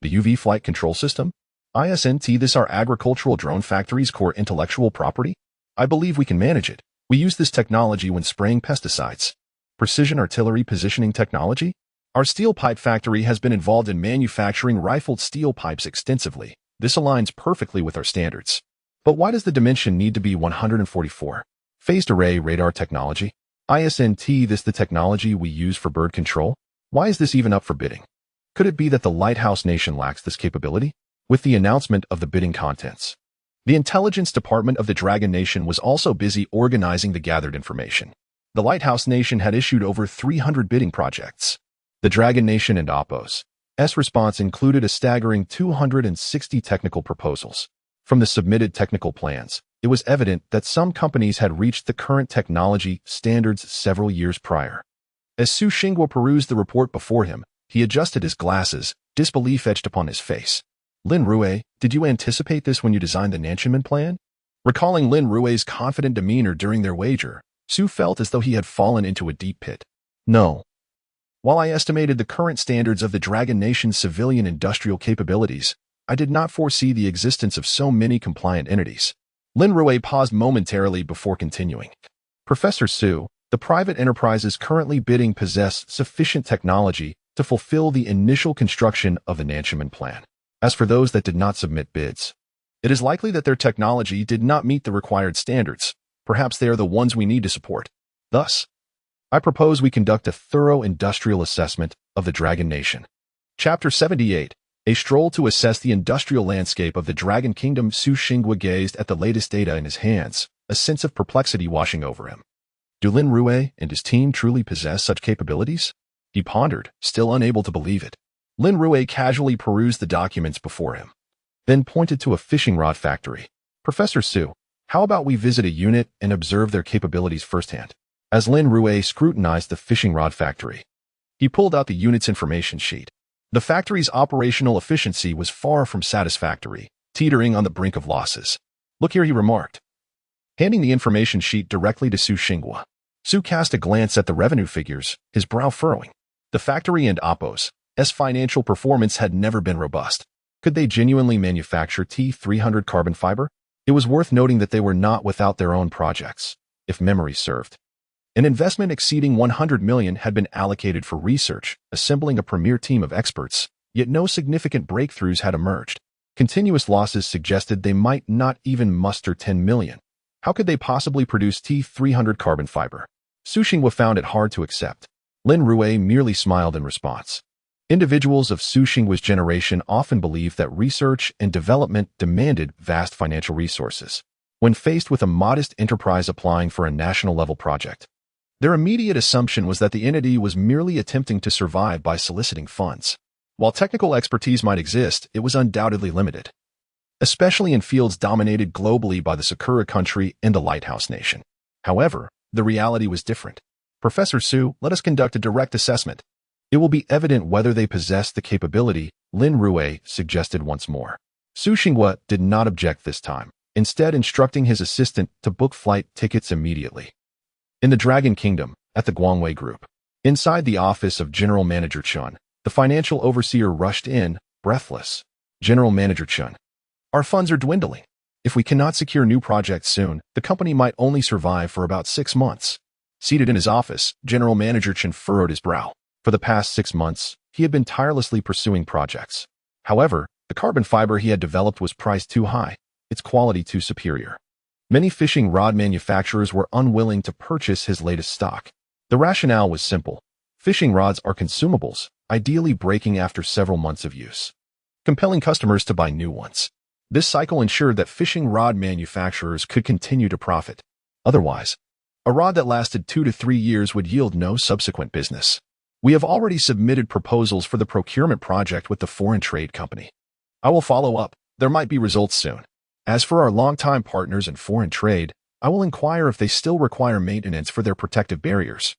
The UV flight control system? Isn't this our agricultural drone factory's core intellectual property? I believe we can manage it. We use this technology when spraying pesticides. Precision artillery positioning technology? Our steel pipe factory has been involved in manufacturing rifled steel pipes extensively. This aligns perfectly with our standards. But why does the dimension need to be 144? Phased array radar technology? Isn't this the technology we use for bird control? Why is this even up for bidding? Could it be that the Lighthouse Nation lacks this capability? With the announcement of the bidding contents, the intelligence department of the Dragon Nation was also busy organizing the gathered information. The Lighthouse Nation had issued over 300 bidding projects. The Dragon Nation and Oppo's response included a staggering 260 technical proposals. From the submitted technical plans, it was evident that some companies had reached the current technology standards several years prior. As Su Xinghua perused the report before him, he adjusted his glasses, disbelief etched upon his face. Lin Rui, did you anticipate this when you designed the Nanchunman plan? Recalling Lin Rui's confident demeanor during their wager, Su felt as though he had fallen into a deep pit. No. While I estimated the current standards of the Dragon Nation's civilian industrial capabilities, I did not foresee the existence of so many compliant entities. Lin Rui paused momentarily before continuing. Professor Su, the private enterprises currently bidding possess sufficient technology to fulfill the initial construction of the Nanshiman plan. As for those that did not submit bids, it is likely that their technology did not meet the required standards. Perhaps they are the ones we need to support. Thus, I propose we conduct a thorough industrial assessment of the Dragon Nation. Chapter 78. A stroll to assess the industrial landscape of the Dragon Kingdom. Su Xingwa gazed at the latest data in his hands, a sense of perplexity washing over him. Do Lin Rui and his team truly possess such capabilities? He pondered, still unable to believe it. Lin Rui casually perused the documents before him, then pointed to a fishing rod factory. Professor Su, how about we visit a unit and observe their capabilities firsthand? As Lin Rui scrutinized the fishing rod factory, he pulled out the unit's information sheet. The factory's operational efficiency was far from satisfactory, teetering on the brink of losses. Look here, he remarked, handing the information sheet directly to Su Xingwa. Su cast a glance at the revenue figures, his brow furrowing. The factory and Oppo's financial performance had never been robust. Could they genuinely manufacture T300 carbon fiber? It was worth noting that they were not without their own projects, if memory served. An investment exceeding 100 million had been allocated for research, assembling a premier team of experts, yet no significant breakthroughs had emerged. Continuous losses suggested they might not even muster 10 million. How could they possibly produce T300 carbon fiber? Su Xingwa found it hard to accept. Lin Rui merely smiled in response. Individuals of Su Xingwa's generation often believed that research and development demanded vast financial resources. When faced with a modest enterprise applying for a national-level project, their immediate assumption was that the entity was merely attempting to survive by soliciting funds. While technical expertise might exist, it was undoubtedly limited, especially in fields dominated globally by the Sakura country and the Lighthouse Nation. However, the reality was different. Professor Su, let us conduct a direct assessment. It will be evident whether they possess the capability, Lin Rui suggested once more. Su Xingwa did not object this time, instead instructing his assistant to book flight tickets immediately. In the Dragon Kingdom, at the Guangwei Group, inside the office of General Manager Chun, the financial overseer rushed in, breathless. General Manager Chun, our funds are dwindling. If we cannot secure new projects soon, the company might only survive for about 6 months. Seated in his office, General Manager Chun furrowed his brow. For the past 6 months, he had been tirelessly pursuing projects. However, the carbon fiber he had developed was priced too high, its quality too superior. Many fishing rod manufacturers were unwilling to purchase his latest stock. The rationale was simple. Fishing rods are consumables, ideally breaking after several months of use, compelling customers to buy new ones. This cycle ensured that fishing rod manufacturers could continue to profit. Otherwise, a rod that lasted 2 to 3 years would yield no subsequent business. We have already submitted proposals for the procurement project with the Foreign Trade Company. I will follow up. There might be results soon. As for our longtime partners in foreign trade, I will inquire if they still require maintenance for their protective barriers.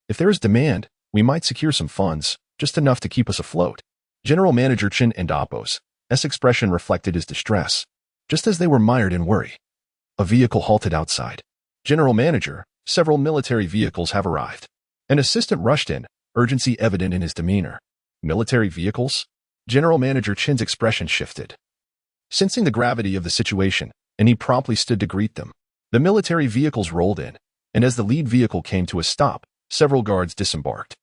If there is demand, we might secure some funds, just enough to keep us afloat. General Manager Chin and Oppo's expression reflected his distress, just as they were mired in worry. A vehicle halted outside. General Manager, several military vehicles have arrived. An assistant rushed in, urgency evident in his demeanor. Military vehicles? General Manager Chin's expression shifted, sensing the gravity of the situation, and he promptly stood to greet them. The military vehicles rolled in, and as the lead vehicle came to a stop, several guards disembarked,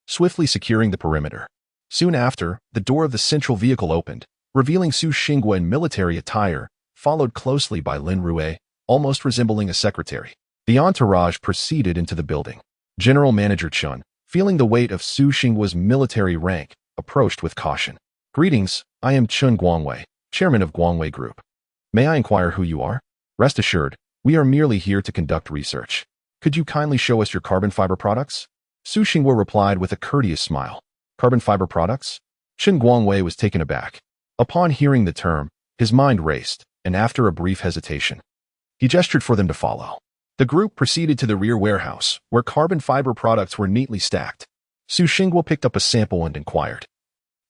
swiftly securing the perimeter. Soon after, the door of the central vehicle opened, revealing Su Xingwa in military attire, followed closely by Lin Rui, almost resembling a secretary. The entourage proceeded into the building. General Manager Chun, feeling the weight of Su Xingwa's military rank, approached with caution. Greetings, I am Chun Guangwei, Chairman of Guangwei Group. May I inquire who you are? Rest assured, we are merely here to conduct research. Could you kindly show us your carbon fiber products? Su Xingwa replied with a courteous smile. Carbon fiber products? Chun Guangwei was taken aback. Upon hearing the term, his mind raced, and after a brief hesitation, he gestured for them to follow. The group proceeded to the rear warehouse, where carbon fiber products were neatly stacked. Su Xingwa picked up a sample and inquired,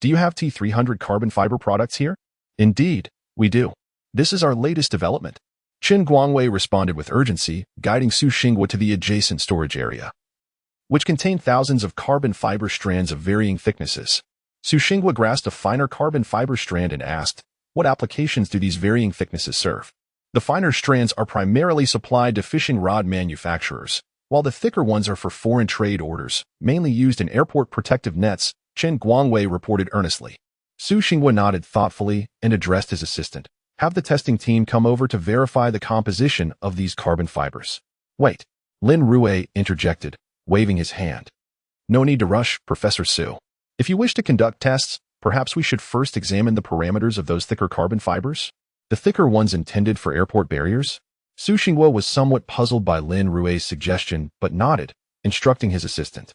do you have T300 carbon fiber products here? Indeed, we do. This is our latest development. Qin Guangwei responded with urgency, guiding Su Xingwa to the adjacent storage area, which contained thousands of carbon fiber strands of varying thicknesses. Su Xingwa grasped a finer carbon fiber strand and asked, "What applications do these varying thicknesses serve?" The finer strands are primarily supplied to fishing rod manufacturers, while the thicker ones are for foreign trade orders, mainly used in airport protective nets, Qin Guangwei reported earnestly. Su Xingwa nodded thoughtfully and addressed his assistant. "Have the testing team come over to verify the composition of these carbon fibers." "Wait," Lin Rui interjected, waving his hand. "No need to rush, Professor Su. If you wish to conduct tests, perhaps we should first examine the parameters of those thicker carbon fibers? The thicker ones intended for airport barriers?" Su Xingwa was somewhat puzzled by Lin Rui's suggestion, but nodded, instructing his assistant.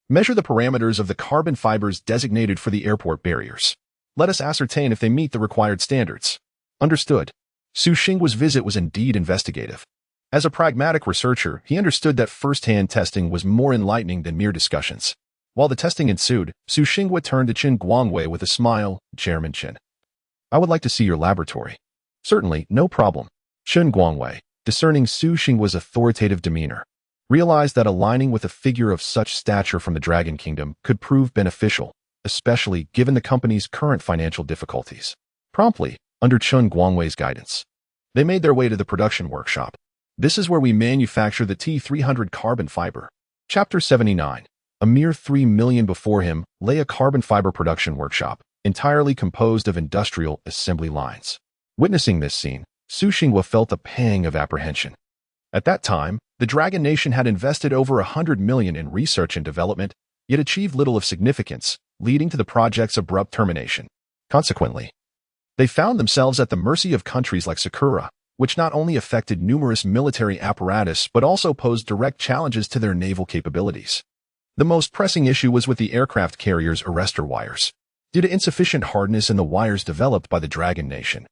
"Measure the parameters of the carbon fibers designated for the airport barriers. Let us ascertain if they meet the required standards." Understood. Su Xingwa's visit was indeed investigative. As a pragmatic researcher, he understood that first-hand testing was more enlightening than mere discussions. While the testing ensued, Su Xingwa turned to Qin Guangwei with a smile. "Chairman Qin, I would like to see your laboratory." "Certainly, no problem." Qin Guangwei, discerning Su Xingwa's authoritative demeanor, realized that aligning with a figure of such stature from the Dragon Kingdom could prove beneficial, especially given the company's current financial difficulties. Promptly, under Qin Guangwei's guidance, they made their way to the production workshop. "This is where we manufacture the T300 carbon fiber." Chapter 79. A mere 3 million before him lay a carbon fiber production workshop, entirely composed of industrial assembly lines. Witnessing this scene, Su Xingwa felt a pang of apprehension. At that time, the Dragon Nation had invested over 100 million in research and development, yet achieved little of significance, leading to the project's abrupt termination. Consequently, they found themselves at the mercy of countries like Sakura, which not only affected numerous military apparatus but also posed direct challenges to their naval capabilities. The most pressing issue was with the aircraft carrier's arrestor wires. Due to insufficient hardness in the wires developed by the Dragon Nation,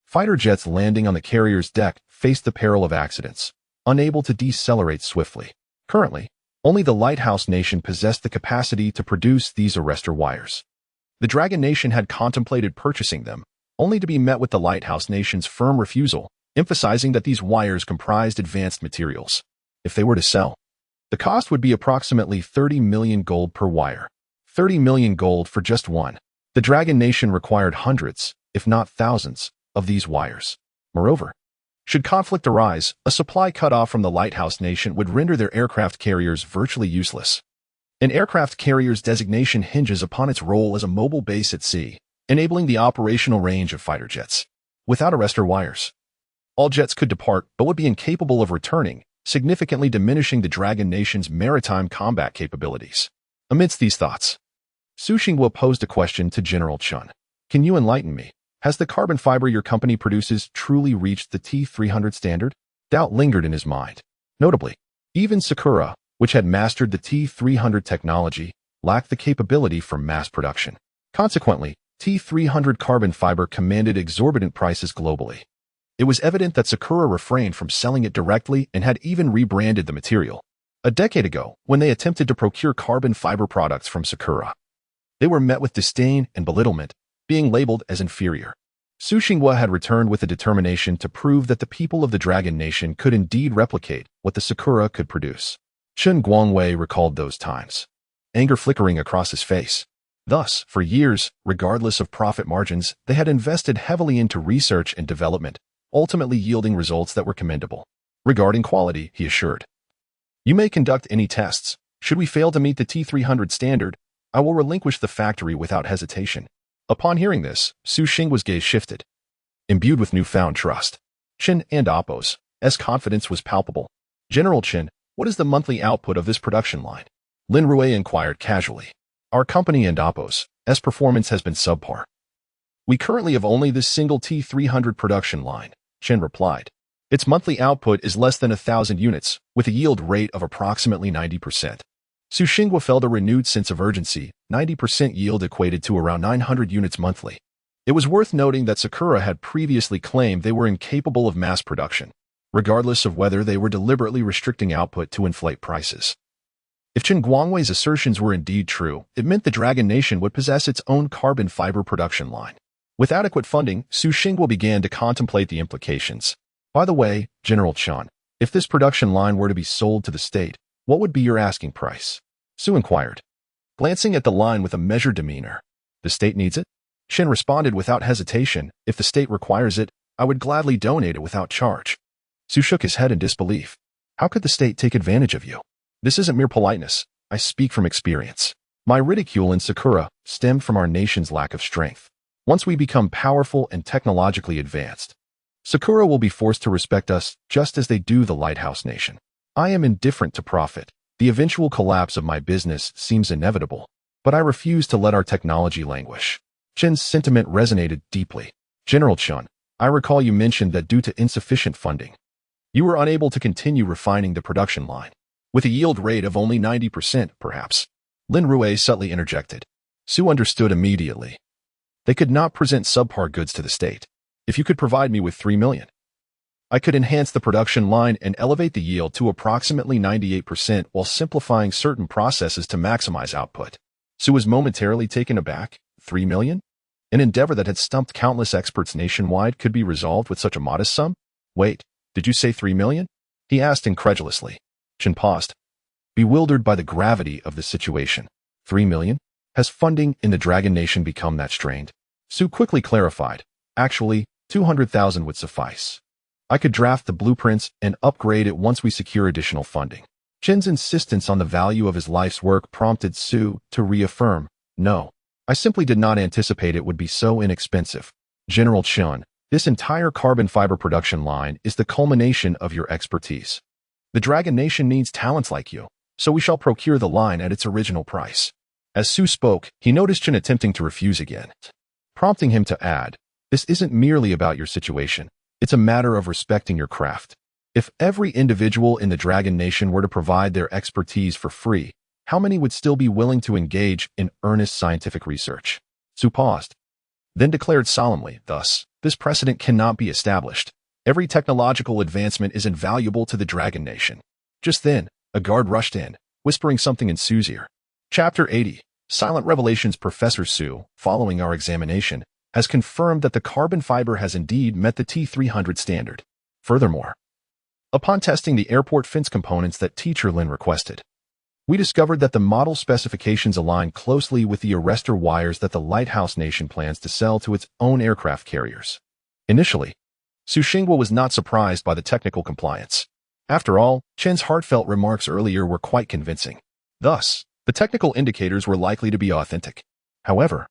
fighter jets landing on the carrier's deck faced the peril of accidents, unable to decelerate swiftly. Currently, only the Lighthouse Nation possessed the capacity to produce these arrestor wires. The Dragon Nation had contemplated purchasing them, only to be met with the Lighthouse Nation's firm refusal, emphasizing that these wires comprised advanced materials. If they were to sell, the cost would be approximately 30 million gold per wire. 30 million gold for just one. The Dragon Nation required hundreds, if not thousands, of these wires. Moreover, should conflict arise, a supply cut off from the Lighthouse Nation would render their aircraft carriers virtually useless. An aircraft carrier's designation hinges upon its role as a mobile base at sea, enabling the operational range of fighter jets. Without arrestor wires, all jets could depart but would be incapable of returning, significantly diminishing the Dragon Nation's maritime combat capabilities. Amidst these thoughts, Su Xingwa posed a question to General Chun. "Can you enlighten me? Has the carbon fiber your company produces truly reached the T300 standard?" Doubt lingered in his mind. Notably, even Sakura, which had mastered the T300 technology, lacked the capability for mass production. Consequently, T300 carbon fiber commanded exorbitant prices globally. It was evident that Sakura refrained from selling it directly and had even rebranded the material. A decade ago, when they attempted to procure carbon fiber products from Sakura, they were met with disdain and belittlement, being labeled as inferior. Su Xingwa had returned with a determination to prove that the people of the Dragon Nation could indeed replicate what the Sakura could produce. Qin Guangwei recalled those times, anger flickering across his face. Thus, for years, regardless of profit margins, they had invested heavily into research and development, ultimately yielding results that were commendable. Regarding quality, he assured, "You may conduct any tests. Should we fail to meet the T300 standard, I will relinquish the factory without hesitation." Upon hearing this, Su Xingwa's gaze shifted, imbued with newfound trust. Qin and Appo's confidence was palpable. "General Qin, what is the monthly output of this production line?" Lin Rui inquired casually. "Our company and Appo's performance has been subpar. We currently have only this single T300 production line," Qin replied. "Its monthly output is less than 1,000 units, with a yield rate of approximately 90%. Su Xingwa felt a renewed sense of urgency. 90% yield equated to around 900 units monthly. It was worth noting that Sakura had previously claimed they were incapable of mass production, regardless of whether they were deliberately restricting output to inflate prices. If Qin Guangwei's assertions were indeed true, it meant the Dragon Nation would possess its own carbon fiber production line. With adequate funding, Su Xingwa began to contemplate the implications. By the way, General Chen, if this production line were to be sold to the state, what would be your asking price? Su inquired, glancing at the line with a measured demeanor. The state needs it? Chen responded without hesitation. If the state requires it, I would gladly donate it without charge. Su shook his head in disbelief. How could the state take advantage of you? This isn't mere politeness. I speak from experience. My ridicule in Sakura stemmed from our nation's lack of strength. Once we become powerful and technologically advanced, Sakura will be forced to respect us just as they do the Lighthouse Nation. I am indifferent to profit. The eventual collapse of my business seems inevitable, but I refuse to let our technology languish. Chen's sentiment resonated deeply. General Chen, I recall you mentioned that due to insufficient funding, you were unable to continue refining the production line. With a yield rate of only 90%, perhaps. Lin Rui subtly interjected. Su understood immediately. They could not present subpar goods to the state. If you could provide me with 3 million, I could enhance the production line and elevate the yield to approximately 98% while simplifying certain processes to maximize output. Su was momentarily taken aback. 3 million? An endeavor that had stumped countless experts nationwide could be resolved with such a modest sum? Wait, did you say 3 million? He asked incredulously. Chen paused, bewildered by the gravity of the situation. 3 million? Has funding in the Dragon Nation become that strained? Su quickly clarified. Actually, 200,000 would suffice. I could draft the blueprints and upgrade it once we secure additional funding. Chen's insistence on the value of his life's work prompted Su to reaffirm, no, I simply did not anticipate it would be so inexpensive. General Chen, this entire carbon fiber production line is the culmination of your expertise. The Dragon Nation needs talents like you, so we shall procure the line at its original price. As Su spoke, he noticed Chen attempting to refuse again, prompting him to add, this isn't merely about your situation. It's a matter of respecting your craft. If every individual in the Dragon Nation were to provide their expertise for free, how many would still be willing to engage in earnest scientific research? Su paused, then declared solemnly, thus, this precedent cannot be established. Every technological advancement is invaluable to the Dragon Nation. Just then, a guard rushed in, whispering something in Su's ear. Chapter 80. Silent Revelations. Professor Su, following our examination, has confirmed that the carbon fiber has indeed met the T300 standard. Furthermore, upon testing the airport fence components that Teacher Lin requested, we discovered that the model specifications align closely with the arrestor wires that the Lighthouse Nation plans to sell to its own aircraft carriers. Initially, Su Xingwa was not surprised by the technical compliance. After all, Chen's heartfelt remarks earlier were quite convincing. Thus, the technical indicators were likely to be authentic. However,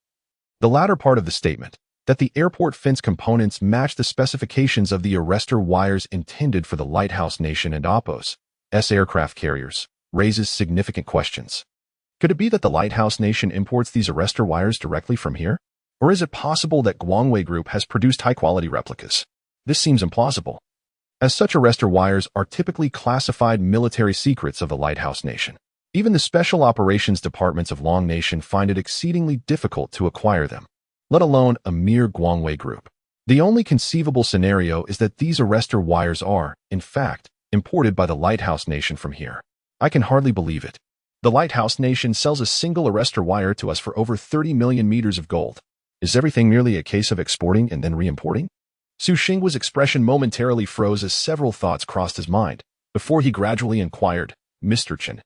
the latter part of the statement, that the airport fence components match the specifications of the arrestor wires intended for the Lighthouse Nation and Oppo's aircraft carriers, raises significant questions. Could it be that the Lighthouse Nation imports these arrestor wires directly from here? Or is it possible that Guangwei Group has produced high-quality replicas? This seems implausible, as such arrestor wires are typically classified military secrets of the Lighthouse Nation. Even the special operations departments of Long Nation find it exceedingly difficult to acquire them, let alone a mere Guangwei Group. The only conceivable scenario is that these arrestor wires are, in fact, imported by the Lighthouse Nation from here. I can hardly believe it. The Lighthouse Nation sells a single arrestor wire to us for over 30 million meters of gold. Is everything merely a case of exporting and then re-importing? Su Xingwa's expression momentarily froze as several thoughts crossed his mind, before he gradually inquired, Mr. Chen,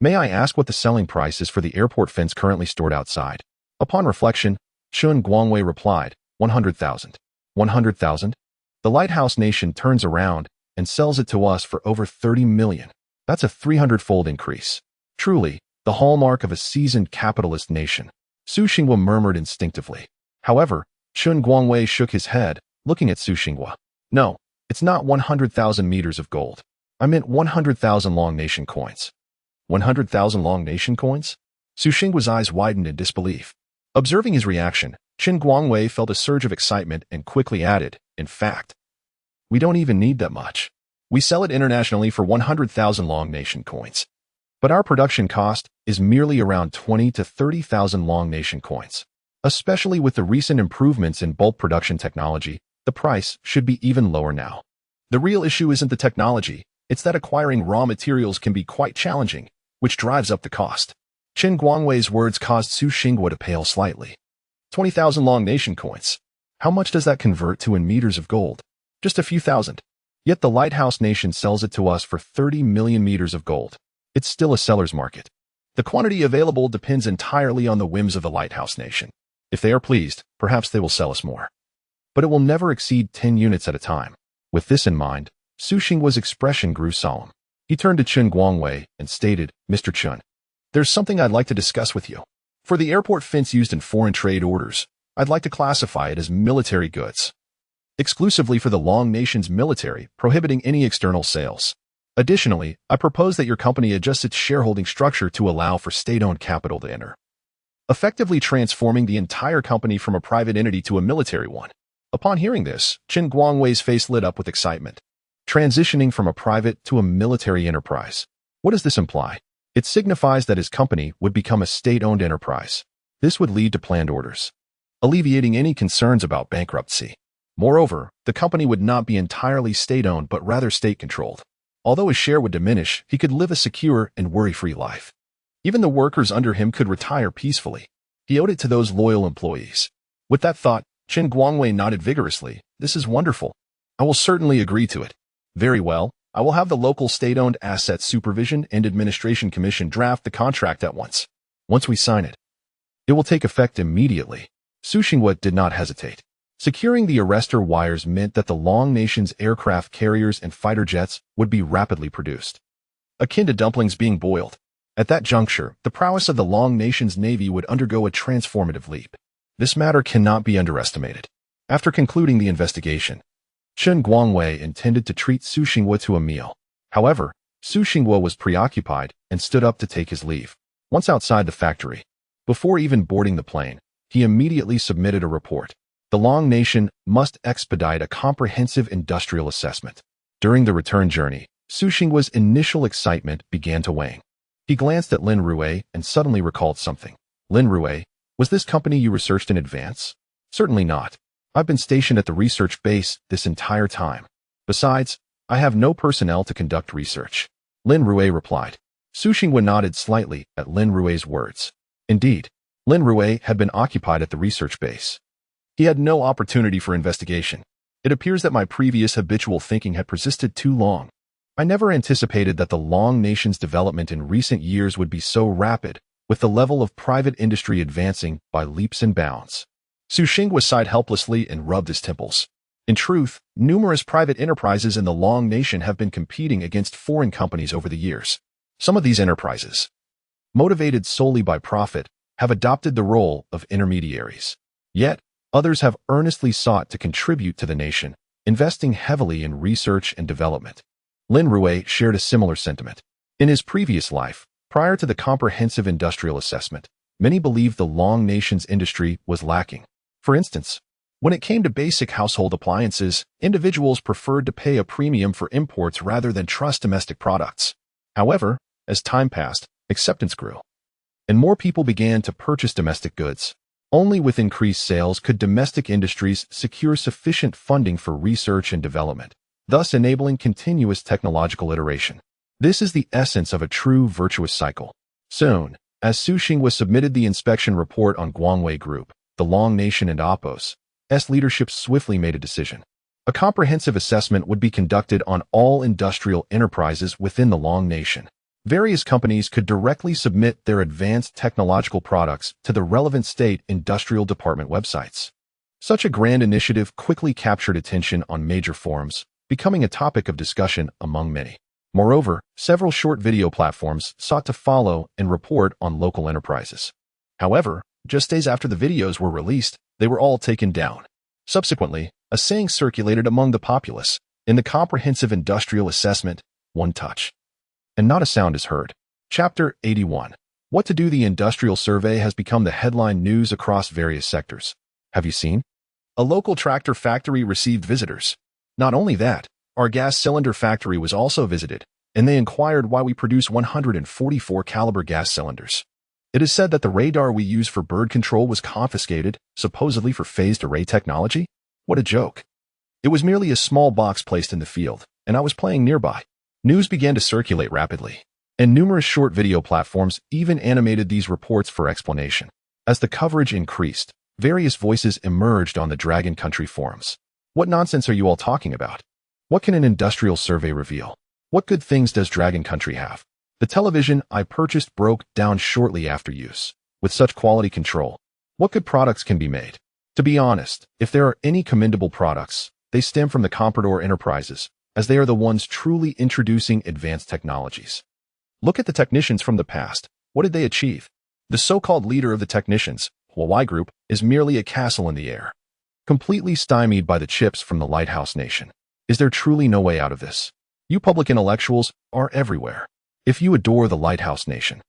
may I ask what the selling price is for the airport fence currently stored outside? Upon reflection, Chun Guangwei replied, 100,000. 100,000? The Lighthouse Nation turns around and sells it to us for over 30 million. That's a 300-fold increase. Truly, the hallmark of a seasoned capitalist nation. Su Xingwa murmured instinctively. However, Chun Guangwei shook his head, looking at Su Xingwa. No, it's not 100,000 meters of gold. I meant 100,000 Long Nation coins. 100,000 Long Nation coins? Su Xingwa's eyes widened in disbelief. Observing his reaction, Chun Guangwei felt a surge of excitement and quickly added, in fact, we don't even need that much. We sell it internationally for 100,000 Long Nation coins. But our production cost is merely around 20 to 30,000 Long Nation coins. Especially with the recent improvements in bulk production technology, the price should be even lower now. The real issue isn't the technology, it's that acquiring raw materials can be quite challenging, which drives up the cost. Chen Guangwei's words caused Su Xingwa to pale slightly. 20,000 Long Nation coins. How much does that convert to in meters of gold? Just a few thousand. Yet the lighthouse nation sells it to us for 30 million meters of gold. It's still a seller's market. The quantity available depends entirely on the whims of the lighthouse nation. If they are pleased, perhaps they will sell us more. But it will never exceed 10 units at a time. With this in mind, Su Xinghua's expression grew solemn. He turned to Chen Guangwei and stated, "Mr. Chen, there's something I'd like to discuss with you. For the airport fence used in foreign trade orders, I'd like to classify it as military goods, exclusively for the Long Nation's military, prohibiting any external sales. Additionally, I propose that your company adjust its shareholding structure to allow for state-owned capital to enter, effectively transforming the entire company from a private entity to a military one." Upon hearing this, Chen Guangwei's face lit up with excitement. Transitioning from a private to a military enterprise. What does this imply? It signifies that his company would become a state-owned enterprise. This would lead to planned orders, alleviating any concerns about bankruptcy. Moreover, the company would not be entirely state-owned but rather state-controlled. Although his share would diminish, he could live a secure and worry-free life. Even the workers under him could retire peacefully. He owed it to those loyal employees. With that thought, Chen Guangwei nodded vigorously. "This is wonderful. I will certainly agree to it." "Very well. I will have the local state-owned Assets Supervision and Administration Commission draft the contract at once. Once we sign it, it will take effect immediately." Su Xinghua did not hesitate. Securing the arrestor wires meant that the Long Nation's aircraft carriers and fighter jets would be rapidly produced, akin to dumplings being boiled. At that juncture, the prowess of the Long Nation's navy would undergo a transformative leap. This matter cannot be underestimated. After concluding the investigation, Chen Guangwei intended to treat Su Xinghua to a meal. However, Su Xinghua was preoccupied and stood up to take his leave. Once outside the factory, before even boarding the plane, he immediately submitted a report. The Long Nation must expedite a comprehensive industrial assessment. During the return journey, Su Xinghua's initial excitement began to wane. He glanced at Lin Rui and suddenly recalled something. "Lin Rui, was this company you researched in advance?" "Certainly not. I've been stationed at the research base this entire time. Besides, I have no personnel to conduct research," Lin Rui replied. Su Xinghua nodded slightly at Lin Rui's words. Indeed, Lin Rui had been occupied at the research base. He had no opportunity for investigation. "It appears that my previous habitual thinking had persisted too long. I never anticipated that the Long Nation's development in recent years would be so rapid, with the level of private industry advancing by leaps and bounds." Su Xinghua sighed helplessly and rubbed his temples. In truth, numerous private enterprises in the Long Nation have been competing against foreign companies over the years. Some of these enterprises, motivated solely by profit, have adopted the role of intermediaries. Yet, others have earnestly sought to contribute to the nation, investing heavily in research and development. Lin Rui shared a similar sentiment. In his previous life, prior to the comprehensive industrial assessment, many believed the Long Nation's industry was lacking. For instance, when it came to basic household appliances, individuals preferred to pay a premium for imports rather than trust domestic products. However, as time passed, acceptance grew, and more people began to purchase domestic goods. Only with increased sales could domestic industries secure sufficient funding for research and development, thus enabling continuous technological iteration. This is the essence of a true virtuous cycle. Soon, as Su Xinghua submitted the inspection report on Guangwei Group, the Long Nation and Appos' leadership swiftly made a decision. A comprehensive assessment would be conducted on all industrial enterprises within the Long Nation. Various companies could directly submit their advanced technological products to the relevant state industrial department websites. Such a grand initiative quickly captured attention on major forums, becoming a topic of discussion among many. Moreover, several short video platforms sought to follow and report on local enterprises. However, just days after the videos were released, they were all taken down. Subsequently, a saying circulated among the populace: "In the comprehensive industrial assessment, one touch, and not a sound is heard." Chapter 81. What to do? The industrial survey has become the headline news across various sectors. Have you seen? A local tractor factory received visitors. Not only that, our gas cylinder factory was also visited, and they inquired why we produce 144 caliber gas cylinders. It is said that the radar we use for bird control was confiscated, supposedly for phased array technology. What a joke. It was merely a small box placed in the field, and I was playing nearby. News began to circulate rapidly, and numerous short video platforms even animated these reports for explanation. As the coverage increased, various voices emerged on the Dragon Country forums. "What nonsense are you all talking about? What can an industrial survey reveal? What good things does Dragon Country have? The television I purchased broke down shortly after use. With such quality control, what good products can be made? To be honest, if there are any commendable products, they stem from the Comprador Enterprises, as they are the ones truly introducing advanced technologies. Look at the technicians from the past. What did they achieve? The so-called leader of the technicians, Huawei Group, is merely a castle in the air, completely stymied by the chips from the Lighthouse Nation. Is there truly no way out of this? You public intellectuals are everywhere. If you adore the Lighthouse Nation,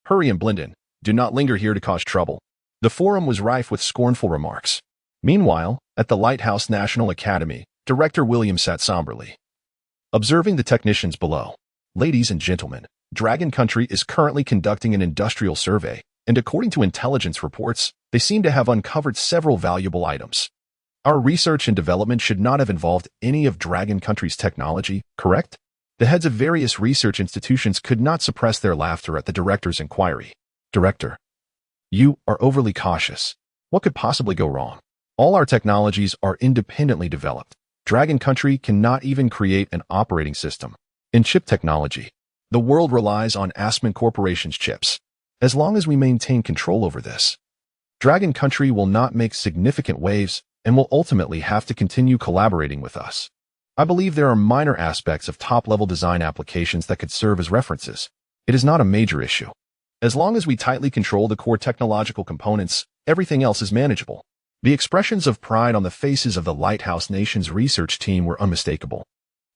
hurry and blend in. Do not linger here to cause trouble. The forum was rife with scornful remarks. Meanwhile, at the Lighthouse National Academy, Director William sat somberly, observing the technicians below. Ladies and gentlemen, Dragon Country is currently conducting an industrial survey, and according to intelligence reports, they seem to have uncovered several valuable items. Our research and development should not have involved any of Dragon Country's technology, correct? The heads of various research institutions could not suppress their laughter at the director's inquiry. Director, you are overly cautious. What could possibly go wrong? All our technologies are independently developed. Dragon Country cannot even create an operating system. In chip technology, the world relies on Aspen Corporation's chips. As long as we maintain control over this, Dragon Country will not make significant waves and will ultimately have to continue collaborating with us. I believe there are minor aspects of top-level design applications that could serve as references. It is not a major issue. As long as we tightly control the core technological components, everything else is manageable. The expressions of pride on the faces of the Lighthouse Nation's research team were unmistakable.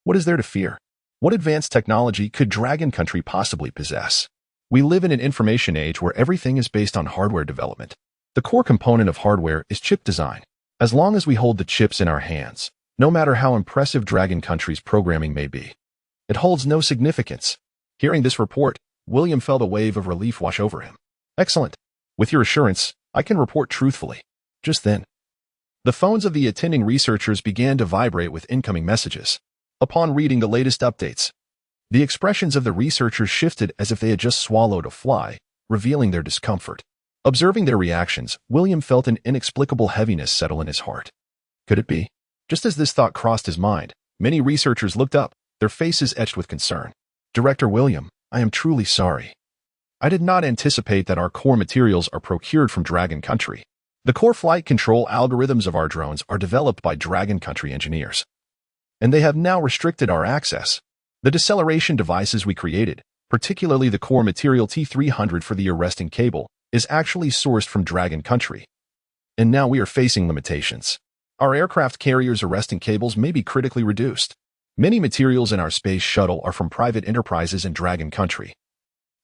What is there to fear? What advanced technology could Dragon Country possibly possess? We live in an information age where everything is based on hardware development. The core component of hardware is chip design. As long as we hold the chips in our hands, no matter how impressive Dragon Country's programming may be, it holds no significance. Hearing this report, William felt a wave of relief wash over him. Excellent. With your assurance, I can report truthfully. Just then, the phones of the attending researchers began to vibrate with incoming messages. Upon reading the latest updates, the expressions of the researchers shifted as if they had just swallowed a fly, revealing their discomfort. Observing their reactions, William felt an inexplicable heaviness settle in his heart. Could it be? Just as this thought crossed his mind, many researchers looked up, their faces etched with concern. Director William, I am truly sorry. I did not anticipate that our core materials are procured from Dragon Country. The core flight control algorithms of our drones are developed by Dragon Country engineers, and they have now restricted our access. The deceleration devices we created, particularly the core material T300 for the arresting cable, is actually sourced from Dragon Country. And now we are facing limitations. Our aircraft carriers' arresting cables may be critically reduced. Many materials in our space shuttle are from private enterprises in Dragon Country,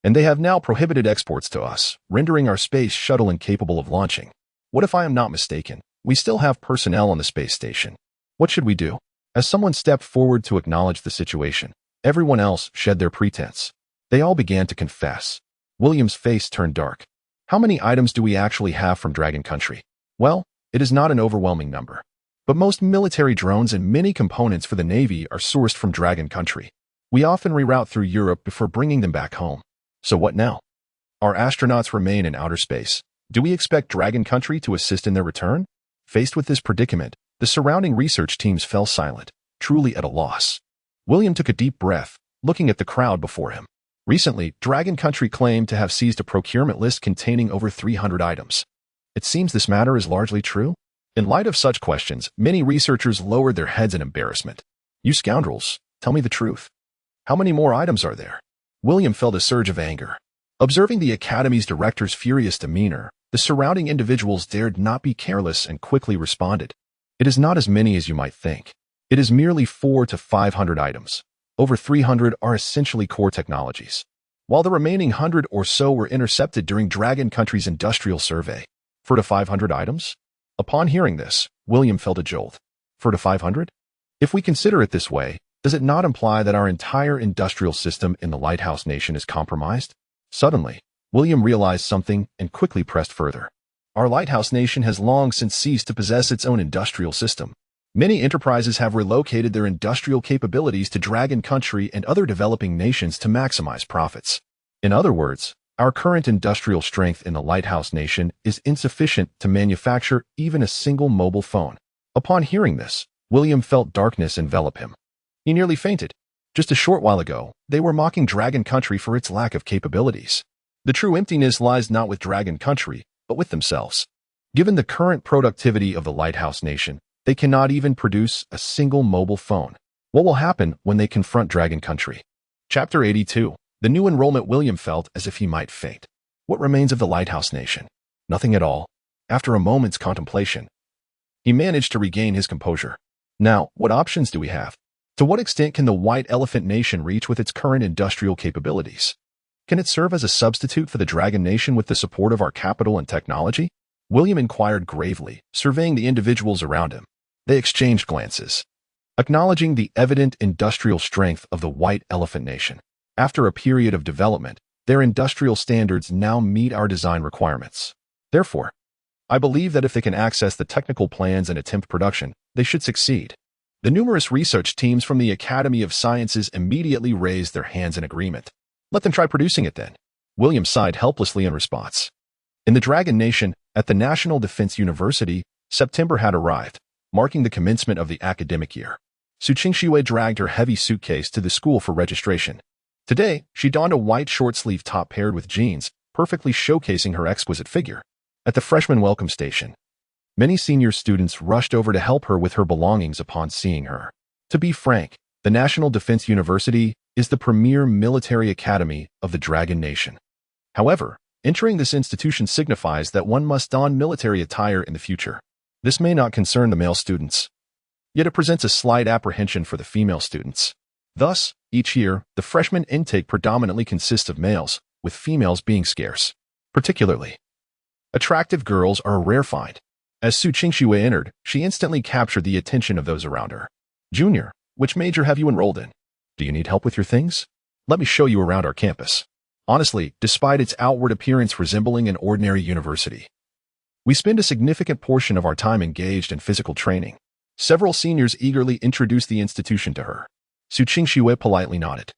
and they have now prohibited exports to us, rendering our space shuttle incapable of launching. What if I am not mistaken? We still have personnel on the space station. What should we do? As someone stepped forward to acknowledge the situation, everyone else shed their pretense. They all began to confess. William's face turned dark. How many items do we actually have from Dragon Country? Well, it is not an overwhelming number. But most military drones and many components for the Navy are sourced from Dragon Country. We often reroute through Europe before bringing them back home. So what now? Our astronauts remain in outer space. Do we expect Dragon Country to assist in their return? Faced with this predicament, the surrounding research teams fell silent, truly at a loss. William took a deep breath, looking at the crowd before him. Recently, Dragon Country claimed to have seized a procurement list containing over 300 items. It seems this matter is largely true. In light of such questions, many researchers lowered their heads in embarrassment. You scoundrels, tell me the truth. How many more items are there? William felt a surge of anger. Observing the Academy's director's furious demeanor, the surrounding individuals dared not be careless and quickly responded. It is not as many as you might think. It is merely 400 to 500 items. Over 300 are essentially core technologies, while the remaining 100 or so were intercepted during Dragon Country's industrial survey. 400 to 500 items? Upon hearing this, William felt a jolt. 400 to 500? If we consider it this way, does it not imply that our entire industrial system in the Lighthouse Nation is compromised? Suddenly, William realized something and quickly pressed further. Our Lighthouse Nation has long since ceased to possess its own industrial system. Many enterprises have relocated their industrial capabilities to Dragon Country and other developing nations to maximize profits. In other words, our current industrial strength in the Lighthouse Nation is insufficient to manufacture even a single mobile phone. Upon hearing this, William felt darkness envelop him. He nearly fainted. Just a short while ago, they were mocking Dragon Country for its lack of capabilities. The true emptiness lies not with Dragon Country, but with themselves. Given the current productivity of the Lighthouse Nation, they cannot even produce a single mobile phone. What will happen when they confront Dragon Country? Chapter 82. The new enrollment. William felt as if he might faint. What remains of the Lighthouse Nation? Nothing at all. After a moment's contemplation, he managed to regain his composure. Now, what options do we have? To what extent can the White Elephant Nation reach with its current industrial capabilities? Can it serve as a substitute for the Dragon Nation with the support of our capital and technology? William inquired gravely, surveying the individuals around him. They exchanged glances, acknowledging the evident industrial strength of the White Elephant Nation. After a period of development, their industrial standards now meet our design requirements. Therefore, I believe that if they can access the technical plans and attempt production, they should succeed. The numerous research teams from the Academy of Sciences immediately raised their hands in agreement. Let them try producing it then. William sighed helplessly in response. In the Dragon Nation, at the National Defense University, September had arrived, marking the commencement of the academic year. Su Qingxue dragged her heavy suitcase to the school for registration. Today, she donned a white short-sleeve top paired with jeans, perfectly showcasing her exquisite figure. At the freshman welcome station, many senior students rushed over to help her with her belongings upon seeing her. To be frank, the National Defense University is the premier military academy of the Dragon Nation. However, entering this institution signifies that one must don military attire in the future. This may not concern the male students, yet it presents a slight apprehension for the female students. Thus, each year, the freshman intake predominantly consists of males, with females being scarce. Particularly, attractive girls are a rare find. As Su Qingxue entered, she instantly captured the attention of those around her. Junior, which major have you enrolled in? Do you need help with your things? Let me show you around our campus. Honestly, despite its outward appearance resembling an ordinary university, we spend a significant portion of our time engaged in physical training. Several seniors eagerly introduced the institution to her. Su Qingxue politely nodded,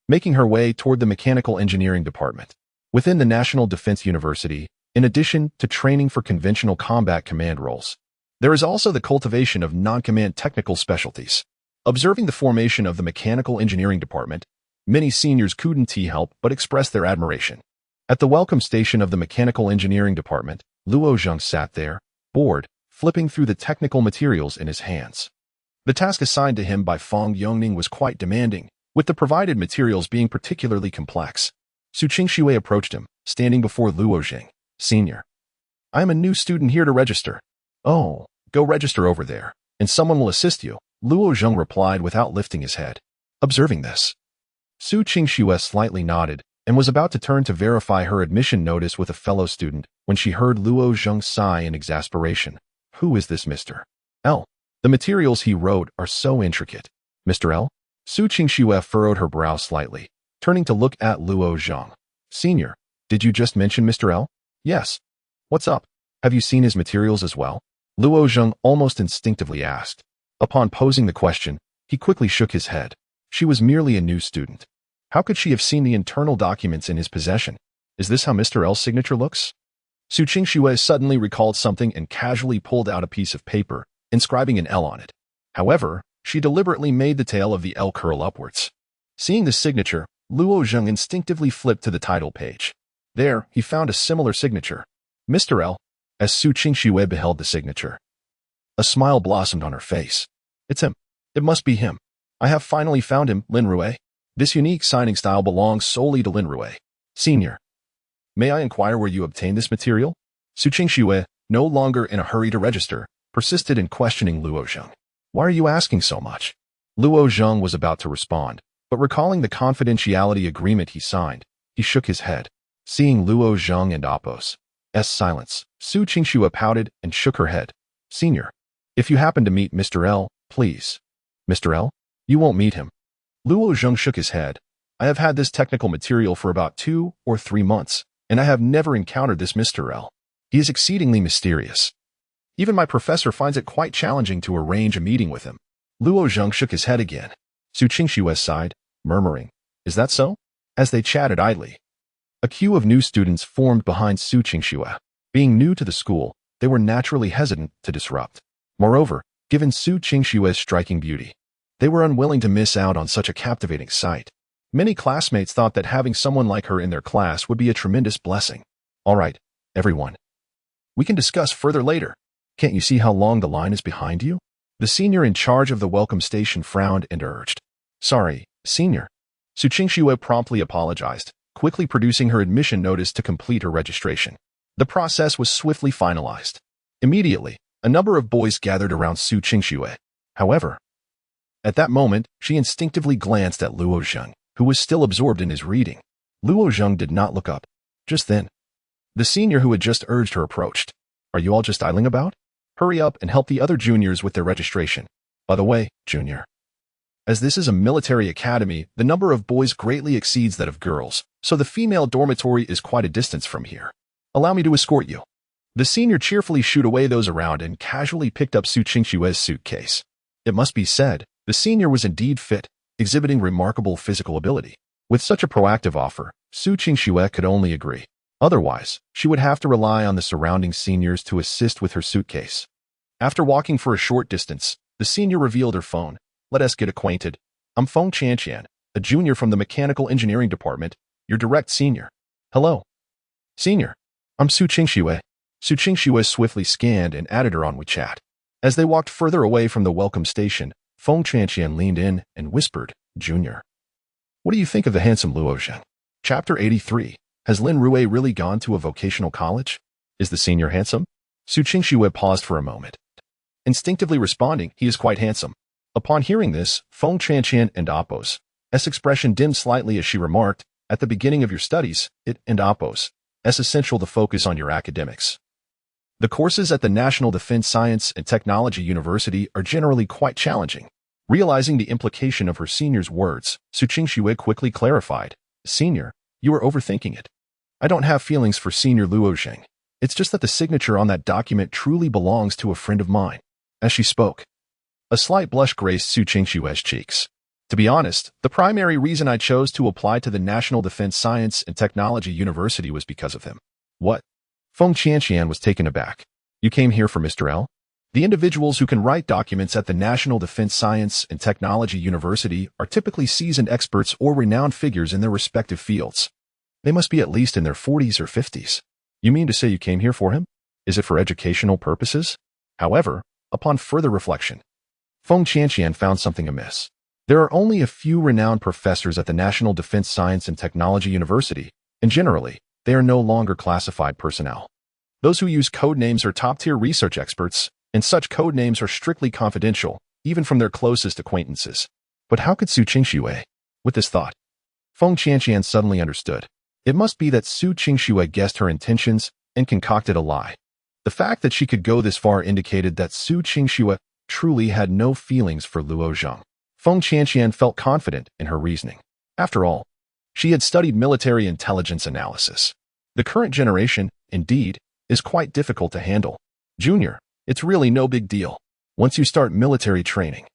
making her way toward the mechanical engineering department. Within the National Defense University, in addition to training for conventional combat command roles, there is also the cultivation of non-command technical specialties. Observing the formation of the mechanical engineering department, many seniors couldn't help but express their admiration. At the welcome station of the mechanical engineering department, Luo Zheng sat there, bored, flipping through the technical materials in his hands. The task assigned to him by Feng Yongning was quite demanding, with the provided materials being particularly complex. Su Qingxue approached him, standing before Luo Zheng. Senior, I am a new student here to register. Oh, go register over there, and someone will assist you, Luo Zheng replied without lifting his head. Observing this, Su Qingxue slightly nodded and was about to turn to verify her admission notice with a fellow student when she heard Luo Zheng sigh in exasperation. Who is this Mr. L? The materials he wrote are so intricate. Mr. L? Su Qingxue furrowed her brow slightly, turning to look at Luo Zheng. Senior, did you just mention Mr. L? Yes. What's up? Have you seen his materials as well? Luo Zheng almost instinctively asked. Upon posing the question, he quickly shook his head. She was merely a new student. How could she have seen the internal documents in his possession? Is this how Mr. L's signature looks? Su Qingxue suddenly recalled something and casually pulled out a piece of paper, inscribing an L on it. However, she deliberately made the tail of the L curl upwards. Seeing the signature, Luo Zheng instinctively flipped to the title page. There, he found a similar signature. Mr. L. As Su Qingxue beheld the signature, a smile blossomed on her face. It's him. It must be him. I have finally found him, Lin Rui. This unique signing style belongs solely to Lin Rui. Senior, may I inquire where you obtained this material? Su Qingxue, no longer in a hurry to register, persisted in questioning Luo Zheng. Why are you asking so much? Luo Zheng was about to respond, but recalling the confidentiality agreement he signed, he shook his head. Seeing Luo Zheng and Apos' silence, Su Qingxue pouted and shook her head. Senior, if you happen to meet Mr. L, please. Mr. L? You won't meet him. Luo Zheng shook his head. I have had this technical material for about 2 or 3 months, and I have never encountered this Mr. L. He is exceedingly mysterious. Even my professor finds it quite challenging to arrange a meeting with him. Luo Zheng shook his head again. Su Qingxue sighed, murmuring, Is that so? As they chatted idly, a queue of new students formed behind Su Qingxue. Being new to the school, they were naturally hesitant to disrupt. Moreover, given Su Qingxue's striking beauty, They were unwilling to miss out on such a captivating sight. Many classmates thought that having someone like her in their class would be a tremendous blessing. All right, everyone. We can discuss further later. Can't you see how long the line is behind you? The senior in charge of the welcome station frowned and urged. Sorry, senior. Su Qingxue promptly apologized, quickly producing her admission notice to complete her registration. The process was swiftly finalized. Immediately, a number of boys gathered around Su Qingxue. However, at that moment, she instinctively glanced at Luo Zheng, who was still absorbed in his reading. Luo Zheng did not look up. Just then, the senior who had just urged her approached. Are you all just idling about? Hurry up and help the other juniors with their registration. By the way, junior, as this is a military academy, the number of boys greatly exceeds that of girls, so the female dormitory is quite a distance from here. Allow me to escort you. The senior cheerfully shooed away those around and casually picked up Su Qingxue's suitcase. It must be said, the senior was indeed fit, exhibiting remarkable physical ability. With such a proactive offer, Su Qingxue could only agree. Otherwise, she would have to rely on the surrounding seniors to assist with her suitcase. After walking for a short distance, the senior revealed her phone. Let us get acquainted. I'm Feng Chanqian, a junior from the mechanical engineering department, your direct senior. Hello. Senior. I'm Su Qingxue. Su Qingxue swiftly scanned and added her on WeChat. As they walked further away from the welcome station, Feng Chanqian leaned in and whispered, Junior. What do you think of the handsome Luo Zheng? Chapter 83. Has Lin Rui really gone to a vocational college? Is the senior handsome? Su Qingxue paused for a moment. Instinctively responding, he is quite handsome. Upon hearing this, Feng Chanqian and Apos' expression dimmed slightly as she remarked, at the beginning of your studies, it and Apos' essential to focus on your academics. The courses at the National Defense Science and Technology University are generally quite challenging. Realizing the implication of her senior's words, Su Qingxue quickly clarified, Senior, you are overthinking it. I don't have feelings for Senior Luo Zheng. It's just that the signature on that document truly belongs to a friend of mine. As she spoke, a slight blush graced Su Qingxue's cheeks. To be honest, the primary reason I chose to apply to the National Defense Science and Technology University was because of him. What? Feng Chanqian was taken aback. You came here for Mr. L? The individuals who can write documents at the National Defense Science and Technology University are typically seasoned experts or renowned figures in their respective fields. They must be at least in their 40s or 50s. You mean to say you came here for him? Is it for educational purposes? However, upon further reflection, Feng Chanqian found something amiss. There are only a few renowned professors at the National Defense Science and Technology University, and generally, they are no longer classified personnel. Those who use code names are top-tier research experts, and such code names are strictly confidential, even from their closest acquaintances. But how could Su Qingxue? With this thought, Feng Chanqian suddenly understood. It must be that Su Qingxue guessed her intentions and concocted a lie. The fact that she could go this far indicated that Su Qingxue truly had no feelings for Luo Zheng. Feng Chanqian felt confident in her reasoning. After all, she had studied military intelligence analysis. The current generation, indeed, is quite difficult to handle. Junior, it's really no big deal. Once you start military training,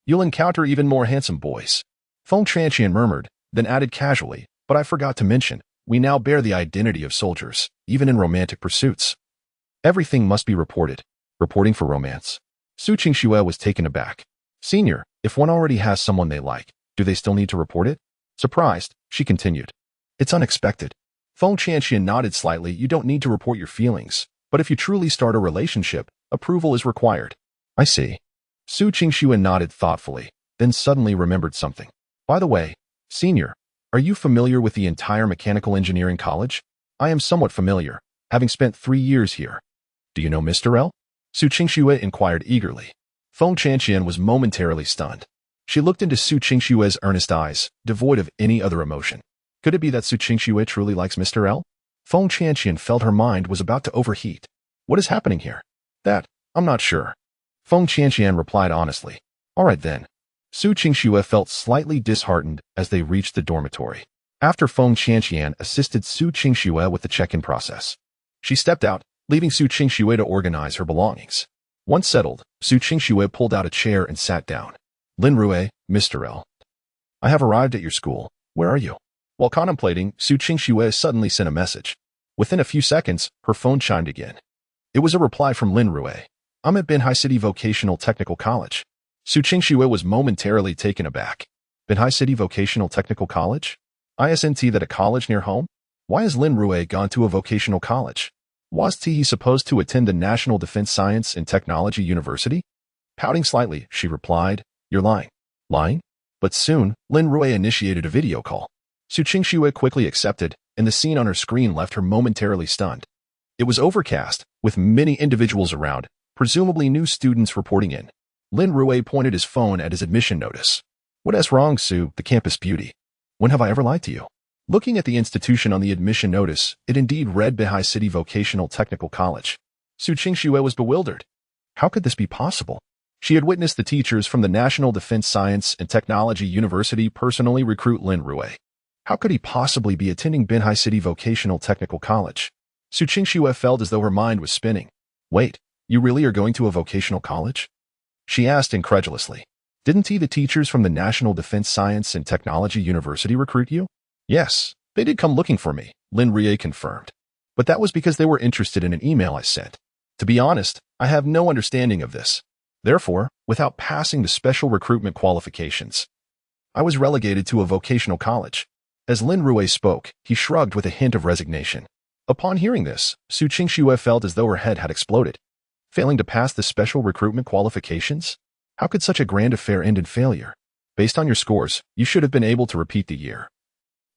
you'll encounter even more handsome boys. Feng Chanqian murmured, then added casually, but I forgot to mention, we now bear the identity of soldiers, even in romantic pursuits. Everything must be reported. Reporting for romance. Su Qingxue was taken aback. Senior, if one already has someone they like, do they still need to report it? Surprised, she continued. It's unexpected. Feng Chanqian nodded slightly. You don't need to report your feelings, but if you truly start a relationship, approval is required. I see. Su Qingxue nodded thoughtfully, then suddenly remembered something. By the way, Senior, are you familiar with the entire mechanical engineering college? I am somewhat familiar, having spent 3 years here. Do you know Mr. L? Su Qingxue inquired eagerly. Feng Chanqian was momentarily stunned. She looked into Su Qingxue's earnest eyes, devoid of any other emotion. Could it be that Su Qingxue truly likes Mr. L? Feng Chanqian felt her mind was about to overheat. What is happening here? That, I'm not sure. Feng Chanqian replied honestly. All right then. Su Qingxue felt slightly disheartened as they reached the dormitory. After Feng Chanqian assisted Su Qingxue with the check-in process, she stepped out, leaving Su Qingxue to organize her belongings. Once settled, Su Qingxue pulled out a chair and sat down. Lin Rui, Mr. L. I have arrived at your school. Where are you? While contemplating, Su Qingxue suddenly sent a message. Within a few seconds, her phone chimed again. It was a reply from Lin Rui. I'm at Binhai City Vocational Technical College. Su Qingxue was momentarily taken aback. Binhai City Vocational Technical College? Isn't that a college near home? Why has Lin Rui gone to a vocational college? Was he supposed to attend the National Defense Science and Technology University? Pouting slightly, she replied, "You're lying." Lying? But soon, Lin Rui initiated a video call. Su Qingxue quickly accepted, and the scene on her screen left her momentarily stunned. It was overcast, with many individuals around, presumably new students reporting in. Lin Rui pointed his phone at his admission notice. "What is wrong, Su, the campus beauty? When have I ever lied to you?" Looking at the institution on the admission notice, it indeed read Binhai City Vocational Technical College. Su Qingxue was bewildered. How could this be possible? She had witnessed the teachers from the National Defense Science and Technology University personally recruit Lin Rui. How could he possibly be attending Binhai City Vocational Technical College? Su Qingxue felt as though her mind was spinning. "Wait, you really are going to a vocational college?" she asked incredulously. "Didn't the teachers from the National Defense Science and Technology University recruit you?" "Yes, they did come looking for me," Lin Rui confirmed. "But that was because they were interested in an email I sent. To be honest, I have no understanding of this. Therefore, without passing the special recruitment qualifications, I was relegated to a vocational college." As Lin Rui spoke, he shrugged with a hint of resignation. Upon hearing this, Su Qingxue felt as though her head had exploded. Failing to pass the special recruitment qualifications? How could such a grand affair end in failure? Based on your scores, you should have been able to repeat the year.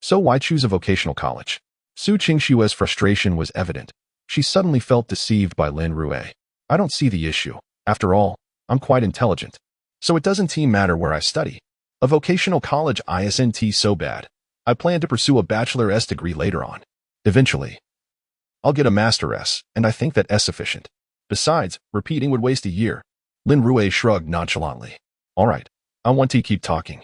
So why choose a vocational college? Su Qingxue's frustration was evident. She suddenly felt deceived by Lin Rui. "I don't see the issue. After all, I'm quite intelligent. So it doesn't matter where I study. A vocational college isn't so bad. I plan to pursue a bachelor's degree later on. Eventually, I'll get a master's, and I think that's sufficient. Besides, repeating would waste a year." Lin Rui shrugged nonchalantly. "All right, I want to keep talking.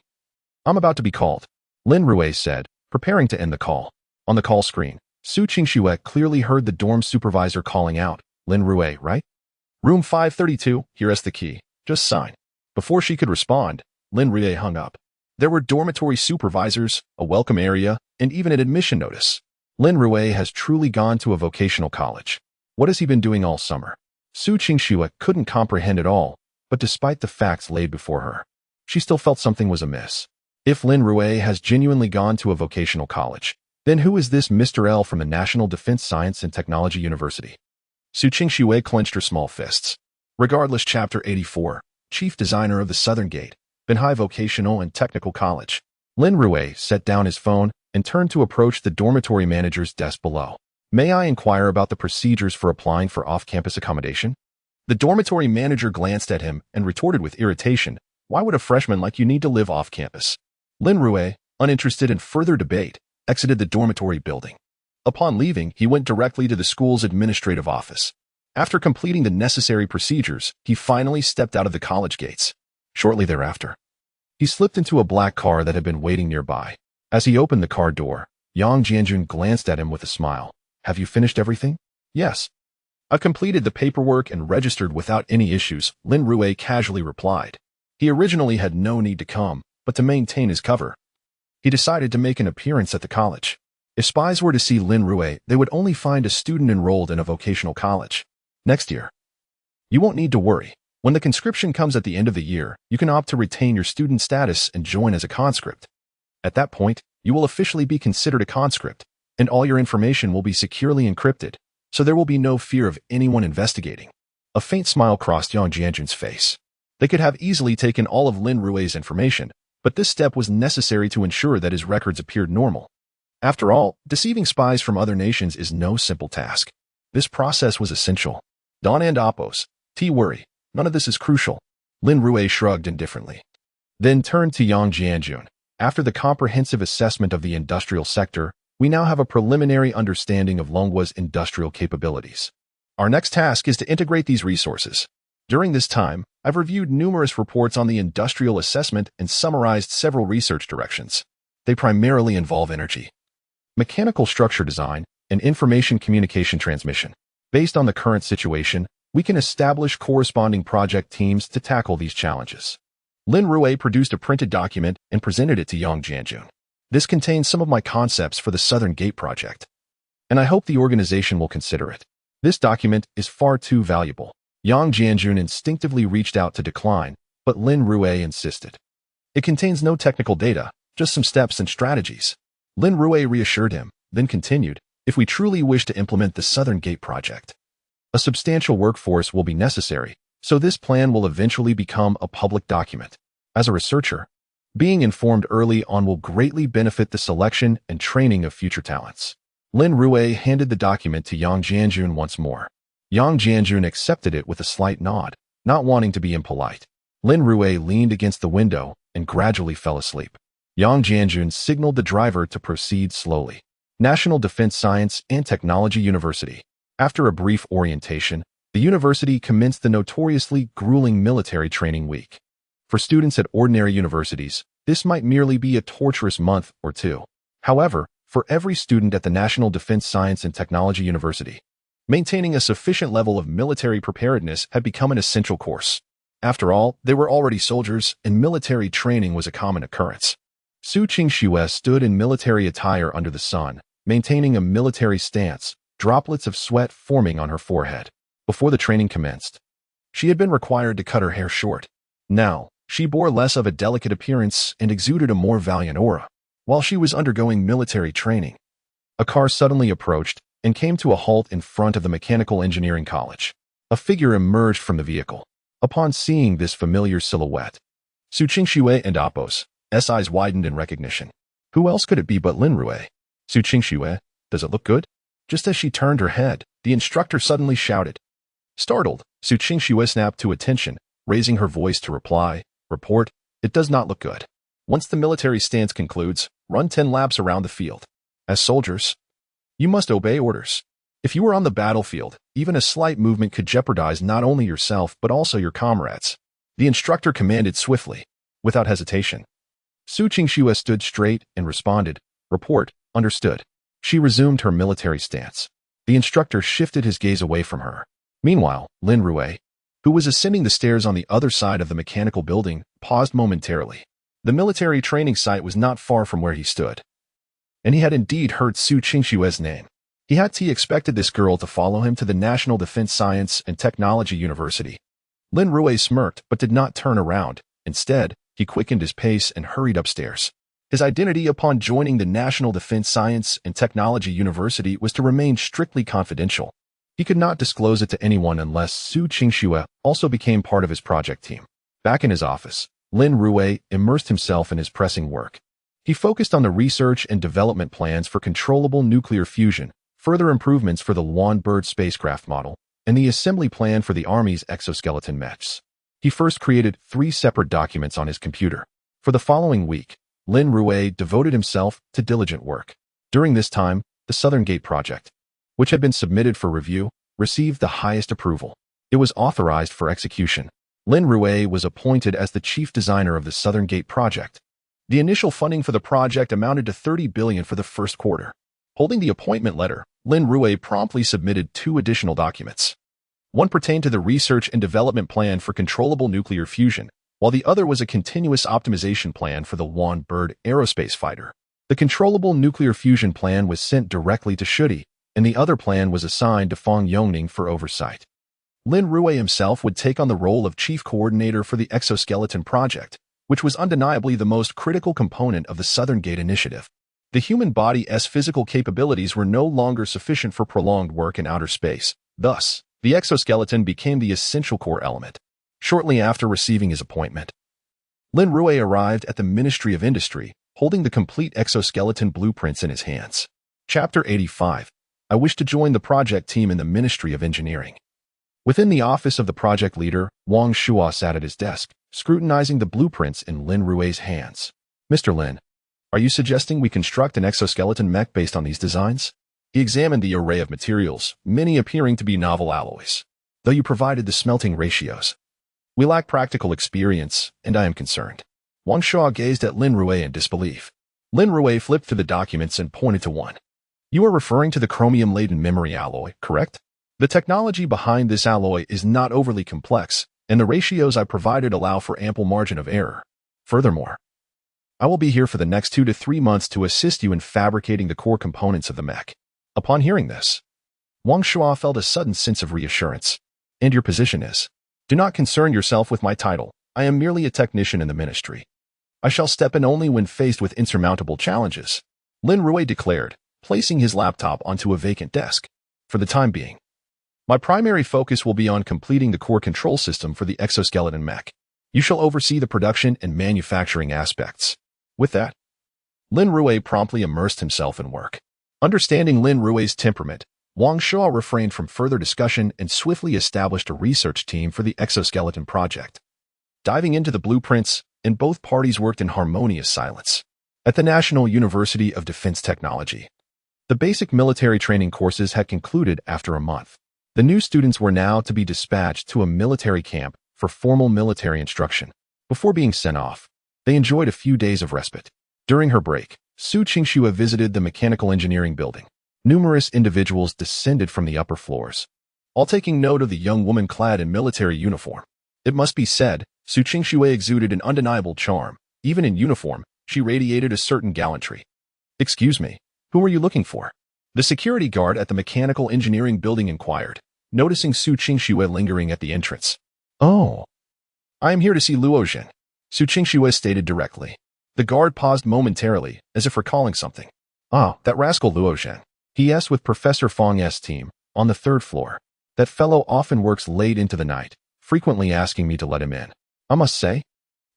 I'm about to be called," Lin Rui said, preparing to end the call. On the call screen, Su Qingxue clearly heard the dorm supervisor calling out, "Lin Rui, right? Room 532, here's the key. Just sign." Before she could respond, Lin Rui hung up. There were dormitory supervisors, a welcome area, and even an admission notice. Lin Rui has truly gone to a vocational college. What has he been doing all summer? Su Qingxue couldn't comprehend it all, but despite the facts laid before her, she still felt something was amiss. If Lin Rui has genuinely gone to a vocational college, then who is this Mr. L from the National Defense Science and Technology University? Su Qingxue clenched her small fists. Regardless, Chapter 84, Chief Designer of the Southern Gate, Binhai Vocational and Technical College. Lin Rui set down his phone and turned to approach the dormitory manager's desk below. "May I inquire about the procedures for applying for off-campus accommodation?" The dormitory manager glanced at him and retorted with irritation, "Why would a freshman like you need to live off-campus?" Lin Rui, uninterested in further debate, exited the dormitory building. Upon leaving, he went directly to the school's administrative office. After completing the necessary procedures, he finally stepped out of the college gates. Shortly thereafter, he slipped into a black car that had been waiting nearby. As he opened the car door, Yang Jianjun glanced at him with a smile. "Have you finished everything?" "Yes. I've completed the paperwork and registered without any issues," Lin Rui casually replied. He originally had no need to come, but to maintain his cover, he decided to make an appearance at the college. If spies were to see Lin Rui, they would only find a student enrolled in a vocational college. Next year, you won't need to worry. When the conscription comes at the end of the year, you can opt to retain your student status and join as a conscript. At that point, you will officially be considered a conscript, and all your information will be securely encrypted, so there will be no fear of anyone investigating. A faint smile crossed Yang Jianjun's face. They could have easily taken all of Lin Rui's information, but this step was necessary to ensure that his records appeared normal. After all, deceiving spies from other nations is no simple task. This process was essential. Don and Oppos, worry. None of this is crucial. Lin Rui shrugged indifferently. Then turned to Yang Jianjun. After the comprehensive assessment of the industrial sector, we now have a preliminary understanding of Longguo's industrial capabilities. Our next task is to integrate these resources. During this time, I've reviewed numerous reports on the industrial assessment and summarized several research directions. They primarily involve energy, mechanical structure design, and information communication transmission. Based on the current situation, we can establish corresponding project teams to tackle these challenges. Lin Rui produced a printed document and presented it to Yang Jianjun. This contains some of my concepts for the Southern Gate project, and I hope the organization will consider it. This document is far too valuable. Yang Jianjun instinctively reached out to decline, But Lin Rui insisted. It contains no technical data, just some steps and strategies. Lin Rui reassured him, then continued, if we truly wish to implement the Southern Gate project, a substantial workforce will be necessary, so this plan will eventually become a public document. As a researcher, being informed early on will greatly benefit the selection and training of future talents. Lin Rui handed the document to Yang Jianjun once more. Yang Jianjun accepted it with a slight nod, not wanting to be impolite. Lin Rui leaned against the window and gradually fell asleep. Yang Jianjun signaled the driver to proceed slowly. National Defense Science and Technology University. After a brief orientation, the university commenced the notoriously grueling military training week. For students at ordinary universities, this might merely be a torturous month or two. However, for every student at the National Defense Science and Technology University, maintaining a sufficient level of military preparedness had become an essential course. After all, they were already soldiers, and military training was a common occurrence. Su Qingxue stood in military attire under the sun, maintaining a military stance, droplets of sweat forming on her forehead. Before the training commenced, she had been required to cut her hair short. Now, she bore less of a delicate appearance and exuded a more valiant aura. While she was undergoing military training, a car suddenly approached and came to a halt in front of the Mechanical Engineering College. A figure emerged from the vehicle. Upon seeing this familiar silhouette, Su Qingxue and Appo's eyes widened in recognition. Who else could it be but Lin Rui? Su Qingxue, does it look good? Just as she turned her head, the instructor suddenly shouted. Startled, Su Qingxue snapped to attention, raising her voice to reply, report, it does not look good. Once the military stance concludes, run 10 laps around the field. As soldiers, you must obey orders. If you were on the battlefield, even a slight movement could jeopardize not only yourself but also your comrades. The instructor commanded swiftly, without hesitation. Su Qingxue stood straight and responded, report, understood. She resumed her military stance. The instructor shifted his gaze away from her. Meanwhile, Lin Rui, who was ascending the stairs on the other side of the mechanical building, paused momentarily. The military training site was not far from where he stood, and he had indeed heard Su Qingxue's name. He expected this girl to follow him to the National Defense Science and Technology University. Lin Rui smirked but did not turn around. Instead, he quickened his pace and hurried upstairs. His identity upon joining the National Defense Science and Technology University was to remain strictly confidential. He could not disclose it to anyone unless Su Qingxue also became part of his project team. Back in his office, Lin Rui immersed himself in his pressing work. He focused on the research and development plans for controllable nuclear fusion, further improvements for the Luan Bird spacecraft model, and the assembly plan for the Army's exoskeleton mechs. He first created 3 separate documents on his computer. For the following week, Lin Rui devoted himself to diligent work. During this time, the Southern Gate project, which had been submitted for review, received the highest approval. It was authorized for execution. Lin Rui was appointed as the chief designer of the Southern Gate project. The initial funding for the project amounted to 30 billion for the first quarter. Holding the appointment letter, Lin Rui promptly submitted 2 additional documents. One pertained to the research and development plan for controllable nuclear fusion, while the other was a continuous optimization plan for the Luan Bird aerospace fighter. The controllable nuclear fusion plan was sent directly to Shudi, and the other plan was assigned to Fang Yongning for oversight. Lin Rui himself would take on the role of chief coordinator for the exoskeleton project, which was undeniably the most critical component of the Southern Gate initiative. The human body's physical capabilities were no longer sufficient for prolonged work in outer space. Thus, the exoskeleton became the essential core element. Shortly after receiving his appointment, Lin Rui arrived at the Ministry of Industry, holding the complete exoskeleton blueprints in his hands. Chapter 85. I wish to join the project team in the Ministry of Engineering. Within the office of the project leader, Wang Shuo sat at his desk, scrutinizing the blueprints in Lin Rui's hands. Mr. Lin, are you suggesting we construct an exoskeleton mech based on these designs? He examined the array of materials, many appearing to be novel alloys. Though you provided the smelting ratios, we lack practical experience, and I am concerned. Wang Shuo gazed at Lin Rui in disbelief. Lin Rui flipped through the documents and pointed to one. You are referring to the chromium-laden memory alloy, correct? The technology behind this alloy is not overly complex, and the ratios I provided allow for ample margin of error. Furthermore, I will be here for the next 2 to 3 months to assist you in fabricating the core components of the mech. Upon hearing this, Wang Shuo felt a sudden sense of reassurance. And your position is? Do not concern yourself with my title. I am merely a technician in the ministry. I shall step in only when faced with insurmountable challenges, Lin Rui declared, placing his laptop onto a vacant desk. For the time being, my primary focus will be on completing the core control system for the exoskeleton mech. You shall oversee the production and manufacturing aspects. With that, Lin Rui promptly immersed himself in work. Understanding Lin Rui's temperament, Wang Shao refrained from further discussion and swiftly established a research team for the exoskeleton project. Diving into the blueprints, and both parties worked in harmonious silence. At the National University of Defense Technology, the basic military training courses had concluded after a month. The new students were now to be dispatched to a military camp for formal military instruction. Before being sent off, they enjoyed a few days of respite. During her break, Su Qingxue visited the mechanical engineering building. Numerous individuals descended from the upper floors, all taking note of the young woman clad in military uniform. It must be said, Su Qingxue exuded an undeniable charm. Even in uniform, she radiated a certain gallantry. "Excuse me, who are you looking for?" The security guard at the mechanical engineering building inquired, noticing Su Qingxue lingering at the entrance. "Oh, I am here to see Luo Zhen," Su Qingxue stated directly. The guard paused momentarily, as if recalling something. "Ah, that rascal Luo Zhen," he asked with Professor Fang's team, on the third floor. "That fellow often works late into the night, frequently asking me to let him in. I must say,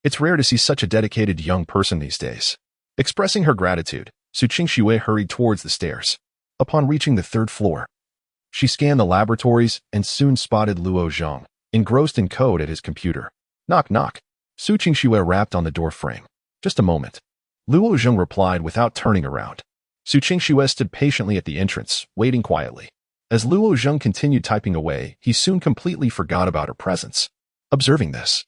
it's rare to see such a dedicated young person these days." Expressing her gratitude, Su Qingxue hurried towards the stairs. Upon reaching the third floor, she scanned the laboratories and soon spotted Luo Zheng, engrossed in code at his computer. "Knock, knock." Su Qingxue rapped on the door frame. "Just a moment." Luo Zheng replied without turning around. Su Qingxue stood patiently at the entrance, waiting quietly. As Luo Zheng continued typing away, he soon completely forgot about her presence. Observing this,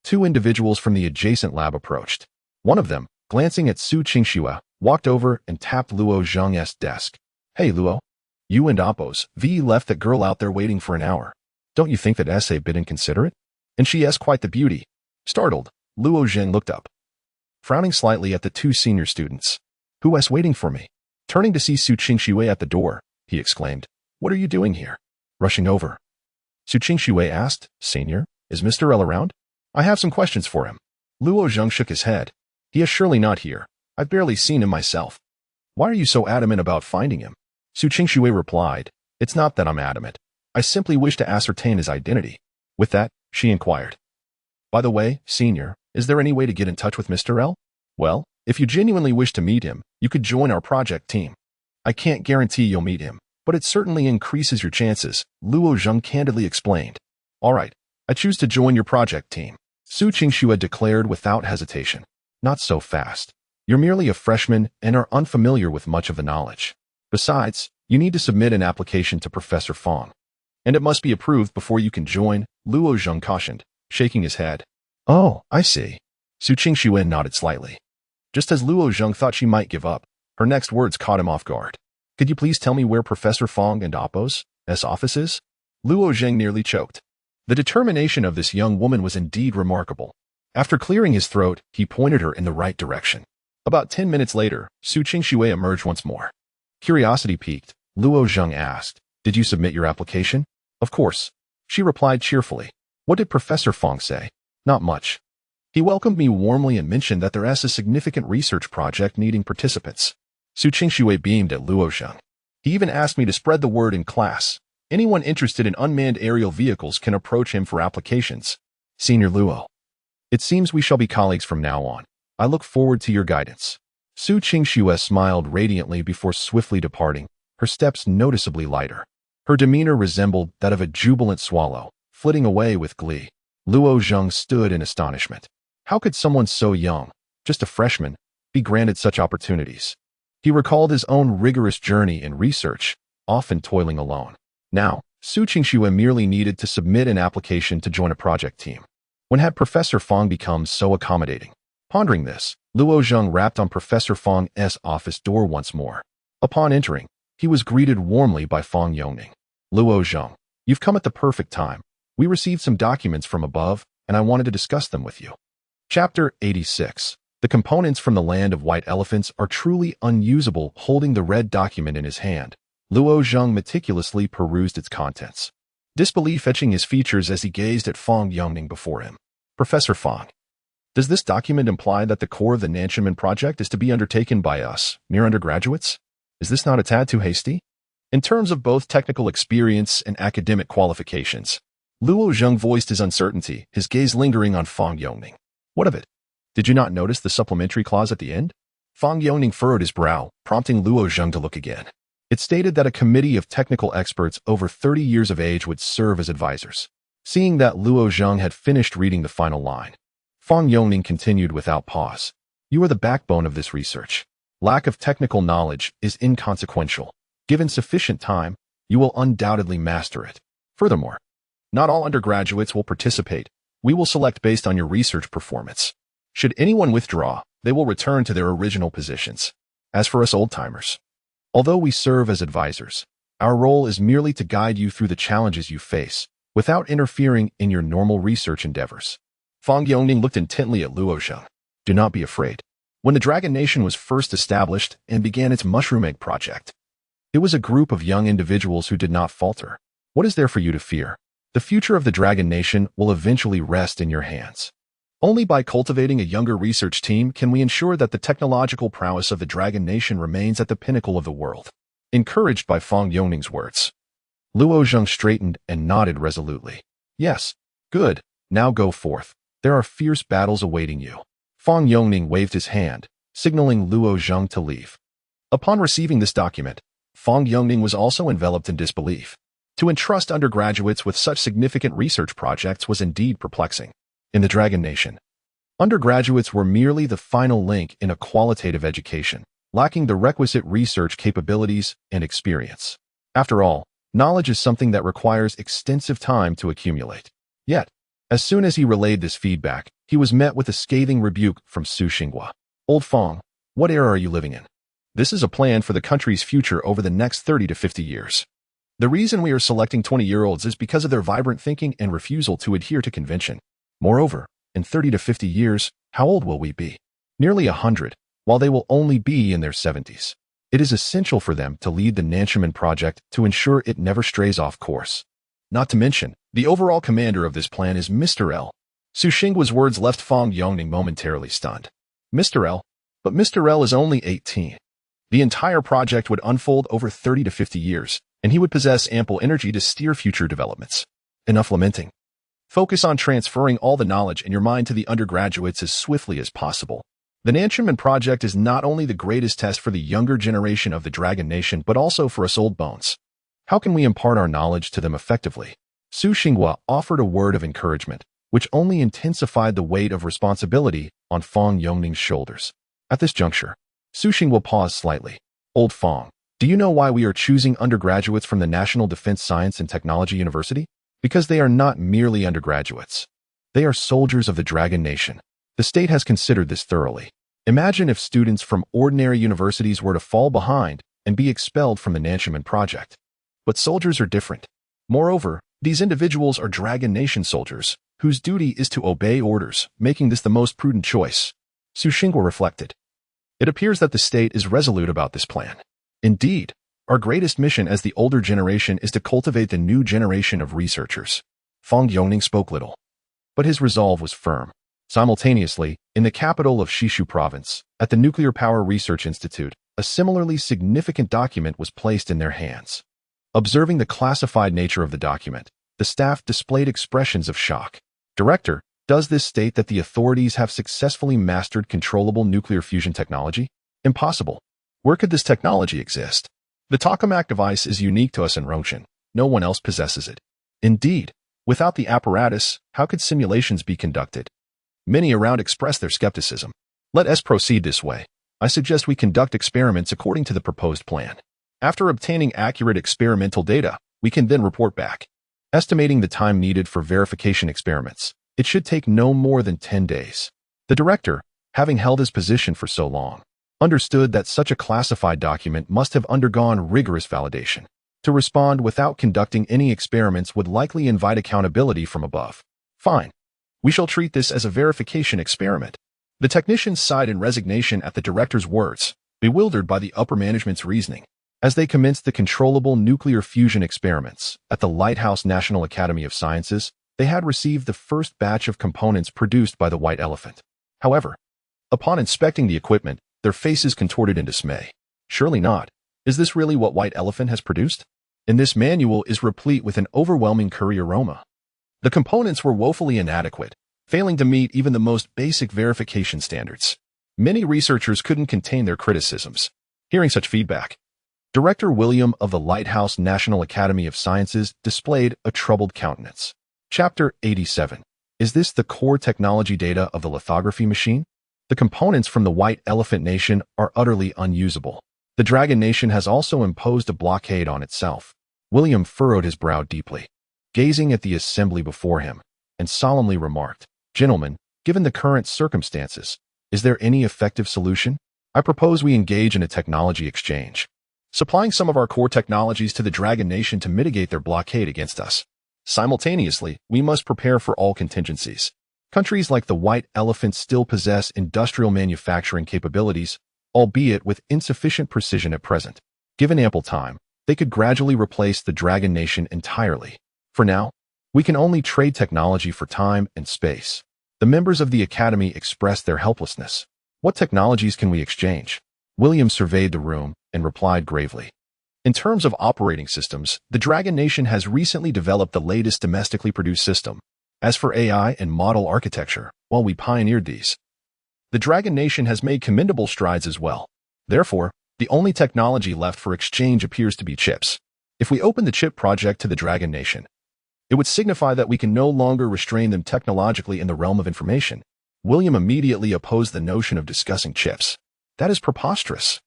two individuals from the adjacent lab approached. One of them, glancing at Su Qingxue, walked over and tapped Luo Zheng's desk. "Hey Luo, you and Oppos V left that girl out there waiting for an hour. Don't you think that a bit inconsiderate?" And she is quite the beauty. Startled, Luo Zheng looked up, frowning slightly at the two senior students. "Who is waiting for me?" Turning to see Su Qingxue at the door, he exclaimed, "What are you doing here?" Rushing over, Su Qingxue asked, "Senior, is Mr. L around? I have some questions for him." Luo Zheng shook his head. "He is surely not here. I've barely seen him myself." "Why are you so adamant about finding him?" Su Qingxue replied, "It's not that I'm adamant. I simply wish to ascertain his identity." With that, she inquired, "By the way, Senior, is there any way to get in touch with Mr. L? Well, if you genuinely wish to meet him, you could join our project team. I can't guarantee you'll meet him, but it certainly increases your chances," Luo Zheng candidly explained. "All right, I choose to join your project team," Su Qingxue declared without hesitation. "Not so fast. You're merely a freshman and are unfamiliar with much of the knowledge. Besides, you need to submit an application to Professor Fang, and it must be approved before you can join," Luo Zheng cautioned, shaking his head. "Oh, I see." Su Qingxue nodded slightly. Just as Luo Zheng thought she might give up, her next words caught him off guard. "Could you please tell me where Professor Fang and Oppos' office is?" Luo Zheng nearly choked. The determination of this young woman was indeed remarkable. After clearing his throat, he pointed her in the right direction. About 10 minutes later, Su Qingxue emerged once more. Curiosity piqued, Luo Zheng asked, "Did you submit your application?" "Of course," she replied cheerfully. "What did Professor Fang say?" "Not much. He welcomed me warmly and mentioned that there is a significant research project needing participants." Su Qingxue beamed at Luo Zheng. "He even asked me to spread the word in class. Anyone interested in unmanned aerial vehicles can approach him for applications." "Senior Luo, it seems we shall be colleagues from now on. I look forward to your guidance." Su Qingxue smiled radiantly before swiftly departing, her steps noticeably lighter. Her demeanor resembled that of a jubilant swallow, flitting away with glee. Luo Zheng stood in astonishment. How could someone so young, just a freshman, be granted such opportunities? He recalled his own rigorous journey in research, often toiling alone. Now, Su Qingxue merely needed to submit an application to join a project team. When had Professor Fang become so accommodating? Pondering this, Luo Zheng rapped on Professor Fang's office door once more. Upon entering, he was greeted warmly by Fang Yongning. "Luo Zheng, you've come at the perfect time. We received some documents from above, and I wanted to discuss them with you." Chapter 86. The components from the land of white elephants are truly unusable. Holding the red document in his hand, Luo Zheng meticulously perused its contents, disbelief etching his features as he gazed at Fang Yongning before him. Professor Fang, does this document imply that the core of the Nanchaman project is to be undertaken by us, mere undergraduates? Is this not a tad too hasty? In terms of both technical experience and academic qualifications, Luo Zheng voiced his uncertainty, his gaze lingering on Fang Yongning. What of it? Did you not notice the supplementary clause at the end? Fang Yongning furrowed his brow, prompting Luo Zheng to look again. It stated that a committee of technical experts over 30 years of age would serve as advisors. Seeing that Luo Zheng had finished reading the final line, Fang Yongning continued without pause. You are the backbone of this research. Lack of technical knowledge is inconsequential. Given sufficient time, you will undoubtedly master it. Furthermore, not all undergraduates will participate. We will select based on your research performance. Should anyone withdraw, they will return to their original positions. As for us old-timers, although we serve as advisors, our role is merely to guide you through the challenges you face, without interfering in your normal research endeavors. Fang Yongning looked intently at Luo Zheng. Do not be afraid. When the Dragon Nation was first established and began its mushroom egg project, it was a group of young individuals who did not falter. What is there for you to fear? The future of the Dragon Nation will eventually rest in your hands. Only by cultivating a younger research team can we ensure that the technological prowess of the Dragon Nation remains at the pinnacle of the world. Encouraged by Fang Yongning's words, Luo Zheng straightened and nodded resolutely. Yes, good, now go forth. There are fierce battles awaiting you. Fang Yongning waved his hand, signaling Luo Zheng to leave. Upon receiving this document, Fang Yongning was also enveloped in disbelief. To entrust undergraduates with such significant research projects was indeed perplexing. In the Dragon Nation, undergraduates were merely the final link in a qualitative education, lacking the requisite research capabilities and experience. After all, knowledge is something that requires extensive time to accumulate. Yet, as soon as he relayed this feedback, he was met with a scathing rebuke from Su Xinghua. Old Fang, what era are you living in? This is a plan for the country's future over the next 30 to 50 years. The reason we are selecting 20-year-olds is because of their vibrant thinking and refusal to adhere to convention. Moreover, in 30 to 50 years, how old will we be? Nearly 100, while they will only be in their 70s. It is essential for them to lead the Nanchaman project to ensure it never strays off course. Not to mention, the overall commander of this plan is Mr. L. Su Xinghua's words left Fang Yongning momentarily stunned. Mr. L? But Mr. L is only 18. The entire project would unfold over 30 to 50 years, and he would possess ample energy to steer future developments. Enough lamenting. Focus on transferring all the knowledge in your mind to the undergraduates as swiftly as possible. The Nanchaman project is not only the greatest test for the younger generation of the Dragon Nation, but also for us old bones. How can we impart our knowledge to them effectively? Su Xinghua offered a word of encouragement, which only intensified the weight of responsibility on Fang Yongning's shoulders. At this juncture, Su Xinghua paused slightly. Old Fang, do you know why we are choosing undergraduates from the National Defense Science and Technology University? Because they are not merely undergraduates. They are soldiers of the Dragon Nation. The state has considered this thoroughly. Imagine if students from ordinary universities were to fall behind and be expelled from the Nanchaman project. But soldiers are different. Moreover, these individuals are Dragon Nation soldiers, whose duty is to obey orders, making this the most prudent choice. Su Xinghua reflected. It appears that the state is resolute about this plan. Indeed, our greatest mission as the older generation is to cultivate the new generation of researchers. Fang Yongning spoke little, but his resolve was firm. Simultaneously, in the capital of Shishu Province, at the Nuclear Power Research Institute, a similarly significant document was placed in their hands. Observing the classified nature of the document, the staff displayed expressions of shock. Director, does this state that the authorities have successfully mastered controllable nuclear fusion technology? Impossible. Where could this technology exist? The tokamak device is unique to us in Rongshan. No one else possesses it. Indeed, without the apparatus, how could simulations be conducted? Many around expressed their skepticism. Let us proceed this way. I suggest we conduct experiments according to the proposed plan. After obtaining accurate experimental data, we can then report back. Estimating the time needed for verification experiments, it should take no more than 10 days. The director, having held his position for so long, understood that such a classified document must have undergone rigorous validation. To respond without conducting any experiments would likely invite accountability from above. Fine. We shall treat this as a verification experiment. The technicians sighed in resignation at the director's words, bewildered by the upper management's reasoning. As they commenced the controllable nuclear fusion experiments at the Lighthouse National Academy of Sciences, they had received the first batch of components produced by the White Elephant. However, upon inspecting the equipment, their faces contorted in dismay. Surely not. Is this really what White Elephant has produced? And this manual is replete with an overwhelming curry aroma. The components were woefully inadequate, failing to meet even the most basic verification standards. Many researchers couldn't contain their criticisms. Hearing such feedback, Director William of the Lighthouse National Academy of Sciences displayed a troubled countenance. Chapter 87. Is this the core technology data of the lithography machine? The components from the White Elephant Nation are utterly unusable. The Dragon Nation has also imposed a blockade on itself. William furrowed his brow deeply, gazing at the assembly before him, and solemnly remarked, "Gentlemen, given the current circumstances, is there any effective solution? I propose we engage in a technology exchange, supplying some of our core technologies to the Dragon Nation to mitigate their blockade against us. Simultaneously, we must prepare for all contingencies. Countries like the White Elephant still possess industrial manufacturing capabilities, albeit with insufficient precision at present. Given ample time, they could gradually replace the Dragon Nation entirely. For now, we can only trade technology for time and space." The members of the Academy expressed their helplessness. What technologies can we exchange? William surveyed the room and replied gravely. In terms of operating systems, the Dragon Nation has recently developed the latest domestically produced system. As for AI and model architecture, well, we pioneered these. The Dragon Nation has made commendable strides as well. Therefore, the only technology left for exchange appears to be chips. If we open the chip project to the Dragon Nation, it would signify that we can no longer restrain them technologically in the realm of information. William immediately opposed the notion of discussing chips. That is preposterous.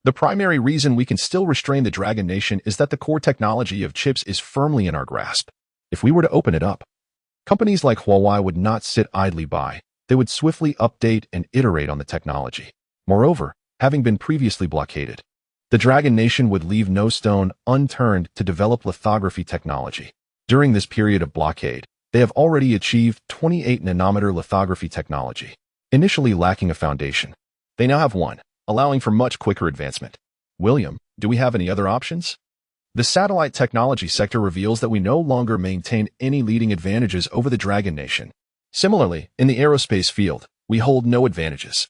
The primary reason we can still restrain the Dragon Nation is that the core technology of chips is firmly in our grasp. If we were to open it up, companies like Huawei would not sit idly by. They would swiftly update and iterate on the technology. Moreover, having been previously blockaded, the Dragon Nation would leave no stone unturned to develop lithography technology. During this period of blockade, they have already achieved 28-nanometer lithography technology. Initially lacking a foundation, they now have one, allowing for much quicker advancement. William, do we have any other options? The satellite technology sector reveals that we no longer maintain any leading advantages over the Dragon Nation. Similarly, in the aerospace field, we hold no advantages.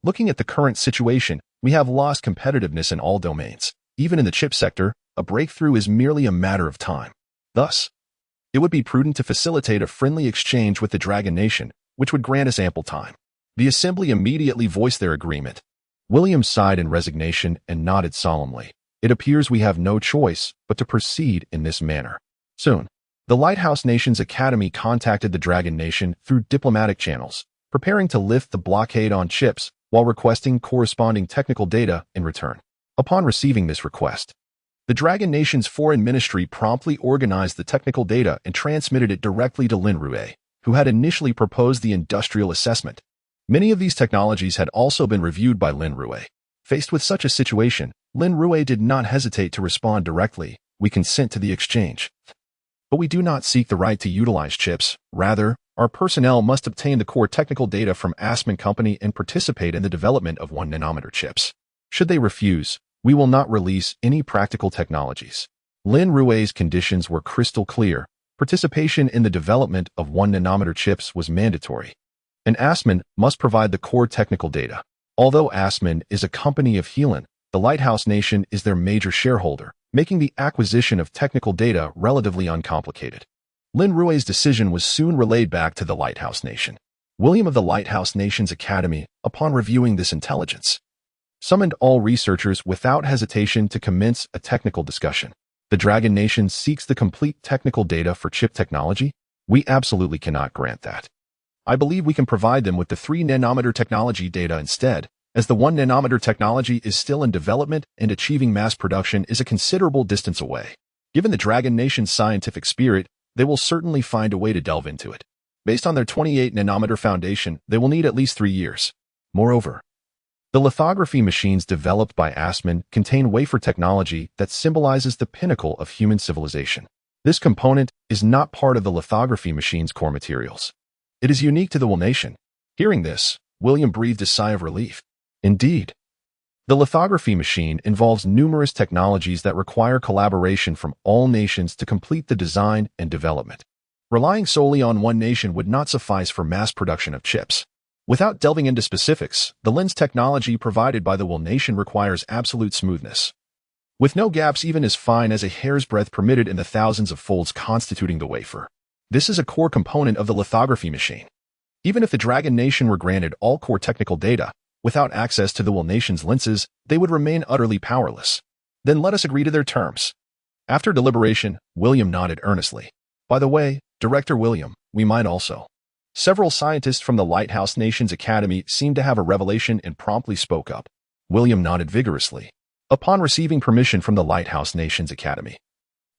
Looking at the current situation, we have lost competitiveness in all domains. Even in the chip sector, a breakthrough is merely a matter of time. Thus, it would be prudent to facilitate a friendly exchange with the Dragon Nation, which would grant us ample time. The assembly immediately voiced their agreement. William sighed in resignation and nodded solemnly. It appears we have no choice but to proceed in this manner. Soon, the Lighthouse Nation's Academy contacted the Dragon Nation through diplomatic channels, preparing to lift the blockade on chips while requesting corresponding technical data in return. Upon receiving this request, the Dragon Nation's foreign ministry promptly organized the technical data and transmitted it directly to Lin Rui, who had initially proposed the industrial assessment. Many of these technologies had also been reviewed by Lin Rui. Faced with such a situation, Lin Rui did not hesitate to respond directly. "We consent to the exchange. But we do not seek the right to utilize chips. Rather, our personnel must obtain the core technical data from Assman Company and participate in the development of 1-nanometer chips. Should they refuse, we will not release any practical technologies." Lin Rui's conditions were crystal clear. Participation in the development of 1-nanometer chips was mandatory, and Assman must provide the core technical data. Although Assman is a company of Helan, the Lighthouse Nation is their major shareholder, making the acquisition of technical data relatively uncomplicated. Lin Rui's decision was soon relayed back to the Lighthouse Nation. William of the Lighthouse Nation's Academy, upon reviewing this intelligence, summoned all researchers without hesitation to commence a technical discussion. The Dragon Nation seeks the complete technical data for chip technology. We absolutely cannot grant that. I believe we can provide them with the 3-nanometer technology data instead, as the 1-nanometer technology is still in development and achieving mass production is a considerable distance away. Given the Dragon Nation's scientific spirit, they will certainly find a way to delve into it. Based on their 28-nanometer foundation, they will need at least 3 years. Moreover, the lithography machines developed by Assman contain wafer technology that symbolizes the pinnacle of human civilization. This component is not part of the lithography machine's core materials. It is unique to the Will Nation. Hearing this, William breathed a sigh of relief. Indeed, the lithography machine involves numerous technologies that require collaboration from all nations to complete the design and development. Relying solely on one nation would not suffice for mass production of chips. Without delving into specifics, the lens technology provided by the Will nation requires absolute smoothness, with no gaps even as fine as a hair's breadth permitted in the thousands of folds constituting the wafer. This is a core component of the lithography machine. Even if the Dragon Nation were granted all core technical data, without access to the Will nation's lenses, they would remain utterly powerless. Then let us agree to their terms. After deliberation, William nodded earnestly. By the way, Director William, we might also. Several scientists from the Lighthouse Nations Academy seemed to have a revelation and promptly spoke up. William nodded vigorously. Upon receiving permission from the Lighthouse Nations Academy,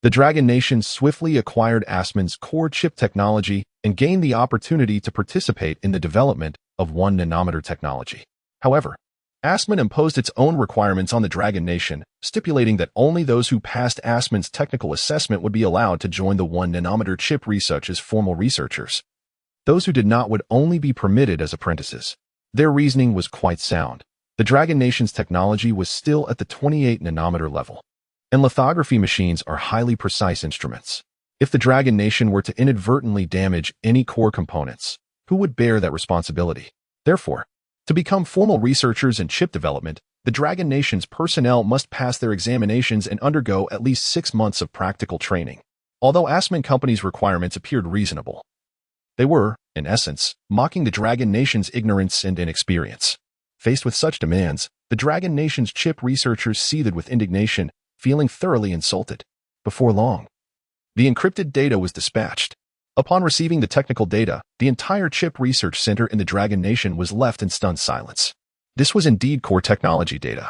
the Dragon Nation swiftly acquired Asmon's core chip technology and gained the opportunity to participate in the development of 1-nanometer technology. However, Asmon imposed its own requirements on the Dragon Nation, stipulating that only those who passed Asmon's technical assessment would be allowed to join the 1-nanometer chip research as formal researchers. Those who did not would only be permitted as apprentices. Their reasoning was quite sound. The Dragon Nation's technology was still at the 28-nanometer level, and lithography machines are highly precise instruments. If the Dragon Nation were to inadvertently damage any core components, who would bear that responsibility? Therefore, to become formal researchers in chip development, the Dragon Nation's personnel must pass their examinations and undergo at least 6 months of practical training. Although Asmon Company's requirements appeared reasonable, they were, in essence, mocking the Dragon Nation's ignorance and inexperience. Faced with such demands, the Dragon Nation's chip researchers seethed with indignation, feeling thoroughly insulted. Before long, the encrypted data was dispatched. Upon receiving the technical data, the entire chip research center in the Dragon Nation was left in stunned silence. This was indeed core technology data,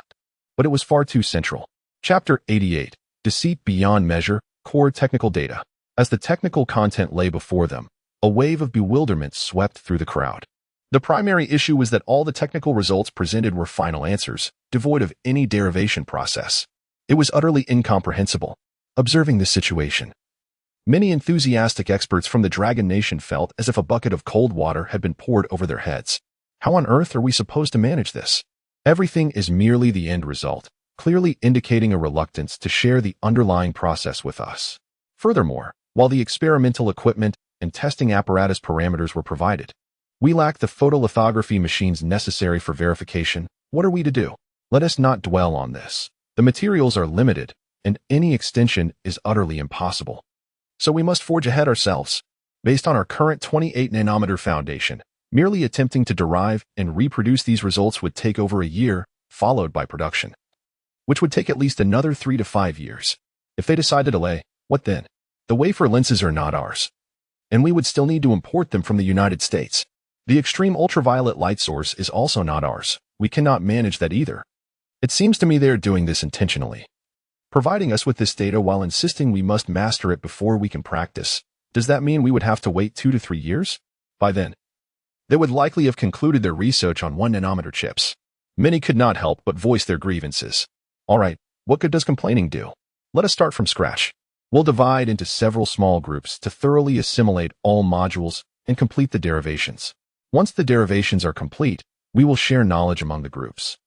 but it was far too central. Chapter 88, Deceit Beyond Measure, Core Technical Data. As the technical content lay before them, a wave of bewilderment swept through the crowd. The primary issue was that all the technical results presented were final answers, devoid of any derivation process. It was utterly incomprehensible. Observing this situation, many enthusiastic experts from the Dragon Nation felt as if a bucket of cold water had been poured over their heads. How on earth are we supposed to manage this? Everything is merely the end result, clearly indicating a reluctance to share the underlying process with us. Furthermore, while the experimental equipment and testing apparatus parameters were provided, we lack the photolithography machines necessary for verification. What are we to do? Let us not dwell on this. The materials are limited, and any extension is utterly impossible. So we must forge ahead ourselves. Based on our current 28-nanometer foundation, merely attempting to derive and reproduce these results would take over a year, followed by production, which would take at least another 3 to 5 years. If they decide to delay, what then? The wafer lenses are not ours, and we would still need to import them from the United States. The extreme ultraviolet light source is also not ours. We cannot manage that either. It seems to me they are doing this intentionally, providing us with this data while insisting we must master it before we can practice. Does that mean we would have to wait 2 to 3 years? By then, they would likely have concluded their research on 1-nanometer chips. Many could not help but voice their grievances. All right, what good does complaining do? Let us start from scratch. We'll divide into several small groups to thoroughly assimilate all modules and complete the derivations. Once the derivations are complete, we will share knowledge among the groups,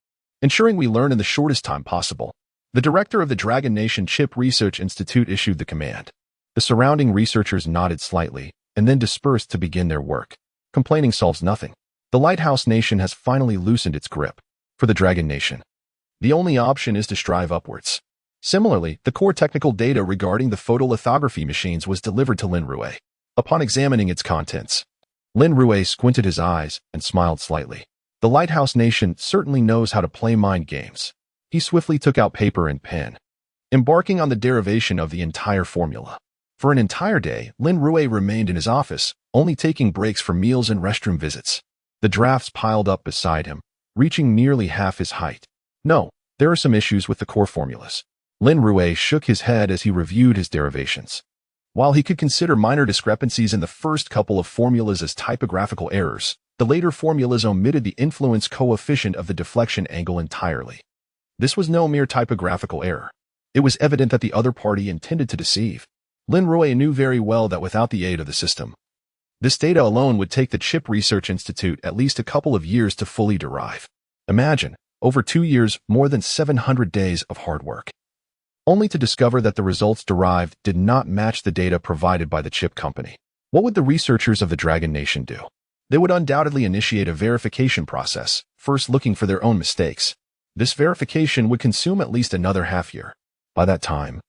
ensuring we learn in the shortest time possible. The director of the Dragon Nation Chip Research Institute issued the command. The surrounding researchers nodded slightly and then dispersed to begin their work. Complaining solves nothing. The Lighthouse Nation has finally loosened its grip. For the Dragon Nation, the only option is to strive upwards. Similarly, the core technical data regarding the photolithography machines was delivered to Lin Rui. Upon examining its contents, Lin Rui squinted his eyes and smiled slightly. The Lighthouse Nation certainly knows how to play mind games. He swiftly took out paper and pen, embarking on the derivation of the entire formula. For an entire day, Lin Rui remained in his office, only taking breaks for meals and restroom visits. The drafts piled up beside him, reaching nearly half his height. No, there are some issues with the core formulas. Lin Rui shook his head as he reviewed his derivations. While he could consider minor discrepancies in the first couple of formulas as typographical errors, the later formulas omitted the influence coefficient of the deflection angle entirely. This was no mere typographical error. It was evident that the other party intended to deceive. Lin Rui knew very well that without the aid of the system, this data alone would take the Chip Research Institute at least a couple of years to fully derive. Imagine, over 2 years, more than 700 days of hard work, only to discover that the results derived did not match the data provided by the chip company. What would the researchers of the Dragon Nation do? They would undoubtedly initiate a verification process, first looking for their own mistakes. This verification would consume at least another half-year. By that time,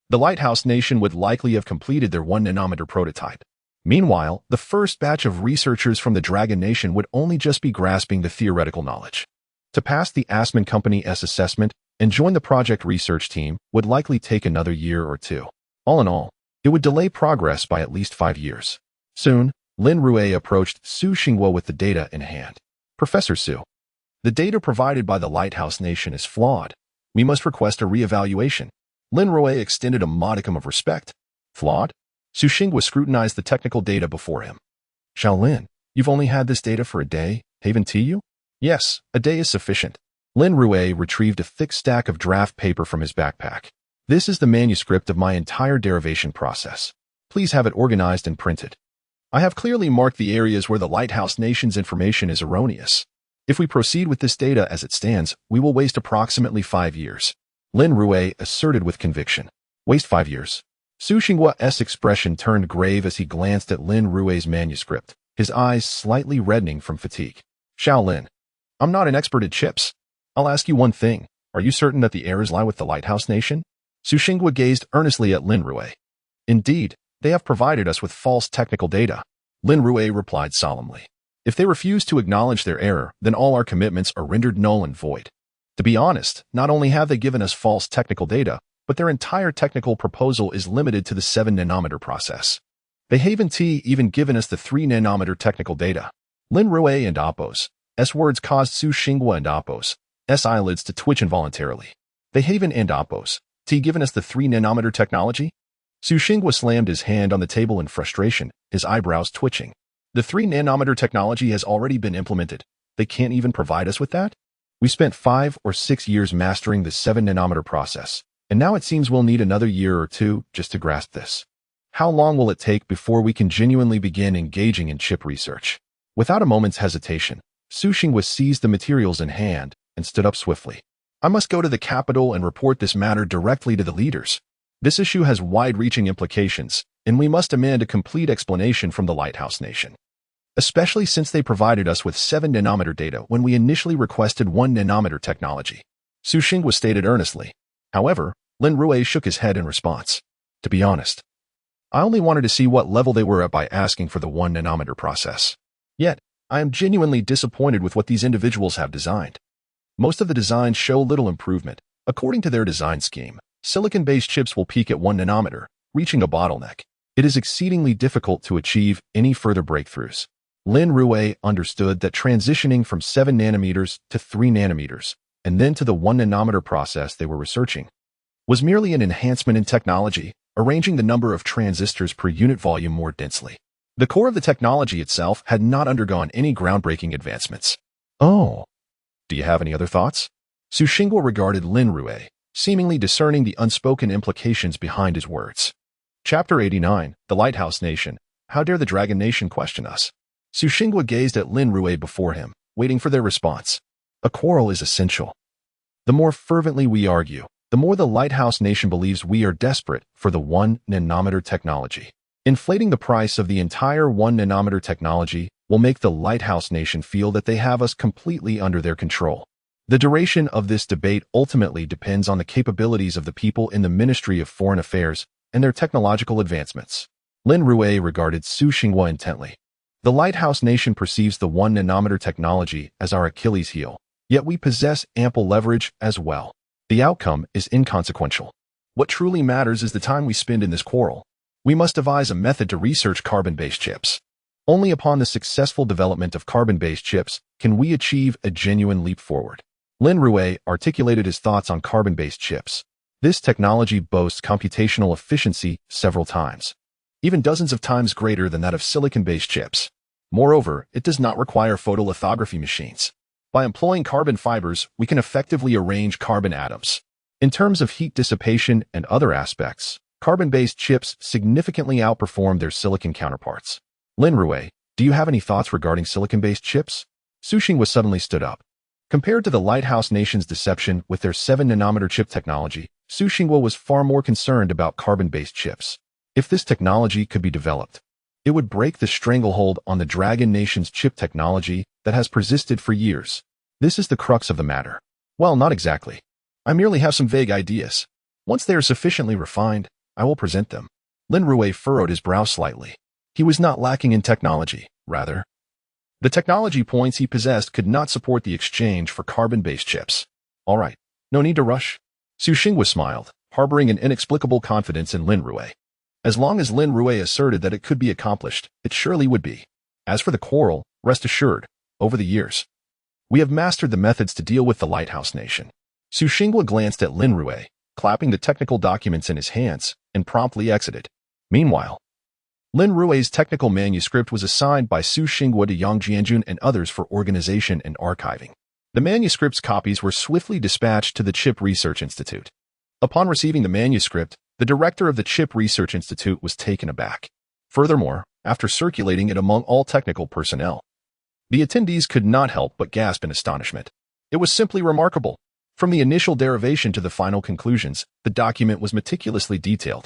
the Lighthouse Nation would likely have completed their 1-nanometer prototype. Meanwhile, the first batch of researchers from the Dragon Nation would only just be grasping the theoretical knowledge. To pass the Asman Company's assessment and join the project research team would likely take another year or two. All in all, it would delay progress by at least 5 years. Soon, Lin Rui approached Su Xingguo with the data in hand. Professor Su, the data provided by the Lighthouse Nation is flawed. We must request a re-evaluation. Lin Rui extended a modicum of respect. Flawed? Su Xingguo scrutinized the technical data before him. Lin, you've only had this data for a day, haven't you? Yes, a day is sufficient. Lin Rui retrieved a thick stack of draft paper from his backpack. This is the manuscript of my entire derivation process. Please have it organized and printed. I have clearly marked the areas where the Lighthouse Nation's information is erroneous. If we proceed with this data as it stands, we will waste approximately 5 years. Lin Rui asserted with conviction. Waste 5 years. Su Xingguo's expression turned grave as he glanced at Lin Rui's manuscript, his eyes slightly reddening from fatigue. Lin, I'm not an expert at chips. I'll ask you one thing. Are you certain that the errors lie with the Lighthouse Nation? Su Xingguo gazed earnestly at Lin Rui. Indeed, they have provided us with false technical data. Lin Rui replied solemnly. If they refuse to acknowledge their error, then all our commitments are rendered null and void. To be honest, not only have they given us false technical data, but their entire technical proposal is limited to the 7-nanometer process. They haven't even given us the 3-nanometer technical data. Lin Rui and Appo's words caused Su Xingguo and Appo's eyelids to twitch involuntarily. They haven't and Appo's given us the 3-nanometer technology? Su Xingguo slammed his hand on the table in frustration, his eyebrows twitching. The 3-nanometer technology has already been implemented. They can't even provide us with that? We spent 5 or 6 years mastering the 7-nanometer process, and now it seems we'll need another year or two just to grasp this. How long will it take before we can genuinely begin engaging in chip research? Without a moment's hesitation, Su Xingguo seized the materials in hand and stood up swiftly. I must go to the capital and report this matter directly to the leaders. This issue has wide-reaching implications, and we must demand a complete explanation from the Lighthouse Nation. Especially since they provided us with 7-nanometer data when we initially requested 1-nanometer technology. Su Xingguo stated earnestly. However, Lin Rui shook his head in response. To be honest, I only wanted to see what level they were at by asking for the 1-nanometer process. Yet, I am genuinely disappointed with what these individuals have designed. Most of the designs show little improvement. According to their design scheme, silicon-based chips will peak at 1 nanometer, reaching a bottleneck. It is exceedingly difficult to achieve any further breakthroughs. Lin Rui understood that transitioning from 7 nanometers to 3 nanometers, and then to the 1-nanometer process they were researching, was merely an enhancement in technology, arranging the number of transistors per unit volume more densely. The core of the technology itself had not undergone any groundbreaking advancements. Oh. Do you have any other thoughts? Su Xingguo regarded Lin Rui, seemingly discerning the unspoken implications behind his words. Chapter 89, The Lighthouse Nation. How dare the Dragon Nation question us? Su Xingguo gazed at Lin Rui before him, waiting for their response. A quarrel is essential. The more fervently we argue, the more the Lighthouse Nation believes we are desperate for the 1-nanometer technology. Inflating the price of the entire 1-nanometer technology will make the Lighthouse Nation feel that they have us completely under their control. The duration of this debate ultimately depends on the capabilities of the people in the Ministry of Foreign Affairs and their technological advancements. Lin Rui regarded Su Xingguo intently. The Lighthouse Nation perceives the 1-nanometer technology as our Achilles heel, yet we possess ample leverage as well. The outcome is inconsequential. What truly matters is the time we spend in this quarrel. We must devise a method to research carbon-based chips. Only upon the successful development of carbon-based chips can we achieve a genuine leap forward. Lin Rui articulated his thoughts on carbon-based chips. This technology boasts computational efficiency several times, even dozens of times greater than that of silicon-based chips. Moreover, it does not require photolithography machines. By employing carbon fibers, we can effectively arrange carbon atoms. In terms of heat dissipation and other aspects, carbon-based chips significantly outperform their silicon counterparts. Lin Rui, do you have any thoughts regarding silicon-based chips? Su Xingguo suddenly stood up. Compared to the Lighthouse Nation's deception with their 7-nanometer chip technology, Su Xingguo was far more concerned about carbon-based chips. If this technology could be developed, It would break the stranglehold on the Dragon Nation's chip technology that has persisted for years. This is the crux of the matter. Well, not exactly. I merely have some vague ideas. Once they are sufficiently refined, I will present them. Lin Rui furrowed his brow slightly. He was not lacking in technology, rather. The technology points he possessed could not support the exchange for carbon-based chips. All right, no need to rush. Su Xingwa smiled, harboring an inexplicable confidence in Lin Rui. As long as Lin Rui asserted that it could be accomplished, it surely would be. As for the quarrel, rest assured, over the years, we have mastered the methods to deal with the Lighthouse Nation. Su Xingwa glanced at Lin Rui, clapping the technical documents in his hands, and promptly exited. Meanwhile, Lin Rui's technical manuscript was assigned by Su Xingwa to Yang Jianjun and others for organization and archiving. The manuscript's copies were swiftly dispatched to the Chip Research Institute. Upon receiving the manuscript, the director of the Chip Research Institute was taken aback. Furthermore, after circulating it among all technical personnel, the attendees could not help but gasp in astonishment. It was simply remarkable. From the initial derivation to the final conclusions, the document was meticulously detailed,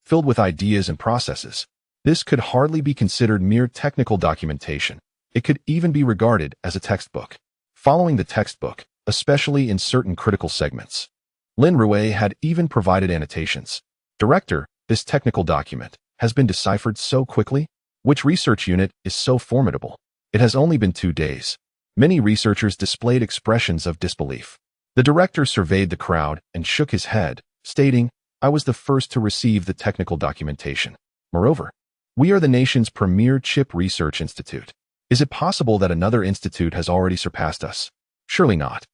filled with ideas and processes. This could hardly be considered mere technical documentation. It could even be regarded as a textbook. Following the textbook, especially in certain critical segments, Lin Rui had even provided annotations. Director, this technical document has been deciphered so quickly? Which research unit is so formidable? It has only been 2 days. Many researchers displayed expressions of disbelief. The director surveyed the crowd and shook his head, stating, I was the first to receive the technical documentation. Moreover, we are the nation's premier chip research institute. Is it possible that another institute has already surpassed us? Surely not.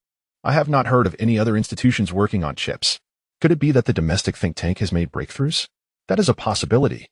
I have not heard of any other institutions working on chips. Could it be that the domestic think tank has made breakthroughs? That is a possibility.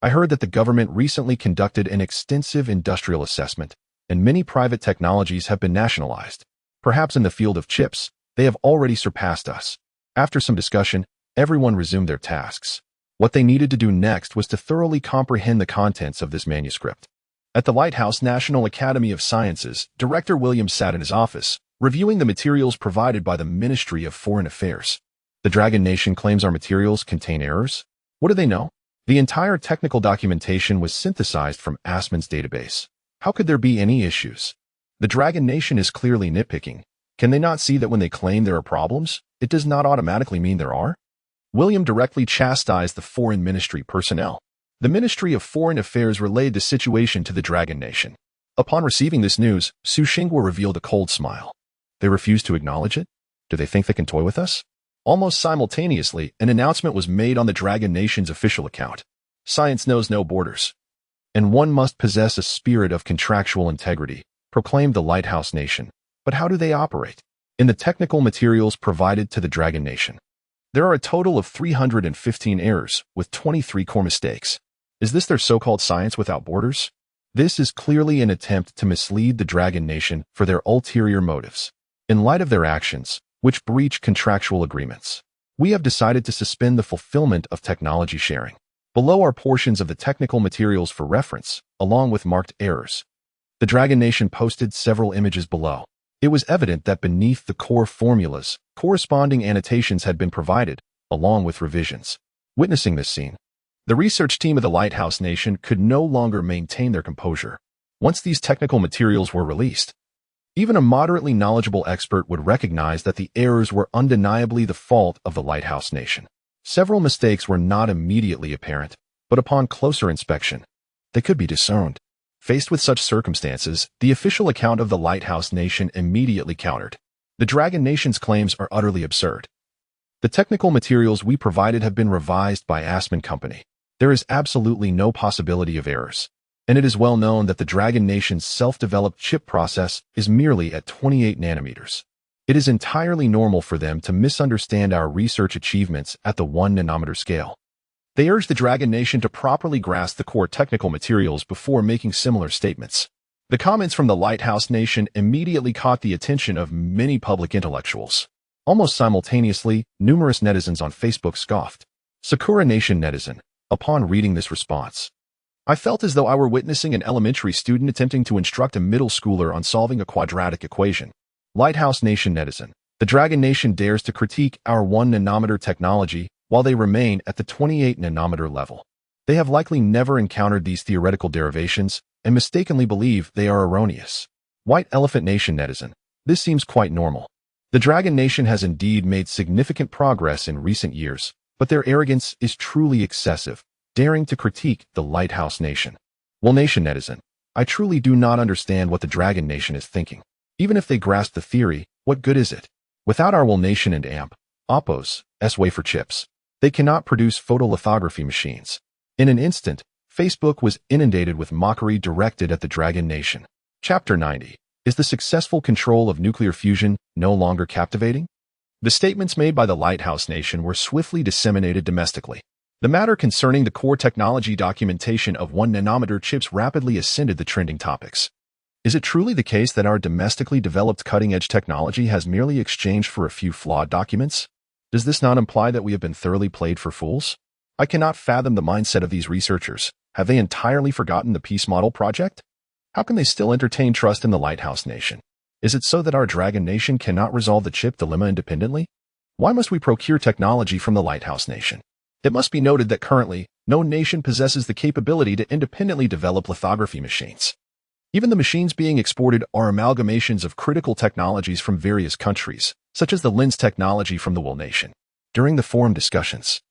I heard that the government recently conducted an extensive industrial assessment, and many private technologies have been nationalized. Perhaps in the field of chips, they have already surpassed us. After some discussion, everyone resumed their tasks. What they needed to do next was to thoroughly comprehend the contents of this manuscript. At the Lighthouse National Academy of Sciences, Director Williams sat in his office, reviewing the materials provided by the Ministry of Foreign Affairs. The Dragon Nation claims our materials contain errors. What do they know? The entire technical documentation was synthesized from Asman's database. How could there be any issues? The Dragon Nation is clearly nitpicking. Can they not see that when they claim there are problems, it does not automatically mean there are? William directly chastised the Foreign Ministry personnel. The Ministry of Foreign Affairs relayed the situation to the Dragon Nation. Upon receiving this news, Su Xingwa revealed a cold smile. They refuse to acknowledge it? Do they think they can toy with us? Almost simultaneously, an announcement was made on the Dragon Nation's official account. Science knows no borders. And one must possess a spirit of contractual integrity, proclaimed the Lighthouse Nation. But how do they operate? In the technical materials provided to the Dragon Nation, there are a total of 315 errors, with 23 core mistakes. Is this their so-called science without borders? This is clearly an attempt to mislead the Dragon Nation for their ulterior motives. In light of their actions, which breach contractual agreements, we have decided to suspend the fulfillment of technology sharing. Below are portions of the technical materials for reference, along with marked errors. The Dragon Nation posted several images below. It was evident that beneath the core formulas, corresponding annotations had been provided, along with revisions. Witnessing this scene, the research team of the Lighthouse Nation could no longer maintain their composure. Once these technical materials were released, even a moderately knowledgeable expert would recognize that the errors were undeniably the fault of the Lighthouse Nation. Several mistakes were not immediately apparent, but upon closer inspection, they could be discerned. Faced with such circumstances, the official account of the Lighthouse Nation immediately countered. The Dragon Nation's claims are utterly absurd. The technical materials we provided have been revised by Asman Company. There is absolutely no possibility of errors. And it is well known that the Dragon Nation's self-developed chip process is merely at 28 nanometers. It is entirely normal for them to misunderstand our research achievements at the 1 nanometer scale. They urge the Dragon Nation to properly grasp the core technical materials before making similar statements. The comments from the Lighthouse Nation immediately caught the attention of many public intellectuals. Almost simultaneously, numerous netizens on Facebook scoffed. Sakura Nation netizen, upon reading this response, I felt as though I were witnessing an elementary student attempting to instruct a middle schooler on solving a quadratic equation. Lighthouse Nation netizen, the Dragon Nation dares to critique our 1 nanometer technology while they remain at the 28 nanometer level. They have likely never encountered these theoretical derivations and mistakenly believe they are erroneous. White Elephant Nation netizen. This seems quite normal. The Dragon Nation has indeed made significant progress in recent years, but their arrogance is truly excessive, daring to critique the Lighthouse Nation. Well, Nation netizen, I truly do not understand what the Dragon Nation is thinking. Even if they grasp the theory, what good is it? Without our Wool Nation and Oppo's wafer chips, they cannot produce photolithography machines. In an instant, Facebook was inundated with mockery directed at the Dragon Nation. Chapter 90. Is the successful control of nuclear fusion no longer captivating? The statements made by the Lighthouse Nation were swiftly disseminated domestically. The matter concerning the core technology documentation of 1 nanometer chips rapidly ascended the trending topics. Is it truly the case that our domestically developed cutting-edge technology has merely exchanged for a few flawed documents? Does this not imply that we have been thoroughly played for fools? I cannot fathom the mindset of these researchers. Have they entirely forgotten the Peace Model project? How can they still entertain trust in the Lighthouse Nation? Is it so that our Dragon Nation cannot resolve the chip dilemma independently? Why must we procure technology from the Lighthouse Nation? It must be noted that currently, no nation possesses the capability to independently develop lithography machines. Even the machines being exported are amalgamations of critical technologies from various countries, such as the lens technology from the Wool Nation. During the forum discussions,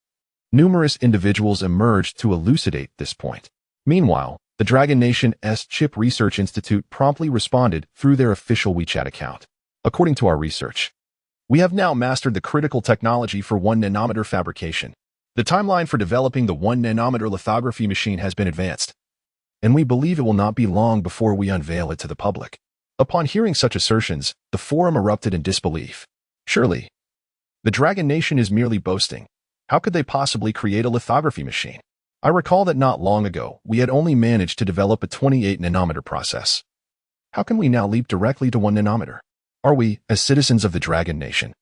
numerous individuals emerged to elucidate this point. Meanwhile, the Dragon Nation's Chip Research Institute promptly responded through their official WeChat account. According to our research, we have now mastered the critical technology for 1 nanometer fabrication. The timeline for developing the 1 nanometer lithography machine has been advanced, and we believe it will not be long before we unveil it to the public. Upon hearing such assertions, the forum erupted in disbelief. Surely, the Dragon Nation is merely boasting. How could they possibly create a lithography machine? I recall that not long ago, we had only managed to develop a 28 nanometer process. How can we now leap directly to 1 nanometer? Are we, as citizens of the Dragon Nation,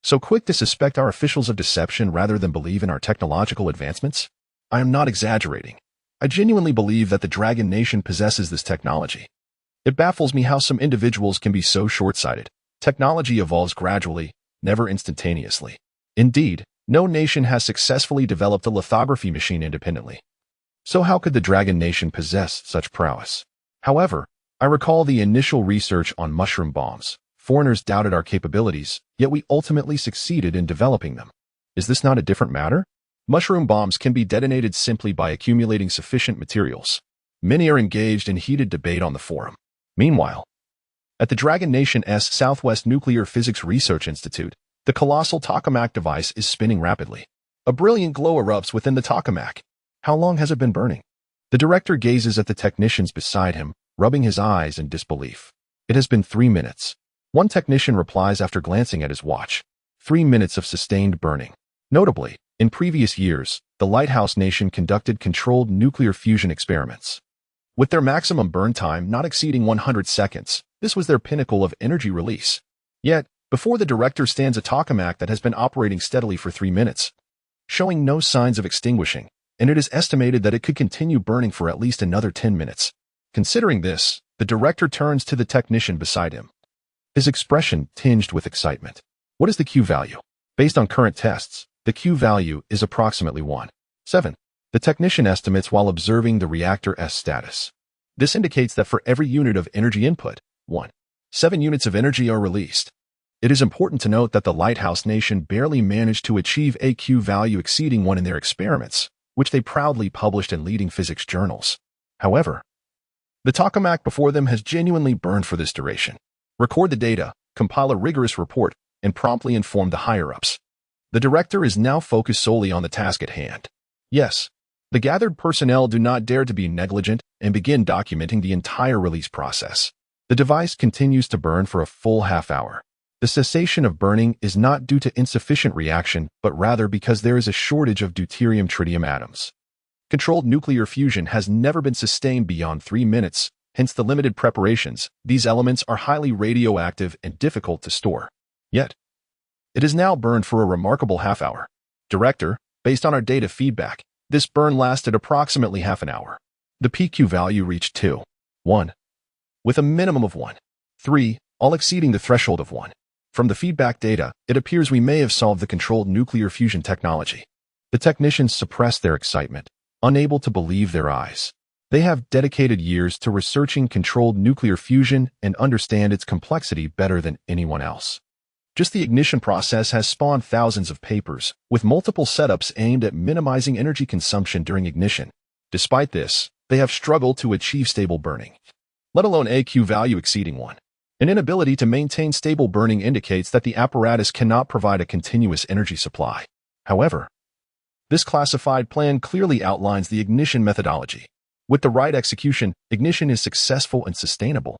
so quick to suspect our officials of deception rather than believe in our technological advancements? I am not exaggerating. I genuinely believe that the Dragon Nation possesses this technology. It baffles me how some individuals can be so short-sighted. Technology evolves gradually, never instantaneously. Indeed, no nation has successfully developed a lithography machine independently. So how could the Dragon Nation possess such prowess? However, I recall the initial research on mushroom bombs. Foreigners doubted our capabilities, yet we ultimately succeeded in developing them. Is this not a different matter? Mushroom bombs can be detonated simply by accumulating sufficient materials. Many are engaged in heated debate on the forum. Meanwhile, at the Dragon Nation's Southwest Nuclear Physics Research Institute, the colossal tokamak device is spinning rapidly. A brilliant glow erupts within the tokamak. How long has it been burning? The director gazes at the technicians beside him, rubbing his eyes in disbelief. It has been 3 minutes. One technician replies after glancing at his watch. 3 minutes of sustained burning. Notably, in previous years, the Lighthouse Nation conducted controlled nuclear fusion experiments. With their maximum burn time not exceeding 100 seconds, this was their pinnacle of energy release. Yet, before the director stands a tokamak that has been operating steadily for 3 minutes, showing no signs of extinguishing, and it is estimated that it could continue burning for at least another 10 minutes. Considering this, the director turns to the technician beside him, his expression tinged with excitement. What is the Q value? Based on current tests, the Q value is approximately 1.7. The technician estimates while observing the reactor's status. This indicates that for every unit of energy input, 1.7 units of energy are released. It is important to note that the Lighthouse Nation barely managed to achieve a Q value exceeding 1 in their experiments, which they proudly published in leading physics journals. However, the tokamak before them has genuinely burned for this duration. Record the data, compile a rigorous report, and promptly inform the higher-ups. The director is now focused solely on the task at hand. Yes, the gathered personnel do not dare to be negligent and begin documenting the entire release process. The device continues to burn for a full half-hour. The cessation of burning is not due to insufficient reaction, but rather because there is a shortage of deuterium-tritium atoms. Controlled nuclear fusion has never been sustained beyond 3 minutes, hence the limited preparations. These elements are highly radioactive and difficult to store. Yet, it is now burned for a remarkable half-hour. Director, based on our data feedback, this burn lasted approximately half an hour. The PQ value reached 2.1, with a minimum of 1.3, all exceeding the threshold of 1. From the feedback data, it appears we may have solved the controlled nuclear fusion technology. The technicians suppressed their excitement, unable to believe their eyes. They have dedicated years to researching controlled nuclear fusion and understand its complexity better than anyone else. Just the ignition process has spawned thousands of papers, with multiple setups aimed at minimizing energy consumption during ignition. Despite this, they have struggled to achieve stable burning, let alone AQ value exceeding 1. An inability to maintain stable burning indicates that the apparatus cannot provide a continuous energy supply. However, this classified plan clearly outlines the ignition methodology. With the right execution, ignition is successful and sustainable.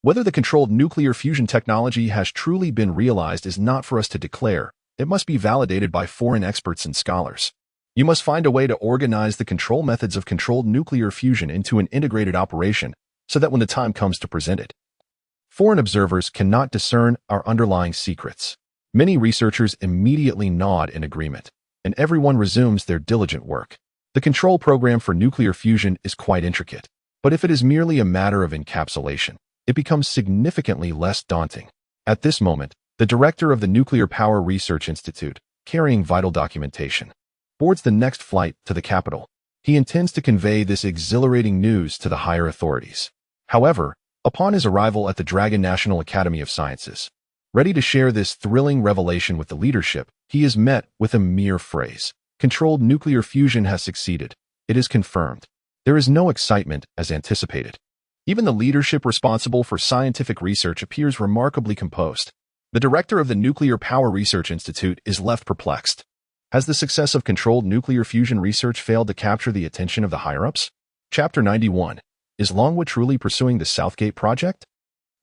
Whether the controlled nuclear fusion technology has truly been realized is not for us to declare. It must be validated by foreign experts and scholars. You must find a way to organize the control methods of controlled nuclear fusion into an integrated operation so that when the time comes to present it, foreign observers cannot discern our underlying secrets. Many researchers immediately nod in agreement, and everyone resumes their diligent work. The control program for nuclear fusion is quite intricate, but if it is merely a matter of encapsulation, it becomes significantly less daunting. At this moment, the director of the Nuclear Power Research Institute, carrying vital documentation, boards the next flight to the capital. He intends to convey this exhilarating news to the higher authorities. However, upon his arrival at the Longguo Academy of Sciences, ready to share this thrilling revelation with the leadership, he is met with a mere phrase. Controlled nuclear fusion has succeeded. It is confirmed. There is no excitement as anticipated. Even the leadership responsible for scientific research appears remarkably composed. The director of the Nuclear Power Research Institute is left perplexed. Has the success of controlled nuclear fusion research failed to capture the attention of the higher-ups? Chapter 91. Is Longguo truly pursuing the Southgate project?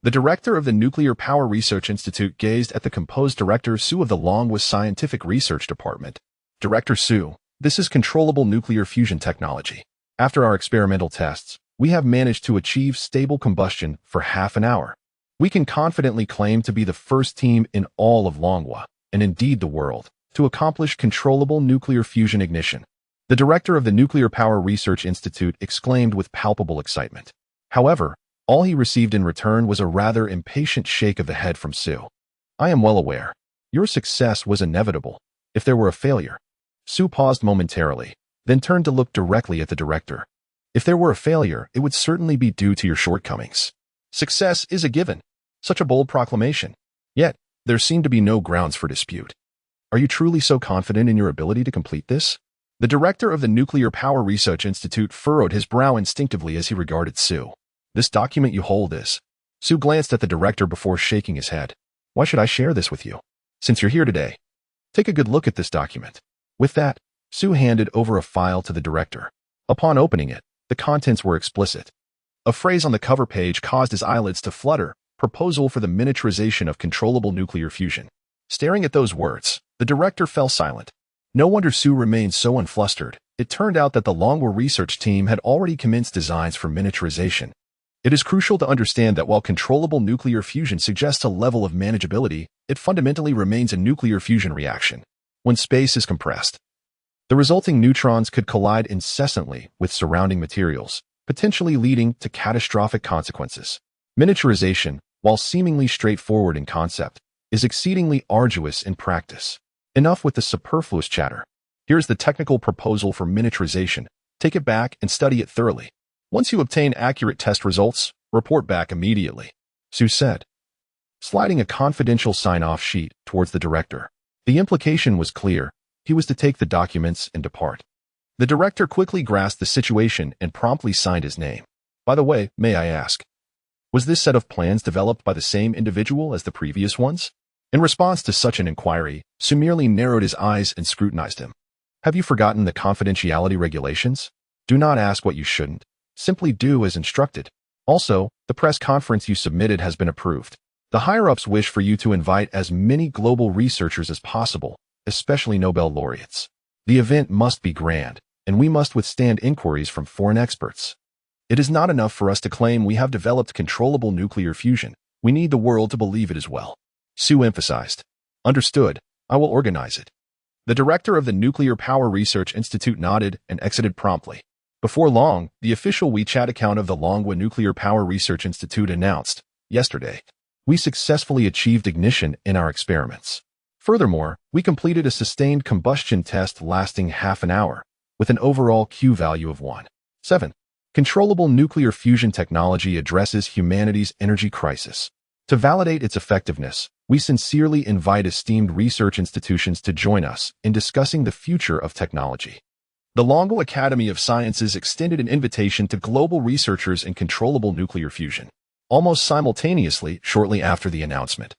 The director of the Nuclear Power Research Institute gazed at the composed Director Su of the Longguo Scientific Research Department. Director Su, this is controllable nuclear fusion technology. After our experimental tests, we have managed to achieve stable combustion for half an hour. We can confidently claim to be the first team in all of Longguo, and indeed the world, to accomplish controllable nuclear fusion ignition. The director of the Nuclear Power Research Institute exclaimed with palpable excitement. However, all he received in return was a rather impatient shake of the head from Su. I am well aware. Your success was inevitable. If there were a failure. Su paused momentarily, then turned to look directly at the director. If there were a failure, it would certainly be due to your shortcomings. Success is a given. Such a bold proclamation. Yet, there seem to be no grounds for dispute. Are you truly so confident in your ability to complete this? The director of the Nuclear Power Research Institute furrowed his brow instinctively as he regarded Su. This document you hold is. Su glanced at the director before shaking his head. Why should I share this with you? Since you're here today, take a good look at this document. With that, Su handed over a file to the director. Upon opening it, the contents were explicit. A phrase on the cover page caused his eyelids to flutter. Proposal for the miniaturization of controllable nuclear fusion. Staring at those words, the director fell silent. No wonder Su remained so unflustered. It turned out that the Longguo research team had already commenced designs for miniaturization. It is crucial to understand that while controllable nuclear fusion suggests a level of manageability, it fundamentally remains a nuclear fusion reaction. When space is compressed, the resulting neutrons could collide incessantly with surrounding materials, potentially leading to catastrophic consequences. Miniaturization, while seemingly straightforward in concept, is exceedingly arduous in practice. Enough with the superfluous chatter. Here's the technical proposal for miniaturization. Take it back and study it thoroughly. Once you obtain accurate test results, report back immediately, Su said, sliding a confidential sign-off sheet towards the director. The implication was clear. He was to take the documents and depart. The director quickly grasped the situation and promptly signed his name. By the way, may I ask, was this set of plans developed by the same individual as the previous ones? In response to such an inquiry, Su merely narrowed his eyes and scrutinized him. Have you forgotten the confidentiality regulations? Do not ask what you shouldn't. Simply do as instructed. Also, the press conference you submitted has been approved. The higher-ups wish for you to invite as many global researchers as possible, especially Nobel laureates. The event must be grand, and we must withstand inquiries from foreign experts. It is not enough for us to claim we have developed controllable nuclear fusion. We need the world to believe it as well. Su emphasized. Understood. I will organize it. The director of the Nuclear Power Research Institute nodded and exited promptly. Before long, the official WeChat account of the Longguo Nuclear Power Research Institute announced, yesterday, we successfully achieved ignition in our experiments. Furthermore, we completed a sustained combustion test lasting half an hour. with an overall Q value of 1. 7. Controllable nuclear fusion technology addresses humanity's energy crisis. To validate its effectiveness, we sincerely invite esteemed research institutions to join us in discussing the future of technology. The Longguo Academy of Sciences extended an invitation to global researchers in controllable nuclear fusion, almost simultaneously shortly after the announcement.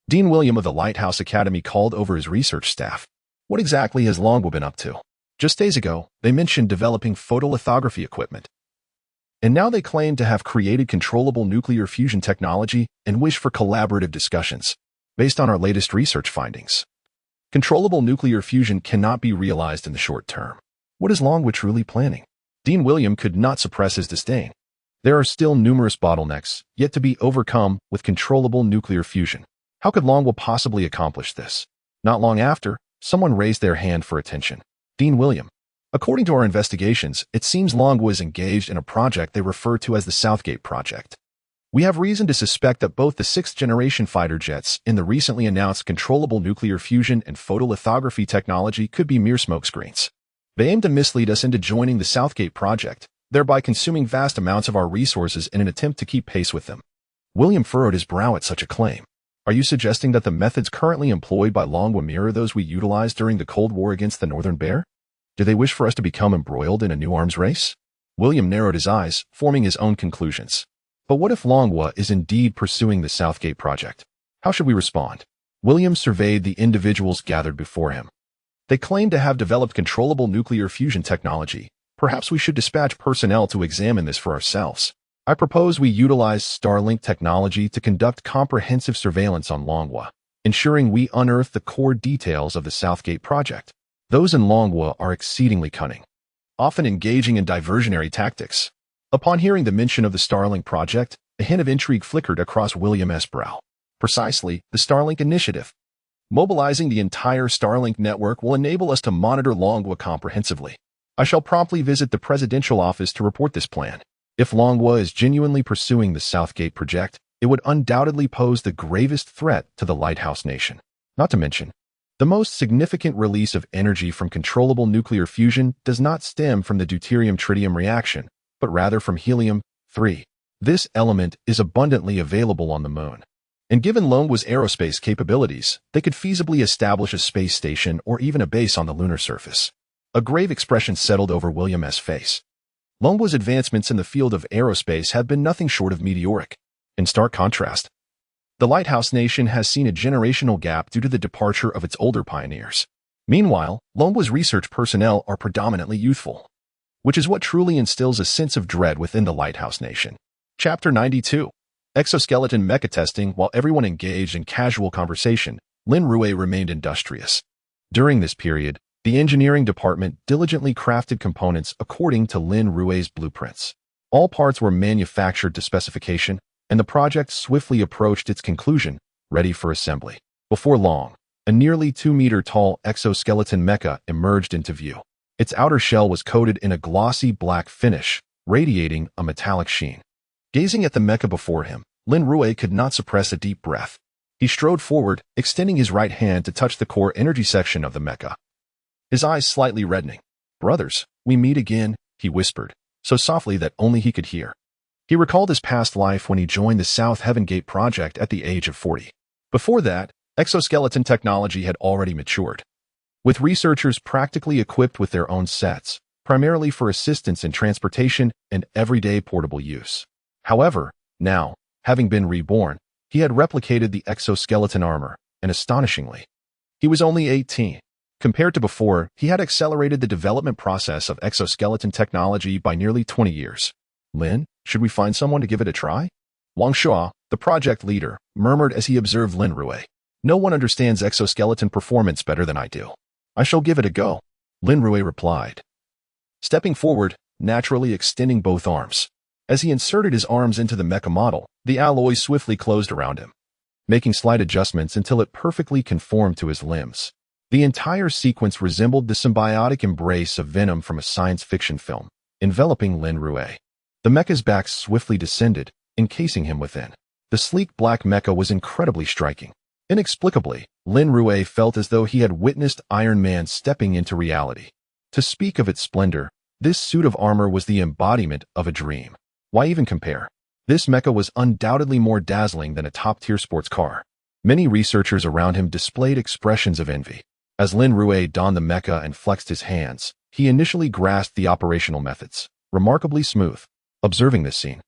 Dean William of the Lighthouse Academy called over his research staff. What exactly has Longguo been up to? Just days ago, they mentioned developing photolithography equipment. And now they claim to have created controllable nuclear fusion technology and wish for collaborative discussions. Based on our latest research findings, controllable nuclear fusion cannot be realized in the short term. What is Longguo truly planning? Dean William could not suppress his disdain. There are still numerous bottlenecks yet to be overcome with controllable nuclear fusion. How could Longguo possibly accomplish this? Not long after, someone raised their hand for attention. Dean William. According to our investigations, it seems Longguo is engaged in a project they refer to as the Southgate Project. We have reason to suspect that both the sixth-generation fighter jets and the recently announced controllable nuclear fusion and photolithography technology could be mere smokescreens. They aim to mislead us into joining the Southgate Project, thereby consuming vast amounts of our resources in an attempt to keep pace with them. William furrowed his brow at such a claim. Are you suggesting that the methods currently employed by Longguo mirror those we utilized during the Cold War against the Northern Bear? Do they wish for us to become embroiled in a new arms race? William narrowed his eyes, forming his own conclusions. But what if Longguo is indeed pursuing the Southgate Project? How should we respond? William surveyed the individuals gathered before him. They claim to have developed controllable nuclear fusion technology. Perhaps we should dispatch personnel to examine this for ourselves. I propose we utilize Starlink technology to conduct comprehensive surveillance on Longguo, ensuring we unearth the core details of the Southgate Project. Those in Longguo are exceedingly cunning, often engaging in diversionary tactics. Upon hearing the mention of the Starlink project, a hint of intrigue flickered across William's brow. Precisely, the Starlink initiative. Mobilizing the entire Starlink network will enable us to monitor Longguo comprehensively. I shall promptly visit the presidential office to report this plan. If Longguo is genuinely pursuing the Southgate project, it would undoubtedly pose the gravest threat to the Lighthouse Nation. Not to mention, the most significant release of energy from controllable nuclear fusion does not stem from the deuterium-tritium reaction, but rather from helium-3. This element is abundantly available on the Moon. And given Longguo's aerospace capabilities, they could feasibly establish a space station or even a base on the lunar surface. A grave expression settled over William's face. Longguo's advancements in the field of aerospace have been nothing short of meteoric. In stark contrast, the Lighthouse Nation has seen a generational gap due to the departure of its older pioneers. Meanwhile, Longguo's research personnel are predominantly youthful, which is what truly instills a sense of dread within the Lighthouse Nation. Chapter 92. Exoskeleton mecha testing. While everyone engaged in casual conversation, Lin Rui remained industrious. During this period, the engineering department diligently crafted components according to Lin Rui's blueprints. All parts were manufactured to specification, and the project swiftly approached its conclusion, ready for assembly. Before long, a nearly 2-meter-tall exoskeleton mecha emerged into view. Its outer shell was coated in a glossy black finish, radiating a metallic sheen. Gazing at the mecha before him, Lin Rui could not suppress a deep breath. He strode forward, extending his right hand to touch the core energy section of the mecha. His eyes slightly reddening. "Brothers, we meet again," he whispered, so softly that only he could hear. He recalled his past life when he joined the South Heaven Gate project at the age of 40. Before that, exoskeleton technology had already matured, with researchers practically equipped with their own sets, primarily for assistance in transportation and everyday portable use. However, now, having been reborn, he had replicated the exoskeleton armor, and astonishingly, he was only 18. Compared to before, he had accelerated the development process of exoskeleton technology by nearly 20 years. "Lin, should we find someone to give it a try?" Wang Shua, the project leader, murmured as he observed Lin Rui. "No one understands exoskeleton performance better than I do. I shall give it a go," Lin Rui replied, stepping forward, naturally extending both arms. As he inserted his arms into the mecha model, the alloy swiftly closed around him, making slight adjustments until it perfectly conformed to his limbs. The entire sequence resembled the symbiotic embrace of venom from a science fiction film, enveloping Lin Rui. The mecha's back swiftly descended, encasing him within. The sleek black mecha was incredibly striking. Inexplicably, Lin Rui felt as though he had witnessed Iron Man stepping into reality. To speak of its splendor, this suit of armor was the embodiment of a dream. Why even compare? This mecha was undoubtedly more dazzling than a top-tier sports car. Many researchers around him displayed expressions of envy. As Lin Rui donned the mecha and flexed his hands, he initially grasped the operational methods, remarkably smooth. Observing this scene,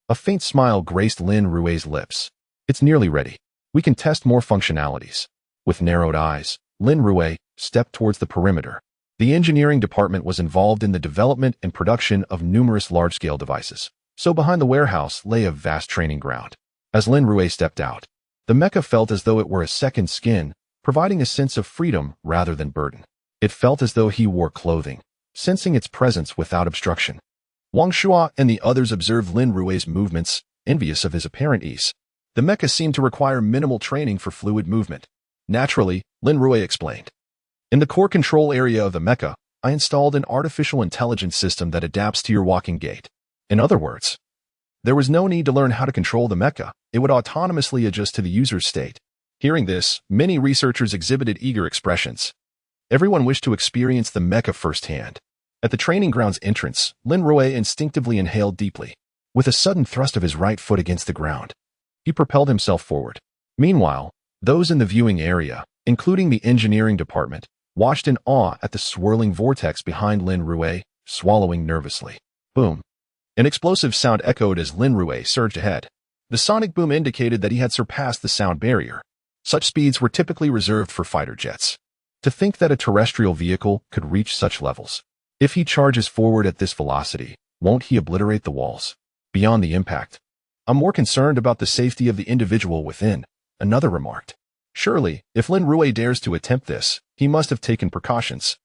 a faint smile graced Lin Rui's lips. It's nearly ready. We can test more functionalities. With narrowed eyes, Lin Rui stepped towards the perimeter. The engineering department was involved in the development and production of numerous large-scale devices, so behind the warehouse lay a vast training ground. As Lin Rui stepped out, the mecha felt as though it were a second skin, providing a sense of freedom rather than burden. It felt as though he wore clothing, sensing its presence without obstruction. Wang Shuo and the others observed Lin Rui's movements, envious of his apparent ease. The mecha seemed to require minimal training for fluid movement. Naturally, Lin Rui explained. In the core control area of the mecha, I installed an artificial intelligence system that adapts to your walking gait. In other words, there was no need to learn how to control the mecha. It would autonomously adjust to the user's state. Hearing this, many researchers exhibited eager expressions. Everyone wished to experience the mecha firsthand. At the training ground's entrance, Lin Rui instinctively inhaled deeply. With a sudden thrust of his right foot against the ground, he propelled himself forward. Meanwhile, those in the viewing area, including the engineering department, watched in awe at the swirling vortex behind Lin Rui, swallowing nervously. Boom. An explosive sound echoed as Lin Rui surged ahead. The sonic boom indicated that he had surpassed the sound barrier. Such speeds were typically reserved for fighter jets. To think that a terrestrial vehicle could reach such levels. If he charges forward at this velocity, won't he obliterate the walls? Beyond the impact, I'm more concerned about the safety of the individual within, another remarked. Surely, if Lin Rui dares to attempt this, he must have taken precautions.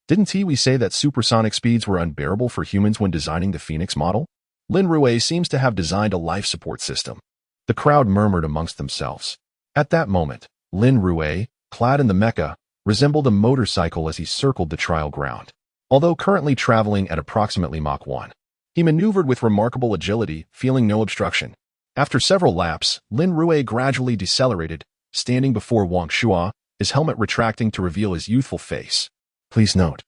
Didn't we say that supersonic speeds were unbearable for humans when designing the Phoenix model? Lin Rui seems to have designed a life support system. The crowd murmured amongst themselves. At that moment, Lin Rui, clad in the mecha, resembled a motorcycle as he circled the trial ground. Although currently traveling at approximately Mach 1, he maneuvered with remarkable agility, feeling no obstruction. After several laps, Lin Rui gradually decelerated, standing before Wang Shuo, his helmet retracting to reveal his youthful face. Please note,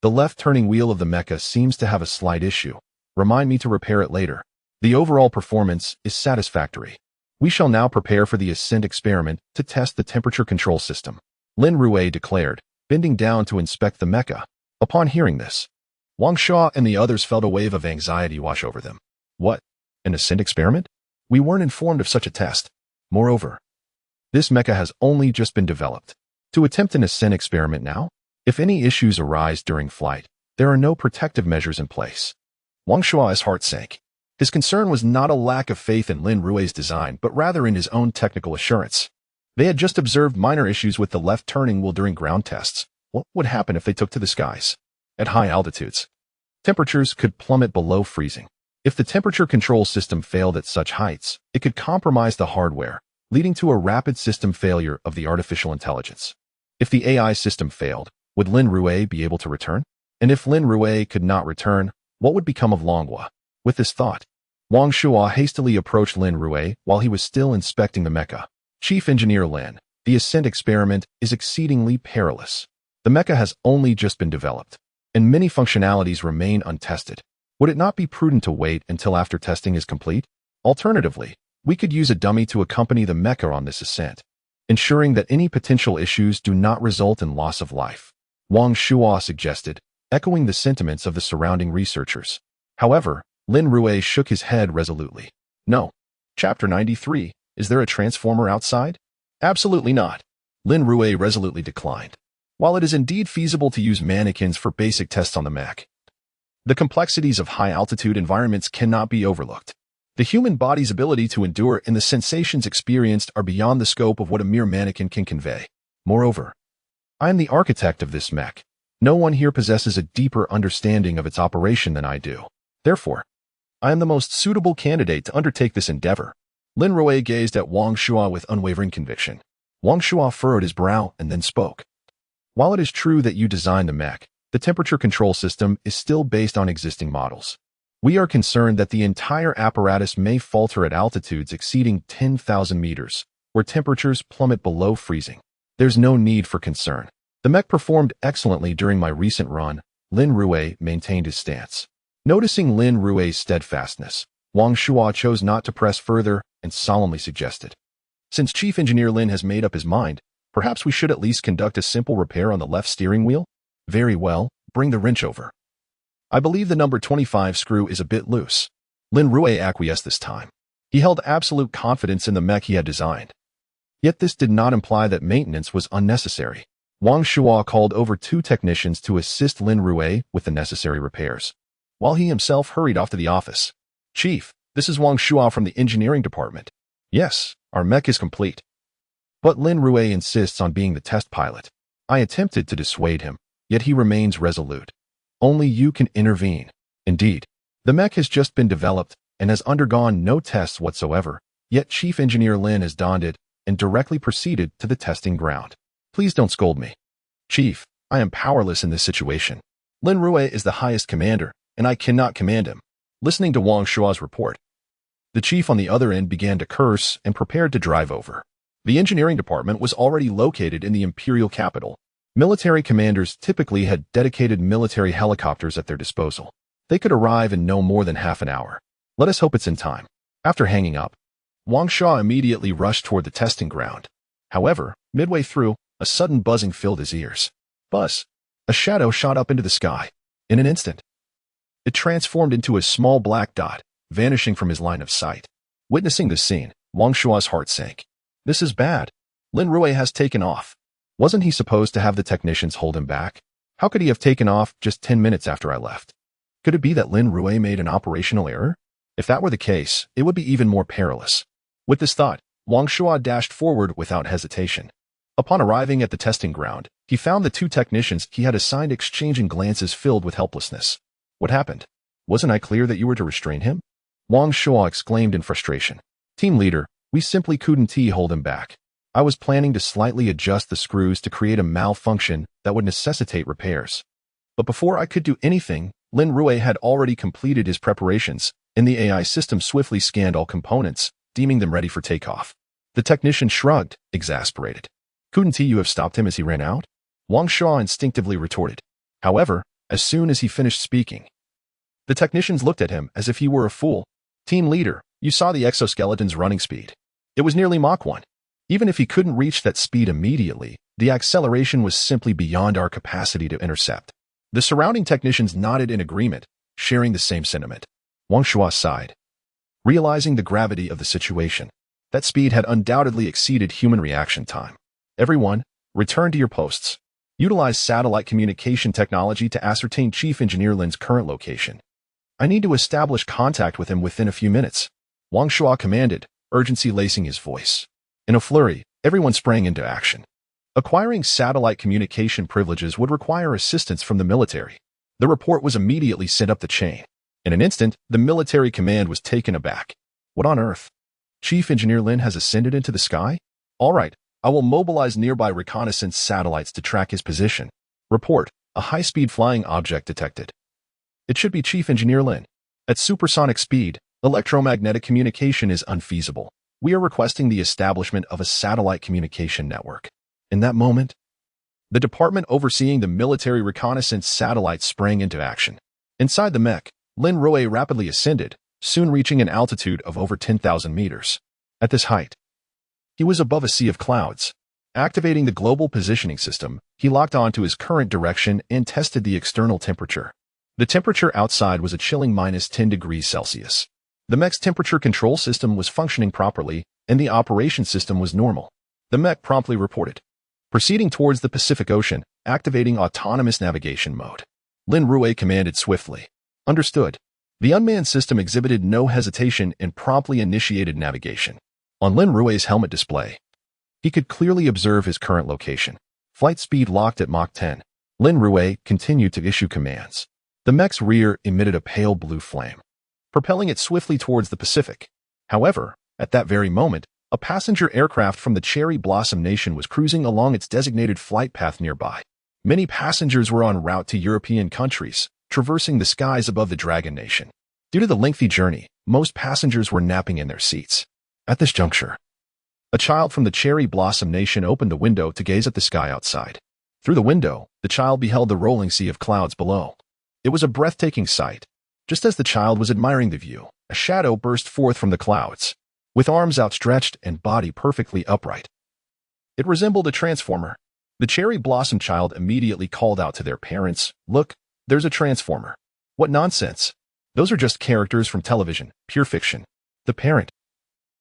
the left turning wheel of the mecha seems to have a slight issue. Remind me to repair it later. The overall performance is satisfactory. We shall now prepare for the ascent experiment to test the temperature control system. Lin Rui declared, bending down to inspect the mecha. Upon hearing this, Wang Shuo and the others felt a wave of anxiety wash over them. What? An ascent experiment? We weren't informed of such a test. Moreover, this mecha has only just been developed. To attempt an ascent experiment now? If any issues arise during flight, there are no protective measures in place. Wang Shuo's heart sank. His concern was not a lack of faith in Lin Rui's design, but rather in his own technical assurance. They had just observed minor issues with the left turning wheel during ground tests. What would happen if they took to the skies? At high altitudes, temperatures could plummet below freezing. If the temperature control system failed at such heights, it could compromise the hardware, leading to a rapid system failure of the artificial intelligence. If the AI system failed, would Lin Rui be able to return? And if Lin Rui could not return, what would become of Longguo? With this thought, Wang Shuo hastily approached Lin Rui while he was still inspecting the mecha. Chief Engineer Lin, the ascent experiment is exceedingly perilous. The mecha has only just been developed, and many functionalities remain untested. Would it not be prudent to wait until after testing is complete? Alternatively, we could use a dummy to accompany the mecha on this ascent, ensuring that any potential issues do not result in loss of life. Wang Shuo suggested, echoing the sentiments of the surrounding researchers. However, Lin Rui shook his head resolutely. No. Chapter 93. Is there a transformer outside? Absolutely not. Lin Rui resolutely declined. While it is indeed feasible to use mannequins for basic tests on the mech, the complexities of high-altitude environments cannot be overlooked. The human body's ability to endure and the sensations experienced are beyond the scope of what a mere mannequin can convey. Moreover, I am the architect of this mech. No one here possesses a deeper understanding of its operation than I do. Therefore, I am the most suitable candidate to undertake this endeavor. Lin Rui gazed at Wang Shuo with unwavering conviction. Wang Shuo furrowed his brow and then spoke. While it is true that you designed the mech, the temperature control system is still based on existing models. We are concerned that the entire apparatus may falter at altitudes exceeding 10,000 meters, where temperatures plummet below freezing. There's no need for concern. The mech performed excellently during my recent run, Lin Rui maintained his stance. Noticing Lin Rui's steadfastness, Wang Shuo chose not to press further and solemnly suggested, "Since Chief Engineer Lin has made up his mind, perhaps we should at least conduct a simple repair on the left steering wheel? Very well, bring the wrench over. I believe the number 25 screw is a bit loose." Lin Rui acquiesced this time. He held absolute confidence in the mech he had designed. Yet this did not imply that maintenance was unnecessary. Wang Shuo called over 2 technicians to assist Lin Rui with the necessary repairs, while he himself hurried off to the office. "Chief, this is Wang Shuo from the engineering department. Yes, our mech is complete. But Lin Rui insists on being the test pilot." I attempted to dissuade him, yet he remains resolute. "Only you can intervene." Indeed, the mech has just been developed and has undergone no tests whatsoever, yet Chief Engineer Lin has donned it and directly proceeded to the testing ground. "Please don't scold me. Chief, I am powerless in this situation. Lin Rui is the highest commander, and I cannot command him." Listening to Wang Shuo's report, the chief on the other end began to curse and prepared to drive over. The engineering department was already located in the imperial capital. Military commanders typically had dedicated military helicopters at their disposal. They could arrive in no more than half an hour. Let us hope it's in time. After hanging up, Wang Shuo immediately rushed toward the testing ground. However, midway through, a sudden buzzing filled his ears. Buzz! A shadow shot up into the sky. In an instant, it transformed into a small black dot, vanishing from his line of sight. Witnessing this scene, Wang Shuo's heart sank. This is bad. Lin Rui has taken off. Wasn't he supposed to have the technicians hold him back? How could he have taken off just 10 minutes after I left? Could it be that Lin Rui made an operational error? If that were the case, it would be even more perilous. With this thought, Wang Shuo dashed forward without hesitation. Upon arriving at the testing ground, he found the 2 technicians he had assigned exchanging glances filled with helplessness. "What happened? Wasn't I clear that you were to restrain him?" Wang Shuo exclaimed in frustration. "Team leader, we simply couldn't hold him back. I was planning to slightly adjust the screws to create a malfunction that would necessitate repairs. But before I could do anything, Lin Rui had already completed his preparations, and the AI system swiftly scanned all components, deeming them ready for takeoff." The technician shrugged, exasperated. "Couldn't you have stopped him as he ran out?" Wang Shuo instinctively retorted. However, as soon as he finished speaking, the technicians looked at him as if he were a fool. "Team leader, you saw the exoskeleton's running speed. It was nearly Mach 1. Even if he couldn't reach that speed immediately, the acceleration was simply beyond our capacity to intercept." The surrounding technicians nodded in agreement, sharing the same sentiment. Wang Shuo sighed, realizing the gravity of the situation. That speed had undoubtedly exceeded human reaction time. "Everyone, return to your posts. Utilize satellite communication technology to ascertain Chief Engineer Lin's current location. I need to establish contact with him within a few minutes," Wang Shuo commanded, urgency lacing his voice. In a flurry, everyone sprang into action. Acquiring satellite communication privileges would require assistance from the military. The report was immediately sent up the chain. In an instant, the military command was taken aback. "What on earth? Chief Engineer Lin has ascended into the sky? All right, I will mobilize nearby reconnaissance satellites to track his position. Report, a high-speed flying object detected. It should be Chief Engineer Lin. At supersonic speed, electromagnetic communication is unfeasible. We are requesting the establishment of a satellite communication network." In that moment, the department overseeing the military reconnaissance satellites sprang into action. Inside the mech, Lin Rui rapidly ascended, soon reaching an altitude of over 10,000 meters. At this height, he was above a sea of clouds. Activating the global positioning system, he locked on to his current direction and tested the external temperature. The temperature outside was a chilling -10 degrees Celsius. The mech's temperature control system was functioning properly, and the operation system was normal. The mech promptly reported, proceeding towards the Pacific Ocean, activating autonomous navigation mode. Lin Rui commanded swiftly. Understood. The unmanned system exhibited no hesitation and promptly initiated navigation. On Lin Rui's helmet display, he could clearly observe his current location. Flight speed locked at Mach 10. Lin Rui continued to issue commands. The mech's rear emitted a pale blue flame, propelling it swiftly towards the Pacific. However, at that very moment, a passenger aircraft from the Cherry Blossom Nation was cruising along its designated flight path nearby. Many passengers were en route to European countries, traversing the skies above the Dragon Nation. Due to the lengthy journey, most passengers were napping in their seats. At this juncture, a child from the Cherry Blossom Nation opened the window to gaze at the sky outside. Through the window, the child beheld the rolling sea of clouds below. It was a breathtaking sight. Just as the child was admiring the view, a shadow burst forth from the clouds, with arms outstretched and body perfectly upright. It resembled a transformer. The cherry blossom child immediately called out to their parents, "Look, there's a transformer." "What nonsense! Those are just characters from television, pure fiction." The parent,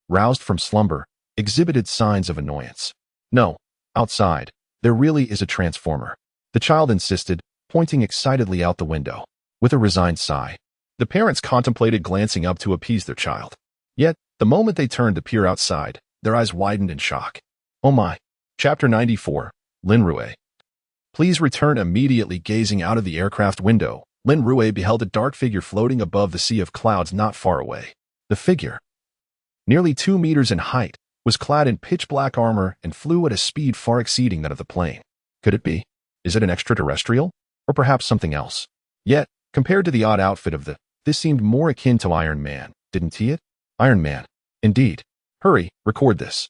roused from slumber, exhibited signs of annoyance. "No, outside, there really is a transformer," the child insisted, pointing excitedly out the window. With a resigned sigh, the parents contemplated glancing up to appease their child. Yet, the moment they turned to peer outside, their eyes widened in shock. "Oh my!" Chapter 94, Lin Rui. Please return immediately. Gazing out of the aircraft window, Lin Rui beheld a dark figure floating above the sea of clouds not far away. The figure, nearly 2 meters in height, was clad in pitch-black armor and flew at a speed far exceeding that of the plane. Could it be? Is it an extraterrestrial? Or perhaps something else? Yet, compared to the odd outfit of this seemed more akin to Iron Man, didn't he? Iron Man. Indeed. Hurry, record this.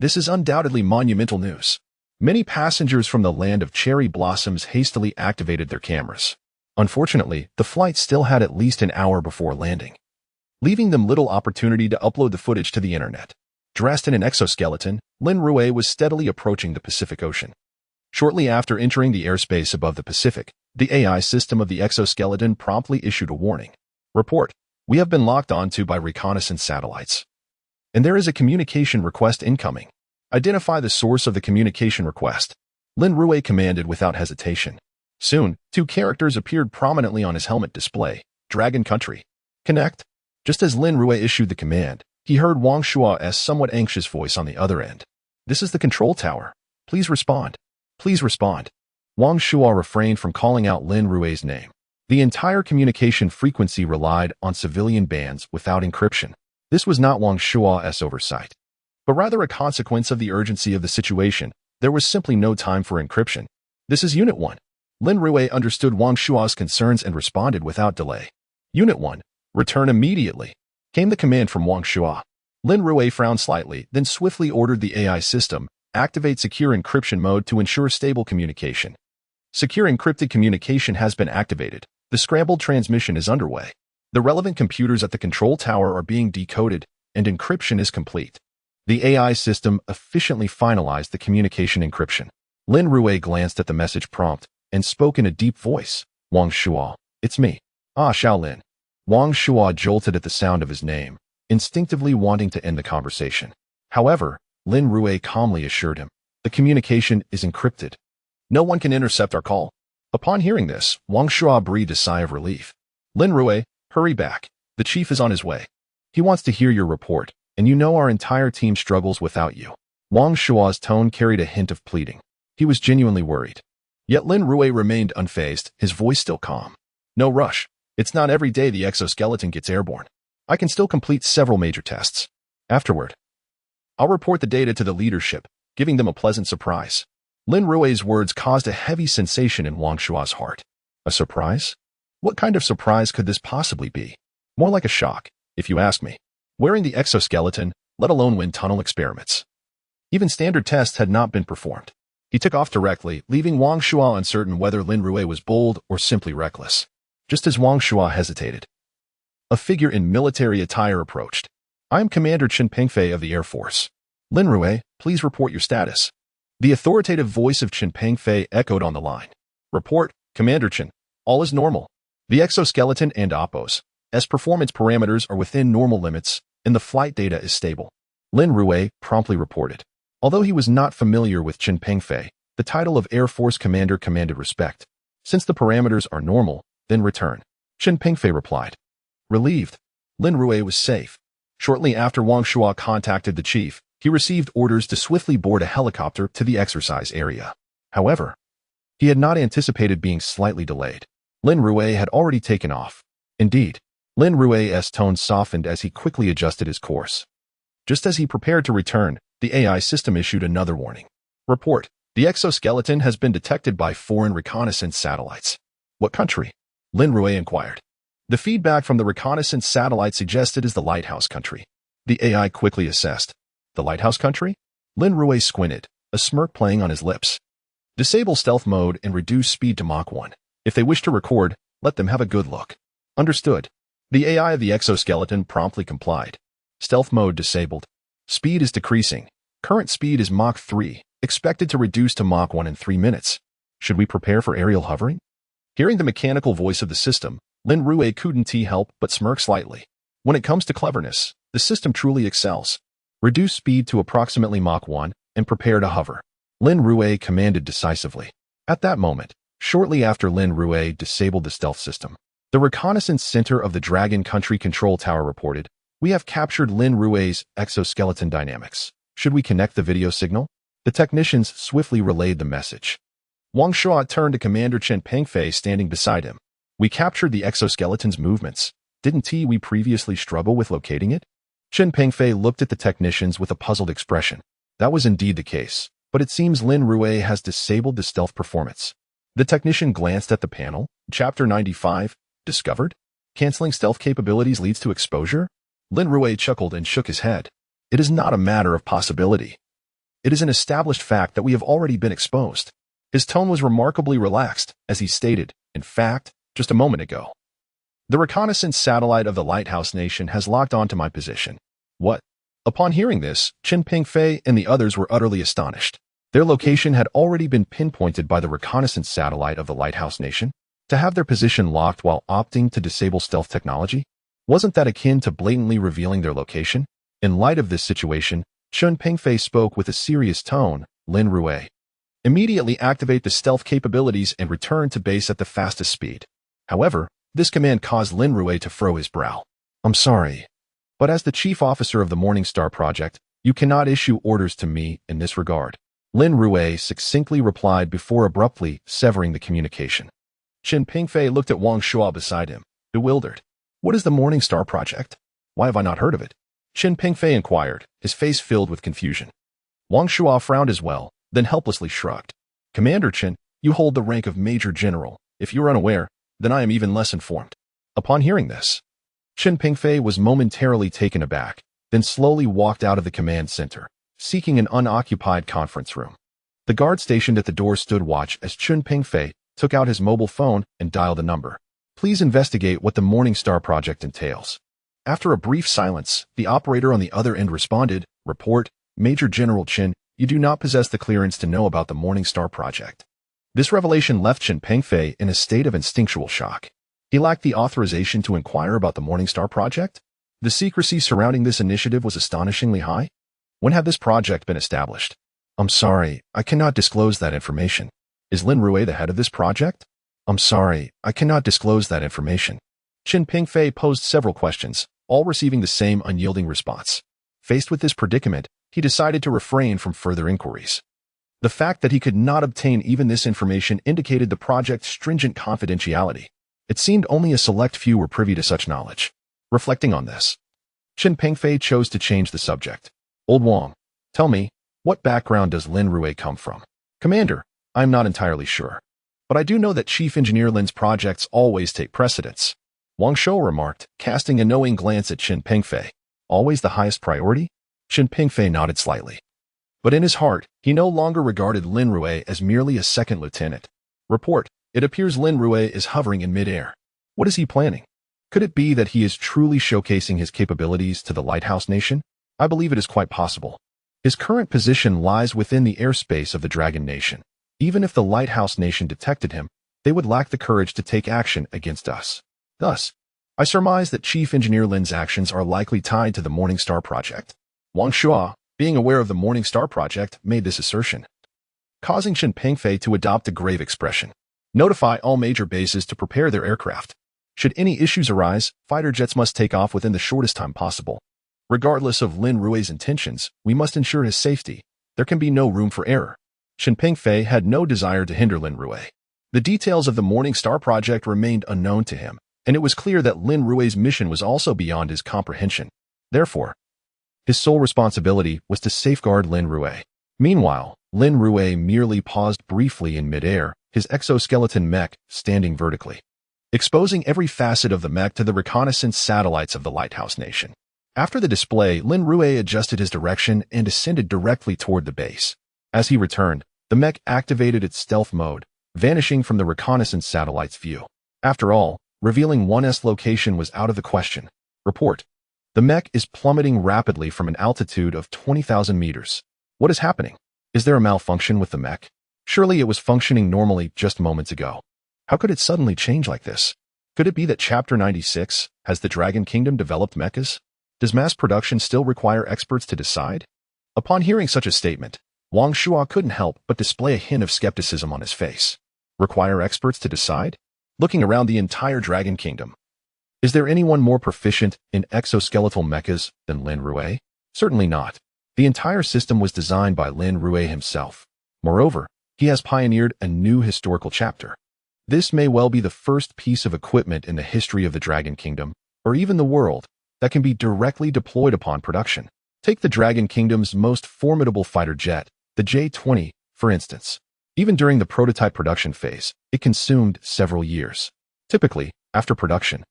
This is undoubtedly monumental news. Many passengers from the land of cherry blossoms hastily activated their cameras. Unfortunately, the flight still had at least an hour before landing, leaving them little opportunity to upload the footage to the internet. Dressed in an exoskeleton, Lin Rui was steadily approaching the Pacific Ocean. Shortly after entering the airspace above the Pacific, the AI system of the exoskeleton promptly issued a warning. "Report, we have been locked onto by reconnaissance satellites, and there is a communication request incoming. Identify the source of the communication request," Lin Rui commanded without hesitation. Soon, 2 characters appeared prominently on his helmet display. "Dragon Country. Connect." Just as Lin Rui issued the command, he heard Wang Shua's somewhat anxious voice on the other end. "This is the control tower. Please respond. Please respond." Wang Shua refrained from calling out Lin Rui's name. The entire communication frequency relied on civilian bands without encryption. This was not Wang Shua's oversight, but rather a consequence of the urgency of the situation. There was simply no time for encryption. "This is Unit 1. Lin Rui understood Wang Shua's concerns and responded without delay. "Unit 1, return immediately," came the command from Wang Shua. Lin Rui frowned slightly, then swiftly ordered the AI system, "Activate secure encryption mode to ensure stable communication." Secure encrypted communication has been activated. The scrambled transmission is underway. The relevant computers at the control tower are being decoded, and encryption is complete. The AI system efficiently finalized the communication encryption. Lin Rui glanced at the message prompt and spoke in a deep voice. "Wang Shua, it's me. Ah, Shaolin." Wang Shua jolted at the sound of his name, instinctively wanting to end the conversation. However, Lin Rui calmly assured him, "The communication is encrypted. No one can intercept our call." Upon hearing this, Wang Shua breathed a sigh of relief. "Lin Rui, hurry back. The chief is on his way. He wants to hear your report, and you know our entire team struggles without you." Wang Shua's tone carried a hint of pleading. He was genuinely worried. Yet Lin Rui remained unfazed, his voice still calm. "No rush. It's not every day the exoskeleton gets airborne. I can still complete several major tests. Afterward, I'll report the data to the leadership, giving them a pleasant surprise." Lin Rui's words caused a heavy sensation in Wang Shua's heart. A surprise? What kind of surprise could this possibly be? More like a shock, if you ask me. Wearing the exoskeleton, let alone wind tunnel experiments. Even standard tests had not been performed. He took off directly, leaving Wang Shua uncertain whether Lin Rui was bold or simply reckless. Just as Wang Shua hesitated, a figure in military attire approached. "I am Commander Chen Pengfei of the Air Force. Lin Rui, please report your status." The authoritative voice of Chen Pengfei echoed on the line. "Report, Commander Chen. All is normal. The exoskeleton and Oppo's performance parameters are within normal limits, and the flight data is stable," Lin Rui promptly reported. Although he was not familiar with Chen Pengfei, the title of Air Force Commander commanded respect. "Since the parameters are normal, then return," Chen Pengfei replied. Relieved, Lin Rui was safe. Shortly after Wang Shua contacted the chief, he received orders to swiftly board a helicopter to the exercise area. However, he had not anticipated being slightly delayed. Lin Rui had already taken off. Indeed, Lin Rui's tone softened as he quickly adjusted his course. Just as he prepared to return, the AI system issued another warning. "Report, the exoskeleton has been detected by foreign reconnaissance satellites." "What country?" Lin Rui inquired. The feedback from the reconnaissance satellite suggested is the lighthouse country. The AI quickly assessed. "The lighthouse country?" Lin Rui squinted, a smirk playing on his lips. Disable stealth mode and reduce speed to Mach 1. If they wish to record, let them have a good look. Understood. The AI of the exoskeleton promptly complied. Stealth mode disabled. Speed is decreasing. Current speed is Mach 3, expected to reduce to Mach 1 in 3 minutes. Should we prepare for aerial hovering? Hearing the mechanical voice of the system, Lin Rui couldn't help but smirk slightly. When it comes to cleverness, the system truly excels. Reduce speed to approximately Mach 1 and prepare to hover. Lin Rui commanded decisively. At that moment, shortly after Lin Rui disabled the stealth system, the reconnaissance center of the Dragon Country Control Tower reported, "We have captured Lin Rui's exoskeleton dynamics. Should we connect the video signal?" The technicians swiftly relayed the message. Wang Shuo turned to Commander Chen Pengfei standing beside him. "We captured the exoskeleton's movements. Didn't we previously struggle with locating it?" Chen Pengfei looked at the technicians with a puzzled expression. That was indeed the case, but it seems Lin Rui has disabled the stealth performance. The technician glanced at the panel. Chapter 95, Discovered? Canceling stealth capabilities leads to exposure? Lin Rui chuckled and shook his head. It is not a matter of possibility. It is an established fact that we have already been exposed. His tone was remarkably relaxed, as he stated, in fact, just a moment ago. The reconnaissance satellite of the Lighthouse Nation has locked onto my position. What? Upon hearing this, Chen Pengfei and the others were utterly astonished. Their location had already been pinpointed by the reconnaissance satellite of the Lighthouse Nation. To have their position locked while opting to disable stealth technology? Wasn't that akin to blatantly revealing their location? In light of this situation, Chen Pengfei spoke with a serious tone. Lin Rui, immediately activate the stealth capabilities and return to base at the fastest speed. However, this command caused Lin Rui to furrow his brow. I'm sorry, but as the chief officer of the Morning Star Project, you cannot issue orders to me in this regard. Lin Rui succinctly replied before abruptly severing the communication. Chen Pengfei looked at Wang Shuo beside him, bewildered. What is the Morning Star Project? Why have I not heard of it? Chen Pengfei inquired, his face filled with confusion. Wang Shuo frowned as well, then helplessly shrugged. Commander Chen, you hold the rank of Major General. If you are unaware, then I am even less informed. Upon hearing this, Chen Pengfei was momentarily taken aback, then slowly walked out of the command center, seeking an unoccupied conference room. The guard stationed at the door stood watch as Chen Pengfei took out his mobile phone and dialed a number. Please investigate what the Morning Star Project entails. After a brief silence, the operator on the other end responded, Report, Major General Chen, you do not possess the clearance to know about the Morning Star Project. This revelation left Chen Pengfei in a state of instinctual shock. He lacked the authorization to inquire about the Morning Star Project? The secrecy surrounding this initiative was astonishingly high. When had this project been established? I'm sorry, I cannot disclose that information. Is Lin Rui the head of this project? I'm sorry, I cannot disclose that information. Chen Pengfei posed several questions, all receiving the same unyielding response. Faced with this predicament, he decided to refrain from further inquiries. The fact that he could not obtain even this information indicated the project's stringent confidentiality. It seemed only a select few were privy to such knowledge. Reflecting on this, Chen Pengfei chose to change the subject. Old Wang, tell me, what background does Lin Rui come from? Commander, I'm not entirely sure, but I do know that Chief Engineer Lin's projects always take precedence. Wang Shuo remarked, casting a knowing glance at Chen Pengfei. Always the highest priority? Chen Pengfei nodded slightly. But in his heart, he no longer regarded Lin Rui as merely a second lieutenant. Report, it appears Lin Rui is hovering in midair. What is he planning? Could it be that he is truly showcasing his capabilities to the Lighthouse Nation? I believe it is quite possible. His current position lies within the airspace of the Dragon Nation. Even if the Lighthouse Nation detected him, they would lack the courage to take action against us. Thus, I surmise that Chief Engineer Lin's actions are likely tied to the Morning Star Project. Wang Shuo, being aware of the Morning Star Project, made this assertion, causing Chen Pengfei to adopt a grave expression. Notify all major bases to prepare their aircraft. Should any issues arise, fighter jets must take off within the shortest time possible. Regardless of Lin Rui's intentions, we must ensure his safety. There can be no room for error. Chen Pengfei had no desire to hinder Lin Rui. The details of the Morning Star Project remained unknown to him, and it was clear that Lin Rui's mission was also beyond his comprehension. Therefore, his sole responsibility was to safeguard Lin Rui. Meanwhile, Lin Rui merely paused briefly in midair, his exoskeleton mech standing vertically, exposing every facet of the mech to the reconnaissance satellites of the Lighthouse Nation. After the display, Lin Rui adjusted his direction and ascended directly toward the base. As he returned, The mech activated its stealth mode, vanishing from the reconnaissance satellite's view. After all, revealing 1's location was out of the question. Report. The mech is plummeting rapidly from an altitude of 20,000 meters. What is happening? Is there a malfunction with the mech? Surely it was functioning normally just moments ago. How could it suddenly change like this? Could it be that Chapter 96 has the Dragon Kingdom developed mechas? Does mass production still require experts to decide? Upon hearing such a statement, Wang Shuo couldn't help but display a hint of skepticism on his face. Require experts to decide? Looking around the entire Dragon Kingdom. Is there anyone more proficient in exoskeletal mechas than Lin Rui? Certainly not. The entire system was designed by Lin Rui himself. Moreover, he has pioneered a new historical chapter. This may well be the first piece of equipment in the history of the Dragon Kingdom, or even the world, that can be directly deployed upon production. Take the Dragon Kingdom's most formidable fighter jet, the J-20, for instance. Even during the prototype production phase, it consumed several years. Typically, after production,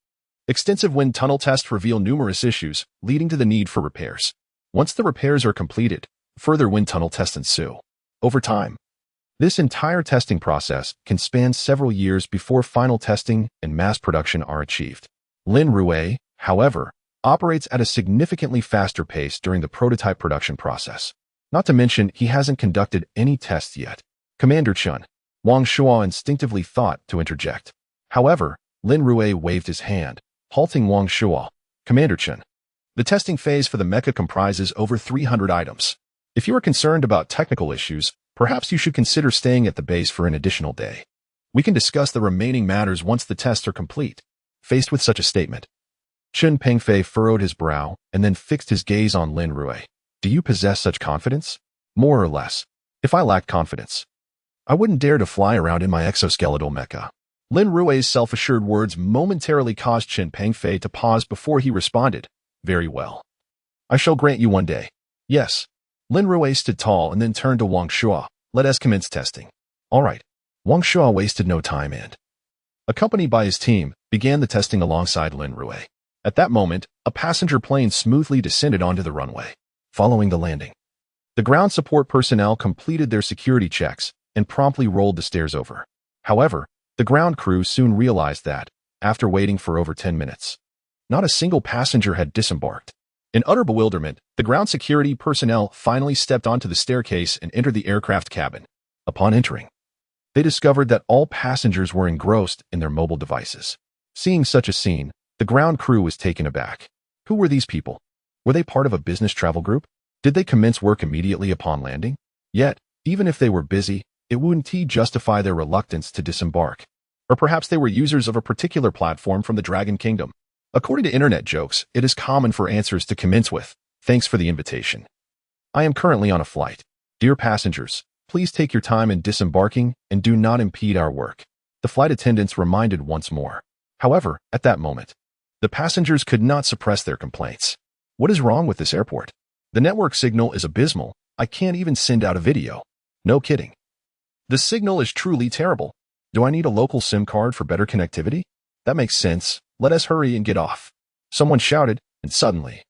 extensive wind tunnel tests reveal numerous issues, leading to the need for repairs. Once the repairs are completed, further wind tunnel tests ensue. Over time, this entire testing process can span several years before final testing and mass production are achieved. Lin Rui, however, operates at a significantly faster pace during the prototype production process. Not to mention, he hasn't conducted any tests yet. Commander Chun, Wang Shuo instinctively thought to interject. However, Lin Rui waved his hand, halting Wang Shuo. Commander Chun, the testing phase for the mecha comprises over 300 items. If you are concerned about technical issues, perhaps you should consider staying at the base for an additional day. We can discuss the remaining matters once the tests are complete. Faced with such a statement, Chun Pengfei furrowed his brow and then fixed his gaze on Lin Rui. Do you possess such confidence? More or less. If I lacked confidence, I wouldn't dare to fly around in my exoskeletal mecha. Lin Rui's self-assured words momentarily caused Chun Pengfei to pause before he responded. Very well. I shall grant you one day. Yes. Lin Rui stood tall and then turned to Wang Shuo. Let us commence testing. All right. Wang Shuo wasted no time and, accompanied by his team, began the testing alongside Lin Rui. At that moment, a passenger plane smoothly descended onto the runway. Following the landing, the ground support personnel completed their security checks and promptly rolled the stairs over. However, the ground crew soon realized that, after waiting for over 10 minutes, not a single passenger had disembarked. In utter bewilderment, the ground security personnel finally stepped onto the staircase and entered the aircraft cabin. Upon entering, they discovered that all passengers were engrossed in their mobile devices. Seeing such a scene, the ground crew was taken aback. Who were these people? Were they part of a business travel group? Did they commence work immediately upon landing? Yet, even if they were busy, it wouldn't justify their reluctance to disembark. Or perhaps they were users of a particular platform from the Dragon Kingdom. According to internet jokes, it is common for answers to commence with, "Thanks for the invitation. I am currently on a flight. Dear passengers, please take your time in disembarking and do not impede our work." The flight attendants reminded once more. However, at that moment, the passengers could not suppress their complaints. What is wrong with this airport? The network signal is abysmal. I can't even send out a video. No kidding. The signal is truly terrible. Do I need a local SIM card for better connectivity? That makes sense. Let us hurry and get off. Someone shouted, and suddenly,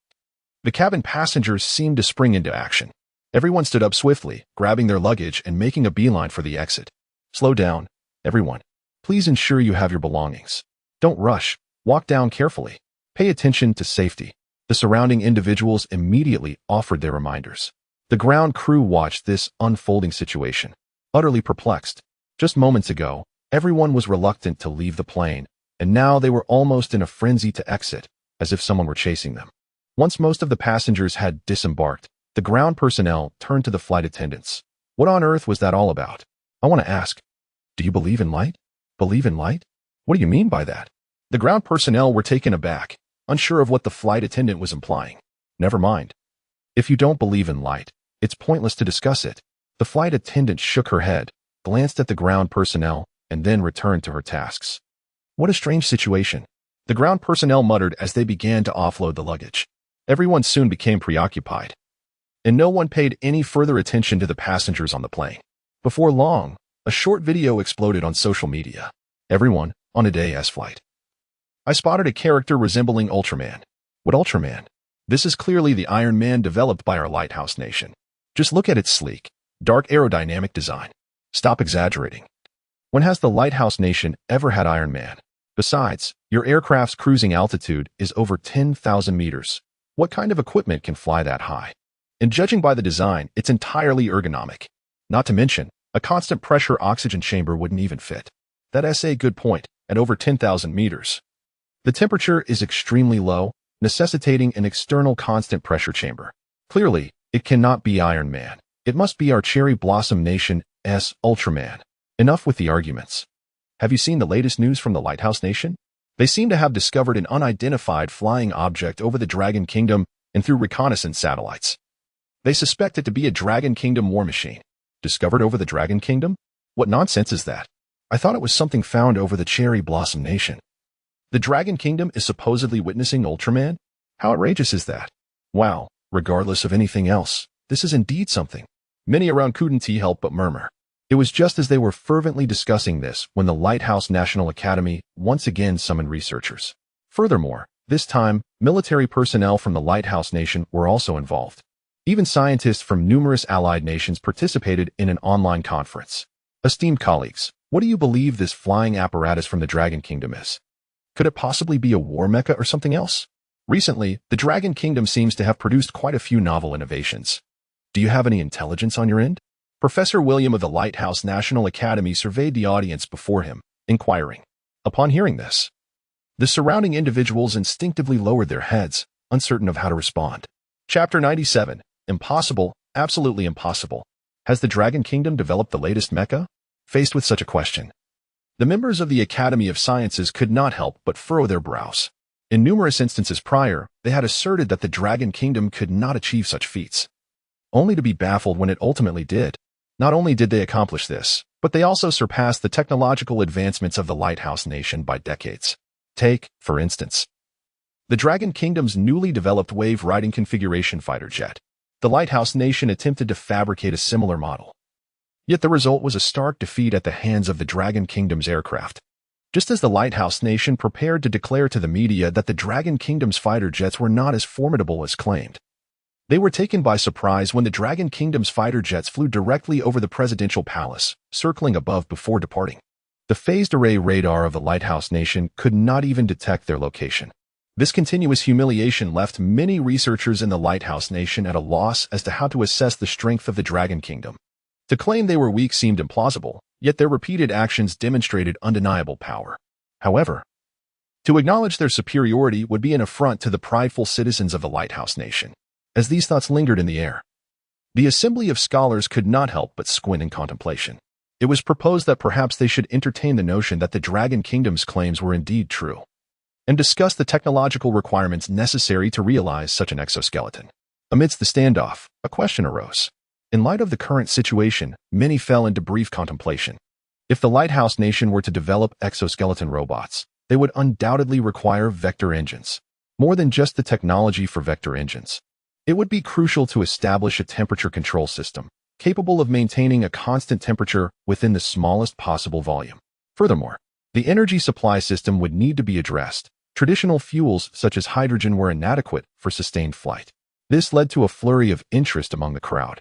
the cabin passengers seemed to spring into action. Everyone stood up swiftly, grabbing their luggage and making a beeline for the exit. Slow down, everyone. Please ensure you have your belongings. Don't rush. Walk down carefully. Pay attention to safety. The surrounding individuals immediately offered their reminders. The ground crew watched this unfolding situation, utterly perplexed. Just moments ago, everyone was reluctant to leave the plane, and now they were almost in a frenzy to exit, as if someone were chasing them. Once most of the passengers had disembarked, the ground personnel turned to the flight attendants. What on earth was that all about? I want to ask, do you believe in light? Believe in light? What do you mean by that? The ground personnel were taken aback, unsure of what the flight attendant was implying. Never mind. If you don't believe in light, it's pointless to discuss it. The flight attendant shook her head, glanced at the ground personnel, and then returned to her tasks. What a strange situation. The ground personnel muttered as they began to offload the luggage. Everyone soon became preoccupied, and no one paid any further attention to the passengers on the plane. Before long, a short video exploded on social media. Everyone on a day-S flight. I spotted a character resembling Ultraman. What Ultraman? This is clearly the Iron Man developed by our lighthouse nation. Just look at its sleek, dark aerodynamic design. Stop exaggerating. When has the lighthouse nation ever had Iron Man? Besides, your aircraft's cruising altitude is over 10,000 meters. What kind of equipment can fly that high? And judging by the design, it's entirely ergonomic. Not to mention, a constant pressure oxygen chamber wouldn't even fit. That's a good point, at over 10,000 meters. The temperature is extremely low, necessitating an external constant pressure chamber. Clearly, it cannot be Iron Man. It must be our cherry blossom nation's Ultraman. Enough with the arguments. Have you seen the latest news from the Lighthouse Nation? They seem to have discovered an unidentified flying object over the Dragon Kingdom and through reconnaissance satellites. They suspect it to be a Dragon Kingdom war machine. Discovered over the Dragon Kingdom? What nonsense is that? I thought it was something found over the Cherry Blossom Nation. The Dragon Kingdom is supposedly witnessing Ultraman? How outrageous is that? Wow, regardless of anything else, this is indeed something. Many around couldn't help but murmur. It was just as they were fervently discussing this when the Lighthouse National Academy once again summoned researchers. Furthermore, this time, military personnel from the Lighthouse Nation were also involved. Even scientists from numerous allied nations participated in an online conference. Esteemed colleagues, what do you believe this flying apparatus from the Dragon Kingdom is? Could it possibly be a war mecha or something else? Recently, the Dragon Kingdom seems to have produced quite a few novel innovations. Do you have any intelligence on your end? Professor William of the Lighthouse National Academy surveyed the audience before him, inquiring. Upon hearing this, the surrounding individuals instinctively lowered their heads, uncertain of how to respond. Chapter 97. Impossible, absolutely impossible. Has the Dragon Kingdom developed the latest mecha? Faced with such a question, the members of the Academy of Sciences could not help but furrow their brows. In numerous instances prior, they had asserted that the Dragon Kingdom could not achieve such feats, only to be baffled when it ultimately did. Not only did they accomplish this, but they also surpassed the technological advancements of the Lighthouse Nation by decades. Take, for instance, the Dragon Kingdom's newly developed wave-riding configuration fighter jet. The Lighthouse Nation attempted to fabricate a similar model. Yet the result was a stark defeat at the hands of the Dragon Kingdom's aircraft. Just as the Lighthouse Nation prepared to declare to the media that the Dragon Kingdom's fighter jets were not as formidable as claimed, they were taken by surprise when the Dragon Kingdom's fighter jets flew directly over the presidential palace, circling above before departing. The phased array radar of the Lighthouse Nation could not even detect their location. This continuous humiliation left many researchers in the Lighthouse Nation at a loss as to how to assess the strength of the Dragon Kingdom. To claim they were weak seemed implausible, yet their repeated actions demonstrated undeniable power. However, to acknowledge their superiority would be an affront to the prideful citizens of the Lighthouse Nation. As these thoughts lingered in the air, the assembly of scholars could not help but squint in contemplation. It was proposed that perhaps they should entertain the notion that the Dragon Kingdom's claims were indeed true, and discuss the technological requirements necessary to realize such an exoskeleton. Amidst the standoff, a question arose. In light of the current situation, many fell into brief contemplation. If the Lighthouse Nation were to develop exoskeleton robots, they would undoubtedly require vector engines. More than just the technology for vector engines, it would be crucial to establish a temperature control system, capable of maintaining a constant temperature within the smallest possible volume. Furthermore, the energy supply system would need to be addressed. Traditional fuels such as hydrogen were inadequate for sustained flight. This led to a flurry of interest among the crowd.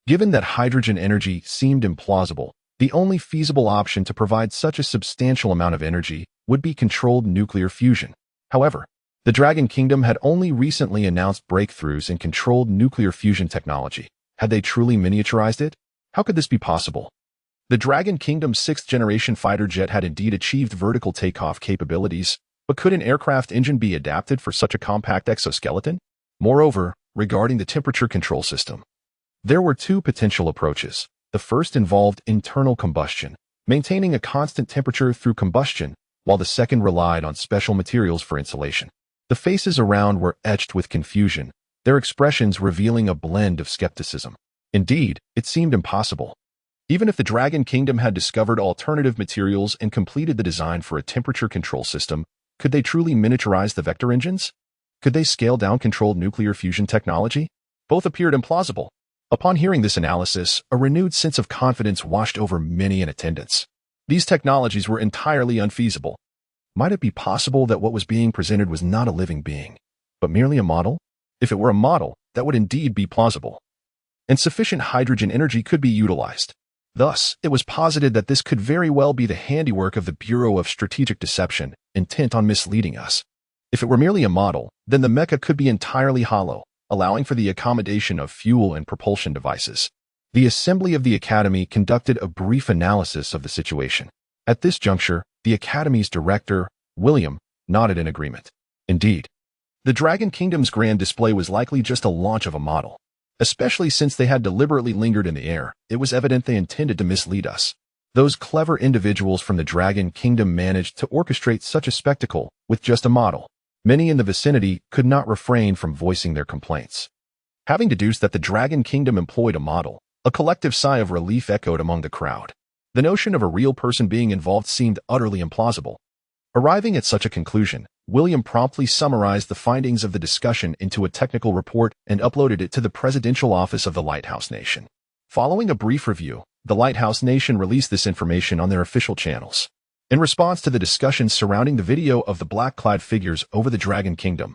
Given that hydrogen energy seemed implausible, the only feasible option to provide such a substantial amount of energy would be controlled nuclear fusion. However, the Dragon Kingdom had only recently announced breakthroughs in controlled nuclear fusion technology. Had they truly miniaturized it? How could this be possible? The Dragon Kingdom's sixth-generation fighter jet had indeed achieved vertical takeoff capabilities, but could an aircraft engine be adapted for such a compact exoskeleton? Moreover, regarding the temperature control system, there were two potential approaches. The first involved internal combustion, maintaining a constant temperature through combustion, while the second relied on special materials for insulation. The faces around were etched with confusion, their expressions revealing a blend of skepticism. Indeed, it seemed impossible. Even if the Dragon Kingdom had discovered alternative materials and completed the design for a temperature control system, could they truly miniaturize the vector engines? Could they scale down controlled nuclear fusion technology? Both appeared implausible. Upon hearing this analysis, a renewed sense of confidence washed over many in attendance. These technologies were entirely unfeasible. Might it be possible that what was being presented was not a living being, but merely a model? If it were a model, that would indeed be plausible. And sufficient hydrogen energy could be utilized. Thus, it was posited that this could very well be the handiwork of the Bureau of Strategic Deception, intent on misleading us. If it were merely a model, then the mecha could be entirely hollow, allowing for the accommodation of fuel and propulsion devices. The Assembly of the Academy conducted a brief analysis of the situation. At this juncture, the Academy's director, William, nodded in agreement. Indeed, the Dragon Kingdom's grand display was likely just a launch of a model. Especially since they had deliberately lingered in the air, it was evident they intended to mislead us. Those clever individuals from the Dragon Kingdom managed to orchestrate such a spectacle with just a model. Many in the vicinity could not refrain from voicing their complaints. Having deduced that the Dragon Kingdom employed a model, a collective sigh of relief echoed among the crowd. The notion of a real person being involved seemed utterly implausible. Arriving at such a conclusion, William promptly summarized the findings of the discussion into a technical report and uploaded it to the Presidential Office of the Lighthouse Nation. Following a brief review, the Lighthouse Nation released this information on their official channels. In response to the discussions surrounding the video of the black-clad figures over the Dragon Kingdom,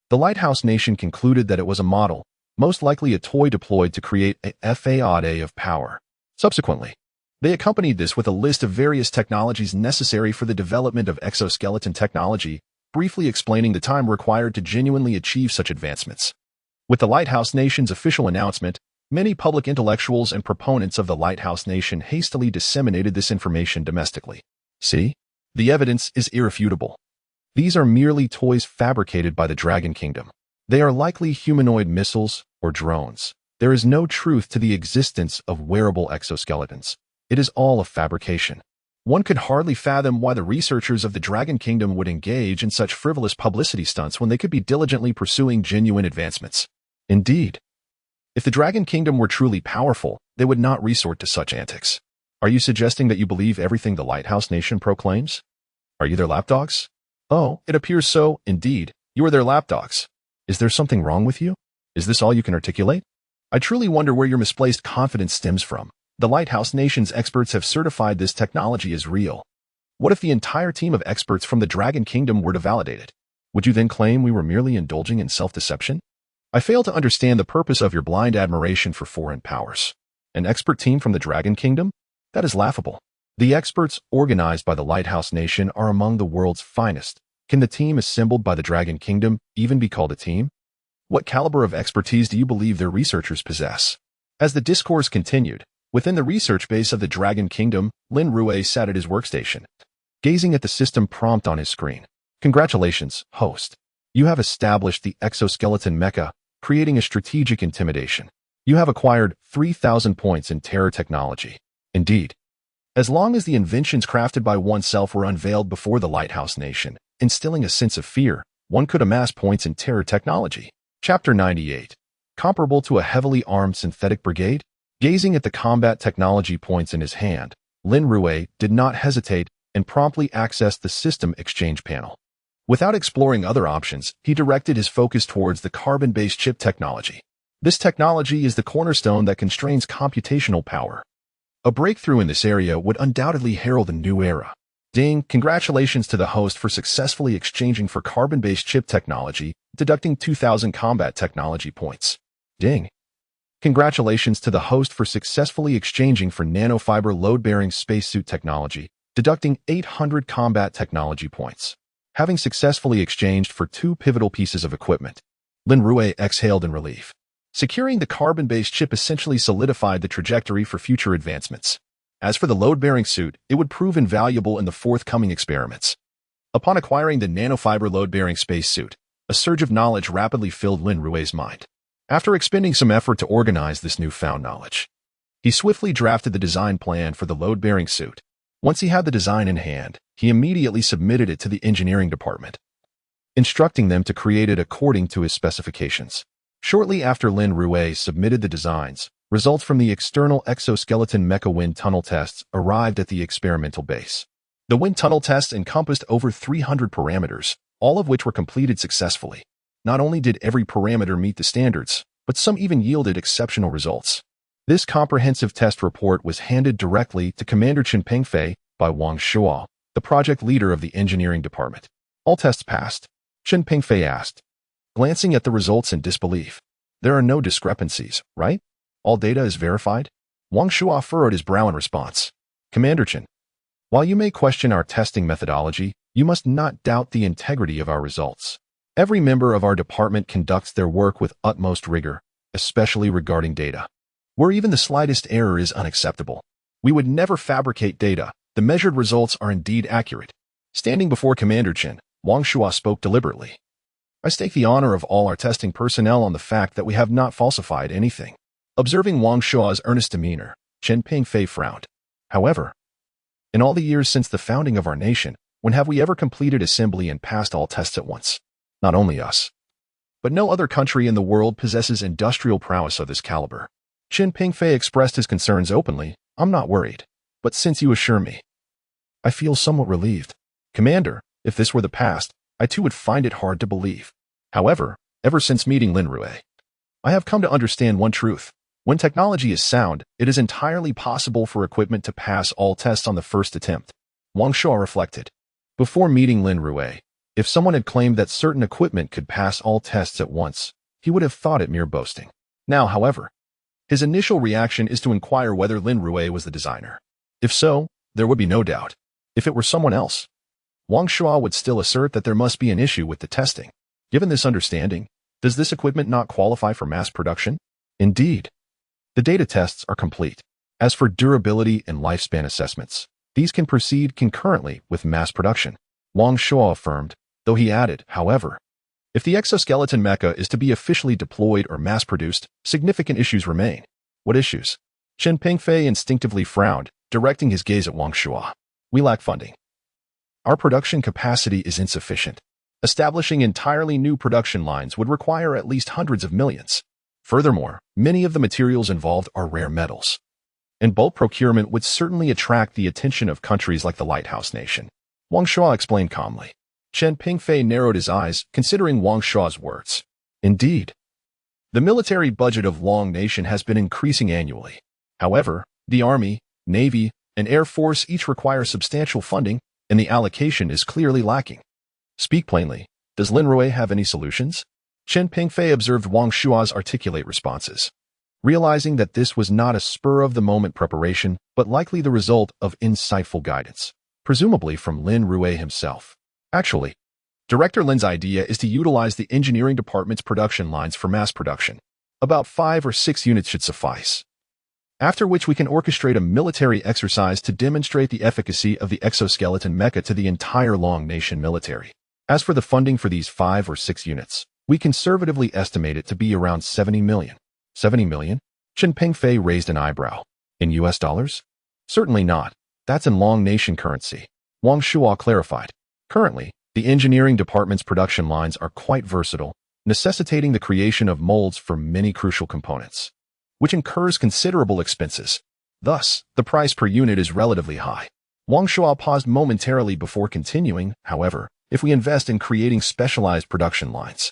the Lighthouse Nation concluded that it was a model, most likely a toy deployed to create a facade of power. Subsequently, they accompanied this with a list of various technologies necessary for the development of exoskeleton technology, briefly explaining the time required to genuinely achieve such advancements. With the Lighthouse Nation's official announcement, many public intellectuals and proponents of the Lighthouse Nation hastily disseminated this information domestically. See? The evidence is irrefutable. These are merely toys fabricated by the Dragon Kingdom. They are likely humanoid missiles or drones. There is no truth to the existence of wearable exoskeletons. It is all a fabrication. One could hardly fathom why the researchers of the Dragon Kingdom would engage in such frivolous publicity stunts when they could be diligently pursuing genuine advancements. Indeed, if the Dragon Kingdom were truly powerful, they would not resort to such antics. Are you suggesting that you believe everything the Lighthouse Nation proclaims? Are you their lapdogs? Oh, it appears so, indeed. You are their lapdogs. Is there something wrong with you? Is this all you can articulate? I truly wonder where your misplaced confidence stems from. The Lighthouse Nation's experts have certified this technology as real. What if the entire team of experts from the Dragon Kingdom were to validate it? Would you then claim we were merely indulging in self-deception? I fail to understand the purpose of your blind admiration for foreign powers. An expert team from the Dragon Kingdom? That is laughable. The experts organized by the Lighthouse Nation are among the world's finest. Can the team assembled by the Dragon Kingdom even be called a team? What caliber of expertise do you believe their researchers possess? As the discourse continued, within the research base of the Dragon Kingdom, Lin Rui sat at his workstation, gazing at the system prompt on his screen. Congratulations, host. You have established the exoskeleton mecha, creating a strategic intimidation. You have acquired 3,000 points in terror technology. Indeed, as long as the inventions crafted by oneself were unveiled before the Lighthouse Nation, instilling a sense of fear, one could amass points in terror technology. Chapter 98. Comparable to a heavily armed synthetic brigade? Gazing at the combat technology points in his hand, Lin Rui did not hesitate and promptly accessed the system exchange panel. Without exploring other options, he directed his focus towards the carbon-based chip technology. This technology is the cornerstone that constrains computational power. A breakthrough in this area would undoubtedly herald a new era. Ding, congratulations to the host for successfully exchanging for carbon-based chip technology, deducting 2,000 combat technology points. Ding. Congratulations to the host for successfully exchanging for nanofiber load-bearing spacesuit technology, deducting 800 combat technology points. Having successfully exchanged for 2 pivotal pieces of equipment, Lin Rui exhaled in relief. Securing the carbon-based chip essentially solidified the trajectory for future advancements. As for the load-bearing suit, it would prove invaluable in the forthcoming experiments. Upon acquiring the nanofiber load-bearing spacesuit, a surge of knowledge rapidly filled Lin Rui's mind. After expending some effort to organize this newfound knowledge, he swiftly drafted the design plan for the load-bearing suit. Once he had the design in hand, he immediately submitted it to the engineering department, instructing them to create it according to his specifications. Shortly after Lin Rui submitted the designs, results from the external exoskeleton mecha wind tunnel tests arrived at the experimental base. The wind tunnel tests encompassed over 300 parameters, all of which were completed successfully. Not only did every parameter meet the standards, but some even yielded exceptional results. This comprehensive test report was handed directly to Commander Chen Pengfei by Wang Shuo, the project leader of the engineering department. All tests passed, Chen Pengfei asked, glancing at the results in disbelief. There are no discrepancies, right? All data is verified? Wang Shua furrowed his brow in response. Commander Chen, while you may question our testing methodology, you must not doubt the integrity of our results. Every member of our department conducts their work with utmost rigor, especially regarding data. Where even the slightest error is unacceptable. We would never fabricate data. The measured results are indeed accurate. Standing before Commander Chen, Wang Shua spoke deliberately. I stake the honor of all our testing personnel on the fact that we have not falsified anything. Observing Wang Shua's earnest demeanor, Chen Pingfei frowned. However, in all the years since the founding of our nation, when have we ever completed assembly and passed all tests at once? Not only us, but no other country in the world possesses industrial prowess of this caliber. Chen Pingfei expressed his concerns openly. I'm not worried, but since you assure me, I feel somewhat relieved. Commander, if this were the past, I too would find it hard to believe. However, ever since meeting Lin Rui, I have come to understand one truth. When technology is sound, it is entirely possible for equipment to pass all tests on the first attempt. Wang Shua reflected. Before meeting Lin Rui, if someone had claimed that certain equipment could pass all tests at once, he would have thought it mere boasting. Now, however, his initial reaction is to inquire whether Lin Rui was the designer. If so, there would be no doubt. If it were someone else, Wang Shua would still assert that there must be an issue with the testing. Given this understanding, does this equipment not qualify for mass production? Indeed. The data tests are complete. As for durability and lifespan assessments, these can proceed concurrently with mass production, Wang Shua affirmed, though he added, however, if the exoskeleton mecha is to be officially deployed or mass-produced, significant issues remain. What issues? Chen Pingfei instinctively frowned, directing his gaze at Wang Shua. We lack funding. Our production capacity is insufficient. Establishing entirely new production lines would require at least hundreds of millions. Furthermore, many of the materials involved are rare metals. And bulk procurement would certainly attract the attention of countries like the Lighthouse Nation. Wang Shua explained calmly. Chen Pingfei narrowed his eyes, considering Wang Shua's words. Indeed, the military budget of Long Nation has been increasing annually. However, the Army, Navy, and Air Force each require substantial funding, and the allocation is clearly lacking. Speak plainly, does Lin Rui have any solutions? Chen Pingfei observed Wang Shua's articulate responses, realizing that this was not a spur-of-the-moment preparation, but likely the result of insightful guidance, presumably from Lin Rui himself. Actually, Director Lin's idea is to utilize the engineering department's production lines for mass production. About 5 or 6 units should suffice. After which we can orchestrate a military exercise to demonstrate the efficacy of the exoskeleton mecha to the entire Long Nation military. As for the funding for these 5 or 6 units, we conservatively estimate it to be around 70 million. 70 million? Chen Pingfei raised an eyebrow. In US dollars? Certainly not. That's in Long Nation currency. Wang Shua clarified. Currently, the engineering department's production lines are quite versatile, necessitating the creation of molds for many crucial components, which incurs considerable expenses. Thus, the price per unit is relatively high. Wang Shua paused momentarily before continuing. However, if we invest in creating specialized production lines,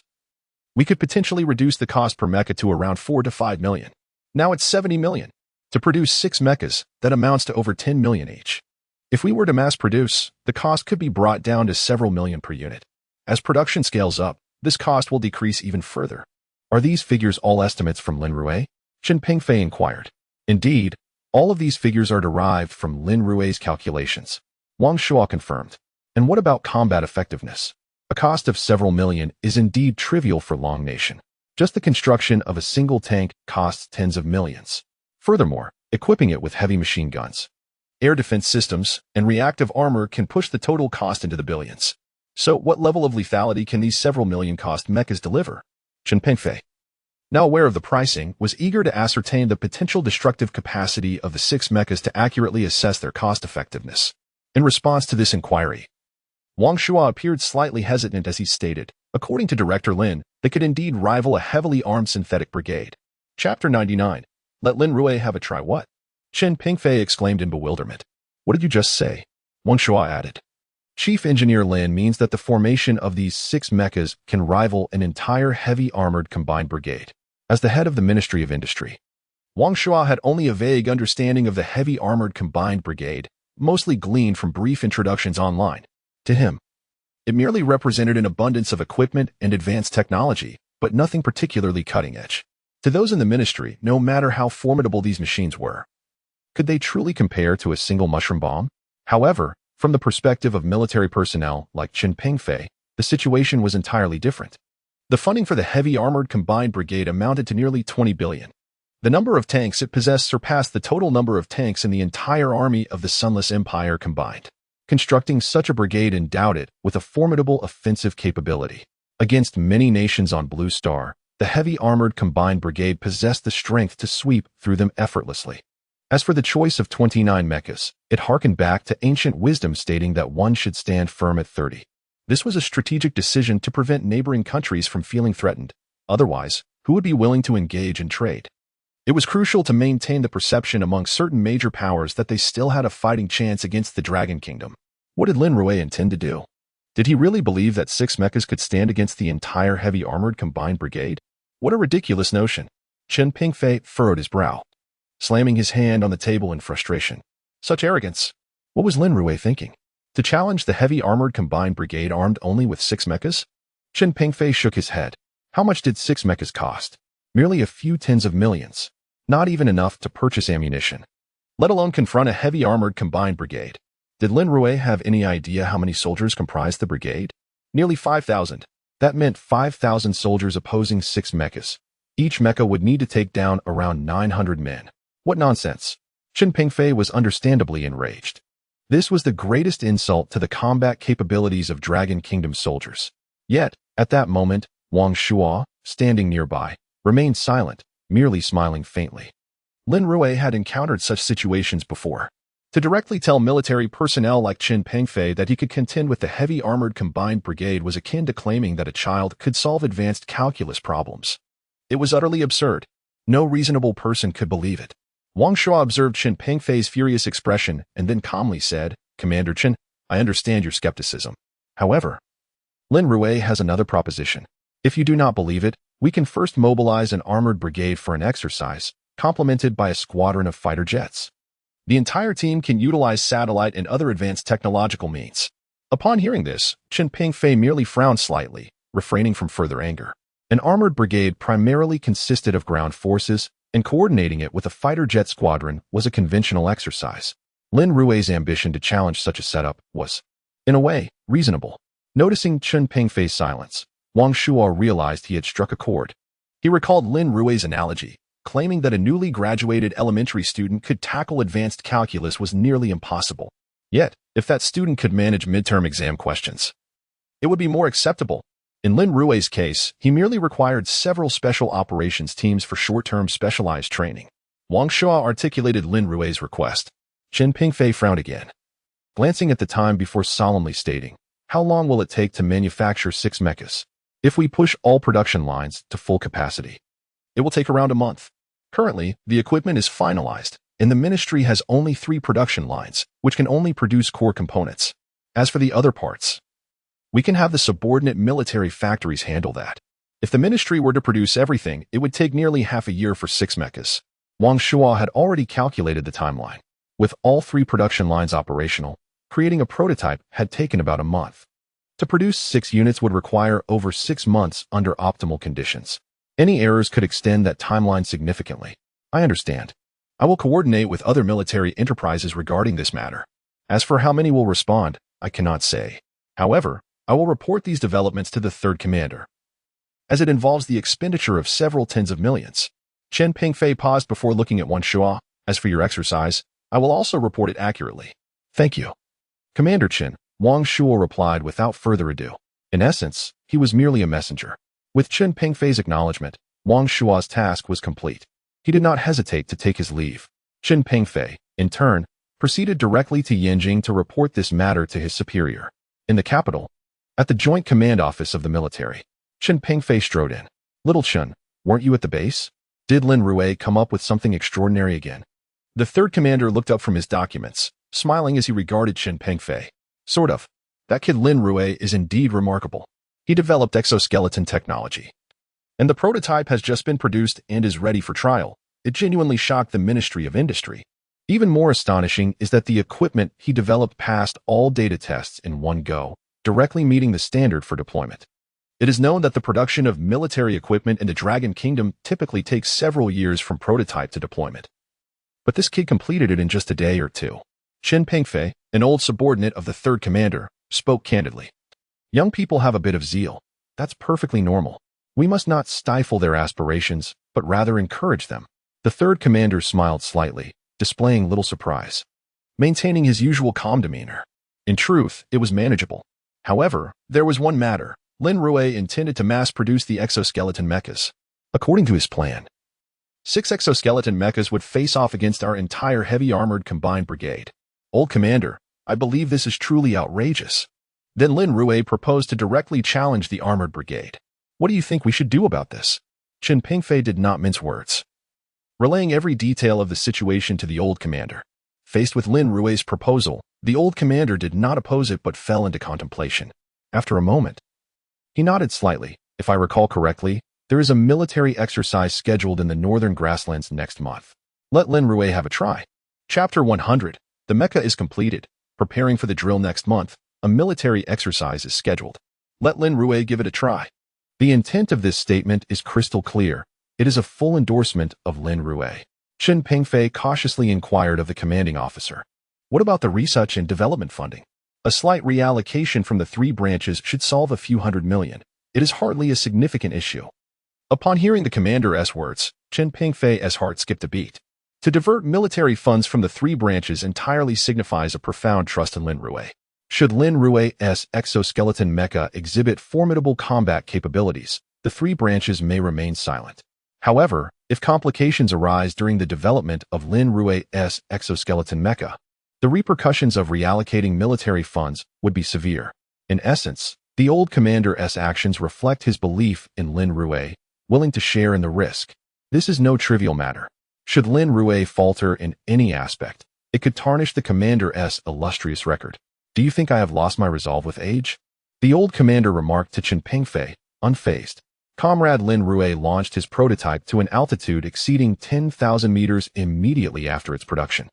we could potentially reduce the cost per mecha to around 4 to 5 million. Now it's 70 million. To produce 6 mechas, that amounts to over 10 million each. If we were to mass produce, the cost could be brought down to several million per unit. As production scales up, this cost will decrease even further. Are these figures all estimates from Lin Rui? Chen Pingfei inquired. Indeed, all of these figures are derived from Lin Rui's calculations. Wang Shua confirmed. And what about combat effectiveness? A cost of several million is indeed trivial for Long Nation. Just the construction of a single tank costs tens of millions. Furthermore, equipping it with heavy machine guns, air defense systems, and reactive armor can push the total cost into the billions. So what level of lethality can these several million cost mechas deliver? Chen Pingfei, now aware of the pricing, was eager to ascertain the potential destructive capacity of the 6 mechas to accurately assess their cost effectiveness. In response to this inquiry, Wang Shua appeared slightly hesitant as he stated, according to Director Lin, they could indeed rival a heavily armed synthetic brigade. Chapter 99. Let Lin Rui have a try what? Chen Pingfei exclaimed in bewilderment. What did you just say? Wang Shua added. Chief Engineer Lin means that the formation of these 6 mechas can rival an entire heavy armored combined brigade. As the head of the Ministry of Industry, Wang Shua had only a vague understanding of the heavy armored combined brigade, mostly gleaned from brief introductions online. To him, it merely represented an abundance of equipment and advanced technology, but nothing particularly cutting edge. To those in the ministry, no matter how formidable these machines were, Could they truly compare to a single mushroom bomb? However, from the perspective of military personnel like Qin Pengfei, the situation was entirely different. The funding for the Heavy Armored Combined Brigade amounted to nearly 20 billion. The number of tanks it possessed surpassed the total number of tanks in the entire army of the Sunless Empire combined. Constructing such a brigade endowed it with a formidable offensive capability. Against many nations on Blue Star, the Heavy Armored Combined Brigade possessed the strength to sweep through them effortlessly. As for the choice of 29 mechas, it harkened back to ancient wisdom stating that one should stand firm at 30. This was a strategic decision to prevent neighboring countries from feeling threatened. Otherwise, who would be willing to engage in trade? It was crucial to maintain the perception among certain major powers that they still had a fighting chance against the Dragon Kingdom. What did Lin Rui intend to do? Did he really believe that 6 mechas could stand against the entire Heavy Armored Combined Brigade? What a ridiculous notion. Qin Pengfei furrowed his brow, slamming his hand on the table in frustration. Such arrogance. What was Lin Rui thinking? To challenge the Heavy Armored Combined Brigade armed only with 6 mechas? Qin Pengfei shook his head. How much did 6 mechas cost? Merely a few tens of millions. Not even enough to purchase ammunition, let alone confront a Heavy Armored Combined Brigade. Did Lin Rui have any idea how many soldiers comprised the brigade? Nearly 5,000. That meant 5,000 soldiers opposing 6 mechas. Each mecha would need to take down around 900 men. What nonsense. Qin Pengfei was understandably enraged. This was the greatest insult to the combat capabilities of Dragon Kingdom soldiers. Yet, at that moment, Wang Shuo, standing nearby, remained silent, merely smiling faintly. Lin Rui had encountered such situations before. To directly tell military personnel like Qin Pengfei that he could contend with the Heavy Armored Combined Brigade was akin to claiming that a child could solve advanced calculus problems. It was utterly absurd. No reasonable person could believe it. Wang Shuo observed Qin Pengfei's furious expression and then calmly said, "Commander Qin, I understand your skepticism. However, Lin Rui has another proposition. If you do not believe it, we can first mobilize an armored brigade for an exercise, complemented by a squadron of fighter jets. The entire team can utilize satellite and other advanced technological means." Upon hearing this, Qin Pengfei merely frowned slightly, refraining from further anger. An armored brigade primarily consisted of ground forces, and coordinating it with a fighter jet squadron was a conventional exercise. Lin Rui's ambition to challenge such a setup was, in a way, reasonable. Noticing Qin Pengfei's silence, Wang Shuo realized he had struck a chord. He recalled Lin Rui's analogy, claiming that a newly graduated elementary student could tackle advanced calculus was nearly impossible. Yet, if that student could manage midterm exam questions, it would be more acceptable. In Lin Rui's case, he merely required several special operations teams for short-term specialized training. Wang Shuo articulated Lin Rui's request. Qin Pengfei frowned again, glancing at the time before solemnly stating, "How long will it take to manufacture 6 mechas? If we push all production lines to full capacity, it will take around a month. Currently, the equipment is finalized, and the ministry has only 3 production lines, which can only produce core components. As for the other parts, we can have the subordinate military factories handle that. If the ministry were to produce everything, it would take nearly half a year for 6 mechas." Wang Shuo had already calculated the timeline. With all 3 production lines operational, creating a prototype had taken about a month. To produce 6 units would require over 6 months under optimal conditions. Any errors could extend that timeline significantly. I understand. I will coordinate with other military enterprises regarding this matter. As for how many will respond, I cannot say. However, I will report these developments to the 3rd Commander, as it involves the expenditure of several tens of millions. Qin Pengfei paused before looking at Wang Shuo. As for your exercise, I will also report it accurately. Thank you, Commander Qin, Wang Shuo replied without further ado. In essence, he was merely a messenger. With Qin Pengfei's acknowledgement, Wang Shuo's task was complete. He did not hesitate to take his leave. Qin Pengfei, in turn, proceeded directly to Yanjing to report this matter to his superior. In the capital, at the Joint Command Office of the military, Qin Pengfei strode in. "Little Qin, weren't you at the base? Did Lin Rui come up with something extraordinary again?" The 3rd Commander looked up from his documents, smiling as he regarded Qin Pengfei. "Sort of. That kid Lin Rui is indeed remarkable. He developed exoskeleton technology, and the prototype has just been produced and is ready for trial. It genuinely shocked the Ministry of Industry. Even more astonishing is that the equipment he developed passed all data tests in one go, directly meeting the standard for deployment. It is known that the production of military equipment in the Dragon Kingdom typically takes several years from prototype to deployment. But but this kid completed it in just a day or two. Qin Pengfei, an old subordinate of the third commander, spoke candidly. Young people have a bit of zeal. That's perfectly normal. We must not stifle their aspirations, but rather encourage them. The third commander smiled slightly, displaying little surprise, maintaining his usual calm demeanor. In truth, it was manageable. However, there was one matter. Lin Rui intended to mass-produce the exoskeleton mechas. According to his plan, 6 exoskeleton mechas would face off against our entire heavy-armored combined brigade. Old commander, I believe this is truly outrageous. Then Lin Rui proposed to directly challenge the armored brigade. What do you think we should do about this? Qin Pengfei did not mince words, relaying every detail of the situation to the old commander. Faced with Lin Rui's proposal, the old commander did not oppose it but fell into contemplation. After a moment, he nodded slightly. If I recall correctly, there is a military exercise scheduled in the northern grasslands next month. Let Lin Rui have a try. Chapter 100. The mecha is completed. Preparing for the drill next month, a military exercise is scheduled. Let Lin Rui give it a try. The intent of this statement is crystal clear. It is a full endorsement of Lin Rui. Qin Pengfei cautiously inquired of the commanding officer. What about the research and development funding? A slight reallocation from the 3 branches should solve a few $100 million. It is hardly a significant issue. Upon hearing the commander's words, Qin Pengfei's heart skipped a beat. To divert military funds from the 3 branches entirely signifies a profound trust in Lin Rui. Should Lin Rui's exoskeleton mecha exhibit formidable combat capabilities, the 3 branches may remain silent. However, if complications arise during the development of Lin Rui's exoskeleton mecha, the repercussions of reallocating military funds would be severe. In essence, the old commander's actions reflect his belief in Lin Rui, willing to share in the risk. This is no trivial matter. Should Lin Rui falter in any aspect, it could tarnish the commander's illustrious record. Do you think I have lost my resolve with age? The old commander remarked to Qin Pengfei, unfazed. Comrade Lin Rui launched his prototype to an altitude exceeding 10,000 meters immediately after its production.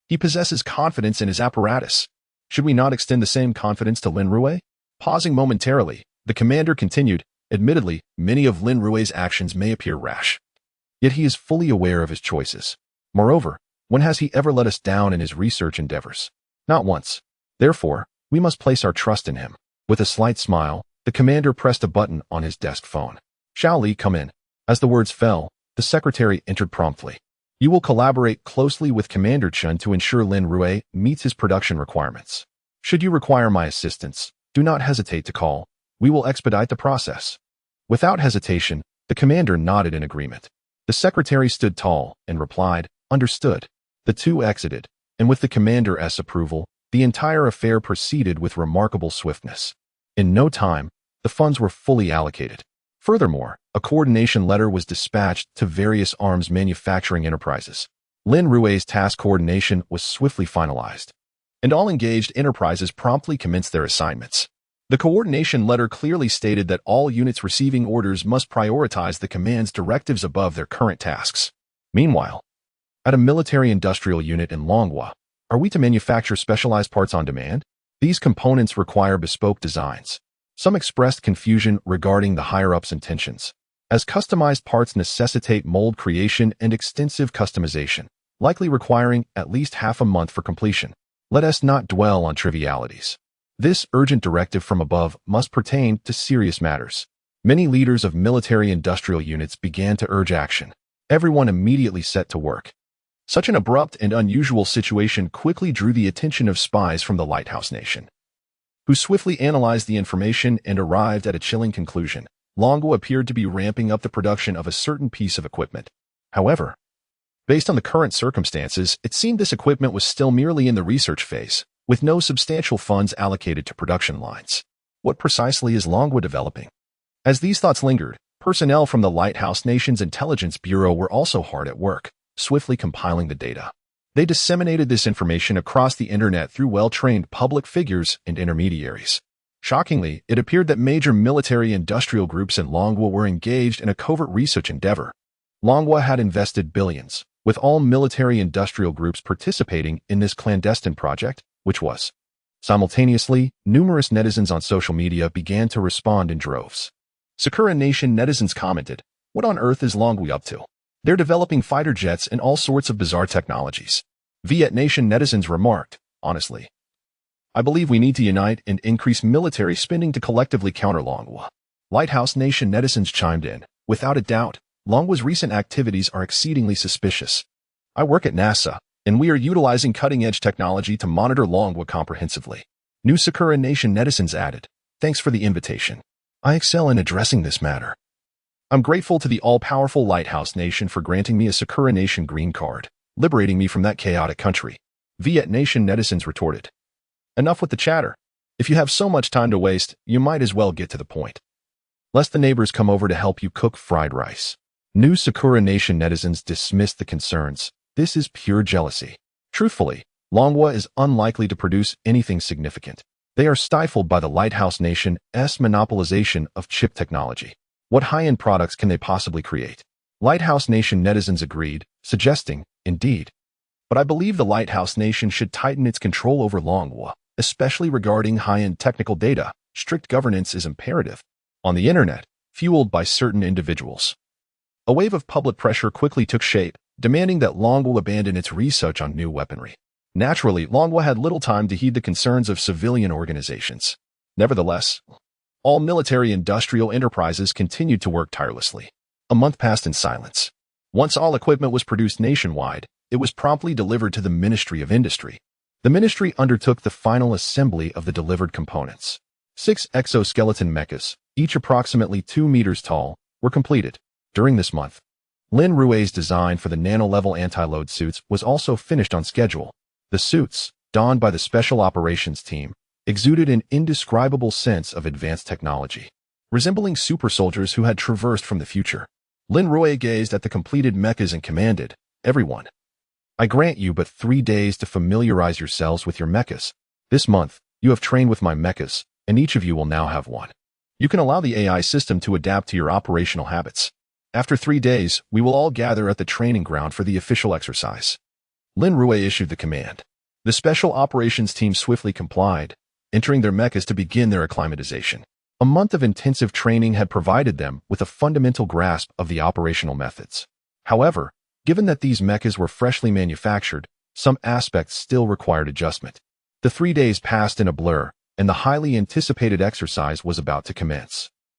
He possesses confidence in his apparatus. Should we not extend the same confidence to Lin Rui? Pausing momentarily, the commander continued, admittedly, many of Lin Rui's actions may appear rash. Yet he is fully aware of his choices. Moreover, when has he ever let us down in his research endeavors? Not once. Therefore, we must place our trust in him. With a slight smile, the commander pressed a button on his desk phone. Xiao Li, come in. As the words fell, the secretary entered promptly. You will collaborate closely with Commander Chen to ensure Lin Rui meets his production requirements. Should you require my assistance, do not hesitate to call. We will expedite the process. Without hesitation, the commander nodded in agreement. The secretary stood tall and replied, understood. The two exited, and with the commander's approval, the entire affair proceeded with remarkable swiftness. In no time, the funds were fully allocated. Furthermore, a coordination letter was dispatched to various arms manufacturing enterprises. Lin Rui's task coordination was swiftly finalized, and all engaged enterprises promptly commenced their assignments. The coordination letter clearly stated that all units receiving orders must prioritize the command's directives above their current tasks. Meanwhile, at a military-industrial unit in Longguo, are we to manufacture specialized parts on demand? These components require bespoke designs. Some expressed confusion regarding the higher-ups' intentions, as customized parts necessitate mold creation and extensive customization, likely requiring at least half a month for completion. Let us not dwell on trivialities. This urgent directive from above must pertain to serious matters. Many leaders of military-industrial units began to urge action. Everyone immediately set to work. Such an abrupt and unusual situation quickly drew the attention of spies from the Lighthouse Nation, who swiftly analyzed the information and arrived at a chilling conclusion. Longguo appeared to be ramping up the production of a certain piece of equipment. However, based on the current circumstances, it seemed this equipment was still merely in the research phase, with no substantial funds allocated to production lines. What precisely is Longguo developing? As these thoughts lingered, personnel from the Lighthouse Nation's Intelligence Bureau were also hard at work, swiftly compiling the data. They disseminated this information across the internet through well-trained public figures and intermediaries. Shockingly, it appeared that major military-industrial groups in Longguo were engaged in a covert research endeavor. Longguo had invested billions, with all military-industrial groups participating in this clandestine project, which was. Simultaneously, numerous netizens on social media began to respond in droves. Sakura Nation netizens commented, "What on earth is Longguo up to? They're developing fighter jets and all sorts of bizarre technologies. Viet Nation netizens remarked, honestly. I believe we need to unite and increase military spending to collectively counter Longguo. Lighthouse Nation netizens chimed in. Without a doubt, Longguo's recent activities are exceedingly suspicious. I work at NASA, and we are utilizing cutting-edge technology to monitor Longguo comprehensively. New Sakura Nation netizens added, thanks for the invitation. I excel in addressing this matter. I'm grateful to the all-powerful Lighthouse Nation for granting me a Sakura Nation green card, liberating me from that chaotic country. Viet Nation netizens retorted. Enough with the chatter. If you have so much time to waste, you might as well get to the point. Lest the neighbors come over to help you cook fried rice. New Sakura Nation netizens dismissed the concerns. This is pure jealousy. Truthfully, Longguo is unlikely to produce anything significant. They are stifled by the Lighthouse Nation's monopolization of chip technology. What high-end products can they possibly create? Lighthouse Nation netizens agreed, suggesting, indeed. But I believe the Lighthouse Nation should tighten its control over Longguo, especially regarding high-end technical data. Strict governance is imperative. On the internet, fueled by certain individuals. A wave of public pressure quickly took shape, demanding that Longguo abandon its research on new weaponry. Naturally, Longguo had little time to heed the concerns of civilian organizations. Nevertheless, all military-industrial enterprises continued to work tirelessly. A month passed in silence. Once all equipment was produced nationwide, it was promptly delivered to the Ministry of Industry. The ministry undertook the final assembly of the delivered components. 6 exoskeleton mechas, each approximately 2 meters tall, were completed. During this month, Lin Rui's design for the nano-level anti-load suits was also finished on schedule. The suits, donned by the Special Operations Team, exuded an indescribable sense of advanced technology, resembling super soldiers who had traversed from the future. Lin Rui gazed at the completed mechas and commanded, everyone. I grant you but 3 days to familiarize yourselves with your mechas. This month, you have trained with my mechas, and each of you will now have one. You can allow the AI system to adapt to your operational habits. After 3 days, we will all gather at the training ground for the official exercise. Lin Rui issued the command. The Special Operations Team swiftly complied, entering their mechas to begin their acclimatization. A month of intensive training had provided them with a fundamental grasp of the operational methods. However, given that these mechas were freshly manufactured, some aspects still required adjustment. The 3 days passed in a blur, and the highly anticipated exercise was about to commence.